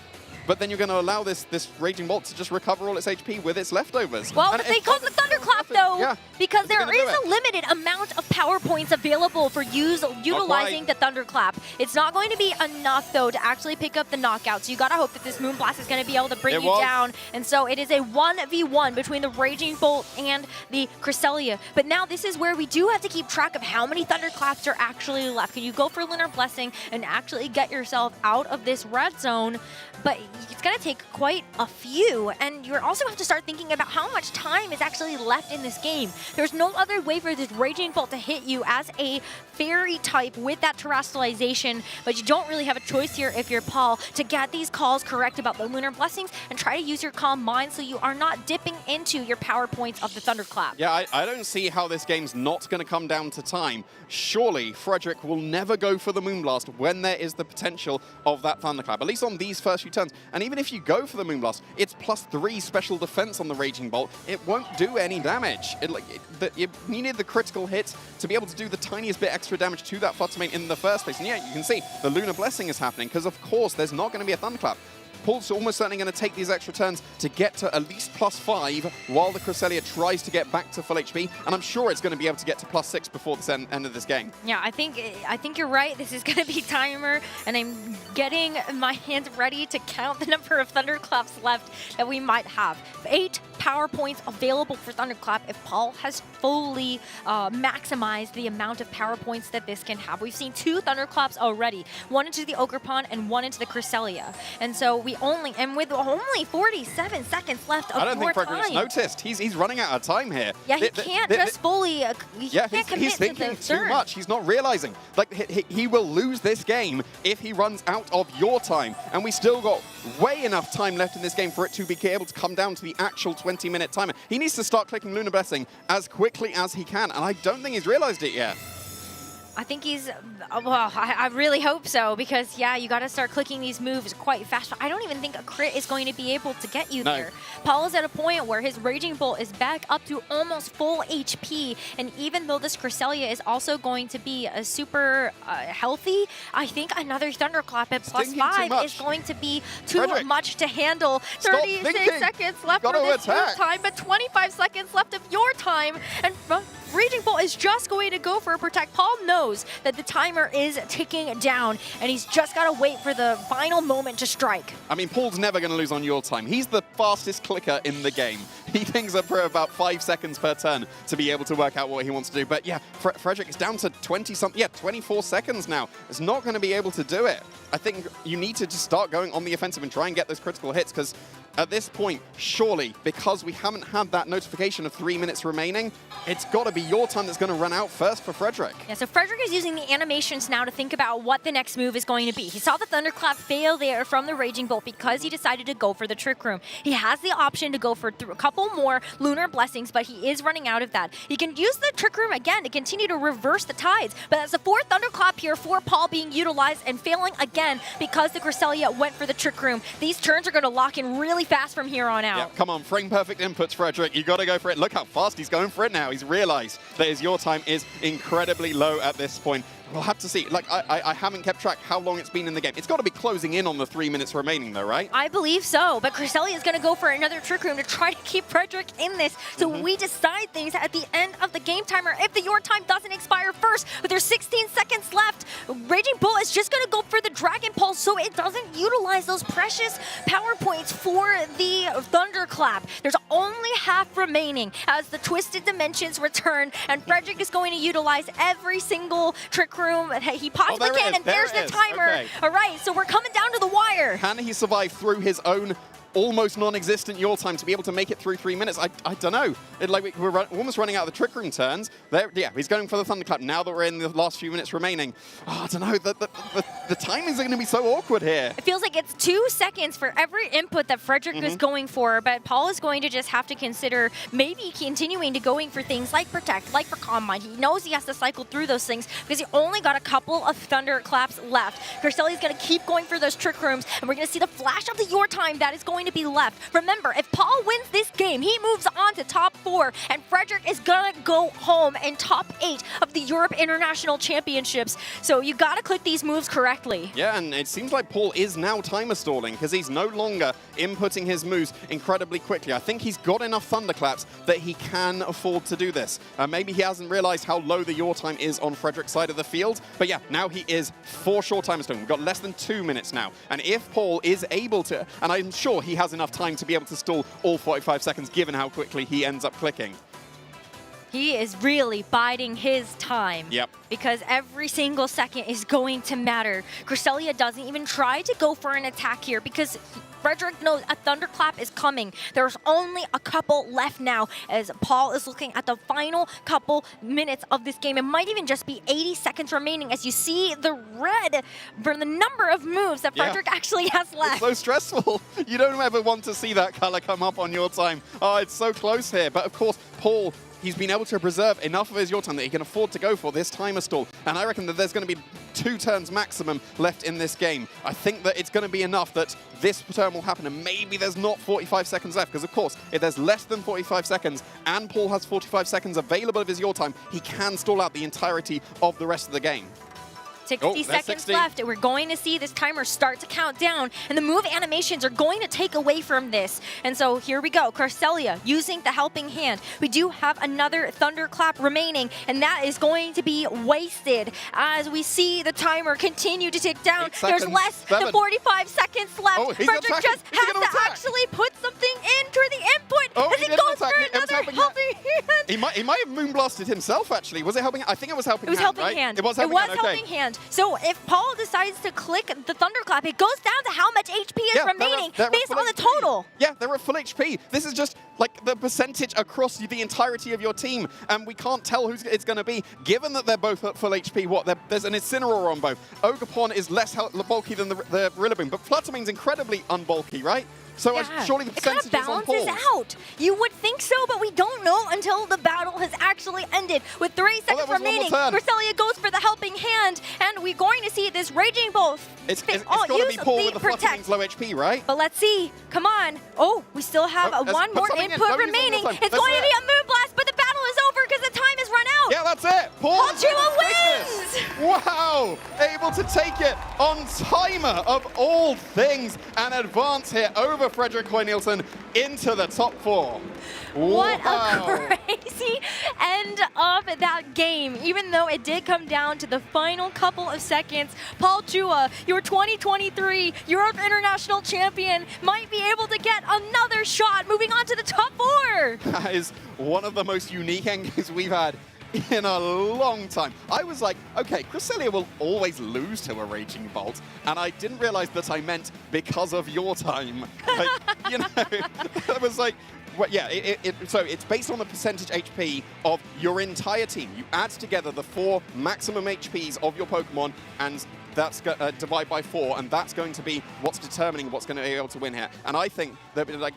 But then you're going to allow this Raging Bolt to just recover all its HP with its leftovers. Well, but they call the Thunderclap, though, because there is a limited amount of power points available for utilizing the Thunderclap. It's not going to be enough, though, to actually pick up the knockout. So you got to hope that this Moonblast is going to be able to bring you down. And so it is a 1v1 between the Raging Bolt and the Cresselia. But now this is where we do have to keep track of how many Thunderclaps are actually left. Can you go for Lunar Blessing and actually get yourself out of this red zone? But it's going to take quite a few, and you also have to start thinking about how much time is actually left in this game. There's no other way for this Raging Bolt to hit you as a fairy type with that terrestrialization, but you don't really have a choice here if you're Paul to get these calls correct about the Lunar Blessings and try to use your Calm Mind so you are not dipping into your power points of the Thunderclap. Yeah, I don't see how this game's not going to come down to time. Surely Frederick will never go for the Moonblast when there is the potential of that Thunderclap, at least on these first few turns. And even if you go for the Moonblast, it's +3 special defense on the Raging Bolt. It won't do any damage. You needed the critical hit to be able to do the tiniest bit extra damage to that Fluttermane in the first place. And yeah, you can see the Lunar Blessing is happening because, of course, there's not going to be a Thunderclap. Paul's almost certainly going to take these extra turns to get to at least +5 while the Cresselia tries to get back to full HP, and I'm sure it's going to be able to get to +6 before the end of this game. Yeah, I think you're right. This is going to be timer, and I'm getting my hands ready to count the number of Thunderclaps left that we might have. 8 power points available for Thunderclap if Paul has fully maximized the amount of power points that this can have. We've seen 2 Thunderclaps already, 1 into the Ogerpon and 1 into the Cresselia. And so with only 47 seconds left of I don't think Frederick's time. noticed. He's running out of time here. Yeah, he can't just fully Yeah, can't commit he's thinking to the too turn. much. He's not realizing. Like, he will lose this game if he runs out of your time. And we still got way enough time left in this game for it to be able to come down to the actual 20-minute timer. He needs to start clicking Lunar Blessing as quickly as he can, and I don't think he's realized it yet. I think he's, well, I really hope so, because, yeah, you got to start clicking these moves quite fast. I don't even think a crit is going to be able to get you there. Paul is at a point where his Raging Bolt is back up to almost full HP, and even though this Cresselia is also going to be super healthy, I think another Thunderclap at +5 is going to be too much to handle. 36 seconds left for this first time, but 25 seconds left of your time, and Raging Bolt is just going to go for a Protect. Paul knows that the timer is ticking down, and he's just got to wait for the final moment to strike. I mean, Paul's never going to lose on your time. He's the fastest clicker in the game. He thinks up for about 5 seconds per turn to be able to work out what he wants to do. But yeah, Frederick is down to 24 seconds now. It's not going to be able to do it. I think you need to just start going on the offensive and try and get those critical hits, because at this point, surely, because we haven't had that notification of 3 minutes remaining, it's got to be your time that's going to run out first for Frederick. Yeah, so Frederick is using the animations now to think about what the next move is going to be. He saw the Thunderclap fail there from the Raging Bolt because he decided to go for the Trick Room. He has the option to go for a couple more Lunar Blessings, but he is running out of that. He can use the Trick Room again to continue to reverse the tides, but that's the 4th Thunderclap here for Paul being utilized and failing again because the Cresselia went for the Trick Room. These turns are going to lock in really fast from here on out. Yeah, come on, frame perfect inputs, Frederick. You got to go for it. Look how fast he's going for it now. He's realized that your time is incredibly low at this point. We'll have to see. Like, I haven't kept track how long it's been in the game. It's got to be closing in on the 3 minutes remaining, though, right? I believe so, but Cresselia is going to go for another Trick Room to try to keep Frederick in this. So we decide things at the end of the game timer. If your time doesn't expire first, but there's 16 seconds left, Raging Bull is just going to go for the Dragon Pulse so it doesn't utilize those precious power points for the Thunderclap. There's only half remaining as the Twisted Dimensions return, and Frederick is going to utilize every single Trick Room that he possibly can, and there's the timer. Okay. All right, so we're coming down to the wire. Can he survive through his own almost non-existent yaw time to be able to make it through 3 minutes. I don't know. We're almost running out of the Trick Room turns. Yeah, he's going for the Thunderclap now that we're in the last few minutes remaining. Oh, I don't know. The timings are going to be so awkward here. It feels like it's 2 seconds for every input that Frederick is going for, but Paul is going to just have to consider maybe continuing to going for things like Protect, like for Calm Mind. He knows he has to cycle through those things because he only got a couple of Thunderclaps left. Crescelia's going to keep going for those Trick Rooms, and we're going to see the flash of the your time that is going to be left. Remember, if Paul wins this game, he moves on to top 4, and Frederick is going to go home in top 8 of the Europe International Championships. So you got to click these moves correctly. Yeah, and it seems like Paul is now timer stalling because he's no longer inputting his moves incredibly quickly. I think he's got enough Thunderclaps that he can afford to do this. Maybe he hasn't realized how low the yaw time is on Frederick's side of the field, but yeah, now he is for sure timer stalling. We've got less than 2 minutes now, and if Paul is able to, and I'm sure he has enough time to be able to stall all 45 seconds given how quickly he ends up clicking. He is really biding his time. Yep. Because every single second is going to matter. Cresselia doesn't even try to go for an attack here because Frederick knows a Thunderclap is coming. There's only a couple left now as Paul is looking at the final couple minutes of this game. It might even just be 80 seconds remaining as you see the red for the number of moves that Frederick actually has left. It's so stressful. You don't ever want to see that color come up on your time. Oh, it's so close here. But of course, Paul, he's been able to preserve enough of his yaw time that he can afford to go for this timer stall. And I reckon that there's going to be 2 turns maximum left in this game. I think that it's going to be enough that this turn will happen and maybe there's not 45 seconds left. Because of course, if there's less than 45 seconds and Paul has 45 seconds available of his yaw time, he can stall out the entirety of the rest of the game. 60 seconds left, and we're going to see this timer start to count down, and the move animations are going to take away from this. And so here we go, Cresselia using the helping hand. We do have another Thunderclap remaining, and that is going to be wasted as we see the timer continue to tick down. There's less than 45 seconds left. Oh, Frederick just has to actually put something into the input as he goes for another helping hand. He might have moonblasted himself, actually. Was it helping? I think it was helping hand, helping right? hand. It was helping hand, okay. Helping hand. So if Paul decides to click the Thunderclap, it goes down to how much HP is remaining based on the total. Yeah, they're at full HP. This is just like the percentage across the entirety of your team, and we can't tell who it's going to be, given that they're both at full HP. There's an Incineroar on both. Ogerpon is less bulky than the Rillaboom, but Fluttermane's incredibly unbulky, right? So surely the percentage is on Paul. It kind of balances out. You would think so, but we don't know until the battle has actually ended. With 3 seconds remaining, Cresselia goes for the helping hand, and we're going to see this Raging Bolt. It's got to be Paul with the Fluttermane's low HP, right? But let's see. Come on. Oh, we still have one more input remaining. It's going to be a Moonblast, but the battle is over because the time has run out. Yeah, that's it. Paul wins! Wow! Able to take it on timer of all things and advance here over Frederick Hoy-Nielsen into the top 4. What a crazy end of that game. Even though it did come down to the final couple of seconds, Paul Chua, your 2023 Europe International Champion, might be able to get another shot moving on to the top 4. That is one of the most unique endgames we've had in a long time. I was like, okay, Cresselia will always lose to a Raging Bolt, and I didn't realize that I meant because of your time. Like, you know, I was like, well, yeah, so it's based on the percentage HP of your entire team. You add together the 4 maximum HPs of your Pokemon, and that's divide by 4, and that's going to be what's determining what's going to be able to win here. And I think that, like,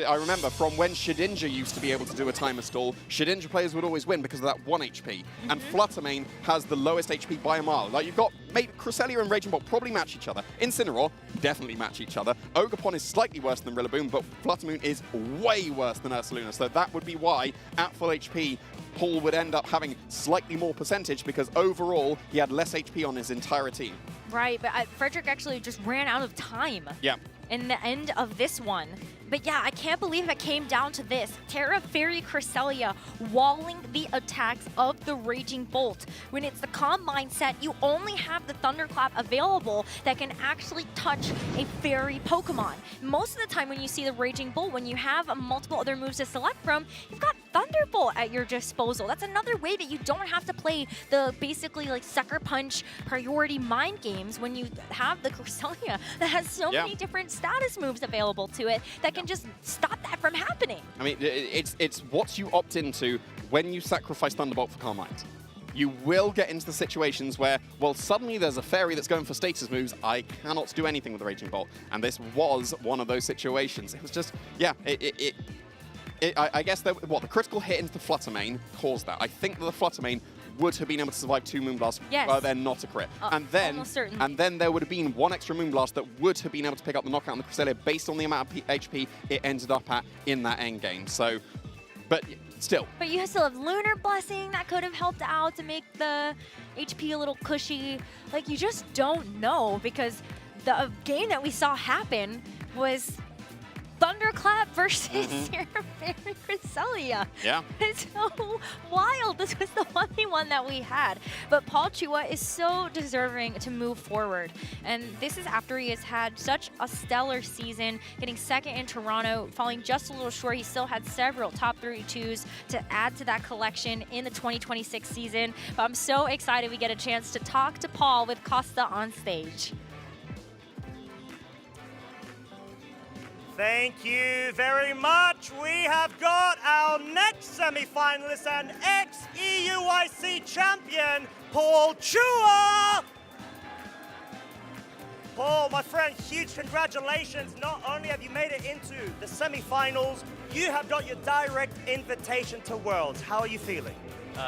I remember from when Shedinja used to be able to do a timer stall, Shedinja players would always win because of that 1 HP. And Fluttermane has the lowest HP by a mile. Like, you've got Cresselia and Raging Bolt probably match each other. Incineroar definitely match each other. Ogerpon is slightly worse than Rillaboom, but Fluttermane is way worse than Ursaluna. So that would be why, at full HP, Paul would end up having slightly more percentage because overall he had less HP on his entire team. Right, but Frederick actually just ran out of time. Yeah. In the end of this one. But yeah, I can't believe it came down to this. Terra Fairy Cresselia walling the attacks of the Raging Bolt. When it's the Calm Mindset, you only have the Thunderclap available that can actually touch a Fairy Pokemon. Most of the time when you see the Raging Bolt, when you have multiple other moves to select from, you've got Thunderbolt at your disposal. That's another way that you don't have to play the basically like sucker punch priority mind games when you have the Cresselia that has so many different status moves available to it that can just stop that from happening. I mean, it's what you opt into when you sacrifice Thunderbolt for Calm Mind. You will get into the situations where, well, suddenly there's a fairy that's going for status moves. I cannot do anything with the Raging Bolt. And this was one of those situations. It was just, yeah, I guess the critical hit into the Flutter Mane caused that. I think that the Flutter Mane would have been able to survive 2 Moonblasts were there not a crit. And then there would have been 1 extra Moonblast that would have been able to pick up the knockout on the Cresselia based on the amount of HP it ended up at in that endgame. So, but still. But you still have Lunar Blessing that could have helped out to make the HP a little cushy. Like, you just don't know, because the game that we saw happen was Thunderclap versus your favorite Cresselia. Yeah. It's so wild. This was the only one that we had. But Paul Chua is so deserving to move forward. And this is after he has had such a stellar season, getting 2nd in Toronto, falling just a little short. He still had several top 32s to add to that collection in the 2026 season. But I'm so excited we get a chance to talk to Paul with Costa on stage. Thank you very much. We have got our next semi-finalist and ex-EUIC champion, Paul Chua. Paul, my friend, huge congratulations. Not only have you made it into the semi-finals, you have got your direct invitation to Worlds. How are you feeling?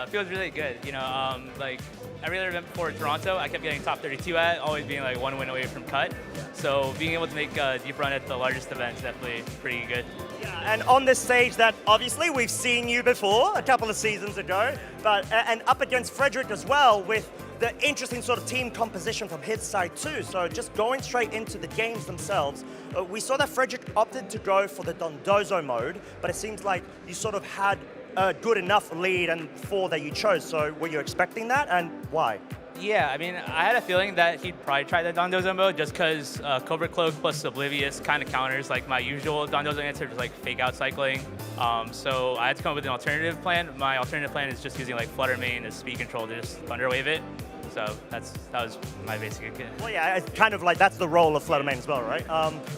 Feels really good. You know, like, I really remember before Toronto, I kept getting top 32 at, always being like 1 win away from cut. So being able to make a deep run at the largest event is definitely pretty good. Yeah, and on this stage that obviously we've seen you before a couple of seasons ago, but and up against Frederick as well with the interesting sort of team composition from his side too. So just going straight into the games themselves, we saw that Frederick opted to go for the Dondozo mode, but it seems like you sort of had a good enough lead and 4 that you chose. So were you expecting that, and why? Yeah, I mean, I had a feeling that he'd probably try the Dondozo mode just because Cobra Cloak plus Oblivious kind of counters like my usual Dondozo answer, just like fake out cycling. So I had to come up with an alternative plan. My alternative plan is just using like Flutter Mane as speed control to just Thunderwave it. So that was my basic. Well, yeah, it's kind of like that's the role of Flutter Mane as well, right?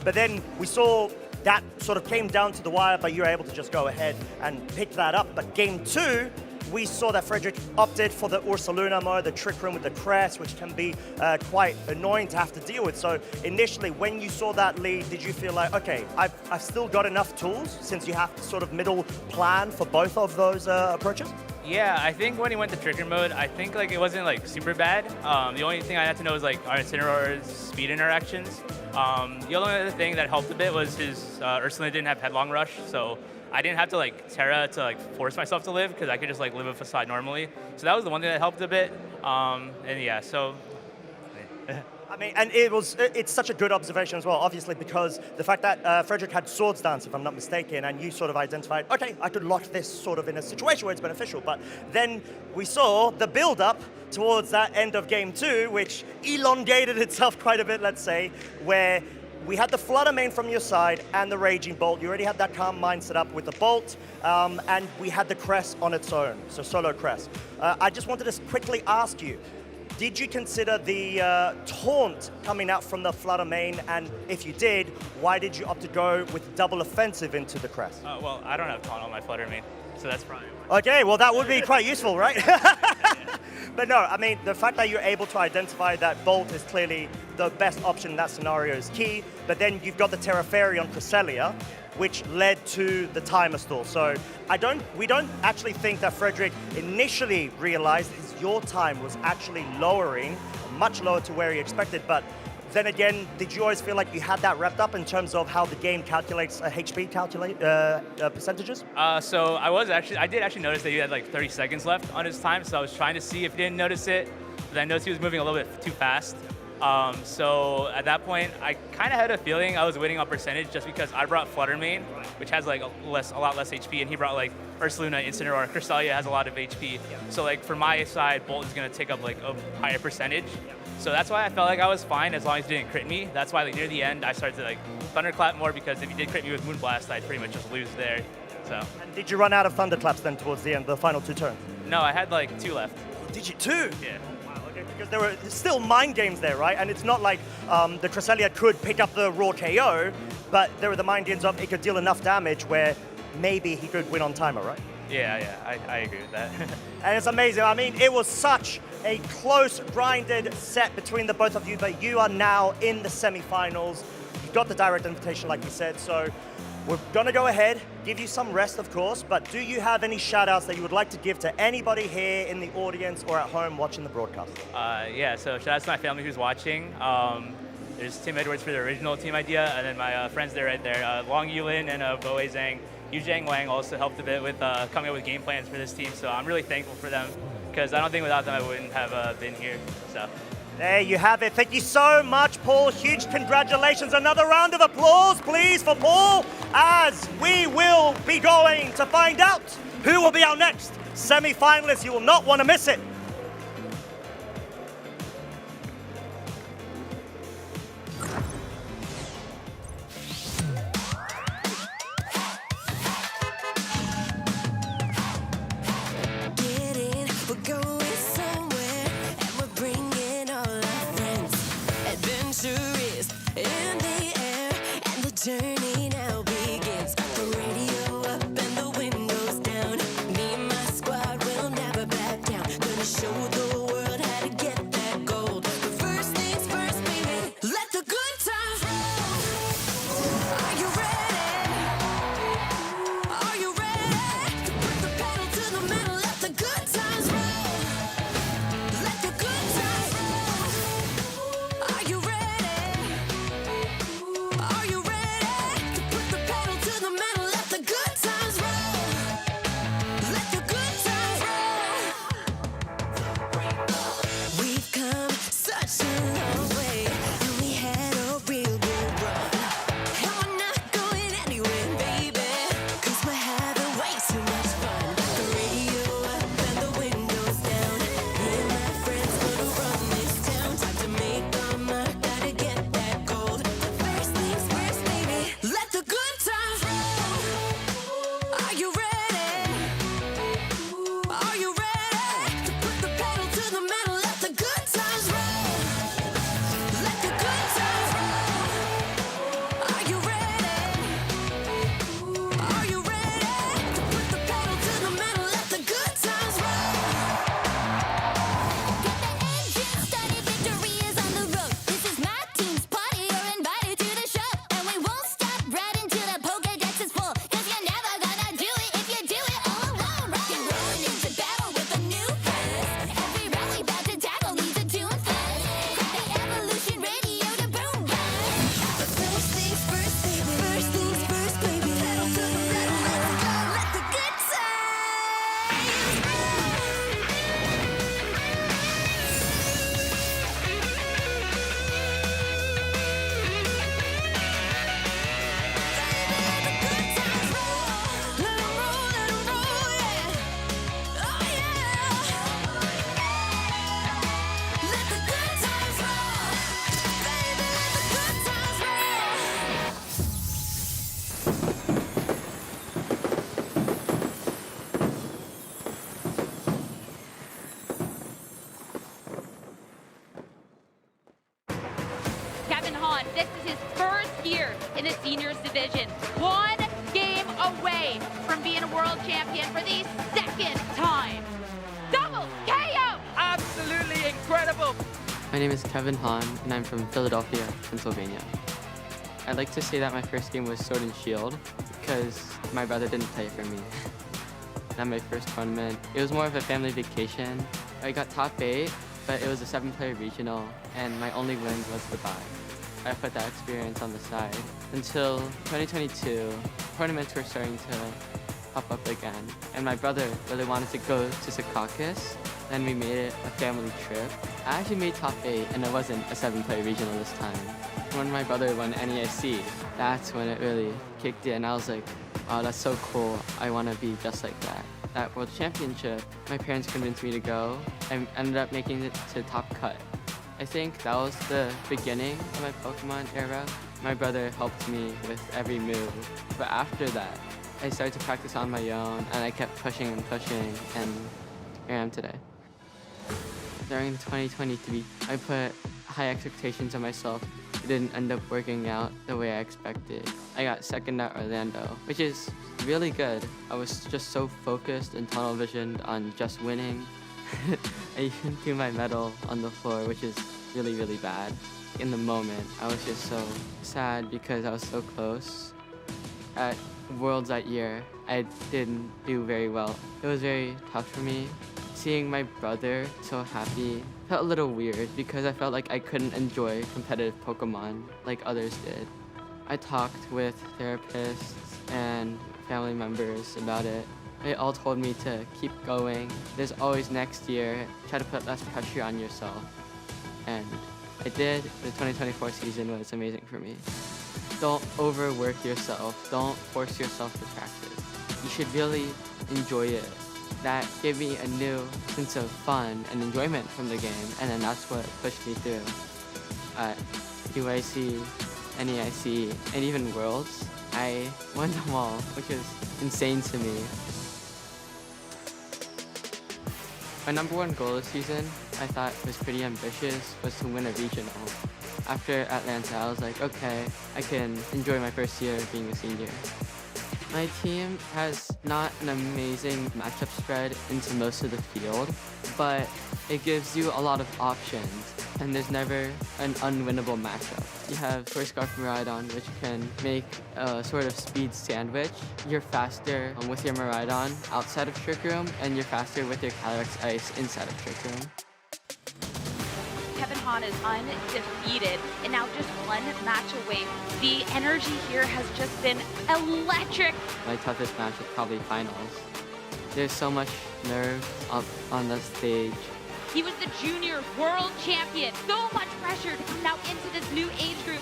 But then we saw that sort of came down to the wire, but you were able to just go ahead and pick that up. But game 2, we saw that Frederick opted for the Ursaluna mode, the Trick Room with the Crest, which can be quite annoying to have to deal with. So initially, when you saw that lead, did you feel like, okay, I've still got enough tools, since you have to sort of middle plan for both of those approaches? Yeah, I think when he went to Trigger mode, I think like it wasn't like super bad. The only thing I had to know was like our Incineroar's speed interactions. The only other thing that helped a bit was his Ursaluna didn't have Headlong Rush, so I didn't have to like Terra to like force myself to live, because I could just like live a facade normally. So that was the one thing that helped a bit. And yeah, so. I mean, and it's such a good observation as well, obviously, because the fact that Frederick had Swords Dance, if I'm not mistaken, and you sort of identified, okay, I could lock this sort of in a situation where it's beneficial. But then we saw the build-up towards that end of game 2, which elongated itself quite a bit, let's say, where we had the Flutter Mane from your side and the Raging Bolt. You already had that Calm Mind set up with the Bolt, and we had the Crest on its own, so solo Crest. I just wanted to quickly ask you, did you consider the taunt coming out from the Flutter Mane? And if you did, why did you opt to go with double offensive into the Crest? Well, I don't have taunt on my Flutter Mane, so that's fine. Okay, well that would be quite useful, right? But no, I mean, the fact that you're able to identify that Bolt is clearly the best option in that scenario is key. But then you've got the Terra Fairy on Cresselia, which led to the timer stall. So we don't actually think that Frederick initially realized your time was actually lowering, much lower to where he expected. But then again, did you always feel like you had that wrapped up in terms of how the game calculates HP percentages? So I did actually notice that he had like 30 seconds left on his time, so I was trying to see if he didn't notice it, but I noticed he was moving a little bit too fast. So at that point, I kind of had a feeling I was winning on percentage just because I brought Flutter Mane, which has like a lot less HP, and he brought like Ursaluna, Incineroar, Cresselia has a lot of HP. So like for my side, Bolt is gonna take up like a higher percentage. So that's why I felt like I was fine as long as he didn't crit me. That's why like near the end, I started to like Thunderclap more, because if he did crit me with Moonblast, I'd pretty much just lose there. So. And did you run out of thunderclaps then towards the end, the final 2 turns? No, I had like 2 left. Did you 2? Yeah. Wow, okay, because there were still mind games there, right? And it's not like the Cresselia could pick up the raw KO, but there were the mind games of it could deal enough damage where maybe he could win on timer, right? Yeah, I agree with that. And it's amazing. I mean, it was such a close, grinded set between the both of you, but you are now in the semifinals. You've got the direct invitation, like we said, so we're gonna go ahead, give you some rest, of course, but do you have any shout-outs that you would like to give to anybody here in the audience or at home watching the broadcast? Yeah, so shout-outs to my family who's watching. There's Tim Edwards for the original team idea, and then my friends there right there, Long Yulin and Boe Zhang. Yu Zhang Wang also helped a bit with coming up with game plans for this team, so I'm really thankful for them, because I don't think without them I wouldn't have been here, so. There you have it. Thank you so much, Paul. Huge congratulations. Another round of applause, please, for Paul, as we will be going to find out who will be our next semi-finalist. You will not want to miss it. Journey now begins. The radio up and the windows down. Me and my squad will never back down. Gonna show the world how to get that gold. But first things first, baby, let the good times roll. Are you ready? Are you ready to put the pedal to the metal? Let the good times roll. Let the good times roll. Are you ready? Are you ready? This is his first year in the seniors division. 1 game away from being a world champion for the second time. Double KO! Absolutely incredible. My name is Kevin Hahn, and I'm from Philadelphia, Pennsylvania. I'd like to say that my first game was Sword and Shield because my brother didn't play for me. Not my first tournament. It was more of a family vacation. I got top 8, but it was a 7-player regional, and my only win was the bye. I put that experience on the side. Until 2022, tournaments were starting to pop up again, and my brother really wanted to go to Secaucus, and we made it a family trip. I actually made top 8, and it wasn't a 7-player regional this time. When my brother won NEIC, that's when it really kicked in. I was like, oh, that's so cool. I want to be just like that. That World Championship, my parents convinced me to go. I ended up making it to top cut. I think that was the beginning of my Pokemon era. My brother helped me with every move. But after that, I started to practice on my own, and I kept pushing and pushing, and here I am today. During 2023, I put high expectations on myself. It didn't end up working out the way I expected. I got second at Orlando, which is really good. I was just so focused and tunnel visioned on just winning. I even threw my medal on the floor, which is really, really bad. In the moment, I was just so sad because I was so close. At Worlds that year, I didn't do very well. It was very tough for me. Seeing my brother so happy felt a little weird because I felt like I couldn't enjoy competitive Pokemon like others did. I talked with therapists and family members about it. They all told me to keep going. There's always next year. Try to put less pressure on yourself. And I did. The 2024 season was amazing for me. Don't overwork yourself. Don't force yourself to practice. You should really enjoy it. That gave me a new sense of fun and enjoyment from the game, and then that's what pushed me through. At EUIC, NEIC, and even Worlds, I won them all, which is insane to me. My #1 goal this season, I thought was pretty ambitious, was to win a regional. After Atlanta, I was like, okay, I can enjoy my first year being a senior. My team has not an amazing matchup spread into most of the field, but it gives you a lot of options, and there's never an unwinnable matchup. You have Scarf Miraidon, which can make a sort of speed sandwich. You're faster with your Miraidon outside of Trick Room, and you're faster with your Calyrex Ice inside of Trick Room. Kevin Hahn is undefeated and now just one match away. The energy here has just been electric. My toughest match is probably finals. There's so much nerve up on the stage. He was the junior world champion. So much pressure to come now into this new age group.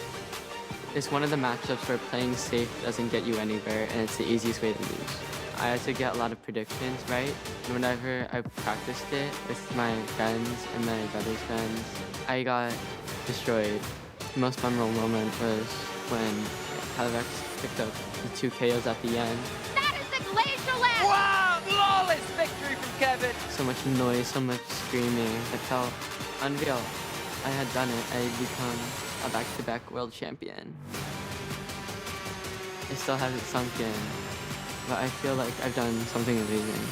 It's one of the matchups where playing safe doesn't get you anywhere, and it's the easiest way to lose. I had to get a lot of predictions right, and whenever I practiced it with my friends and my brother's friends, I got destroyed. The most memorable moment was when Calyrex picked up the 2 KOs at the end. That is the Glacial Land! Wow, flawless victory from Kevin! So much noise, so much screaming. It felt unreal. I had done it. I had become a back-to-back world champion. It still hasn't sunk in, but I feel like I've done something amazing.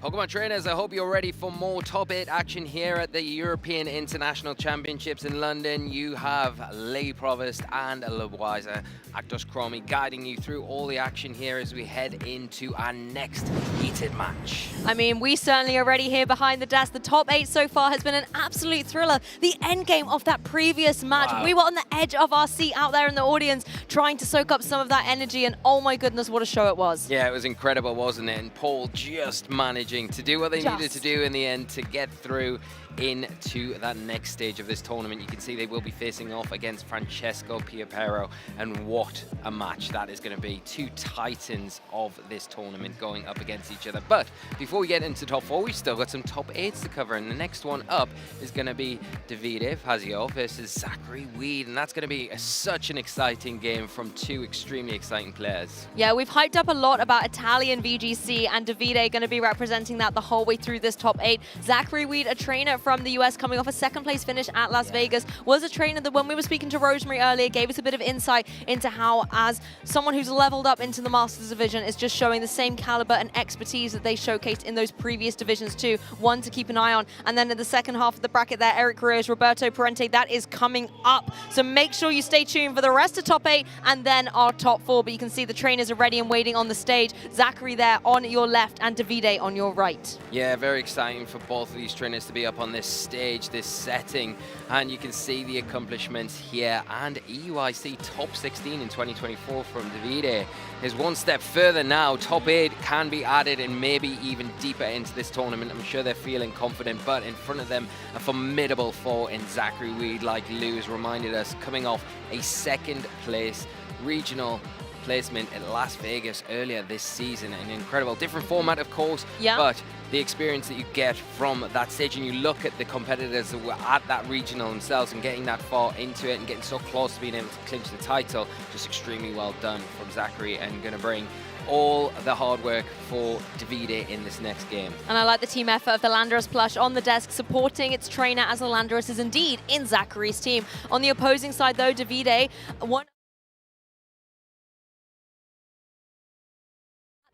Pokemon trainers, I hope you're ready for more top 8 action here at the European International Championships in London. You have Lady Provost and Lubwiser, Actos Chromie guiding you through all the action here as we head into our next heated match. I mean, we certainly are ready here behind the desk. The top 8 so far has been an absolute thriller. The end game of that previous match, Wow. We were on the edge of our seat out there in the audience trying to soak up some of that energy, and oh my goodness, what a show it was. Yeah, it was incredible, wasn't it? And Paul just managing to do what they needed to do in the end to get through into that next stage of this tournament. You can see they will be facing off against Francesco Pierro, and what a match that is going to be. 2 titans of this tournament going up against each other. But before we get into top 4, we've still got some top 8s to cover, and the next one up is going to be Davide Fazio versus Zachary Weed, and that's going to be such an exciting game from 2 extremely exciting players. Yeah, we've hyped up a lot about Italian VGC, and Davide going to be representing that the whole way through this top 8. Zachary Weed, a trainer from the US coming off a 2nd place finish at Las Vegas, was a trainer that when we were speaking to Rosemary earlier gave us a bit of insight into how, as someone who's leveled up into the Masters division, is just showing the same caliber and expertise that they showcased in those previous divisions too. One to keep an eye on. And then in the second half of the bracket there, Eric Rios, Roberto Parente, that is coming up. So make sure you stay tuned for the rest of top 8 and then our top 4. But you can see the trainers are ready and waiting on the stage. Zachary there on your left and Davide on your right. Yeah, very exciting for both of these trainers to be up on on this stage, this setting, and you can see the accomplishments here. And EUIC top 16 in 2024 from Davide is one step further now. Top 8 can be added and maybe even deeper into this tournament. I'm sure they're feeling confident, but in front of them, a formidable foe in Zachary Weed, like Lou has reminded us, coming off a second place regional placement in Las Vegas earlier this season. An incredible, different format, of course, but the experience that you get from that stage, and you look at the competitors that were at that regional themselves and getting that far into it and getting so close to being able to clinch the title, just extremely well done from Zachary, and going to bring all the hard work for Davide in this next game. And I like the team effort of the Landorus plush on the desk, supporting its trainer, as the Landorus is indeed in Zachary's team. On the opposing side, though, Davide,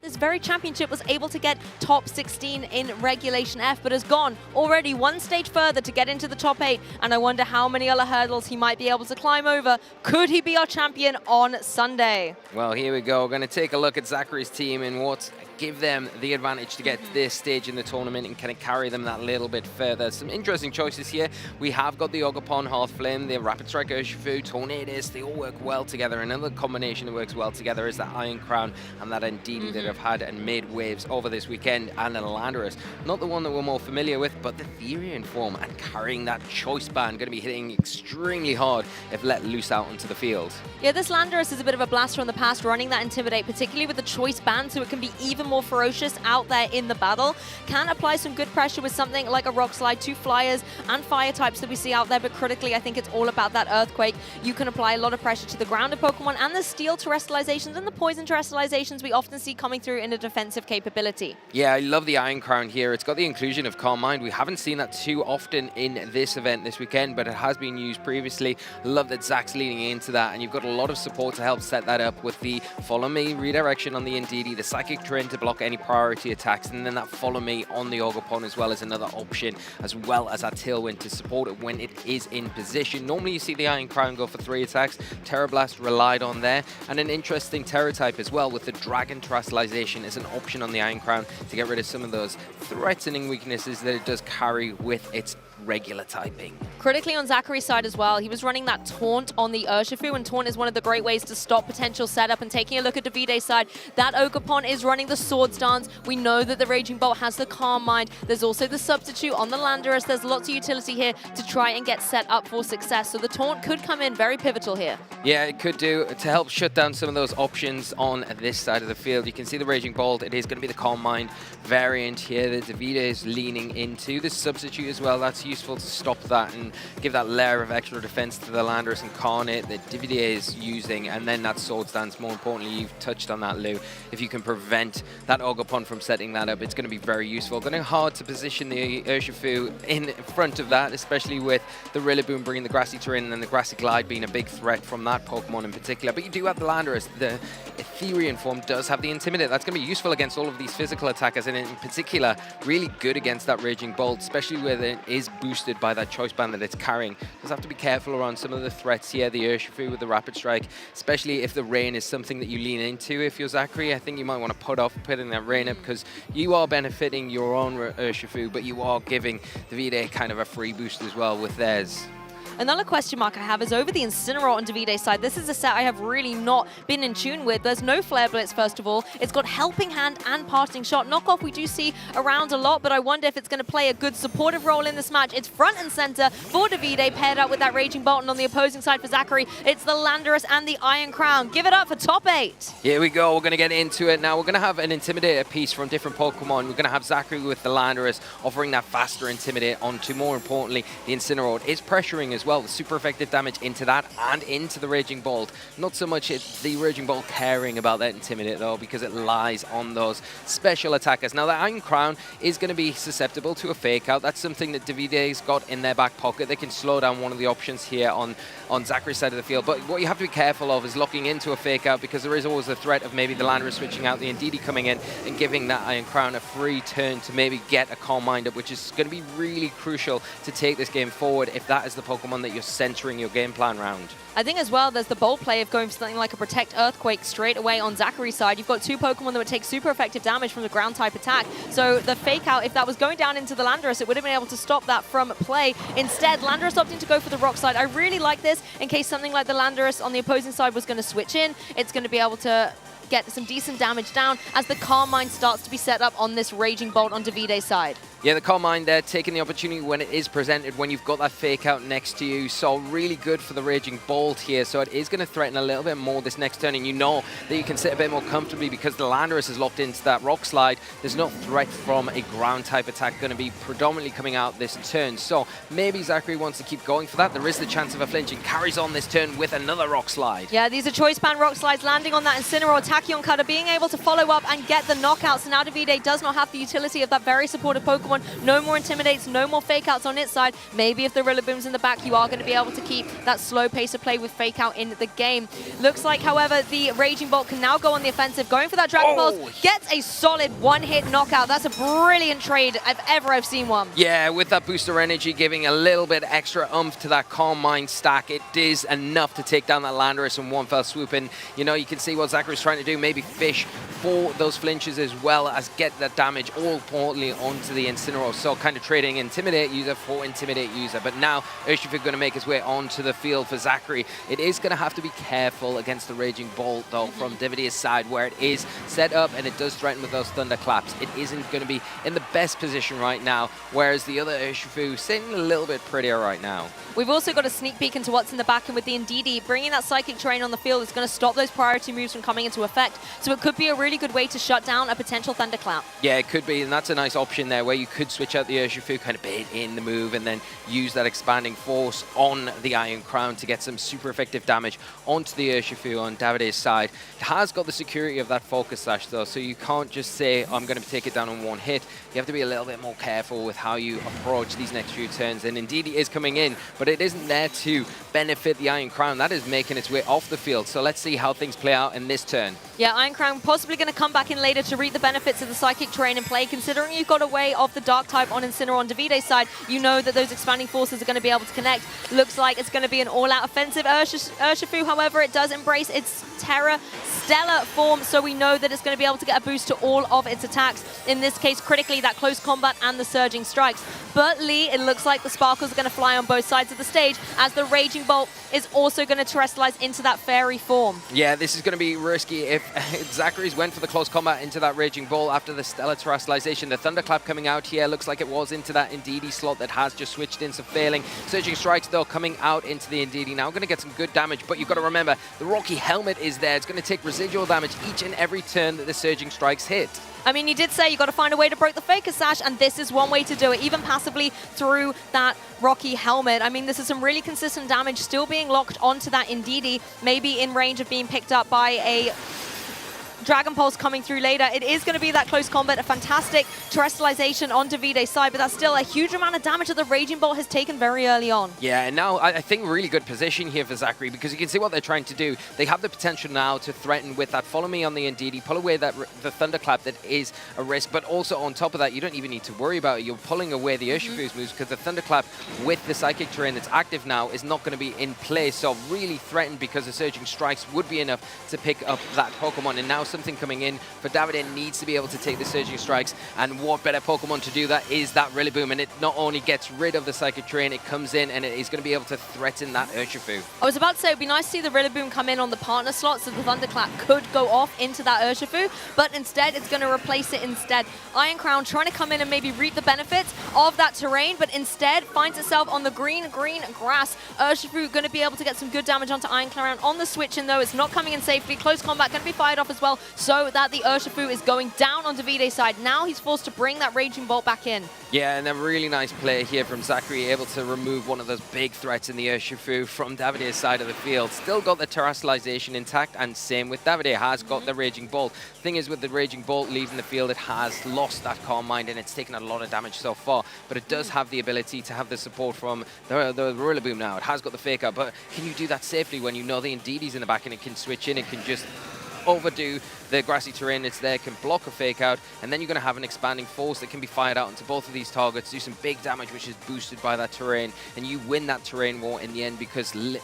this very championship was able to get top 16 in Regulation F, but has gone already one stage further to get into the top 8, and I wonder how many other hurdles he might be able to climb over. Could he be our champion on Sunday? Well, here we go. We're going to take a look at Zachary's team and what give them the advantage to get to this stage in the tournament and kind of carry them that little bit further. Some interesting choices here. We have got the Ogapon, Hearthflame, the Rapid Strike Urshifu, Tornadus. They all work well together. Another combination that works well together is that Iron Crown and that Ndidi that have had and made waves over this weekend, and an Landorus. Not the one that we're more familiar with, but the Therian form, and carrying that choice band, going to be hitting extremely hard if let loose out onto the field. Yeah, this Landorus is a bit of a blaster on the past, running that Intimidate, particularly with the choice band, so it can be even more ferocious out there in the battle. Can apply some good pressure with something like a Rock Slide, 2 Flyers and Fire types that we see out there, but critically I think it's all about that Earthquake. You can apply a lot of pressure to the grounded Pokemon and the Steel Terrestrializations and the Poison Terrestrializations we often see coming through in a defensive capability. Yeah, I love the Iron Crown here. It's got the inclusion of Calm Mind. We haven't seen that too often in this event this weekend, but it has been used previously. Love that Zach's leaning into that, and you've got a lot of support to help set that up with the Follow Me redirection on the Ndidi, the Psychic Trend to block any priority attacks, and then that Follow Me on the Ogapon as well as another option, as well as that Tailwind to support it when it is in position. Normally you see the Iron Crown go for 3 attacks. Terra Blast relied on there, and an interesting Terra type as well with the Dragon Terrestrialization as an option on the Iron Crown to get rid of some of those threatening weaknesses that it does carry with its regular typing. Critically on Zachary's side as well, he was running that Taunt on the Urshifu, and Taunt is one of the great ways to stop potential setup. And taking a look at Davide's side, that Ogapon is running the Swords Dance. We know that the Raging Bolt has the Calm Mind. There's also the substitute on the Landorus. There's lots of utility here to try and get set up for success. So the Taunt could come in very pivotal here. Yeah, it could do to help shut down some of those options on this side of the field. You can see the Raging Bolt. It is going to be the Calm Mind variant here that Davide is leaning into. The substitute as well, that's useful to stop that and give that layer of extra defense to the Landorus Incarnate that Davide is using, and then that Swords Dance. More importantly, you've touched on that, Lou. If you can prevent that Ogapon from setting that up, it's going to be very useful. Going to be hard to position the Urshifu in front of that, especially with the Rillaboom bringing the Grassy Terrain and the Grassy Glide being a big threat from that Pokemon in particular. But you do have the Landorus. The Etherean form does have the Intimidate. That's going to be useful against all of these physical attackers, and in particular, really good against that Raging Bolt, especially where it is boosted by that choice band that it's carrying. Just have to be careful around some of the threats here. The Urshifu with the Rapid Strike, especially if the Rain is something that you lean into. If you're Zachary, I think you might want to putting that Rain up, because you are benefiting your own Urshifu, but you are giving Davide kind of a free boost as well with theirs. Another question mark I have is over the Incineroar on Davide's side. This is a set I have really not been in tune with. There's no Flare Blitz, first of all. It's got Helping Hand and Parting Shot. Knockoff we do see around a lot, but I wonder if it's going to play a good supportive role in this match. It's front and center for Davide, paired up with that Raging Bolt, and on the opposing side for Zachary, it's the Landorus and the Iron Crown. Give it up for top 8. Here we go. We're going to get into it now. We're going to have an Intimidator piece from different Pokemon. We're going to have Zachary with the Landorus offering that faster Intimidate onto, more importantly, the Incineroar. It's pressuring as well. The super effective damage into that and into the Raging Bolt. Not so much the Raging Bolt caring about that Intimidate though, because it lies on those special attackers. Now the Iron Crown is going to be susceptible to a Fake Out. That's something that Davide's got in their back pocket. They can slow down one of the options here on Zachary's side of the field. But what you have to be careful of is locking into a Fake Out, because there is always the threat of maybe the Landorus switching out, the Ndidi coming in and giving that Iron Crown a free turn to maybe get a Calm Mind up, which is going to be really crucial to take this game forward if that is the Pokemon Pokemon that you're centering your game plan around. I think as well, there's the bold play of going for something like a Protect Earthquake straight away on Zachary's side. You've got 2 Pokemon that would take super effective damage from the ground type attack. So the Fake Out, if that was going down into the Landorus, it would have been able to stop that from play. Instead, Landorus opting to go for the Rock Slide. I really like this in case something like the Landorus on the opposing side was going to switch in. It's going to be able to get some decent damage down as the Calm Mind starts to be set up on this Raging Bolt on Davide's side. Yeah, the Calm Mind there, taking the opportunity when it is presented, when you've got that Fake Out next to you. So really good for the Raging Bolt here. So it is going to threaten a little bit more this next turn, and you know that you can sit a bit more comfortably because the Landorus is locked into that Rock Slide. There's no threat from a ground type attack going to be predominantly coming out this turn. So maybe Zachary wants to keep going for that. There is the chance of a flinch and carries on this turn with another Rock Slide. Yeah, these are Choice Band Rock Slides landing on that Incineroar. Tachyon Cutter being able to follow up and get the knockout. So now Davide does not have the utility of that very supportive Pokemon. No more Intimidates, no more Fake Outs on its side. Maybe if the Rillaboom's in the back, you are going to be able to keep that slow pace of play with Fake Out in the game. Looks like, however, the Raging Bolt can now go on the offensive. Going for that Dragon Balls, gets a solid one-hit knockout. That's a brilliant trade if ever I've seen one. Yeah, with that booster energy, giving a little bit extra oomph to that Calm Mind stack, it is enough to take down that Landorus in one fell swoop. And, you know, you can see what Zachary's trying to do, maybe fish for those flinches as well as get that damage all importantly onto the Incineroar. So kind of trading Intimidate user for Intimidate user. But now Urshifu going to make his way onto the field for Zachary. It is going to have to be careful against the Raging Bolt, though, from Davide's side, where it is set up and it does threaten with those Thunderclaps. It isn't going to be in the best position right now, whereas the other Urshifu sitting a little bit prettier right now. We've also got a sneak peek into what's in the back, and with the Indeedee, bringing that Psychic Terrain on the field is going to stop those priority moves from coming into effect. So it could be a really good way to shut down a potential Thunderclap. Yeah, it could be, and that's a nice option there, where you could switch out the Urshifu, kind of bait in the move, and then use that Expanding Force on the Iron Crown to get some super effective damage onto the Urshifu on Davide's side. It has got the security of that Focus Sash, though, so you can't just say, I'm going to take it down on one hit. You have to be a little bit more careful with how you approach these next few turns, and indeed it is coming in, but it isn't there to benefit the Iron Crown. That is making its way off the field, so let's see how things play out in this turn. Yeah, Iron Crown possibly going to come back in later to reap the benefits of the Psychic Terrain in play. Considering you've got a way of the Dark type on Incineroar on Davide's side, you know that those Expanding Forces are going to be able to connect. Looks like it's going to be an all-out offensive. Urshifu, however, it does embrace its Terra Stellar form, so we know that it's going to be able to get a boost to all of its attacks. In this case, critically, that Close Combat and the Surging Strikes. But Lee, it looks like the Sparkles are going to fly on both sides of the stage, as the Raging Bolt is also going to terrestrialize into that Fairy form. Yeah, this is going to be risky if Zachary's went for the Close Combat into that Raging Bolt after the Stellar Terrestrialization. The Thunderclap coming out here looks like it was into that Indeedee slot that has just switched in, so failing. Surging Strikes, though, coming out into the Indeedee. Now going to get some good damage, but you've got to remember, the Rocky Helmet is there. It's going to take residual damage each and every turn that the Surging Strikes hit. I mean, you did say you got to find a way to break the Focus Sash, and this is one way to do it, even passively through that Rocky Helmet. I mean, this is some really consistent damage still being locked onto that Indeedee, maybe in range of being picked up by a Dragon Pulse coming through later. It is going to be that Close Combat, a fantastic terrestrialization on Davide's side, but that's still a huge amount of damage that the Raging Bolt has taken very early on. Yeah, and now I think really good position here for Zachary, because you can see what they're trying to do. They have the potential now to threaten with that Follow Me on the Indeedee, pull away that the Thunderclap that is a risk, but also on top of that, you don't even need to worry about it. You're pulling away the Urshifu's moves, because the Thunderclap with the Psychic Terrain that's active now is not going to be in play, so really threatened because the Surging Strikes would be enough to pick up that Pokemon. And now something coming in for Davide needs to be able to take the Surging Strikes, and what better Pokemon to do that is that Rillaboom, and it not only gets rid of the Psychic Terrain, it comes in and it is going to be able to threaten that Urshifu. I was about to say, it'd be nice to see the Rillaboom come in on the partner slot so the Thunderclap could go off into that Urshifu, but instead it's going to replace it instead. Iron Crown trying to come in and maybe reap the benefits of that terrain, but instead finds itself on the green grass. Urshifu going to be able to get some good damage onto Iron Crown on the switch, and though it's not coming in safely, Close Combat going to be fired off as well, so that the Urshifu is going down on Davide's side. Now he's forced to bring that Raging Bolt back in. Yeah, and a really nice play here from Zachary, able to remove one of those big threats in the Urshifu from Davide's side of the field. Still got the terrestrialization intact, and same with Davide, has got the Raging Bolt. Thing is, with the Raging Bolt leaving the field, it has lost that Calm Mind, and it's taken a lot of damage so far, but it does have the ability to have the support from the Rillaboom now. It has got the Fake Out, but can you do that safely when you know the Indeedee's in the back and it can switch in, it can just overdo the grassy terrain that's there, can block a fake out, and then you're going to have an expanding force that can be fired out into both of these targets, do some big damage, which is boosted by that terrain, and you win that terrain war in the end because the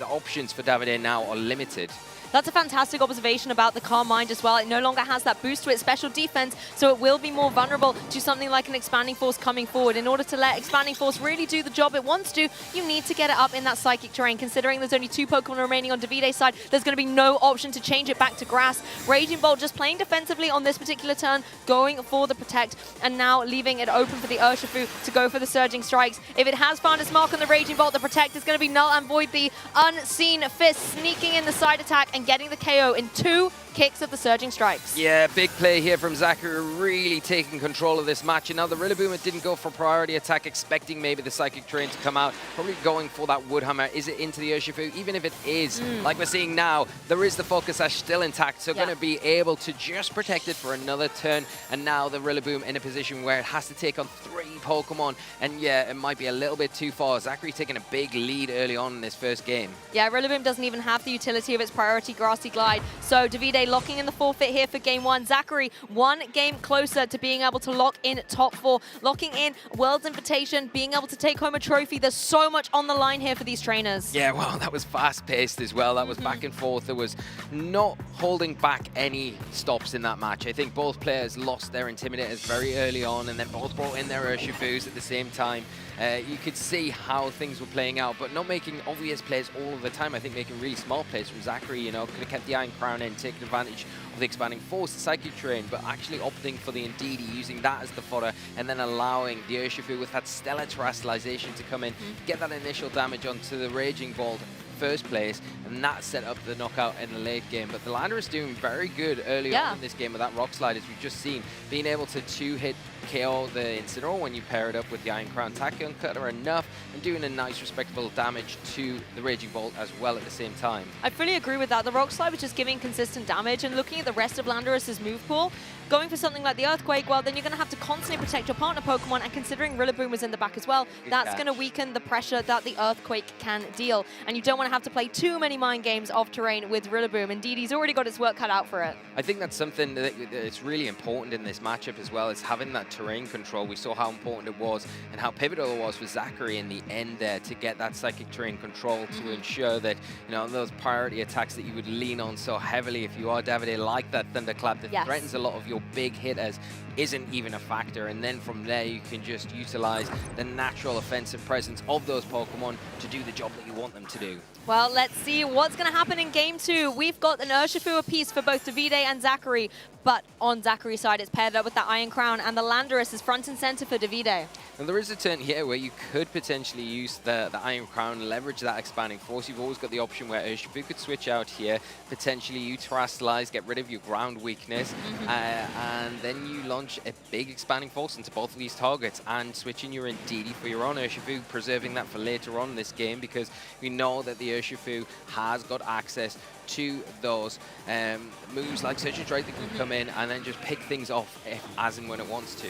options for Davide now are limited. That's a fantastic observation about the Calm Mind as well. It no longer has that boost to its special defense, so it will be more vulnerable to something like an Expanding Force coming forward. In order to let Expanding Force really do the job it wants to, you need to get it up in that Psychic terrain. Considering there's only 2 Pokemon remaining on Davide's side, there's going to be no option to change it back to grass. Raging Bolt just playing defensively on this particular turn, going for the Protect, and now leaving it open for the Urshifu to go for the Surging Strikes. If it has found its mark on the Raging Bolt, the Protect is going to be null and void. The Unseen Fist sneaking in the side attack and getting the KO in 2 kicks of the Surging Strikes. Yeah, big play here from Zachary, really taking control of this match. And now the Rillaboom didn't go for priority attack, expecting maybe the Psychic Terrain to come out, probably going for that Wood Hammer. Is it into the Urshifu? Even if it is, like we're seeing now, there is the Focus Sash still intact, so going to be able to just protect it for another turn. And now the Rillaboom in a position where it has to take on 3 Pokemon, and yeah, it might be a little bit too far. Zachary taking a big lead early on in this first game. Yeah, Rillaboom doesn't even have the utility of its priority Grassy Glide, so Davide locking in the forfeit here for game 1. Zachary 1 game closer to being able to lock in top 4, locking in World's Invitation, being able to take home a trophy. There's so much on the line here for these trainers. Yeah, well, that was fast-paced as well. That was back and forth. There was not holding back any stops in that match. I think both players lost their Intimidators very early on, and then both brought in their Urshifus at the same time. You could see how things were playing out, but not making obvious plays all of the time. I think making really small plays from Zachary, you know, could have kept the Iron Crown in, taken advantage of the Expanding Force, the Psychic Terrain, but actually opting for the Indeedee, using that as the fodder, and then allowing the Urshifu with that stellar terrestrialization to come in, get that initial damage onto the Raging Bolt first place, and that set up the knockout in the late game. But the Landorus doing very good early on in this game with that Rock Slide, as we've just seen, being able to 2-hit KO the Incineroar when you pair it up with the Iron Crown Tachyon Cutter enough, and doing a nice respectable damage to the Raging Bolt as well at the same time. I fully agree with that. The Rock Slide was just giving consistent damage, and looking at the rest of Landorus's move pool, going for something like the Earthquake, well, then you're going to have to constantly protect your partner Pokemon, and considering Rillaboom was in the back as well, that's going to weaken the pressure that the Earthquake can deal. And you don't want to have to play too many mind games off terrain with Rillaboom. Indeed, he's already got his work cut out for it. I think that's something that's really important in this matchup as well, is having that terrain control. We saw how important it was and how pivotal it was for Zachary in the end there to get that Psychic Terrain control to ensure that, you know, those priority attacks that you would lean on so heavily if you are Davide, like that Thunderclap that threatens a lot of your big hitters, isn't even a factor. And then from there you can just utilize the natural offensive presence of those Pokemon to do the job that you want them to do. Well, let's see what's going to happen in game 2. We've got an Urshifu apiece for both Davide and Zachary, but on Zachary's side, it's paired up with that Iron Crown, and the Landorus is front and center for Davide. And there is a turn here where you could potentially use the Iron Crown, leverage that Expanding Force. You've always got the option where Urshifu could switch out here, potentially you terrestrialize, get rid of your ground weakness, and then you launch a big Expanding Force into both of these targets, and switching your Indeedee for your own Urshifu, preserving that for later on in this game, because we know that the Urshifu has got access to those moves like Surging Strike that can come in and then just pick things off as and when it wants to.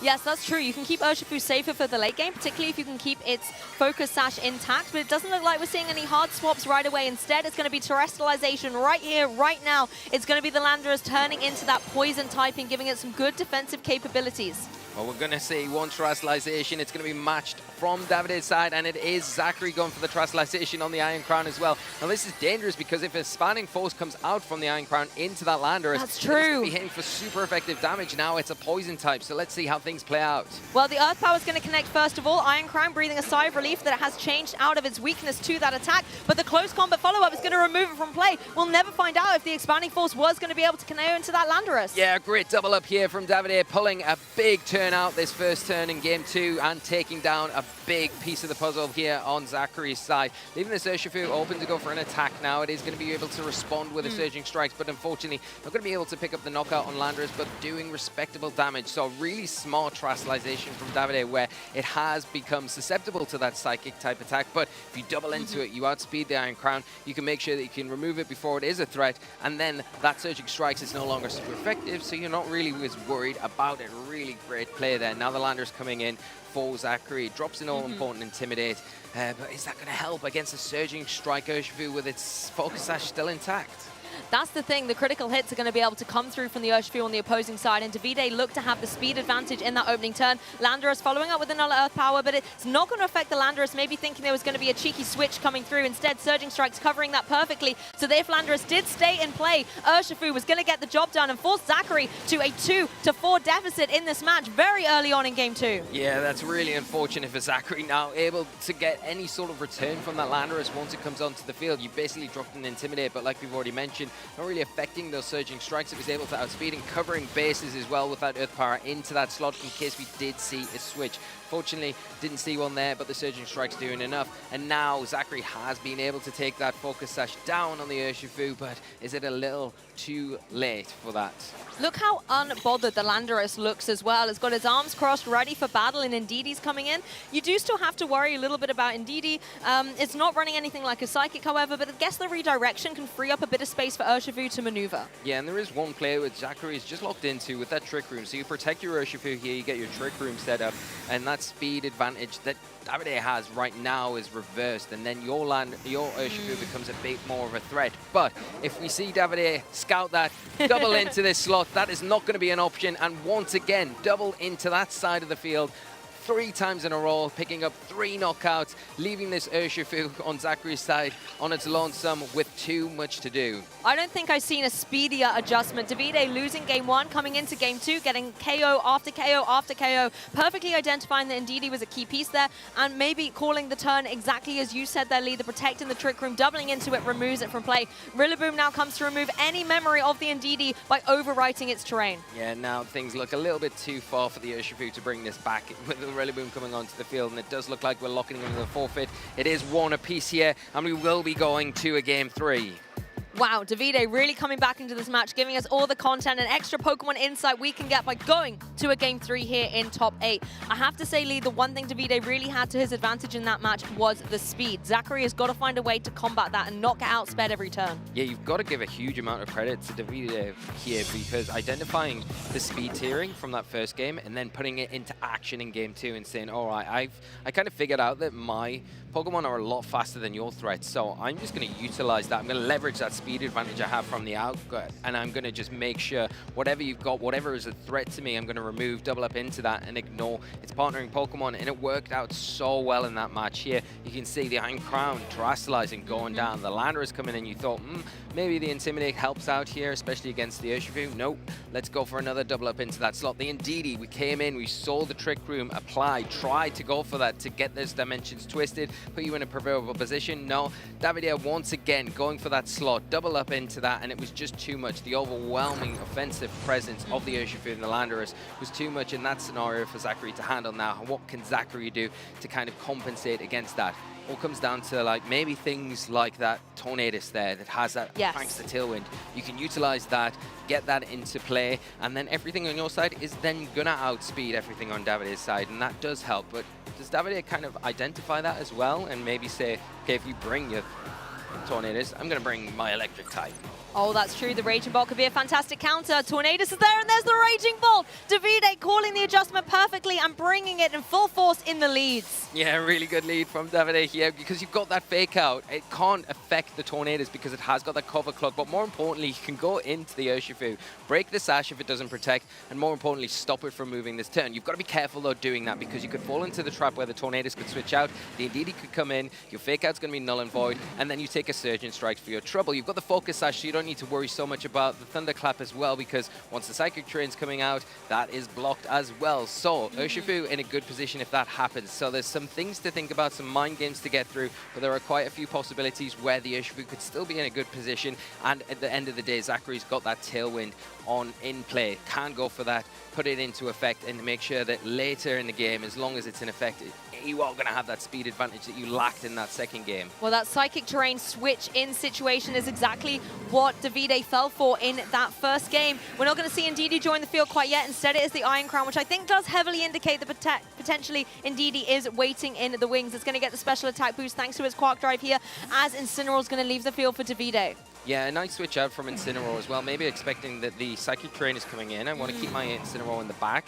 Yes, that's true. You can keep Urshifu safer for the late game, particularly if you can keep its Focus Sash intact, but it doesn't look like we're seeing any hard swaps right away. Instead, it's going to be terrestrialization right here, right now. It's going to be the Landorus turning into that poison typing, giving it some good defensive capabilities. Well, we're going to see one terrestrialization. It's going to be matched from Davide's side, and it is Zachary going for the terrestrialization on the Iron Crown as well. Now, this is dangerous because if a Expanding Force comes out from the Iron Crown into that Landorus, that's true. It's going to be hitting for super effective damage. Now it's a poison type, so let's see how things play out. Well, the Earth Power is going to connect first of all. Iron Crown breathing a sigh of relief that it has changed out of its weakness to that attack, but the close combat follow-up is going to remove it from play. We'll never find out if the Expanding Force was going to be able to KO into that Landorus. Yeah, great double up here from Davide, pulling a big turn out this first turn in game 2 and taking down a big piece of the puzzle here on Zachary's side. Leaving this Urshifu open to go for an attack now. It is going to be able to respond with the Surging Strikes, but unfortunately not going to be able to pick up the knockout on Landorus, but doing respectable damage. So really smart terrestrialization from Davide, where it has become susceptible to that Psychic type attack, but if you double into it, you outspeed the Iron Crown, you can make sure that you can remove it before it is a threat, and then that Surging Strikes is no longer super effective, so you're not really as worried about it. Really great play there. Now the Landorus coming in for Zachary, drops an all-important Intimidate, but is that going to help against a Surging Strike Urshifu with its Focus Sash still intact? that's the thing. The critical hits are going to be able to come through from the Urshifu on the opposing side, and Davide looked to have the speed advantage in that opening turn. Landorus following up with another Earth Power, but it's not going to affect the Landorus, maybe thinking there was going to be a cheeky switch coming through. Instead, Surging Strike's covering that perfectly, so if Landorus did stay in play, Urshifu was going to get the job done and force Zachary to a 2-4 deficit in this match very early on in game 2. Yeah, that's really unfortunate for Zachary, now able to get any sort of return from that Landorus once it comes onto the field. You basically dropped an Intimidate, but like we've already mentioned, not really affecting those Surging Strikes. It was able to outspeed and covering bases as well with that Earth Power into that slot in case we did see a switch. Fortunately, didn't see one there, but the Surging Strike's doing enough. And now Zachary has been able to take that Focus Sash down on the Urshifu, but is it a little too late for that? Look how unbothered the Landorus looks as well. He's got his arms crossed, ready for battle, and Ndidi's coming in. You do still have to worry a little bit about Ndidi. It's not running anything like a Psychic, however, but I guess the redirection can free up a bit of space for Urshifu to maneuver. Yeah, and there is one player with Zachary is just locked into with that Trick Room. So you protect your Urshifu here, you get your Trick Room set up, and that speed advantage that Davide has right now is reversed, and then your Urshifu becomes a bit more of a threat. But if we see Davide scout that double into this slot, that is not going to be an option, and once again, double into that side of the field. 3 times in a row, picking up 3 knockouts, leaving this Urshifu on Zachary's side on its lonesome with too much to do. I don't think I've seen a speedier adjustment. Davide losing game 1, coming into game 2, getting KO after KO after KO, perfectly identifying that Ndidi was a key piece there, and maybe calling the turn exactly as you said there, Lee, the protecting the Trick Room, doubling into it, removes it from play. Rillaboom now comes to remove any memory of the Ndidi by overwriting its terrain. Yeah, now things look a little bit too far for the Urshifu to bring this back with the Rillaboom coming onto the field, and it does look like we're locking into the forfeit. It is 1 apiece here, and we will be going to a game 3. Wow, Davide really coming back into this match, giving us all the content and extra Pokemon insight we can get by going to a Game 3 here in Top 8. I have to say, Lee, the one thing Davide really had to his advantage in that match was the speed. Zachary has got to find a way to combat that and not get outsped every turn. Yeah, you've got to give a huge amount of credit to Davide here, because identifying the speed tiering from that first game and then putting it into action in Game 2 and saying, all right, I kind of figured out that my Pokemon are a lot faster than your threats, so I'm just going to utilize that. I'm going to leverage that speed advantage I have from the outset, and I'm going to just make sure whatever you've got, whatever is a threat to me, I'm going to remove, double up into that, and ignore its partnering Pokemon, and it worked out so well in that match here. You can see the Iron Crown terastallizing going down. The Landorus coming in, you thought, maybe the Intimidate helps out here, especially against the Urshifu. Nope, let's go for another double up into that slot. The Ndidi, we came in, we saw the Trick Room apply, tried to go for that to get those dimensions twisted, put you in a preferable position. No, Davide once again going for that slot, double up into that, and it was just too much. The overwhelming offensive presence of the Urshifu and the Landorus was too much in that scenario for Zachary to handle now. What can Zachary do to kind of compensate against that? All comes down to like maybe things like that Tornadus there that has that thanks to Tailwind. You can utilize that, get that into play, and then everything on your side is then gonna outspeed everything on Davide's side, and that does help. But does Davide kind of identify that as well and maybe say, okay, if you bring your Tornadus, I'm gonna bring my electric type? Oh, that's true. The Raging Bolt could be a fantastic counter. Tornadus is there, and there's the Raging Bolt. Davide calling the adjustment perfectly and bringing it in full force in the leads. Yeah, really good lead from Davide here, because you've got that fake out. It can't affect the Tornadus because it has got that cover clock, but more importantly, you can go into the Urshifu, break the sash if it doesn't protect, and more importantly, stop it from moving this turn. You've got to be careful though doing that, because you could fall into the trap where the Tornadus could switch out, the Ndidi could come in, your fake out's going to be null and void, and then you take a Surgeon Strike for your trouble. You've got the Focus Sash, so you don't need to worry so much about the Thunderclap as well, because once the Psychic Train's coming out, that is blocked as well. So Urshifu in a good position if that happens. So there's some things to think about, some mind games to get through, but there are quite a few possibilities where the Urshifu could still be in a good position, and at the end of the day, Zachary's got that Tailwind on in play. Can go for that, put it into effect, and make sure that later in the game, as long as it's in effect, you are going to have that speed advantage that you lacked in that second game. Well, that Psychic Terrain switch in situation is exactly what Davide fell for in that first game. We're not going to see Ndidi join the field quite yet. Instead, it is the Iron Crown, which I think does heavily indicate that potentially Ndidi is waiting in the wings. It's going to get the special attack boost thanks to his Quark Drive here, as Incineroar's going to leave the field for Davide. Yeah, a nice switch out from Incineroar as well. Maybe expecting that the Psychic Terrain is coming in. I want to keep my Incineroar in the back.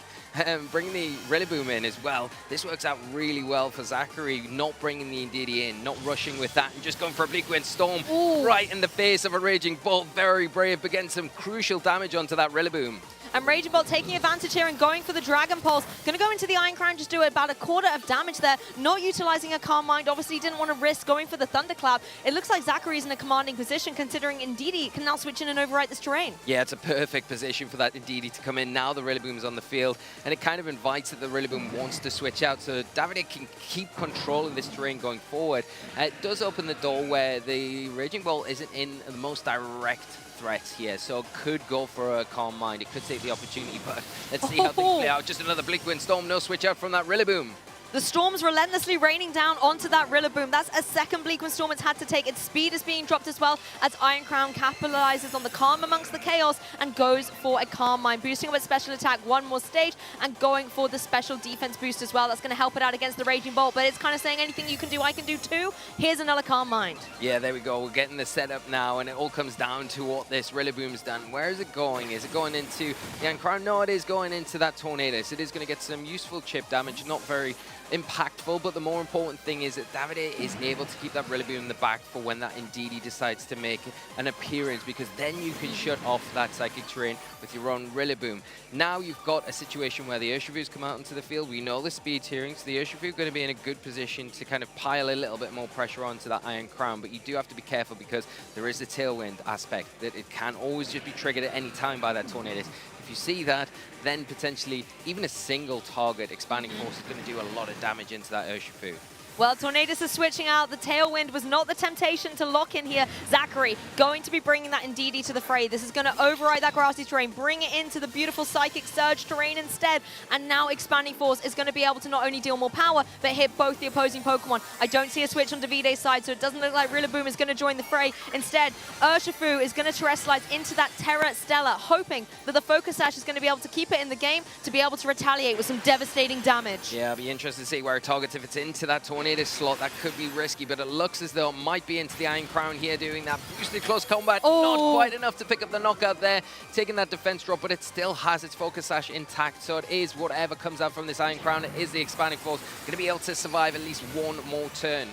Bring the Rillaboom in as well. This works out really well for Zachary, not bringing the Indeedee in, not rushing with that, and just going for a Bleak Wind Storm right in the face of a Raging Bolt. Very brave, but getting some crucial damage onto that Rillaboom. And Raging Bolt taking advantage here and going for the Dragon Pulse. Going to go into the Iron Crown, just do about a quarter of damage there. Not utilizing a Calm Mind. Obviously, didn't want to risk going for the Thunderclap. It looks like Zachary's in a commanding position, considering Indeedee can now switch in and overwrite this terrain. Yeah, it's a perfect position for that Indeedee to come in. Now the Rillaboom's on the field, and it kind of invites that the Rillaboom wants to switch out, so Davide can keep control of this terrain going forward. It does open the door where the Raging Bolt isn't in the most direct threats here, so could go for a Calm Mind. It could take the opportunity, but let's see how things play out. Just another Bleak Wind Storm, no switch out from that Rillaboom. The Storm's relentlessly raining down onto that Rillaboom. That's a second Bleak Wind Storm it's had to take. Its speed is being dropped as well as Iron Crown capitalizes on the calm amongst the chaos and goes for a Calm Mind, boosting up its special attack one more stage and going for the special defense boost as well. That's going to help it out against the Raging Bolt, but it's kind of saying anything you can do, I can do too. Here's another Calm Mind. Yeah, there we go. We're getting the setup now, and it all comes down to what this Rillaboom's done. Where is it going? Is it going into the Iron Crown? No, it is going into that Tornadus. It is going to get some useful chip damage, not very impactful, but the more important thing is that Davide is able to keep that Rillaboom in the back for when that Indeedee decides to make an appearance, because then you can shut off that Psychic Terrain with your own Rillaboom. Now you've got a situation where the Urshifu's come out into the field. We know the speed tiering, so the Urshifu's going to be in a good position to kind of pile a little bit more pressure onto that Iron Crown, but you do have to be careful because there is a Tailwind aspect that it can always just be triggered at any time by that Tornadus. If you see that, then potentially even a single target Expanding Force is going to do a lot of damage into that Urshifu. Well, Tornadus is switching out. The Tailwind was not the temptation to lock in here. Zachary going to be bringing that Indeedee to the fray. This is going to override that grassy terrain, bring it into the beautiful Psychic Surge terrain instead. And now Expanding Force is going to be able to not only deal more power, but hit both the opposing Pokemon. I don't see a switch on Davide's side, so it doesn't look like Rillaboom is going to join the fray. Instead, Urshifu is going to Terrestrialize into that Terra Stella, hoping that the Focus Sash is going to be able to keep it in the game to be able to retaliate with some devastating damage. Yeah, I'll be interested to see where it targets. If it's into that Tornadus slot, that could be risky, but it looks as though it might be into the Iron Crown here, doing that boosted close combat. Not quite enough to pick up the knockout there, taking that defense drop, but it still has its Focus Sash intact, so it is whatever comes out from this Iron Crown. It is the Expanding Force, going to be able to survive at least one more turn.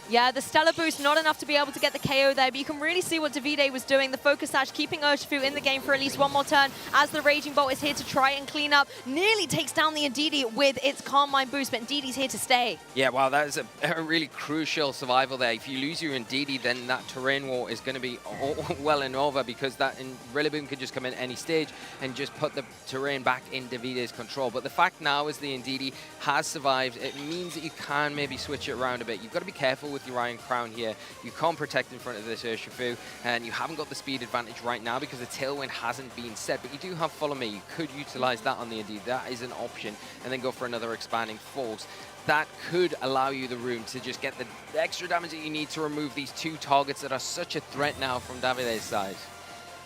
Yeah, the Stellar Boost, not enough to be able to get the KO there, but you can really see what Davide was doing. The Focus Sash keeping Urshifu in the game for at least one more turn as the Raging Bolt is here to try and clean up. Nearly takes down the Indeedee with its Calm Mind boost, but Indeedee's here to stay. Yeah, wow, that is a really crucial survival there. If you lose your Indeedee, then that terrain war is going to be well and over, because that Rillaboom can just come in any stage and just put the terrain back in Davide's control. But the fact now is the Indeedee has survived. It means that you can maybe switch it around a bit. You've got to be careful with your Iron Crown here. You can't protect in front of this Urshifu, and you haven't got the speed advantage right now because the Tailwind hasn't been set, but you do have Follow Me. You could utilize that on the Indeedee. That is an option, and then go for another Expanding Force. That could allow you the room to just get the extra damage that you need to remove these two targets that are such a threat now from Davide's side.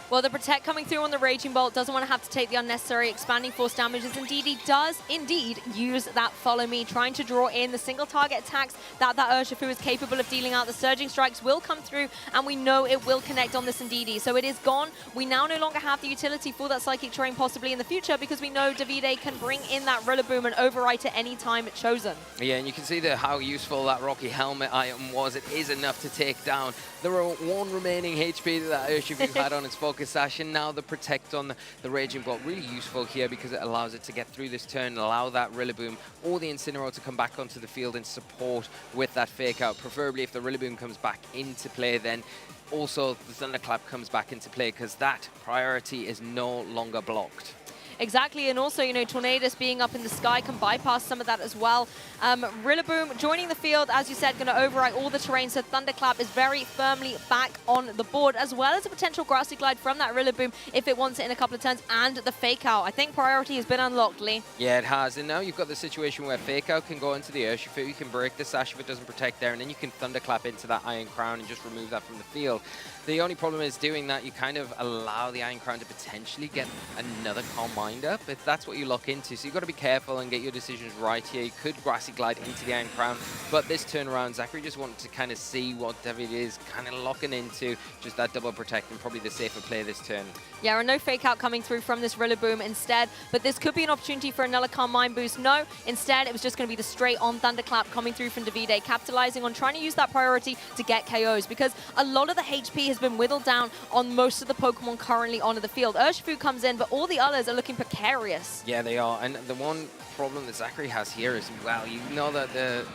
Well, the Protect coming through on the Raging Bolt doesn't want to have to take the unnecessary Expanding Force damage, as Indeedee does indeed use that Follow Me, trying to draw in the single target attacks that Urshifu is capable of dealing out. The Surging Strikes will come through, and we know it will connect on this Indeedee. So it is gone. We now no longer have the utility for that Psychic Terrain possibly in the future, because we know Davide can bring in that Rillaboom and overwrite it any time it's chosen. Yeah, and you can see how useful that Rocky Helmet item was. It is enough to take down the one remaining HP that Urshifu had on its Focus Sash, and now the Protect on the Raging Bolt. Really useful here because it allows it to get through this turn and allow that Rillaboom or the Incineroar to come back onto the field in support with that Fake Out. Preferably if the Rillaboom comes back into play, then also the Thunderclap comes back into play, because that priority is no longer blocked. Exactly, and also, you know, Tornadus being up in the sky can bypass some of that as well. Rillaboom joining the field, as you said, going to overwrite all the terrain, so Thunderclap is very firmly back on the board, as well as a potential Grassy Glide from that Rillaboom if it wants it in a couple of turns, and the Fake Out. I think priority has been unlocked, Lee. Yeah, it has, and now you've got the situation where Fake Out can go into the Urshifu, you can break the Sash if it doesn't protect there, and then you can Thunderclap into that Iron Crown and just remove that from the field. The only problem is doing that, you kind of allow the Iron Crown to potentially get another Calm Mind windup if that's what you lock into. So you've got to be careful and get your decisions right here. You could Grassy Glide into the Iron Crown, but this turnaround, Zachary just wanted to kind of see what David is kind of locking into, just that double protect and probably the safer play this turn. Yeah, and no fake out coming through from this Rillaboom instead, but this could be an opportunity for another Calm Mind boost. No, instead it was just going to be the straight on Thunderclap coming through from Davide, capitalizing on trying to use that priority to get KOs, because a lot of the HP has been whittled down on most of the Pokemon currently onto the field. Urshifu comes in, but all the others are looking precarious. Yeah, they are, and the one problem that Zachary has here is, well, you know that the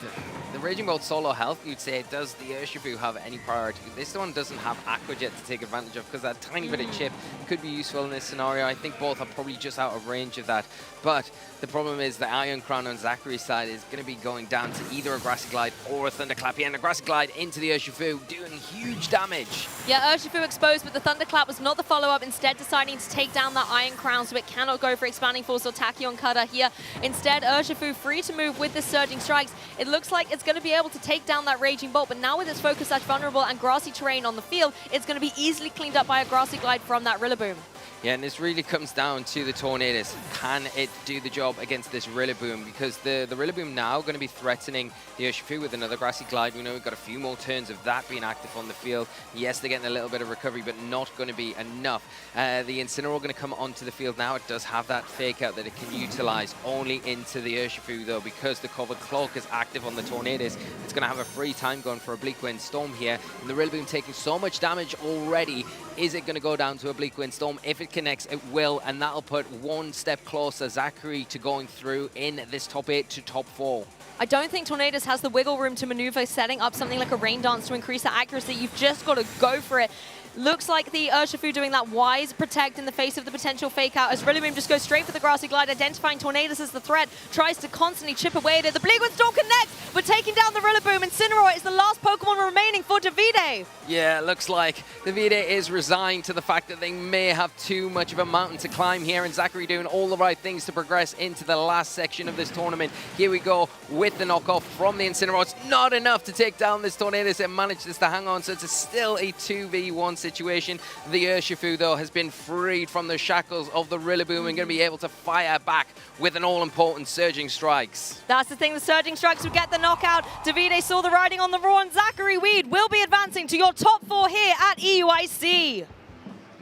Raging Bolt solo health, you'd say, does the Urshifu have any priority? This one doesn't have Aqua Jet to take advantage of, because that tiny bit of chip could be useful in this scenario. I think both are probably just out of range of that. But the problem is the Iron Crown on Zachary's side is going to be going down to either a Grassy Glide or a Thunderclap here, and a Grassy Glide into the Urshifu, doing huge damage. Yeah, Urshifu exposed, but the Thunderclap was not the follow-up, instead deciding to take down that Iron Crown, so it cannot go for Expanding Force or Tachyon Cutter here. Instead, Urshifu free to move with the Surging Strikes. It looks like it's going to be able to take down that Raging Bolt, but now with its Focus Sash vulnerable and grassy terrain on the field, it's going to be easily cleaned up by a Grassy Glide from that Rillaboom. Yeah, and this really comes down to the Tornadus. Can it do the job against this Rillaboom? Because the Rillaboom now going to be threatening the Urshifu with another Grassy Glide. We know we've got a few more turns of that being active on the field. Yes, they're getting a little bit of recovery, but not going to be enough. The Incineroar going to come onto the field now. It does have that fake out that it can utilize only into the Urshifu, though, because the Covered Cloak is active on the Tornadus. It's going to have a free time going for a Bleak Wind Storm here. And the Rillaboom taking so much damage already. Is it going to go down to a Bleak Wind Storm? If it connects, it will, and that'll put one step closer Zachary to going through in this top 8 to top 4. I don't think Tornadus has the wiggle room to maneuver, setting up something like a Rain Dance to increase the accuracy. You've just got to go for it. Looks like the Urshifu doing that wise protect in the face of the potential fake out, as Rillaboom just goes straight for the Grassy Glide, identifying Tornadus as the threat, tries to constantly chip away at it. The Bleak Wind Storm connects, but taking down the Rillaboom. Incineroar is the last Pokemon remaining for Davide. Yeah, it looks like Davide is resigned to the fact that they may have too much of a mountain to climb here, and Zachary doing all the right things to progress into the last section of this tournament. Here we go with the knockoff from the Incineroar. It's not enough to take down this Tornadus and manages to hang on, so it's still a 2v1 situation. The Urshifu, though, has been freed from the shackles of the Rillaboom and going to be able to fire back with an all-important Surging Strikes. That's the thing, the Surging Strikes will get the knockout. Davide saw the writing on the wall, and Zachary Weed will be advancing to your top 4 here at EUIC.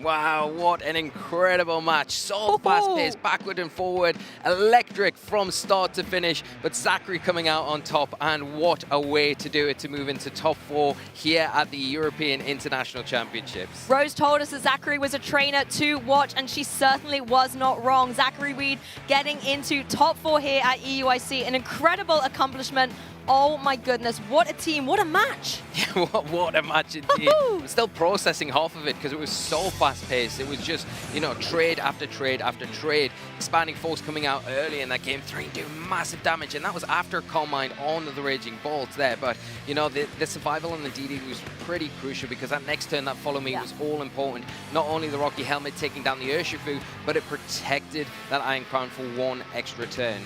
Wow, what an incredible match. So fast-paced, backward and forward, electric from start to finish, but Zachary coming out on top, and what a way to do it to move into top 4 here at the European International Championships. Rose told us that Zachary was a trainer to watch, and she certainly was not wrong. Zachary Weed getting into top 4 here at EUIC, an incredible accomplishment. Oh my goodness, what a team, what a match. Yeah, what a match indeed. I'm still processing half of it because it was so fast-paced. It was just, you know, trade after trade after trade. Expanding Force coming out early in that game 3, doing massive damage, and that was after Calm Mind on the Raging Bolt there. But, you know, the survival on the DD was pretty crucial, because that next turn, that Follow Me, was all important. Not only the Rocky Helmet taking down the Urshifu, but it protected that Iron Crown for one extra turn.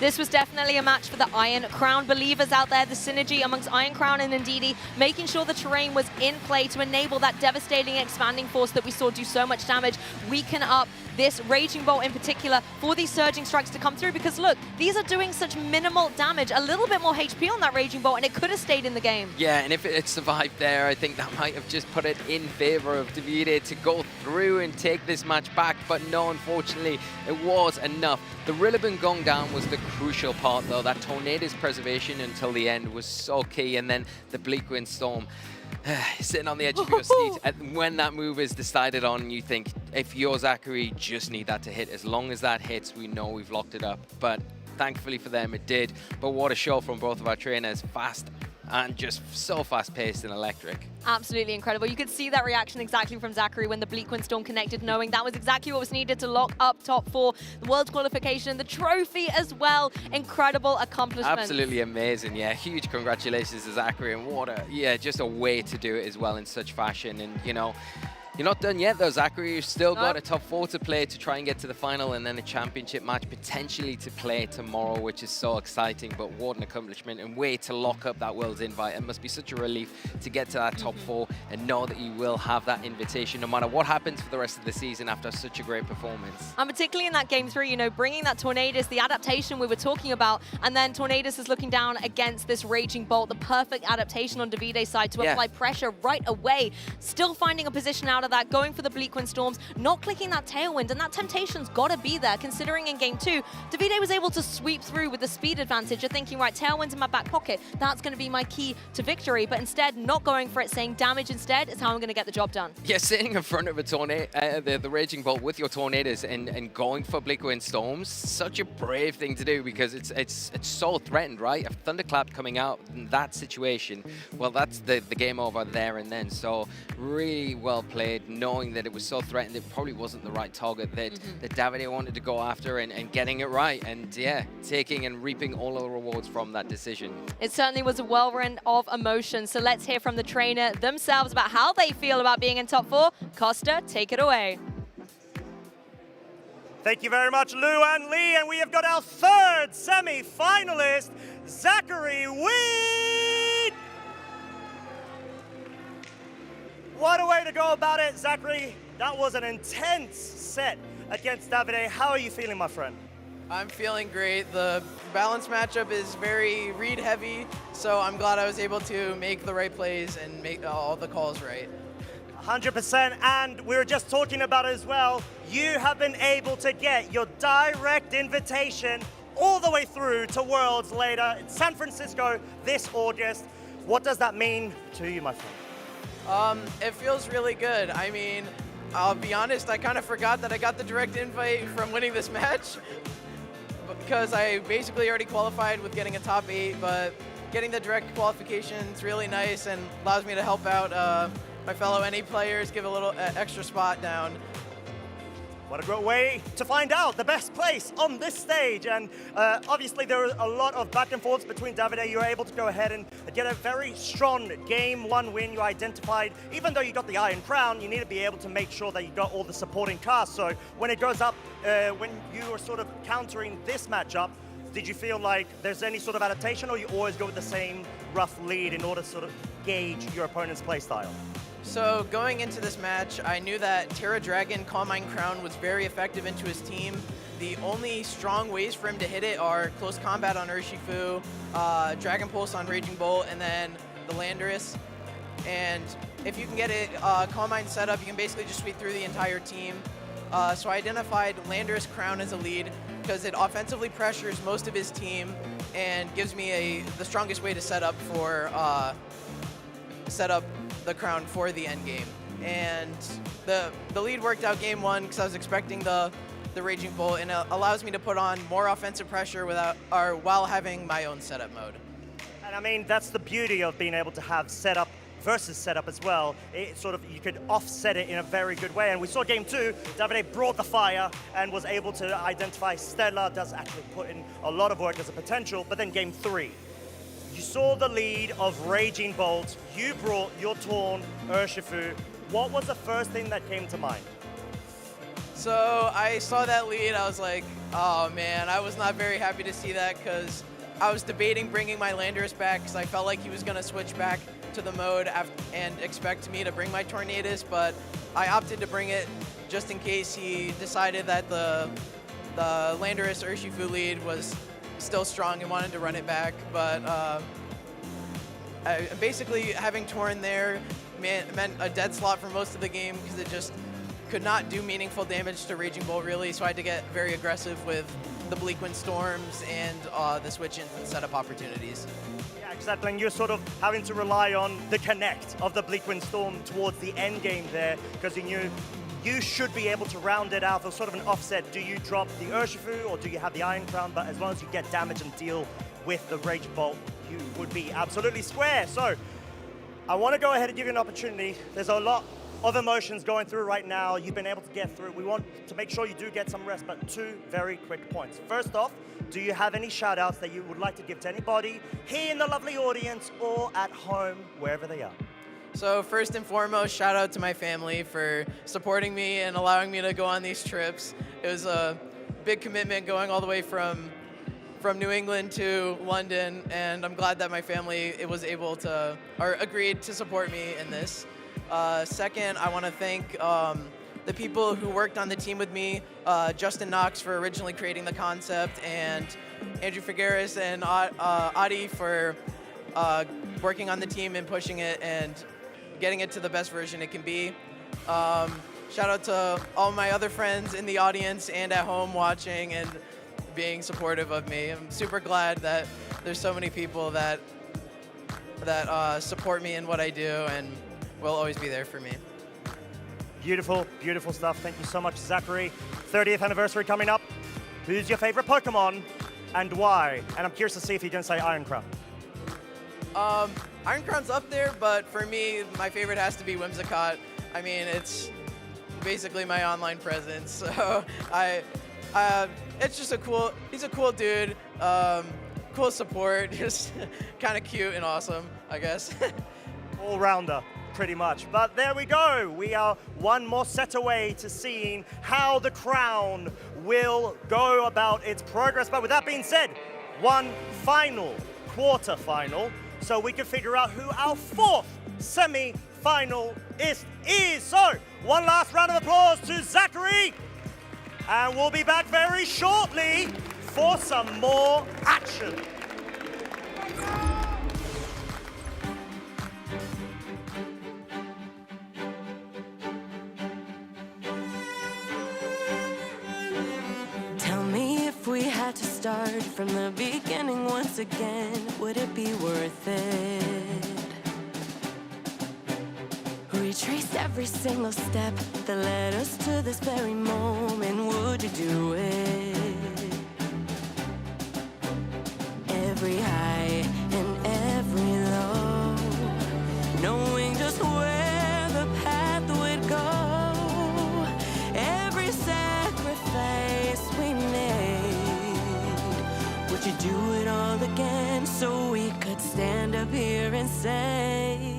This was definitely a match for the Iron Crown believers out there. The synergy amongst Iron Crown and Ndidi, making sure the terrain was in play to enable that devastating Expanding Force that we saw do so much damage, weaken up this Raging Bolt in particular for these Surging Strikes to come through, because look, these are doing such minimal damage, a little bit more HP on that Raging Bolt, and it could have stayed in the game. Yeah, and if it had survived there, I think that might have just put it in favor of Davide to go through and take this match back, but no, unfortunately, it was enough. The Rillaboom going down was the crucial part, though. That Tornadus preservation until the end was so key, and then the Bleak Wind Storm. Sitting on the edge of your seat, and when that move is decided on, you think, if you're Zachary, just need that to hit. As long as that hits, we know we've locked it up. But thankfully for them, it did. But what a show from both of our trainers. Fast and just so fast-paced and electric. Absolutely incredible. You could see that reaction exactly from Zachary when the Bleak Wind Storm connected, knowing that was exactly what was needed to lock up top 4, the World Qualification, the trophy as well. Incredible accomplishment. Absolutely amazing. Yeah, huge congratulations to Zachary, and what a, yeah, just a way to do it as well in such fashion. And, you know, You're not done yet, though, Zachary. You've still got a top 4 to play to try and get to the final, and then a championship match potentially to play tomorrow, which is so exciting. But what an accomplishment and way to lock up that World's invite. It must be such a relief to get to that top 4 and know that you will have that invitation no matter what happens for the rest of the season after such a great performance. And particularly in that game 3, you know, bringing that Tornadus, the adaptation we were talking about, and then Tornadus is looking down against this Raging Bolt, the perfect adaptation on Davide's side to apply pressure right away. Still finding a position out of that, going for the Bleakwind Storms, not clicking that Tailwind, and that temptation's got to be there, considering in game 2, Davide was able to sweep through with the speed advantage. You're thinking, right, Tailwind's in my back pocket, that's going to be my key to victory, but instead not going for it, saying damage instead is how I'm going to get the job done. Yeah, sitting in front of a the Raging Bolt with your Tornadoes and going for Bleakwind Storms, such a brave thing to do because it's so threatened, right? A Thunderclap coming out in that situation, well, that's the game over there and then. So really well played, knowing that it was so threatened, it probably wasn't the right target that Davide wanted to go after and getting it right. And yeah, taking and reaping all of the rewards from that decision. It certainly was a whirlwind of emotion. So let's hear from the trainer themselves about how they feel about being in top 4. Costa, take it away. Thank you very much, Lou and Lee. And we have got our 3rd semi-finalist, Zachary Weed. What a way to go about it, Zachary. That was an intense set against Davide. How are you feeling, my friend? I'm feeling great. The balance matchup is very read heavy, so I'm glad I was able to make the right plays and make all the calls right. 100%, and we were just talking about it as well. You have been able to get your direct invitation all the way through to Worlds later in San Francisco this August. What does that mean to you, my friend? It feels really good. I mean, I'll be honest, I kind of forgot that I got the direct invite from winning this match because I basically already qualified with getting a top 8, but getting the direct qualification is really nice and allows me to help out my fellow NA players, give a little extra spot down. What a great way to find out the best place on this stage. And obviously there were a lot of back and forths between Davide. You were able to go ahead and get a very strong game 1 win. You identified, even though you got the Iron Crown, you need to be able to make sure that you got all the supporting cast. So when it goes up, when you were sort of countering this matchup, did you feel like there's any sort of adaptation, or you always go with the same rough lead in order to sort of gauge your opponent's play style? So going into this match, I knew that Terra Dragon Calm Mind Crown was very effective into his team. The only strong ways for him to hit it are close combat on Urshifu, Dragon Pulse on Raging Bolt, and then the Landorus. And if you can get it Calm Mind set up, you can basically just sweep through the entire team. So I identified Landorus Crown as a lead because it offensively pressures most of his team and gives me the strongest way to set up the crown for the end game. And the lead worked out game 1 because I was expecting the Raging Bolt, and it allows me to put on more offensive pressure while having my own setup mode. And I mean, that's the beauty of being able to have setup versus setup as well. It sort of, you could offset it in a very good way. And we saw game 2, Davide brought the fire and was able to identify Stella, does actually put in a lot of work as a potential. But then game 3, you saw the lead of Raging Bolt. You brought your Torn Urshifu. What was the first thing that came to mind? So I saw that lead, I was like, oh man, I was not very happy to see that because I was debating bringing my Landorus back because I felt like he was going to switch back to the mode and expect me to bring my Tornadus, but I opted to bring it just in case he decided that the Landorus Urshifu lead was still strong and wanted to run it back. But basically having Torn there meant a dead slot for most of the game because it just could not do meaningful damage to Raging Bolt really, so I had to get very aggressive with the Bleakwind Storms and the switch-ins and setup opportunities. Yeah, exactly, and you're sort of having to rely on the connect of the Bleakwind Storm towards the end game there, because you should be able to round it out. There's sort of an offset. Do you drop the Urshifu or do you have the Iron Crown? But as long as you get damage and deal with the Rage Bolt, you would be absolutely square. So I want to go ahead and give you an opportunity. There's a lot of emotions going through right now. You've been able to get through. We want to make sure you do get some rest, but 2 very quick points. First off, do you have any shout outs that you would like to give to anybody here in the lovely audience or at home, wherever they are? So first and foremost, shout out to my family for supporting me and allowing me to go on these trips. It was a big commitment going all the way from New England to London, and I'm glad that my family was able to, or agreed to support me in this. Second, I want to thank the people who worked on the team with me, Justin Knox for originally creating the concept, and Andrew Figueres and Adi for working on the team and pushing it and getting it to the best version it can be. Shout out to all my other friends in the audience and at home watching and being supportive of me. I'm super glad that there's so many people that support me in what I do and will always be there for me. Beautiful, beautiful stuff. Thank you so much, Zachary. 30th anniversary coming up. Who's your favorite Pokemon and why? And I'm curious to see if you can say Iron Crown. Iron Crown's up there, but for me, my favorite has to be Whimsicott. I mean, it's basically my online presence. So it's just he's a cool dude, cool support, just kind of cute and awesome, I guess. All-rounder, pretty much. But there we go. We are one more set away to seeing how the crown will go about its progress. But with that being said, one final quarter-final, so we can figure out who our fourth semi-finalist is. So, one last round of applause to Zachary. And we'll be back very shortly for some more action. Tell me if we had to start from the beginning once again, would it be worth it? Retrace every single step that led us to this very moment, would you do it? Every high and every low, knowing just where the path would go, every sacrifice we made, would you do it all again so we could stand up here and say,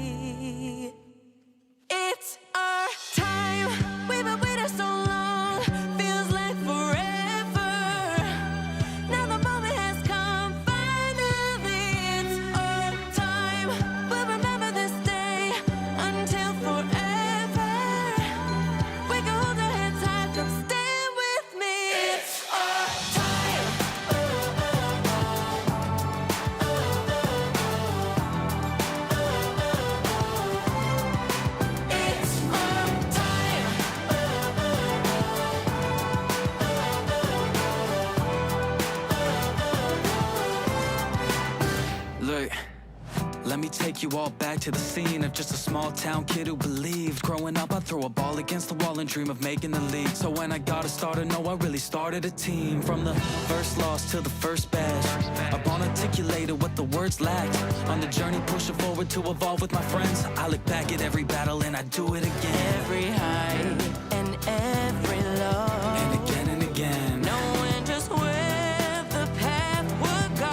Take you all back to the scene of just a small town kid who believed. Growing up, I'd throw a ball against the wall and dream of making the league. So when I got a starter, no, I really started a team. From the first loss to the first bash, I articulated what the words lacked. On the journey, pushing forward to evolve with my friends, I look back at every battle and I do it again. Every high and every low, and again and again, knowing just where the path would go,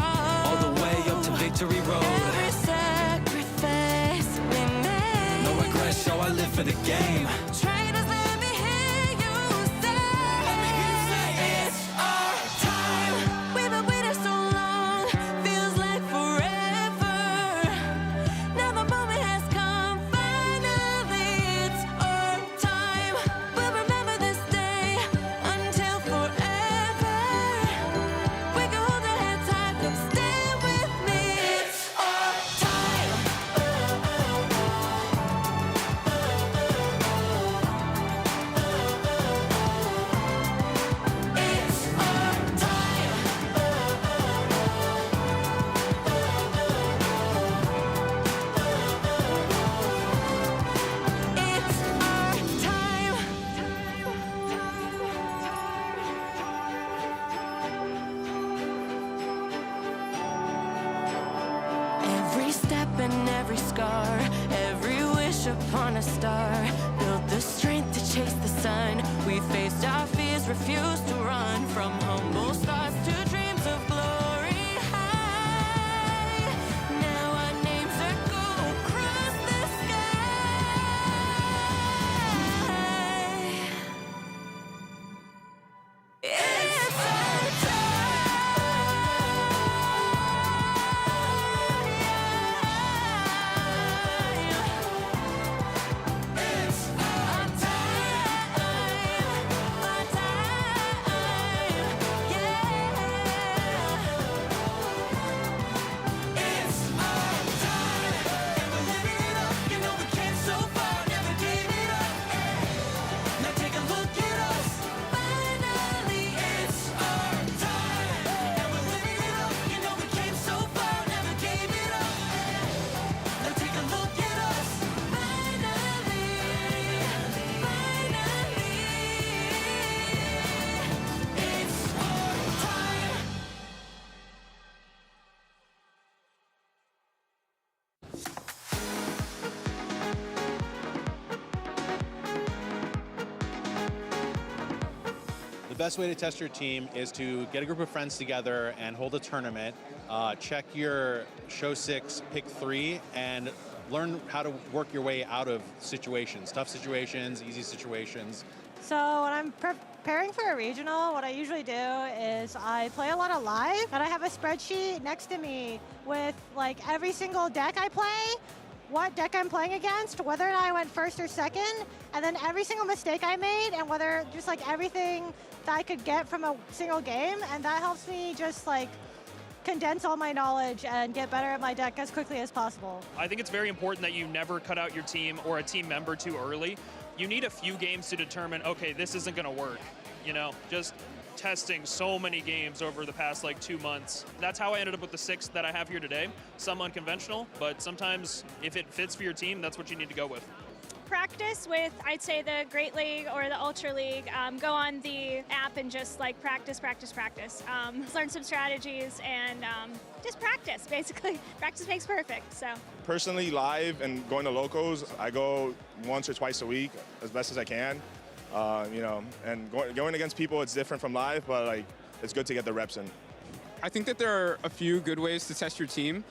all the way up to victory road. So I live for the game. Trainers, let me hear you say, it's our time. We've been waiting so long, feels like forever. Now the moment has come, finally it's our time. We'll remember this day until forever. We can hold our hands tight, come stand with me. It's our time. Every step and every scar, every wish upon a star, built the strength to chase the sun. We faced our fears, refused to run, from humble stars to dreams of glory high. Now our names echo across the sky. best way to test your team is to get a group of friends together and hold a tournament, check your show 6, pick 3, and learn how to work your way out of situations, tough situations, easy situations. So when I'm preparing for a regional, what I usually do is I play a lot of live, and I have a spreadsheet next to me with like every single deck I play, what deck I'm playing against, whether or not I went first or second, and then every single mistake I made, and whether just like everything that I could get from a single game, and that helps me just like condense all my knowledge and get better at my deck as quickly as possible. I think it's very important that you never cut out your team or a team member too early. You need a few games to determine, okay, this isn't going to work. You know, just testing so many games over the past like 2 months. That's how I ended up with the 6 that I have here today. Some unconventional, but sometimes if it fits for your team, that's what you need to go with. Practice with, I'd say, the Great League or the Ultra League. Go on the app and just like practice. Learn some strategies and just practice, basically. Practice makes perfect, so. Personally, live and going to locals, I go once or twice a week as best as I can. You know, and going against people, it's different from live, but like it's good to get the reps in. I think that there are a few good ways to test your team.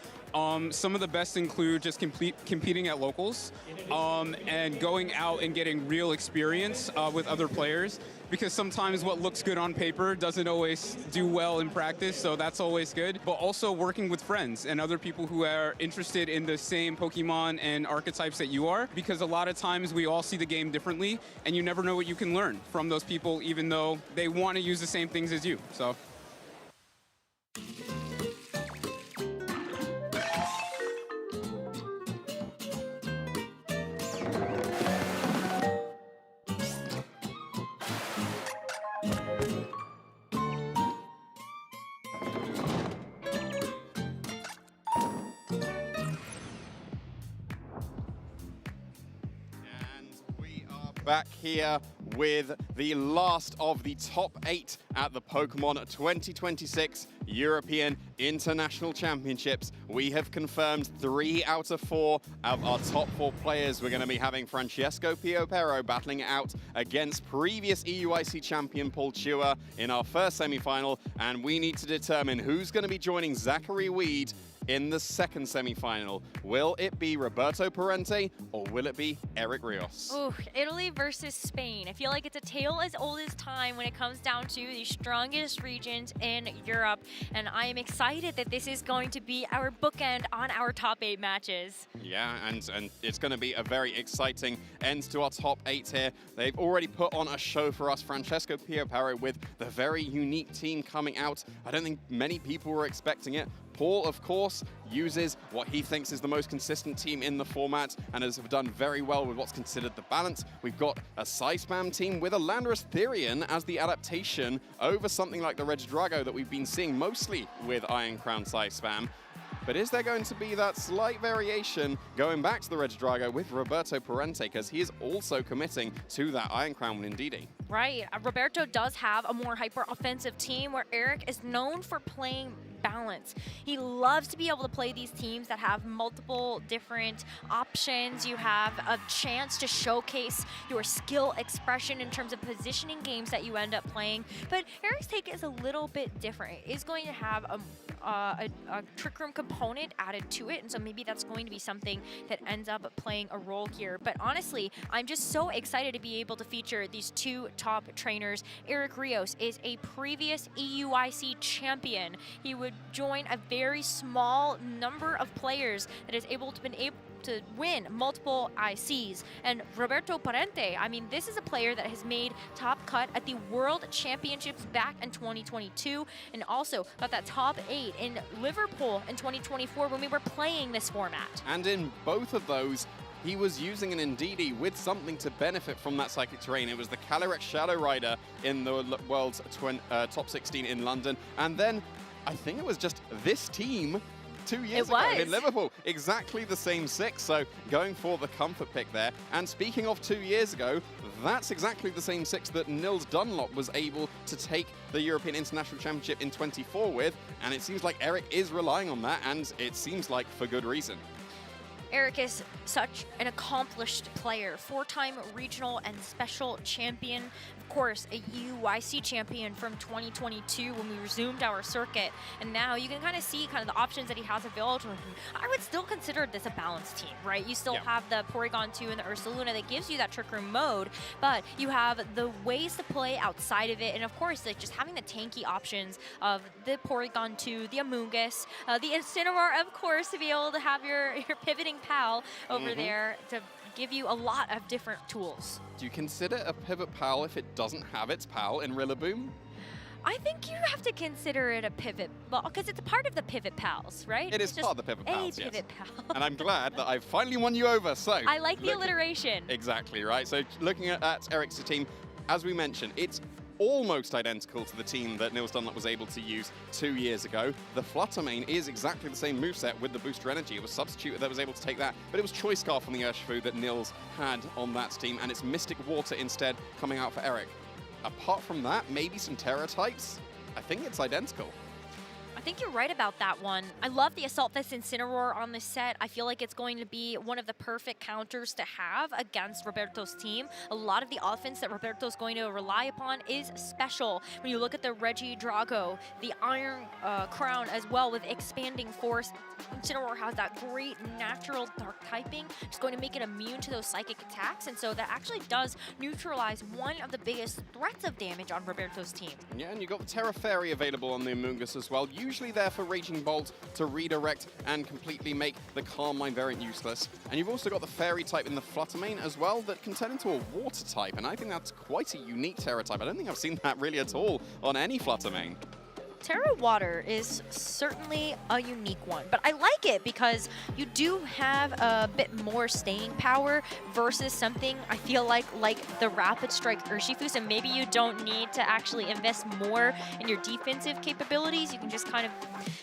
Some of the best include just competing at locals and going out and getting real experience with other players, because sometimes what looks good on paper doesn't always do well in practice, so that's always good. But also working with friends and other people who are interested in the same Pokemon and archetypes that you are, because a lot of times we all see the game differently, and you never know what you can learn from those people, even though they want to use the same things as you. So. Back here with the last of the top 8 at the Pokemon 2026 European International Championships. We have confirmed 3 out of 4 of our top 4 players. We're going to be having Francesco Pierro battling it out against previous EUIC champion Paul Chua in our first semi-final, and we need to determine who's going to be joining Zachary Weed in the second semi-final. Will it be Roberto Parente or will it be Eric Rios? Ooh, Italy versus Spain. I feel like it's a tale as old as time when it comes down to the strongest regions in Europe, and I am excited that this is going to be our bookend on our top 8 matches. Yeah, and it's going to be a very exciting end to our top 8 here. They've already put on a show for us. Francesco Pierro with the very unique team coming out. I don't think many people were expecting it. Paul, of course, uses what he thinks is the most consistent team in the format and has done very well with what's considered the balance. We've got a Psyspam team with a Landorus Therian as the adaptation over something like the Regidrago that we've been seeing mostly with Iron Crown Psyspam. But is there going to be that slight variation going back to the Regidrago with Roberto Parente, because he is also committing to that Iron Crown Indeedee? Right. Roberto does have a more hyper-offensive team where Eric is known for playing balance. He loves to be able to play these teams that have multiple different options. You have a chance to showcase your skill expression in terms of positioning games that you end up playing. But Eric's take is a little bit different. It is going to have a trick room component added to it, and so maybe that's going to be something that ends up playing a role here. But honestly, I'm just so excited to be able to feature these 2 top trainers. Eric Rios is a previous EUIC champion. He would join a very small number of players that is able to win multiple ICs. And Roberto Parente, I mean, this is a player that has made top cut at the World Championships back in 2022, and also got that top 8 in Liverpool in 2024 when we were playing this format. And in both of those, he was using an Indeedee with something to benefit from that Psychic Terrain. It was the Calyrex Shadow Rider in the World's top 16 in London. And then I think it was just this team 2 years ago in Liverpool. Exactly the same 6, so going for the comfort pick there. And speaking of 2 years ago, that's exactly the same 6 that Nils Dunlop was able to take the European International Championship in 24 with, and it seems like Eric is relying on that, and it seems like for good reason. Eric is such an accomplished player, 4-time regional and special champion, of course, a EUIC champion from 2022 when we resumed our circuit, and now you can kind of see kind of the options that he has available to him. I would still consider this a balanced team, right? You still have the Porygon 2 and the Ursaluna that gives you that Trick Room mode, but you have the ways to play outside of it, and of course, like just having the tanky options of the Porygon 2, the Amoonguss, the Incineroar, of course, to be able to have your pivoting pal over there to give you a lot of different tools. Do you consider a pivot pal if it doesn't have its pal in Rillaboom? I think you have to consider it a pivot, because it's a part of the pivot pals, right? It is part of the pivot pals, a pivot pal. And I'm glad that I've finally won you over. So I like the alliteration. Exactly, right? So looking at Eric's team, as we mentioned, it's almost identical to the team that Nils Dunlop was able to use 2 years ago. The Flutter Mane is exactly the same moveset with the Booster Energy. It was Substitute that was able to take that, but it was Choice Scarf on the Urshifu that Nils had on that team, and it's Mystic Water instead coming out for Eric. Apart from that, maybe some Terra types. I think it's identical. I think you're right about that one. I love the Assault Vest Incineroar on this set. I feel like it's going to be one of the perfect counters to have against Roberto's team. A lot of the offense that Roberto's going to rely upon is special. When you look at the Regidrago, the Iron Crown as well with Expanding Force, Incineroar has that great natural dark typing. It's going to make it immune to those psychic attacks, and so that actually does neutralize one of the biggest threats of damage on Roberto's team. Yeah, and you've got the Terra Fairy available on the Amoonguss as well. Usually there for Raging Bolt to redirect and completely make the Calm Mind variant useless. And you've also got the Fairy type in the Flutter Mane as well that can turn into a Water type, and I think that's quite a unique Terra type. I don't think I've seen that really at all on any Flutter Mane. Terra Water is certainly a unique one, but I like it because you do have a bit more staying power versus something I feel like the Rapid Strike Urshifu, so maybe you don't need to actually invest more in your defensive capabilities. You can just kind of,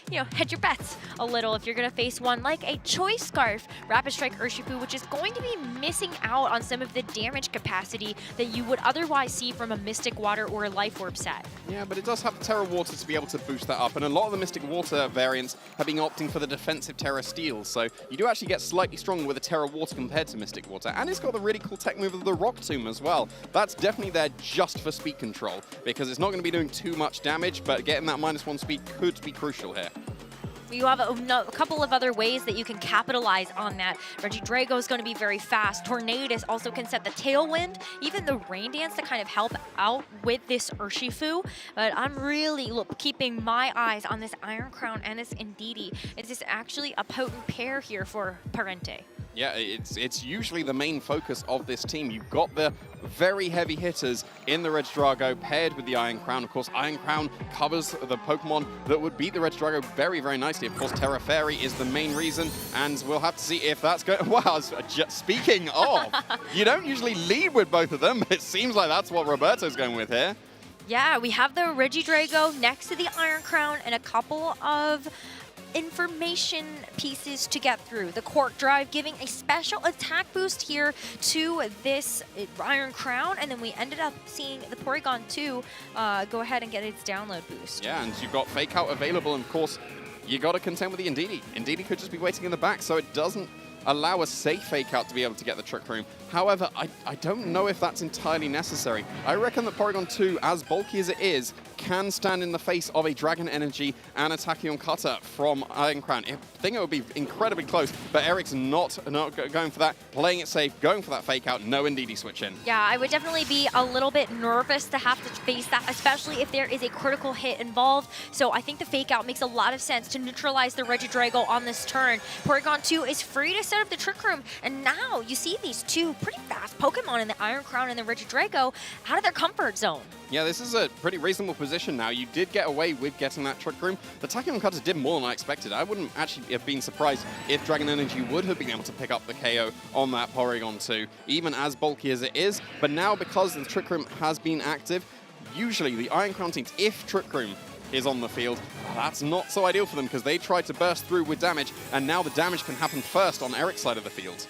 you know, hedge your bets a little if you're going to face one like a Choice Scarf Rapid Strike Urshifu, which is going to be missing out on some of the damage capacity that you would otherwise see from a Mystic Water or a Life Orb set. Yeah, but it does have the Terra Water to be able to boost that up, and a lot of the Mystic Water variants have been opting for the defensive Terra Steel, so you do actually get slightly stronger with a Terra Water compared to Mystic Water, and it's got the really cool tech move of the Rock Tomb as well. That's definitely there just for speed control, because it's not going to be doing too much damage, but getting that -1 speed could be crucial here. You have a couple of other ways that you can capitalize on that. Regidrago is going to be very fast. Tornadus also can set the Tailwind, even the Rain Dance to kind of help out with this Urshifu. But I'm really keeping my eyes on this Iron Crown and this Indeedee. Is this actually a potent pair here for Parente? Yeah, it's usually the main focus of this team. You've got the very heavy hitters in the Regidrago paired with the Iron Crown. Of course, Iron Crown covers the Pokemon that would beat the Regidrago very, very nicely. Of course, Terra Fairy is the main reason, and we'll have to see if that's going... Wow, speaking of, you don't usually lead with both of them, but it seems like that's what Roberto's going with here. Yeah, we have the Regidrago next to the Iron Crown and a couple of information pieces to get through. The Cork Drive giving a special attack boost here to this Iron Crown, and then we ended up seeing the Porygon 2 go ahead and get its download boost. Yeah, and you've got Fake Out available, and of course, you got to contend with the Indeedee. Indeedee could just be waiting in the back, so it doesn't allow a safe Fake Out to be able to get the Trick Room. However, I don't know if that's entirely necessary. I reckon that Porygon 2, as bulky as it is, can stand in the face of a Dragon Energy and a Tachyon Cutter from Iron Crown. I think it would be incredibly close, but Eric's not going for that, playing it safe, going for that Fake Out, no Indeedee switch in. Yeah, I would definitely be a little bit nervous to have to face that, especially if there is a critical hit involved. So I think the Fake Out makes a lot of sense to neutralize the Regidrago on this turn. Porygon 2 is free to set up the Trick Room, and now you see these two pretty fast Pokemon in the Iron Crown and the Regidrago out of their comfort zone. Yeah, this is a pretty reasonable position now. You did get away with getting that Trick Room. The Tachyon Cutter did more than I expected. I wouldn't actually have been surprised if Dragon Energy would have been able to pick up the KO on that Porygon 2, even as bulky as it is. But now, because the Trick Room has been active, usually the Iron Crown teams, if Trick Room is on the field, that's not so ideal for them because they tried to burst through with damage, and now the damage can happen first on Eric's side of the field.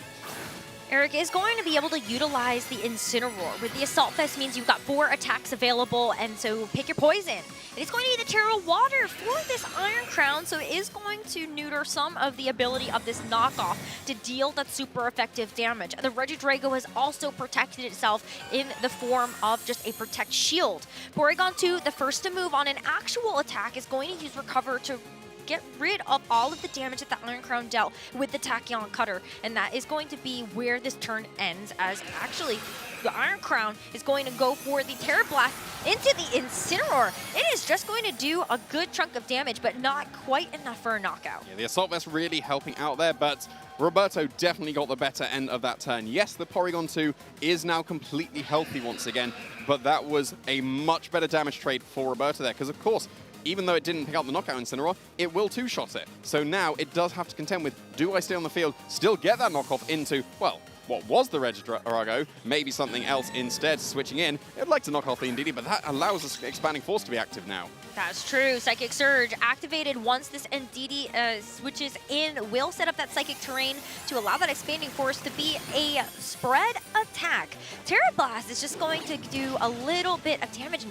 Eric is going to be able to utilize the Incineroar. With the Assault Vest means you've got 4 attacks available, and so pick your poison. And it's going to be the Terra Water for this Iron Crown, so it is going to neuter some of the ability of this knockoff to deal that super effective damage. The Regidrago has also protected itself in the form of just a Protect Shield. Porygon 2, the first to move on an actual attack, is going to use Recover to get rid of all of the damage that the Iron Crown dealt with the Tachyon Cutter, and that is going to be where this turn ends, as actually the Iron Crown is going to go for the Terra Blast into the Incineroar. It is just going to do a good chunk of damage, but not quite enough for a knockout. Yeah, the Assault Vest really helping out there, but Roberto definitely got the better end of that turn. Yes, the Porygon 2 is now completely healthy once again, but that was a much better damage trade for Roberto there, because of course, even though it didn't pick up the knockout Incineroar, it will two-shot it. So now it does have to contend with, do I stay on the field, still get that knockoff into, well, what was the Regidrago, maybe something else instead, switching in. I'd like to knock off the Indeedee, but that allows us Expanding Force to be active now. That's true. Psychic Surge activated once this Indeedee switches in will set up that Psychic Terrain to allow that Expanding Force to be a spread attack. Terra Blast is just going to do a little bit of damage.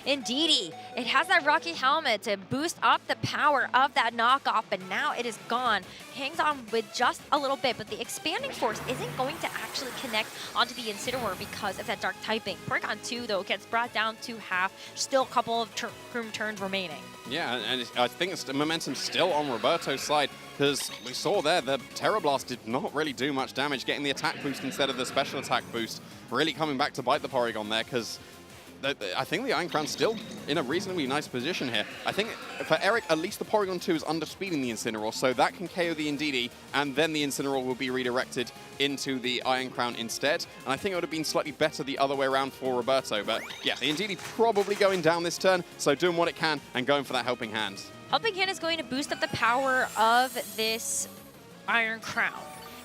Indeedee, it has that Rocky Helmet to boost up the power of that knockoff, but now it is gone. Hangs on with just a little bit, but the Expanding Force isn't going to actually connect onto the Incineroar because of that Dark typing. Porygon 2, though, gets brought down to half. Still a couple of room turns remaining. Yeah, and I think the momentum's still on Roberto's side, because we saw there the Terra Blast did not really do much damage, getting the attack boost instead of the special attack boost. Really coming back to bite the Porygon there, because I think the Iron Crown's still in a reasonably nice position here. I think for Eric, at least the Porygon 2 is underspeeding the Incineroar, so that can KO the Indeedee, and then the Incineroar will be redirected into the Iron Crown instead. And I think it would have been slightly better the other way around for Roberto. But yeah, the Indeedee probably going down this turn, so doing what it can and going for that Helping Hand. Helping Hand is going to boost up the power of this Iron Crown.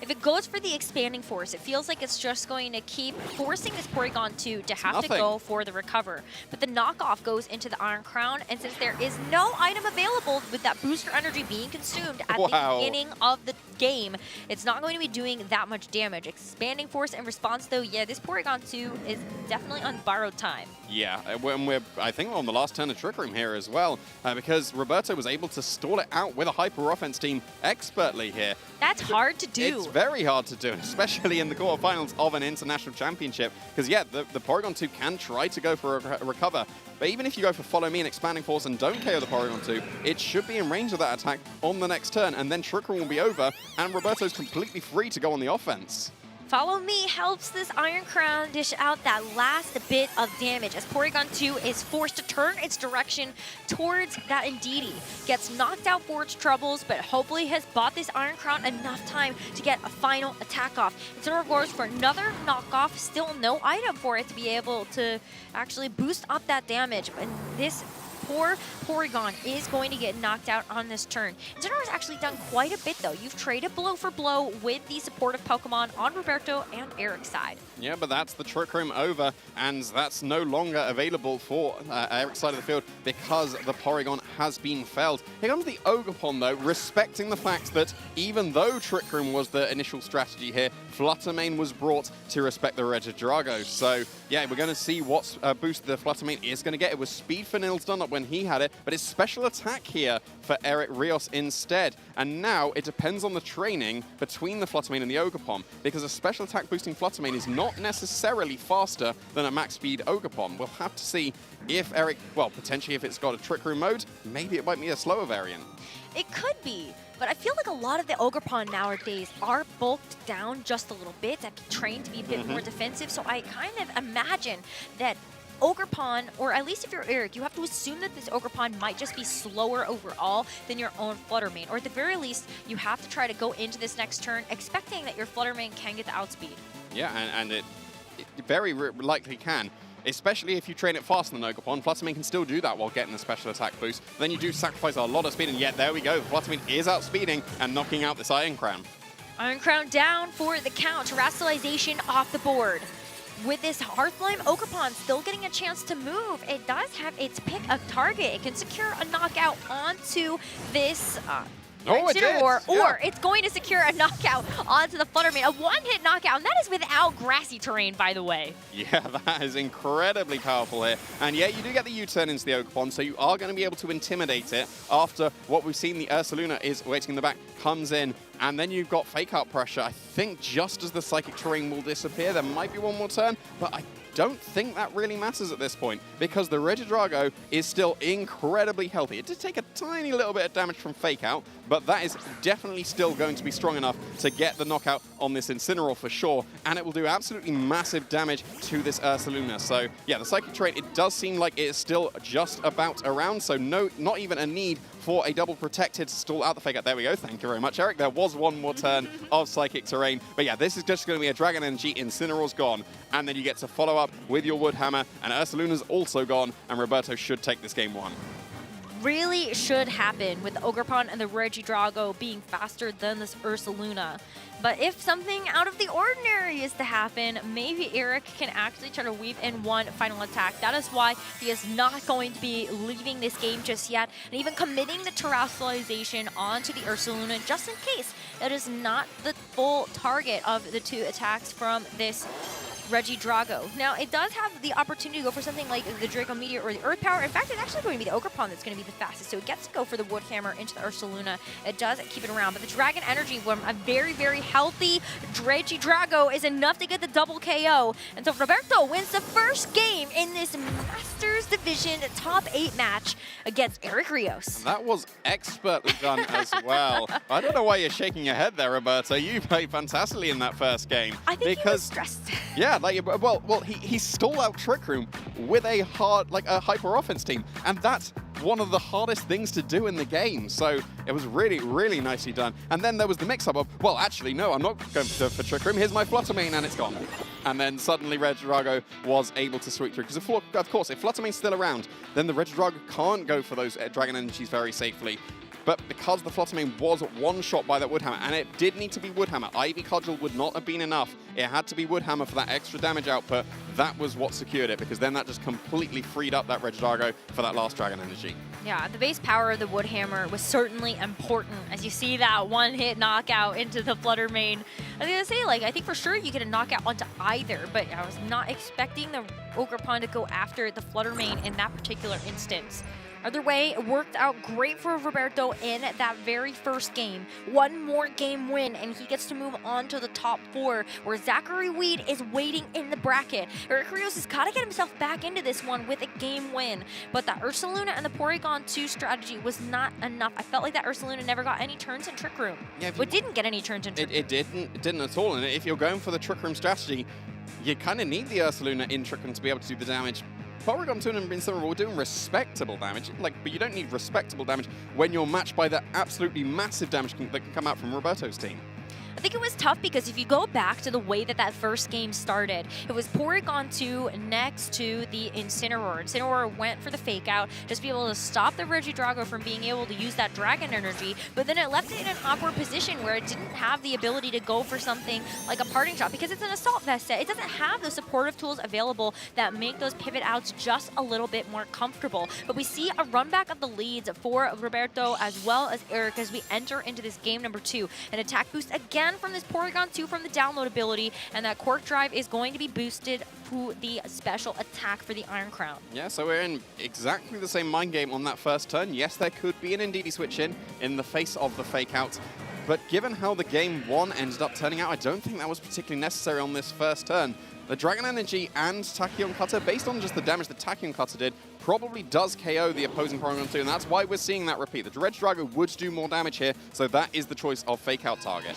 If it goes for the Expanding Force, it feels like it's just going to keep forcing this Porygon 2 to have to go for the Recover. But the knockoff goes into the Iron Crown, and since there is no item available with that booster energy being consumed at the beginning of the game, it's not going to be doing that much damage. Expanding Force in response, though, yeah, this Porygon 2 is definitely on borrowed time. Yeah, I think we're on the last turn of Trick Room here as well, because Roberto was able to stall it out with a Hyper Offense team expertly here. That's hard to do. It's very hard to do, especially in the quarterfinals of an international championship. Because, yeah, the Porygon 2 can try to go for a Recover, but even if you go for Follow Me and Expanding Force and don't KO the Porygon 2, it should be in range of that attack on the next turn, and then Trick Room will be over, and Roberto's completely free to go on the offense. Follow Me helps this Iron Crown dish out that last bit of damage as Porygon 2 is forced to turn its direction towards that Indeedee. Gets knocked out for its troubles, but hopefully has bought this Iron Crown enough time to get a final attack off. Incineroar goes for another knockoff, still no item for it to be able to actually boost up that damage. And this poor Porygon is going to get knocked out on this turn. Incineroar's actually done quite a bit, though. You've traded blow for blow with the supportive Pokemon on Roberto and Eric's side. Yeah, but that's the Trick Room over, and that's no longer available for Eric's side of the field because the Porygon has been felled. Here comes the Ogerpon, though, respecting the fact that even though Trick Room was the initial strategy here, Fluttermane was brought to respect the Regidrago. So, yeah, we're going to see what boost the Fluttermane is going to get. It was speed for Nils Dunlop when he had it, but it's special attack here for Eric Rios instead. And now it depends on the training between the Fluttermane and the Ogerpon, because a special attack boosting Fluttermane is not necessarily faster than a max speed Ogerpon. We'll have to see if Eric, well, potentially if it's got a Trick Room mode, maybe it might be a slower variant. It could be, but I feel like a lot of the Ogerpon nowadays are bulked down just a little bit, trained to be a bit more defensive, so I kind of imagine that Ogerpon, or at least if you're Eric, you have to assume that this Ogerpon might just be slower overall than your own Fluttermane, or at the very least, you have to try to go into this next turn expecting that your Fluttermane can get the outspeed. Yeah, and it very likely can. Especially if you train it faster than Ogerpon. Fluttermane can still do that while getting the special attack boost. Then you do sacrifice a lot of speed, and yet there we go. Fluttermane is outspeeding and knocking out this Iron Crown. Iron Crown down for the count. Terastallization off the board. With this Hearthflame, Ogerpon still getting a chance to move. It does have its pick of target. It can secure a knockout onto this Oh, it did. Incineroar, Yeah. or it's going to secure a knockout onto the Fluttermane. A one-hit knockout, and that is without grassy terrain, by the way. Yeah, that is incredibly powerful here. And yeah, you do get the U-turn into the Ogerpon, so you are going to be able to intimidate it after what we've seen. The Ursaluna is waiting in the back, comes in, and then you've got fake out pressure. I think just as the Psychic Terrain will disappear, there might be one more turn, but I don't think that really matters at this point because the Regidrago is still incredibly healthy. It did take a tiny little bit of damage from Fake Out, but that is definitely still going to be strong enough to get the knockout on this Incineroar for sure, and it will do absolutely massive damage to this Ursaluna. So yeah, the Psychic Terrain, it does seem like it is still just about around, so not even a need for a double protected to stall out the Fake Out. There we go, thank you very much, Eric. There was one more turn of Psychic Terrain, but yeah, this is just going to be a Dragon Energy. Incineroar's gone, and then you get to follow up with your Wood Hammer, and Ursaluna's also gone, and Roberto should take this game one. Really should happen with the Ogerpon and the Regidrago being faster than this Ursaluna. But if something out of the ordinary is to happen, maybe Eric can actually try to weave in one final attack. That is why he is not going to be leaving this game just yet, and even committing the Terrestrialization onto the Ursaluna just in case it is not the full target of the two attacks from this Regidrago. Now, it does have the opportunity to go for something like the Draco Meteor or the Earth Power. In fact, it's actually going to be the Ogerpon that's going to be the fastest, so it gets to go for the Wood Hammer into the Ursaluna. It does keep it around, but the Dragon Energy from a very, very healthy Regidrago is enough to get the double KO. And so Roberto wins the first game in this Masters Division Top 8 match against Eric Rios. That was expertly done as well. I don't know why you're shaking your head there, Roberto. You played fantastically in that first game. I think he was stressed. Yeah, he stole out Trick Room with a hyper offense team, and that's one of the hardest things to do in the game. So it was really, really nicely done. And then there was the mix-up of, well, actually, no, I'm not going for Trick Room. Here's my Fluttermane, and it's gone. And then suddenly Regidrago was able to sweep through. Because, of course, if Fluttermane's still around, then the Regidrago can't go for those Dragon Energies very safely. But because the Fluttermane was one-shot by that Wood Hammer, and it did need to be Wood Hammer, Ivy Cudgel would not have been enough. It had to be Wood Hammer for that extra damage output. That was what secured it, because then that just completely freed up that Regidrago for that last Dragon Energy. Yeah, the base power of the Wood Hammer was certainly important, as you see that one-hit knockout into the Fluttermane. I was going to say, I think for sure you get a knockout onto either, but I was not expecting the Ogerpon to go after the Fluttermane in that particular instance. Either way, it worked out great for Roberto in that very first game. One more game win, and he gets to move on to the top 4, where Zachary Weed is waiting in the bracket. Eric Rios has got to get himself back into this one with a game win, but that Ursaluna and the Porygon 2 strategy was not enough. I felt like that Ursaluna never got any turns in Trick Room. Yeah, it didn't get any turns in Trick Room. It didn't at all, and if you're going for the Trick Room strategy, you kind of need the Ursaluna in Trick Room to be able to do the damage. Porygon 2 and Incineroar were doing respectable damage, but you don't need respectable damage when you're matched by the absolutely massive damage that can come out from Roberto's team. I think it was tough because if you go back to the way that first game started, it was Porygon 2 next to the Incineroar. Incineroar went for the fake out, just be able to stop the Regidrago from being able to use that Dragon Energy, but then it left it in an awkward position where it didn't have the ability to go for something like a Parting Shot because it's an Assault Vest set. It doesn't have the supportive tools available that make those pivot outs just a little bit more comfortable. But we see a run back of the leads for Roberto as well as Eric as we enter into this game number 2. An attack boost again from this Porygon 2 from the download ability, and that Quark Drive is going to be boosted to the special attack for the Iron Crown. Yeah, so we're in exactly the same mind game on that first turn. Yes, there could be an Indeedee switch in the face of the fake out, but given how the game 1 ended up turning out, I don't think that was particularly necessary on this first turn. The Dragon Energy and Tachyon Cutter, based on just the damage that Tachyon Cutter did, probably does KO the opposing Porygon 2, and that's why we're seeing that repeat. The Regidrago would do more damage here, so that is the choice of fake out target.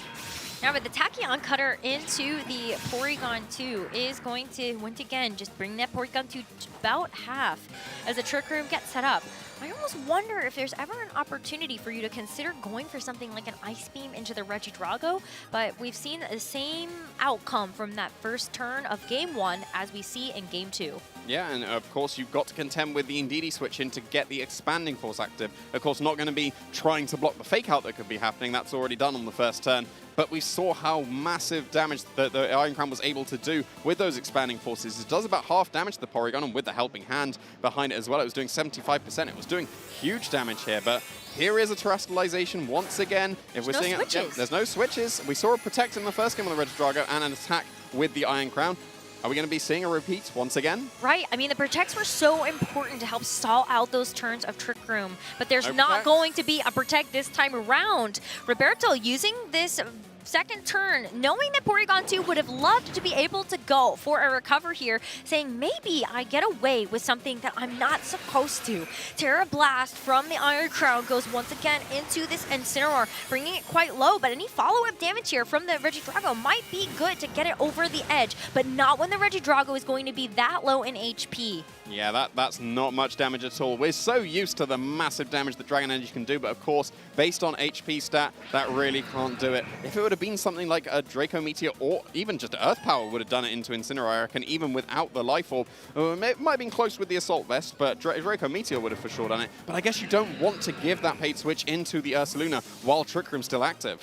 Now, but the Tachyon Cutter into the Porygon 2 is going to, once again, just bring that Porygon 2 to about half as the Trick Room gets set up. I almost wonder if there's ever an opportunity for you to consider going for something like an Ice Beam into the Regidrago, but we've seen the same outcome from that first turn of Game 1 as we see in Game 2. Yeah, and of course you've got to contend with the Indeedee switch in to get the Expanding Force active. Of course, not going to be trying to block the fake out that could be happening. That's already done on the first turn. But we saw how massive damage the Iron Crown was able to do with those Expanding Forces. It does about half damage to the Porygon, and with the Helping Hand behind it as well, it was doing 75%. It was doing huge damage here, but here is a Terrestrialization once again. If we're seeing it, yeah, there's no switches. We saw a Protect in the first game on the Regidrago and an attack with the Iron Crown. Are we going to be seeing a repeat once again? Right. I mean, the Protects were so important to help stall out those turns of Trick Room, but there's not going to be a Protect this time around. Roberto using this second turn, knowing that Porygon 2 would have loved to be able to go for a recover here, saying maybe I get away with something that I'm not supposed to. Terra Blast from the Iron Crown goes once again into this Incineroar, bringing it quite low, but any follow-up damage here from the Regidrago might be good to get it over the edge, but not when the Regidrago is going to be that low in HP. Yeah, that's not much damage at all. We're so used to the massive damage that Dragon Energy can do, but of course, based on HP stat, that really can't do it. If it would have been something like a Draco Meteor or even just Earth Power would have done it into Incineroar, I reckon, even without the Life Orb. It might have been close with the Assault Vest, but Draco Meteor would have for sure done it. But I guess you don't want to give that paid switch into the Ursaluna while Trick Room's still active.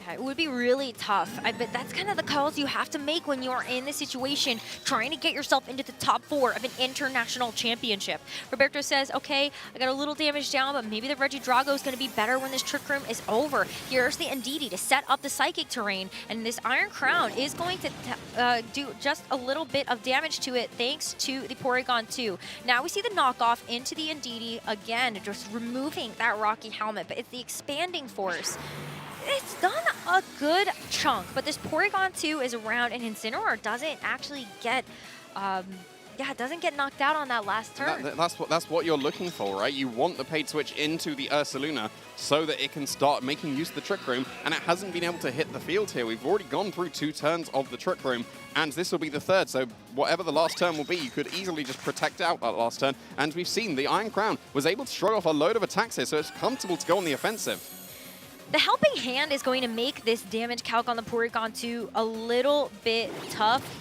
Yeah, it would be really tough. But that's kind of the calls you have to make when you are in this situation, trying to get yourself into the top 4 of an international championship. Roberto says, okay, I got a little damage down, but maybe the Regidrago is going to be better when this Trick Room is over. Here's the Indeedee to set up the Psychic terrain, and this Iron Crown is going to do just a little bit of damage to it thanks to the Porygon 2. Now we see the knockoff into the Indeedee again, just removing that Rocky Helmet, but it's the Expanding Force. It's done a good chunk, but this Porygon 2 is around, and Incineroar doesn't actually get, doesn't get knocked out on that last turn. That's what you're looking for, right? You want the paid switch into the Ursaluna so that it can start making use of the Trick Room, and it hasn't been able to hit the field here. We've already gone through 2 turns of the Trick Room, and this will be the 3rd, so whatever the last turn will be, you could easily just protect out that last turn, and we've seen the Iron Crown was able to shrug off a load of attacks here, so it's comfortable to go on the offensive. The Helping Hand is going to make this damage calc on the Porygon 2 a little bit tough.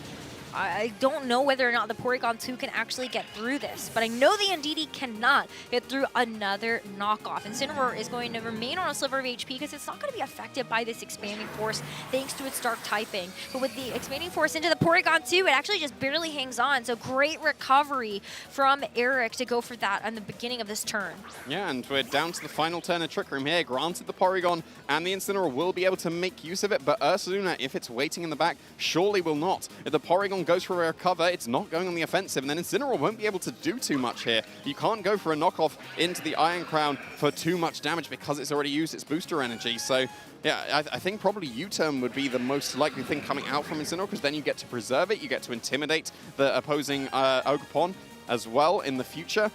I don't know whether or not the Porygon 2 can actually get through this, but I know the Indeedee cannot get through another knockoff. Incineroar is going to remain on a sliver of HP because it's not going to be affected by this Expanding Force thanks to its Dark typing. But with the Expanding Force into the Porygon 2, it actually just barely hangs on. So great recovery from Eric to go for that on the beginning of this turn. Yeah, and we're down to the final turn of Trick Room here. Granted, the Porygon and the Incineroar will be able to make use of it, but Ursaluna, if it's waiting in the back, surely will not. If the Porygon goes for a recover, it's not going on the offensive, and then Incineroar won't be able to do too much here. You can't go for a knockoff into the Iron Crown for too much damage because it's already used its booster energy. So yeah, I think probably U-turn would be the most likely thing coming out from Incineroar, because then you get to preserve it, you get to intimidate the opposing Ogerpon as well in the future.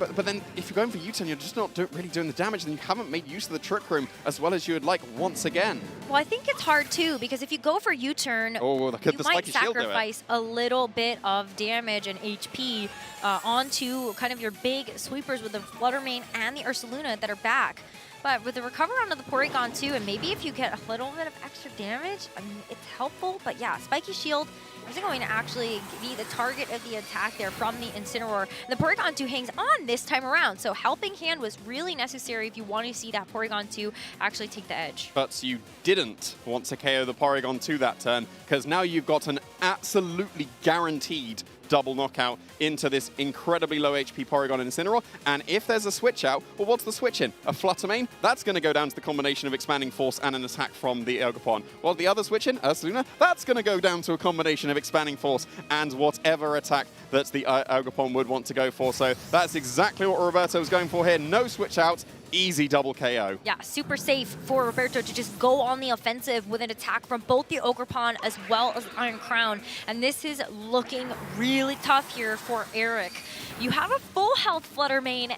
But then if you're going for U-turn, you're just not really doing the damage, and you haven't made use of the Trick Room as well as you would like once again. Well, I think it's hard too, because if you go for U-turn, you might sacrifice a little bit of damage and HP onto kind of your big sweepers with the Flutter Mane and the Ursaluna that are back. But with the recover onto the Porygon 2, and maybe if you get a little bit of extra damage, I mean, it's helpful. But yeah, Spiky Shield isn't going to actually be the target of the attack there from the Incineroar. The Porygon 2 hangs on this time around, so Helping Hand was really necessary if you want to see that Porygon 2 actually take the edge. But you didn't want to KO the Porygon 2 that turn, because now you've got an absolutely guaranteed double knockout into this incredibly low HP Porygon and Incineroar. And if there's a switch out, well, what's the switch in? A Flutter Mane? That's going to go down to the combination of Expanding Force and an attack from the Ogerpon. Well, the other switch in, Ursaluna, that's going to go down to a combination of Expanding Force and whatever attack that the Ogerpon would want to go for. So that's exactly what Roberto was going for here. No switch out. Easy double KO. Yeah, super safe for Roberto to just go on the offensive with an attack from both the Ogerpon as well as Iron Crown. And this is looking really tough here for Eric. You have a full health Flutter Mane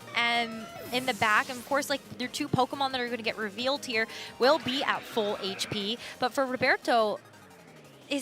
in the back. And of course, like, your 2 Pokemon that are going to get revealed here will be at full HP. But for Roberto, I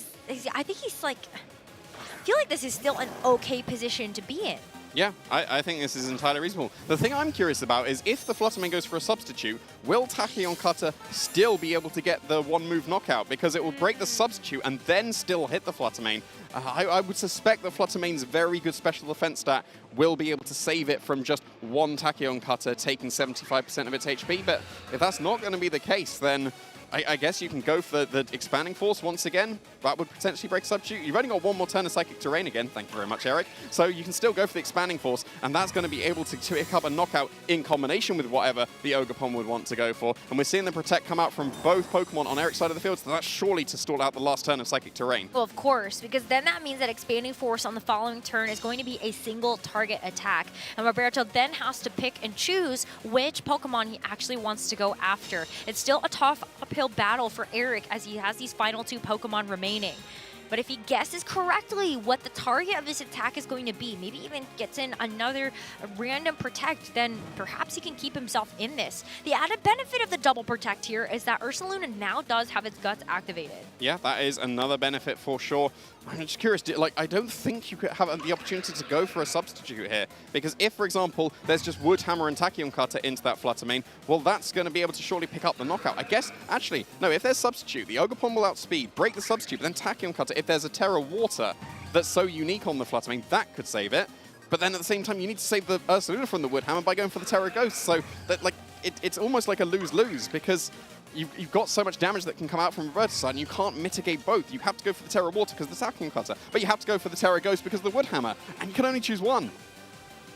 think he's like, I feel like this is still an okay position to be in. Yeah, I think this is entirely reasonable. The thing I'm curious about is if the Fluttermane goes for a substitute, will Tachyon Cutter still be able to get the one-move knockout? Because it will break the substitute and then still hit the Fluttermane. I would suspect that Fluttermane's very good special defense stat will be able to save it from just one Tachyon Cutter taking 75% of its HP, but if that's not going to be the case, then I guess you can go for the Expanding Force once again. That would potentially break substitute. You've only got one more turn of Psychic Terrain again. Thank you very much, Eric. So you can still go for the Expanding Force, and that's going to be able to pick up a knockout in combination with whatever the Ogerpon would want to go for. And we're seeing the Protect come out from both Pokemon on Eric's side of the field, so that's surely to stall out the last turn of Psychic Terrain. Well, of course, because then that means that Expanding Force on the following turn is going to be a single target attack. And Roberto then has to pick and choose which Pokemon he actually wants to go after. It's still a tough uphill battle for Eric as he has these final 2 Pokemon remaining. But if he guesses correctly what the target of this attack is going to be, maybe even gets in another random Protect, then perhaps he can keep himself in this. The added benefit of the double Protect here is that Ursaluna now does have its Guts activated. Yeah, that is another benefit for sure. I'm just curious, I don't think you could have the opportunity to go for a substitute here. Because if, for example, there's just Wood Hammer and Tachyon Cutter into that Fluttermane, well, that's going to be able to surely pick up the knockout. I guess, actually, no, if there's substitute, the Ogerpon will outspeed, break the substitute, but then Tachyon Cutter, if there's a Terra Water that's so unique on the Fluttermane, that could save it. But then at the same time, you need to save the Ursaluna from the Wood Hammer by going for the Terra Ghost. So that, it's almost like a lose-lose because you've got so much damage that can come out from Roberto's side, and you can't mitigate both. You have to go for the Terra Water because of the Tachyon Cutter, but you have to go for the Terra Ghost because of the Wood Hammer, and you can only choose one.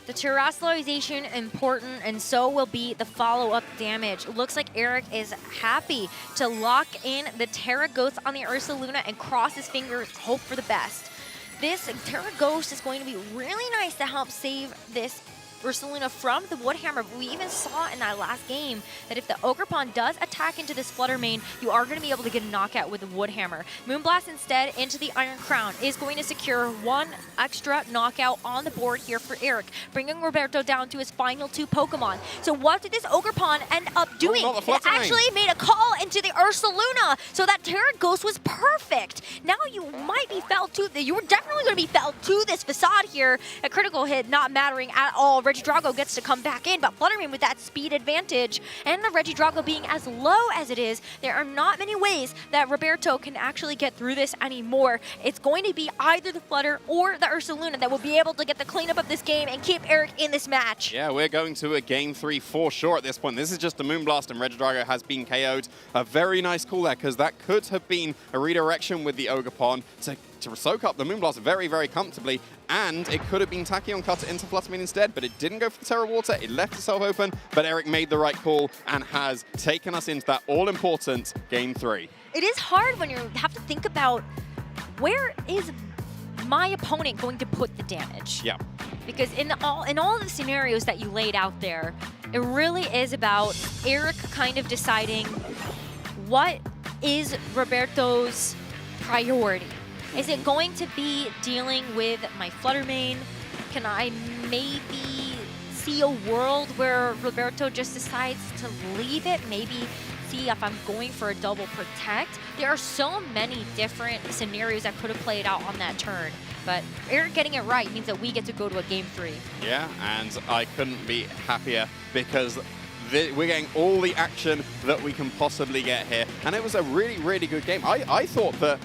The Terrestrialization important, and so will be the follow-up damage. Looks like Eric is happy to lock in the Terra Ghost on the Ursaluna and cross his fingers, hope for the best. This Terra Ghost is going to be really nice to help save this Ursaluna from the Wood Hammer. We even saw in that last game that if the Ogerpon does attack into this Fluttermane, you are going to be able to get a knockout with the Wood Hammer. Moonblast instead into the Iron Crown is going to secure one extra knockout on the board here for Eric, bringing Roberto down to his final 2 Pokemon. So what did this Ogerpon end up doing? It actually made a call into the Ursaluna, so that Terra Ghost was perfect. Now you might be felled to, you were definitely going to be felled to this Facade here. A critical hit not mattering at all. Regidrago gets to come back in, but Fluttermane with that speed advantage and the Regidrago being as low as it is, there are not many ways that Roberto can actually get through this anymore. It's going to be either the Flutter or the Ursaluna that will be able to get the cleanup of this game and keep Eric in this match. Yeah, we're going to a game 3 for sure at this point. This is just a Moonblast and Regidrago has been KO'd. A very nice call there because that could have been a redirection with the Ogerpon to soak up the Moonblast very, very comfortably, and it could have been Tachyon Cutter into Fluttermane instead, but it didn't go for the Terra Water, it left itself open, but Eric made the right call and has taken us into that all-important Game 3. It is hard when you have to think about where is my opponent going to put the damage. Yeah. Because in all the scenarios that you laid out there, it really is about Eric kind of deciding what is Roberto's priority. Is it going to be dealing with my Fluttermane? Can I maybe see a world where Roberto just decides to leave it? Maybe see if I'm going for a double Protect? There are so many different scenarios that could have played out on that turn. But Eric getting it right means that we get to go to a Game 3. Yeah, and I couldn't be happier because we're getting all the action that we can possibly get here. And it was a really, really good game. I thought that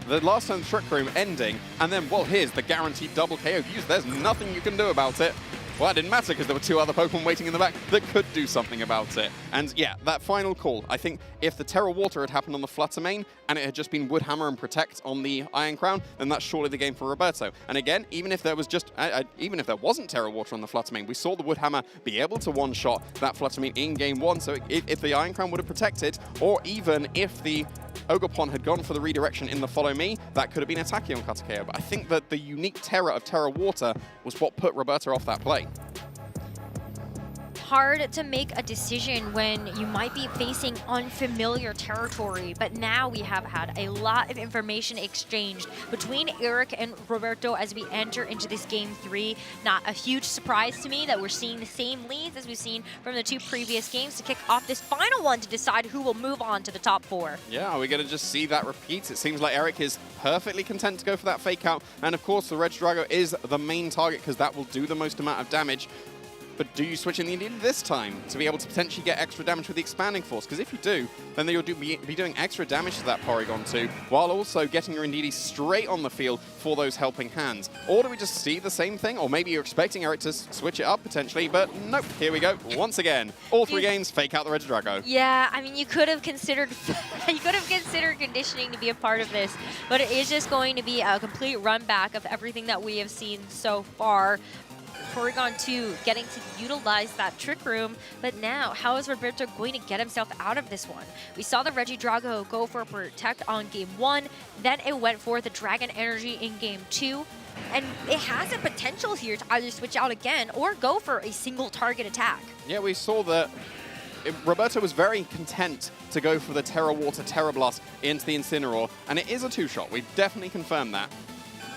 the last turn Trick Room ending, and then, well, here's the guaranteed double KO views. There's nothing you can do about it. Well, that didn't matter because there were 2 other Pokemon waiting in the back that could do something about it. And yeah, that final call, I think if the Terra Water had happened on the Fluttermane and it had just been Wood Hammer and Protect on the Iron Crown, then that's surely the game for Roberto. And again, even if there was even if there wasn't Terra Water on the Fluttermane, we saw the Wood Hammer be able to one-shot that Fluttermane in Game 1. So if the Iron Crown would have protected, or even if the Ogerpon had gone for the redirection in the Follow Me, that could have been a Tachyon Cutter KO. But I think that the unique Terra of Terra Water was what put Roberto off that play. hard to make a decision when you might be facing unfamiliar territory, but now we have had a lot of information exchanged between Eric and Roberto as we enter into this game 3. Not a huge surprise to me that we're seeing the same leads as we've seen from the 2 previous games to kick off this final one to decide who will move on to the top 4. Yeah, are we going to just see that repeat? It seems like Eric is perfectly content to go for that fake out. And of course, the Regidrago is the main target because that will do the most amount of damage. But do you switch in the Indeedee this time to be able to potentially get extra damage with the Expanding Force? Because if you do, then you'll be doing extra damage to that Porygon 2, while also getting your Indeedee straight on the field for those helping hands. Or do we just see the same thing? Or maybe you're expecting Eric to switch it up potentially, but nope, here we go. Once again, all 3 games, fake out the Regidrago. Yeah, I mean, you could have considered conditioning to be a part of this, but it is just going to be a complete run back of everything that we have seen so far. Porygon 2 getting to utilize that Trick Room, but now how is Roberto going to get himself out of this one? We saw the Regidrago go for a Protect on game 1, then it went for the Dragon Energy in game 2, and it has a potential here to either switch out again or go for a single target attack. Yeah, we saw that Roberto was very content to go for the Terra Water Terra Blast into the Incineroar, and it is a 2-shot. We've definitely confirmed that.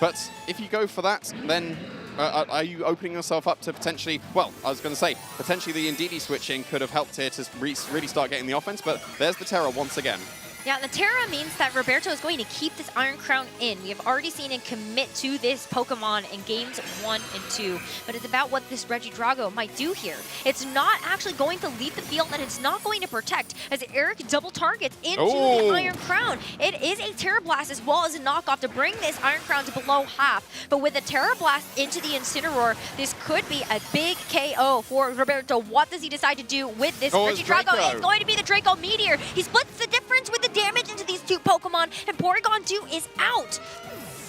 But if you go for that, then are you opening yourself up to potentially, well, I was going to say, potentially the Indeedee switching could have helped here to really start getting the offense, but there's the Terra once again. Yeah, the Terra means that Roberto is going to keep this Iron Crown in. We have already seen him commit to this Pokemon in games 1 and 2, but it's about what this Regidrago might do here. It's not actually going to leave the field, and it's not going to protect, as Eric double targets into the Iron Crown. It is a Terra Blast as well as a knockoff to bring this Iron Crown to below half, but with a Terra Blast into the Incineroar, this could be a big KO for Roberto. What does he decide to do with this Regidrago? It's going to be the Draco Meteor. He splits the difference with the damage into these 2 Pokemon, and Porygon 2 is out.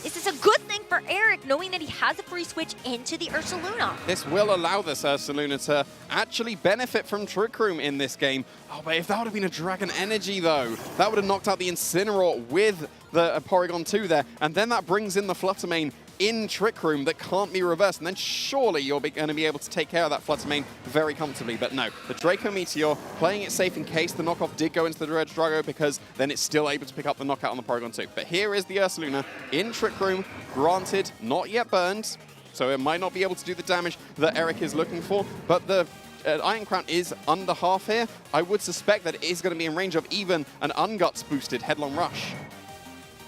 Is this a good thing for Eric, knowing that he has a free switch into the Ursaluna? This will allow this Ursaluna to actually benefit from Trick Room in this game. Oh, but if that would have been a Dragon Energy, though, that would have knocked out the Incineroar with the Porygon 2 there, and then that brings in the Fluttermane in Trick Room that can't be reversed, and then surely you're going to be able to take care of that Fluttermane very comfortably. But no, the Draco Meteor, playing it safe in case the knockoff did go into the Regidrago, because then it's still able to pick up the knockout on the Porygon 2. But here is the Ursaluna in Trick Room, granted, not yet burned, so it might not be able to do the damage that Eric is looking for, but the Iron Crown is under half here. I would suspect that it is going to be in range of even an Unguts boosted Headlong Rush.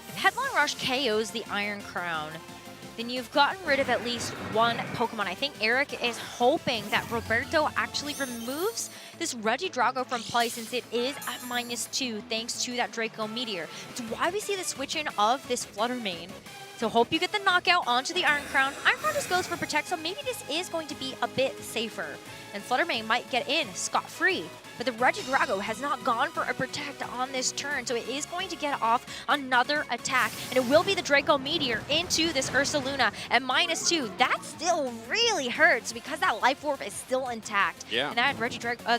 If Headlong Rush KOs the Iron Crown, then you've gotten rid of at least 1 Pokemon. I think Eric is hoping that Roberto actually removes this Regidrago from play, since it is at -2 thanks to that Draco Meteor. It's why we see the switch in of this Fluttermane. So hope you get the knockout onto the Iron Crown. Iron Crown just goes for Protect, so maybe this is going to be a bit safer. And Fluttermane might get in scot-free. But the Regidrago has not gone for a Protect on this turn, so it is going to get off another attack. And it will be the Draco Meteor into this Ursaluna at -2. That still really hurts because that Life Orb is still intact. Yeah. And that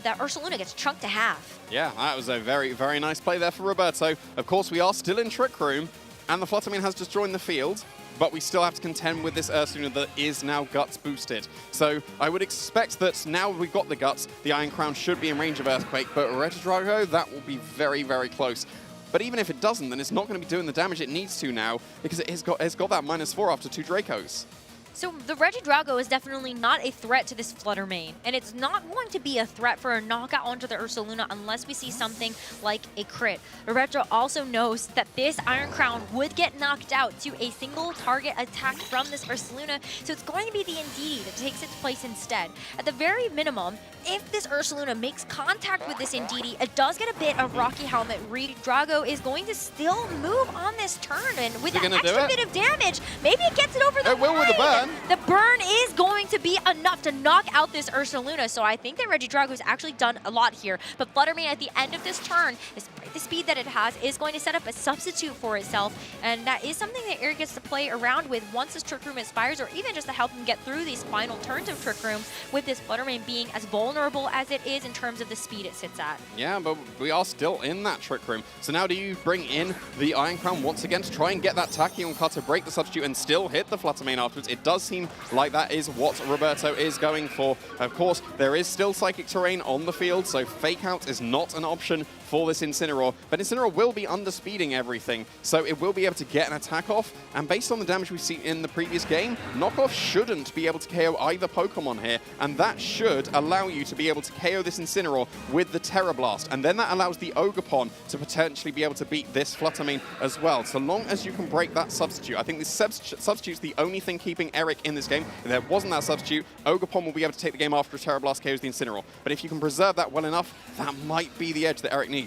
that Ursaluna gets chunked to half. Yeah, that was a very, very nice play there for Roberto. Of course, we are still in Trick Room, and the Fluttermane has just joined the field, but we still have to contend with this Ursaluna that is now Guts boosted. So I would expect that now we've got the Guts, the Iron Crown should be in range of Earthquake, but Regidrago, that will be very, very close. But even if it doesn't, then it's not going to be doing the damage it needs to now, because it's got that -4 after 2 Dracos. So the Regidrago is definitely not a threat to this Fluttermane, and it's not going to be a threat for a knockout onto the Ursaluna unless we see something like a crit. Roberto also knows that this Iron Crown would get knocked out to a single target attack from this Ursaluna, so it's going to be the Indeedee that takes its place instead. At the very minimum, if this Ursaluna makes contact with this Indeedee, it does get a bit of Rocky Helmet. Regidrago is going to still move on this turn, and with that extra bit of damage, maybe it gets it over the line. It will with the burn. The burn is going to be enough to knock out this Ursaluna, so I think that Regidrago has actually done a lot here. But Fluttermane at the end of this turn, despite the speed that it has, is going to set up a substitute for itself, and that is something that Eric gets to play around with once this Trick Room expires, or even just to help him get through these final turns of Trick Room, with this Fluttermane being as vulnerable as it is in terms of the speed it sits at. Yeah, but we are still in that Trick Room. So now do you bring in the Iron Crown once again to try and get that Tachyon card to break the substitute and still hit the Fluttermane afterwards? It does does seem like that is what Roberto is going for. Of course, there is still Psychic Terrain on the field, so Fake Out is not an option for this Incineroar, but Incineroar will be underspeeding everything, so it will be able to get an attack off, and based on the damage we've seen in the previous game, Knockoff shouldn't be able to KO either Pokemon here, and that should allow you to be able to KO this Incineroar with the Terra Blast, and then that allows the Ogerpon to potentially be able to beat this Fluttermane as well, so long as you can break that substitute. I think this substitute's the only thing keeping Eric in this game. If there wasn't that substitute, Ogerpon will be able to take the game after a Terra Blast KOs the Incineroar, but if you can preserve that well enough, that might be the edge that Eric needs.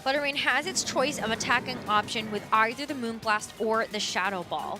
Fluttermane has its choice of attacking option with either the Moonblast or the Shadow Ball.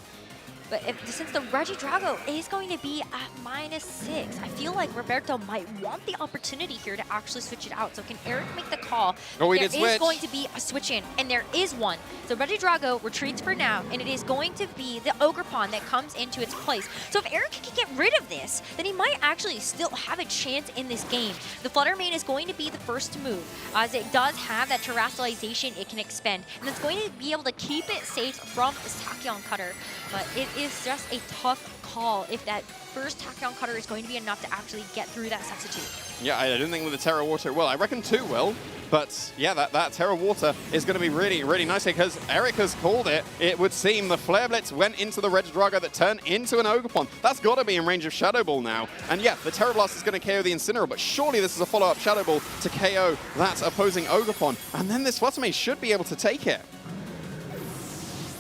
But since the Regidrago is going to be at -6, I feel like Roberto might want the opportunity here to actually switch it out. So can Eric make the call? Oh, he there did switch. is going to be a switch in, and there is one. So Regidrago retreats for now, and it is going to be the Ogerpon that comes into its place. So if Eric can get rid of this, then he might actually still have a chance in this game. The Fluttermane is going to be the first to move, as it does have that terrestrialization it can expend, and it's going to be able to keep it safe from the Tachyon Cutter. But it is just a tough call if that first Tachyon Cutter is going to be enough to actually get through that substitute. Yeah, I don't think with the Terra Water it will. I reckon 2 will, but yeah, that Terra Water is going to be really, really nice because Eric has called it. It would seem the Flare Blitz went into the Regidrago that turned into an Ogerpon. That's got to be in range of Shadow Ball now. And yeah, the Terra Blast is going to KO the Incineroar, but surely this is a follow-up Shadow Ball to KO that opposing Ogerpon. And then this Fluttermane should be able to take it.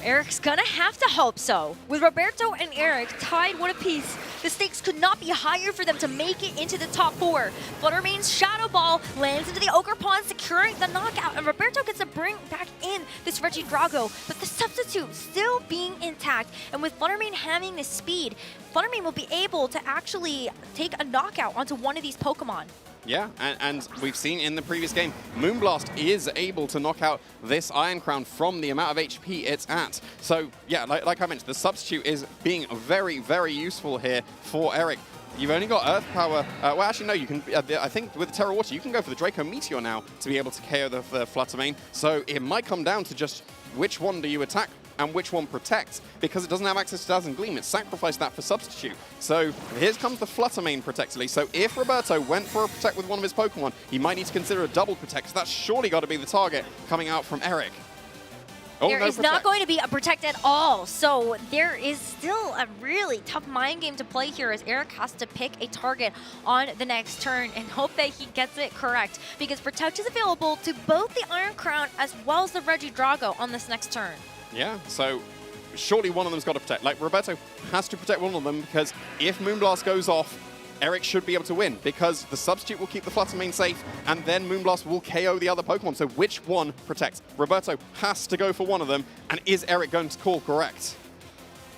Eric's gonna have to hope so. With Roberto and Eric tied 1 apiece, the stakes could not be higher for them to make it into the top 4. Fluttermane's Shadow Ball lands into the Ogerpon, securing the knockout, and Roberto gets to bring back in this Regidrago, but the substitute still being intact, and with Fluttermane having the speed, Fluttermane will be able to actually take a knockout onto one of these Pokemon. Yeah, and we've seen in the previous game, Moonblast is able to knock out this Iron Crown from the amount of HP it's at. So yeah, like I mentioned, the substitute is being very, very useful here for Eric. You've only got Earth Power. Well, actually, no, you can. I think with Terra Water, you can go for the Draco Meteor now to be able to KO the Fluttermane. So it might come down to just which one do you attack and which one protects, because it doesn't have access to Dazzling Gleam. It sacrificed that for substitute. So here comes the Fluttermane Protectly. So if Roberto went for a Protect with one of his Pokemon, he might need to consider a double Protect. So that's surely got to be the target coming out from Eric. Oh, there is not going to be a Protect at all. So there is still a really tough mind game to play here, as Eric has to pick a target on the next turn and hope that he gets it correct, because Protect is available to both the Iron Crown as well as the Regidrago on this next turn. Yeah, so surely one of them's got to protect. Like, Roberto has to protect one of them, because if Moonblast goes off, Eric should be able to win, because the substitute will keep the Fluttermane safe, and then Moonblast will KO the other Pokemon. So which one protects? Roberto has to go for one of them, and is Eric going to call correct?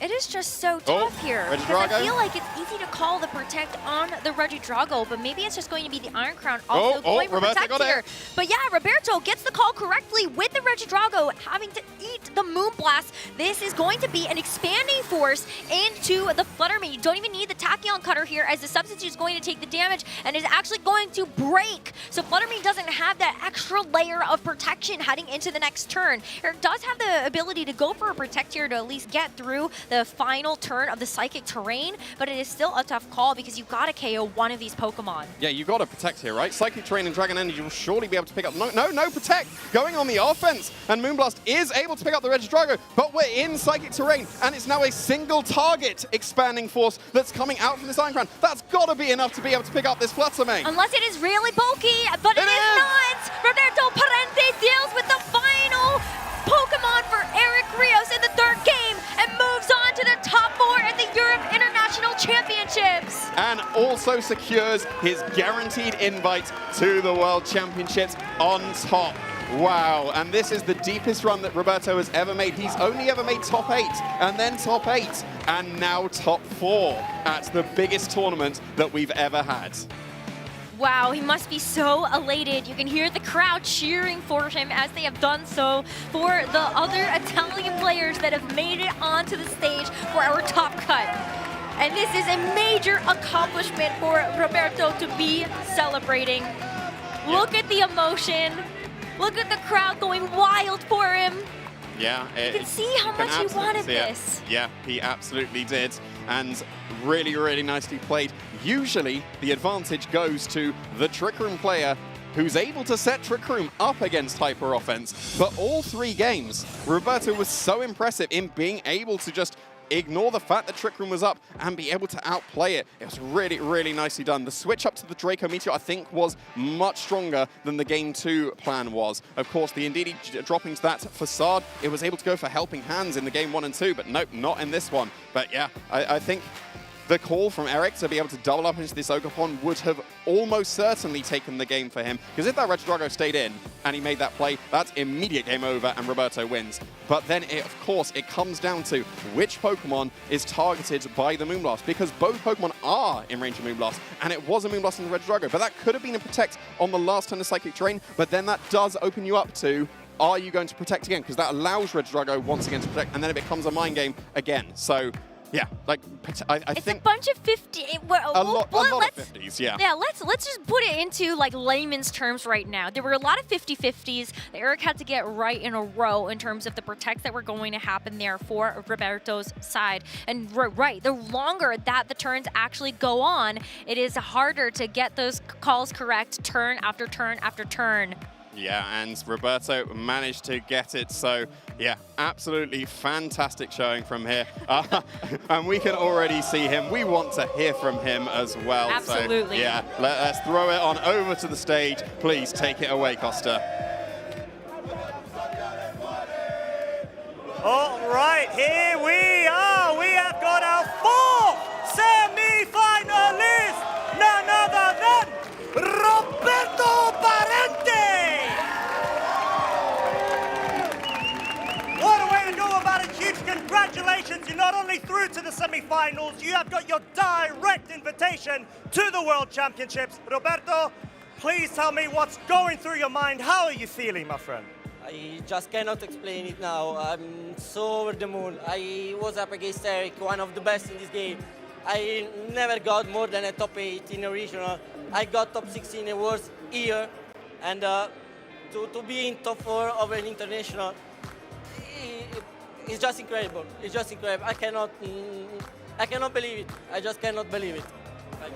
It is just so tough here, because I feel like it's easy to call the Protect on the Regidrago, but maybe it's just going to be the Iron Crown also going for Protect here. But yeah, Roberto gets the call correctly with the Regidrago having to eat the Moonblast. This is going to be an expanding force into the Fluttermane. You don't even need the Tachyon Cutter here, as the substitute is going to take the damage and is actually going to break. So Fluttermane doesn't have that extra layer of protection heading into the next turn. Eric does have the ability to go for a Protect here to at least get through the final turn of the Psychic Terrain, but it is still a tough call because you've got to KO one of these Pokemon. Yeah, you've got to protect here, right? Psychic Terrain and Dragon Energy will surely be able to pick up... No, protect! Going on the offense, and Moonblast is able to pick up the Regidrago, but we're in Psychic Terrain, and it's now a single target expanding force that's coming out from this Iron Crown. That's got to be enough to be able to pick up this Fluttermane. Unless it is really bulky, but it is not! Roberto Parente deals with the final Pokemon for Eric Rios in the 3rd game and moves on to the top 4 at the Europe International Championships. And also secures his guaranteed invite to the World Championships on top. Wow, and this is the deepest run that Roberto has ever made. He's only ever made top 8, and then top 8, and now top 4 at the biggest tournament that we've ever had. Wow, he must be so elated. You can hear the crowd cheering for him, as they have done so for the other Italian players that have made it onto the stage for our top cut. And this is a major accomplishment for Roberto to be celebrating. Look at the emotion. Look at the crowd going wild for him. Yeah, You can see how much he wanted this. Yeah, he absolutely did. And really, really nicely played. Usually, the advantage goes to the Trick Room player who's able to set Trick Room up against Hyper Offense. But all 3 games, Roberto was so impressive in being able to just ignore the fact that Trick Room was up and be able to outplay it. It was really, really nicely done. The switch up to the Draco Meteor, I think, was much stronger than the Game 2 plan was. Of course, the Indeedee dropping to that Facade, it was able to go for Helping Hands in the Game 1 and 2, but nope, not in this one. But yeah, I think the call from Eric to be able to double up into this Ogerpon would have almost certainly taken the game for him. Because if that Regidrago stayed in and he made that play, that's immediate game over and Roberto wins. But then, of course, it comes down to which Pokemon is targeted by the Moonblast. Because both Pokemon are in range of Moonblast. And it was a Moonblast in the Regidrago. But that could have been a Protect on the last turn of Psychic Terrain. But then that does open you up to, are you going to Protect again? Because that allows Regidrago once again to Protect. And then it becomes a Mind Game again. So yeah, like I it's think a bunch of 50. a lot of 50s, yeah. Yeah, let's just put it into like layman's terms right now. There were a lot of 50-50s that Eric had to get right in a row in terms of the protects that were going to happen there for Roberto's side. And right, the longer that the turns actually go on, it is harder to get those calls correct turn after turn after turn. Yeah, and Roberto managed to get it. So, yeah, absolutely fantastic showing from here. And we can already see him. We want to hear from him as well. Absolutely. So, yeah, let's throw it on over to the stage. Please take it away, Costa. All right, here we are. We have got our 4th semi-finalist. None other than Roberto Parente. What a way to go about it. Huge congratulations. You're not only through to the semi-finals, you have got your direct invitation to the World Championships. Roberto, please tell me what's going through your mind. How are you feeling, my friend? I just cannot explain it now. I'm so over the moon. I was up against Eric, one of the best in this game. I never got more than a top 8 in a regional. I got top 16 awards here, and to be in top 4 of an international, it's just incredible. It's just incredible. I cannot believe it. I just cannot believe it.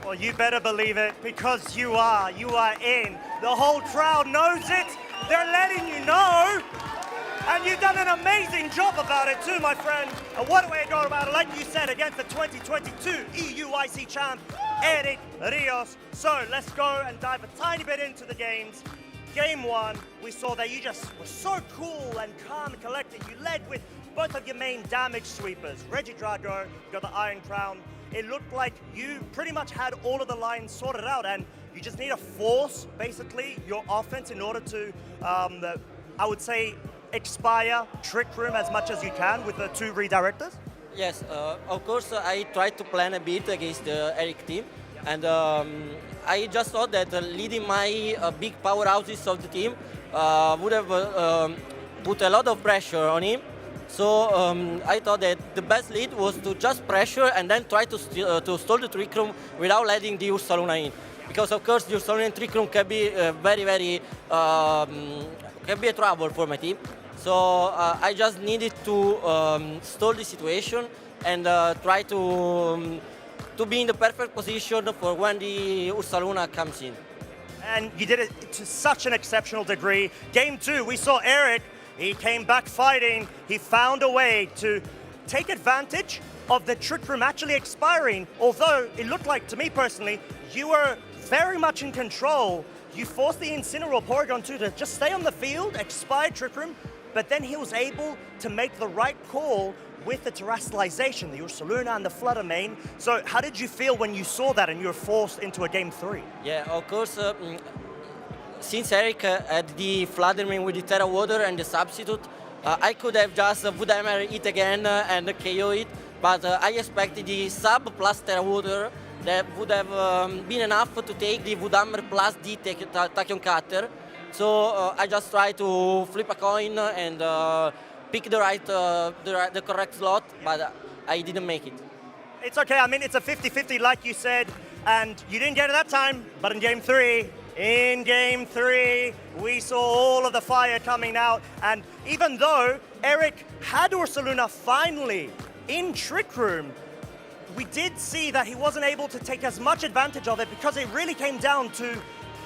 Well, you better believe it, because you are in. The whole crowd knows it. They're letting you know. And you've done an amazing job about it too, my friend. And what a way to go about it, like you said, against the 2022 EUIC champ, Eric Rios. So let's go and dive a tiny bit into the games. Game 1, we saw that you just were so cool and calm and collected. You led with both of your main damage sweepers. Regidrago, you got the Iron Crown. It looked like you pretty much had all of the lines sorted out, and you just need to force, basically, your offense in order to, I would say, expire Trick Room as much as you can with the 2 redirectors? Yes, of course, I tried to plan a bit against the Eric team, and I just thought that leading my big powerhouses of the team would have put a lot of pressure on him. So I thought that the best lead was to just pressure and then try to stall the Trick Room without letting the Ursaluna in. Because of course the Ursaluna and Trick Room can be very can be a trouble for my team. So I just needed to stall the situation and try to be in the perfect position for when the Ursaluna comes in. And you did it to such an exceptional degree. Game 2, we saw Eric. He came back fighting. He found a way to take advantage of the Trick Room actually expiring. Although it looked like, to me personally, you were very much in control. You forced the Incineroar Porygon 2 to just stay on the field, expire Trick Room, but then he was able to make the right call with the Terastallization, the Ursaluna and the Flutter Mane. So how did you feel when you saw that and you were forced into a Game 3? Yeah, of course, since Eric had the Flutter Mane with the Terra Water and the Substitute, I could have just Woodhammer it again and KO it, but I expected the Sub plus Terra Water that would have been enough to take the Woodhammer plus the Tachyon Cutter. So I just tried to flip a coin and pick the correct slot, but I didn't make it. It's okay. I mean, it's a 50-50, like you said, and you didn't get it that time, but in Game 3, In Game 3, we saw all of the fire coming out, and even though Eric had Ursaluna finally in Trick Room, we did see that he wasn't able to take as much advantage of it because it really came down to,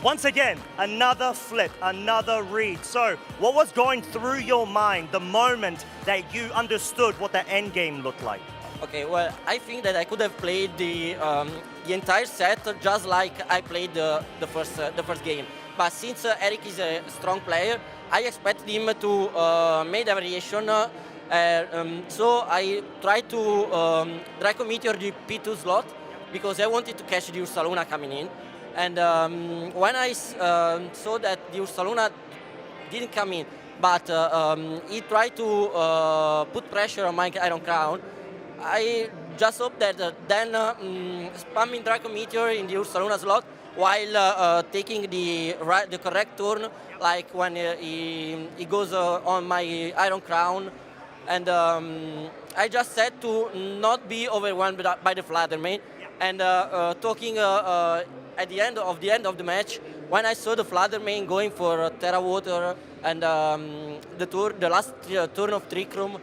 once again, another flip, another read. So what was going through your mind the moment that you understood what the end game looked like? Okay, well, I think that I could have played the entire set just like I played the first game. But since Eric is a strong player, I expected him to make a variation. So I tried to drag Meteor the P2 slot because I wanted to catch the Ursaluna coming in. And when I saw that the Ursaluna didn't come in, but he tried to put pressure on my Iron Crown, I just hope that then spamming Draco Meteor in the Ursaluna slot while taking the correct turn, like when he goes on my Iron Crown. And I just said to not be overwhelmed by the Flutter Mane. And talking at the end of the match, when I saw the Flutter Mane going for Terra Water and the last turn of Trick Room,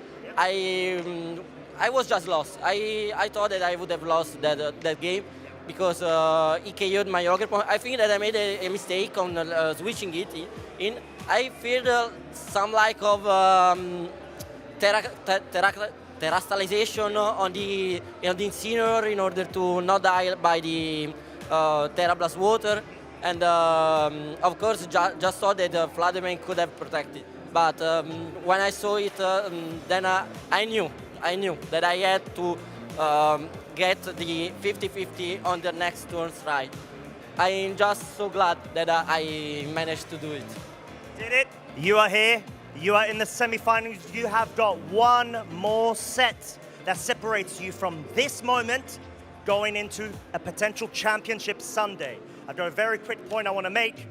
I was just lost. I thought that I would have lost that game because he KO'd my Ogre Pond. I think that I made a mistake on switching it in. I feared some like of terastallization on the Incineroar in order to not die by the Terra Blast Water. And of course, just thought that the Flutter Mane could have protected. But when I saw it, then I knew that I had to get the 50-50 on the next turn's right. I'm just so glad that I managed to do it. Did it? You are here. You are in the semi-finals. You have got one more set that separates you from this moment going into a potential championship Sunday. I've got a very quick point I want to make.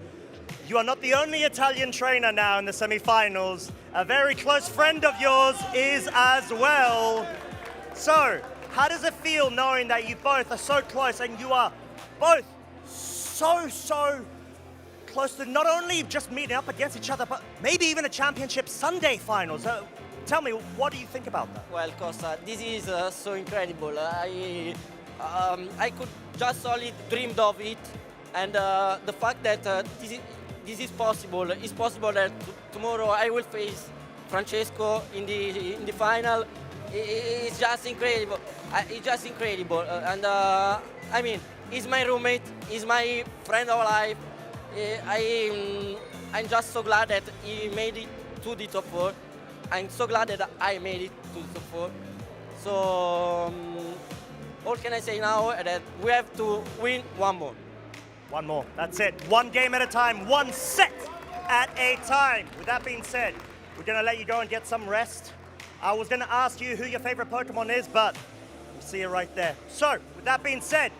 You are not the only Italian trainer now in the semi-finals. A very close friend of yours is as well. So, how does it feel knowing that you both are so close and you are both so close to not only just meeting up against each other, but maybe even a championship Sunday finals? Tell me, what do you think about that? Well, Costa, this is so incredible. I could just only dreamed of it, and the fact that this is possible. It's possible that tomorrow I will face Francesco in the final. It's just incredible. It's just incredible. And I mean, he's my roommate. He's my friend of life. I'm just so glad that he made it to the top 4. I'm so glad that I made it to the top 4. So all can I say now is that we have to win one more. One more, that's it. One game at a time, one set at a time. With that being said, we're gonna let you go and get some rest. I was gonna ask you who your favorite Pokemon is, but you see it right there. So, with that being said,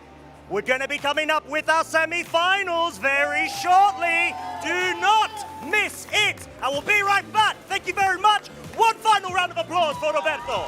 we're gonna be coming up with our semi-finals very shortly. Do not miss it. I will be right back. Thank you very much. One final round of applause for Roberto.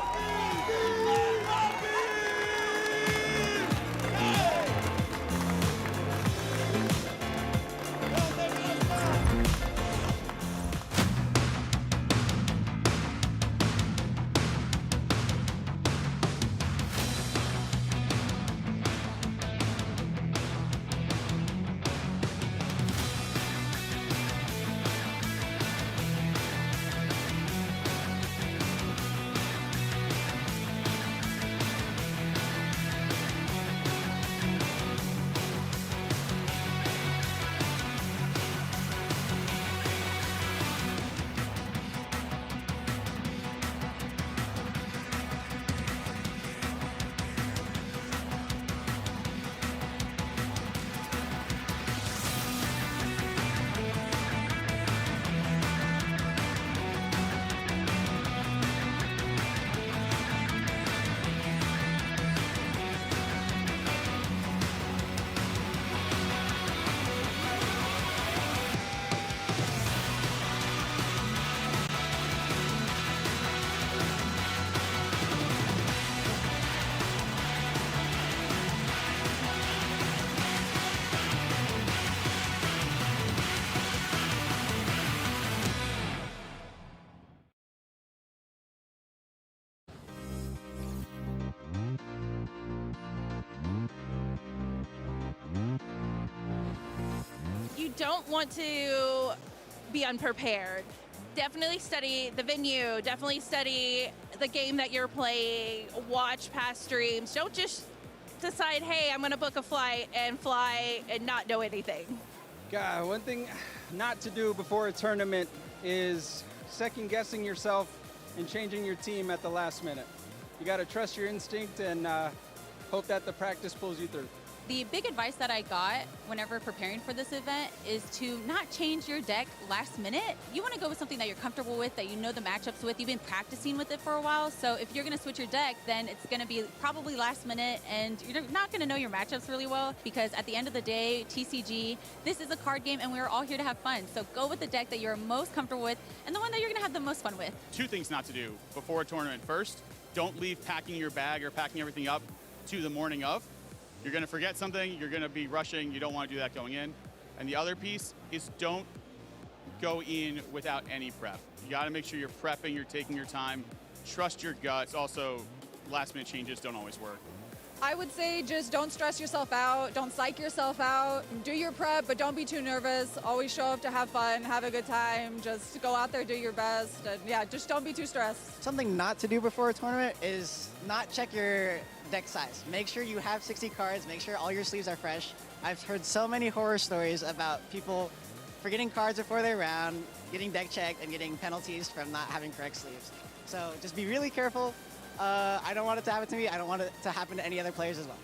don't want to be unprepared. Definitely study the venue, definitely study the game that you're playing, watch past streams. Don't just decide, hey, I'm going to book a flight and fly and not know anything. God, one thing not to do before a tournament is second guessing yourself and changing your team at the last minute. You got to trust your instinct and hope that the practice pulls you through. The big advice that I got whenever preparing for this event is to not change your deck last minute. You want to go with something that you're comfortable with, that you know the matchups with. You've been practicing with it for a while. So if you're going to switch your deck, then it's going to be probably last minute and you're not going to know your matchups really well, because at the end of the day, TCG, this is a card game and we're all here to have fun. So go with the deck that you're most comfortable with and the one that you're going to have the most fun with. Two things not to do before a tournament. First, don't leave packing your bag or packing everything up to the morning of. You're going to forget something, you're going to be rushing, you don't want to do that going in. And the other piece is don't go in without any prep. You got to make sure you're prepping, you're taking your time, trust your guts. Also, last minute changes don't always work. I would say just don't stress yourself out, don't psych yourself out, do your prep, but don't be too nervous. Always show up to have fun, have a good time, just go out there, do your best, and yeah, just don't be too stressed. Something not to do before a tournament is not check your deck size. Make sure you have 60 cards, make sure all your sleeves are fresh. I've heard so many horror stories about people forgetting cards before their round, getting deck checked, and getting penalties from not having correct sleeves. So just be really careful. I don't want it to happen to me. I don't want it to happen to any other players as well.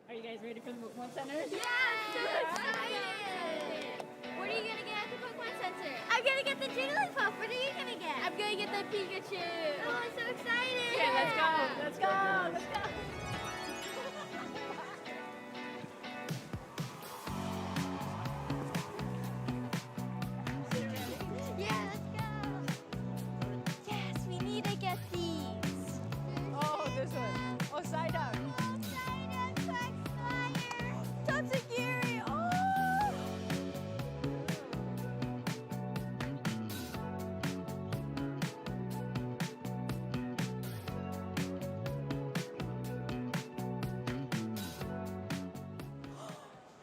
Are you guys ready for the Pokémon Center? Yeah, I'm so excited! What are you gonna get at the Pokémon Center? I'm gonna get the Jigglypuff. What are you gonna get? I'm gonna get the Pikachu. Oh, I'm so excited! Okay, let's go. Let's go. Let's go. Yeah, let's go. Yes, we need to get these. Oh, this one. Oh, side out. Tatsugiri. Oh!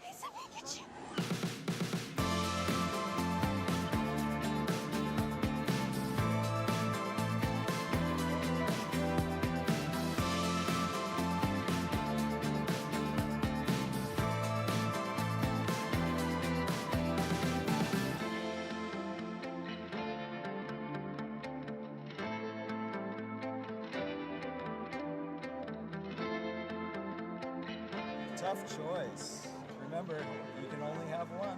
It's a Pikachu. Tough choice. Remember, you can only have one.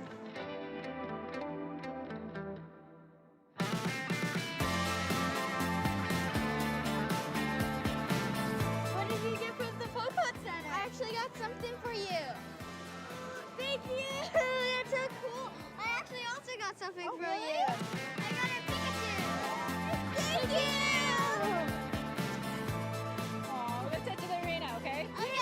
What did you get from the Pokémon Center? I actually got something for you. Thank you. That's so cool. I actually also got something for you. I got a Pikachu. Thank you. Oh, let's head to the arena, okay? Okay.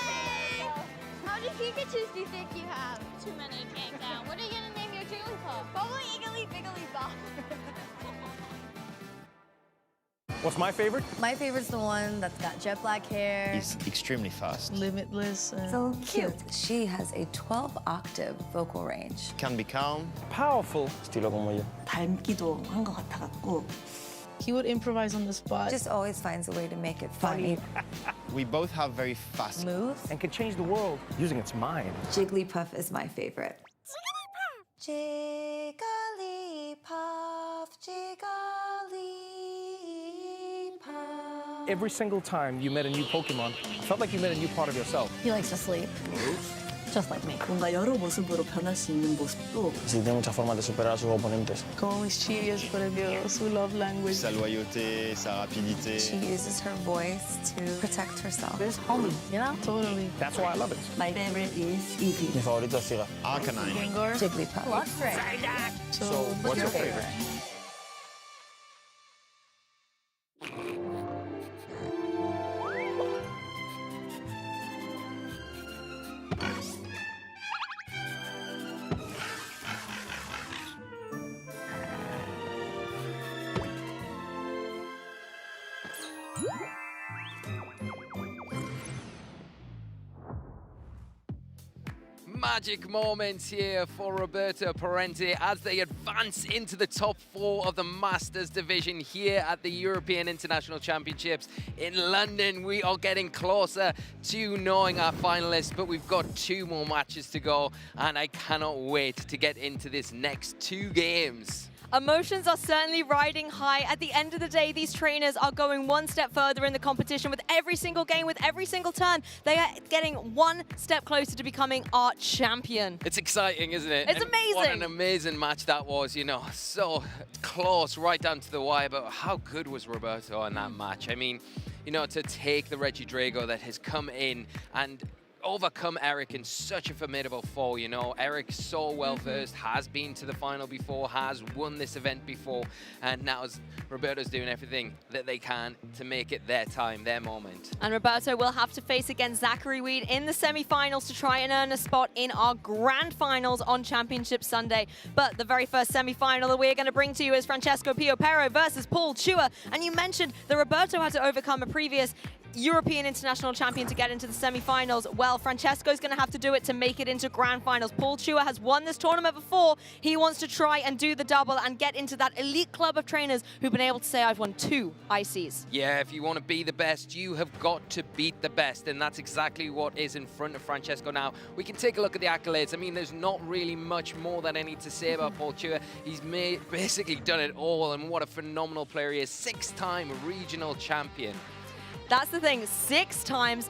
How many Pikachus do you think you have? Too many, can't count. What are you gonna name your Jigglypuff? Probably Iggly-Biggly-Bop. What's my favorite? My favorite's the one that's got jet black hair. He's extremely fast. Limitless. So cute. She has a 12-octave vocal range. Can be calm. Powerful. Estilo como yo. 닮기도 한 것 같아갖고. He would improvise on the spot. Just always finds a way to make it funny. We both have very fast moves. And can change the world using its mind. Jigglypuff is my favorite. Jigglypuff, Jigglypuff. Every single time you met a new Pokemon, it felt like you met a new part of yourself. He likes to sleep. Just like me. 뭔가 여러 모습으로 변할 수 있는 모습도. Sí, tiene muchas formas de superar a sus oponentes. Como mischievous, pero su love language. Sa loyauté, sa rapidité. She uses her voice to protect herself. There's homie, you know? Totally. That's why I love it. My favorite is Eevee. Mi favorito es Siga. Arcanine. Gengar. Jigglypuff. Luxray. So, what's your favorite? magic moments here for Roberto Parente as they advance into the top 4 of the Masters division here at the European International Championships in London. We are getting closer to knowing our finalists, but we've got 2 more matches to go, and I cannot wait to get into this next 2 games. Emotions are certainly riding high. At the end of the day, these trainers are going one step further in the competition with every single game, with every single turn. They are getting one step closer to becoming our champion. It's exciting, isn't it? It's and amazing. What an amazing match that was, you know, so close, right down to the wire, but how good was Roberto in that match? I mean, you know, to take the Reggie Drago that has come in and overcome Eric in such a formidable foe, you know. Eric so well versed, has been to the final before, has won this event before, and now Roberto's doing everything that they can to make it their time, their moment. And Roberto will have to face against Zachary Weed in the semi-finals to try and earn a spot in our grand finals on Championship Sunday. But the very first semi-final that we're going to bring to you is Francesco Pierro versus Paul Chua. And you mentioned that Roberto had to overcome a previous European International Champion to get into the semi-finals. Well, Francesco's going to have to do it to make it into grand finals. Paul Chua has won this tournament before. He wants to try and do the double and get into that elite club of trainers who've been able to say, I've won 2 ICs. Yeah, if you want to be the best, you have got to beat the best, and that's exactly what is in front of Francesco now. We can take a look at the accolades. I mean, there's not really much more that I need to say about Paul Chua. He's basically done it all, and what a phenomenal player he is. 6-time regional champion. That's the thing, 6 times.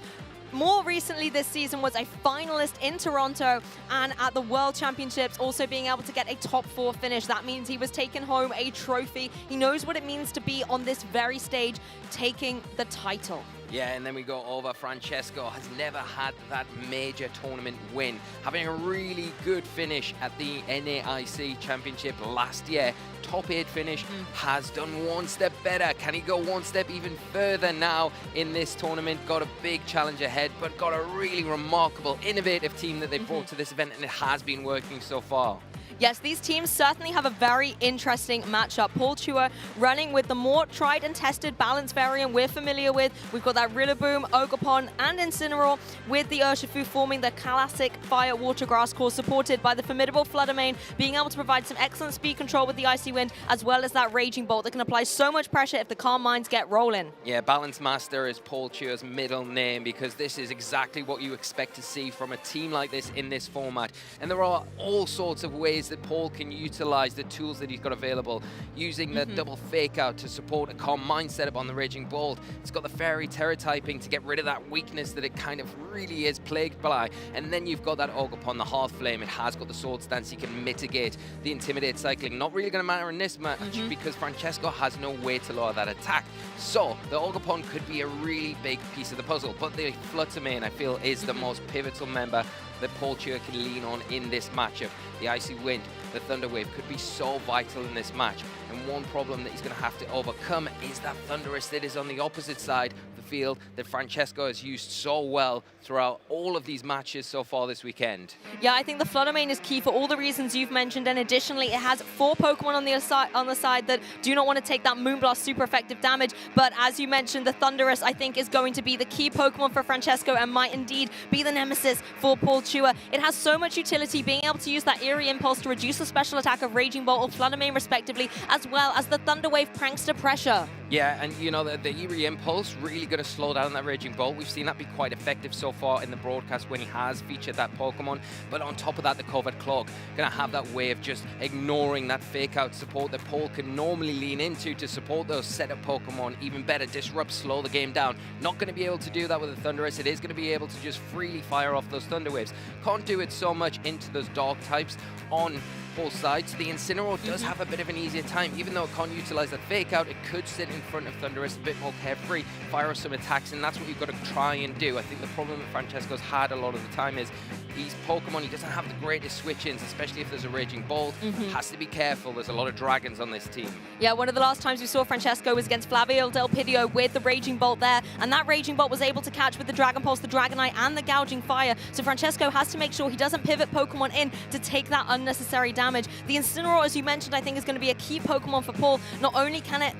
More recently this season was a finalist in Toronto and at the World Championships, also being able to get a top 4 finish. That means he was taking home a trophy. He knows what it means to be on this very stage, taking the title. Yeah, and then we go over. Francesco has never had that major tournament win, having a really good finish at the NAIC Championship last year. Top 8 finish, has done one step better. Can he go one step even further now in this tournament? Got a big challenge ahead, but got a really remarkable, innovative team that they brought to this event, and it has been working so far. Yes, these teams certainly have a very interesting matchup. Paul Chua running with the more tried and tested balance variant we're familiar with. We've got that Rillaboom, Ogerpon, and Incineroar, with the Urshifu forming the classic Fire Water Grass core, supported by the formidable Fluttermane, being able to provide some excellent speed control with the Icy Wind, as well as that Raging Bolt that can apply so much pressure if the Calm Minds get rolling. Yeah, Balance Master is Paul Chua's middle name, because this is exactly what you expect to see from a team like this in this format. And there are all sorts of ways that Paul can utilize the tools that he's got available, using the double fake out to support a Calm Mind setup on the Raging Bolt. It's got the Fairy Terror typing to get rid of that weakness that it kind of really is plagued by. And then you've got that Ogerpon, the Hearth Flame. It has got the Sword Stance. He can mitigate the Intimidate cycling. Not really going to matter in this match because Francesco has no way to lower that attack. So the Ogerpon could be a really big piece of the puzzle. But the Fluttermane, I feel, is the most pivotal member that Paul Chua can lean on in this matchup. The Icy Wind, the Thunder Wave could be so vital in this match. And one problem that he's going to have to overcome is that Thunderous that is on the opposite side of the field that Francesco has used so well throughout all of these matches so far this weekend. Yeah, I think the Fluttermane is key for all the reasons you've mentioned, and additionally, it has 4 Pokemon on the side that do not want to take that Moonblast super effective damage. But as you mentioned, the Thunderous, I think, is going to be the key Pokemon for Francesco and might indeed be the nemesis for Paul Chua. It has so much utility, being able to use that Eerie Impulse to reduce the special attack of Raging Bolt or Fluttermane respectively, as well as the Thunder Wave Prankster pressure. Yeah, and you know, the Eerie Impulse really going to slow down that Raging Bolt. We've seen that be quite effective so far in the broadcast when he has featured that Pokemon. But on top of that, the Covert Cloak going to have that way of just ignoring that fake out support that Paul can normally lean into to support those setup Pokemon even better, disrupt, slow the game down. Not going to be able to do that with the Thunderous. It is going to be able to just freely fire off those Thunder Waves. Can't do it so much into those Dark types on both sides. The Incineroar does have a bit of an easier time, even though it can't utilize that fake out. It could sit in front of Thunderous a bit more carefree, fire off some attacks, and that's what you've got to try and do. I think the problem that Francesco's had a lot of the time is these Pokemon, he doesn't have the greatest switch-ins, especially if there's a Raging Bolt. Has to be careful. There's a lot of dragons on this team. Yeah, one of the last times we saw Francesco was against Flavio Del Pidio with the Raging Bolt there, and that Raging Bolt was able to catch with the Dragon Pulse, the Dragonite, and the Gouging Fire. So Francesco has to make sure he doesn't pivot Pokemon in to take that unnecessary damage. The Incineroar, as you mentioned, I think is going to be a key Pokemon for Paul. Not only can it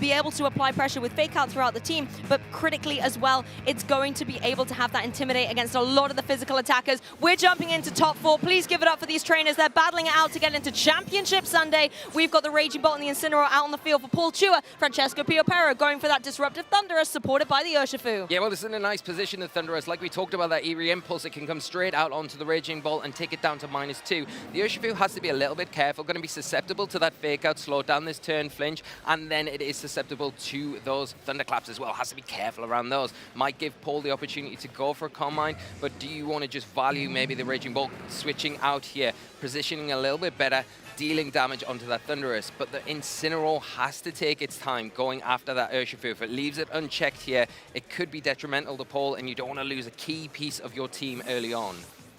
be able to apply pressure with Fake Out throughout the team, but critically as well, it's going to be able to have that intimidate against a lot of the physical attackers. We're jumping into top 4. Please give it up for these trainers. They're battling it out to get into Championship Sunday. We've got the Raging Bolt and the Incineroar out on the field for Paul Chua, Francesco Pierro going for that Disruptive Thunderous, supported by the Urshifu. Yeah, well, it's in a nice position, the Thunderous. Like we talked about, that Eerie Impulse, it can come straight out onto the Raging Bolt and take it down to -2. The Urshifu has to be a little bit careful, going to be susceptible to that Fake Out, slow down this turn, flinch, and then it is susceptible to those Thunderclaps as well. Has to be careful around those. Might give Paul the opportunity to go for a Combine, but do you want to just value maybe the Raging Bolt switching out here, positioning a little bit better, dealing damage onto that Thunderous? But the Incineroar has to take its time going after that Urshifu. If it leaves it unchecked here, it could be detrimental to Paul, and you don't want to lose a key piece of your team early on.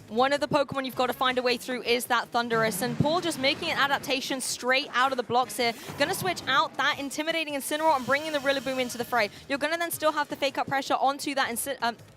One of the Pokemon you've got to find a way through is that Thunderous, and Paul just making an adaptation straight out of the blocks here. Going to switch out that intimidating Incineroar and bringing the Rillaboom into the fray. You're going to then still have to Fake Up pressure onto that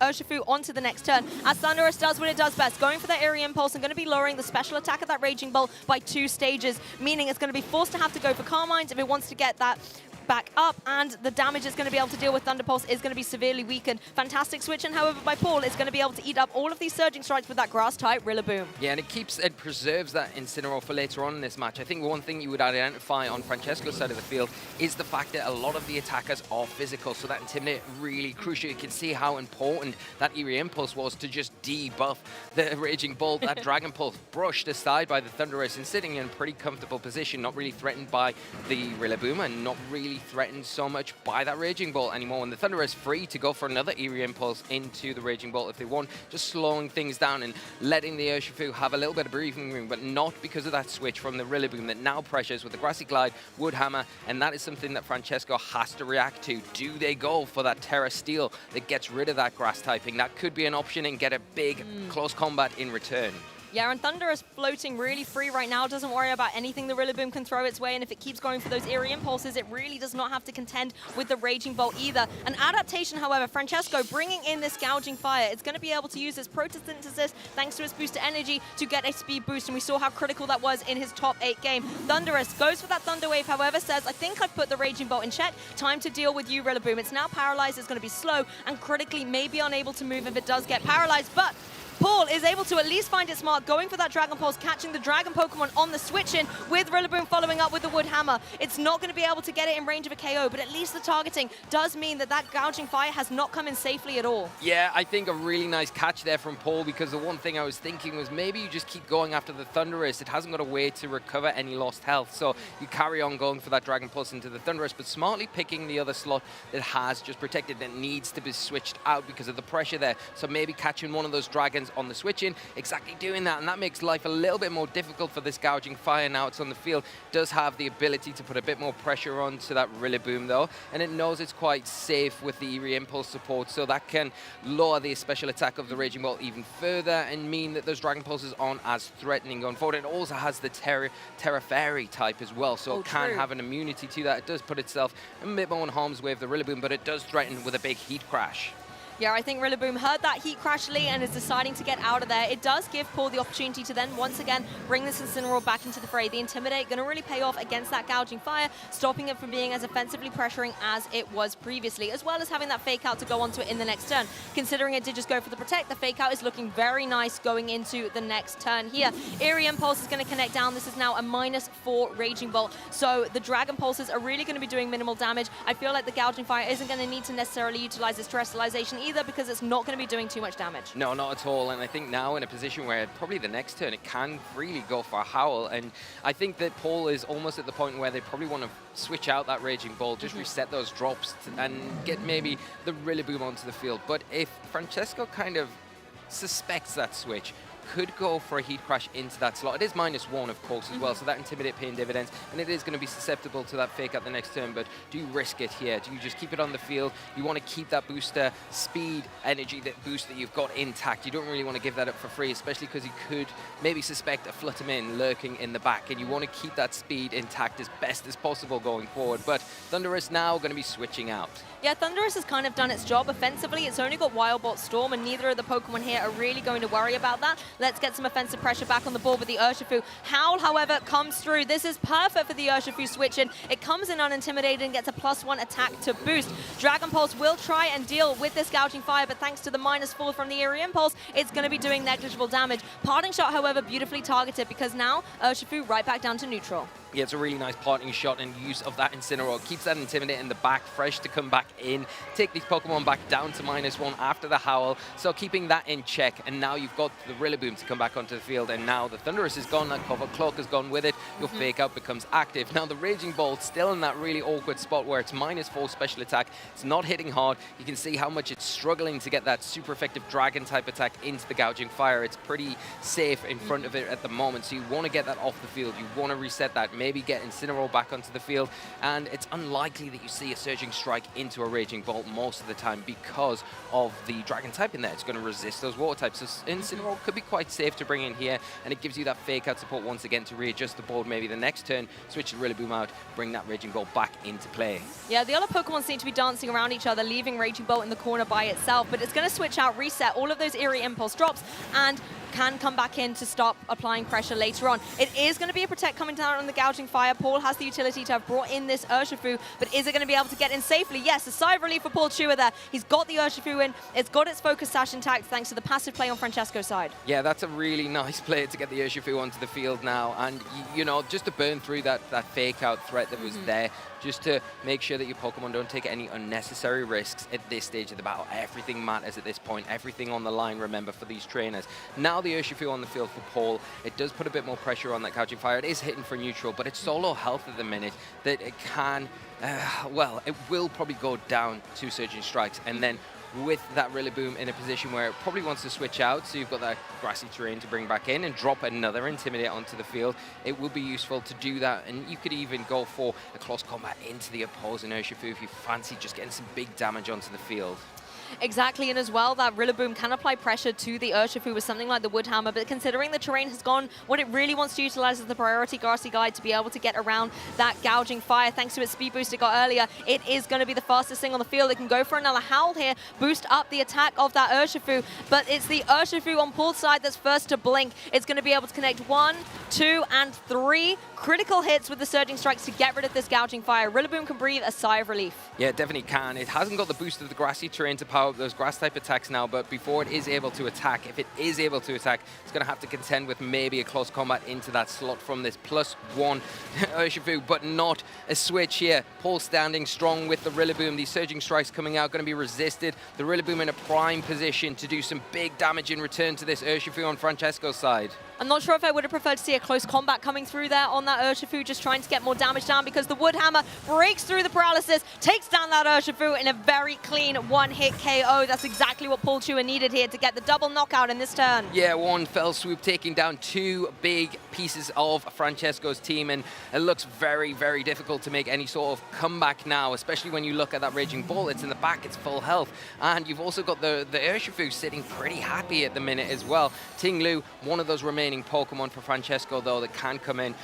Urshifu onto the next turn, as Thunderous does what it does best, going for that Eerie Impulse and going to be lowering the special attack of that Raging Bolt by 2 stages, meaning it's going to be forced to have to go for Carmines if it wants to get that back up, and the damage it's going to be able to deal with Thunder Pulse is going to be severely weakened. Fantastic switch, and however by Paul is going to be able to eat up all of these Surging Strikes with that Grass-type Rillaboom. Yeah, and it preserves that Incineroar for later on in this match. I think one thing you would identify on Francesco's side of the field is the fact that a lot of the attackers are physical, so that Intimidate really crucial. You can see how important that Eerie Impulse was to just debuff the Raging Bolt. That Dragon Pulse brushed aside by the Thunderous and sitting in a pretty comfortable position, not really threatened by the Rillaboom and not really threatened so much by that Raging Bolt anymore. And the Thunderous free to go for another Eerie Impulse into the Raging Bolt if they want, just slowing things down and letting the Urshifu have a little bit of breathing room, but not because of that switch from the Rillaboom that now pressures with the Grassy Glide, Wood Hammer, and that is something that Francesco has to react to. Do they go for that Terra Steel that gets rid of that grass typing? That could be an option and get a big close combat in return. Yeah, and Thunder is floating really free right now, doesn't worry about anything the Rillaboom can throw its way, and if it keeps going for those Eerie Impulses, it really does not have to contend with the Raging Bolt either. An adaptation, however, Francesco bringing in this Gouging Fire. It's going to be able to use this Photosynthesis, thanks to its booster energy, to get a speed boost, and we saw how critical that was in his top 8 game. Thunderous goes for that Thunder Wave, however, says, I think I've put the Raging Bolt in check. Time to deal with you, Rillaboom. It's now paralyzed, it's going to be slow, and critically maybe unable to move if it does get paralyzed, but Paul is able to at least find its mark, going for that Dragon Pulse, catching the Dragon Pokemon on the switch-in, with Rillaboom following up with the Wood Hammer. It's not going to be able to get it in range of a KO, but at least the targeting does mean that that Gouging Fire has not come in safely at all. Yeah, I think a really nice catch there from Paul, because the one thing I was thinking was maybe you just keep going after the Thunderous. It hasn't got a way to recover any lost health, so you carry on going for that Dragon Pulse into the Thunderous, but smartly picking the other slot that has just protected, that needs to be switched out because of the pressure there. So maybe catching one of those dragons on the switch-in, exactly doing that, and that makes life a little bit more difficult for this Gouging Fire now it's on the field. Does have the ability to put a bit more pressure onto that Rillaboom though, and it knows it's quite safe with the Eerie Impulse support, so that can lower the special attack of the Raging Bolt even further and mean that those Dragon Pulses aren't as threatening going forward. It also has the Terra Fairy type as well, so it can have an immunity to that. It does put itself a bit more in harm's way of the Rillaboom, but it does threaten with a big Heat Crash. Yeah, I think Rillaboom heard that Heat Crash, Lee, and is deciding to get out of there. It does give Paul the opportunity to then once again bring this Incineroar back into the fray. The Intimidate going to really pay off against that Gouging Fire, stopping it from being as offensively pressuring as it was previously, as well as having that Fake Out to go onto it in the next turn. Considering it did just go for the Protect, the Fake Out is looking very nice going into the next turn here. Eerie Impulse is going to connect down. This is now a -4 Raging Bolt, so the Dragon Pulses are really going to be doing minimal damage. I feel like the Gouging Fire isn't going to need to necessarily utilize its Terrestrialization either, because it's not going to be doing too much damage. No, not at all. And I think now in a position where probably the next turn it can really go for a Howl. And I think that Paul is almost at the point where they probably want to switch out that Raging Bolt, just reset those drops and get maybe the Rillaboom onto the field. But if Francesco kind of suspects that switch, could go for a Heat Crash into that slot. It is -1, of course, as well, so that Intimidate paying dividends, and it is going to be susceptible to that Fake Out the next turn, but do you risk it here? Do you just keep it on the field? You want to keep that booster speed, energy, that boost that you've got intact. You don't really want to give that up for free, especially because you could maybe suspect a Fluttermane lurking in the back, and you want to keep that speed intact as best as possible going forward. But Thunderous now going to be switching out. Yeah, Thunderous has kind of done its job offensively. It's only got Wild Bolt Storm, and neither of the Pokemon here are really going to worry about that. Let's get some offensive pressure back on the board with the Urshifu. Howl, however, comes through. This is perfect for the Urshifu switch in. It comes in unintimidated and gets a +1 attack to boost. Dragon Pulse will try and deal with this Gouging Fire, but thanks to the -4 from the Eerie Impulse, it's going to be doing negligible damage. Parting Shot, however, beautifully targeted because now Urshifu right back down to neutral. Yeah, it's a really nice parting shot and use of that Incineroar. Keeps that Intimidate in the back, fresh to come back in. Take these Pokemon back down to -1 after the Howl. So keeping that in check. And now you've got the Rillaboom to come back onto the field. And now the Thunderous is gone, that Cover Cloak has gone with it. Your Fake Out becomes active. Now the Raging Bolt still in that really awkward spot where it's -4 special attack. It's not hitting hard. You can see how much it's struggling to get that super effective Dragon type attack into the Gouging Fire. It's pretty safe in front of it at the moment. So you want to get that off the field. You want to reset that. Maybe get Incineroar back onto the field, and it's unlikely that you see a Surging Strike into a Raging Bolt most of the time because of the Dragon type in there. It's going to resist those Water types, so Incineroar could be quite safe to bring in here, and it gives you that Fake Out support once again to readjust the board maybe the next turn, switch the Rillaboom out, bring that Raging Bolt back into play. Yeah, the other Pokemon seem to be dancing around each other, leaving Raging Bolt in the corner by itself, but it's going to switch out, reset all of those Eerie Impulse drops, and can come back in to stop applying pressure later on. It is going to be a Protect coming down on the Gouging Fire. Paul has the utility to have brought in this Urshifu, but is it going to be able to get in safely? Yes, a sigh of relief for Paul Chewer there. He's got the Urshifu in. It's got its Focus Sash intact thanks to the passive play on Francesco's side. Yeah, that's a really nice play to get the Urshifu onto the field now. And, you know, just to burn through that Fake Out threat that was there, just to make sure that your Pokemon don't take any unnecessary risks at this stage of the battle. Everything matters at this point. Everything on the line, remember, for these trainers. Now the Urshifu on the field for Paul. It does put a bit more pressure on that Gouging Fire. It is hitting for neutral, but it's so low health at the minute that it can, well, it will probably go down to Surging Strikes. And then with that Rillaboom in a position where it probably wants to switch out, so you've got that grassy terrain to bring back in and drop another Intimidate onto the field, it will be useful to do that. And you could even go for a close combat into the opposing Urshifu if you fancy just getting some big damage onto the field. Exactly, and as well, that Rillaboom can apply pressure to the Urshifu with something like the Wood Hammer, but considering the terrain has gone, what it really wants to utilize is the priority Grassy Glide to be able to get around that Gouging Fire. Thanks to its speed boost it got earlier, it is going to be the fastest thing on the field. It can go for another Howl here, boost up the attack of that Urshifu, but it's the Urshifu on Paul's side that's first to blink. It's going to be able to connect 1, 2, and 3 critical hits with the Surging Strikes to get rid of this Gouging Fire. Rillaboom can breathe a sigh of relief. Yeah, it definitely can. It hasn't got the boost of the grassy terrain to power up those grass type attacks now, but before it is able to attack, if it is able to attack, it's going to have to contend with maybe a close combat into that slot from this +1 Urshifu, but not a switch here. Paul standing strong with the Rillaboom. These Surging Strikes coming out, going to be resisted. The Rillaboom in a prime position to do some big damage in return to this Urshifu on Francesco's side. I'm not sure if I would have preferred to see a close combat coming through there on that Urshifu, just trying to get more damage down, because the Wood Hammer breaks through the paralysis, takes down that Urshifu in a very clean one-hit KO. That's exactly what Paul Chewer needed here to get the double knockout in this turn. Yeah, one fell swoop taking down 2 big pieces of Francesco's team, and it looks very, very difficult to make any sort of comeback now, especially when you look at that Raging Bolt. It's in the back, it's full health, and you've also got the Urshifu sitting pretty happy at the minute as well. Ting Lu, one of those remaining Pokemon for Francesco, though, that can come in.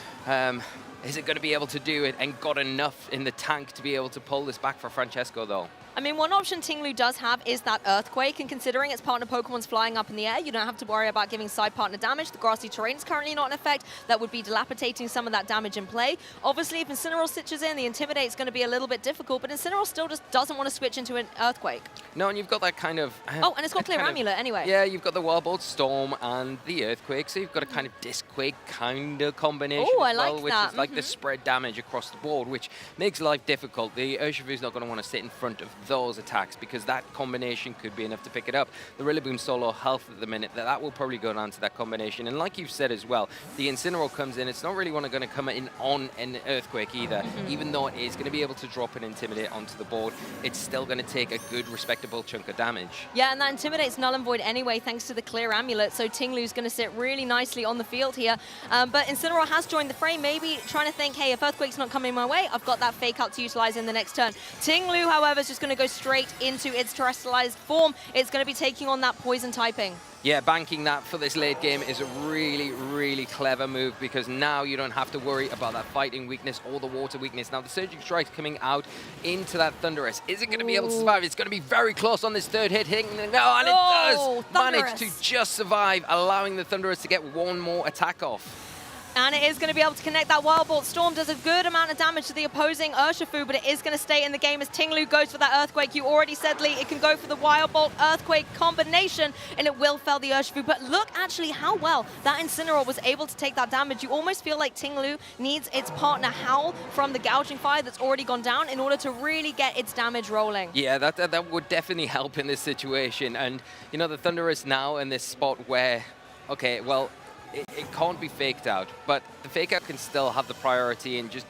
Is it going to be able to do it and got enough in the tank to be able to pull this back for Francesco, though? I mean, one option Ting Lu does have is that Earthquake, and considering its partner Pokemon's flying up in the air, you don't have to worry about giving side partner damage. The grassy terrain is currently not in effect. That would be dilapidating some of that damage in play. Obviously, if Incineroar stitches in, the Intimidate is going to be a little bit difficult, but Incineroar still just doesn't want to switch into an Earthquake. No, and you've got that kind of... oh, and it's got Clear Amulet anyway. Yeah, you've got the Wild Bolt Storm and the Earthquake, so you've got a kind of Disc-Quake kind of combination as well, which is like the spread damage across the board, which makes life difficult. The Urshifu's not going to want to sit in front of those attacks, because that combination could be enough to pick it up. The Rillaboom's solo health at the minute, that will probably go down to that combination. And like you've said as well, the Incineroar comes in, it's not really going to come in on an Earthquake either. Even though it is going to be able to drop an Intimidate onto the board, it's still going to take a good, respectable chunk of damage. Yeah, and that Intimidate's null and void anyway, thanks to the Clear Amulet, so Ting Lu's going to sit really nicely on the field here. But Incineroar has joined the frame, maybe trying to think, hey, if Earthquake's not coming my way, I've got that Fake Out to utilize in the next turn. Ting Lu, however, is just going to going to go straight into its terrestrialized form. It's going to be taking on that poison typing. Yeah, banking that for this late game is a really, really clever move because now you don't have to worry about that fighting weakness or the water weakness. Now, the Surging Strike's coming out into that Thunderous. Is it going to be able to survive? It's going to be very close on this third hit. And it does manage to just survive, allowing the Thunderous to get one more attack off. And it is going to be able to connect that Wild Bolt. Storm does a good amount of damage to the opposing Urshifu, but it is going to stay in the game as Ting-Lu goes for that Earthquake. You already said, Lee, it can go for the Wild Bolt Earthquake combination, and it will fell the Urshifu. But look actually how well that Incineroar was able to take that damage. You almost feel like Ting-Lu needs its partner Howl from the Gouging Fire that's already gone down in order to really get its damage rolling. Yeah, that would definitely help in this situation. And, you know, the Thunderous now in this spot where, okay, well, it can't be faked out, but the fake out can still have the priority and just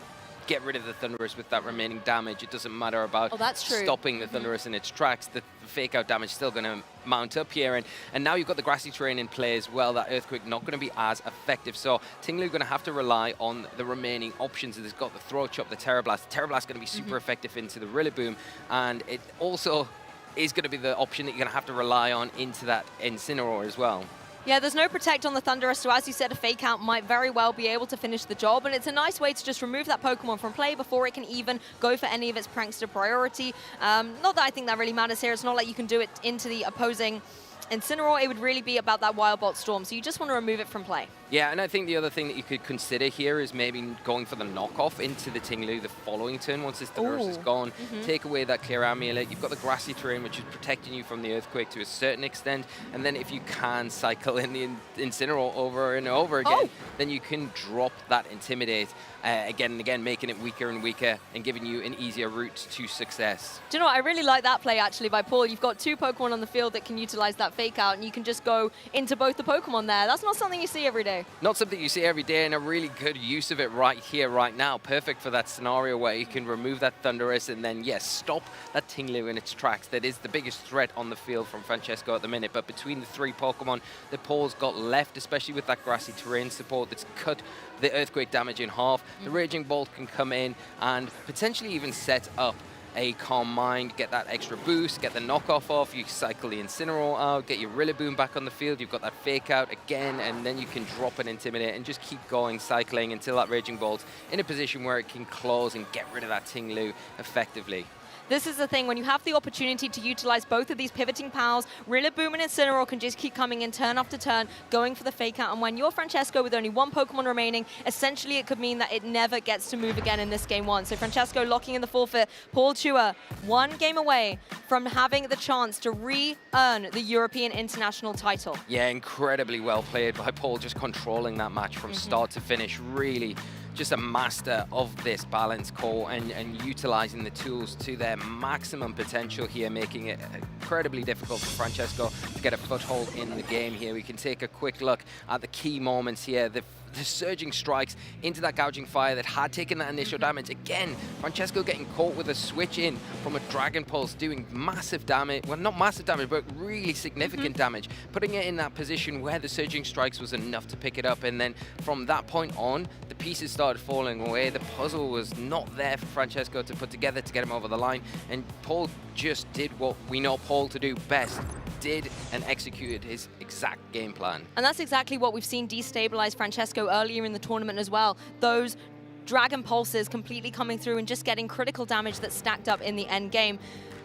get rid of the Thunderous with that remaining damage. It doesn't matter about stopping the Thunderous in its tracks. The fake out damage is still going to mount up here. And now you've got the Grassy Terrain in play as well. That Earthquake not going to be as effective. So Ting-Lu going to have to rely on the remaining options. It's got the Throat Chop, the Terra Blast. The Terra Blast going to be super effective into the Rillaboom. And it also is going to be the option that you're going to have to rely on into that Incineroar as well. Yeah, there's no Protect on the Thunderous, so as you said, a Fake Out might very well be able to finish the job, and it's a nice way to just remove that Pokemon from play before it can even go for any of its Prankster priority. Not that I think that really matters here. It's not like you can do it into the opposing Incineroar. It would really be about that Wild Bolt Storm, so you just want to remove it from play. Yeah, and I think the other thing that you could consider here is maybe going for the knockoff into the Ting-Lu the following turn once this Thunderous is gone. Take away that Clear Amulet. You've got the Grassy Terrain, which is protecting you from the Earthquake to a certain extent. And then if you can cycle in the Incineroar over and over again, then you can drop that Intimidate again and again, making it weaker and weaker and giving you an easier route to success. Do you know what? I really like that play, actually, by Paul. You've got two Pokemon on the field that can utilize that Fake Out, and you can just go into both the Pokemon there. That's not something you see every day. Not something you see every day, and a really good use of it right here, right now. Perfect for that scenario where you can remove that Thunderous and then, yes, stop that Ting-Lu in its tracks. That is the biggest threat on the field from Francesco at the minute. But between the three Pokemon that Paul's got left, especially with that Grassy Terrain support that's cut the Earthquake damage in half, the Raging Bolt can come in and potentially even set up a Calm Mind, get that extra boost, get the knockoff off, you cycle the Incineroar out, get your Rillaboom back on the field, you've got that Fake Out again, and then you can drop an Intimidate and just keep going, cycling until that Raging Bolt's in a position where it can close and get rid of that Ting-Lu effectively. This is the thing, when you have the opportunity to utilize both of these pivoting powers, Rillaboom and Incineroar can just keep coming in turn after turn, going for the Fake Out, and when you're Francesco with only one Pokemon remaining, essentially it could mean that it never gets to move again in this game one. So Francesco locking in the forfeit. Paul Chua, one game away from having the chance to re-earn the European International title. Yeah, incredibly well played by Paul, just controlling that match from start to finish. Really just a master of this balance core and utilizing the tools to their maximum potential here, making it incredibly difficult for Francesco to get a foothold in the game here. We can take a quick look at the key moments here. The surging strikes into that Gouging Fire that had taken that initial damage. Again, Francesco getting caught with a switch in from a Dragon Pulse, doing massive damage. Well, not massive damage, but really significant damage. Putting it in that position where the surging strikes was enough to pick it up. And then from that point on, the pieces started falling away. The puzzle was not there for Francesco to put together to get him over the line. And Paul just did what we know Paul to do best. Did and executed his exact game plan. And that's exactly what we've seen destabilize Francesco earlier in the tournament as well. Those Dragon Pulses completely coming through and just getting critical damage that stacked up in the end game.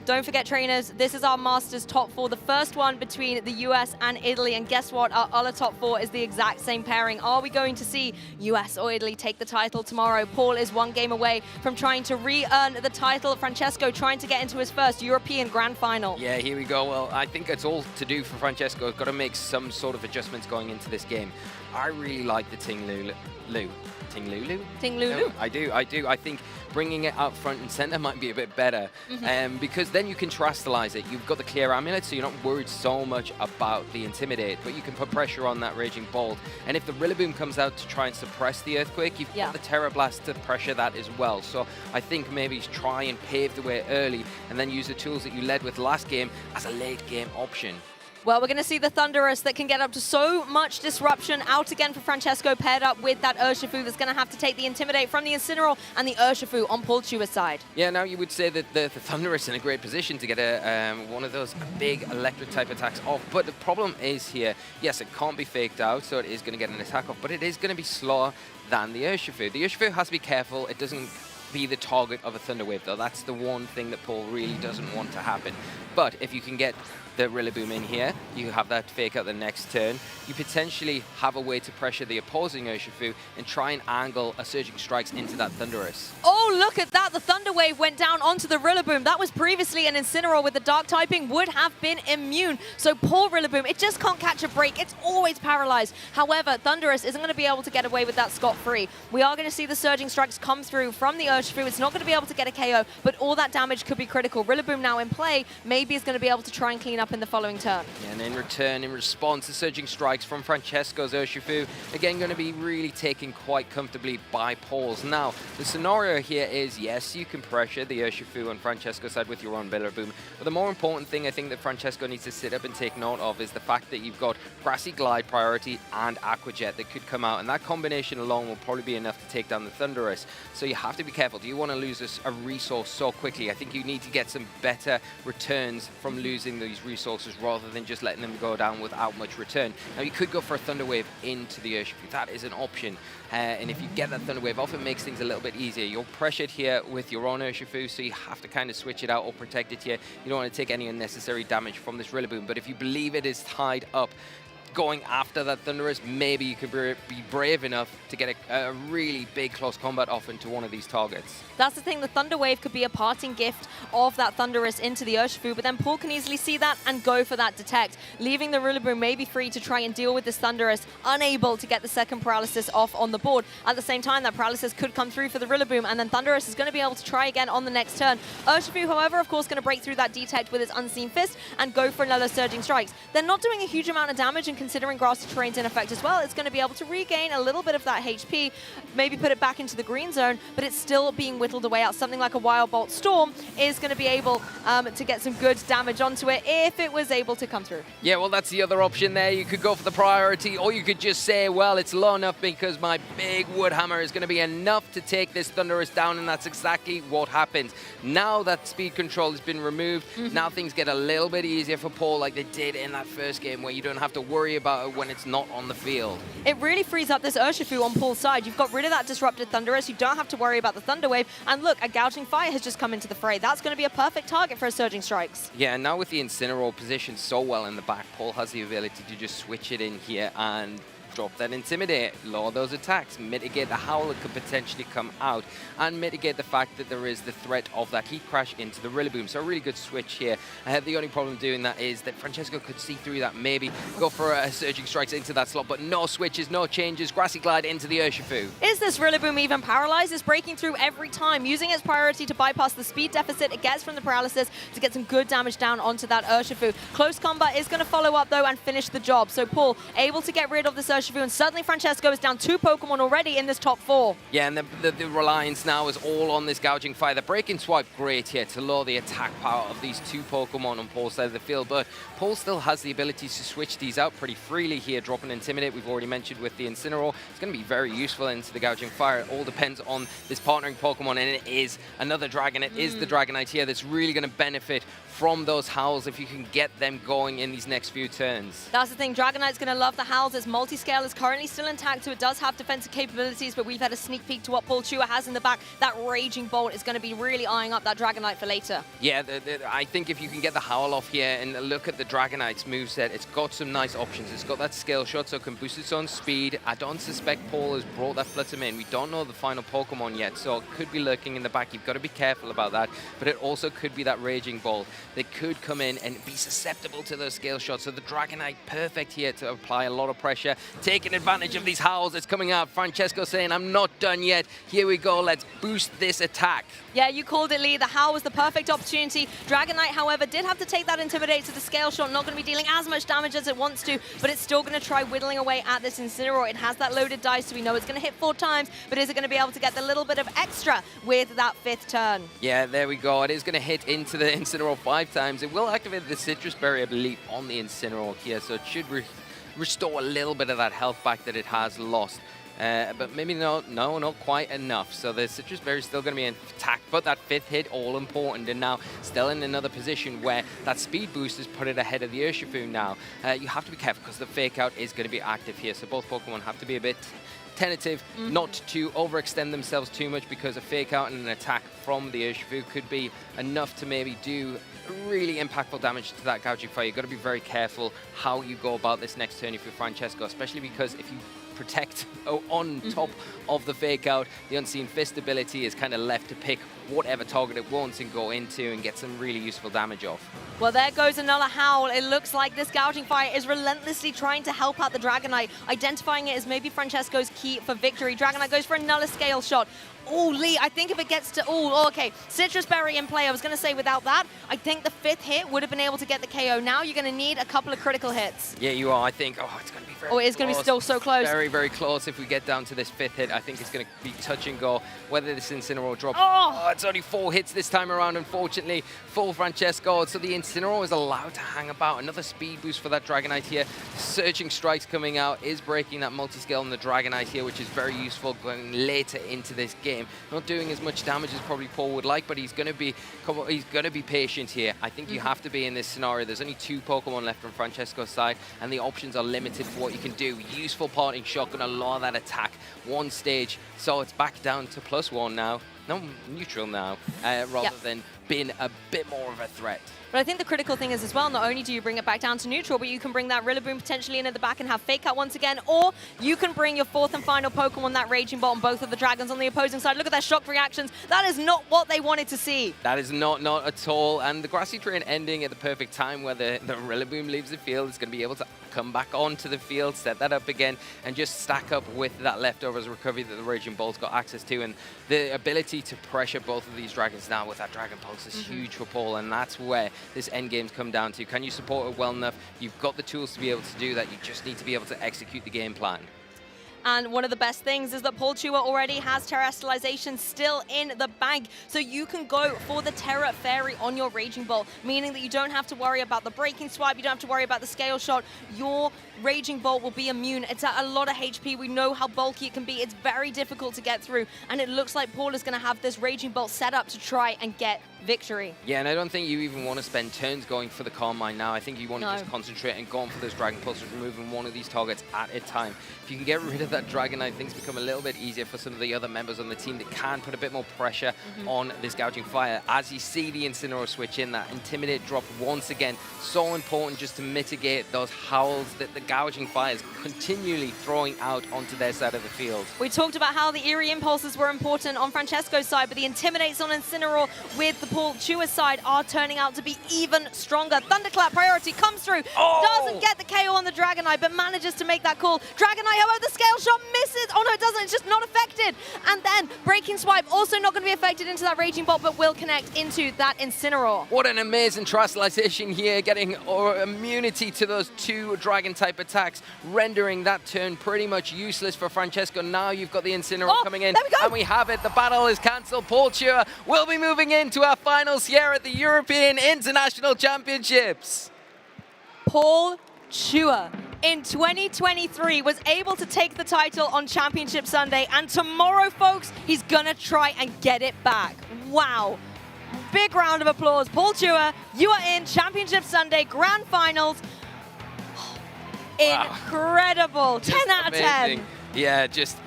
Don't forget, trainers, this is our Masters top four, the first one between the US and Italy. And guess what? Our other top four is the exact same pairing. Are we going to see US or Italy take the title tomorrow? Paul is one game away from trying to re-earn the title. Francesco trying to get into his first European Grand Final. Yeah, here we go. Well, I think it's all to do for Francesco. Got to make some sort of adjustments going into this game. I really like the Ting-Lu. Ting-Lu? Ting-Lu. I do. I think bringing it out front and center might be a bit better because then you can terrestrialize it. You've got the Clear Amulet, so you're not worried so much about the Intimidate, but you can put pressure on that Raging Bolt. And if the Rillaboom comes out to try and suppress the Earthquake, you've got the Terra Blast to pressure that as well. So I think maybe try and pave the way early and then use the tools that you led with last game as a late game option. Well, we're going to see the Thunderous that can get up to so much disruption out again for Francesco, paired up with that Urshifu that's going to have to take the Intimidate from the Incineroar and the Urshifu on Paul Chewer's side. Yeah, now you would say that the Thunderous in a great position to get one of those big electric type attacks off. But the problem is here, yes, it can't be faked out, so it is going to get an attack off, but it is going to be slower than the Urshifu. The Urshifu has to be careful. It doesn't be the target of a Thunder Wave, though. That's the one thing that Paul really doesn't want to happen. But if you can get the Rillaboom in here, you have that fake out the next turn, you potentially have a way to pressure the opposing Urshifu and try and angle a Surging Strikes into that Thunderous. Oh, look at that. The Thunder Wave went down onto the Rillaboom. That was previously an Incineroar with the Dark typing, would have been immune. So poor Rillaboom, it just can't catch a break. It's always paralyzed. However, Thunderous isn't going to be able to get away with that scot-free. We are going to see the Surging Strikes come through from the Urshifu. It's not going to be able to get a KO, but all that damage could be critical. Rillaboom now in play, maybe is going to be able to try and clean up in the following turn. Yeah, and in return, in response, the Surging Strikes from Francesco's Urshifu, again, going to be really taken quite comfortably by Paul's. Now, the scenario here is, yes, you can pressure the Urshifu on Francesco's side with your own Rillaboom, but the more important thing I think that Francesco needs to sit up and take note of is the fact that you've got Grassy Glide priority and Aqua Jet that could come out, and that combination alone will probably be enough to take down the Thunderous. So you have to be careful. Do you want to lose a resource so quickly? I think you need to get some better returns from losing these resources rather than just letting them go down without much return. Now, you could go for a Thunder Wave into the Urshifu. That is an option. And if you get that Thunder Wave off, it makes things a little bit easier. You're pressured here with your own Urshifu, so you have to kind of switch it out or protect it here. You don't want to take any unnecessary damage from this Rillaboom. But if you believe it is tied up, going after that Thunderous, maybe you could be brave enough to get a really big close combat off into one of these targets. That's the thing, the Thunder Wave could be a parting gift of that Thunderous into the Urshifu, but then Paul can easily see that and go for that Detect, leaving the Rillaboom maybe free to try and deal with this Thunderous, unable to get the second Paralysis off on the board. At the same time, that Paralysis could come through for the Rillaboom, and then Thunderous is going to be able to try again on the next turn. Urshifu, however, of course, going to break through that Detect with its Unseen Fist and go for another Surging Strikes. They're not doing a huge amount of damage, and considering Grassy Terrain's in effect as well, it's going to be able to regain a little bit of that HP, maybe put it back into the green zone, but it's still being whittled away out. Something like a Wild Bolt Storm is going to be able to get some good damage onto it if it was able to come through. Yeah, well, that's the other option there. You could go for the priority, or you could just say, well, it's low enough because my big Wood Hammer is going to be enough to take this Thunderous down, and that's exactly what happens. Now that speed control has been removed, now things get a little bit easier for Paul like they did in that first game, where you don't have to worry about it when it's not on the field. It really frees up this Urshifu on Paul's side. You've got rid of that disrupted Thunderous. You don't have to worry about the Thunder Wave. And look, a Gouging Fire has just come into the fray. That's going to be a perfect target for a Surging Strikes. Yeah, and now with the Incineroar positioned so well in the back, Paul has the ability to just switch it in here and drop that Intimidate, lower those attacks, mitigate the Howl that could potentially come out, and mitigate the fact that there is the threat of that Heat Crash into the Rillaboom. So a really good switch here. The only problem doing that is that Francesco could see through that, maybe go for a Surging Strikes into that slot, but no switches, no changes. Grassy Glide into the Urshifu. Is this Rillaboom even paralyzed? It's breaking through every time, using its priority to bypass the speed deficit it gets from the Paralysis to get some good damage down onto that Urshifu. Close combat is going to follow up, though, and finish the job. So Paul able to get rid of this Urshifu, and suddenly Francesco is down 2 Pokemon already in this top 4. Yeah, and the reliance now is all on this Gouging Fire. The Breaking Swipe, great here to lower the attack power of these 2 Pokemon on Paul's side of the field, but Paul still has the ability to switch these out pretty freely here. Drop an Intimidate, we've already mentioned with the Incineroar. It's going to be very useful into the Gouging Fire. It all depends on this partnering Pokemon, and it is another Dragon. It is the Dragonite here that's really going to benefit from those Howls if you can get them going in these next few turns. That's the thing, Dragonite's going to love the Howls. Its multi-scale is currently still intact, so it does have defensive capabilities, but we've had a sneak peek to what Paul Chewer has in the back. That Raging Bolt is going to be really eyeing up that Dragonite for later. Yeah, I think if you can get the Howl off here and look at the Dragonite's moveset, it's got some nice options. It's got that Scale Shot, so it can boost its own speed. I don't suspect Paul has brought that Flutter in. We don't know the final Pokemon yet, so it could be lurking in the back. You've got to be careful about that, but it also could be that Raging Bolt that could come in and be susceptible to those Scale Shots. So the Dragonite, perfect here to apply a lot of pressure, taking advantage of these Howls that's coming out. Francesco saying, I'm not done yet. Here we go. Let's boost this attack. Yeah, you called it, Lee. The Howl was the perfect opportunity. Dragonite, however, did have to take that Intimidate to the Scale Shot. Not going to be dealing as much damage as it wants to, but it's still going to try whittling away at this Incineroar. It has that loaded dice, so we know it's going to hit 4 times, but is it going to be able to get the little bit of extra with that 5th turn? Yeah, there we go. It is going to hit into the Incineroar 5 5 times. It will activate the Citrus Berry, I believe, on the Incineroar here, so it should restore a little bit of that health back that it has lost. But maybe not quite enough. So the Citrus Berry is still going to be in attack, but that 5th hit, all important. And now still in another position where that speed boost has put it ahead of the Urshifu now. You have to be careful because the Fake Out is going to be active here. So both Pokemon have to be a bit tentative, not to overextend themselves too much, because a Fake Out and an attack from the Urshifu could be enough to maybe do really impactful damage to that Gouging Fire. You've got to be very careful how you go about this next turn if you're Francesco, especially because if you protect on top of the Fake Out, the Unseen Fist ability is kind of left to pick whatever target it wants and go into and get some really useful damage off. Well, there goes another Howl. It looks like this Gouging Fire is relentlessly trying to help out the Dragonite, identifying it as maybe Francesco's key for victory. Dragonite goes for another Scale Shot. Oh, Lee, I think if it gets to... Oh, okay. Citrus Berry in play. I was going to say without that, I think the 5th hit would have been able to get the KO. Now you're going to need a couple of critical hits. Yeah, you are. I think... Oh, it's going to be very Oh, it is going to be still so close. Very, very close. If we get down to this 5th hit, I think it's going to be touch and go. Whether this Incineroar drops... Oh! It's only 4 hits this time around, unfortunately, for Francesco. So the Incineroar is allowed to hang about. Another speed boost for that Dragonite here. Surging Strikes coming out is breaking that multi-scale on the Dragonite here, which is very useful going later into this game. Not doing as much damage as probably Paul would like, but he's going to be patient here. I think you have to be in this scenario. There's only 2 Pokemon left on Francesco's side, and the options are limited for what you can do. Useful Parting Shot, going to lower that attack 1 stage, so it's back down to +1 now. No, neutral now, rather than being a bit more of a threat. But I think the critical thing is as well, not only do you bring it back down to neutral, but you can bring that Rillaboom potentially in at the back and have Fake Out once again, or you can bring your 4th and final Pokemon, that Raging Bolt, on both of the Dragons on the opposing side. Look at their shocked reactions. That is not what they wanted to see. That is not at all. And the Grassy Terrain ending at the perfect time where the Rillaboom leaves the field. It's going to be able to come back onto the field, set that up again, and just stack up with that leftovers recovery that the Raging Bolt's got access to. And the ability to pressure both of these Dragons now with that Dragon Pulse is huge for Paul, and that's where this endgame's come down to. Can you support it well enough? You've got the tools to be able to do that. You just need to be able to execute the game plan. And one of the best things is that Paul Chua already has Terrestrialization still in the bag. So you can go for the Terra Fairy on your Raging Bolt, meaning that you don't have to worry about the Breaking Swipe, you don't have to worry about the Scale Shot. Your Raging Bolt will be immune. It's at a lot of HP. We know how bulky it can be. It's very difficult to get through. And it looks like Paul is going to have this Raging Bolt set up to try and get victory. Yeah, and I don't think you even want to spend turns going for the Calm Mind now. I think you want to just concentrate and go on for those Dragon Pulses, removing one of these targets at a time. If you can get rid of that Dragonite, things become a little bit easier for some of the other members on the team that can put a bit more pressure on this Gouging Fire. As you see the Incineroar switch in, that Intimidate drop once again, so important just to mitigate those howls that the Gouging Fire is continually throwing out onto their side of the field. We talked about how the Eerie Impulses were important on Francesco's side, but the Intimidates on Incineroar with the Paul Chua side are turning out to be even stronger. Thunderclap priority comes through, doesn't get the KO on the Dragonite, but manages to make that call. Dragonite, however, the Scale Shot misses. Oh no, it doesn't, it's just not affected. And then Breaking Swipe, also not going to be affected into that Raging Bolt, but will connect into that Incineroar. What an amazing Terrestrialization here, getting immunity to those 2 Dragon-type attacks, rendering that turn pretty much useless for Francesco. Now you've got the Incineroar coming in, and we have it. The battle is cancelled. Paul Chua will be moving into our finals here at the European International Championships. Paul Chua in 2023 was able to take the title on Championship Sunday, and tomorrow, folks, he's gonna try and get it back. Wow. Big round of applause. Paul Chua, you are in Championship Sunday Grand Finals. Incredible. 10 out of 10. Yeah, just,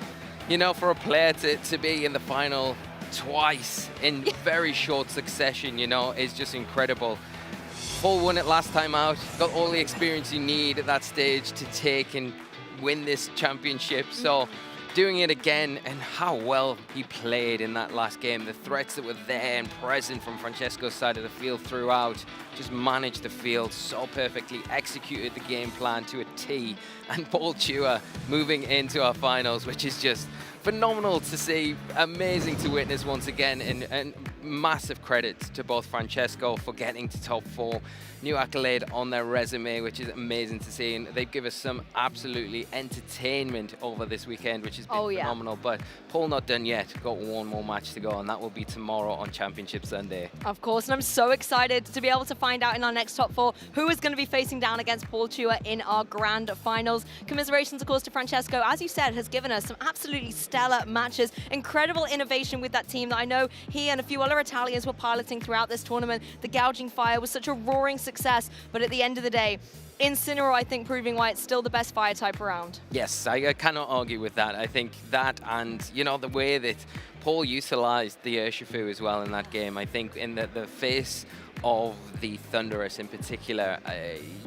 you know, for a player to be in the final twice in very short succession, you know, is just incredible. Paul won it last time out, got all the experience you need at that stage to take and win this championship. So doing it again, and how well he played in that last game. The threats that were there and present from Francesco's side of the field throughout, just managed the field so perfectly, executed the game plan to a T. And Paul Chua moving into our finals, which is just phenomenal to see, amazing to witness once again, and massive credit to both Francesco for getting to top 4. New accolade on their resume, which is amazing to see. And they give us some absolutely entertainment over this weekend, which has been phenomenal. But Paul not done yet. Got one more match to go, and that will be tomorrow on Championship Sunday. Of course, and I'm so excited to be able to find out in our next top 4 who is going to be facing down against Paul Chua in our grand finals. Commiserations, of course, to Francesco. As you said, has given us some absolutely stellar matches. Incredible innovation with that team that I know he and a few other Italians were piloting throughout this tournament. The Gouging Fire was such a roaring success, but at the end of the day, Incineroar, I think, proving why it's still the best fire type around. Yes, I cannot argue with that. I think that, and you know, the way that Paul utilized the Urshifu as well in that game, I think in the face of the Thunderous in particular,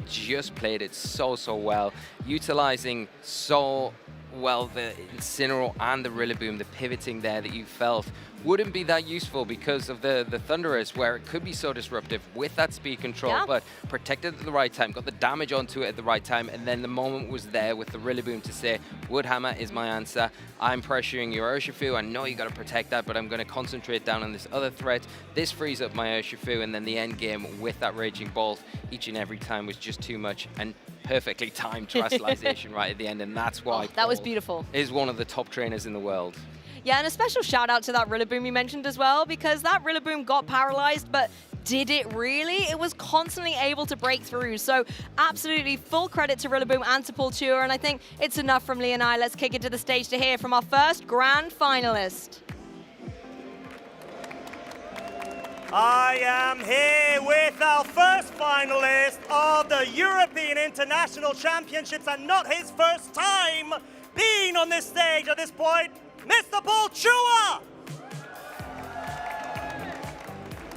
just played it so well, utilizing so well the Incineroar and the Rillaboom, the pivoting there that you felt wouldn't be that useful because of the Thunderous, where it could be so disruptive with that speed control, but protected at the right time, got the damage onto it at the right time, and then the moment was there with the Rillaboom to say, Woodhammer is my answer. I'm pressuring your Urshifu. I know you got to protect that, but I'm going to concentrate down on this other threat. This frees up my Urshifu, and then the end game with that Raging Bolt each and every time was just too much, and perfectly timed Terastallization right at the end, and that's why that was beautiful. Is one of the top trainers in the world. Yeah, and a special shout out to that Rillaboom you mentioned as well, because that Rillaboom got paralyzed, but did it really? It was constantly able to break through. So absolutely full credit to Rillaboom and to Paul Chua, and I think it's enough from Lee and I. Let's kick it to the stage to hear from our first grand finalist. I am here with our first finalist of the European International Championships, and not his first time being on this stage at this point, Mr. Paul Chua!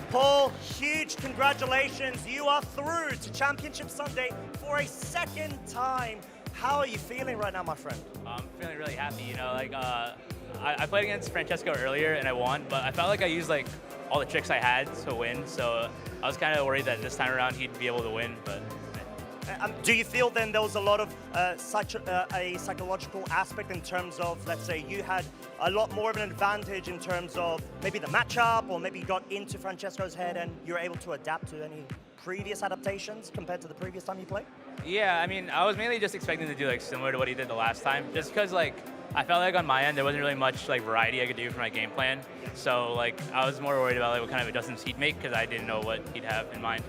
Paul, huge congratulations. You are through to Championship Sunday for a second time. How are you feeling right now, my friend? I'm feeling really happy. You know, like I played against Francesco earlier and I won, but I felt like I used like all the tricks I had to win. So I was kind of worried that this time around he'd be able to win, but. Do you feel then there was a lot of such a psychological aspect in terms of, let's say, you had a lot more of an advantage in terms of maybe the matchup, or maybe you got into Francesco's head and you were able to adapt to any previous adaptations compared to the previous time you played? Yeah, I mean, I was mainly just expecting to do like similar to what he did the last time, just because like I felt like on my end there wasn't really much like variety I could do for my game plan. So like I was more worried about like what kind of adjustments he'd make because I didn't know what he'd have in mind.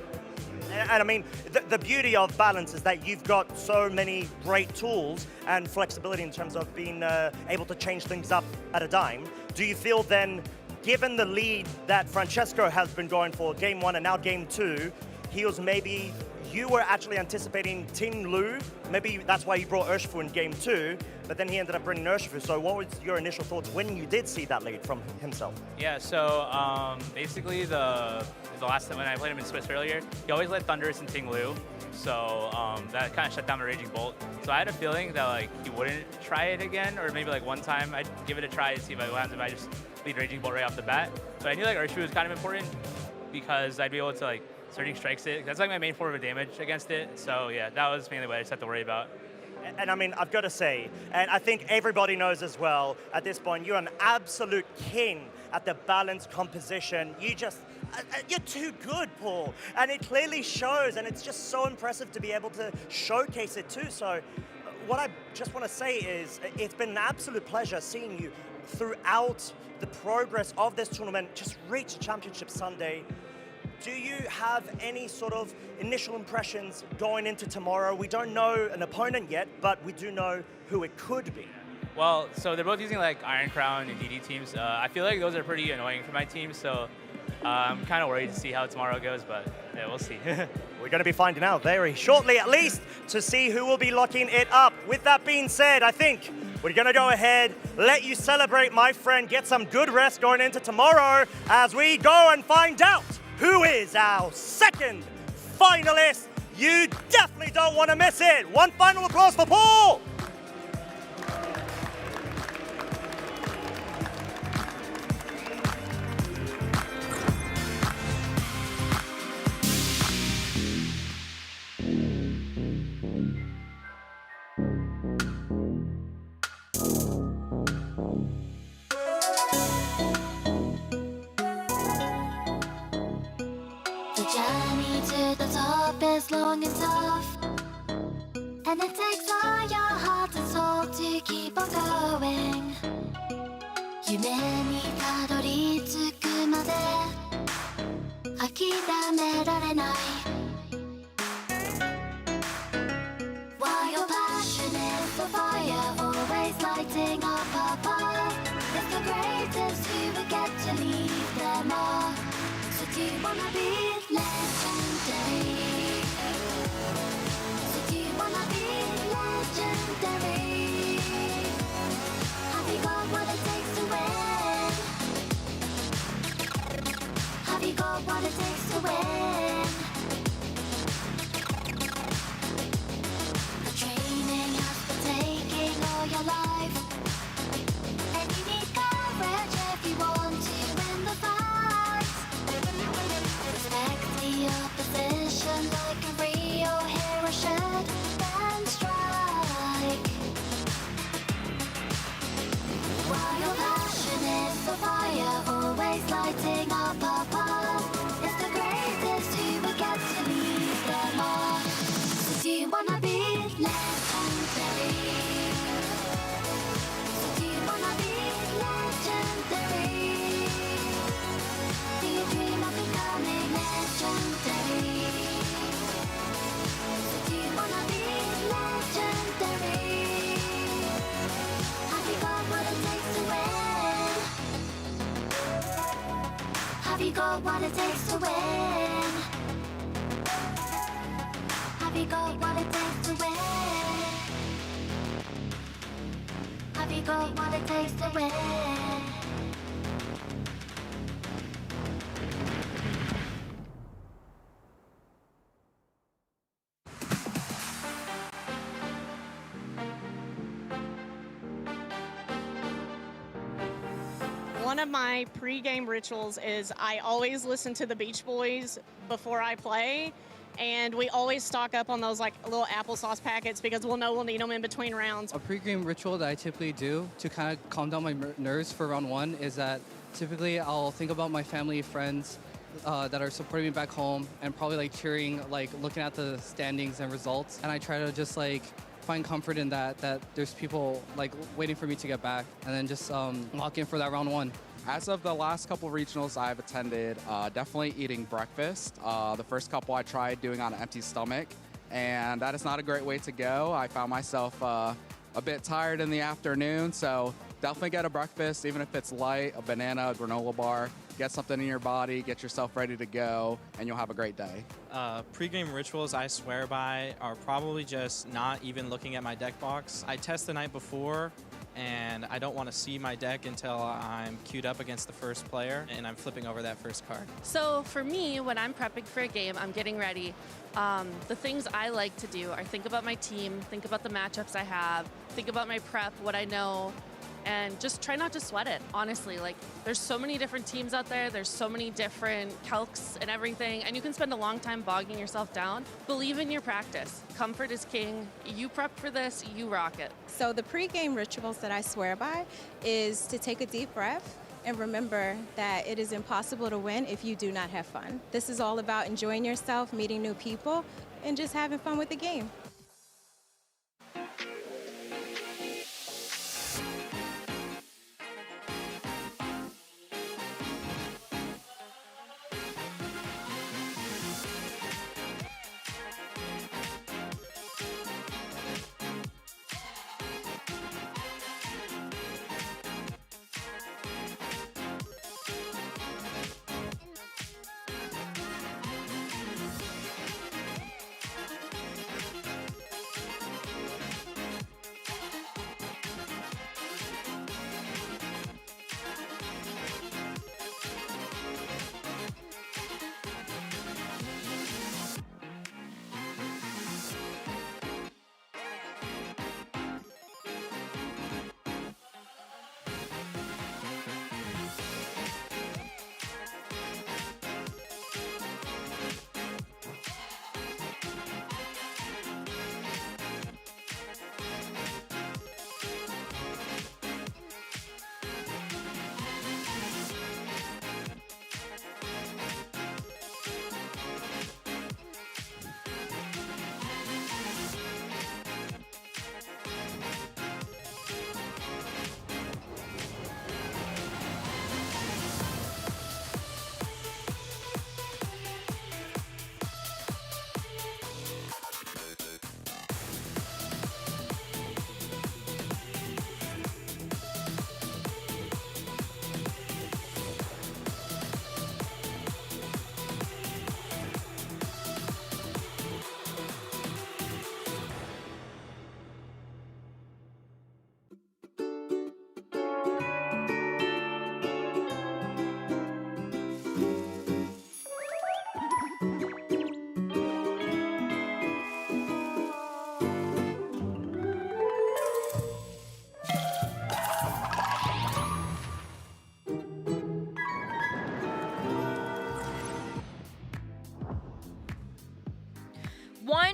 And I mean, the beauty of balance is that you've got so many great tools and flexibility in terms of being able to change things up at a dime. Do you feel then, given the lead that Francesco has been going for Game 1 and now Game 2, he was maybe, you were actually anticipating Tin Lu, maybe that's why you brought Urshifu in Game 2, but then he ended up bringing Urshifu. So what was your initial thoughts when you did see that lead from himself? Yeah, so basically the last time when I played him in Swiss earlier, he always let Thunderous and Ting Lu, so that kind of shut down the Raging Bolt. So I had a feeling that like he wouldn't try it again, or maybe like one time I'd give it a try to see what happens if I just lead Raging Bolt right off the bat. But I knew like Urshifu was kind of important because I'd be able to like Surging Strikes it. That's like my main form of damage against it. So yeah, that was mainly what I just had to worry about. And I mean, I've got to say, and I think everybody knows as well, at this point, you're an absolute king at the balanced composition. You're too good, Paul. And it clearly shows, and it's just so impressive to be able to showcase it too. So what I just want to say is, it's been an absolute pleasure seeing you throughout the progress of this tournament, just reach Championship Sunday. Do you have any sort of initial impressions going into tomorrow? We don't know an opponent yet, but we do know who it could be. Well, so they're both using like Iron Crown and DD teams. I feel like those are pretty annoying for my team, so I'm kind of worried to see how tomorrow goes, but yeah, we'll see. We're going to be finding out very shortly, at least, to see who will be locking it up. With that being said, I think we're going to go ahead, let you celebrate, my friend, get some good rest going into tomorrow as we go and find out who is our second finalist. You definitely don't want to miss it. One final applause for Paul. journey to the top is long and tough, and it takes all your heart and soul to keep on going. 夢にたどり着くまで諦められない。 While your passion is a fire, always lighting up above, it's the greatest who will get to leave them all. So do you wanna be legendary? So do you wanna be legendary? Have you got what it takes to win? Have you got what it takes to win? The training has been taking all your life, and you need courage if you want to win the fight. Respect the opposition like a real hero should, then strike. While your passion is a fire, always lighting up above, it's the greatest who will get to leave them all. So do you wanna be legendary? So do you wanna be legendary? Do you dream of becoming legendary? So do you wanna be legendary? Have you got what it takes to win? Have you got what it takes to win? Have you got what it takes to win? Have you got what it takes to win? One of my pre-game rituals is I always listen to the Beach Boys before I play, and we always stock up on those like little applesauce packets because we'll know we'll need them in between rounds. A pre-game ritual that I typically do to kind of calm down my nerves for round one is that typically I'll think about my family, friends that are supporting me back home, and probably like cheering, like looking at the standings and results, and I try to just like find comfort in that there's people like waiting for me to get back, and then just lock in for that round one. As of the last couple regionals I've attended, definitely eating breakfast. The first couple I tried doing on an empty stomach, and that is not a great way to go. I found myself a bit tired in the afternoon, so definitely get a breakfast, even if it's light, a banana, a granola bar. Get something in your body, get yourself ready to go, and you'll have a great day. Pre-game rituals I swear by are probably just not even looking at my deck box. I test the night before, and I don't want to see my deck until I'm queued up against the first player and I'm flipping over that first card. So for me, when I'm prepping for a game, I'm getting ready. The things I like to do are think about my team, think about the matchups I have, think about my prep, what I know, and just try not to sweat it, honestly. Like, there's so many different teams out there, there's so many different calcs and everything, and you can spend a long time bogging yourself down. Believe in your practice. Comfort is king. You prepped for this, you rock it. So the pre-game rituals that I swear by is to take a deep breath and remember that it is impossible to win if you do not have fun. This is all about enjoying yourself, meeting new people, and just having fun with the game.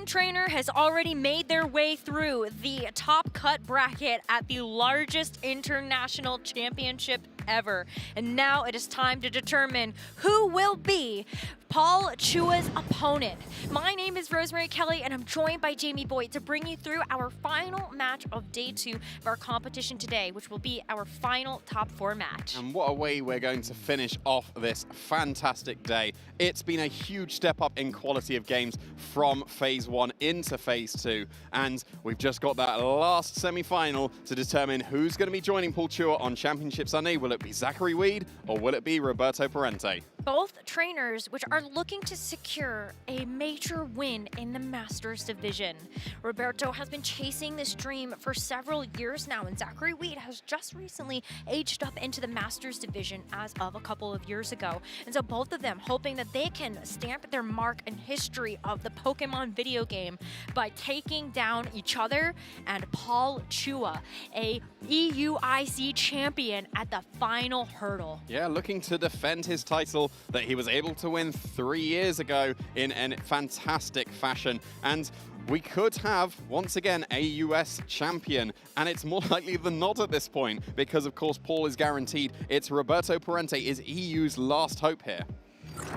One trainer has already made their way through the top cut bracket at the largest international championship ever. And now it is time to determine who will be Paul Chua's opponent. My name is Rosemary Kelly, and I'm joined by Jamie Boyd to bring you through our final match of day 2 of our competition today, which will be our final top 4 match. And what a way we're going to finish off this fantastic day. It's been a huge step up in quality of games from Phase 1 into Phase 2. And we've just got that last semi-final to determine who's going to be joining Paul Chua on Championship Sunday. Will it be Zachary Weed or will it be Roberto Parente? Both trainers which are looking to secure a major win in the Masters division. Roberto has been chasing this dream for several years now, and Zachary Weed has just recently aged up into the Masters division as of a couple of years ago. And so both of them hoping that they can stamp their mark in history of the Pokemon video game by taking down each other and Paul Chua, a EUIC champion at the final hurdle. Yeah, looking to defend his title that he was able to win 3 years ago in a fantastic fashion. And we could have, once again, a US champion, and it's more likely than not at this point, because of course Paul is guaranteed. It's Roberto Parente is EU's last hope here.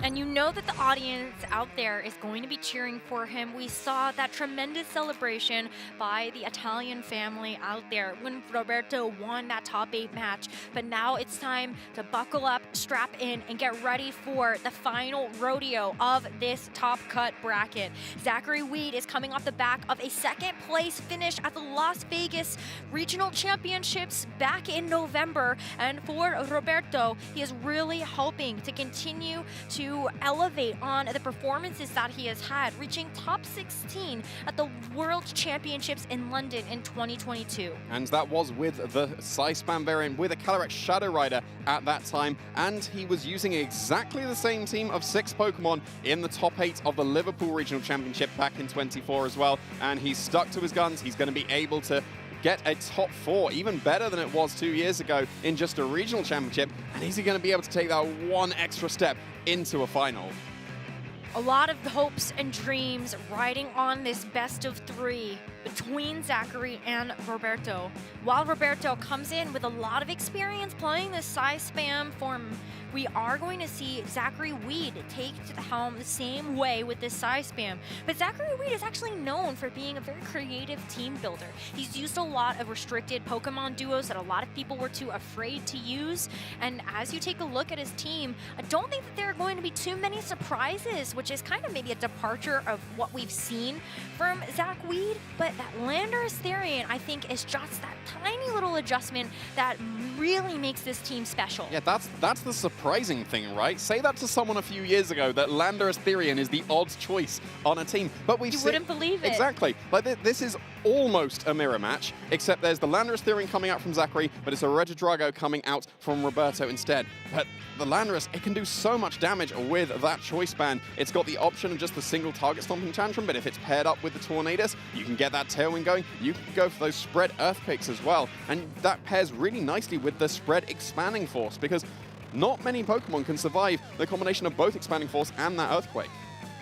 And you know that the audience out there is going to be cheering for him. We saw that tremendous celebration by the Italian family out there when Roberto won that top 8 match. But now it's time to buckle up, strap in, and get ready for the final rodeo of this top cut bracket. Zachary Weed is coming off the back of a second place finish at the Las Vegas Regional Championships back in November. And for Roberto, he is really hoping to continue to elevate on the performances that he has had, reaching top 16 at the World Championships in London in 2022. And that was with the Psy-Spam variant with a Calyrex Shadow Rider at that time, and he was using exactly the same team of 6 Pokemon in the top 8 of the Liverpool Regional Championship back in 24 as well, and he's stuck to his guns. He's going to be able to get a top 4, even better than it was 2 years ago in just a regional championship, and is he going to be able to take that one extra step into a final? A lot of hopes and dreams riding on this best of 3 between Zachary and Roberto. While Roberto comes in with a lot of experience playing the Psy-Spam form, we are going to see Zachary Weed take to the helm the same way with this Psy-Spam. But Zachary Weed is actually known for being a very creative team builder. He's used a lot of restricted Pokemon duos that a lot of people were too afraid to use. And as you take a look at his team, I don't think that there are going to be too many surprises, which is kind of maybe a departure of what we've seen from Zach Weed. But that Landorus Therian, I think, is just that tiny little adjustment that really makes this team special. Yeah, that's the surprising thing, right? Say that to someone a few years ago, that Landorus Therian is the odd choice on a team. But we've You wouldn't believe it. Exactly. Like this is almost a mirror match, except there's the Landorus Therian coming out from Zachary, but it's a Regidrago coming out from Roberto instead. But the Landorus, it can do so much damage with that choice band. It's got the option of just the single target stomping tantrum, but if it's paired up with the Tornadus, you can get that Tailwind going. You can go for those spread Earthquakes as well. And that pairs really nicely with the spread Expanding Force, because not many Pokemon can survive the combination of both Expanding Force and that Earthquake.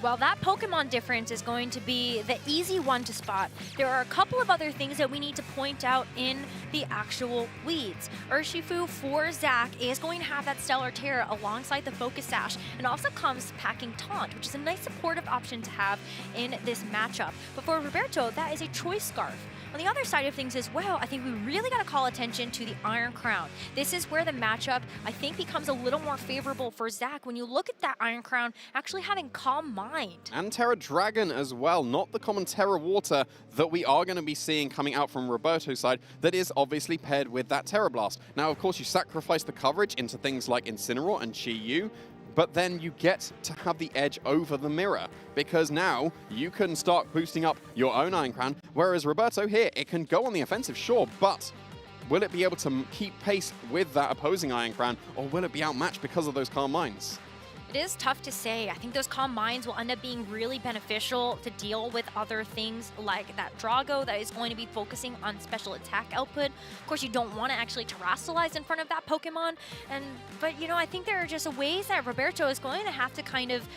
Well, that Pokemon difference is going to be the easy one to spot. There are a couple of other things that we need to point out in the actual Weeds. Urshifu for Zach is going to have that Stellar Terror alongside the Focus Sash, and also comes packing Taunt, which is a nice supportive option to have in this matchup. But for Roberto, that is a Choice Scarf. On the other side of things as well, I think we really got to call attention to the Iron Crown. This is where the matchup, I think, becomes a little more favorable for Zach when you look at that Iron Crown actually having Calm Mind. And Terra Dragon as well, not the common Terra Water that we are going to be seeing coming out from Roberto's side, that is obviously paired with that Terra Blast. Now, of course, you sacrifice the coverage into things like Incineroar and Chi-Yu, but then you get to have the edge over the mirror, because now you can start boosting up your own Iron Crown, whereas Roberto here, it can go on the offensive, sure, but will it be able to keep pace with that opposing Iron Crown, or will it be outmatched because of those Calm Minds? It is tough to say. I think those Calm Minds will end up being really beneficial to deal with other things like that Drago that is going to be focusing on special attack output. Of course, you don't want to actually terrestrialize in front of that Pokemon. But, you know, I think there are just ways that Roberto is going to have to kind of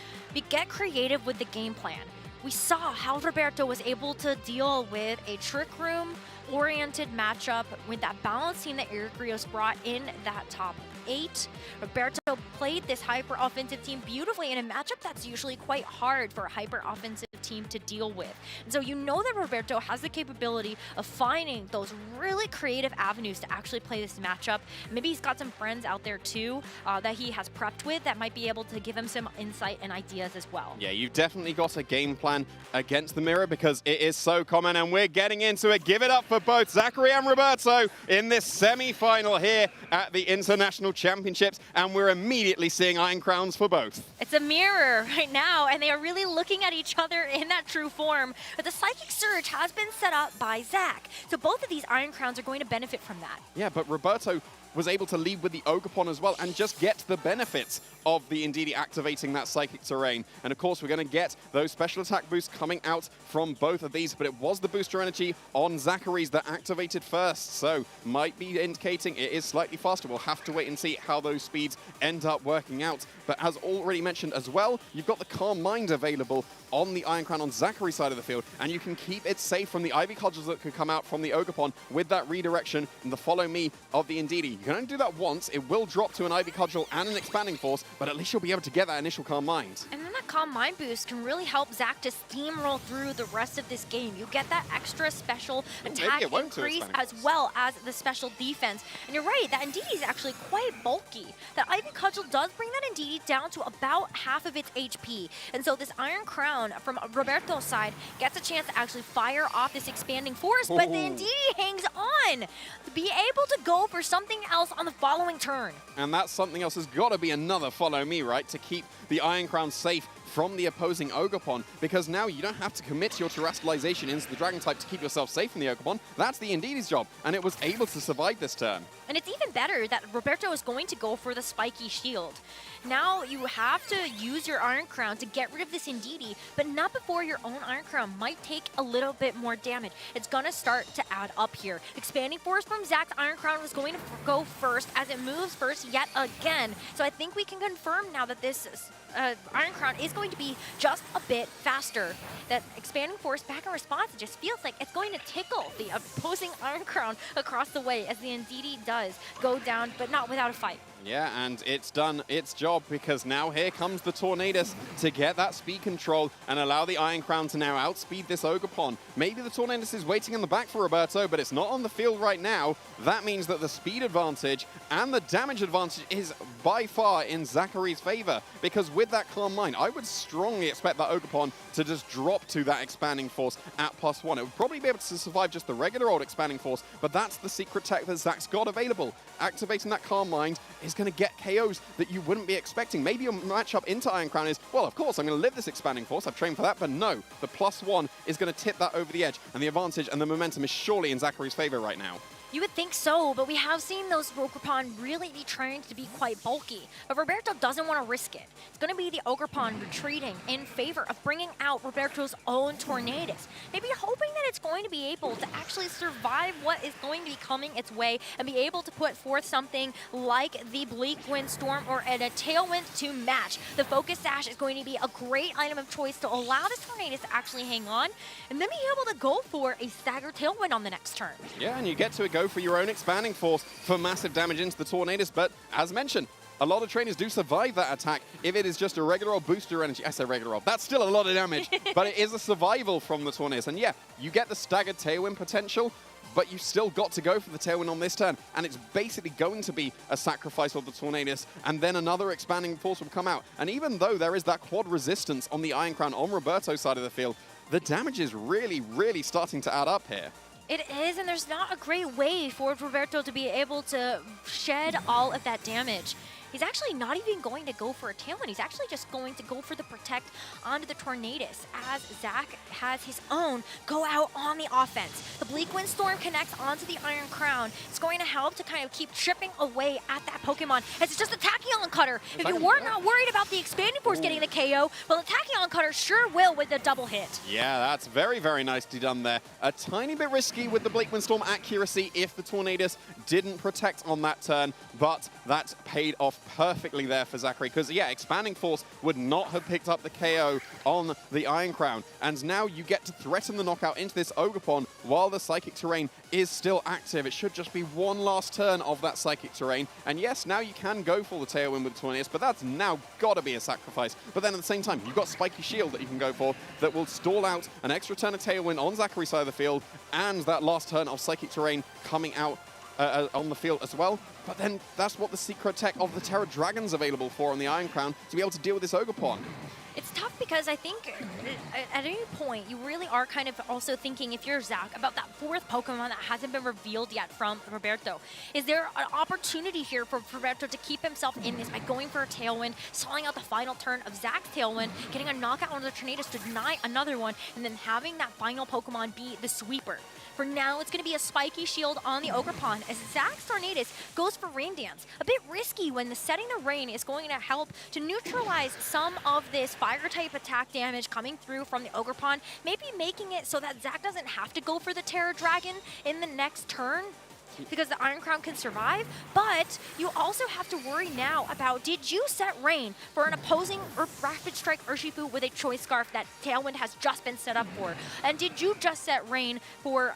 get creative with the game plan. we saw how Roberto was able to deal with a Trick Room-oriented matchup with that balanced team that Eric Rios brought in that top 8. Roberto played this hyper-offensive team beautifully in a matchup that's usually quite hard for a hyper-offensive team to deal with. And so you know that Roberto has the capability of finding those really creative avenues to actually play this matchup. Maybe he's got some friends out there too that he has prepped with that might be able to give him some insight and ideas as well. Yeah, you've definitely got a game plan against the mirror because it is so common, and we're getting into it. Give it up for both Zachary and Roberto in this semi-final here at the International Championships, and we're immediately seeing Iron Crowns for both. It's a mirror right now, and they are really looking at each other in that true form. But the Psychic Surge has been set up by Zach, so both of these Iron Crowns are going to benefit from that. Yeah, but Roberto was able to lead with the Ogerpon as well and just get the benefits of the Indeedee activating that Psychic Terrain. And of course, we're going to get those special attack boosts coming out from both of these, but it was the booster energy on Zachary's that activated first, so might be indicating it is slightly faster. We'll have to wait and see how those speeds end up working out. But as already mentioned as well, you've got the Calm Mind available on the Iron Crown on Zachary's side of the field, and you can keep it safe from the Ivy Cudgels that could come out from the Ogerpon with that redirection and the Follow Me of the Indeedee. You can only do that once. It will drop to an Ivy Cudgel and an Expanding Force, but at least you'll be able to get that initial Calm Mind. And then that Calm Mind boost can really help Zach to steamroll through the rest of this game. You get that extra special attack increase as well as the special defense. And you're right, that Indeedee is actually quite bulky. That Ivy Cudgel does bring that Indeedee down to about half of its HP. And so this Iron Crown from Roberto's side gets a chance to actually fire off this Expanding Force, but the Indeedee hangs on to be able to go for something else on the following turn. And that something else has got to be another Follow Me, right, to keep the Iron Crown safe from the opposing Ogerpon, because now you don't have to commit your Terrestrialization into the Dragon type to keep yourself safe from the Ogerpon. That's the Indeedee's job, and it was able to survive this turn. And it's even better that Roberto is going to go for the spiky shield. Now you have to use your Iron Crown to get rid of this Indeedee, but not before your own Iron Crown might take a little bit more damage. It's going to start to add up here. Expanding Force from Zach's Iron Crown was going to go first as it moves first yet again. So I think we can confirm now that this Iron Crown is going to be just a bit faster. That Expanding Force back in response, it just feels like it's going to tickle the opposing Iron Crown across the way as the Indeedee does go down, but not without a fight. Yeah, and it's done its job because now here comes the Tornadus to get that speed control and allow the Iron Crown to now outspeed this Ogerpon. Maybe the Tornadus is waiting in the back for Roberto, but it's not on the field right now. That means that the speed advantage and the damage advantage is by far in Zachary's favor, because with that Calm Mind, I would strongly expect that Ogerpon to just drop to that Expanding Force at +1. It would probably be able to survive just the regular old Expanding Force, but that's the secret tech that Zach's got available. Activating that Calm Mind is going to get KOs that you wouldn't be expecting. Maybe your matchup into Iron Crown is, well, of course, I'm going to live this Expanding Force. I've trained for that, but no. The +1 is going to tip that over the edge, and the advantage and the momentum is surely in Zachary's favor right now. You would think so, but we have seen those Ogerpon really be trying to be quite bulky. But Roberto doesn't want to risk it. It's going to be the Ogerpon retreating in favor of bringing out Roberto's own Tornadus. Maybe hoping that it's going to be able to actually survive what is going to be coming its way and be able to put forth something like the Bleak Wind Storm or a Tailwind to match. The Focus Sash is going to be a great item of choice to allow this Tornadus to actually hang on and then be able to go for a Stagger Tailwind on the next turn. Yeah, and you get to go for your own Expanding Force for massive damage into the Tornadus, but as mentioned, a lot of trainers do survive that attack if it is just a regular old booster energy. I say regular old, that's still a lot of damage, but it is a survival from the Tornadus. And yeah, you get the staggered Tailwind potential, but you still got to go for the Tailwind on this turn, and it's basically going to be a sacrifice of the Tornadus, and then another Expanding Force will come out. And even though there is that quad resistance on the Iron Crown on Roberto's side of the field, the damage is really, really starting to add up here. It is, and there's not a great way for Roberto to be able to shed all of that damage. He's actually not even going to go for a Tailwind. He's actually just going to go for the Protect onto the Tornadus as Zach has his own go out on the offense. The Bleak Wind Storm connects onto the Iron Crown. It's going to help to kind of keep chipping away at that Pokemon as it's just a Tachyon Cutter. If you were not worried about the Expanding Force getting the KO, well, the Tachyon Cutter sure will with a double hit. Yeah, that's very, very nicely done there. A tiny bit risky with the Bleak Wind Storm accuracy if the Tornadus didn't protect on that turn, but that paid off perfectly there for Zachary, because, yeah, Expanding Force would not have picked up the KO on the Iron Crown, and now you get to threaten the knockout into this Ogerpon while the Psychic Terrain is still active. It should just be one last turn of that Psychic Terrain, and yes, now you can go for the Tailwind with Tornadus, but that's now got to be a sacrifice. But then at the same time, you've got Spiky Shield that you can go for that will stall out an extra turn of Tailwind on Zachary's side of the field, and that last turn of Psychic Terrain coming out on the field as well. But then that's what the secret tech of the Terra Dragon's available for on the Iron Crown to be able to deal with this Ogerpon. It's tough because I think at any point you really are kind of also thinking, if you're Zach, about that fourth Pokemon that hasn't been revealed yet from Roberto. Is there an opportunity here for Roberto to keep himself in this by going for a Tailwind, stalling out the final turn of Zach's Tailwind, getting a knockout on the Tornadus to deny another one, and then having that final Pokemon be the sweeper? For now, it's going to be a Spiky Shield on the Ogerpon as Zach's Tornadus goes for Rain Dance. A bit risky when the setting the rain is going to help to neutralize some of this Fire-type attack damage coming through from the Ogerpon, maybe making it so that Zach doesn't have to go for the Terra Dragon in the next turn, because the Iron Crown can survive. But you also have to worry now about, did you set Rain for an opposing Rapid Strike Urshifu with a Choice Scarf that Tailwind has just been set up for? And did you just set Rain for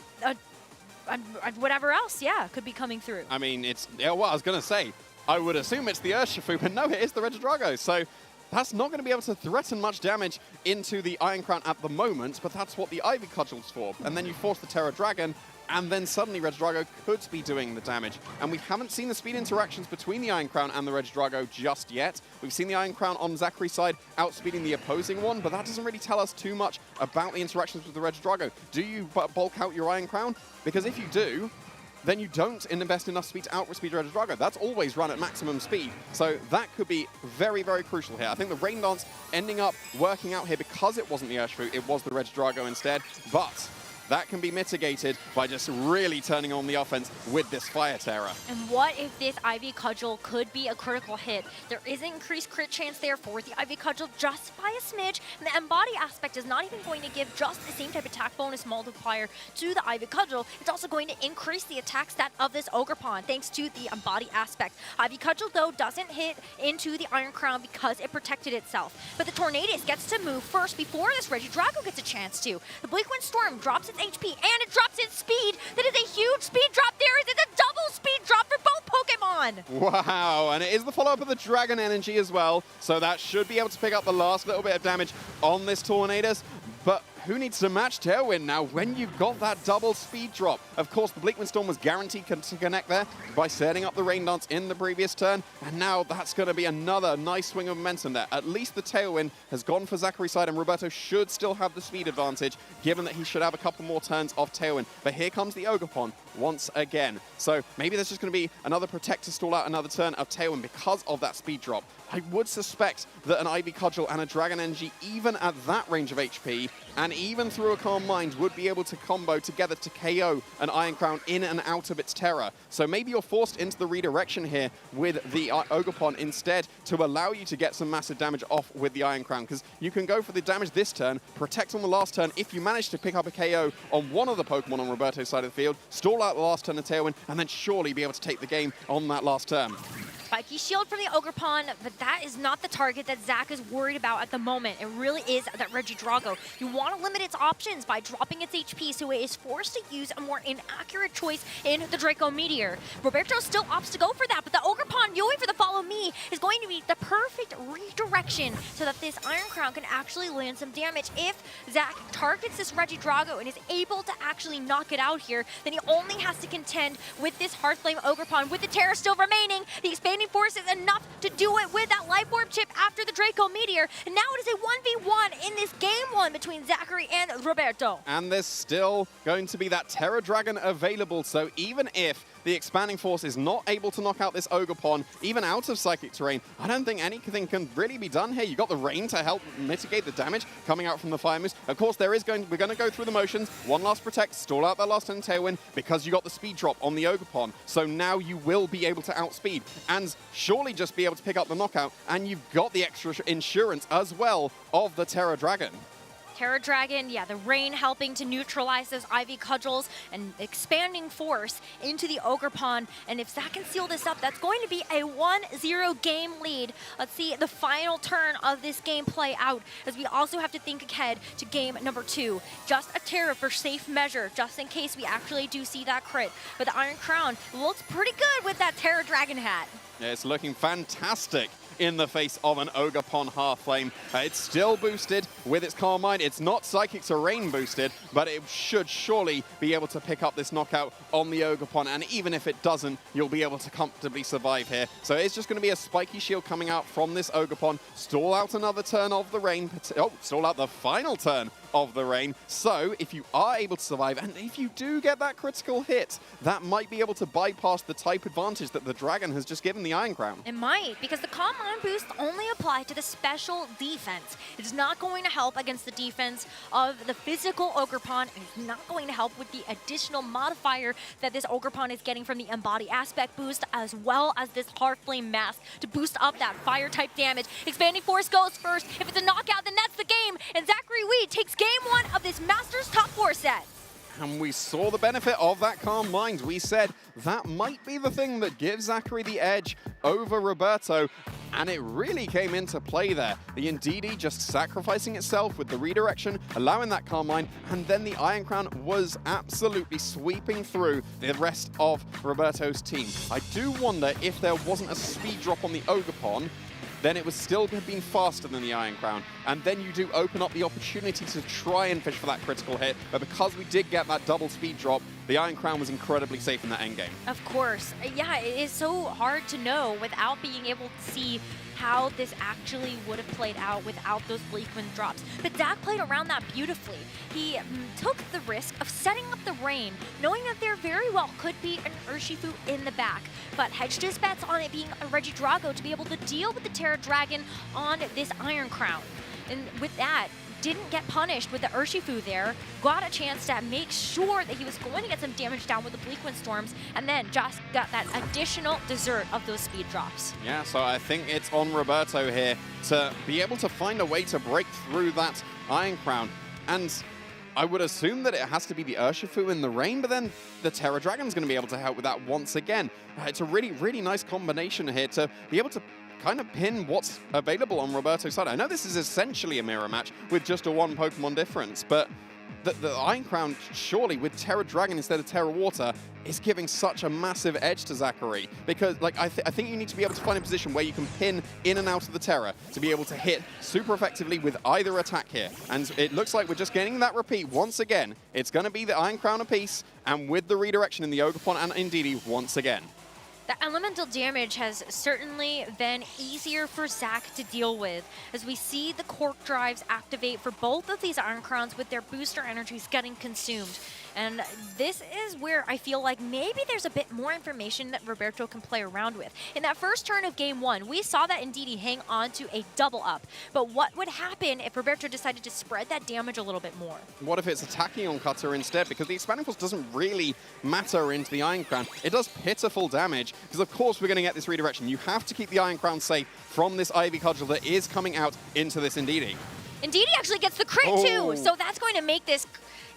whatever else, could be coming through? I mean, it's, well, I was going to say, I would assume it's the Urshifu, but no, it is the Regidrago. So that's not going to be able to threaten much damage into the Iron Crown at the moment, but that's what the Ivy Cudgel's for. And then you force the Terra Dragon, and then suddenly Regidrago could be doing the damage. And we haven't seen the speed interactions between the Iron Crown and the Regidrago just yet. We've seen the Iron Crown on Zachary's side outspeeding the opposing one, but that doesn't really tell us too much about the interactions with the Regidrago. Do you bulk out your Iron Crown? Because if you do, then you don't invest enough speed to outspeed Regidrago. That's always run at maximum speed. So that could be very, very crucial here. I think the Rain Dance ending up working out here because it wasn't the Urshifu, it was the Regidrago instead. But that can be mitigated by just really turning on the offense with this Fire Terra. And what if this Ivy Cudgel could be a critical hit? There is an increased crit chance there for the Ivy Cudgel just by a smidge, and the Embody aspect is not even going to give just the same type of attack bonus multiplier to the Ivy Cudgel. It's also going to increase the attack stat of this Ogerpon thanks to the Embody aspect. Ivy Cudgel, though, doesn't hit into the Iron Crown because it protected itself. But the Tornadus gets to move first before this Regidrago gets a chance to. The Bleakwind Storm drops its HP and it drops its speed. That is a huge speed drop there. It's a double speed drop for both Pokemon. Wow, and it is the follow-up of the Dragon Energy as well, so that should be able to pick up the last little bit of damage on this Tornadus. But who needs to match Tailwind now when you've got that double speed drop? Of course, the Bleakwind Storm was guaranteed to connect there by setting up the Rain Dance in the previous turn, and now that's going to be another nice swing of momentum there. At least the Tailwind has gone for Zachary's side, and Roberto should still have the speed advantage, given that he should have a couple more turns of Tailwind. But here comes the Ogerpon once again. So maybe there's just going to be another Protect to stall out another turn of Tailwind because of that speed drop. I would suspect that an Ivy Cudgel and a Dragon Energy, even at that range of HP, and even through a Calm Mind, would be able to combo together to KO an Iron Crown in and out of its Terra. So maybe you're forced into the redirection here with the Ogerpon instead to allow you to get some massive damage off with the Iron Crown, because you can go for the damage this turn, protect on the last turn if you manage to pick up a KO on one of the Pokemon on Roberto's side of the field, stall out the last turn of Tailwind, and then surely be able to take the game on that last turn. Spiky Shield from the Ogerpon, but that is not the target that Zach is worried about at the moment. It really is that Regidrago. You want to limit its options by dropping its HP, so it is forced to use a more inaccurate choice in the Draco Meteor. Roberto still opts to go for that, but the Ogerpon going for the Follow Me is going to be the perfect redirection so that this Iron Crown can actually land some damage. If Zach targets this Regidrago and is able to actually knock it out here, then he only has to contend with this Hearthflame Ogerpon with the Terra still remaining. The Expanding Force is enough to do it with that Life Orb chip after the Draco Meteor, and now it is a 1v1 in this game one between Zachary and Roberto. And there's still going to be that Terra Dragon available, so even if the Expanding Force is not able to knock out this Ogerpon, even out of Psychic Terrain, I don't think anything can really be done here. You've got the Rain to help mitigate the damage coming out from the Fire Moves. Of course, we're going to go through the motions. One last Protect, stall out that last turn Tailwind, because you got the speed drop on the Ogerpon. So now you will be able to outspeed and surely just be able to pick up the knockout, and you've got the extra insurance as well of the Terra Dragon. Terra Dragon, yeah, the rain helping to neutralize those Ivy Cudgels and expanding force into the Ogerpon. And if Zach can seal this up, that's going to be a 1-0 game lead. Let's see the final turn of this game play out, as we also have to think ahead to game number 2. Just a Terra for safe measure, just in case we actually do see that crit. But the Iron Crown looks pretty good with that Terra Dragon hat. Yeah, it's looking fantastic in the face of an Ogerpon Half-Flame. It's still boosted with its Calm Mind. It's not Psychic Terrain boosted, but it should surely be able to pick up this knockout on the Ogerpon, and even if it doesn't, you'll be able to comfortably survive here. So it's just going to be a spiky shield coming out from this Ogerpon, stall out another turn of the rain, stall out the final turn of the rain. So if you are able to survive, and if you do get that critical hit, that might be able to bypass the type advantage that the Dragon has just given the Iron Crown. It might, because the Calm Mind boost only apply to the special defense. It's not going to help against the defense of the physical Ogerpon, and it's not going to help with the additional modifier that this Ogerpon is getting from the Embody Aspect boost, as well as this Heartflame Mask to boost up that fire type damage. Expanding Force goes first. If it's a knockout, then that's the game, and Zachary Weed takes game 1 of this Masters Top 4 set. And we saw the benefit of that Calm Mind. We said that might be the thing that gives Zachary the edge over Roberto, and it really came into play there. The Indeedee just sacrificing itself with the redirection, allowing that Calm Mind, and then the Iron Crown was absolutely sweeping through the rest of Roberto's team. I do wonder if there wasn't a speed drop on the Ogerpon, then it would still have been faster than the Iron Crown. And then you do open up the opportunity to try and fish for that critical hit. But because we did get that double speed drop, the Iron Crown was incredibly safe in that endgame. Of course. Yeah, it is so hard to know without being able to see how this actually would have played out without those Bleakwind drops. But Zach played around that beautifully. He took the risk of setting up the rain, knowing that there very well could be an Urshifu in the back, but hedged his bets on it being a Regidrago to be able to deal with the Terra Dragon on this Iron Crown. And with that, didn't get punished with the Urshifu there, got a chance to make sure that he was going to get some damage down with the Bleakwind Storms, and then just got that additional dessert of those speed drops. Yeah, so I think it's on Roberto here to be able to find a way to break through that Iron Crown. And I would assume that it has to be the Urshifu in the rain, but then the Terra Dragon's going to be able to help with that once again. It's a really, really nice combination here to be able to kind of pin what's available on Roberto's side. I know this is essentially a mirror match with just a 1 Pokemon difference, but the Iron Crown, surely with Terra Dragon instead of Terra Water, is giving such a massive edge to Zachary. Because like I think you need to be able to find a position where you can pin in and out of the Terra to be able to hit super effectively with either attack here. And it looks like we're just getting that repeat once again. It's going to be the Iron Crown apiece, and with the redirection in the Ogerpon and Indeedee once again. The elemental damage has certainly been easier for Zach to deal with, as we see the Cork Drives activate for both of these Iron Crowns with their booster energies getting consumed. And this is where I feel like maybe there's a bit more information that Roberto can play around with. In that first turn of game 1, we saw that Indeedee hang on to a double up. But what would happen if Roberto decided to spread that damage a little bit more? What if it's attacking on Cutter instead? Because the Expanding Force doesn't really matter into the Iron Crown. It does pitiful damage, because of course we're going to get this redirection. You have to keep the Iron Crown safe from this Ivy Cudgel that is coming out into this Indeedee. Indeedee actually gets the crit too, so that's going to make this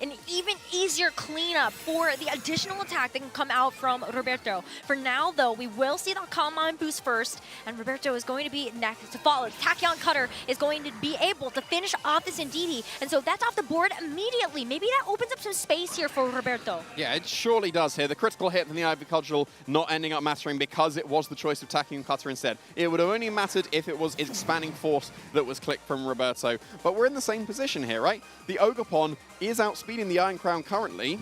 an even easier cleanup for the additional attack that can come out from Roberto. For now, though, we will see the Calm Mind boost first, and Roberto is going to be next to follow. Tachyon Cutter is going to be able to finish off this Indeedee, and so that's off the board immediately. Maybe that opens up some space here for Roberto. Yeah, it surely does here. The critical hit from the Ivy Cudgel not ending up mattering because it was the choice of Tachyon Cutter instead. It would have only mattered if it was Expanding Force that was clicked from Roberto. But we're in the same position here, right? The Ogerpon is outspeeding the Iron Crown currently,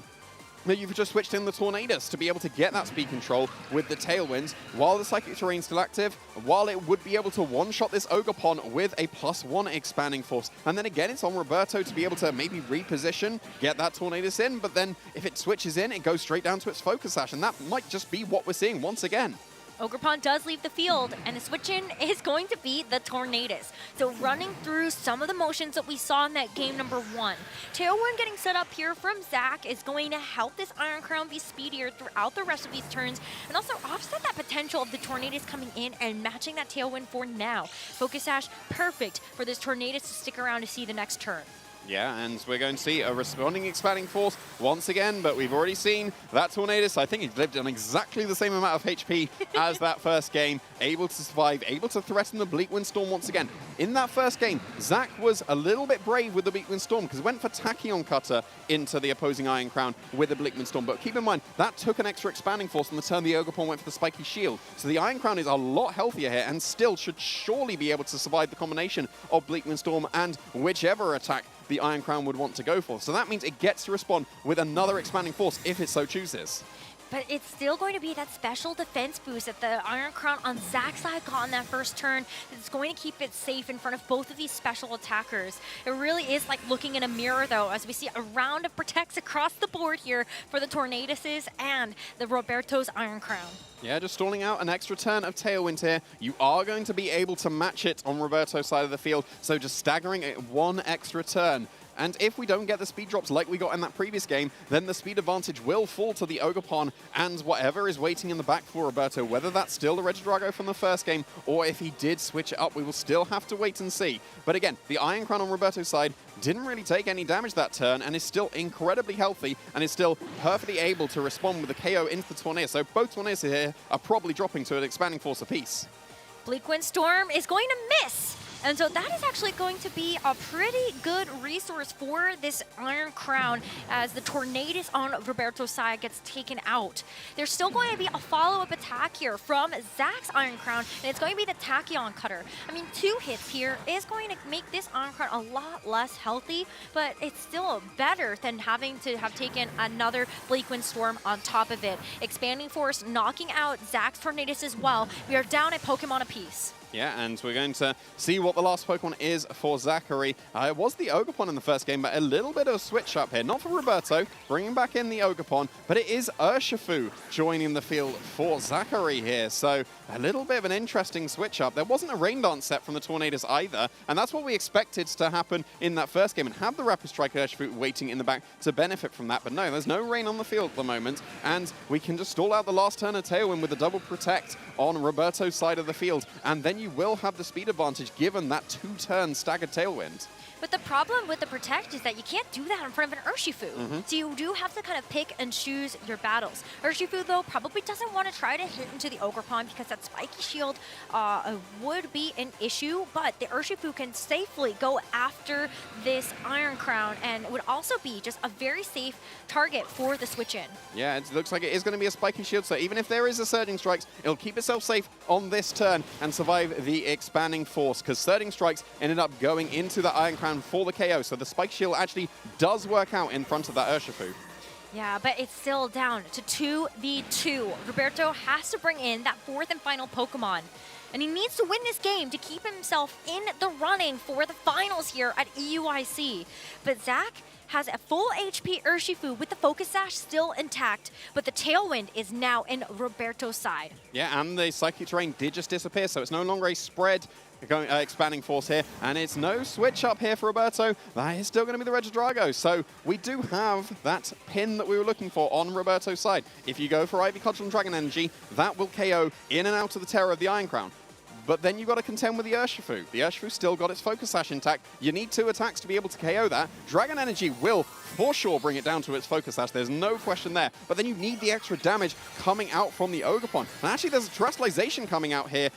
but you've just switched in the Tornadus to be able to get that speed control with the Tailwinds while the Psychic Terrain's still active, while it would be able to one-shot this Ogerpon with a +1 Expanding Force. And then again, it's on Roberto to be able to maybe reposition, get that Tornadus in, but then if it switches in, it goes straight down to its Focus Sash, and that might just be what we're seeing once again. Ogerpon does leave the field, and the switch-in is going to be the Tornadus. So running through some of the motions that we saw in that game number 1. Tailwind getting set up here from Zach is going to help this Iron Crown be speedier throughout the rest of these turns, and also offset that potential of the Tornadus coming in and matching that Tailwind for now. Focus Sash, perfect for this Tornadus to stick around to see the next turn. Yeah, and we're going to see a responding expanding force once again, but we've already seen that Tornadus. I think he's lived on exactly the same amount of HP as that first game, able to survive, able to threaten the Bleak Windstorm once again. In that first game, Zach was a little bit brave with the Bleak Windstorm because went for Tachyon Cutter into the opposing Iron Crown with the Bleak Windstorm. But keep in mind, that took an extra expanding force on the turn the Ogerpon went for the Spiky Shield. So the Iron Crown is a lot healthier here and still should surely be able to survive the combination of Bleak Windstorm and whichever attack the Iron Crown would want to go for. So that means it gets to respond with another expanding force if it so chooses. But it's still going to be that special defense boost that the Iron Crown on Zach's side got on that first turn. It's going to keep it safe in front of both of these special attackers. It really is like looking in a mirror, though, as we see a round of protects across the board here for the Tornaduses and the Roberto's Iron Crown. Yeah, just stalling out an extra turn of Tailwind here. You are going to be able to match it on Roberto's side of the field, so just staggering it one extra turn. And if we don't get the speed drops like we got in that previous game, then the speed advantage will fall to the Ogerpon and whatever is waiting in the back for Roberto, whether that's still the Regidrago from the first game or if he did switch it up, we will still have to wait and see. But again, the Iron Crown on Roberto's side didn't really take any damage that turn and is still incredibly healthy and is still perfectly able to respond with the KO into the Tornado. So both Tornadoes here are probably dropping to an expanding force apiece. Bleak Windstorm is going to miss. And so that is actually going to be a pretty good resource for this Iron Crown as the Tornadus on Roberto's side gets taken out. There's still going to be a follow-up attack here from Zach's Iron Crown, and it's going to be the Tachyon Cutter. I mean, 2 hits here is going to make this Iron Crown a lot less healthy, but it's still better than having to have taken another Bleak Windstorm on top of it. Expanding Force knocking out Zach's Tornadus as well. We are down a Pokemon apiece. Yeah, and we're going to see what the last Pokemon is for Zachary. It was the Ogerpon in the first game, but a little bit of a switch up here. Not for Roberto, bringing back in the Ogerpon, but it is Urshifu joining the field for Zachary here. So a little bit of an interesting switch up. There wasn't a Rain Dance set from the Tornadus either, and that's what we expected to happen in that first game, and have the Rapid Strike Urshifu waiting in the back to benefit from that. But no, there's no rain on the field at the moment, and we can just stall out the last turn of Tailwind with a double protect on Roberto's side of the field, and then you will have the speed advantage given that 2-turn staggered Tailwind. But the problem with the Protect is that you can't do that in front of an Urshifu. So you do have to kind of pick and choose your battles. Urshifu, though, probably doesn't want to try to hit into the Ogerpon because that Spiky Shield would be an issue, but the Urshifu can safely go after this Iron Crown and would also be just a very safe target for the switch-in. Yeah, it looks like it is going to be a Spiky Shield, so even if there is a Surging Strikes, it'll keep itself safe on this turn and survive the Expanding Force, because Surging Strikes ended up going into the Iron Crown for the KO, so the Spike Shield actually does work out in front of that Urshifu. Yeah, but it's still down to 2v2. Roberto has to bring in that 4th and final Pokemon. And he needs to win this game to keep himself in the running for the finals here at EUIC. But Zach has a full HP Urshifu with the Focus Sash still intact, but the Tailwind is now in Roberto's side. Yeah, and the Psychic Terrain did just disappear, so it's no longer a spread expanding force here, and it's no switch up here for Roberto. That is still going to be the Regidrago, so we do have that pin that we were looking for on Roberto's side. If you go for Ivy Cudgel and Dragon Energy, that will KO in and out of the Terror of the Iron Crown. But then you've got to contend with the Urshifu. The Urshifu still got its Focus Sash intact. You need 2 attacks to be able to KO that. Dragon Energy will for sure bring it down to its Focus Sash. There's no question there. But then you need the extra damage coming out from the Ogerpon. And actually there's a Terrestrialization coming out here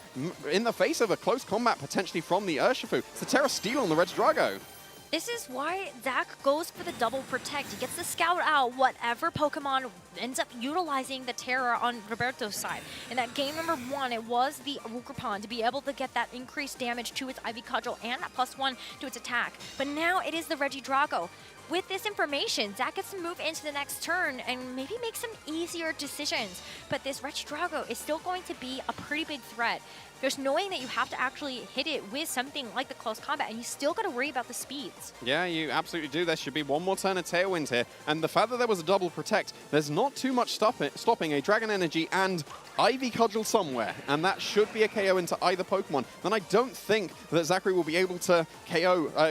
in the face of a close combat potentially from the Urshifu. It's the Terra Steel on the Regidrago. This is why Zach goes for the double protect. He gets to scout out whatever Pokemon ends up utilizing the Terra on Roberto's side. In that game number 1, it was the Ogerpon to be able to get that increased damage to its Ivy Cudgel and that +1 to its attack. But now it is the Regidrago. With this information, Zach gets to move into the next turn and maybe make some easier decisions. But this Regidrago is still going to be a pretty big threat. Just knowing that you have to actually hit it with something like the close combat, and you still got to worry about the speeds. Yeah, you absolutely do. There should be one more turn of Tailwind here. And the fact that there was a double protect, there's not too much stopping a Dragon Energy and Ivy Cudgel somewhere, and that should be a KO into either Pokemon, then I don't think that Zachary will be able to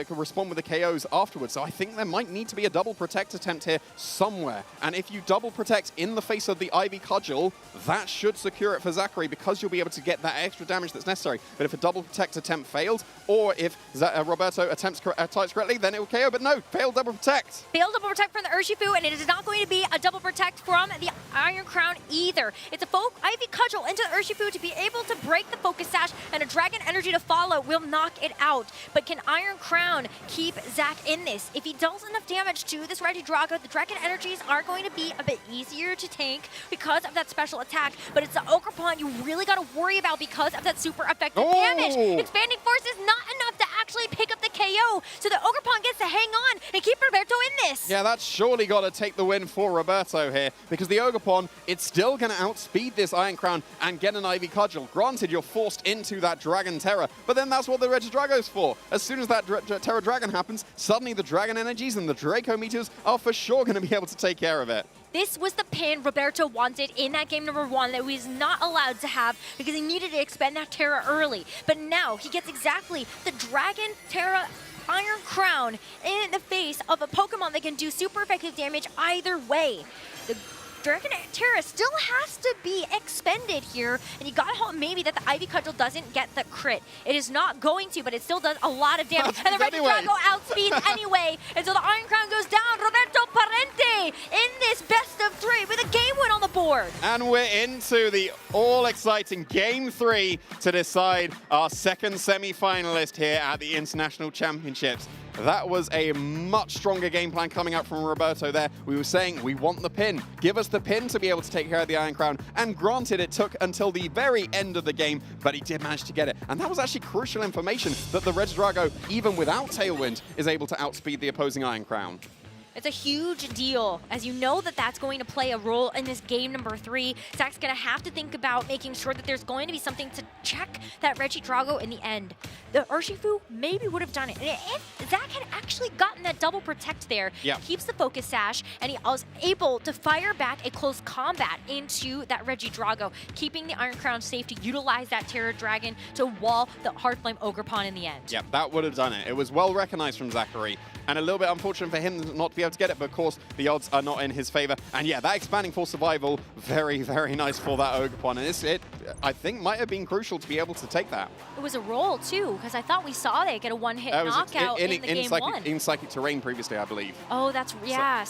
respond with the KOs afterwards. So I think there might need to be a double protect attempt here somewhere. And if you double protect in the face of the Ivy Cudgel, that should secure it for Zachary because you'll be able to get that extra damage that's necessary. But if a double protect attempt fails, or if Roberto attempts types correctly, then it will KO. But no, failed double protect. Failed double protect from the Urshifu, and it is not going to be a double protect from the Iron Crown either. It's a Ivy Cudgel into the Urshifu to be able to break the Focus Sash, and a Dragon Energy to follow will knock it out. But can Iron Crown keep Zach in this? If he does enough damage to this Regidrago, the Dragon Energies are going to be a bit easier to tank because of that special attack. But it's the Ogerpon you really got to worry about because of that super effective damage. Expanding Force is not enough to actually pick up the KO, so the Ogerpon gets to hang on and keep Roberto in this. Yeah, that's surely got to take the win for Roberto here, because the Ogerpon, it's still going to outspeed this Iron Crown and get an Ivy Cudgel. Granted, you're forced into that Dragon Terror, but then that's what the Regidrago's for. As soon as that Terra Dragon happens, suddenly the Dragon Energies and the Draco Meteors are for sure going to be able to take care of it. This was the pin Roberto wanted in that game number 1 that he was not allowed to have because he needed to expend that Terra early. But now he gets exactly the Dragon Terra Iron Crown in the face of a Pokemon that can do super effective damage either way. The Dragon Terra still has to be expended here, and you gotta hope maybe that the Ivy Cudgel doesn't get the crit. It is not going to, but it still does a lot of damage. And the Regidrago outspeeds anyway, and so the Iron Crown goes down. Roberto Parente in this best of 3 with a game win on the board. And we're into the all-exciting Game 3 to decide our second semi-finalist here at the International Championships. That was a much stronger game plan coming out from Roberto there. We were saying, we want the pin. Give us the pin to be able to take care of the Iron Crown. And granted, it took until the very end of the game, but he did manage to get it. And that was actually crucial information that the Regidrago, even without Tailwind, is able to outspeed the opposing Iron Crown. It's a huge deal, as you know that that's going to play a role in this game number 3. Zach's going to have to think about making sure that there's going to be something to check that Regidrago in the end. The Urshifu maybe would have done it. And if Zach had actually gotten that double protect there, keeps the Focus Sash, and he was able to fire back a close combat into that Regidrago, keeping the Iron Crown safe to utilize that Terra Dragon to wall the Hard Flame Ogerpon in the end. Yep, that would have done it. It was well recognized from Zachary, and a little bit unfortunate for him not to be able to get it, but of course the odds are not in his favor. And yeah, that expanding for survival, very, very nice for that Ogerpon, and it I think might have been crucial to be able to take that. It was a roll too, because I thought we saw they get a one-hit knockout in the game 1. In Psychic Terrain previously, I believe. Oh, that's,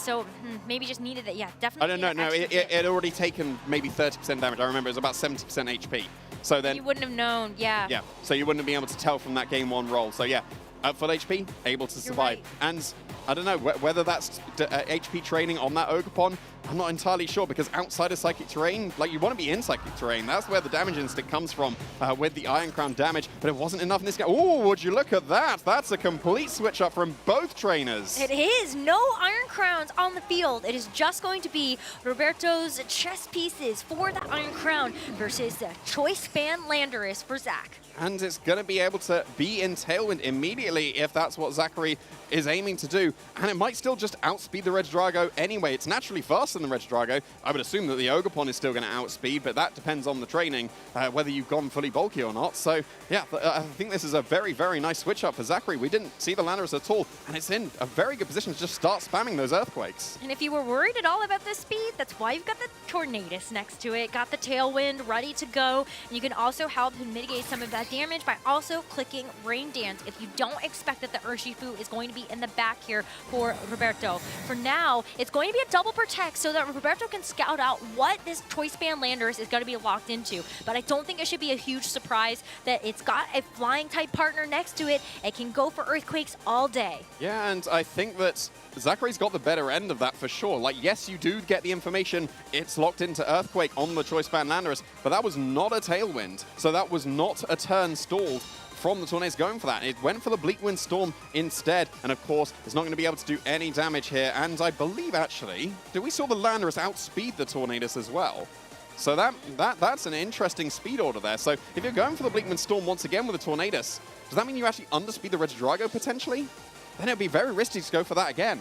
so maybe just needed it. Yeah, definitely. I don't know, no, it had already taken maybe 30% damage. I remember it was about 70% HP. So then you wouldn't have known, Yeah, so you wouldn't have been able to tell from that game 1 roll. So yeah, at full HP, able to survive. And I don't know whether that's HP training on that Ogerpon. I'm not entirely sure, because outside of Psychic Terrain, like, you want to be in Psychic Terrain. That's where the damage instinct comes from with the Iron Crown damage, but it wasn't enough in this game. Oh, would you look at that? That's a complete switch up from both trainers. It is. No Iron Crowns on the field. It is just going to be Roberto's chess pieces for the Iron Crown versus the Choice Band Landorus for Zach. And it's going to be able to be in Tailwind immediately if that's what Zachary is aiming to do. And it might still just outspeed the Regidrago anyway. It's naturally faster than the Regidrago. I would assume that the Ogerpon is still going to outspeed, but that depends on the training, whether you've gone fully bulky or not. So yeah, I think this is a very, very nice switch up for Zachary. We didn't see the Landorus at all, and it's in a very good position to just start spamming those Earthquakes. And if you were worried at all about the speed, that's why you've got the Tornadus next to it. Got the Tailwind ready to go. And you can also help to mitigate some of that damage by also clicking Rain Dance if you don't expect that the Urshifu is going to be in the back here for Roberto. For now, it's going to be a double protect so that Roberto can scout out what this Choice Band Landorus is going to be locked into. But I don't think it should be a huge surprise that it's got a flying type partner next to it. It can go for Earthquakes all day. Yeah, and I think that Zachary's got the better end of that for sure. Like, yes, you do get the information, it's locked into Earthquake on the Choice Band Landorus, but that was not a Tailwind. So that was not a turn stalled from the Tornadus going for that. It went for the Bleak Wind Storm instead, and of course, it's not going to be able to do any damage here. And I believe, actually, we saw the Landorus outspeed the Tornadus as well. So that's an interesting speed order there. So if you're going for the Bleak Wind Storm once again with the Tornadus, does that mean you actually underspeed the Regidrago potentially? Then it'd be very risky to go for that again.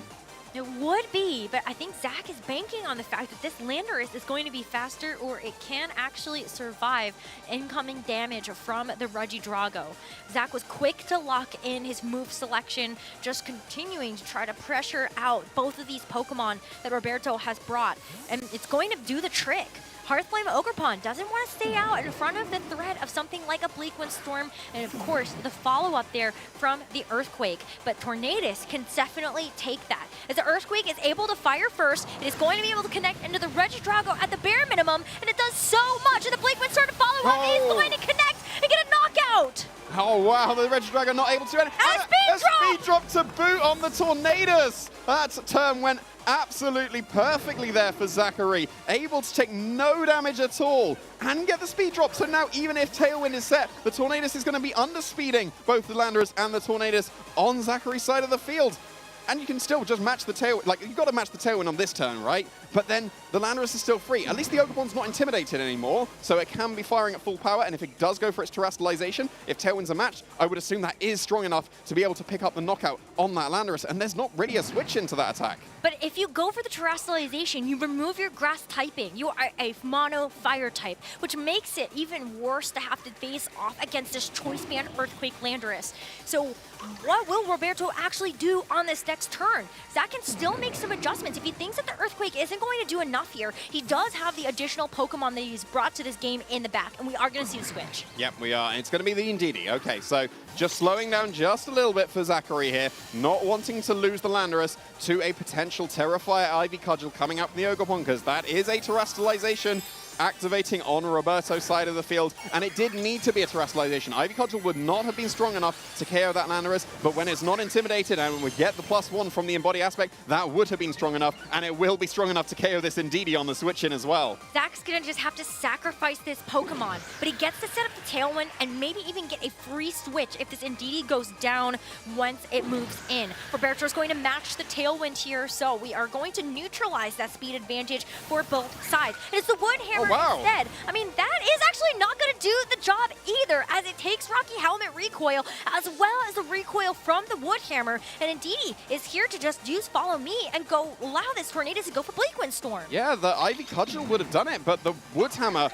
It would be, but I think Zach is banking on the fact that this Landorus is going to be faster, or it can actually survive incoming damage from the Regidrago. Zach was quick to lock in his move selection, just continuing to try to pressure out both of these Pokemon that Roberto has brought, and it's going to do the trick. Hearthflame Ogerpon doesn't want to stay out in front of the threat of something like a Bleak Wind Storm, and of course the follow-up there from the Earthquake. But Tornadus can definitely take that. As the Earthquake is able to fire first, it is going to be able to connect into the Regidrago at the bare minimum, and it does so much, and the Bleak Wind Storm to follow up, and he's going to connect and get a knockout! Oh wow, the Regidrago not able to... And a speed drop to boot on the Tornadus! That turn went absolutely perfectly there for Zachary. Able to take no damage at all and get the speed drop. So now even if Tailwind is set, the Tornadus is going to be underspeeding both the Landorus and the Tornadus on Zachary's side of the field. And you can still just match the tail, like you've got to match the Tailwind on this turn, right? But then the Landorus is still free. At least the Ogerpon's not intimidated anymore, so it can be firing at full power. And if it does go for its Terastallization, if Tailwind's a match, I would assume that is strong enough to be able to pick up the knockout on that Landorus. And there's not really a switch into that attack. But if you go for the Terastallization, you remove your grass typing. You are a mono fire type, which makes it even worse to have to face off against this Choice Band Earthquake Landorus. So what will Roberto actually do on this next turn? Zach can still make some adjustments. If he thinks that the Earthquake isn't going to do enough here, he does have the additional Pokemon that he's brought to this game in the back, and we are going to see the switch. Yep, we are. It's going to be the Indeedee. Okay, so just slowing down just a little bit for Zachary here, not wanting to lose the Landorus to a potential Terrafire Ivy Cudgel coming up from the Ogerpon, because that is a Terastallization activating on Roberto's side of the field, and it did need to be a Terastallization. Ivy Cudgel would not have been strong enough to KO that Landorus, but when it's not intimidated and when we get the +1 from the Embody aspect, that would have been strong enough, and it will be strong enough to KO this Indeedee on the switch in as well. Zach's gonna just have to sacrifice this Pokemon, but he gets to set up the Tailwind and maybe even get a free switch if this Indeedee goes down once it moves in. Roberto's going to match the Tailwind here, so we are going to neutralize that speed advantage for both sides. And it's the Wood Hammer instead. I mean, that is actually not going to do the job either, as it takes Rocky Helmet recoil as well as the recoil from the Wood Hammer. And Indeedee is here to just use Follow Me and go allow this Tornadus to go for Bleak Wind Storm. Yeah, the Ivy Cudgel would have done it, but the Wood Hammer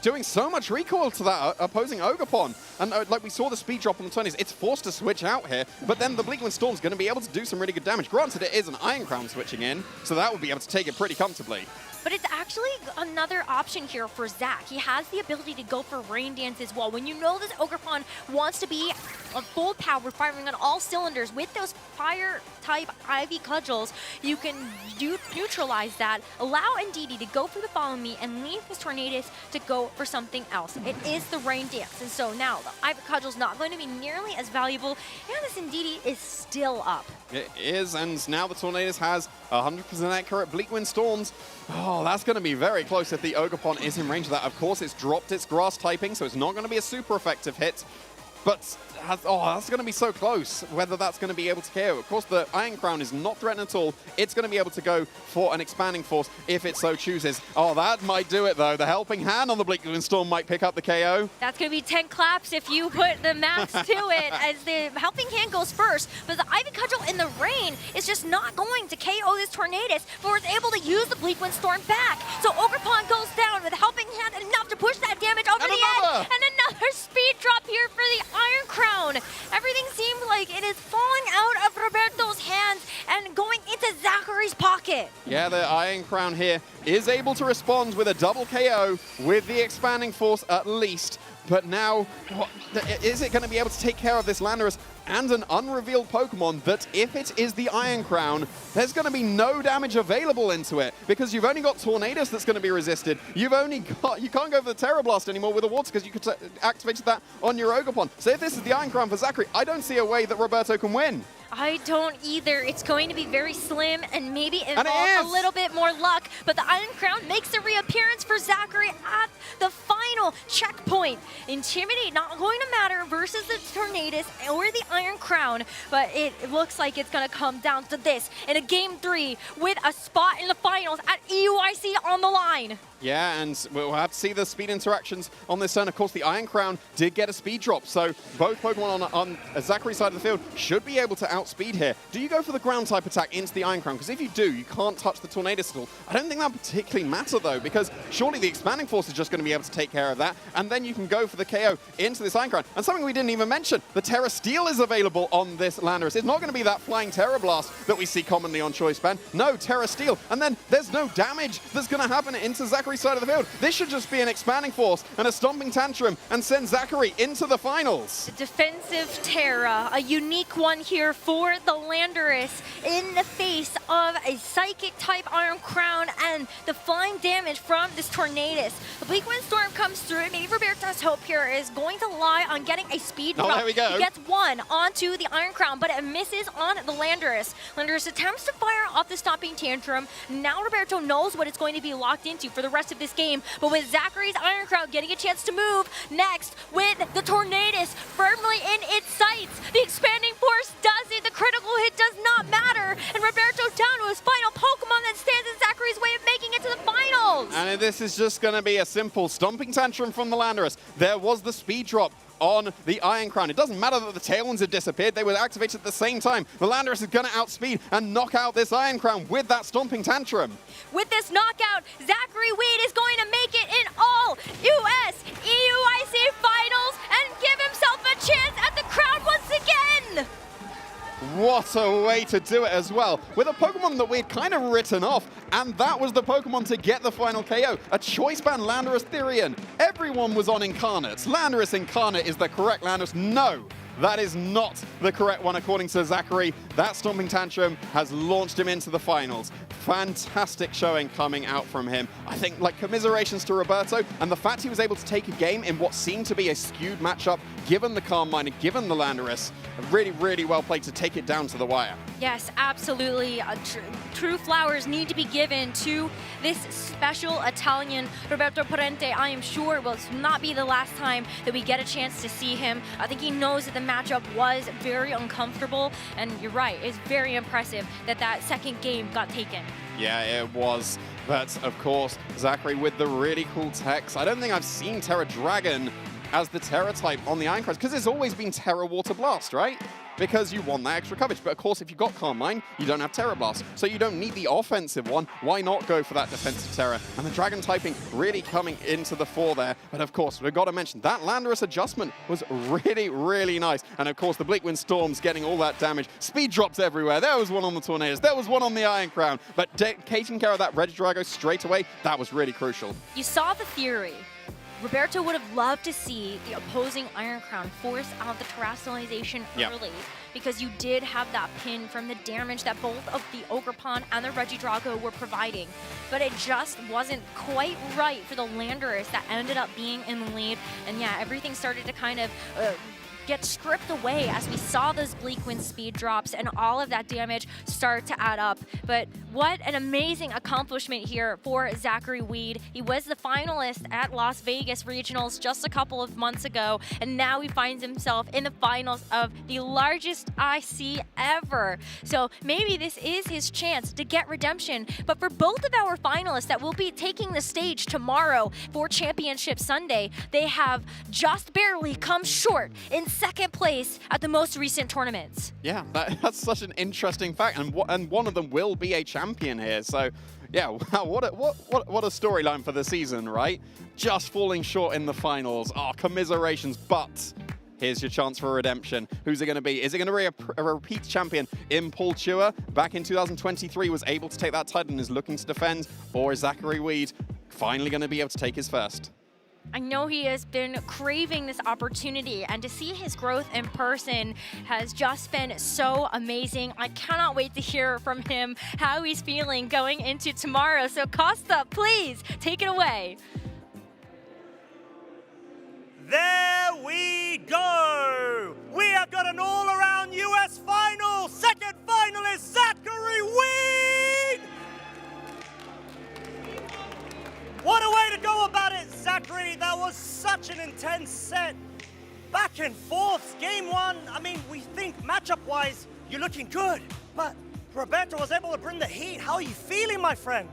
doing so much recoil to that opposing Ogerpon. And like we saw the speed drop on the 20s, it's forced to switch out here, but then the Bleak Wind Storm's going to be able to do some really good damage. Granted, it is an Iron Crown switching in, so that would be able to take it pretty comfortably. But it's actually another option here for Zach. He has the ability to go for Rain Dance as well. When you know this Ogerpon wants to be a full power, firing on all cylinders with those fire-type Ivy Cudgels, you can neutralize that, allow Indeedee to go for the Follow Me, and leave this Tornadus to go for something else. It is the Rain Dance, and so now the Ivy Cudgel's not going to be nearly as valuable, and this Indeedee is still up. It is, and now the Tornadus has 100% accurate Bleak Wind Storms. Oh, that's going to be very close if the Ogerpon is in range of that. Of course, it's dropped its grass typing, so it's not going to be a super effective hit. But, that's going to be so close, whether that's going to be able to KO. Of course, the Iron Crown is not threatened at all. It's going to be able to go for an Expanding Force if it so chooses. Oh, that might do it, though. The Helping Hand on the Bleak Wind Storm might pick up the KO. That's going to be 10 claps if you put the max to it, as the Helping Hand goes first. But the Ivy Cudgel in the rain is just not going to KO this Tornadus, before it's able to use the Bleak Wind Storm back. So Ogerpon goes down with a Helping Hand enough to push that damage over the edge. And another speed drop here for the Iron Crown. Everything seemed like it is falling out of Roberto's hands and going into Zachary's pocket. Yeah, the Iron Crown here is able to respond with a double KO with the Expanding Force at least. But now, is it going to be able to take care of this Landorus and an unrevealed Pokemon that, if it is the Iron Crown, there's going to be no damage available into it, because you've only got Tornadus that's going to be resisted. You can't go for the Terra Blast anymore with the water, because you could activate that on your Ogerpon. So if this is the Iron Crown for Zachary, I don't see a way that Roberto can win. I don't either. It's going to be very slim and maybe involve a little bit more luck, but the Iron Crown makes a reappearance for Zachary at the final checkpoint. Intimidate not going to matter versus the Tornadus or the Iron Crown, but it looks like it's going to come down to this in a Game 3 with a spot in the finals at EUIC on the line. Yeah, and we'll have to see the speed interactions on this turn. Of course, the Iron Crown did get a speed drop, so both Pokemon on Zachary's side of the field should be able to outspeed here. Do you go for the ground type attack into the Iron Crown? Because if you do, you can't touch the Tornadus at all. I don't think that particularly matter, though, because surely the Expanding Force is just going to be able to take care of that, and then you can go for the KO into this Iron Crown. And something we didn't even mention, the Terra Steel is available on this Landorus. It's not going to be that flying Terra Blast that we see commonly on Choice Band. No, Terra Steel, and then there's no damage that's going to happen into Zachary's side of the field. This should just be an Expanding Force and a Stomping Tantrum and send Zachary into the finals. The defensive Terra, a unique one here for the Landorus in the face of a Psychic-type Iron Crown and the flying damage from this Tornadus. The Bleak Wind Storm comes through, and maybe Roberto's hope here is going to lie on getting a speed drop. There we go. He gets one onto the Iron Crown, but it misses on the Landorus. Landorus attempts to fire off the Stomping Tantrum. Now Roberto knows what it's going to be locked into for the rest of this game, but with Zachary's Iron Crown getting a chance to move next with the Tornadus firmly in its sights, the Expanding Force does it. The critical hit does not matter, and Roberto down to his final Pokemon that stands in Zachary's way of making it to the finals. And this is just going to be a simple Stomping Tantrum from the Landorus. There was the speed drop on the Iron Crown. It doesn't matter that the Tailwinds had disappeared. They were activated at the same time. The Landorus is going to outspeed and knock out this Iron Crown with that Stomping Tantrum. With this knockout, Zachary Weed is going to make it in all US EUIC Finals and give himself a chance at the crown once again. What a way to do it as well, with a Pokemon that we'd kind of written off, and that was the Pokemon to get the final KO, a Choice Band Landorus Therian. Everyone was on Incarnates. Landorus Incarnate is the correct Landorus. No, that is not the correct one according to Zachary. That Stomping Tantrum has launched him into the finals. Fantastic showing coming out from him. I think, like, commiserations to Roberto, and the fact he was able to take a game in what seemed to be a skewed matchup, given the Calm Mind and given the Landorus, really, really well played to take it down to the wire. Yes, absolutely. True flowers need to be given to this special Italian, Roberto Parente. I am sure will not be the last time that we get a chance to see him. I think he knows that the matchup was very uncomfortable, and you're right, it's very impressive that that second game got taken. Yeah, it was. But, of course, Zachary with the really cool techs. I don't think I've seen Terra Dragon as the Terra type on the Iron Crown, because there's always been Terra Water Blast, right? Because you want that extra coverage. But of course, if you've got Calm Mind, you don't have Terra Blast. So you don't need the offensive one. Why not go for that defensive Terra? And the Dragon typing really coming into the fore there. But of course, we've got to mention that Landorus adjustment was really, really nice. And of course, the Bleak Wind Storm's getting all that damage. Speed drops everywhere. There was one on the Tornadus. There was one on the Iron Crown. But taking care of that Regidrago straight away, that was really crucial. You saw the theory. Roberto would have loved to see the opposing Iron Crown force out the terrestrialization early, because you did have that pin from the damage that both of the Ogerpon and the Regidrago were providing. But it just wasn't quite right for the Landorus that ended up being in the lead. And yeah, everything started to kind of get stripped away as we saw those Bleak Wind speed drops and all of that damage start to add up. But what an amazing accomplishment here for Zachary Weed. He was the finalist at Las Vegas Regionals just a couple of months ago, and now he finds himself in the finals of the largest IC ever. So maybe this is his chance to get redemption. But for both of our finalists that will be taking the stage tomorrow for Championship Sunday, they have just barely come short in second place at the most recent tournaments. Yeah, that's such an interesting fact, and one of them will be a champion here. So, yeah, wow, what a storyline for the season, right? Just falling short in the finals. Oh, commiserations, but here's your chance for redemption. Who's it going to be? Is it going to be a repeat champion in Paul Chua? Back in 2023 was able to take that title and is looking to defend, or is Zachary Weed finally going to be able to take his first? I know he has been craving this opportunity, and to see his growth in person has just been so amazing. I cannot wait to hear from him how he's feeling going into tomorrow. So Costa, please take it away. There we go! We have got an all-around US final! Second finalist, Zachary Weed! What a way to go about it, Zachary! That was such an intense set. Back and forth, game one, I mean, we think matchup-wise, you're looking good, but Roberto was able to bring the heat. How are you feeling, my friend?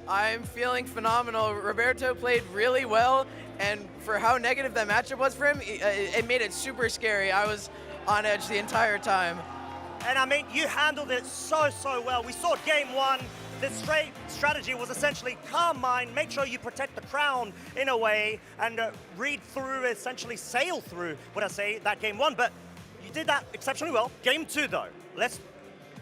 I'm feeling phenomenal. Roberto played really well, and for how negative that matchup was for him, it made it super scary. I was on edge the entire time. And I mean, you handled it so well. We saw game one. The strategy was essentially calm mind, make sure you protect the crown in a way, and read through, essentially sail through, would I say, that game one. But you did that exceptionally well. Game two, though, let's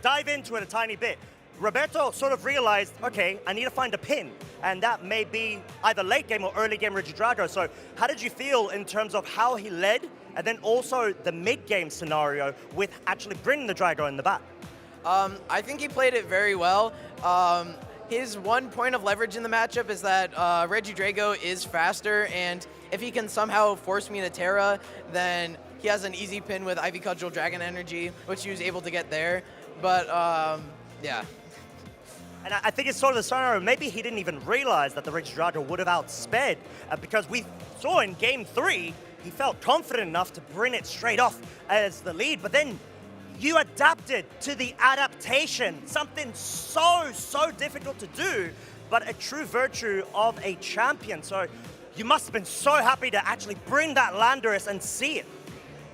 dive into it a tiny bit. Roberto sort of realized, okay, I need to find a pin, and that may be either late game or early game Regidrago. So how did you feel in terms of how he led, and then also the mid-game scenario with actually bringing the Drago in the back? I think he played it very well. His one point of leverage in the matchup is that Regidrago is faster, and if he can somehow force me into Terra, then he has an easy pin with Ivy Cudgel Dragon Energy, which he was able to get there. But, yeah. And I think it's sort of the scenario, maybe he didn't even realize that the Regidrago would have outsped, because we saw in game three, he felt confident enough to bring it straight off as the lead, but then you adapted to the adaptation, something so difficult to do, but a true virtue of a champion. So you must have been so happy to actually bring that Landorus and see it.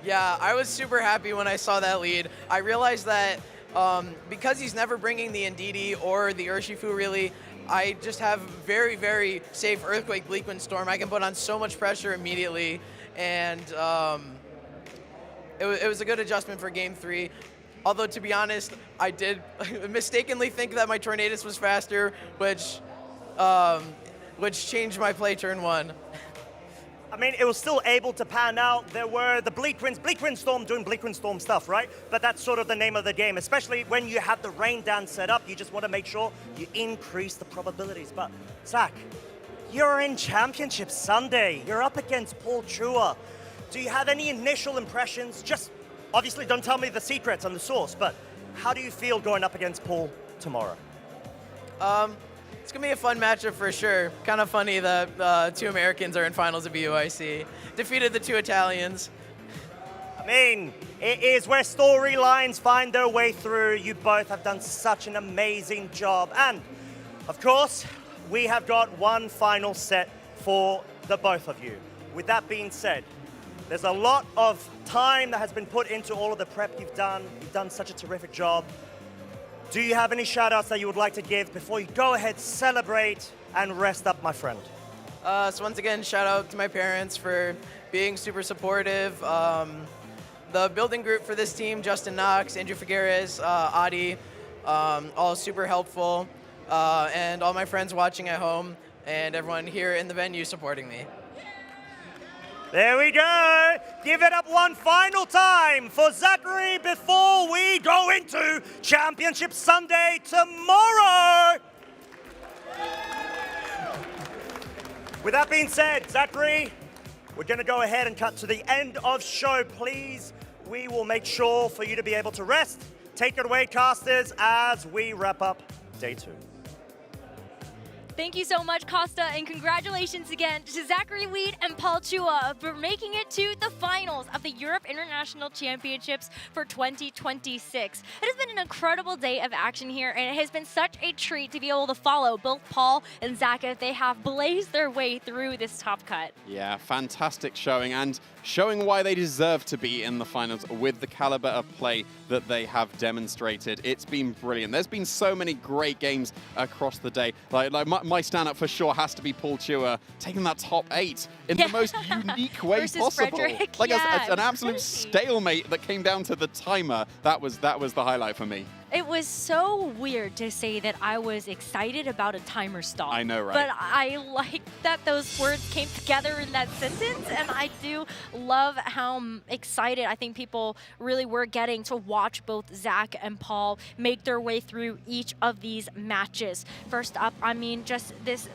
Yeah, I was super happy when I saw that lead. I realized that because he's never bringing the Ndidi or the Urshifu really, I just have very safe Earthquake, Bleak Wind Storm. I can put on so much pressure immediately, and it was a good adjustment for game three. Although, to be honest, I did mistakenly think that my Tornadus was faster, which changed my play turn one. I mean, it was still able to pan out. There were the Bleak Wind Storm doing Bleak Wind Storm stuff, right? But that's sort of the name of the game, especially when you have the Rain Dance set up. You just want to make sure you increase the probabilities. But, Zach, you're in Championship Sunday. You're up against Paul Chua. Do you have any initial impressions? Just, obviously, don't tell me the secrets and the source, but how do you feel going up against Paul tomorrow? It's going to be a fun matchup for sure. Kind of funny that two Americans are in finals of EUIC. Defeated the two Italians. I mean, it is where storylines find their way through. You both have done such an amazing job. And, of course, we have got one final set for the both of you. With that being said, there's a lot of time that has been put into all of the prep you've done. You've done such a terrific job. Do you have any shout-outs that you would like to give before you go ahead, celebrate, and rest up, my friend? So once again, shout out to my parents for being super supportive. The building group for this team, Justin Knox, Andrew Figueres, Adi, all super helpful. And all my friends watching at home, and everyone here in the venue supporting me. There we go. Give it up one final time for Zachary before we go into Championship Sunday tomorrow. With that being said, Zachary, we're going to go ahead and cut to the end of show. Please, we will make sure for you to be able to rest. Take it away, casters, as we wrap up day two. Thank you so much, Costa, and congratulations again to Zachary Weed and Paul Chua for making it to the finals of the Europe International Championships for 2026. It has been an incredible day of action here, and it has been such a treat to be able to follow both Paul and Zach as they have blazed their way through this top cut. Yeah, fantastic showing, and showing why they deserve to be in the finals with the caliber of play that they have demonstrated. It's been brilliant. There's been so many great games across the day. Like my stand-up for sure has to be Paul Chua taking that top 8 in the most unique way possible. Frederick, like yeah, an absolute stalemate that came down to the timer. That was the highlight for me. It was so weird to say that I was excited about a timer stop. I know, right? But I like that those words came together in that sentence, and I do love how excited I think people really were getting to watch both Zach and Paul make their way through each of these matches. First up, I mean, just this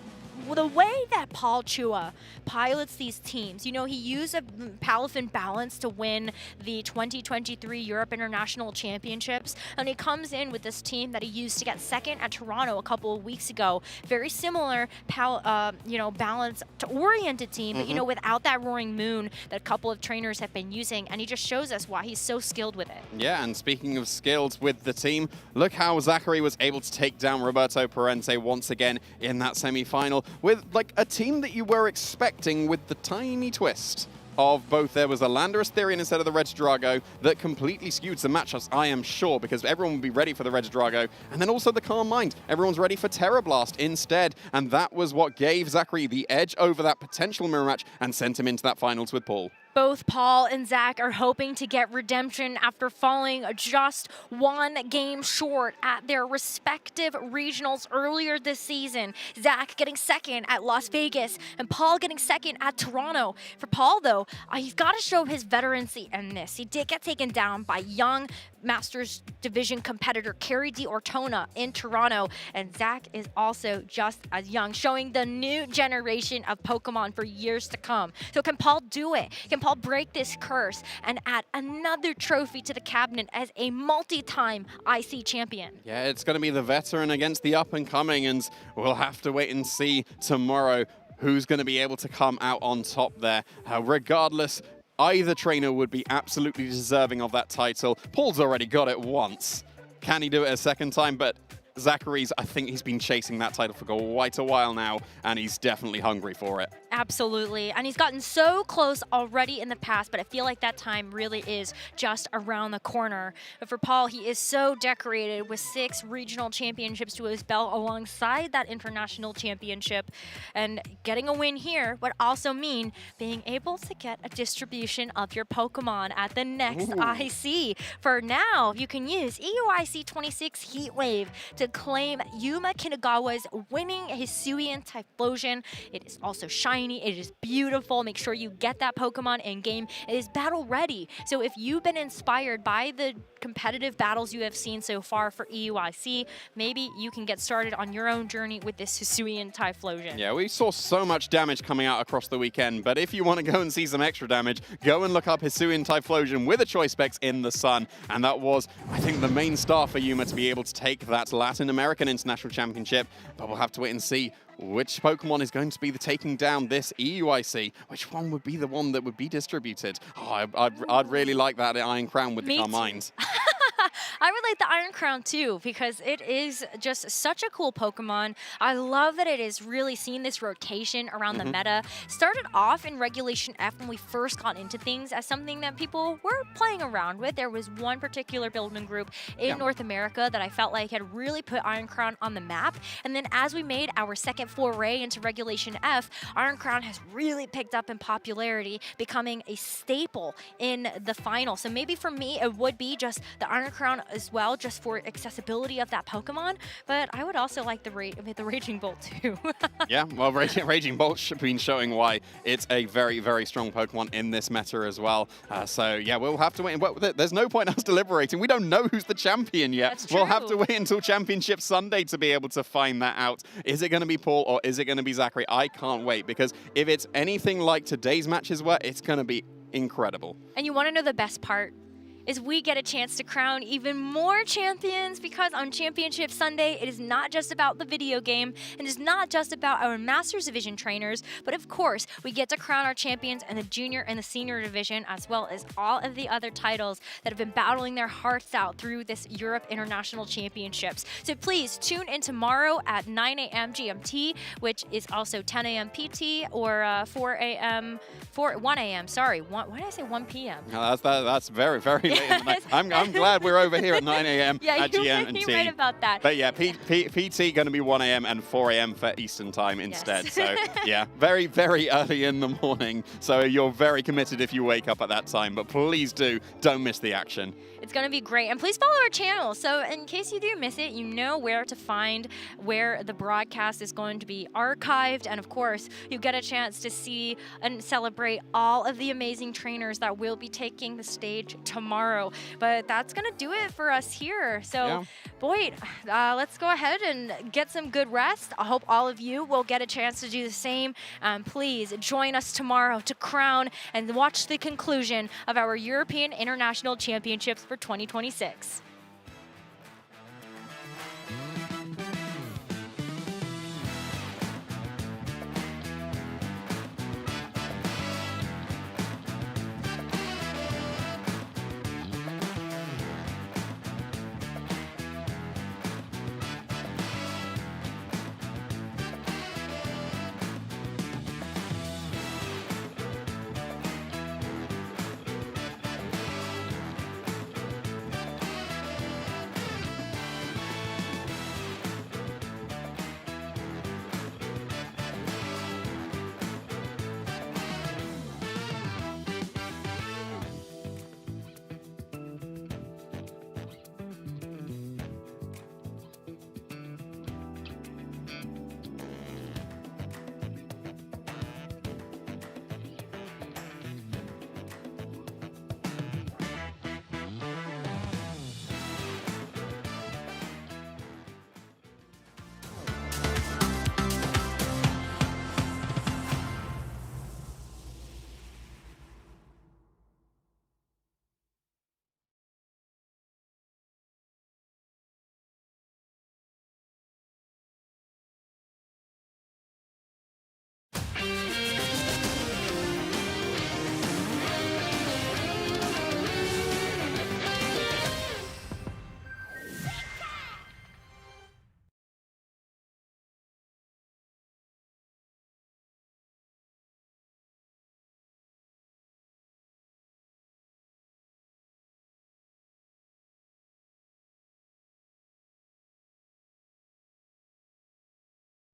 the way that Paul Chua pilots these teams, you know, he used a Palafin balance to win the 2023 Europe International Championships, and he comes in with this team that he used to get second at Toronto a couple of weeks ago. Very similar, balance-oriented team, but, you know, without that Roaring Moon that a couple of trainers have been using, and he just shows us why he's so skilled with it. Yeah, and speaking of skills with the team, look how Zachary was able to take down Roberto Parente once again in that semi-final with like a team that you were expecting, with the tiny twist of both there was a Landorus Therian instead of the Regidrago that completely skewed the matchups, I am sure, because everyone would be ready for the Regidrago, and then also the Calm Mind. Everyone's ready for Terra Blast instead, and that was what gave Zachary the edge over that potential mirror match and sent him into that finals with Paul. Both Paul and Zach are hoping to get redemption after falling just one game short at their respective regionals earlier this season. Zach getting second at Las Vegas and Paul getting second at Toronto. For Paul, though, he's got to show his veterancy in this. He did get taken down by young Masters Division competitor Kerry D. Ortona in Toronto, and Zach is also just as young, showing the new generation of Pokemon for years to come. So can Paul do it? Can Paul break this curse and add another trophy to the cabinet as a multi-time IC champion? Yeah, it's going to be the veteran against the up-and-coming, and we'll have to wait and see tomorrow who's going to be able to come out on top there. Regardless, either trainer would be absolutely deserving of that title. Paul's already got it once. Can he do it a second time? But Zachary's, I think he's been chasing that title for quite a while now, and he's definitely hungry for it. Absolutely, and he's gotten so close already in the past, but I feel like that time really is just around the corner. But for Paul, he is so decorated with 6 regional championships to his belt alongside that international championship, and getting a win here would also mean being able to get a distribution of your Pokemon at the next IC. For now, you can use EUIC 26 Heatwave to claim Yuma Kinagawa's winning Hisuian Typhlosion. It is also shiny. It is beautiful. Make sure you get that Pokemon in game. It is battle ready. So if you've been inspired by the competitive battles you have seen so far for EUIC, maybe you can get started on your own journey with this Hisuian Typhlosion. Yeah, we saw so much damage coming out across the weekend, but if you want to go and see some extra damage, go and look up Hisuian Typhlosion with a choice specs in the sun. And that was, I think, the main star for Yuma to be able to take that Latin American International Championship. But we'll have to wait and see which Pokemon is going to be the taking down this EUIC. Which one would be the one that would be distributed? Oh, I'd really like that Iron Crown with the Calm Mind. I would like the Iron Crown too, because it is just such a cool Pokemon. I love that it is really seeing this rotation around the meta. Started off in Regulation F when we first got into things as something that people were playing around with. There was one particular building group in North America that I felt like had really put Iron Crown on the map. And then as we made our second foray into Regulation F, Iron Crown has really picked up in popularity, becoming a staple in the final. So maybe for me, it would be just the Iron Crown as well, just for accessibility of that Pokemon. But I would also like the Raging Bolt too. Yeah, well, Raging Bolt's been showing why it's a very, very strong Pokemon in this meta as well. So yeah, we'll have to wait. There's no point in us deliberating. We don't know who's the champion yet. That's true. We'll have to wait until Championship Sunday to be able to find that out. Is it going to be Paul or is it going to be Zachary? I can't wait, because if it's anything like today's matches were, it's going to be incredible. And you want to know the best part? Is we get a chance to crown even more champions, because on Championship Sunday, it is not just about the video game, and it's not just about our Masters Division trainers, but of course, we get to crown our champions in the Junior and the Senior Division, as well as all of the other titles that have been battling their hearts out through this Europe International Championships. So please tune in tomorrow at 9 a.m. GMT, which is also 10 a.m. PT, or 1 a.m. Sorry, why did I say 1 p.m.? No, that's very, very late in the night. I'm glad we're over here at 9 a.m. at GMT. You're right about that. But yeah, PT going to be 1 a.m. and 4 a.m. for Eastern time instead. Yes. So yeah, very, very early in the morning. So you're very committed if you wake up at that time. But please don't miss the action. It's going to be great. And please follow our channel. So in case you do miss it, you know where to find where the broadcast is going to be archived. And of course, you get a chance to see and celebrate all of the amazing trainers that will be taking the stage tomorrow. But that's going to do it for us here. So, Boyd, let's go ahead and get some good rest. I hope all of you will get a chance to do the same. Please join us tomorrow to crown and watch the conclusion of our European International Championships for 2026.